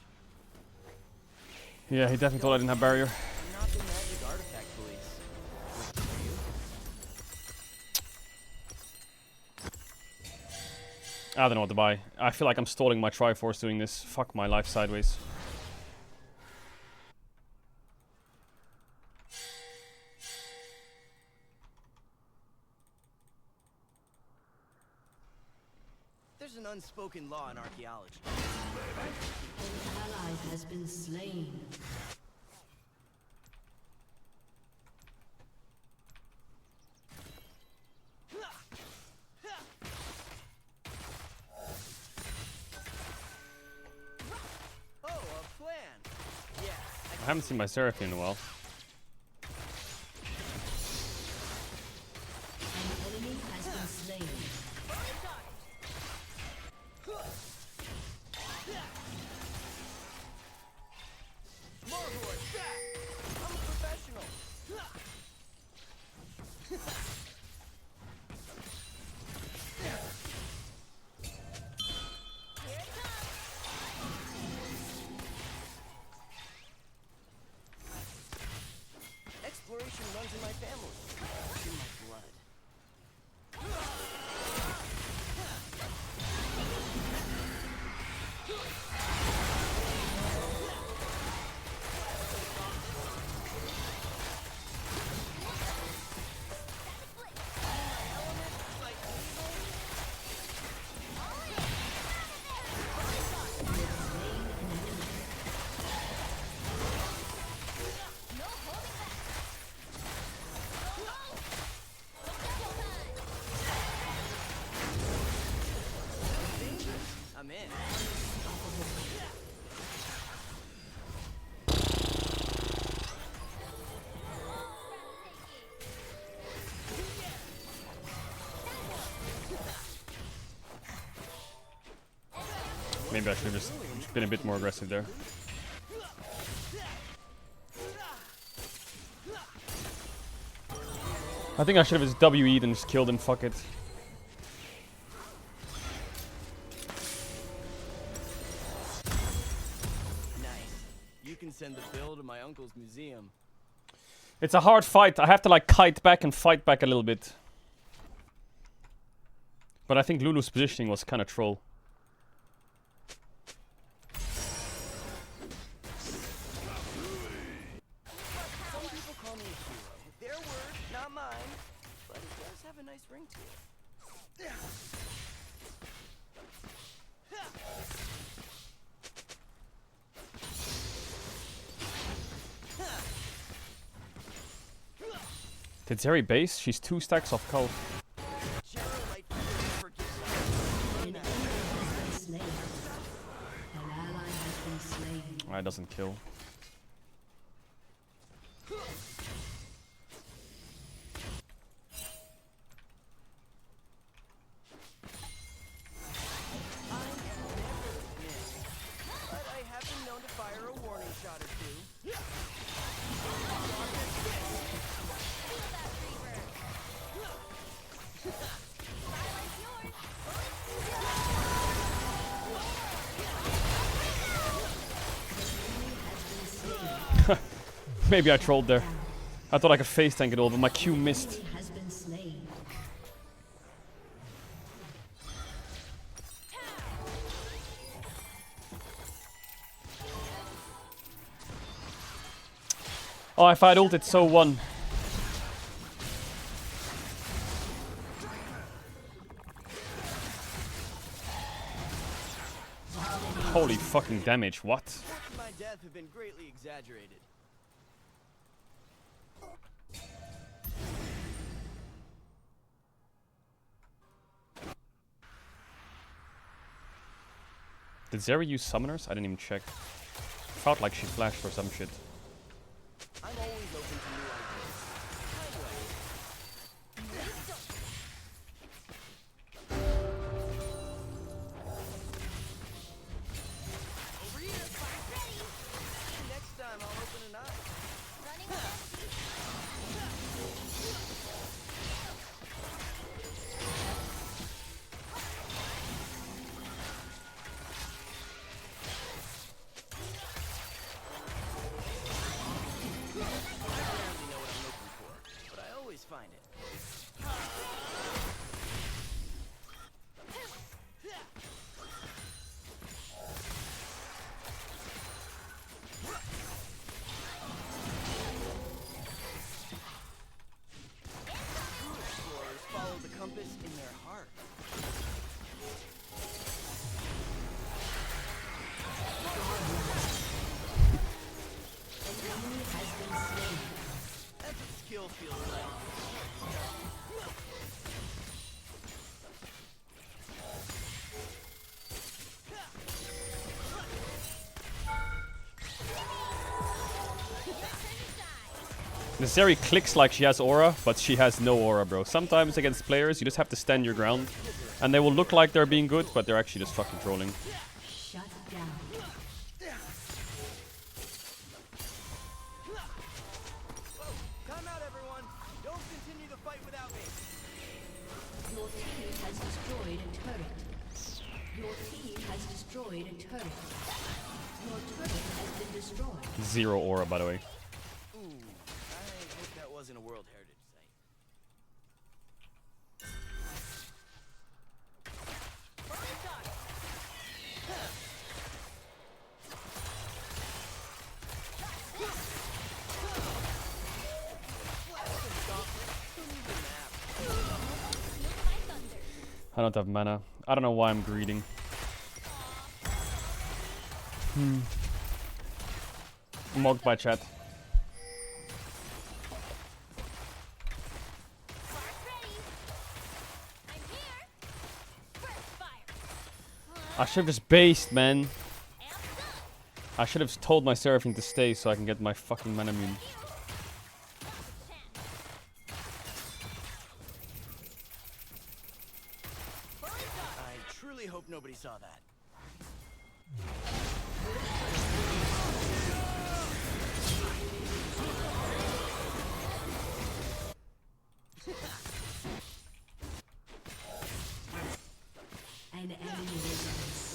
Yeah, he definitely thought I didn't have barrier. I'm not the magic artifact police. I don't know what to buy. I feel like I'm stalling my Triforce doing this. Fuck my life sideways. There's an unspoken law in archaeology. An ally has been slain. Oh, a plan. Yeah. I haven't seen my Seraphine in a while. An enemy has been slain. Marvel attack! I'm a professional. Exploration runs in my family. It's in my blood. I'm in. Maybe I should have just been a bit more aggressive there. I think I should have just WE'd and just killed him, fuck it. Nice. You can send the bill to my uncle's museum. It's a hard fight. I have to like kite back and fight back a little bit. But I think Lulu's positioning was kind of troll. nice ring to it. Did Zeri base? She's 2 stacks off Cole. That doesn't kill. But I have been known to fire a warning shot or two. Maybe I trolled there. I thought I could face tank it all, but my Q missed. Has been slain. Oh, if I'd ulted so one. Holy fucking damage, what? Reports of my death have been greatly exaggerated. Did Zeri use summoners? I didn't even check. Felt like she flashed or some shit. I'm always open to new ideas. Over here. Next time I'll open an eye. I barely know what I'm looking for, but I always find it. True explorers follow the compass in their heart. An enemy has been slain. That's what skill feels like. The Zeri clicks like she has aura, but she has no aura, bro. Sometimes against players, you just have to stand your ground. And they will look like they're being good, but they're actually just fucking trolling. Shut down. Time out, everyone. Don't continue the fight without me. Your team has destroyed a turret. Your team has destroyed a turret. Your turret has been destroyed. 0 aura, by the way. Ooh, I hope that wasn't a World Heritage Site. I don't have mana. I don't know why I'm greeting. Mocked by chat. I should have just based, man. I should have told my Seraphine to stay so I can get my fucking mana mune. I truly hope nobody saw that. An enemy is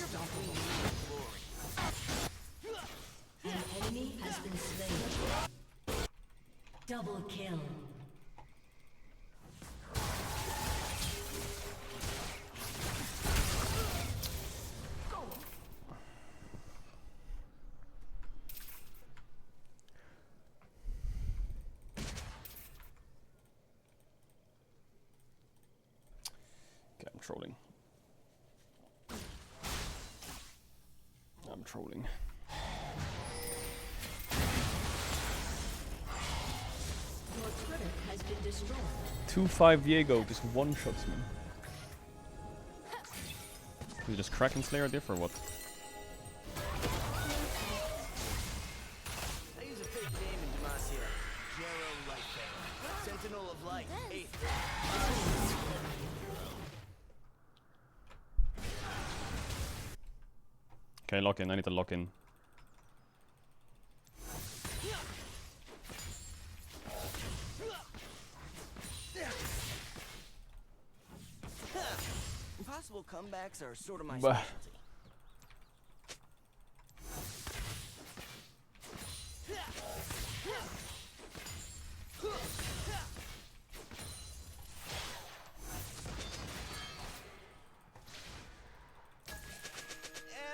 unstoppable. An enemy has been slain. Double kill. trolling. I'm trolling. Your turret has been destroyed. 2-5 Diego just one-shots me. Is it just Kraken Slayer diff or what? I use a fake name in Demacia. Jero Lightfang. Sentinel of Light, 8th. Okay, lock in. I need to lock in. Impossible comebacks are sort of my Bah. specialty.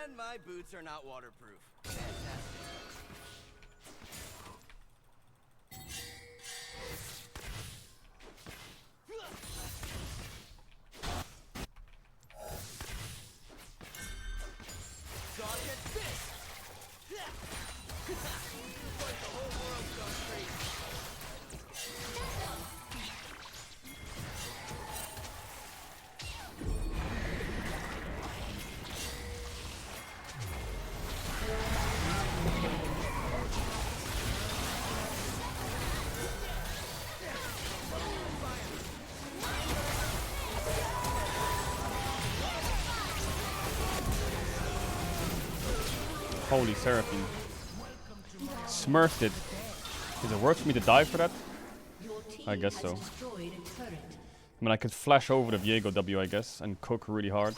And my boots are not waterproof. Fantastic. Dodge at fist! Like the whole world's gone crazy. Holy Seraphine. Smurfed it. Is it worth for me to die for that? I guess so. Destroyed a turret. I mean, I could flash over the Viego W, I guess, and cook really hard.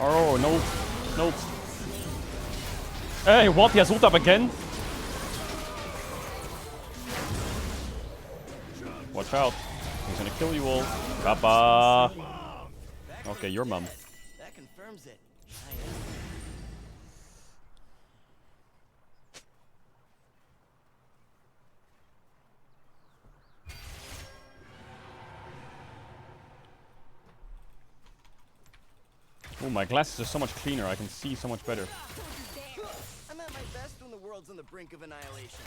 Oh, no. Nope. Hey, what? He has ult up again? Watch out. He's gonna kill you all. Kappa. Okay, your mom. That confirms it. Oh, my glasses are so much cleaner. I can see so much better. I'm at my best when the world's on the brink of annihilation.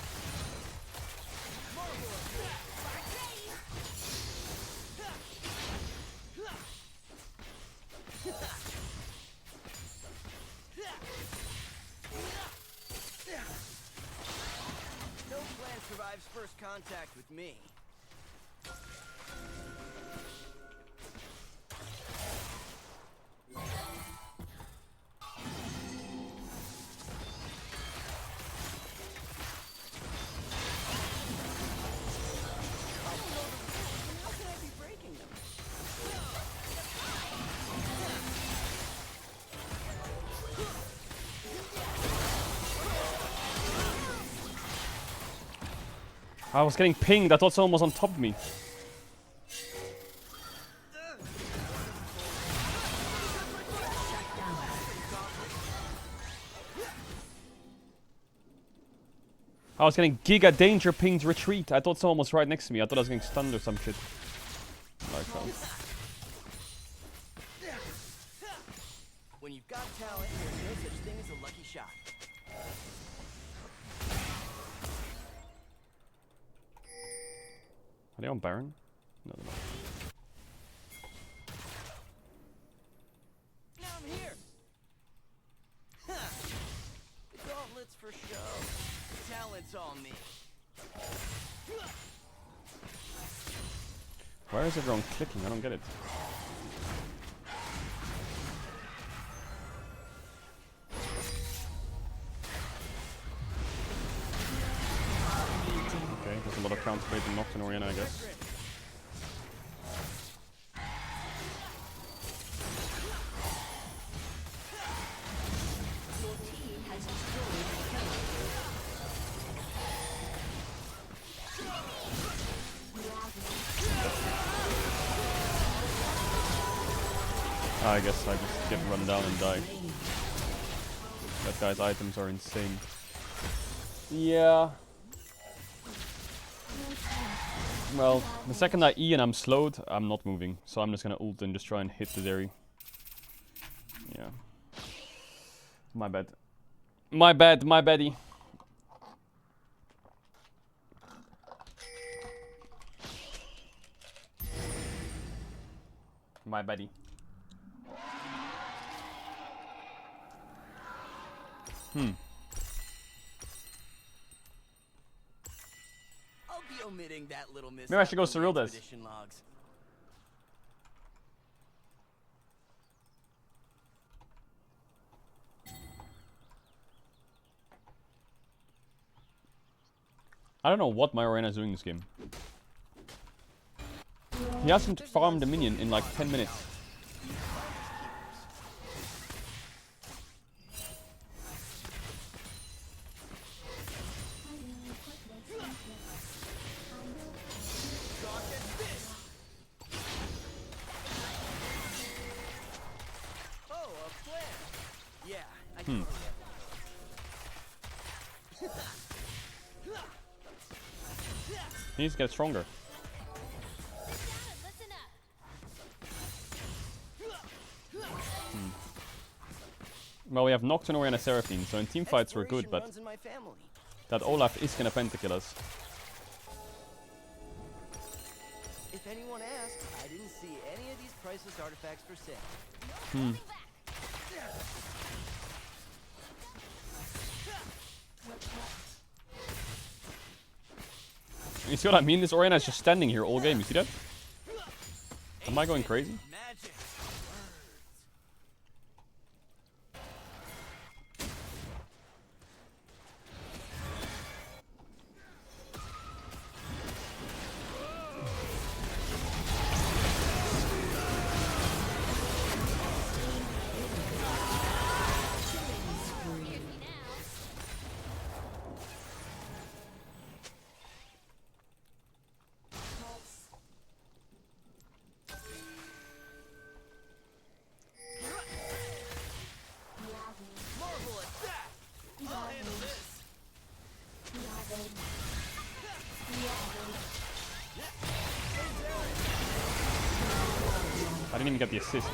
No plan survives first contact with me. How can I be breaking them? I was getting pinged. I thought someone was on top of me. I was getting giga danger pinged retreat. I thought someone was right next to me. I thought I was getting stunned or some shit. Like that. When you've got talent, there's no such thing as a lucky shot. Are they on Baron? No, they're not. Now I'm here. The gauntlets for show. Talent's all me. Why is everyone clicking? I don't get it. Okay, there's a lot of counter-bait and Nocturne Oriana, I guess. Your team has destroyed a turret. I guess I just get run down and die. That guy's items are insane. Yeah. Well, the second I E and I'm slowed, I'm not moving. So I'm just gonna ult and just try and hit the Zeri. Yeah. My bad. My bad, my baddie. My baddie. I'll be omitting that little miss. Maybe I should go surreal this. Expedition logs. I don't know what my Orianna is doing this game. He hasn't farmed a minion in like 10 minutes. Oh, a plan. Yeah, I Hmm. He needs to get stronger. Well, we have Nocturne, Orianna, Seraphine, so in team fights we're good, but runs in my family. that Olaf is gonna pentakill us. If anyone asked, I didn't see any of these priceless artifacts for sale. Hmm. You see what I mean? This Orianna is just standing here all game. You see that? Am I going crazy? Magic. Marvel at that. I'll handle this. I didn't even get the assist.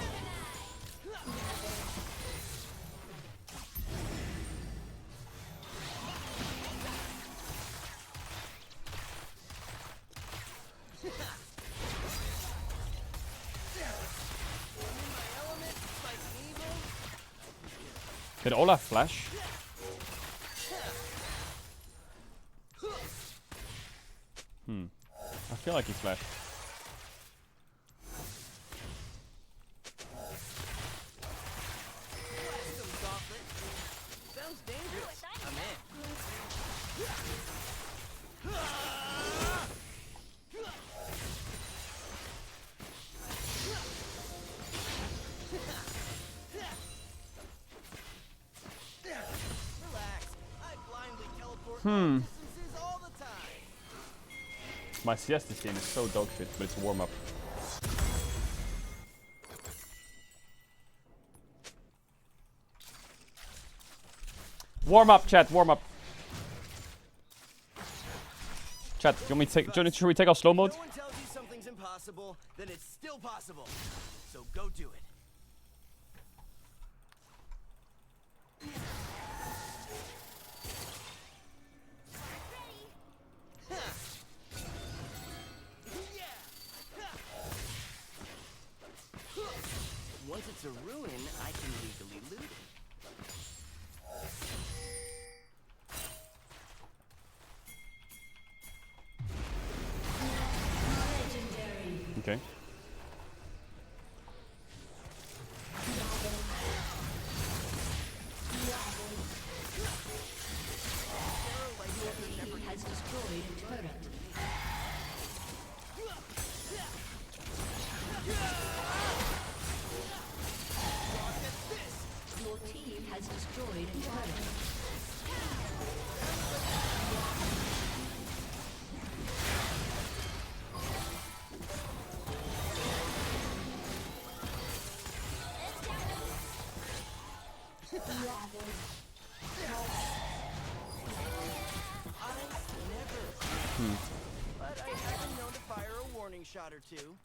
Did Olaf flash? I feel like he flashed. Sounds dangerous. I'm in. Relax. I blindly teleport long distances all the time. My CS this game is so dog shit, but it's a warm up. Warm up, chat, warm up. Chat, should we take off slow mode? No one tells you something's impossible, then it's still possible. So go do it. Once it's a ruin, I can legally loot it. Okay. Has destroyed a turret. Your team has destroyed a turret. But I have been known to fire a warning shot or two.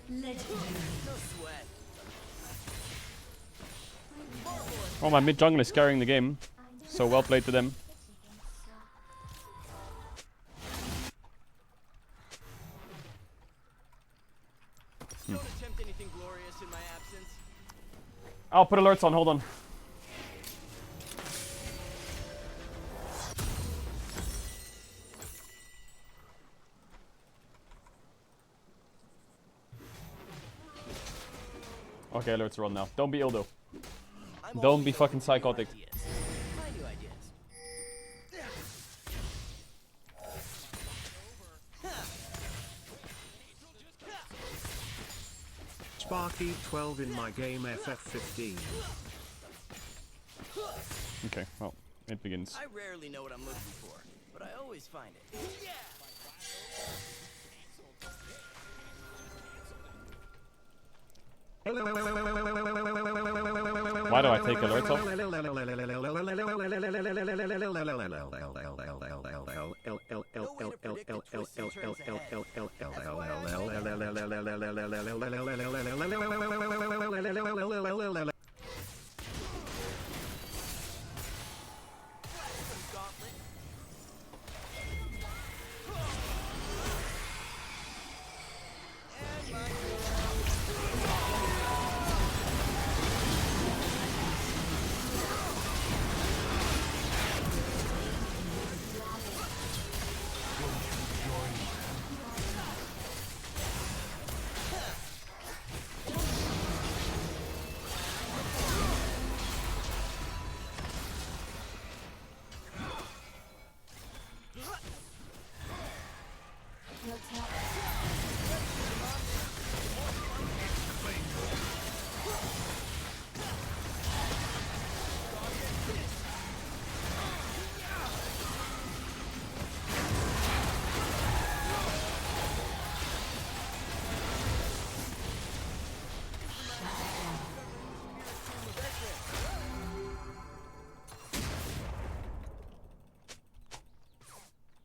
Legendary. No sweat. Oh, my mid jungle is carrying the game. So well played to them. Don't attempt anything glorious in my absence. I'll put alerts on, hold on. Okay, alerts are on now. Don't be ill though. Don't be fucking psychotic. My new ideas. Sparky 12 in my game FF15. Okay, well, it begins. I rarely know what I'm looking for, but I always find it. Yeah. Why do I take alerts off?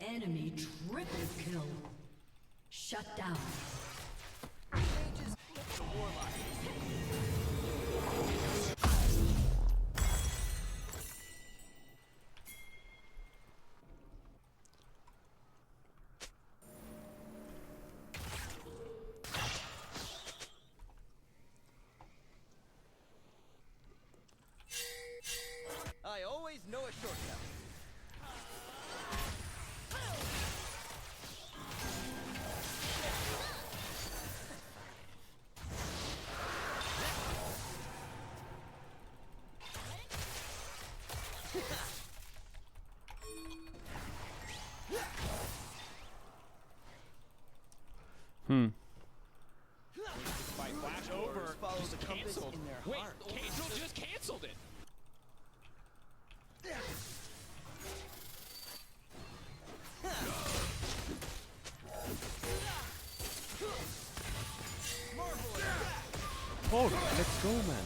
Enemy triple kill. Shut down. I always know a shortcut. By flash over, Follows just the compass canceled. in their Wait, heart. Caedrel just canceled it. Oh, let's go, man.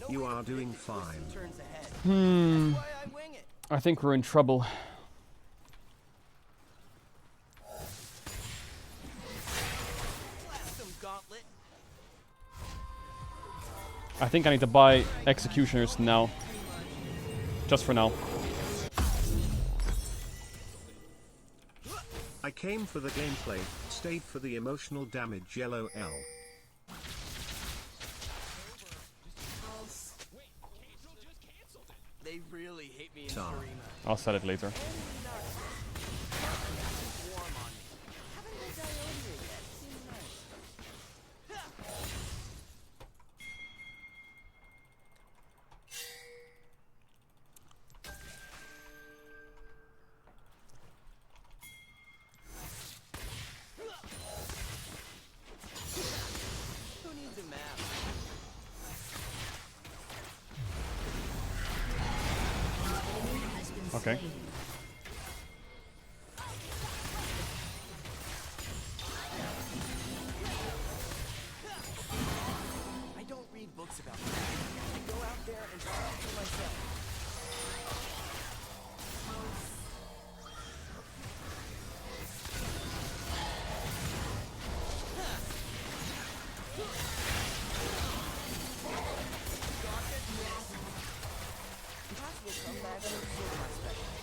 You are doing fine. I think we're in trouble. I think I need to buy executioners now. Just for now. I came for the gameplay, stayed for the emotional damage. Yellow L. They really hate me in Sorry. Arena. I'll set it later. Okay. I don't read books about that. I go out there and try it for myself. Impossible comebacks are sort of my specialty.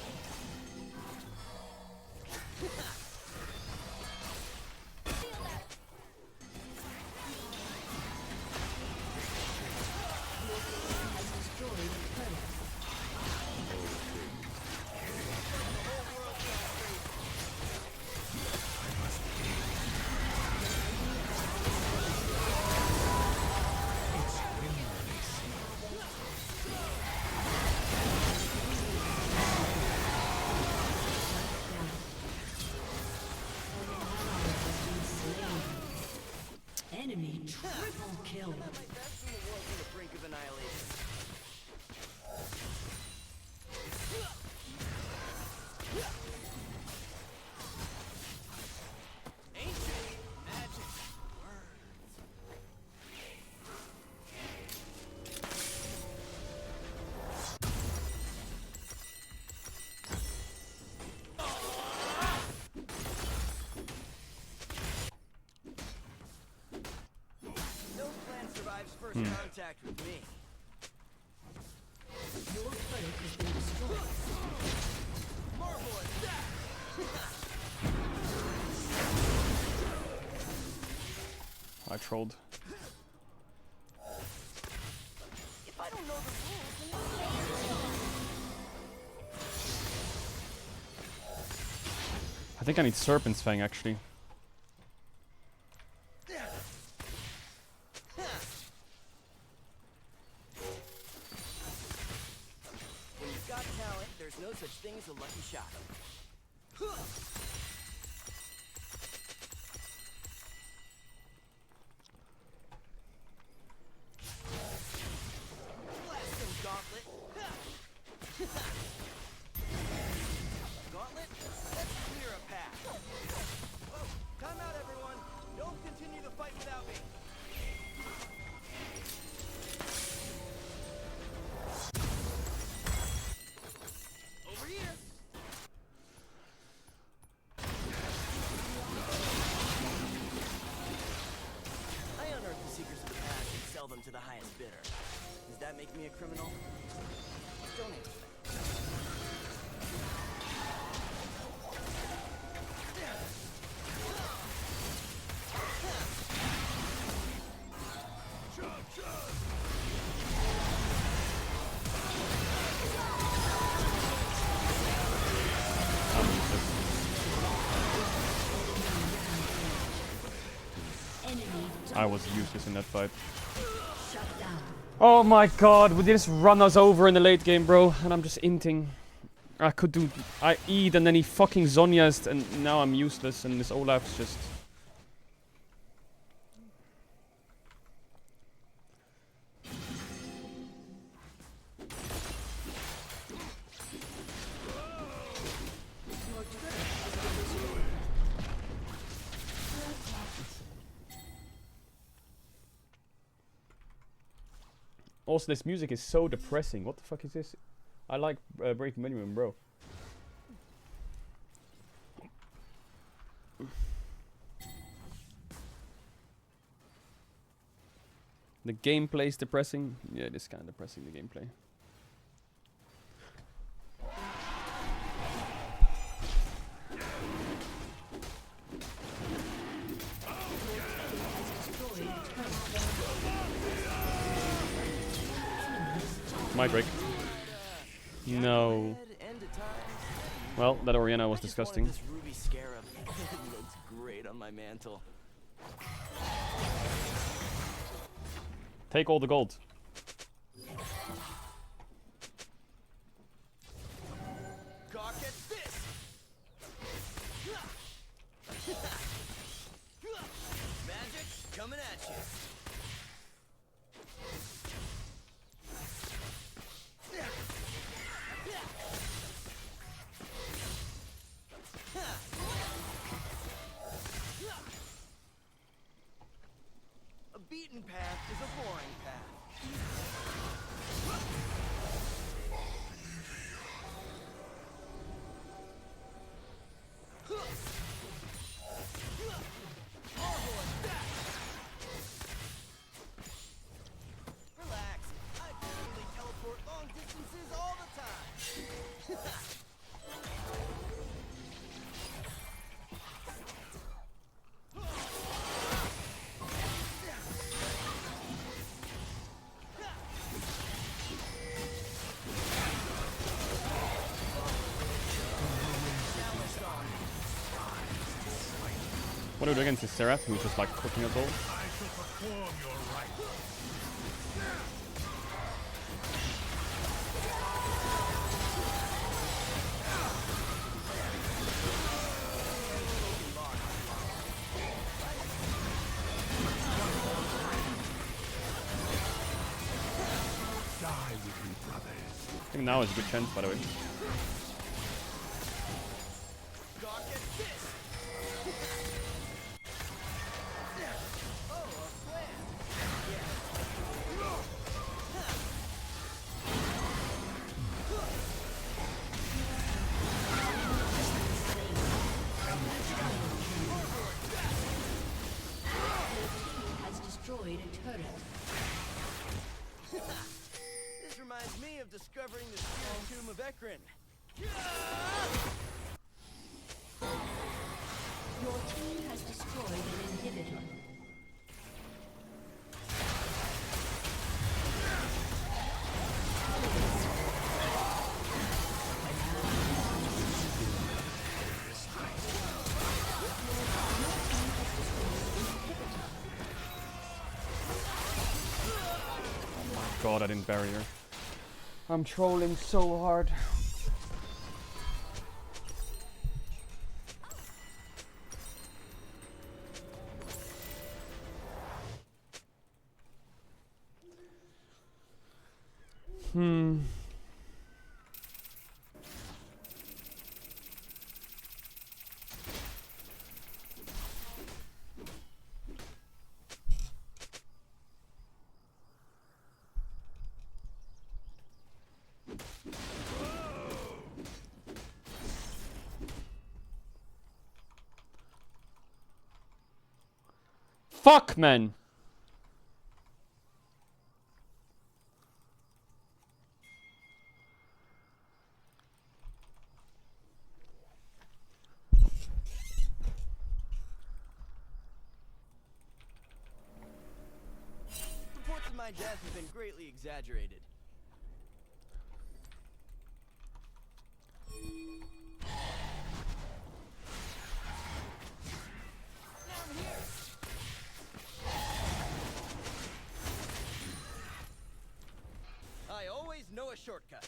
Enemy triple kill. My best when the world's on the brink of annihilation. Ancient magic words. No plan survives first contact with me. Your turret has been destroyed. Marvel at that! I trolled. If I don't know the rules, then I think I need Serpent's Fang actually. when you've got talent, there's no such thing as a lucky shot. Blast him, Gauntlet! Gauntlet, let's clear a path. Whoa, time out, everyone. Don't continue the fight without me. Over here. I unearth the secrets of the past and sell them to the highest bidder. Does that make me a criminal? Donate to them. I was useless in that fight. Shut down. Oh my god, would they just run us over in the late game, bro? And I'm just inting. I could do... I eat and then he fucking Zhonya's and now I'm useless and this Olaf's just... Your turret has been destroyed. Also, this music is so depressing. What the fuck is this? I like Breaking Minimum, bro. The gameplay is depressing. Yeah, it is kind of depressing, the gameplay. My break. No. Well, that Orianna was disgusting. This ruby scarab looks great on my mantle. Take all the gold. Gawk at this! Magic coming at you. boring path. Relax. I totally teleport long distances all the time. What do we do against this Seraph who's just like cooking us all? I think now is a good chance, by the way. Has destroyed a turret. This reminds me of discovering the spirit tomb of Ekron. Your team has destroyed an inhibitor. God, I didn't bury her. I'm trolling so hard. Fuck, man. Reports of my death have been greatly exaggerated. Now I'm here. I always know a shortcut.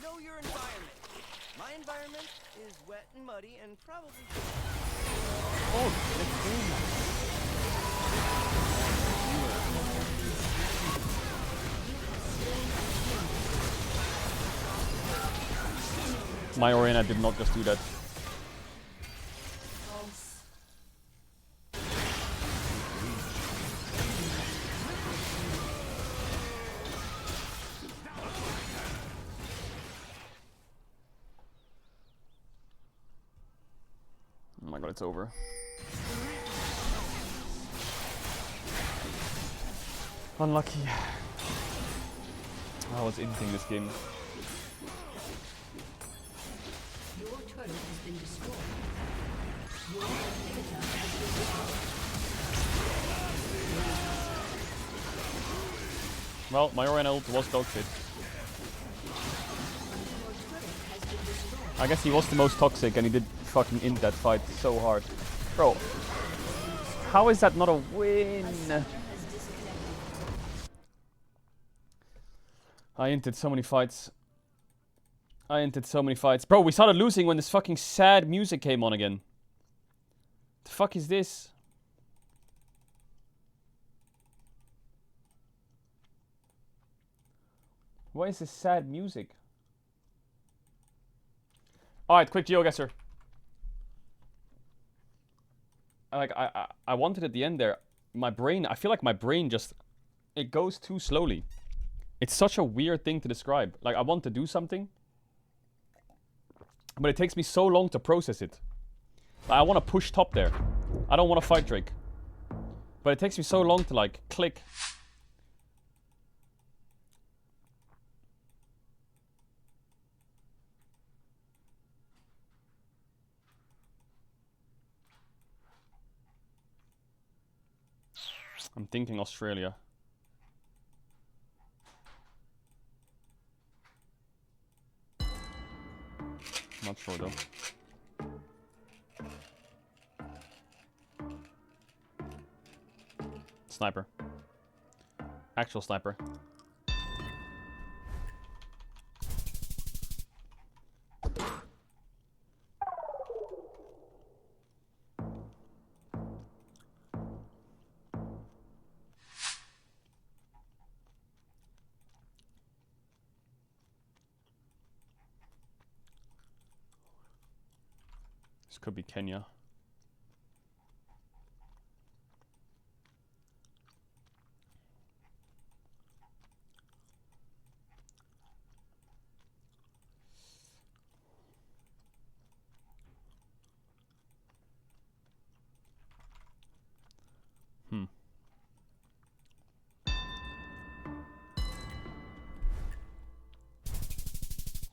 Know your environment. My environment is wet and muddy and probably... Oh, let's go. My Oriana did not just do that. Oh my god, it's over. Unlucky. I was inting this game. Your turret has been destroyed. Your inhibitor has been destroyed. Well, my Oriana ult was dog shit. I guess he was the most toxic and he did fucking int that fight so hard. Bro, how is that not a win? I inted so many fights. Bro, we started losing when this fucking sad music came on again. The fuck is this? What is this sad music? Alright, quick GeoGuessr. I wanted at the end there. My brain, I feel like my brain just, it goes too slowly. It's such a weird thing to describe. Like, I want to do something, but it takes me so long to process it. Like, I want to push top there. I don't want to fight Drake. But it takes me so long to, like, click. I'm thinking Australia. Not sure though. Sniper. Actual sniper. This could be Kenya.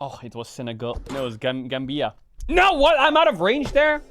Oh, it was Senegal. No, it was Gambia. No, what? I'm out of range there?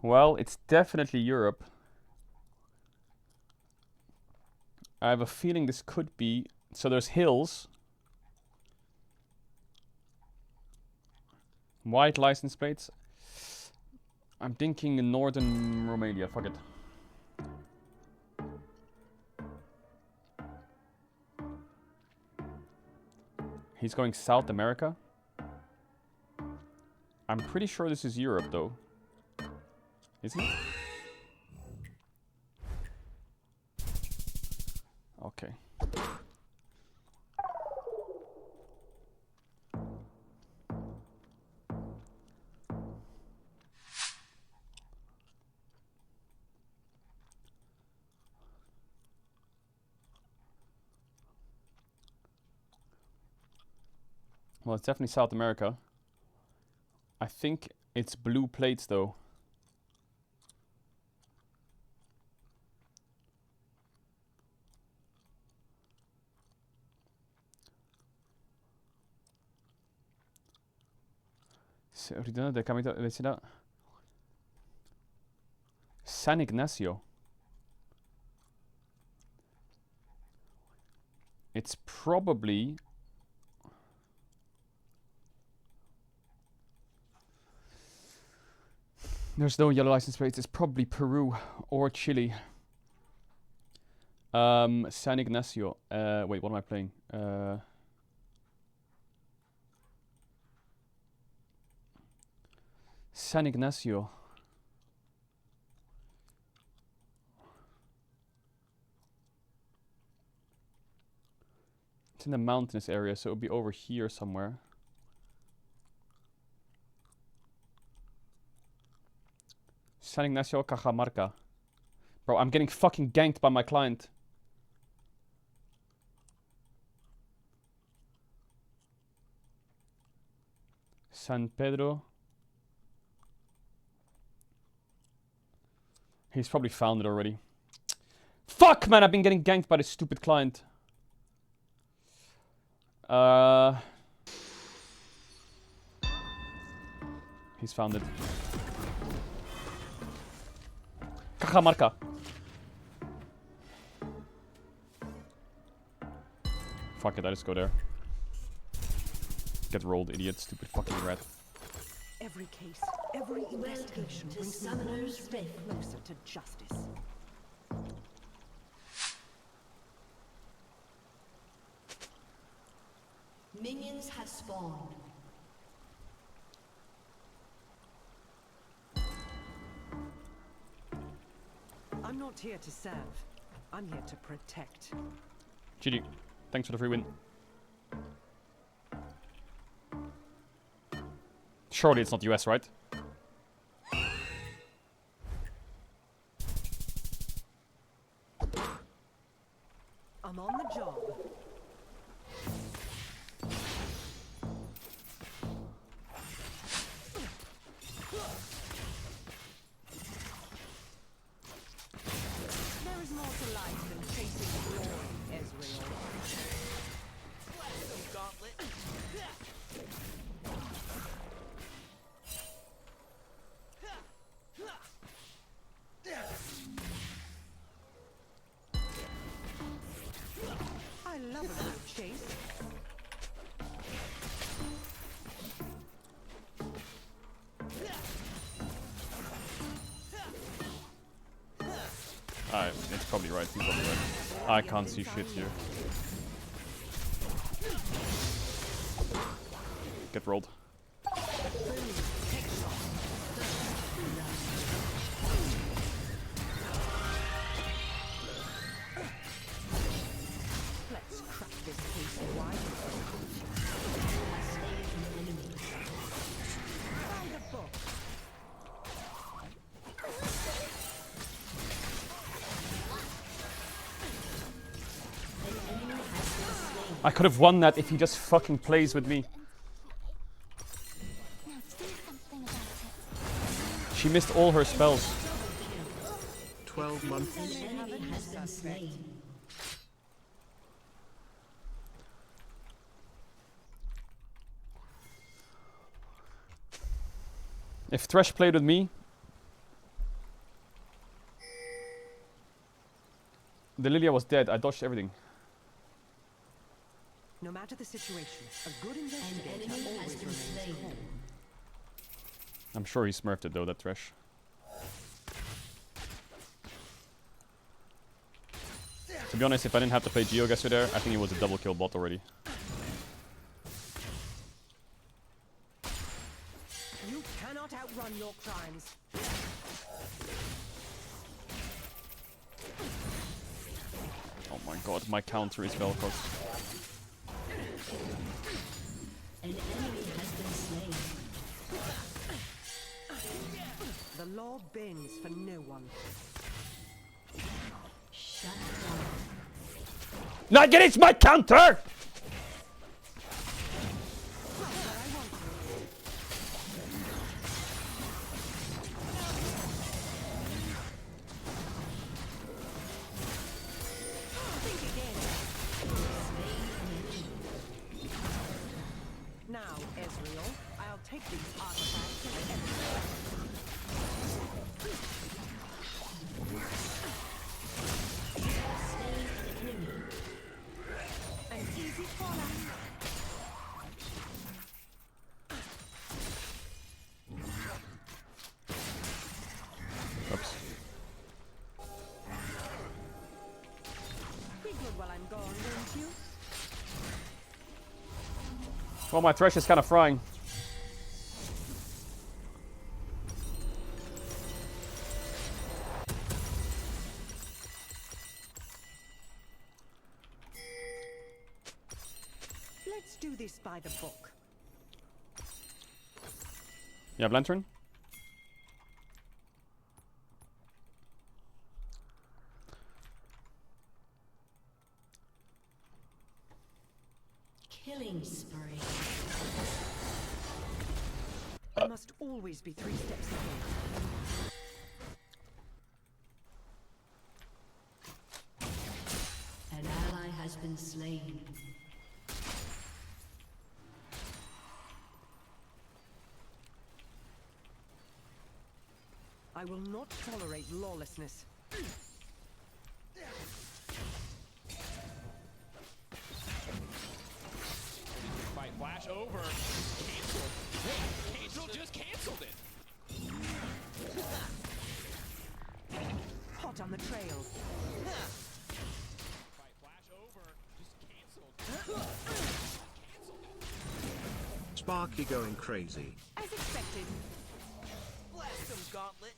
Well, it's definitely Europe. I have a feeling this could be... So there's hills. White license plates. I'm thinking in northern Romania. Fuck it. He's going South America. I'm pretty sure this is Europe, though. Is he? Okay. Well, it's definitely South America. I think it's blue plates, though. San Ignacio. It's probably... There's no yellow license plates. It's probably Peru or Chile. San Ignacio. Wait, what am I playing? San Ignacio. It's in the mountainous area, so it would be over here somewhere. San Ignacio, Cajamarca. Bro, I'm getting fucking ganked by my client. San Pedro. He's probably found it already. Fuck, man, I've been getting ganked by this stupid client. He's found it. Cajamarca. Fuck it, I just go there. Get rolled, idiot. Stupid fucking rat. Every case, every investigation brings Summoner's Rift closer to justice. Minions have spawned. I'm not here to serve. I'm here to protect. GG. Thanks for the free win. Surely it's not US, right? I'm on the job. There is more to life than chasing glory, Ezreal. Gauntlet. I love a good chase. It's probably right. He's probably right. I can't see shit here. Get rolled. Let's crack this case wide. Find a book. I could have won that if he just fucking plays with me. She missed all her spells. 12 months. If Thresh played with me, the Lilia was dead. I dodged everything. No matter the situation, a good investigator always remains calm. I'm sure he smurfed it though, that Thresh. To be honest, if I didn't have to play Geoguessr there, I think it was a double kill bot already. You cannot outrun your crimes. Oh my god, my counter is Vel'Koz. An enemy has been slain. The law bends for no one. Shut down. Not get it's my counter! Now, Ezreal, I'll take these artifacts to the end. An easy fallout. Oops. Be good while I'm gone, won't you? Well, my Thresh is kind of frying. Let's do this by the book. You have Lantern? Killing spree. I must always be 3 steps ahead. An ally has been slain. I will not tolerate lawlessness. Fight flash over. Canceled. Wait, Caedrel just canceled it. Hot on the trail. Fight flash over. Just canceled. Sparky going crazy. As expected. Blast him, Gauntlet.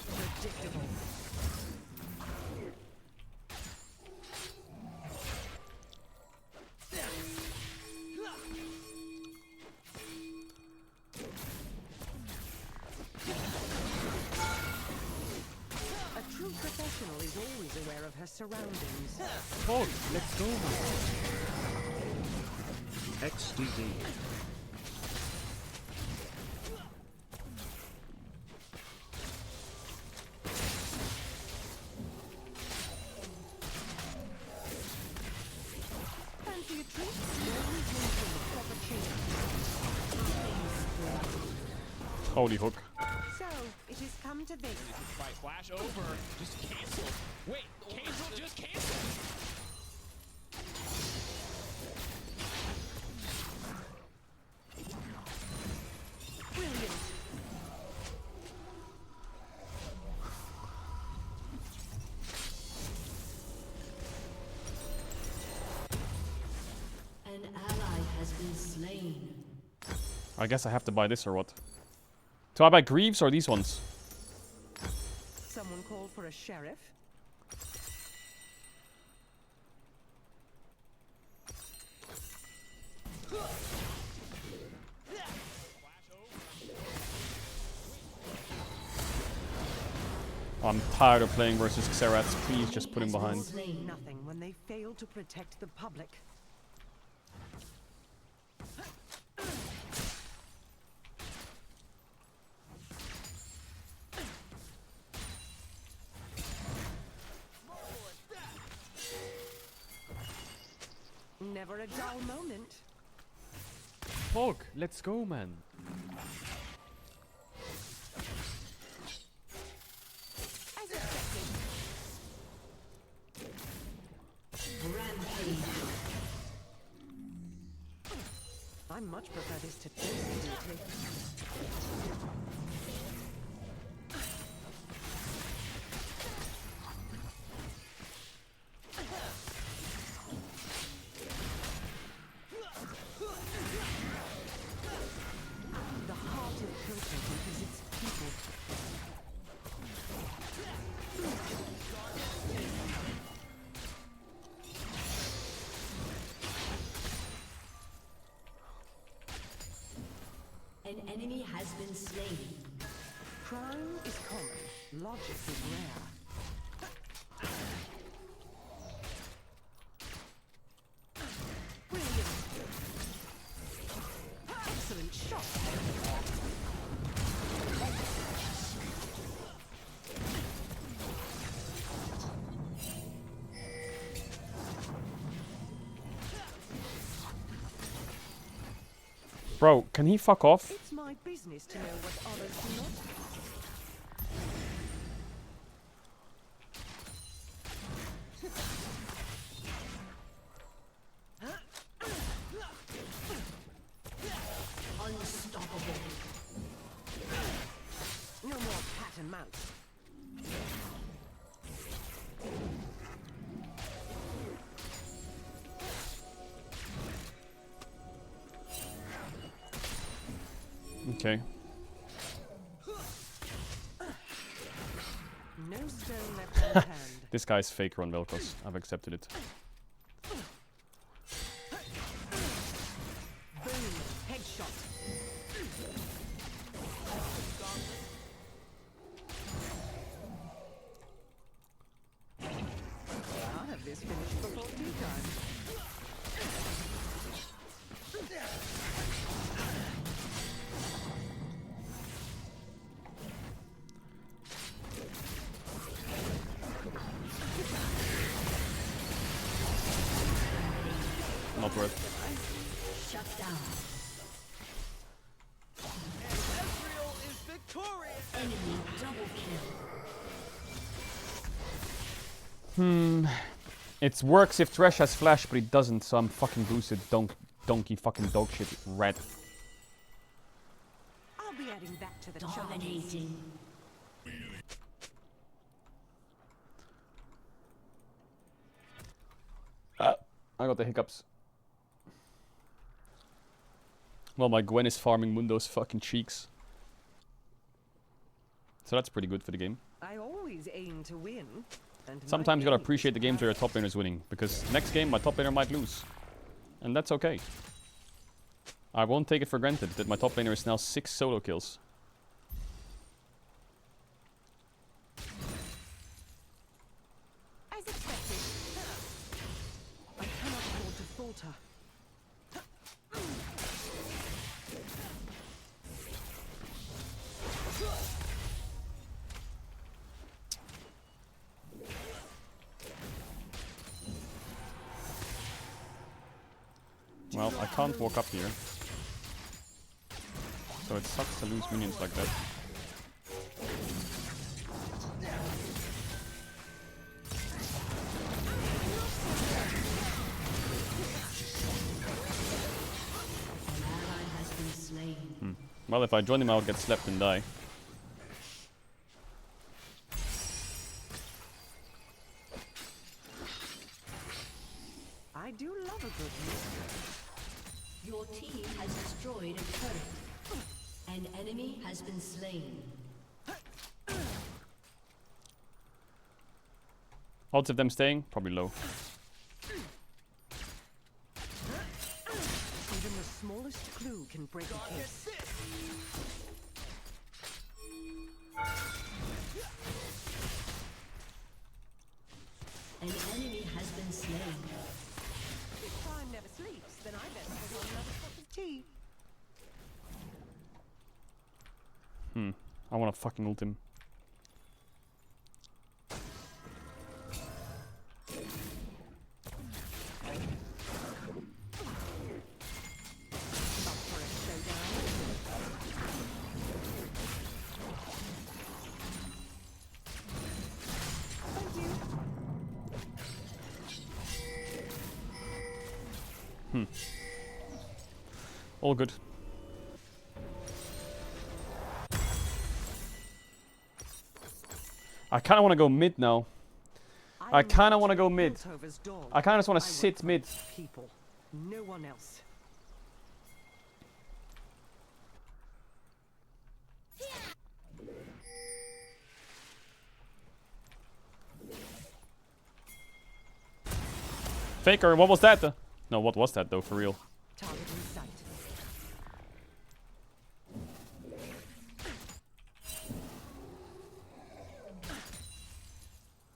Predictable. A true professional is always aware of her surroundings. Oh, let's go. XDD. Fancy a treat? Always maintain the proper change. Holy hook. So, it has come to this. Fight flash over. Just canceled. Wait, Caedrel just canceled. Brilliant. An ally has been slain. I guess I have to buy this or what? Do I buy Greaves or these ones? Someone called for a sheriff? I'm tired of playing versus Xerath. Please just put him behind. Nothing when they fail to protect the public. Never a dull moment. Fog, let's go, man. As expected. Rampage. I much prefer this to duty. The heart of Prototype is its people. An enemy has been slain. Crime is common, logic is rare. Brilliant. Excellent shot. Bro, can he fuck off? It's my business to know what others do not. Unstoppable. No more cat and mouse. Okay. No stone left unturned. This guy's fake Ron Velkos. I've accepted it. Boom. Headshot. I'll have this finished before tea time. Not worth. Shut down. Enemy double kill. It works if Thresh has flash, but it doesn't, so I'm fucking boosted donkey fucking dog shit rat. I'll be adding that to the Dominating. I got the hiccups. Well, my Gwen is farming Mundo's fucking cheeks. So that's pretty good for the game. I always aim to win. And Sometimes you gotta appreciate the games where your top laner is winning, because next game my top laner might lose. And that's okay. I won't take it for granted that my top laner is now 6 solo kills. As expected. I cannot afford to falter. Well, I can't walk up here. So it sucks to lose minions like that. Well, if I join him, I would get slapped and die. I do love a good mystery. Your team has destroyed a turret. An enemy has been slain. Odds of them staying? Probably low. Even the smallest clue can break a case. An enemy has been slain. If crime never sleeps, then I better put on another cup of tea. I wanna fucking ult him. All good. I kind of want to go mid now. I kind of want to go mid. I kind of just want to sit mid. People, no one else. Faker, what was that? No, what was that though, for real? Target in sight.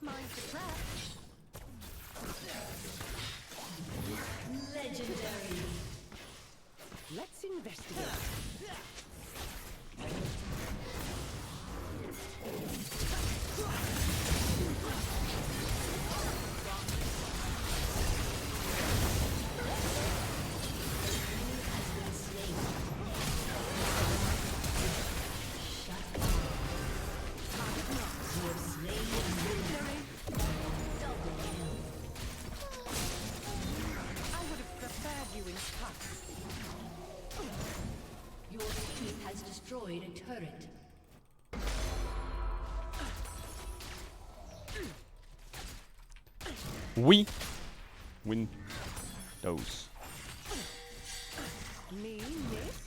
Mind the trap. Legendary. Let's investigate. Your team has destroyed a turret. We win those. Me miss?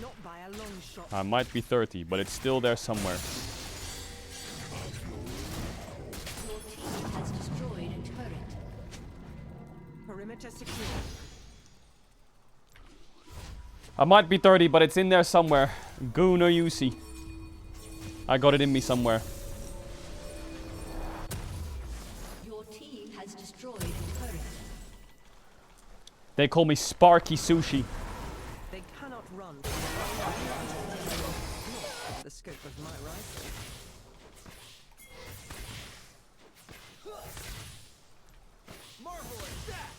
Not by a long shot. I might be 30, but it's still there somewhere. Your team has destroyed a turret. Perimeter secure. I might be 30, but it's in there somewhere. Goon or UC. I got it in me somewhere. Your team has destroyed a turret. They call me Sparky Sushi. They cannot run. The scope of my rifle. Marvelous that!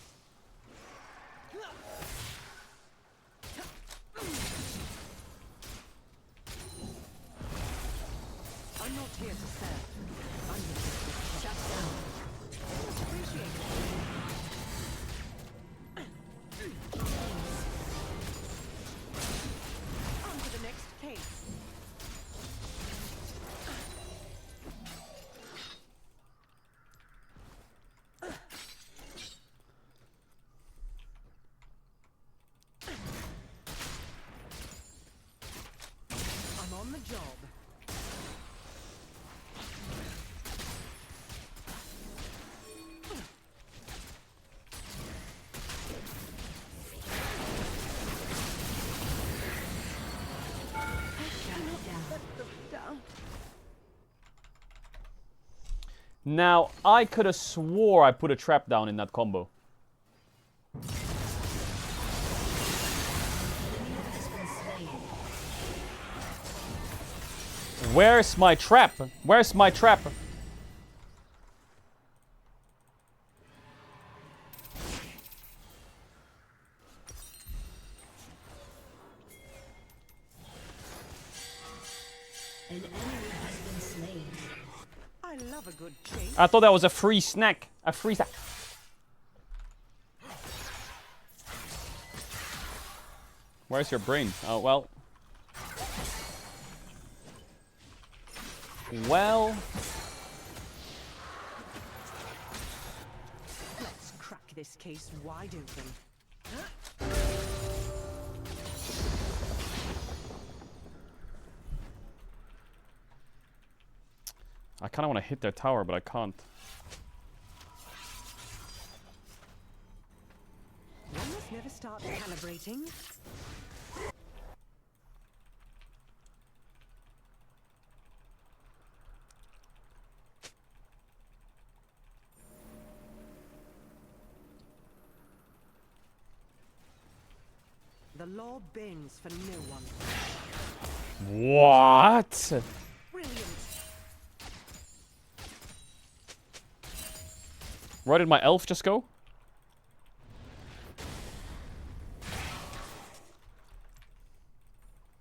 I'm not here to serve. I'm here to shut down. Much appreciated. On to the next case. I'm on the job. Now, I could have swore I put a trap down in that combo. Where's my trap? Where's my trap? An enemy has been slain. I love a good chase. I thought that was a free snack. A free snack. Where's your brain? Oh, well. Well. Let's crack this case wide open. I kind of want to hit their tower, but I can't. One must never start calibrating. The law bends for no one. What? Brilliant. Where did my elf just go?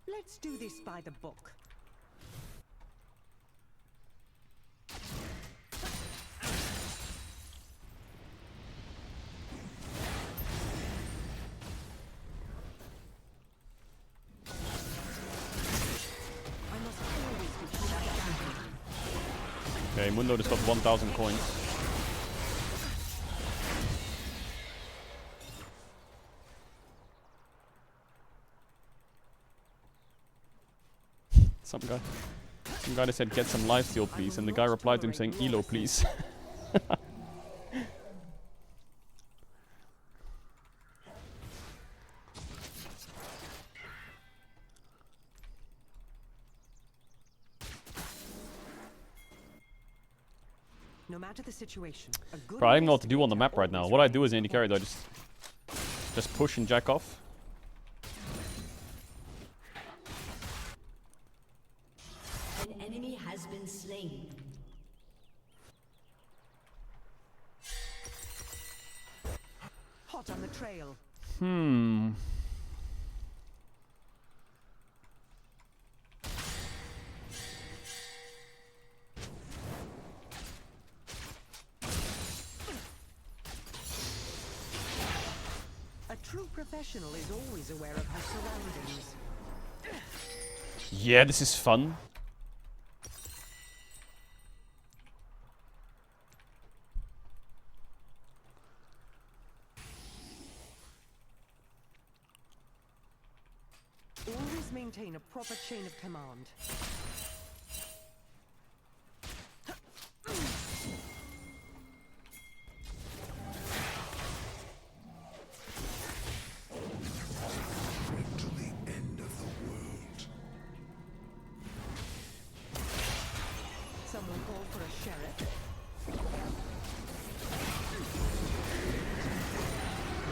Let's do this by the book. I must always be shut down. Okay, Mundo just got 1,000 coins. Some guy that said, get some lifesteal please, and the guy replied to him saying, Elo please. No matter the situation, a good Bro, I don't even know what to do on the map right now. What I do as an AD carry, do I just push and jack off? An enemy has been slain. Hot on the trail. A true professional is always aware of her surroundings. Yeah, this is fun. Always maintain a proper chain of command. To the end of the world. Someone call for a sheriff.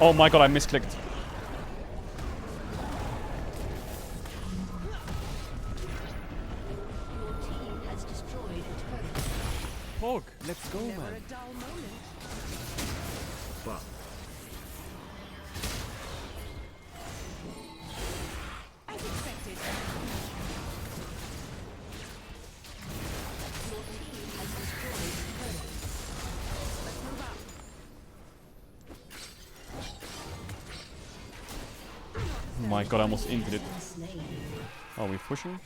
Oh my god, I misclicked. Your team has destroyed a turret. Pog, let's go, Never man. a dull moment. But As expected. my god, I almost inted it. Oh, we're pushing?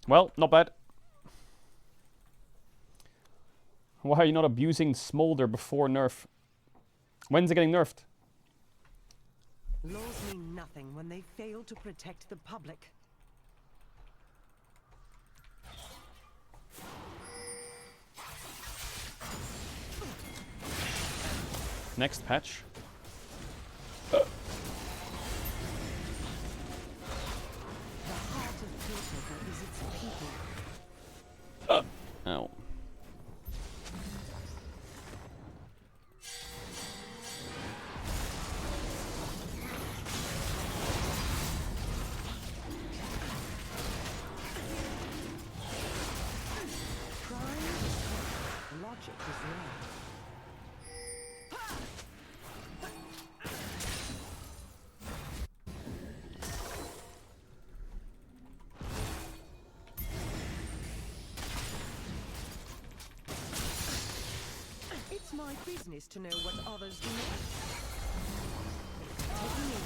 Well, not bad. Why are you not abusing Smolder before nerf? When's it getting nerfed? Laws mean nothing when they fail to protect the public. Next patch. The heart of Piltover is its people. Ow. Logic is rare. It's my business to know what others do not. Taking in.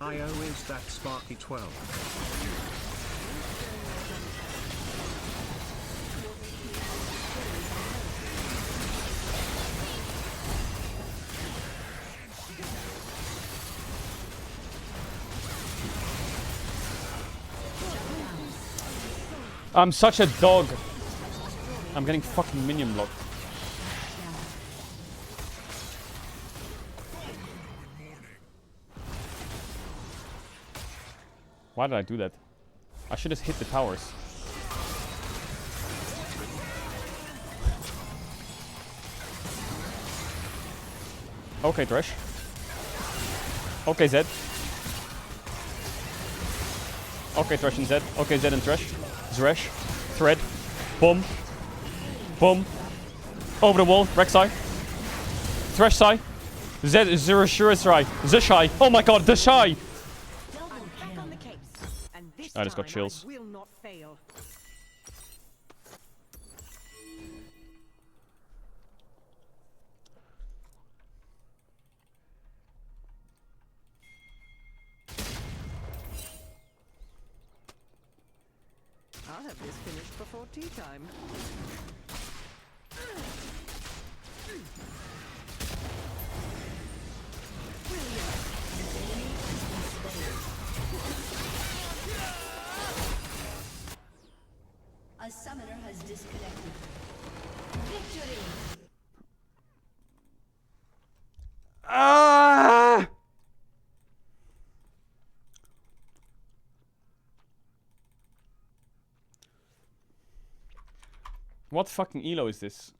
IO is that Sparky 12. I'm such a dog. I'm getting fucking minion blocked. Why did I do that? I should have hit the towers. Okay, Thresh. Okay, Zed. Okay, Thresh and Zed. Okay, Zed and Thresh. Thresh. Thread. Boom. Boom. Over the wall. Rek'Sai. Thresh Sai. Zed is Zerashura. Zeshai. Oh my god, the Shai! I just got chills. Will not fail. I'll have this finished before tea time. A summoner has disconnected. Victory! Ah! What fucking elo is this?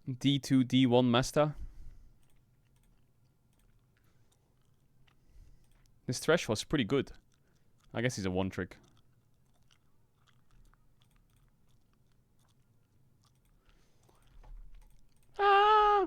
D2, D1 master. This Thresh was pretty good. I guess he's a one trick. Ah!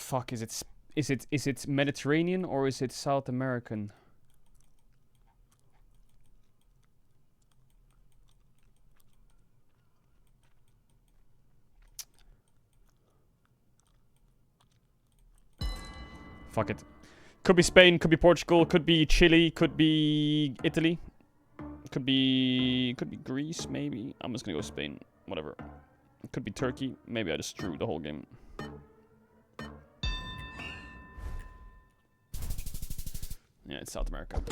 Fuck, is it Mediterranean or is it South American? Fuck it. Could be Spain, could be Portugal, could be Chile, could be Italy. Could be Greece, maybe. I'm just gonna go Spain. Whatever. Could be Turkey. Maybe I just drew the whole game. Yeah, it's South America.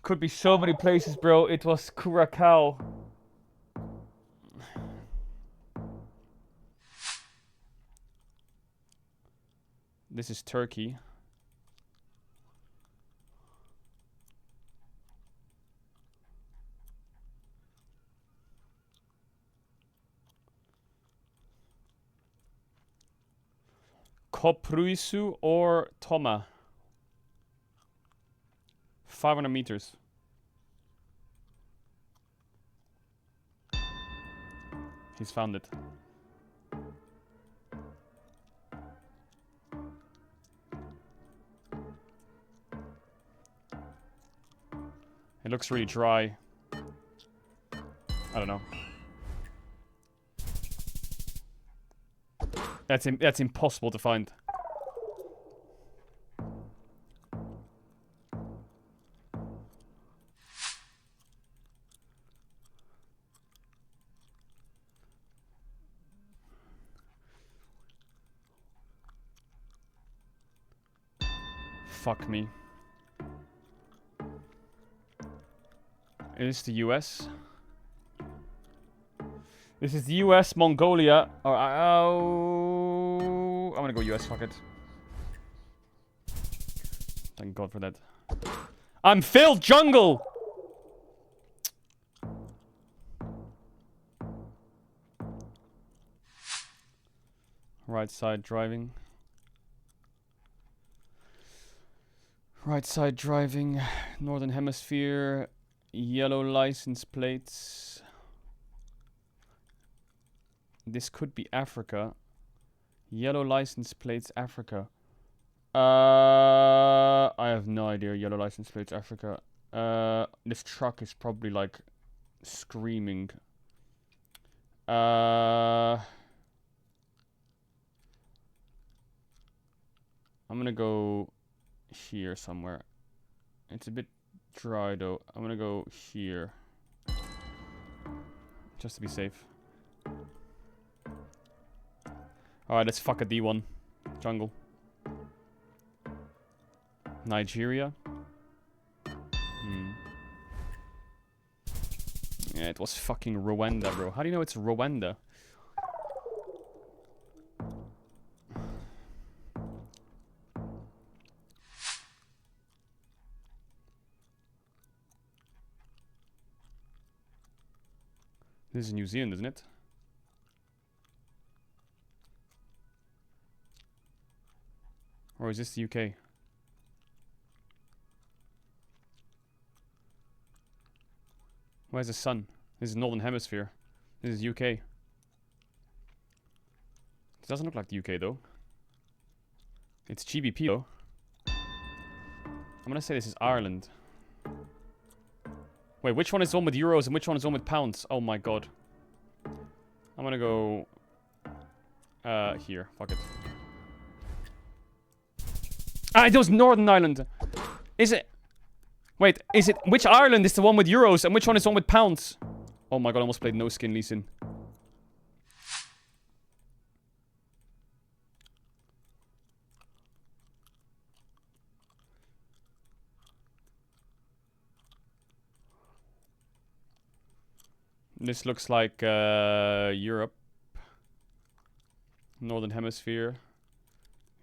Could be so many places, bro. It was Curacao. This is Turkey. Kopruisu or Toma. 500 meters. He's found it. It looks really dry. I don't know. That's impossible to find. Fuck me. Is this the US? This is the US, Mongolia. Oh, I'm gonna go US, fuck it. Thank God for that. I'm filled jungle! Right side driving. Right side driving. Northern Hemisphere. Yellow license plates. This could be Africa. Yellow license plates, Africa. I have no idea. Yellow license plates, Africa. This truck is probably like screaming. I'm gonna go here somewhere. It's a bit dry though. I'm gonna go here. Just to be safe. Alright, let's fuck a D1. Jungle. Nigeria. Yeah, it was fucking Rwanda, bro. How do you know it's Rwanda? This is New Zealand, isn't it? Or is this the UK? Where's the sun? This is Northern Hemisphere. This is UK. It doesn't look like the UK though. It's GBP though. I'm gonna say this is Ireland. Wait, which one is the one with euros and which one is the one with pounds? Oh my god. I'm gonna go... here. Fuck it. Ah, it was Northern Ireland. Is it? Wait, is it... Which Ireland is the one with euros and which one is the one with pounds? Oh my god, I almost played no skin Lee Sin. This looks like Europe. Northern Hemisphere.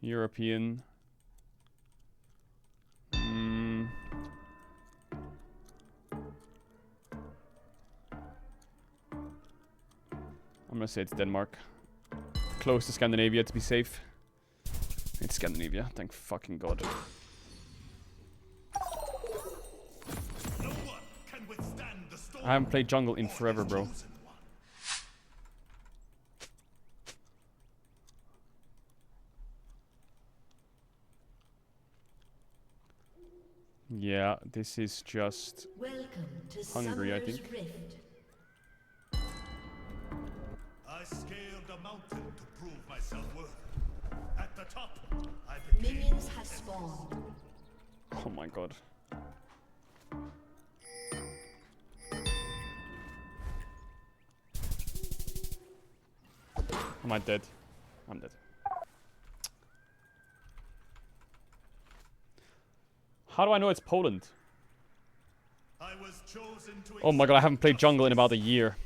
European. I'm gonna say it's Denmark. Close to Scandinavia to be safe. It's Scandinavia, thank fucking god. I haven't played jungle in forever, bro. Yeah, this is just hungry, I think. I scaled a mountain to prove myself worthy. At the top, I Minions have spawned. Oh my god. Am I dead? I'm dead. How do I know it's Poland? I was chosen to Oh my god, I haven't played jungle in about a year.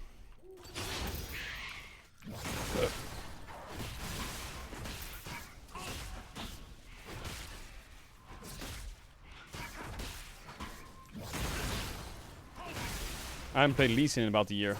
I haven't played Lee Sin in about a year.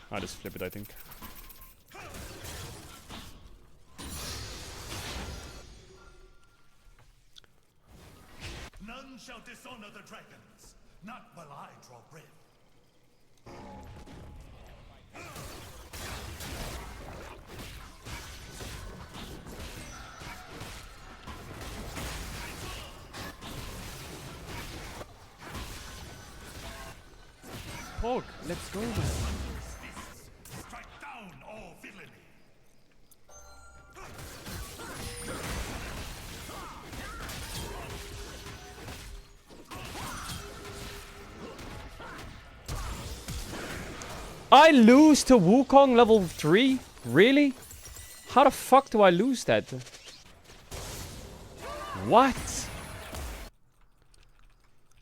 I just flip it, I think. None shall dishonor the dragons, not while I draw breath. Pog, let's go, man. Strike down all villainy. I lose to Wukong level 3? Really? How the fuck do I lose that? What?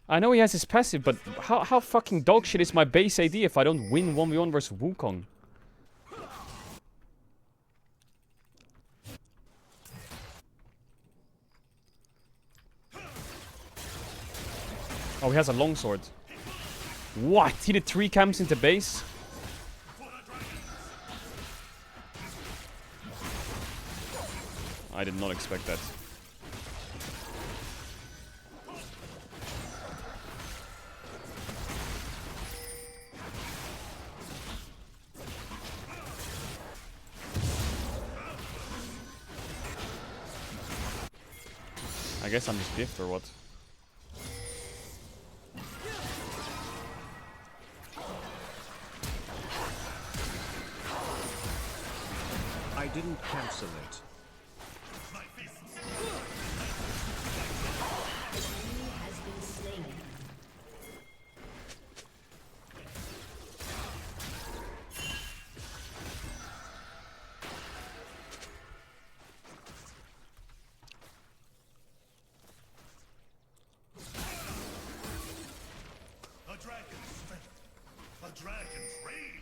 I know he has his passive, but how fucking dogshit is my base AD if I don't win 1v1 versus Wukong? Oh, he has a longsword. What? He did 3 camps into base? I did not expect that. I guess I'm just gift or what? I didn't cancel it. A dragon's strength, a dragon's rage.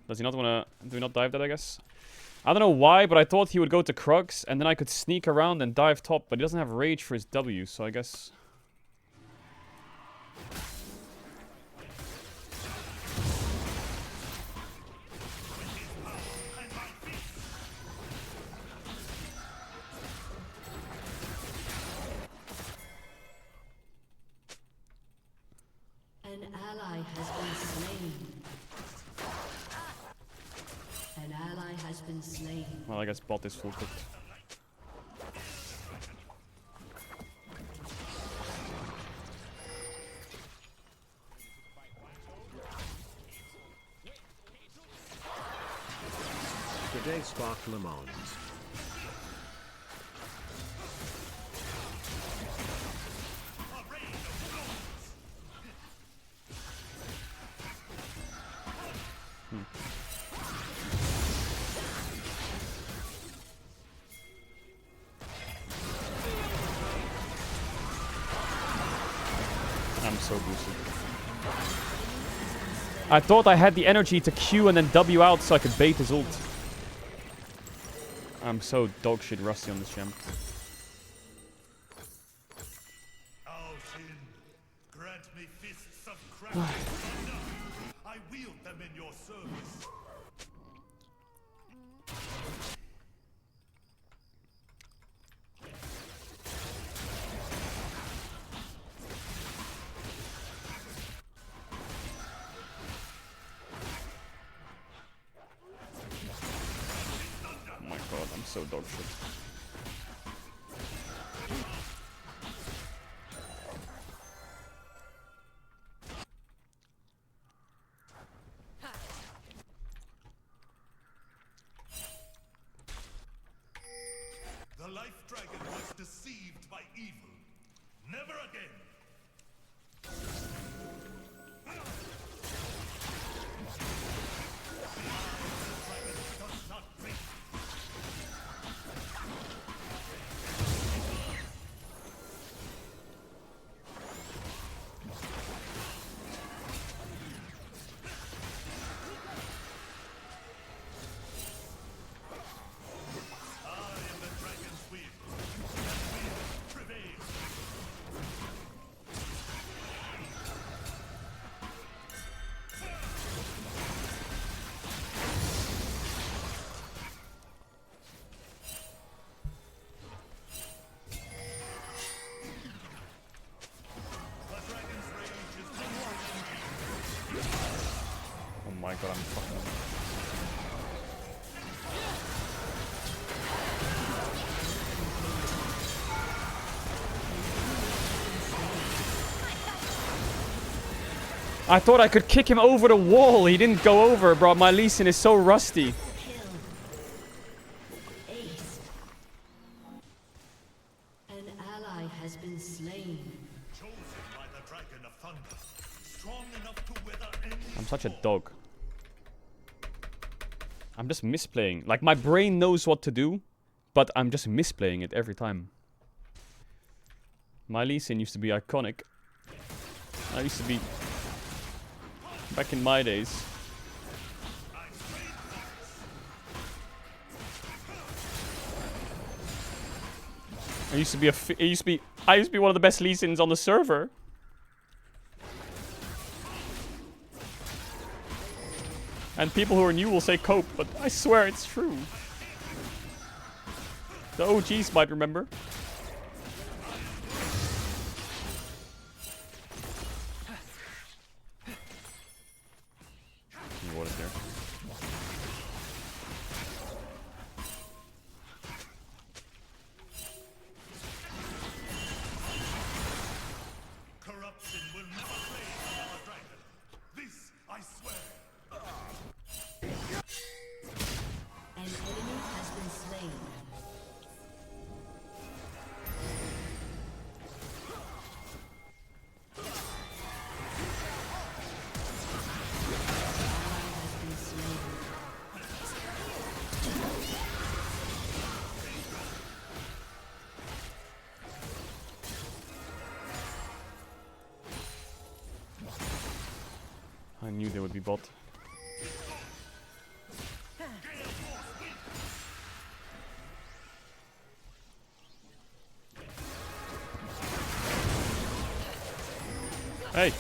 Does he not wanna... Do we not dive that, I guess? I don't know why, but I thought he would go to Crux, and then I could sneak around and dive top, but he doesn't have rage for his W, so I guess... An ally been slain. Well, I guess bot is full cooked. Today Spark Le Mans. I'm so boosted. I thought I had the energy to Q and then W out so I could bait his ult. I'm so dogshit rusty on this champ. Grant me fists of craft. I wield them in your service. Oh my god, I'm so dogshit. The life dragon was deceived by evil. Never again. Oh my god, I'm fucking up. I thought I could kick him over the wall. He didn't go over, bro. My Lee Sin is so rusty. Ace. An ally has been slain. Chosen by the dragon of thunder. Strong enough to weather any I'm such a dog. I'm just misplaying. Like, my brain knows what to do, but I'm just misplaying it every time. My Lee Sin used to be iconic. I used to be... Back in my days. I used to be one of the best Lee Sins on the server. And people who are new will say cope, but I swear it's true. The OGs might remember. What is there? corruption will never reign on our dragon. This I swear. An enemy has been slain. I knew there would be bot. Hey!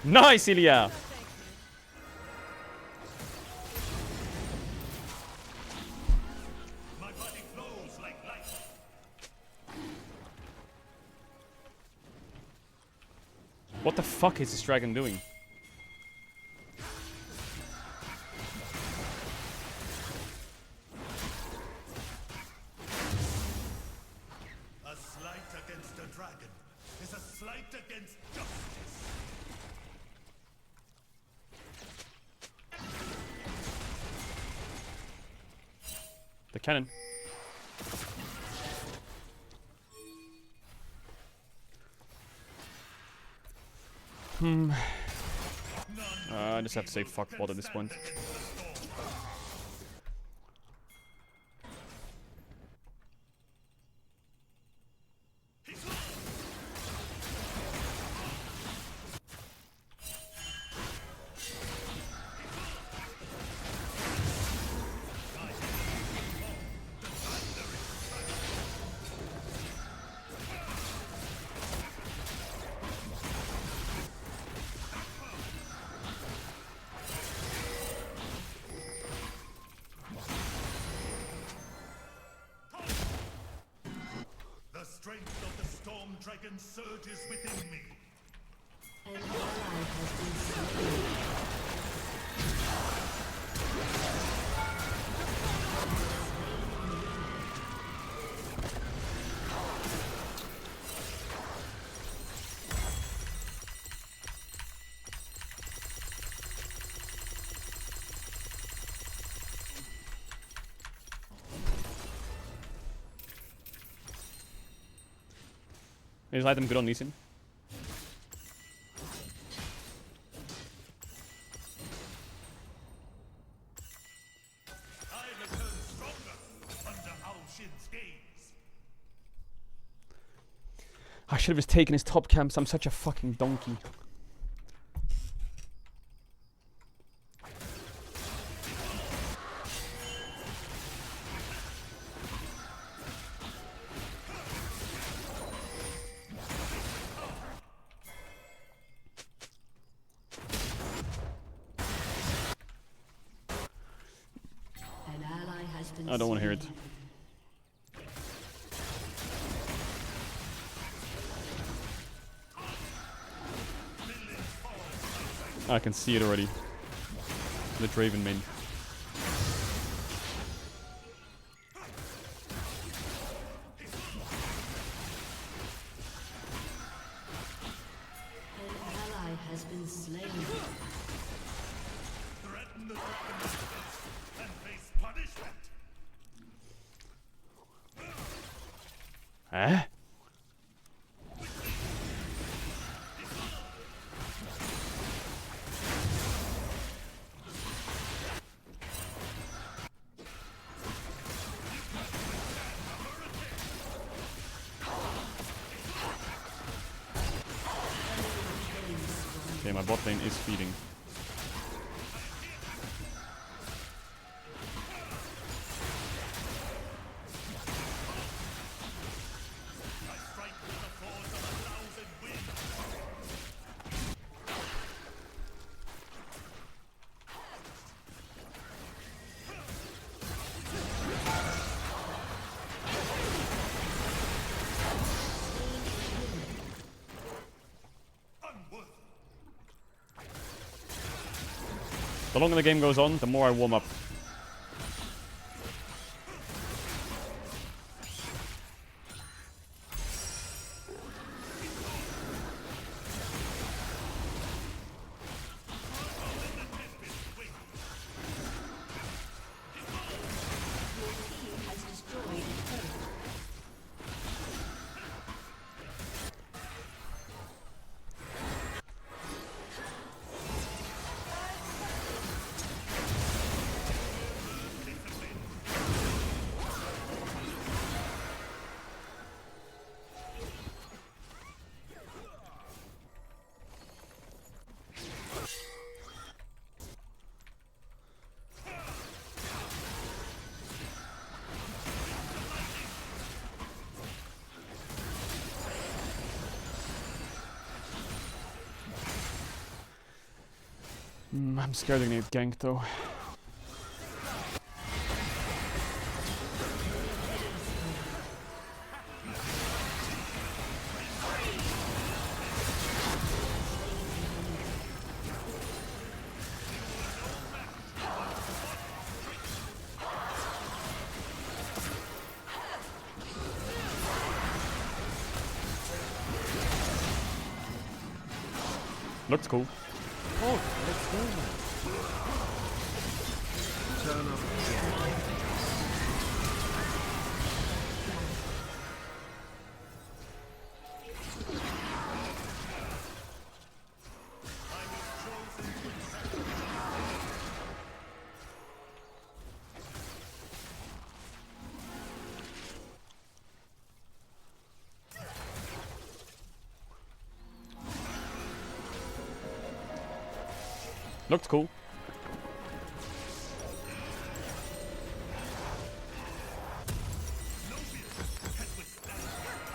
Nice, Ilya! What the fuck is this dragon doing? A slight against a dragon is a slight against justice. The cannon. I just have to say fuck bot at this point. The strength of the storm dragon surges within me. An ally has been slain. Is item good on Lee Sin? I return stronger under Ao Shin's gaze. I should have just taken his top camps. I'm such a fucking donkey. An ally has been I don't want to hear it. I can see it already. The Draven main. An ally has been slain. Threaten the dragon and face punishment. Eh? Okay, my bot lane is feeding. The longer the game goes on, the more I warm up. Your team has destroyed a turret. I'm scared they're gonna get ganked though. Looks cool. Oh, let's go now. Turn up again. Looks cool.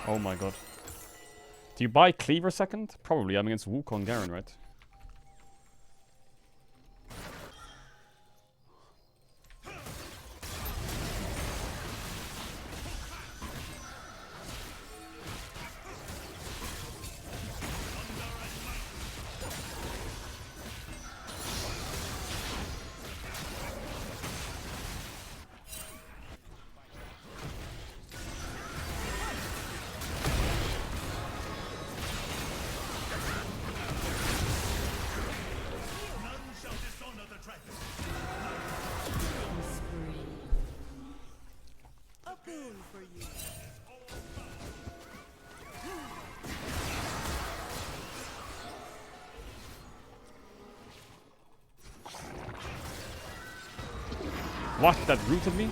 Oh my god. Do you buy Cleaver second? Probably. I'm against Wukong Garen, right? What? That rooted me?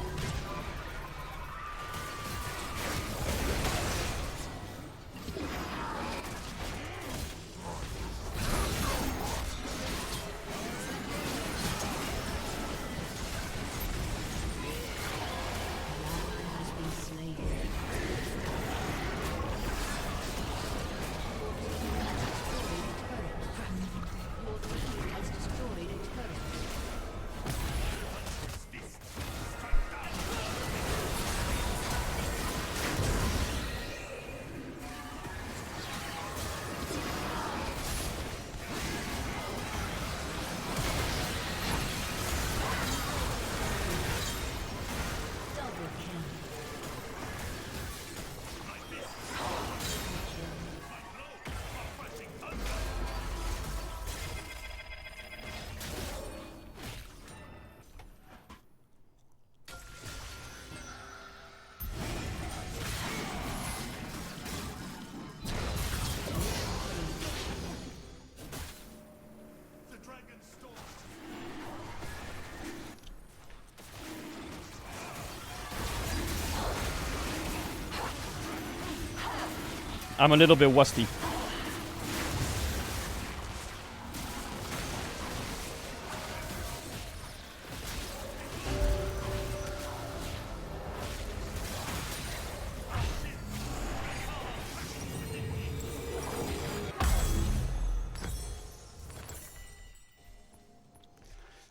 I'm a little bit rusty.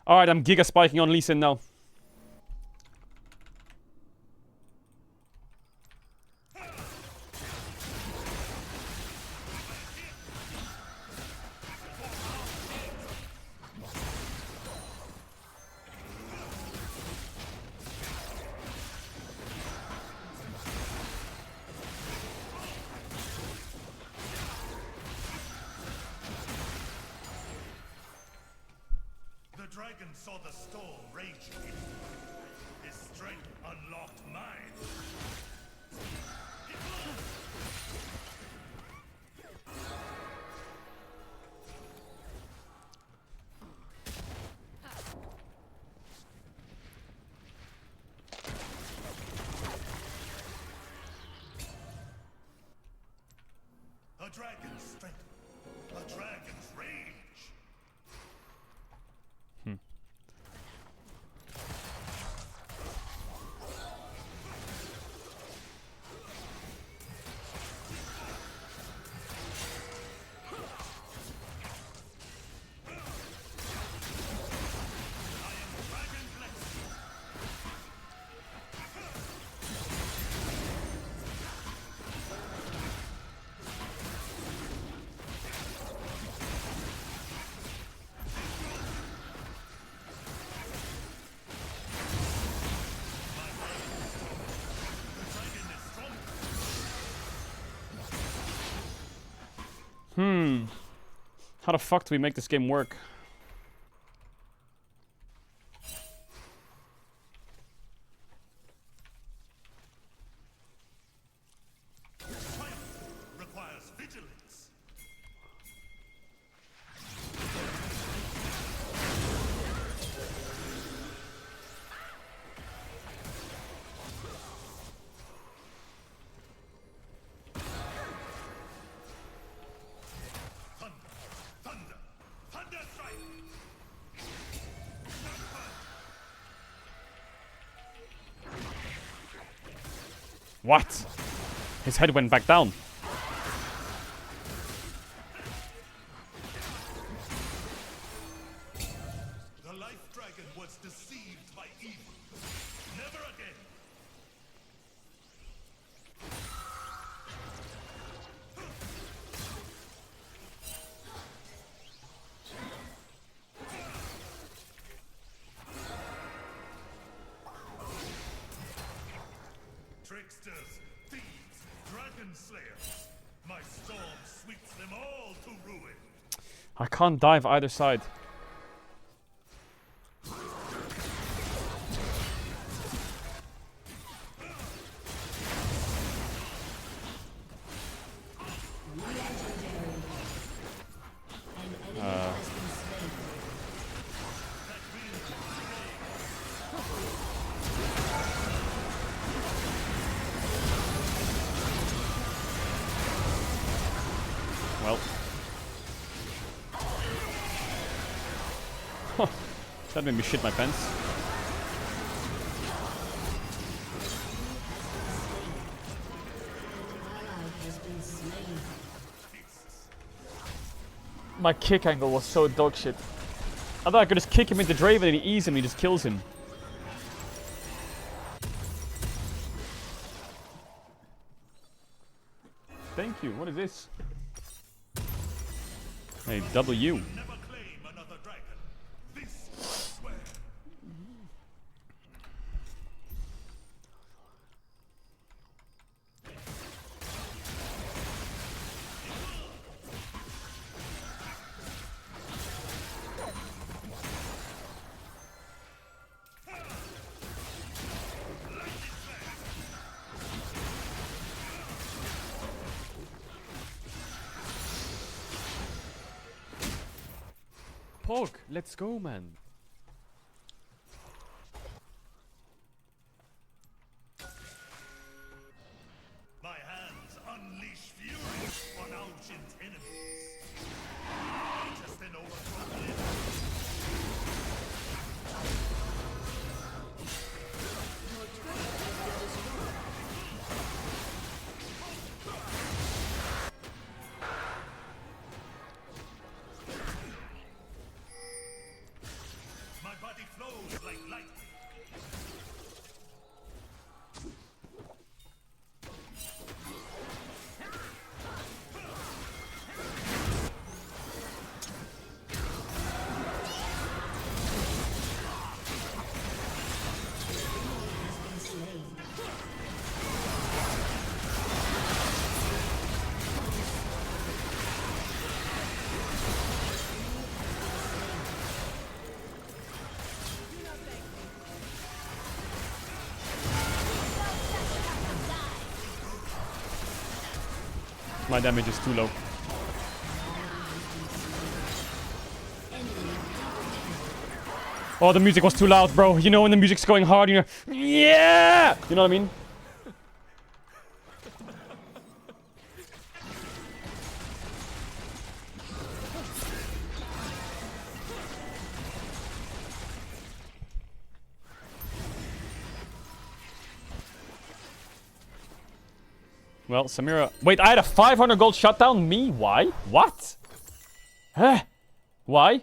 Alright, I'm giga spiking on Lee Sin now. The dragon saw the storm raging. His strength unlocked mine. A dragon's strength. A dragon's rage. How the fuck do we make this game work? Requires vigilance. Thunder strike. What? His head went back down. The life dragon was deceived by evil. Never again. Tricksters, thieves, dragon slayers. My storm sweeps them all to ruin. I can't dive either side. Well. That made me shit my pants. My kick angle was so dog shit. I thought I could just kick him into Draven and he easily just kills him. Thank you. What is this? A W. Never claim another dragon. This I swear. Pog, let's go, man. My hands unleash fury on ancient enemies. Just an overthrown limb. My body flows like light. My damage is too low. Oh, the music was too loud, bro. You know when the music's going hard, you know, yeah! You know what I mean? Well, Samira... Wait, I had a 500 gold shutdown? Me? Why? What? Huh? Why?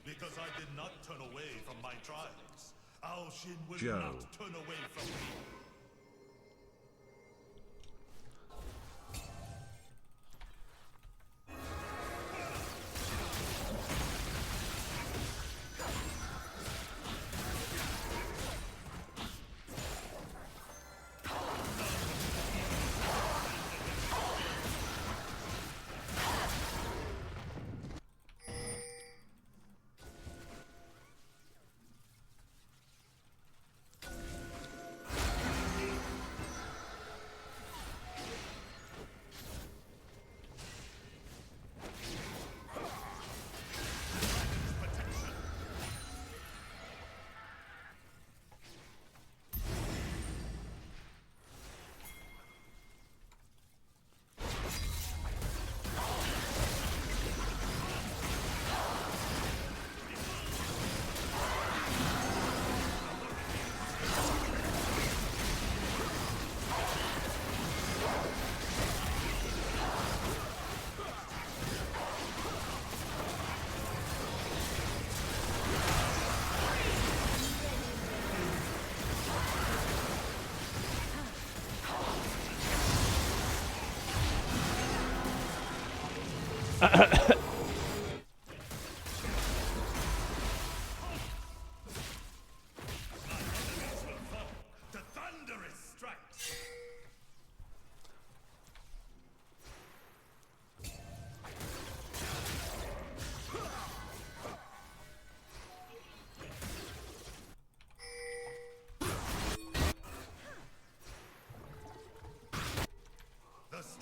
Because I did not turn away from my trials. Ao Shin will Joe. not turn away from me.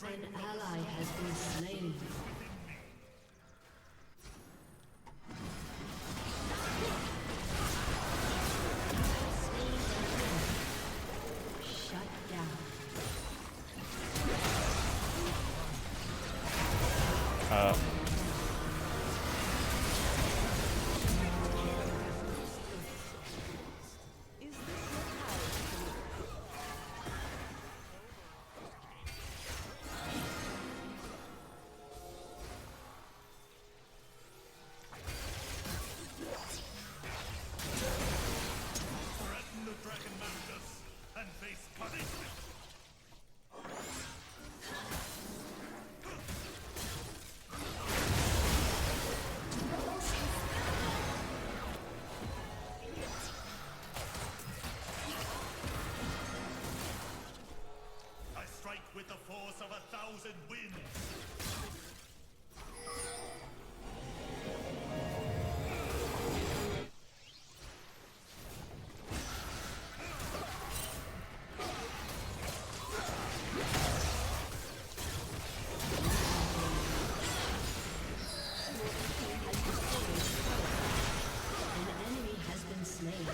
An ally has been slain. Shut down. With the force of 1,000 winds. An enemy has been slain.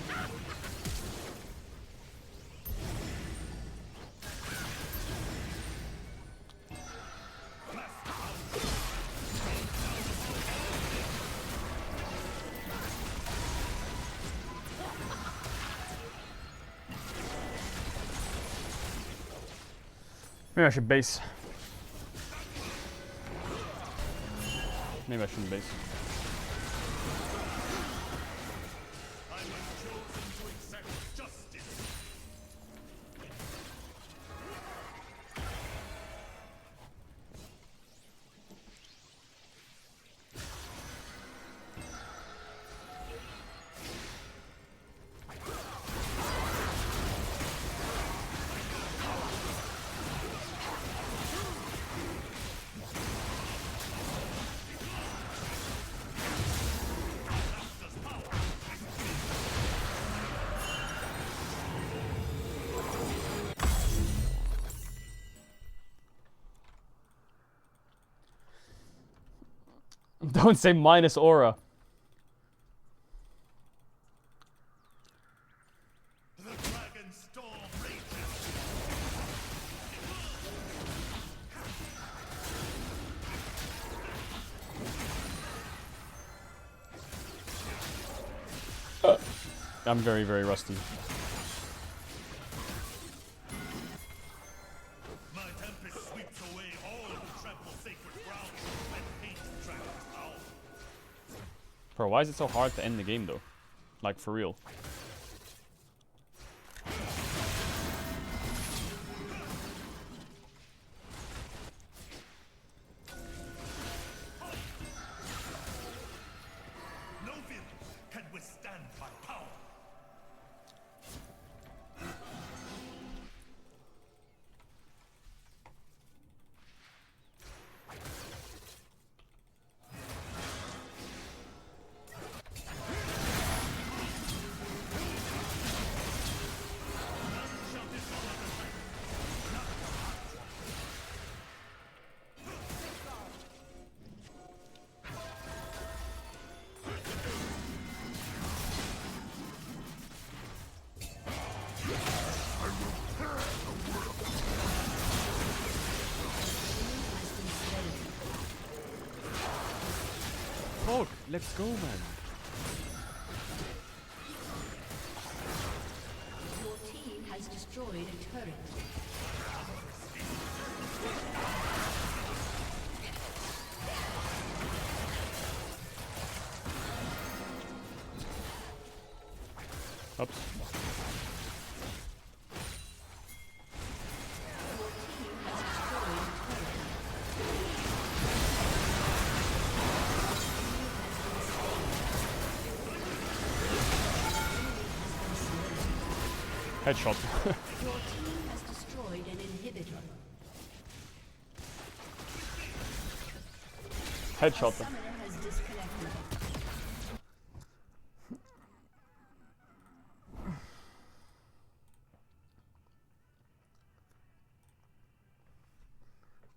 Maybe I should base. Maybe I shouldn't base. Don't say minus aura. I'm very, very rusty. Bro, why is it so hard to end the game though? Like, for real. No villain can withstand my power. Talk, let's go, man. Your team has destroyed a turret. Oops. Headshot. Your team has destroyed an inhibitor. Headshot. A summoner has disconnected.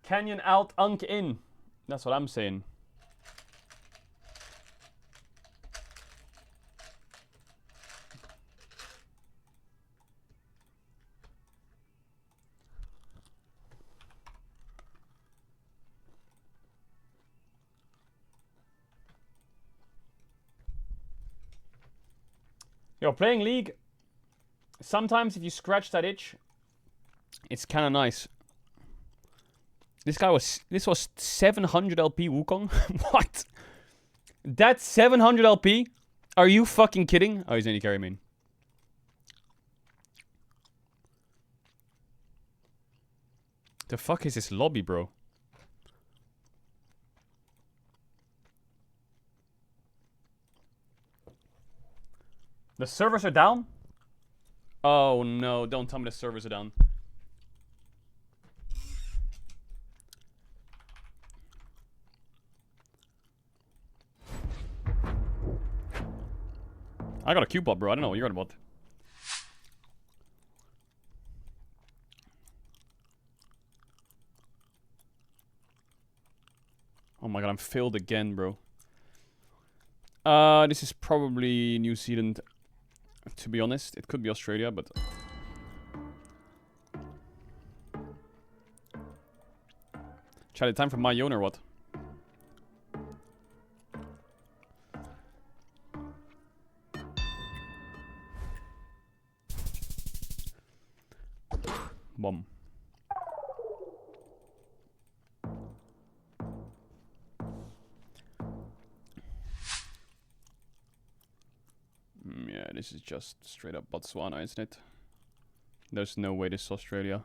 Canyon out, Unk in. That's what I'm saying. Yo, playing League, sometimes if you scratch that itch, it's kind of nice. This was 700 LP Wukong? What? That's 700 LP? Are you fucking kidding? Oh, he's only carry main. The fuck is this lobby, bro? The servers are down? Oh no, don't tell me the servers are down. I got a Q bot, bro. I don't know what you're on about. Oh my god, I'm failed again, bro. This is probably New Zealand. To be honest, it could be Australia, but... Charlie, time for my Yone or what? Bomb. Yeah, this is just straight up Botswana, isn't it? There's no way this is Australia.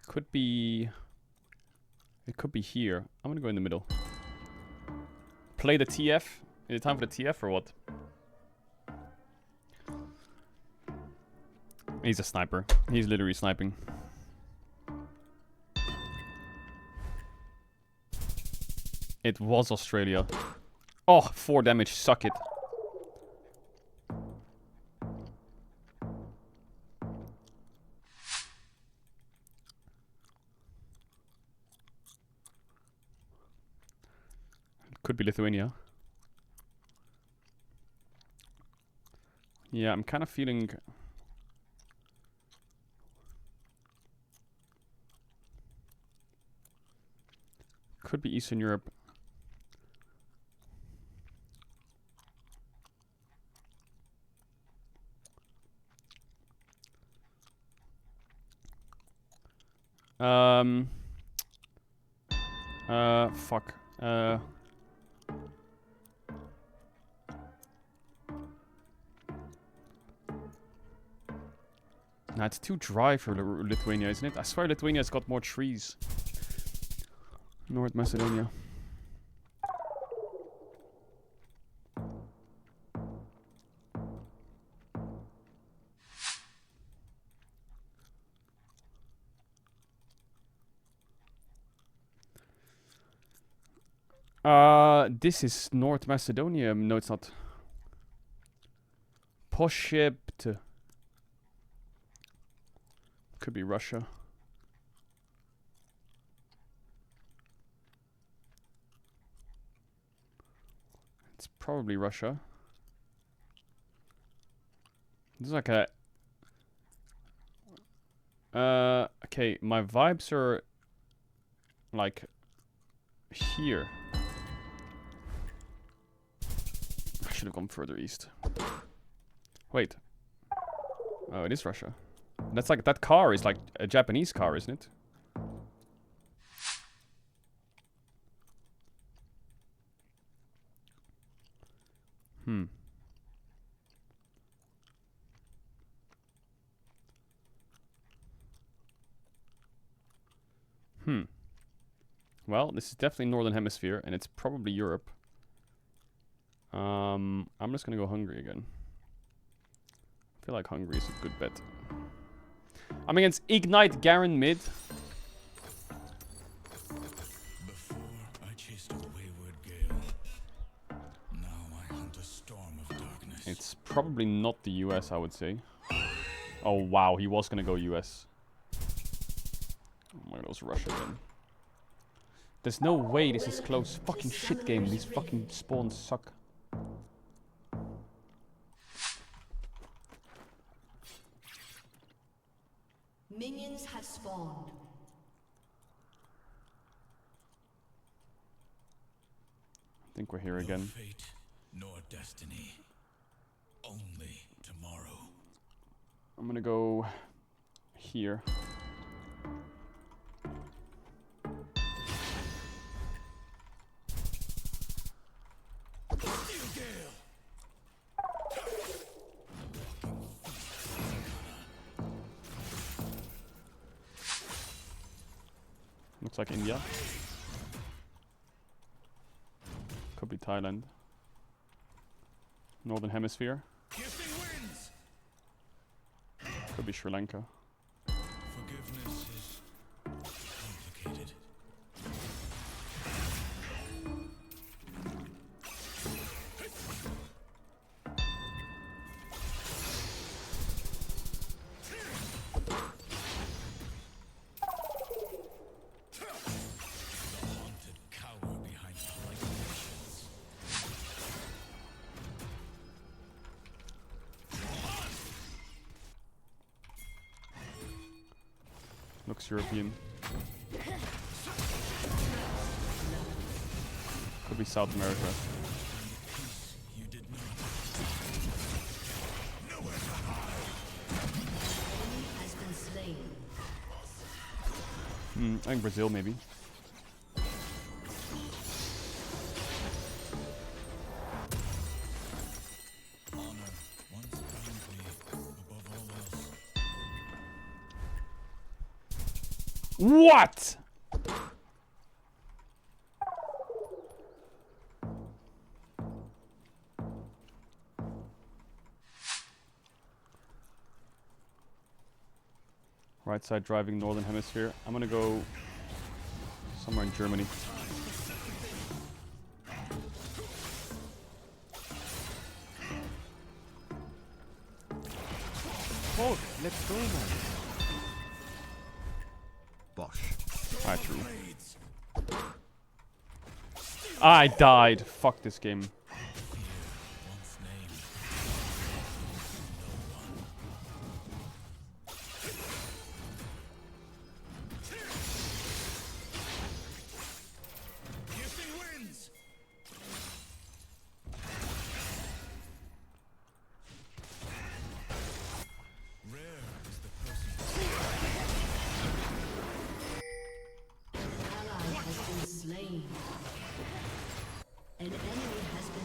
Could be... It could be here. I'm gonna go in the middle. Play the TF? Is it time for the TF or what? He's a sniper. He's literally sniping. It was Australia. Oh, 4 damage. Suck it. Could be Lithuania. Yeah, I'm kind of feeling... Could be Eastern Europe. Fuck. Nah, it's too dry for Lithuania, isn't it? I swear Lithuania's got more trees. North Macedonia. This is North Macedonia. No, it's not. Poshept. Could be Russia. It's probably Russia. This is like a... okay, my vibes are... like... here. I should have gone further east. Wait. Oh, it is Russia. That's like... that car is like a Japanese car, isn't it? Hmm. Well, this is definitely Northern Hemisphere, and it's probably Europe. I'm just gonna go hungry again. I feel like hungry is a good bet. I'm against Ignite Garen mid. Before I chased a wayward gale. Now I hunt a storm of darkness. It's probably not the US, I would say. Oh wow, he was gonna go US. Oh my god, it was Russia again. There's no way this is close. Fucking shit game. These fucking spawns suck. Minions have spawned. I think we're here again. Fate nor destiny. Only tomorrow. I'm gonna go here. Looks like India. Could be Thailand. Northern Hemisphere. Could be Sri Lanka. Forgiveness is complicated. The haunted cower behind polite nations. Looks European. Could be South America. You did not. Has been slain. I think Brazil maybe. Honor once bound me above all else. What? Right side driving Northern Hemisphere. I'm gonna go somewhere in Germany. Fog, let's go, man. Bosh. Ah, true. I died. Fuck this game. Ally has been slain. An enemy has been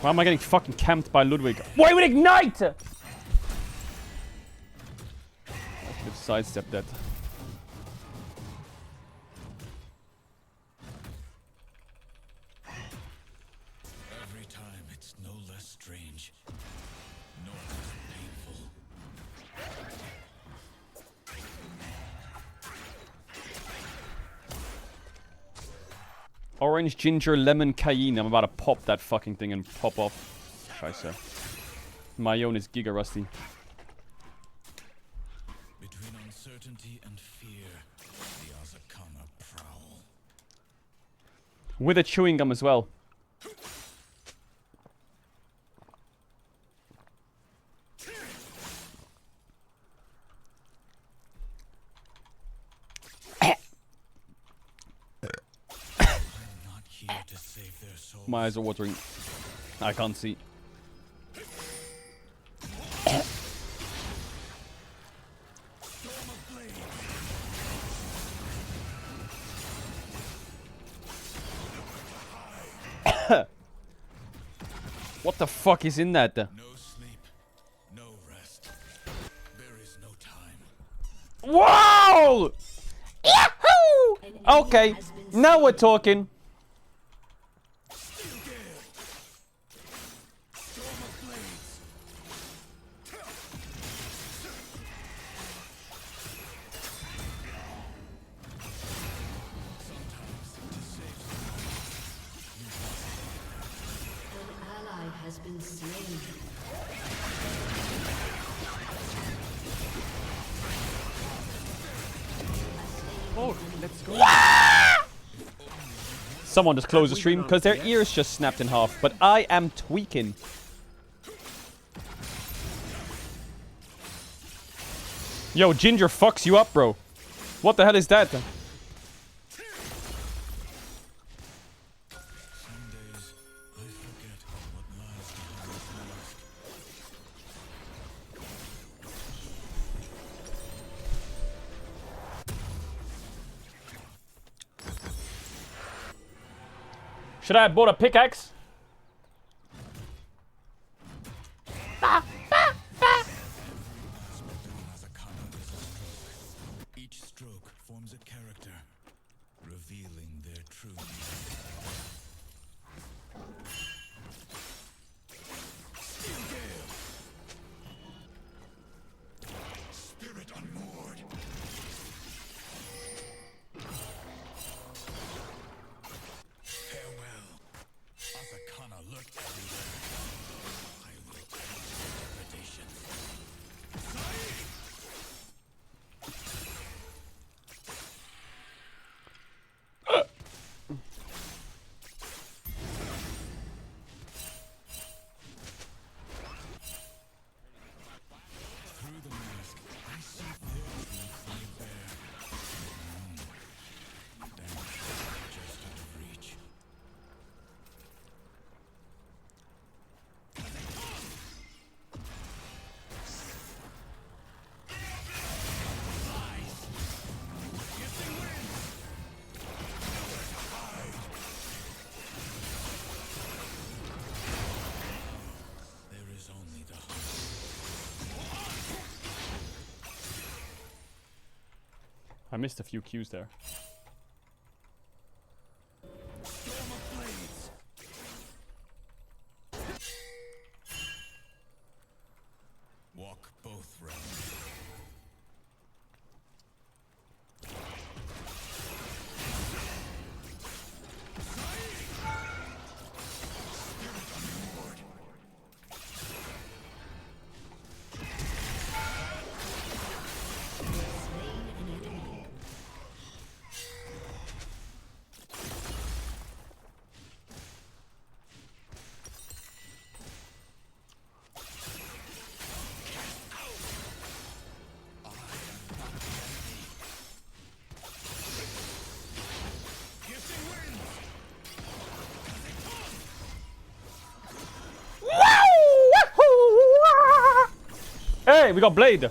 Why am I getting fucking camped by Ludwig? Why would ignite? I should have sidestepped that. Every time it's no less strange, no less painful. Orange, ginger, lemon, cayenne. I'm about to pop that fucking thing and pop off. Scheiße. My own is giga rusty. Between uncertainty and fear, the Azakana prowl. With a chewing gum as well. My eyes are watering. I can't see. What the fuck is in that? No sleep, no rest. There is no time. Wow! Yahoo! Okay, now we're talking. Has been slain. Oh, let's go. Someone just closed the stream because their ears just snapped in half, but I am tweaking. Yo, Ginger fucks you up, bro. What the hell is that? Should I have bought a pickaxe? Each stroke forms a character, revealing their true Spirit unmoored. Farewell. Azakana lurk everywhere. I will end degradation. Through the mask, I see their truth laid bare. Damn, just out of reach. There is only the I missed a few cues there. Storm of Blades. Walk both realms. Spirit unmoored. Hey, we got Blade. A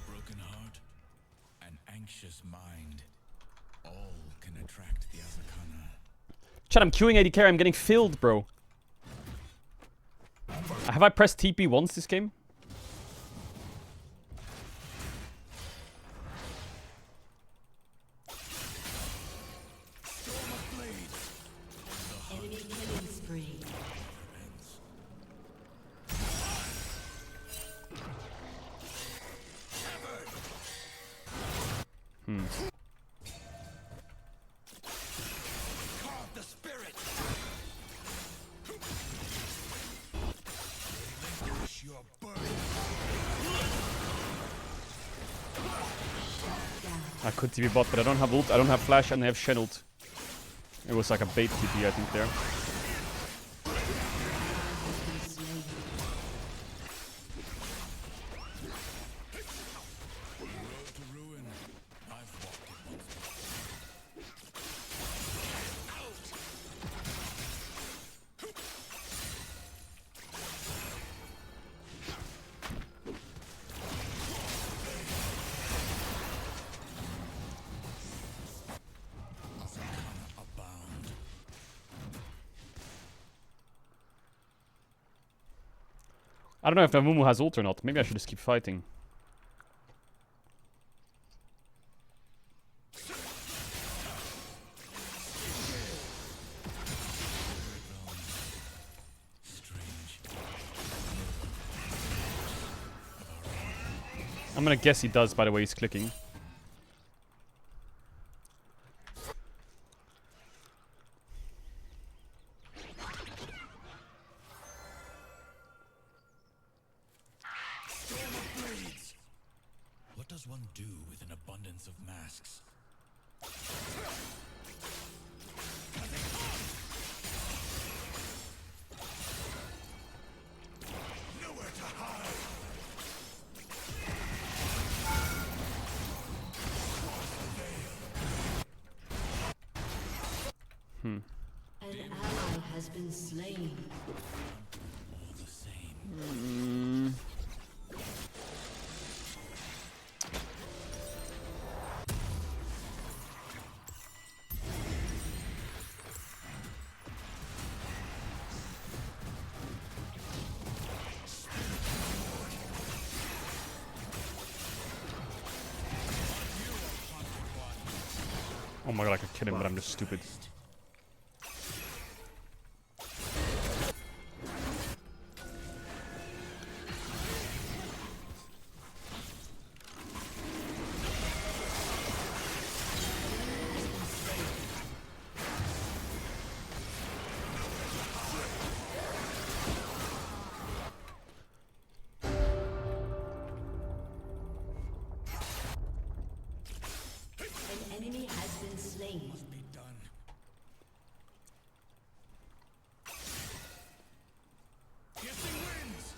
broken heart, an anxious mind, all can attract the Azakana. Chat, I'm queuing AD carry. I'm getting filled, bro. Have I pressed TP once this game? Enemy killing spree. The spirit. Relinquish your burden. I could TP bot, but I don't have ult, I don't have flash, and I have Shen ult. It was like a bait TP, I think, there. I don't know if Namumu has ult or not. Maybe I should just keep fighting. I'm gonna guess he does, by the way he's clicking. What does one do with an abundance of masks? Nowhere to hide. An ally has been slain. All the same. Oh my god, I could kill him, but I'm just stupid. An enemy has been slain. Be done. Piercing winds.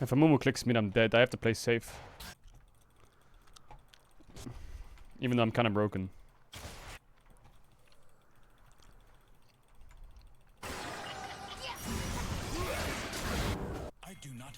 If a Mumu clicks me, I'm dead. I have to play safe. Even though I'm kind of broken. I do not.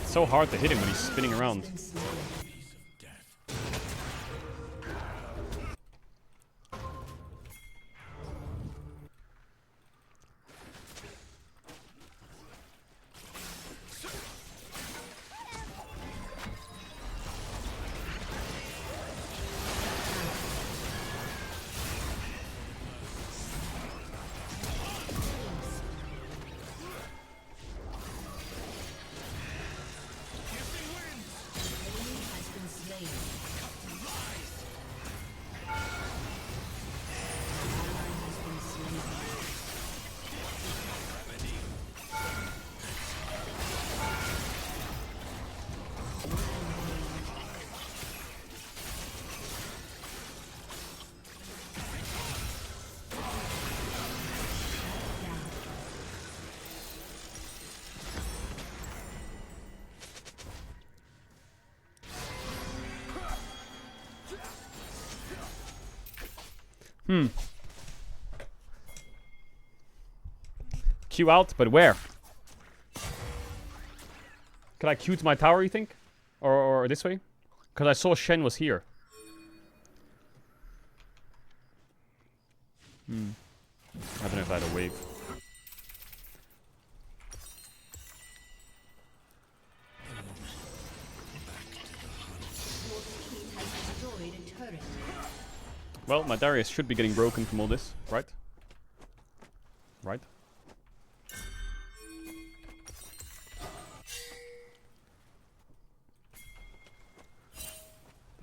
It's so hard to hit him when he's spinning around. Q out, but where? Can I Q to my tower, you think? Or this way? Because I saw Shen was here. I don't know if I had a wave. Well, my Darius should be getting broken from all this, right? Right?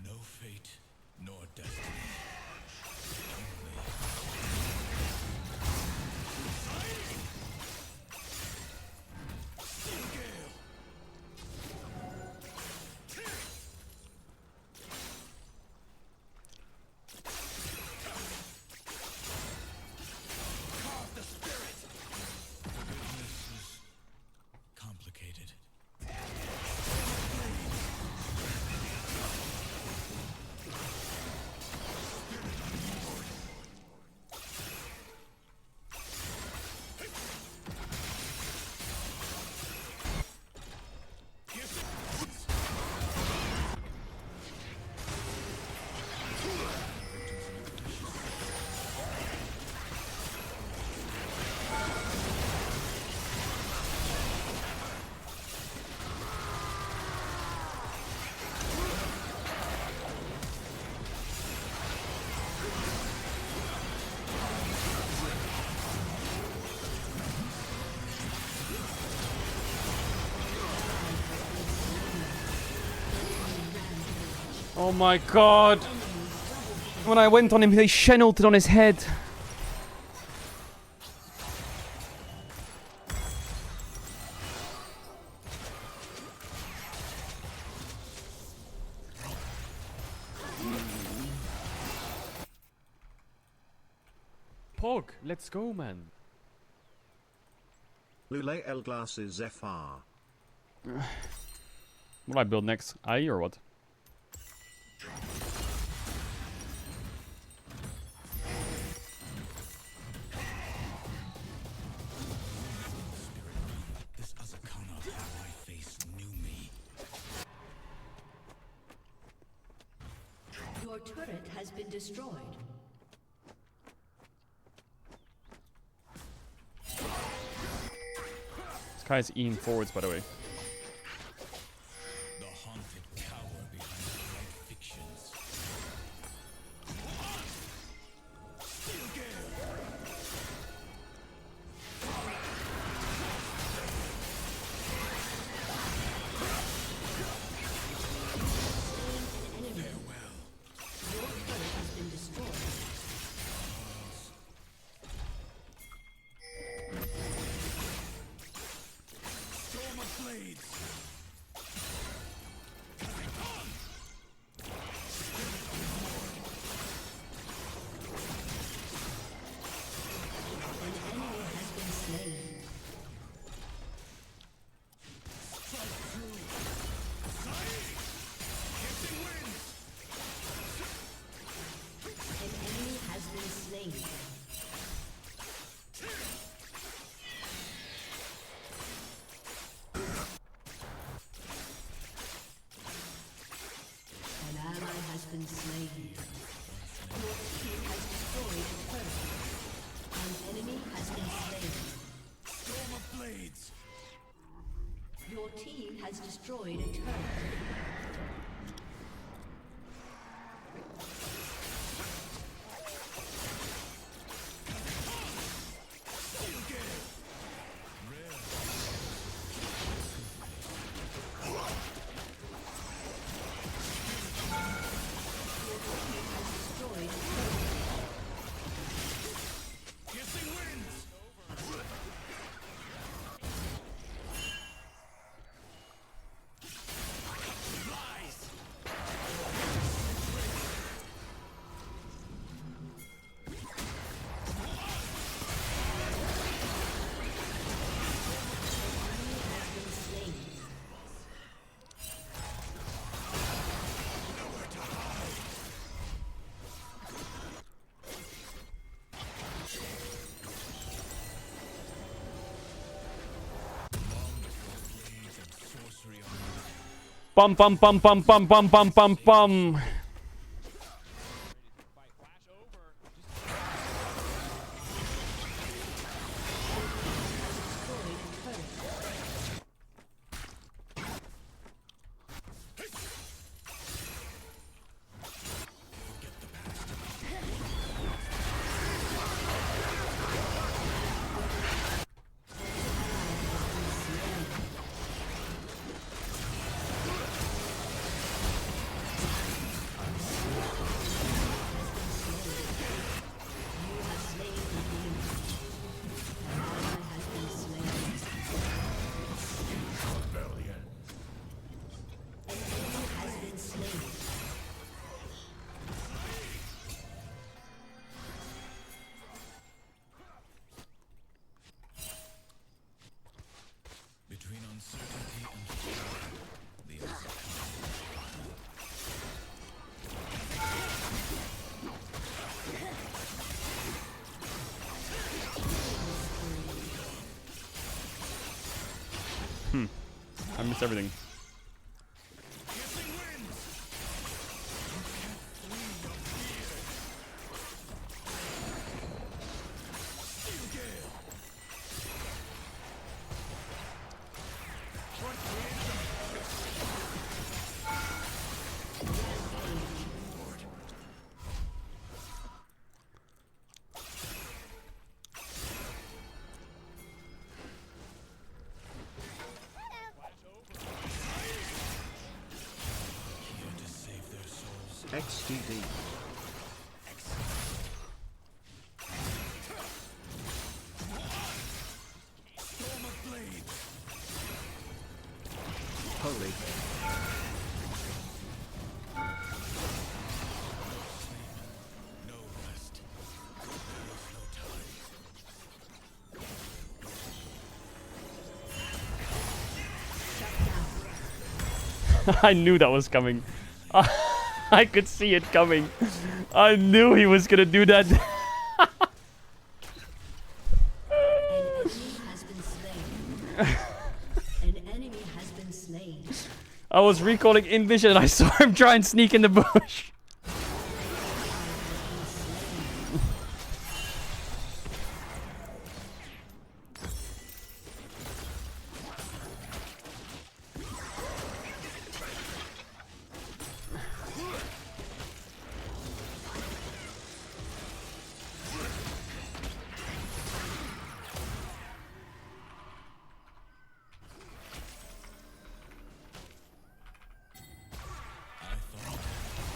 No fate, nor destiny. Complicated. Oh my god! When I went on him, they Shen ulted on his head. Pog, let's go, man. Lule L glasses FR. What do I build next? IE or what? This Azakana of how I face knew me. Your turret has been destroyed. This guy's eating forwards, by the way. The haunted cower behind bright fictions. Steel Gale! Farewell. Your turret has been destroyed. Storm of blades! An enemy has been slain. Strike through! Gifting winds! An enemy has been slain. An ally has been slain. Your team has destroyed a turret. An enemy has been slain. Storm of blades! Your team has destroyed a turret. Steel Gale! Destroyed a turret. Gifting winds! Bum bum bum bum bum bum bum bum bum. Between uncertainty and fear, the answer I missed everything. XDD. Holy. no rest. There is no time. I knew that was coming. I could see it coming. I knew he was gonna do that. An enemy has been slain. I was recalling in vision and I saw him try and sneak in the bush.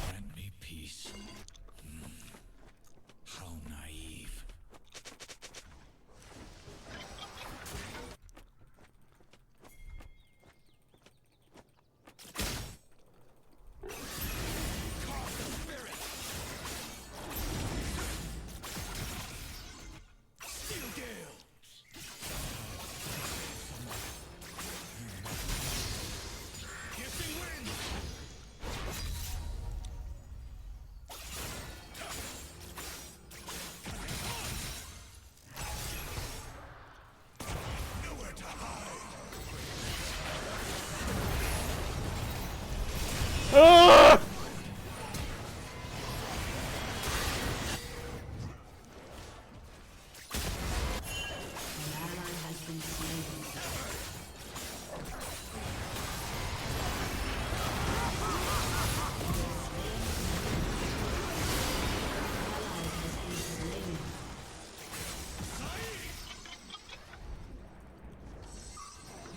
Grant me peace. How naive. Ah!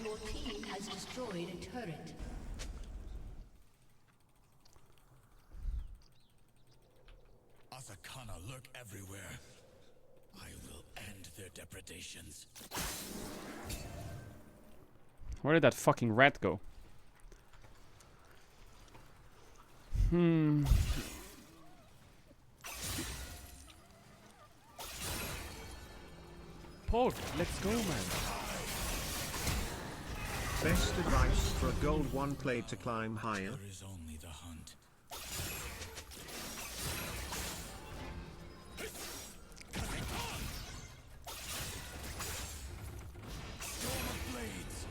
Your team has destroyed a turret. Asakana lurk everywhere. I will end their depredations. Where did that fucking rat go? Pog, let's go, man. Best advice for a gold 1 play to climb higher. There is only the hunt. Storm of blades.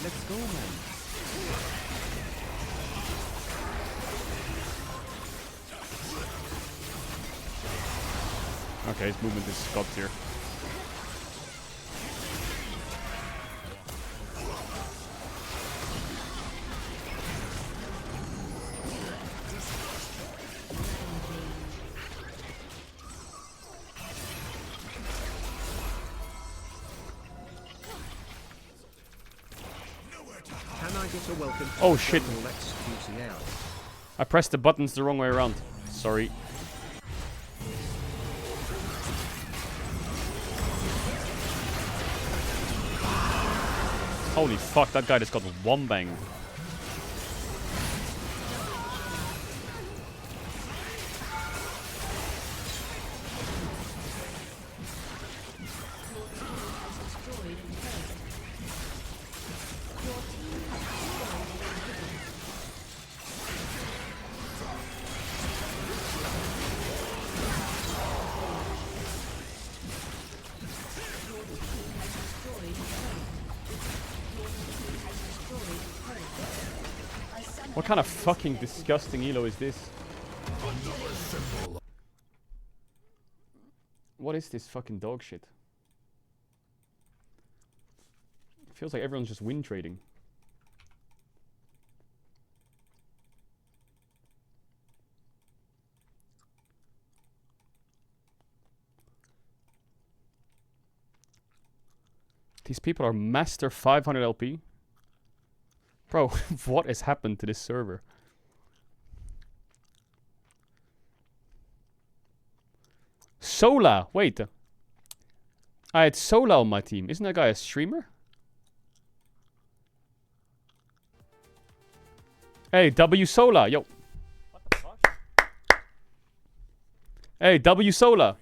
Let's go, man. Okay, his movement is god tier. Can I get a welcome? Oh shit. Let's QCL. I pressed the buttons the wrong way around. Sorry. Holy fuck, that guy just got one bang. What kind of fucking disgusting elo is this? What is this fucking dog shit? It feels like everyone's just win trading. These people are master 500 LP. Bro, what has happened to this server? Sola! Wait. I had Sola on my team. Isn't that guy a streamer? Hey, W Sola, yo. What the fuck? Hey, W Sola.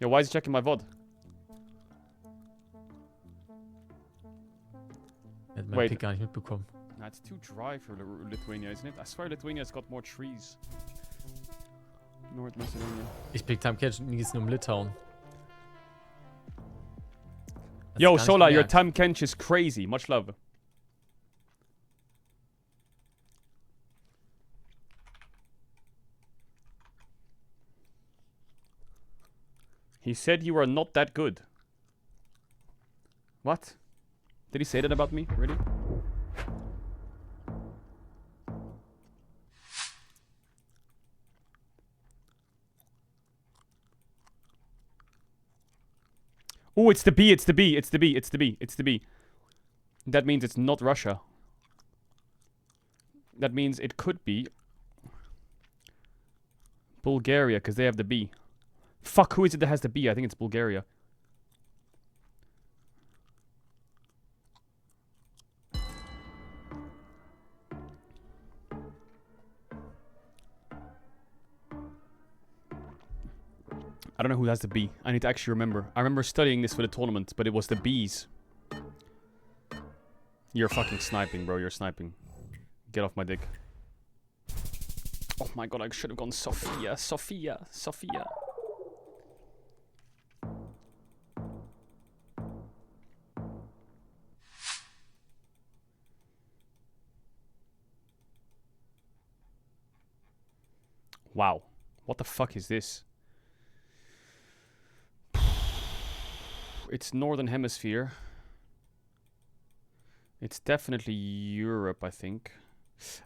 Yo, why is he checking my VOD? Wait. Pick gar nicht mitbekommen. Nah, it's too dry for Lithuania, isn't it? I swear Lithuania's got more trees. North Macedonia. Ich pick Time Catch nie nur Litauen. Yo, Sola, your Time Kench is crazy. Much love. He said you are not that good. What? Did he say that about me? Really? Oh, it's the B, it's the B, it's the B, it's the B, it's the B. That means it's not Russia. That means it could be Bulgaria, because they have the B. Fuck, who is it that has the B? I think it's Bulgaria. I don't know who has the B. I need to actually remember. I remember studying this for the tournament, but it was the Bs. You're fucking sniping, bro. You're sniping. Get off my dick. Oh my god, I should have gone Sophia. Sophia. Sophia. Wow. What the fuck is this? It's Northern Hemisphere. It's definitely Europe, I think.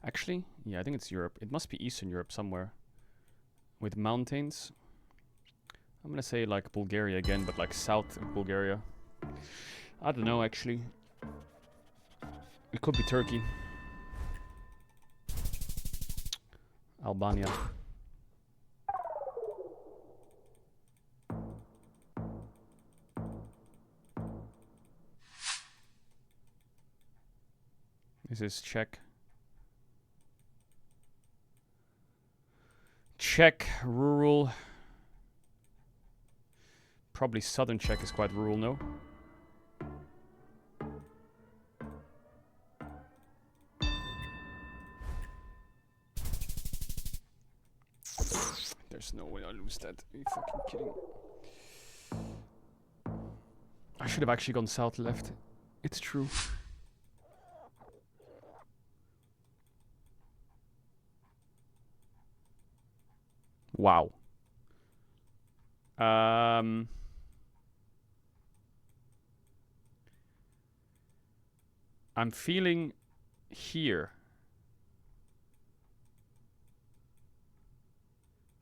Actually, yeah, I think it's Europe. It must be Eastern Europe somewhere. With mountains. I'm gonna say like Bulgaria again, but like south of Bulgaria. I don't know, actually. It could be Turkey. Albania. This is Czech. Czech, rural. Probably southern Czech is quite rural, no? There's no way I lose that. Are you fucking kidding? I should have actually gone south left. It's true. Wow. I'm feeling here.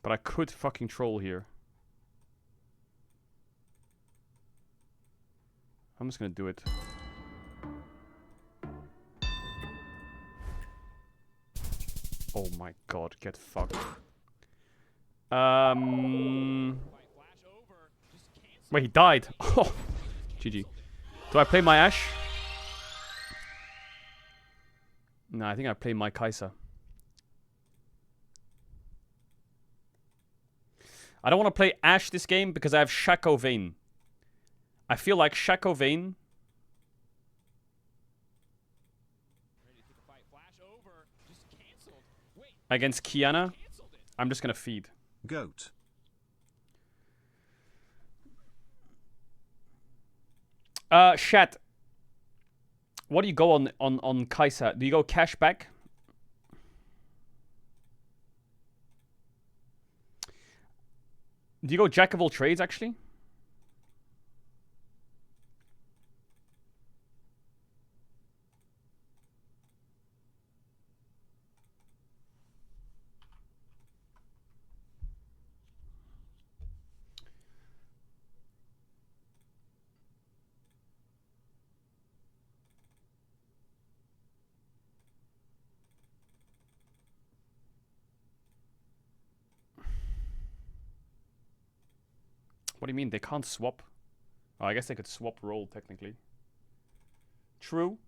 But I could fucking troll here. I'm just gonna do it. Oh my god, get fucked. Wait, he died. Oh, GG. Do I play my Ashe? No, I think I play my Kai'Sa. I don't want to play Ashe this game because I have Shaco Vayne. I feel like Shaco Vayne against Kiana, I'm just gonna feed. Goat. Shat. What do you go on Kai'Sa? Do you go cash back? Do you go jack of all trades actually? What do you mean? They can't swap? Oh, I guess they could swap role, technically. True.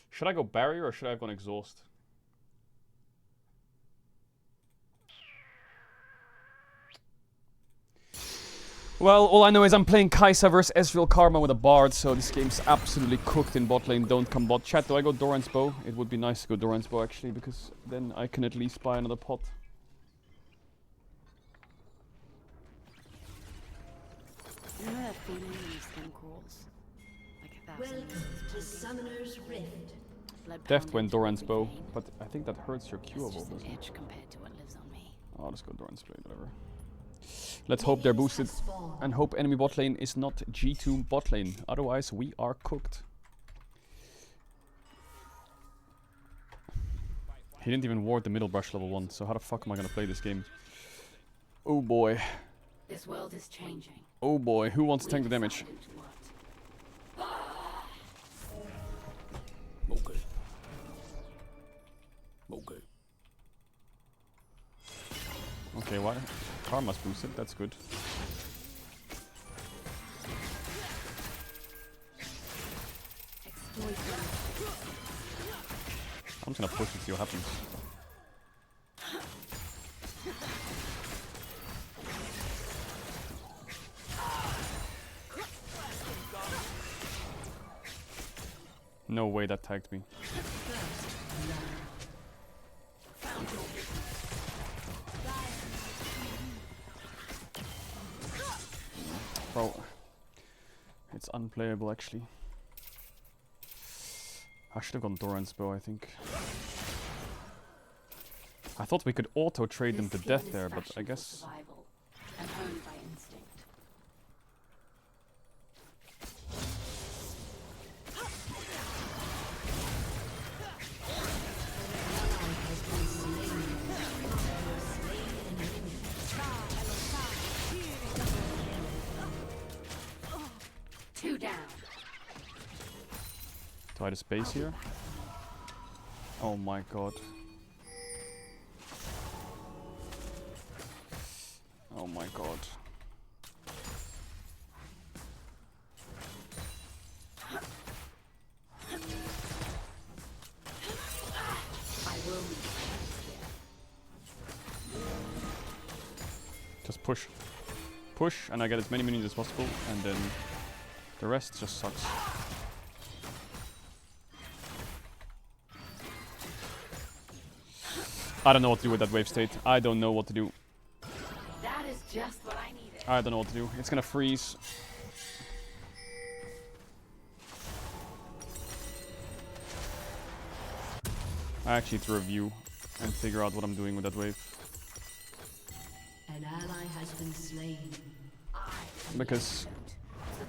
Should I go barrier or should I have gone exhaust? Well, all I know is I'm playing Kai'Sa versus Ezreal Karma with a Bard, so this game's absolutely cooked in bot lane. Don't come bot. Chat, do I go Doran's Bow? It would be nice to go Doran's Bow, actually, because then I can at least buy another pot. You know that feeling when your skin crawls? Like 1,000 Welcome to Summoner's Rift. Deft went Doran's Bow, but I think that hurts your Q of all, doesn't it? Compared to what lives on me. Oh, let's go Doran's Blade, whatever. Let's hope they're boosted and hope enemy bot lane is not G2 bot lane. Otherwise, we are cooked. He didn't even ward the middle brush level 1, so how the fuck am I gonna play this game? Oh boy. This world is changing. Oh boy, who wants to tank the damage? Okay. Okay. Okay, why? Karma's boosted, that's good. I'm just gonna push and see what happens. No way that tagged me. Bro, it's unplayable actually. I should have gone Doran's Bow, I think. I thought we could auto-trade them to death there, but I guess... Two down. Do I have space here? Oh my god. Oh my god. Just push. Push, and I get as many minions as possible, and then the rest just sucks. I don't know what to do with that wave state. I don't know what to do. That is just what I needed. I don't know what to do. It's gonna freeze. I actually need to review and figure out what I'm doing with that wave. An ally has been slain. Because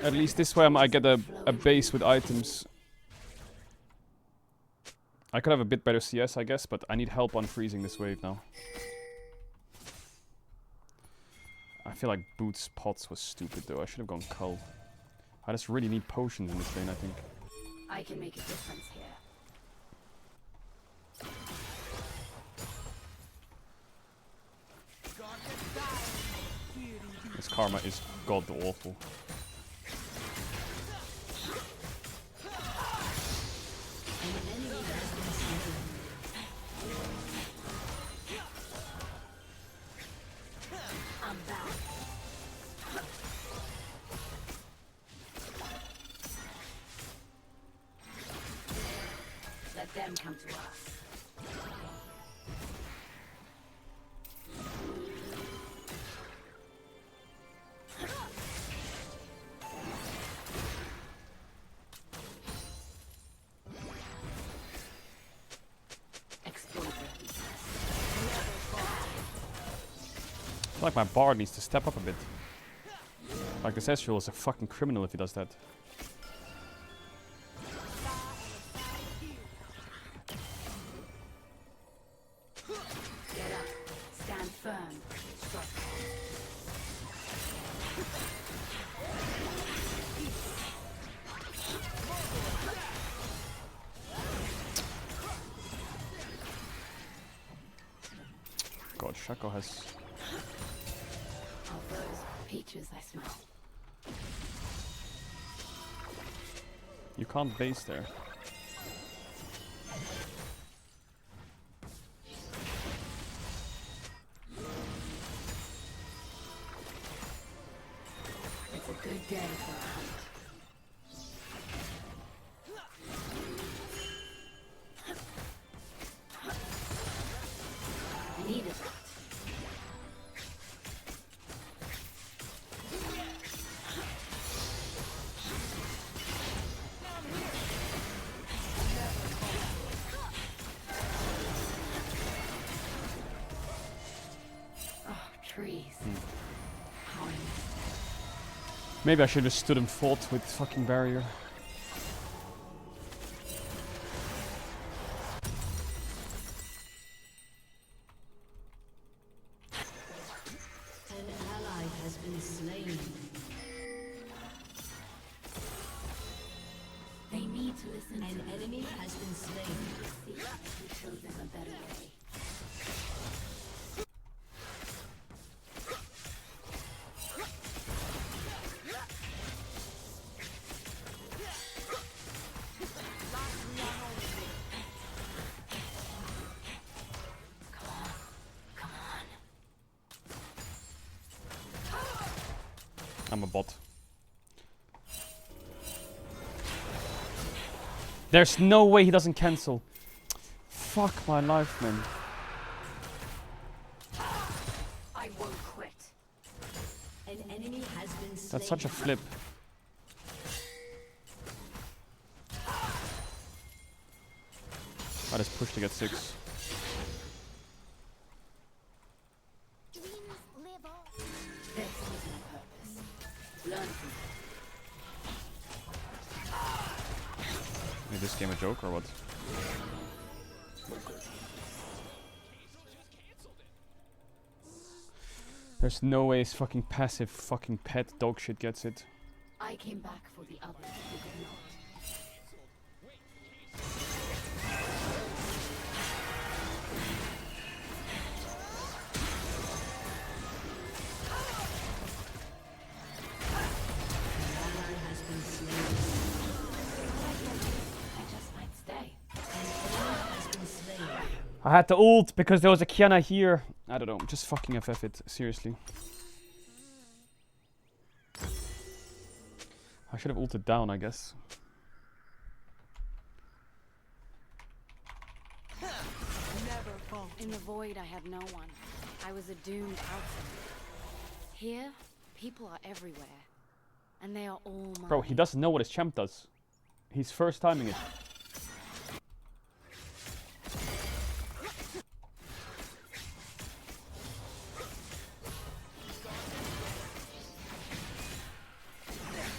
at least this way I get a base with items. I could have a bit better CS, I guess, but I need help on freezing this wave now. I feel like Boots Pots was stupid though. I should have gone Cull. I just really need potions in this lane, I think. I can make a difference here. This karma is god awful. I'm back. Let them come to us. I feel like my bard needs to step up a bit. Like this Ezreal is a fucking criminal if he does that. Get up. Stand firm. God, Shaco has... All those peaches I smell. You can't base there. It's a good day for a hunt. I needed that. Trees. How I missed it. Maybe I should have stood and fought with fucking barrier. An ally has been slain. They need to listen. An enemy has been slain. See, we show them a better way. I'm a bot. There's no way he doesn't cancel. Fuck my life, man. I won't quit. An enemy has been slain. That's such a flip. I just pushed to get 6. This is my purpose. Learn from it. Is this game a joke or what? There's no way his fucking passive fucking pet dog shit gets it. I came back for the others who could not. I had to ult because there was a Kiana here. I don't know, just fucking FF it, seriously. I should have ulted down, I guess. Never fall. In the void, I had no one. I was a doomed outsider. Here, people are everywhere. And they are all mine. Bro, he doesn't know what his champ does. He's first timing it.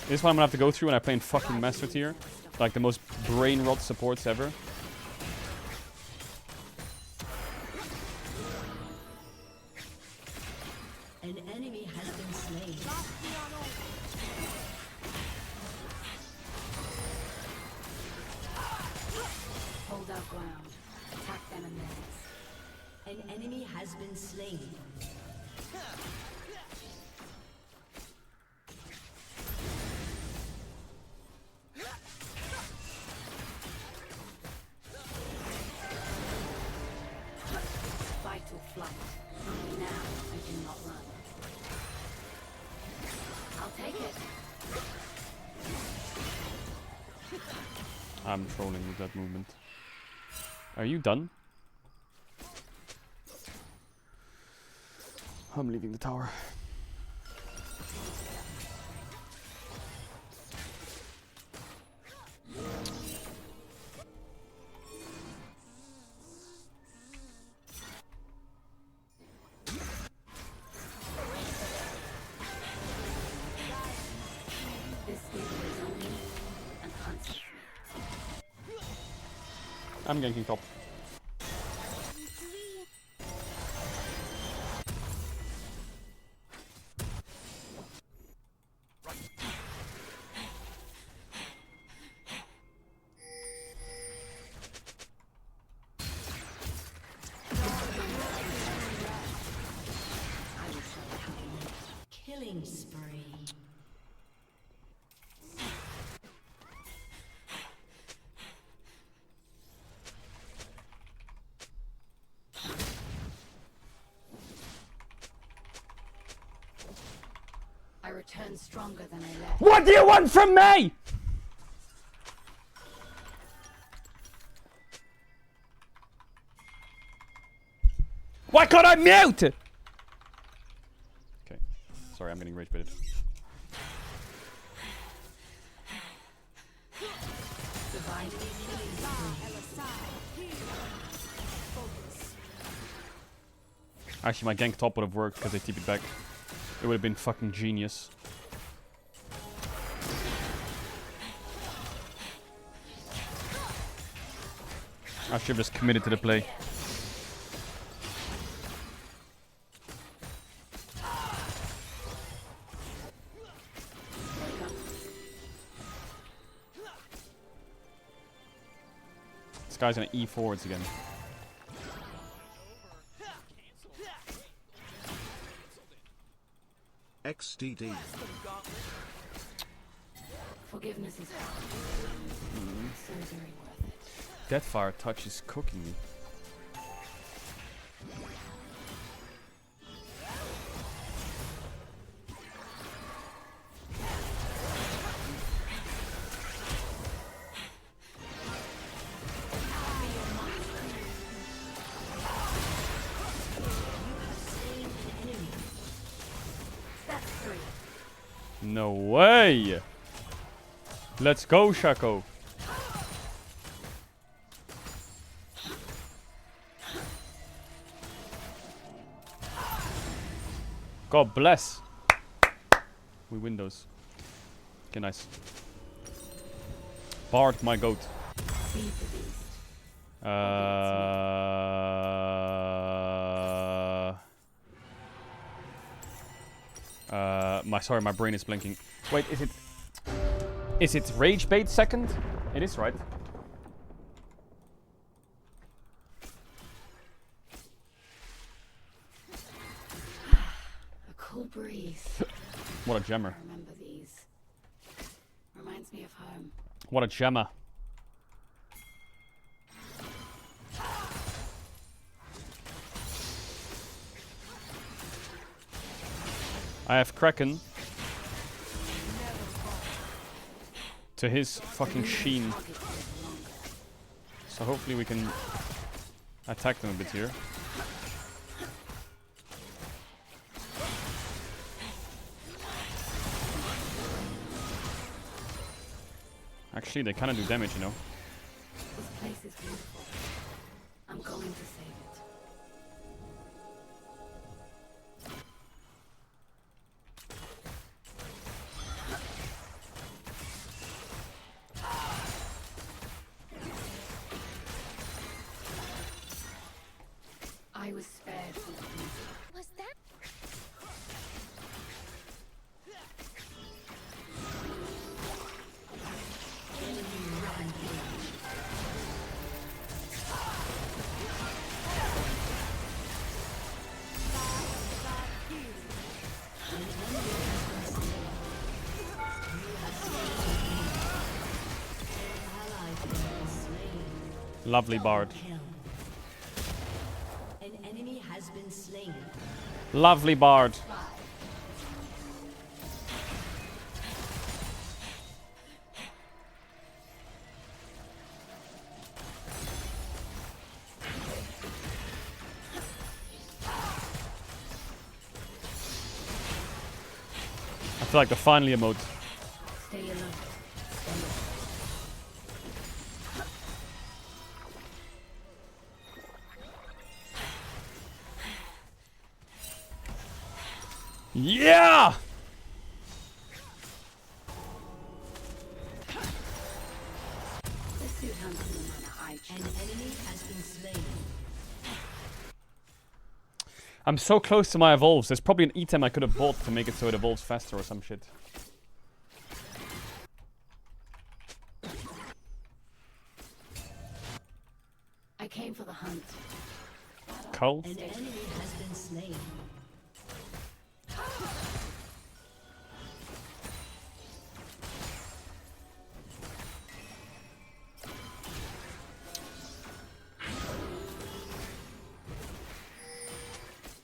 This is what I'm gonna have to go through when I play in fucking Master Tier. Like the most brain rot supports ever. An enemy has been slain. Hold our ground. Attack them and theirs. An enemy has been slain. Vital flight. Now I do not run. I'll take it. I'm trolling with that movement. Are you done? I'm leaving the tower. I'm ganking top. Killing spree. I return stronger than I left. What do you want from me? Why can't I mute? Okay. Sorry, I'm getting rage baited. Actually, my gank top would have worked because they TP'd back. It would have been fucking genius. I should have just committed to the play. This guy's gonna E forwards again. XDD. Forgiveness is hard. So very worth it. Deathfire touch is cooking me. No way! Let's go, Shaco. God bless. We win those. Okay, nice. Bard, my goat. Sorry, my brain is blinking. Wait, is it rage bait second? It is, right? A cool breeze. What a gemmer. I remember these. Reminds me of home. What a gemmer. I have Kraken. To his fucking sheen. So hopefully we can attack them a bit here. Actually, they kind of do damage, you know. This place is beautiful. I'm going to save it. Lovely Bard. An enemy has been slain. Lovely Bard. I feel like the finally emote. Stay alert. Yeah! An enemy has been slain. I'm so close to my evolves. There's probably an item I could have bought to make it so it evolves faster or some shit. I came for the hunt. Cull? An enemy has been slain.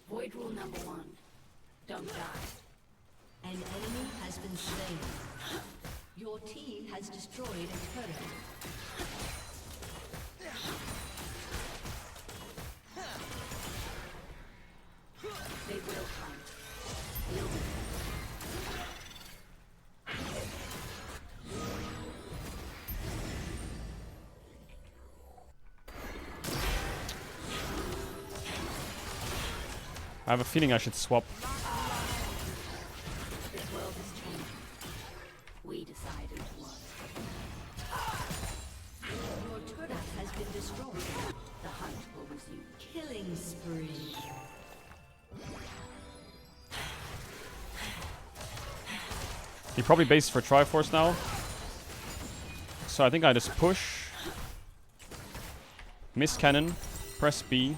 Void rule number 1. Don't die. An enemy has been slain. Your team has destroyed a turret. They will hunt. I have a feeling I should swap. This world is changing. We decided what. Your turret has been destroyed. The hunt will resume. Killing spree. He probably bases for Triforce now. So I think I just push. Miss cannon. Press B.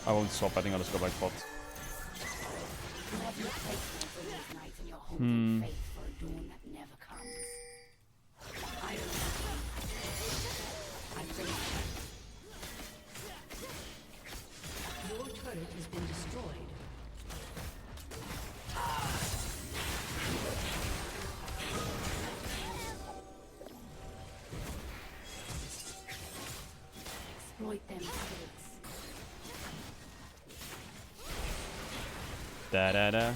I won't swap, I think I'll just go back bot. Your turret has been destroyed. Exploit them mistakes. Da da da.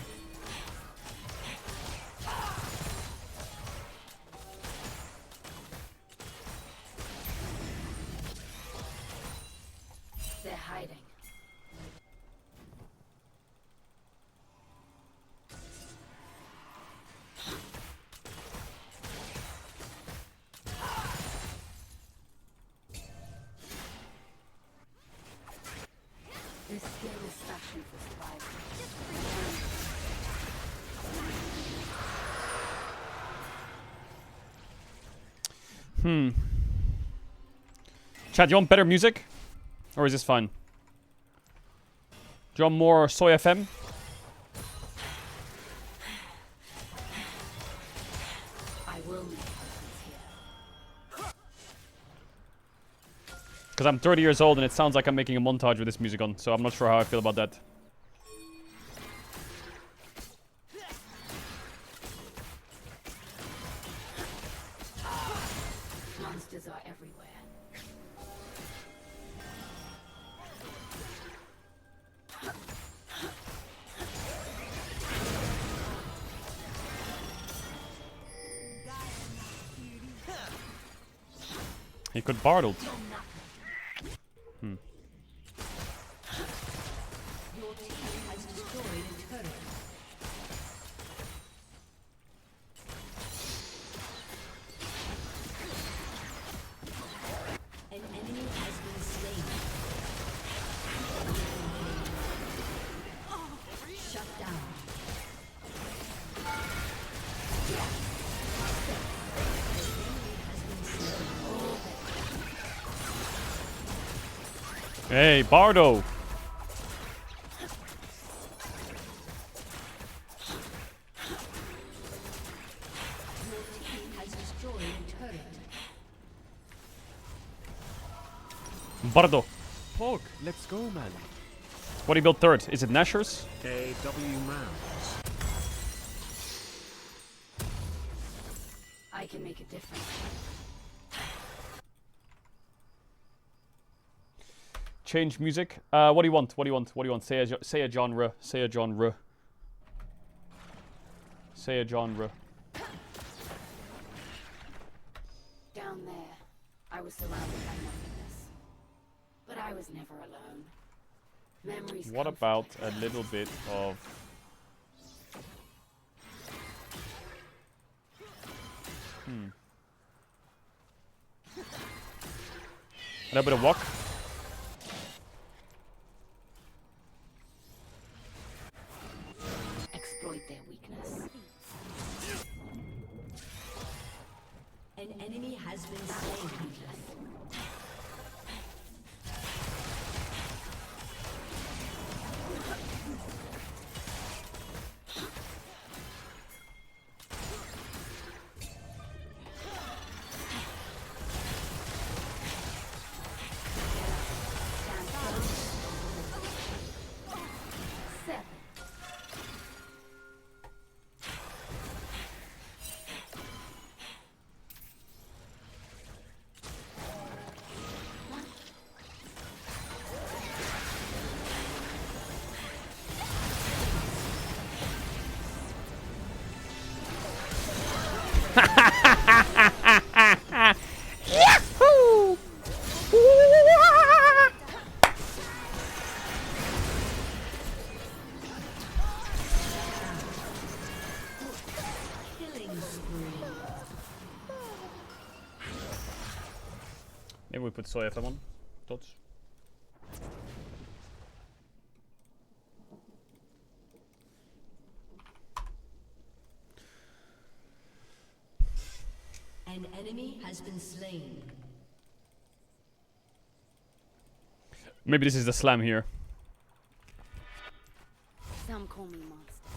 They're hiding. This skill is fashioned for survival. Chat, do you want better music? Or is this fine? Do you want more Soy FM? I will make presence here. Because I'm 30 years old and it sounds like I'm making a montage with this music on, so I'm not sure how I feel about that. Monsters are everywhere. He could Bardled. Your team has destroyed a turret. An enemy has been slain. Shut down. Hey, Bardo! a turret. Bardo. Pog, let's go, man. What do you build third? Is it Nashor's? KW Mounds. I can make a difference. Change music. What do you want? What do you want? What do you want? Say a genre. Say a genre. Say a genre. Down there, I was surrounded by nothingness. But I was never alone. Memories. What about a little bit of... A little bit of walk. Exploit their weakness. An enemy has been slain. Yahoo! Maybe we put soy after one. Thoughts? An enemy has been slain. Maybe this is the slam here. Some call me monster.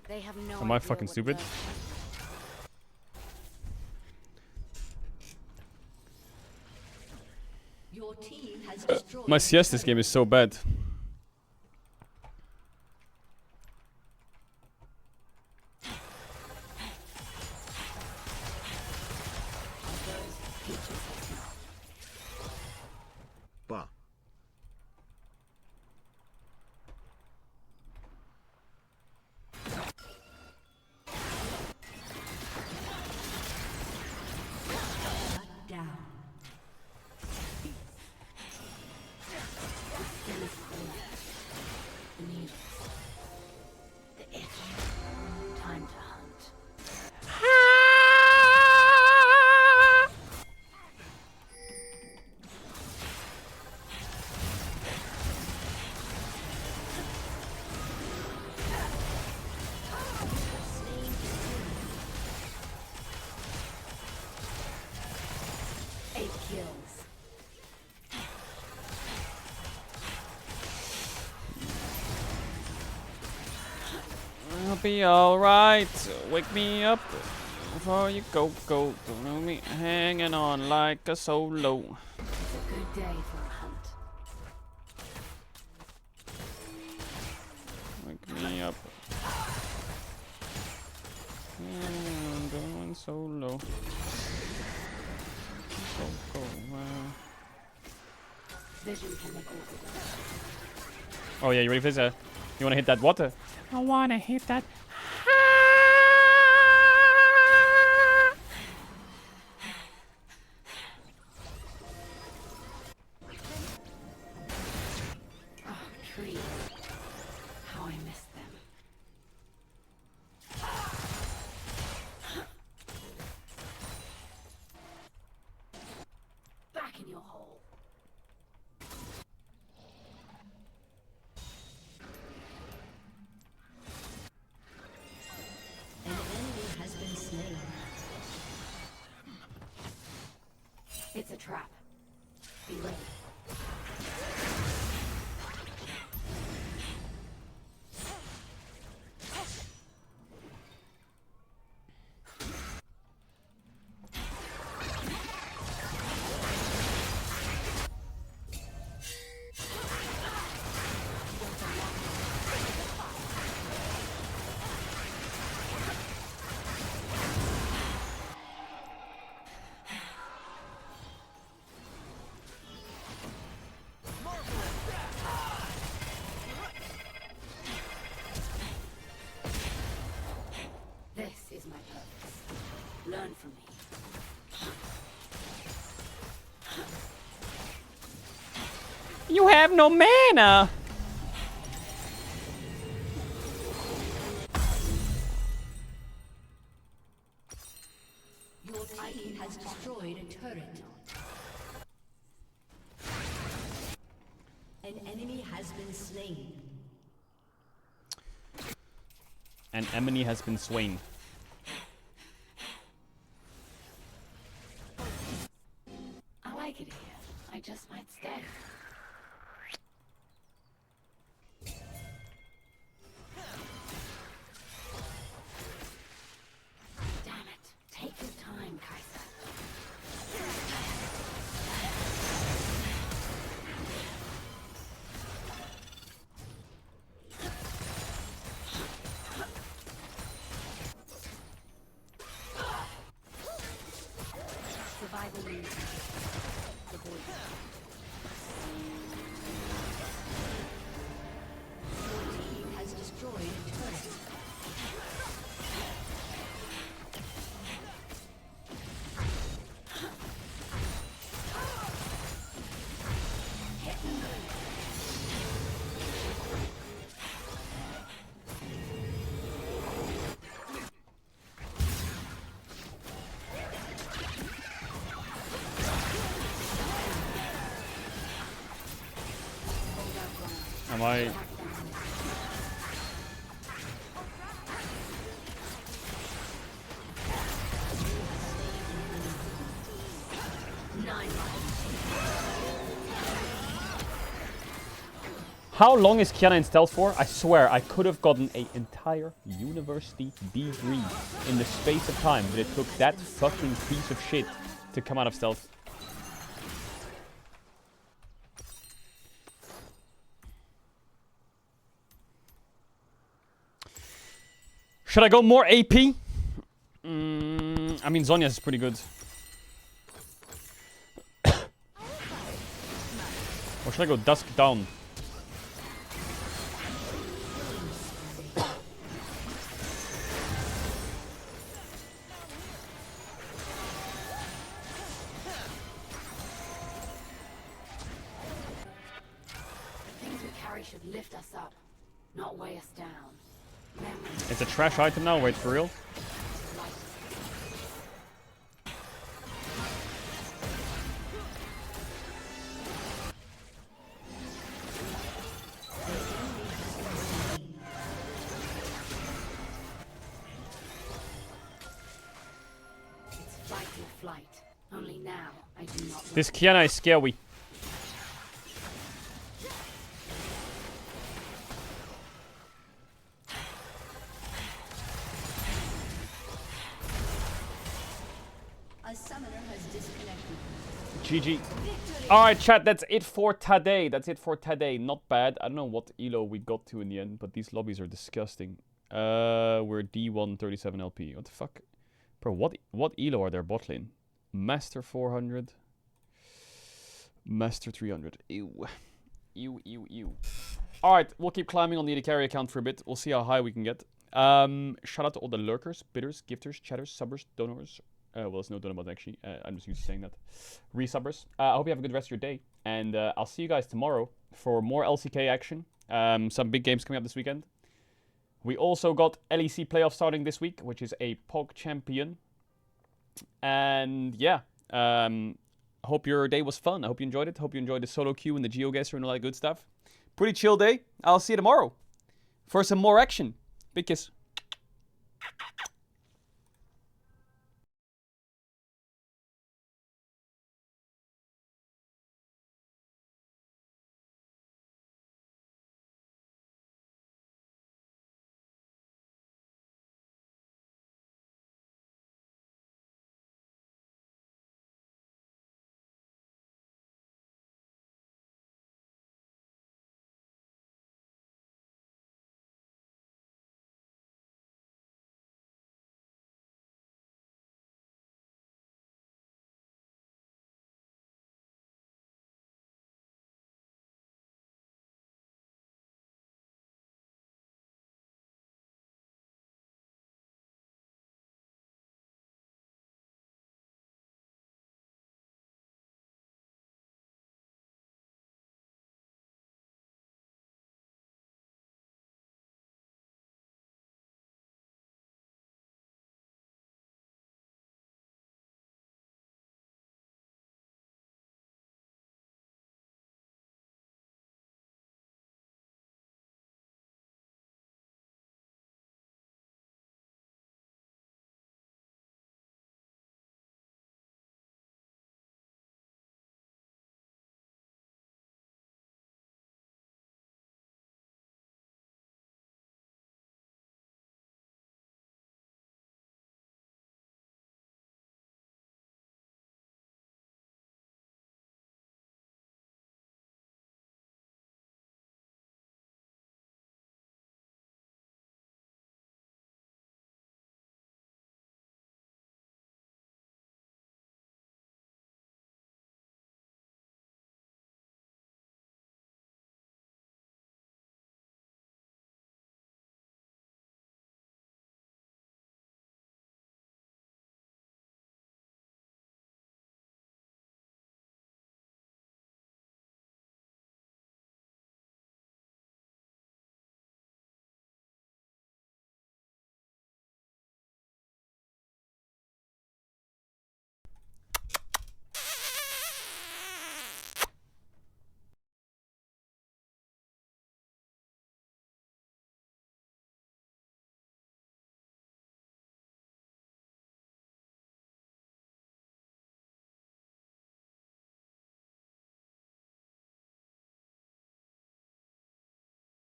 They have no Am I idea fucking what stupid? love Your team has destroyed. My CS this game is so bad. Bah. Down. The needles. The itch. Time to hunt. Eight kills. I'll be alright. Wake me up before you go. Don't know me hanging on like a solo. It's a good day for a hunt. Wake me up. I'm going solo. Go. Vision can make all the difference. Oh yeah, you ready for this? You wanna hit that water? I wanna hit that. Oh, trees. How I miss them. Back in your hole. An enemy has been slain. It's a trap. Be ready. You have no mana! Your team has destroyed a turret. An enemy has been slain. An enemy has been slain. I like it here. I just might stay. Damn it. Take your time, Kaiser. Survival means the boy. Your team has destroyed a turret. Am I... How long is Kiana in stealth for? I swear, I could have gotten an entire university degree in the space of time, but it took that fucking piece of shit to come out of stealth. Should I go more AP? I mean, Zhonya's is pretty good. Or should I go Dusk Down? The things we carry should lift us up, not weigh us down. It's a trash item now, wait, for real? It's fight or flight. Only now I do not. This Kiana is scary. A summoner has disconnected. GG. Alright, chat, that's it for today. That's it for today. Not bad. I don't know what elo we got to in the end, but these lobbies are disgusting. We're D137 LP. What the fuck? Bro, what elo are there bot lane? Master 400. Master 300. Ew. Ew, ew, ew. Alright, we'll keep climbing on the AD carry account for a bit. We'll see how high we can get. Shout out to all the lurkers, bidders, gifters, chatters, subbers, donors. Well, there's no donor button actually. I'm just used to saying that. Resubbers. I hope you have a good rest of your day. And I'll see you guys tomorrow for more LCK action. Some big games coming up this weekend. We also got LEC playoffs starting this week, which is a POG champion. And yeah, hope your day was fun. I hope you enjoyed it. Hope you enjoyed the solo queue and the GeoGuessr and all that good stuff. Pretty chill day. I'll see you tomorrow for some more action. Big kiss.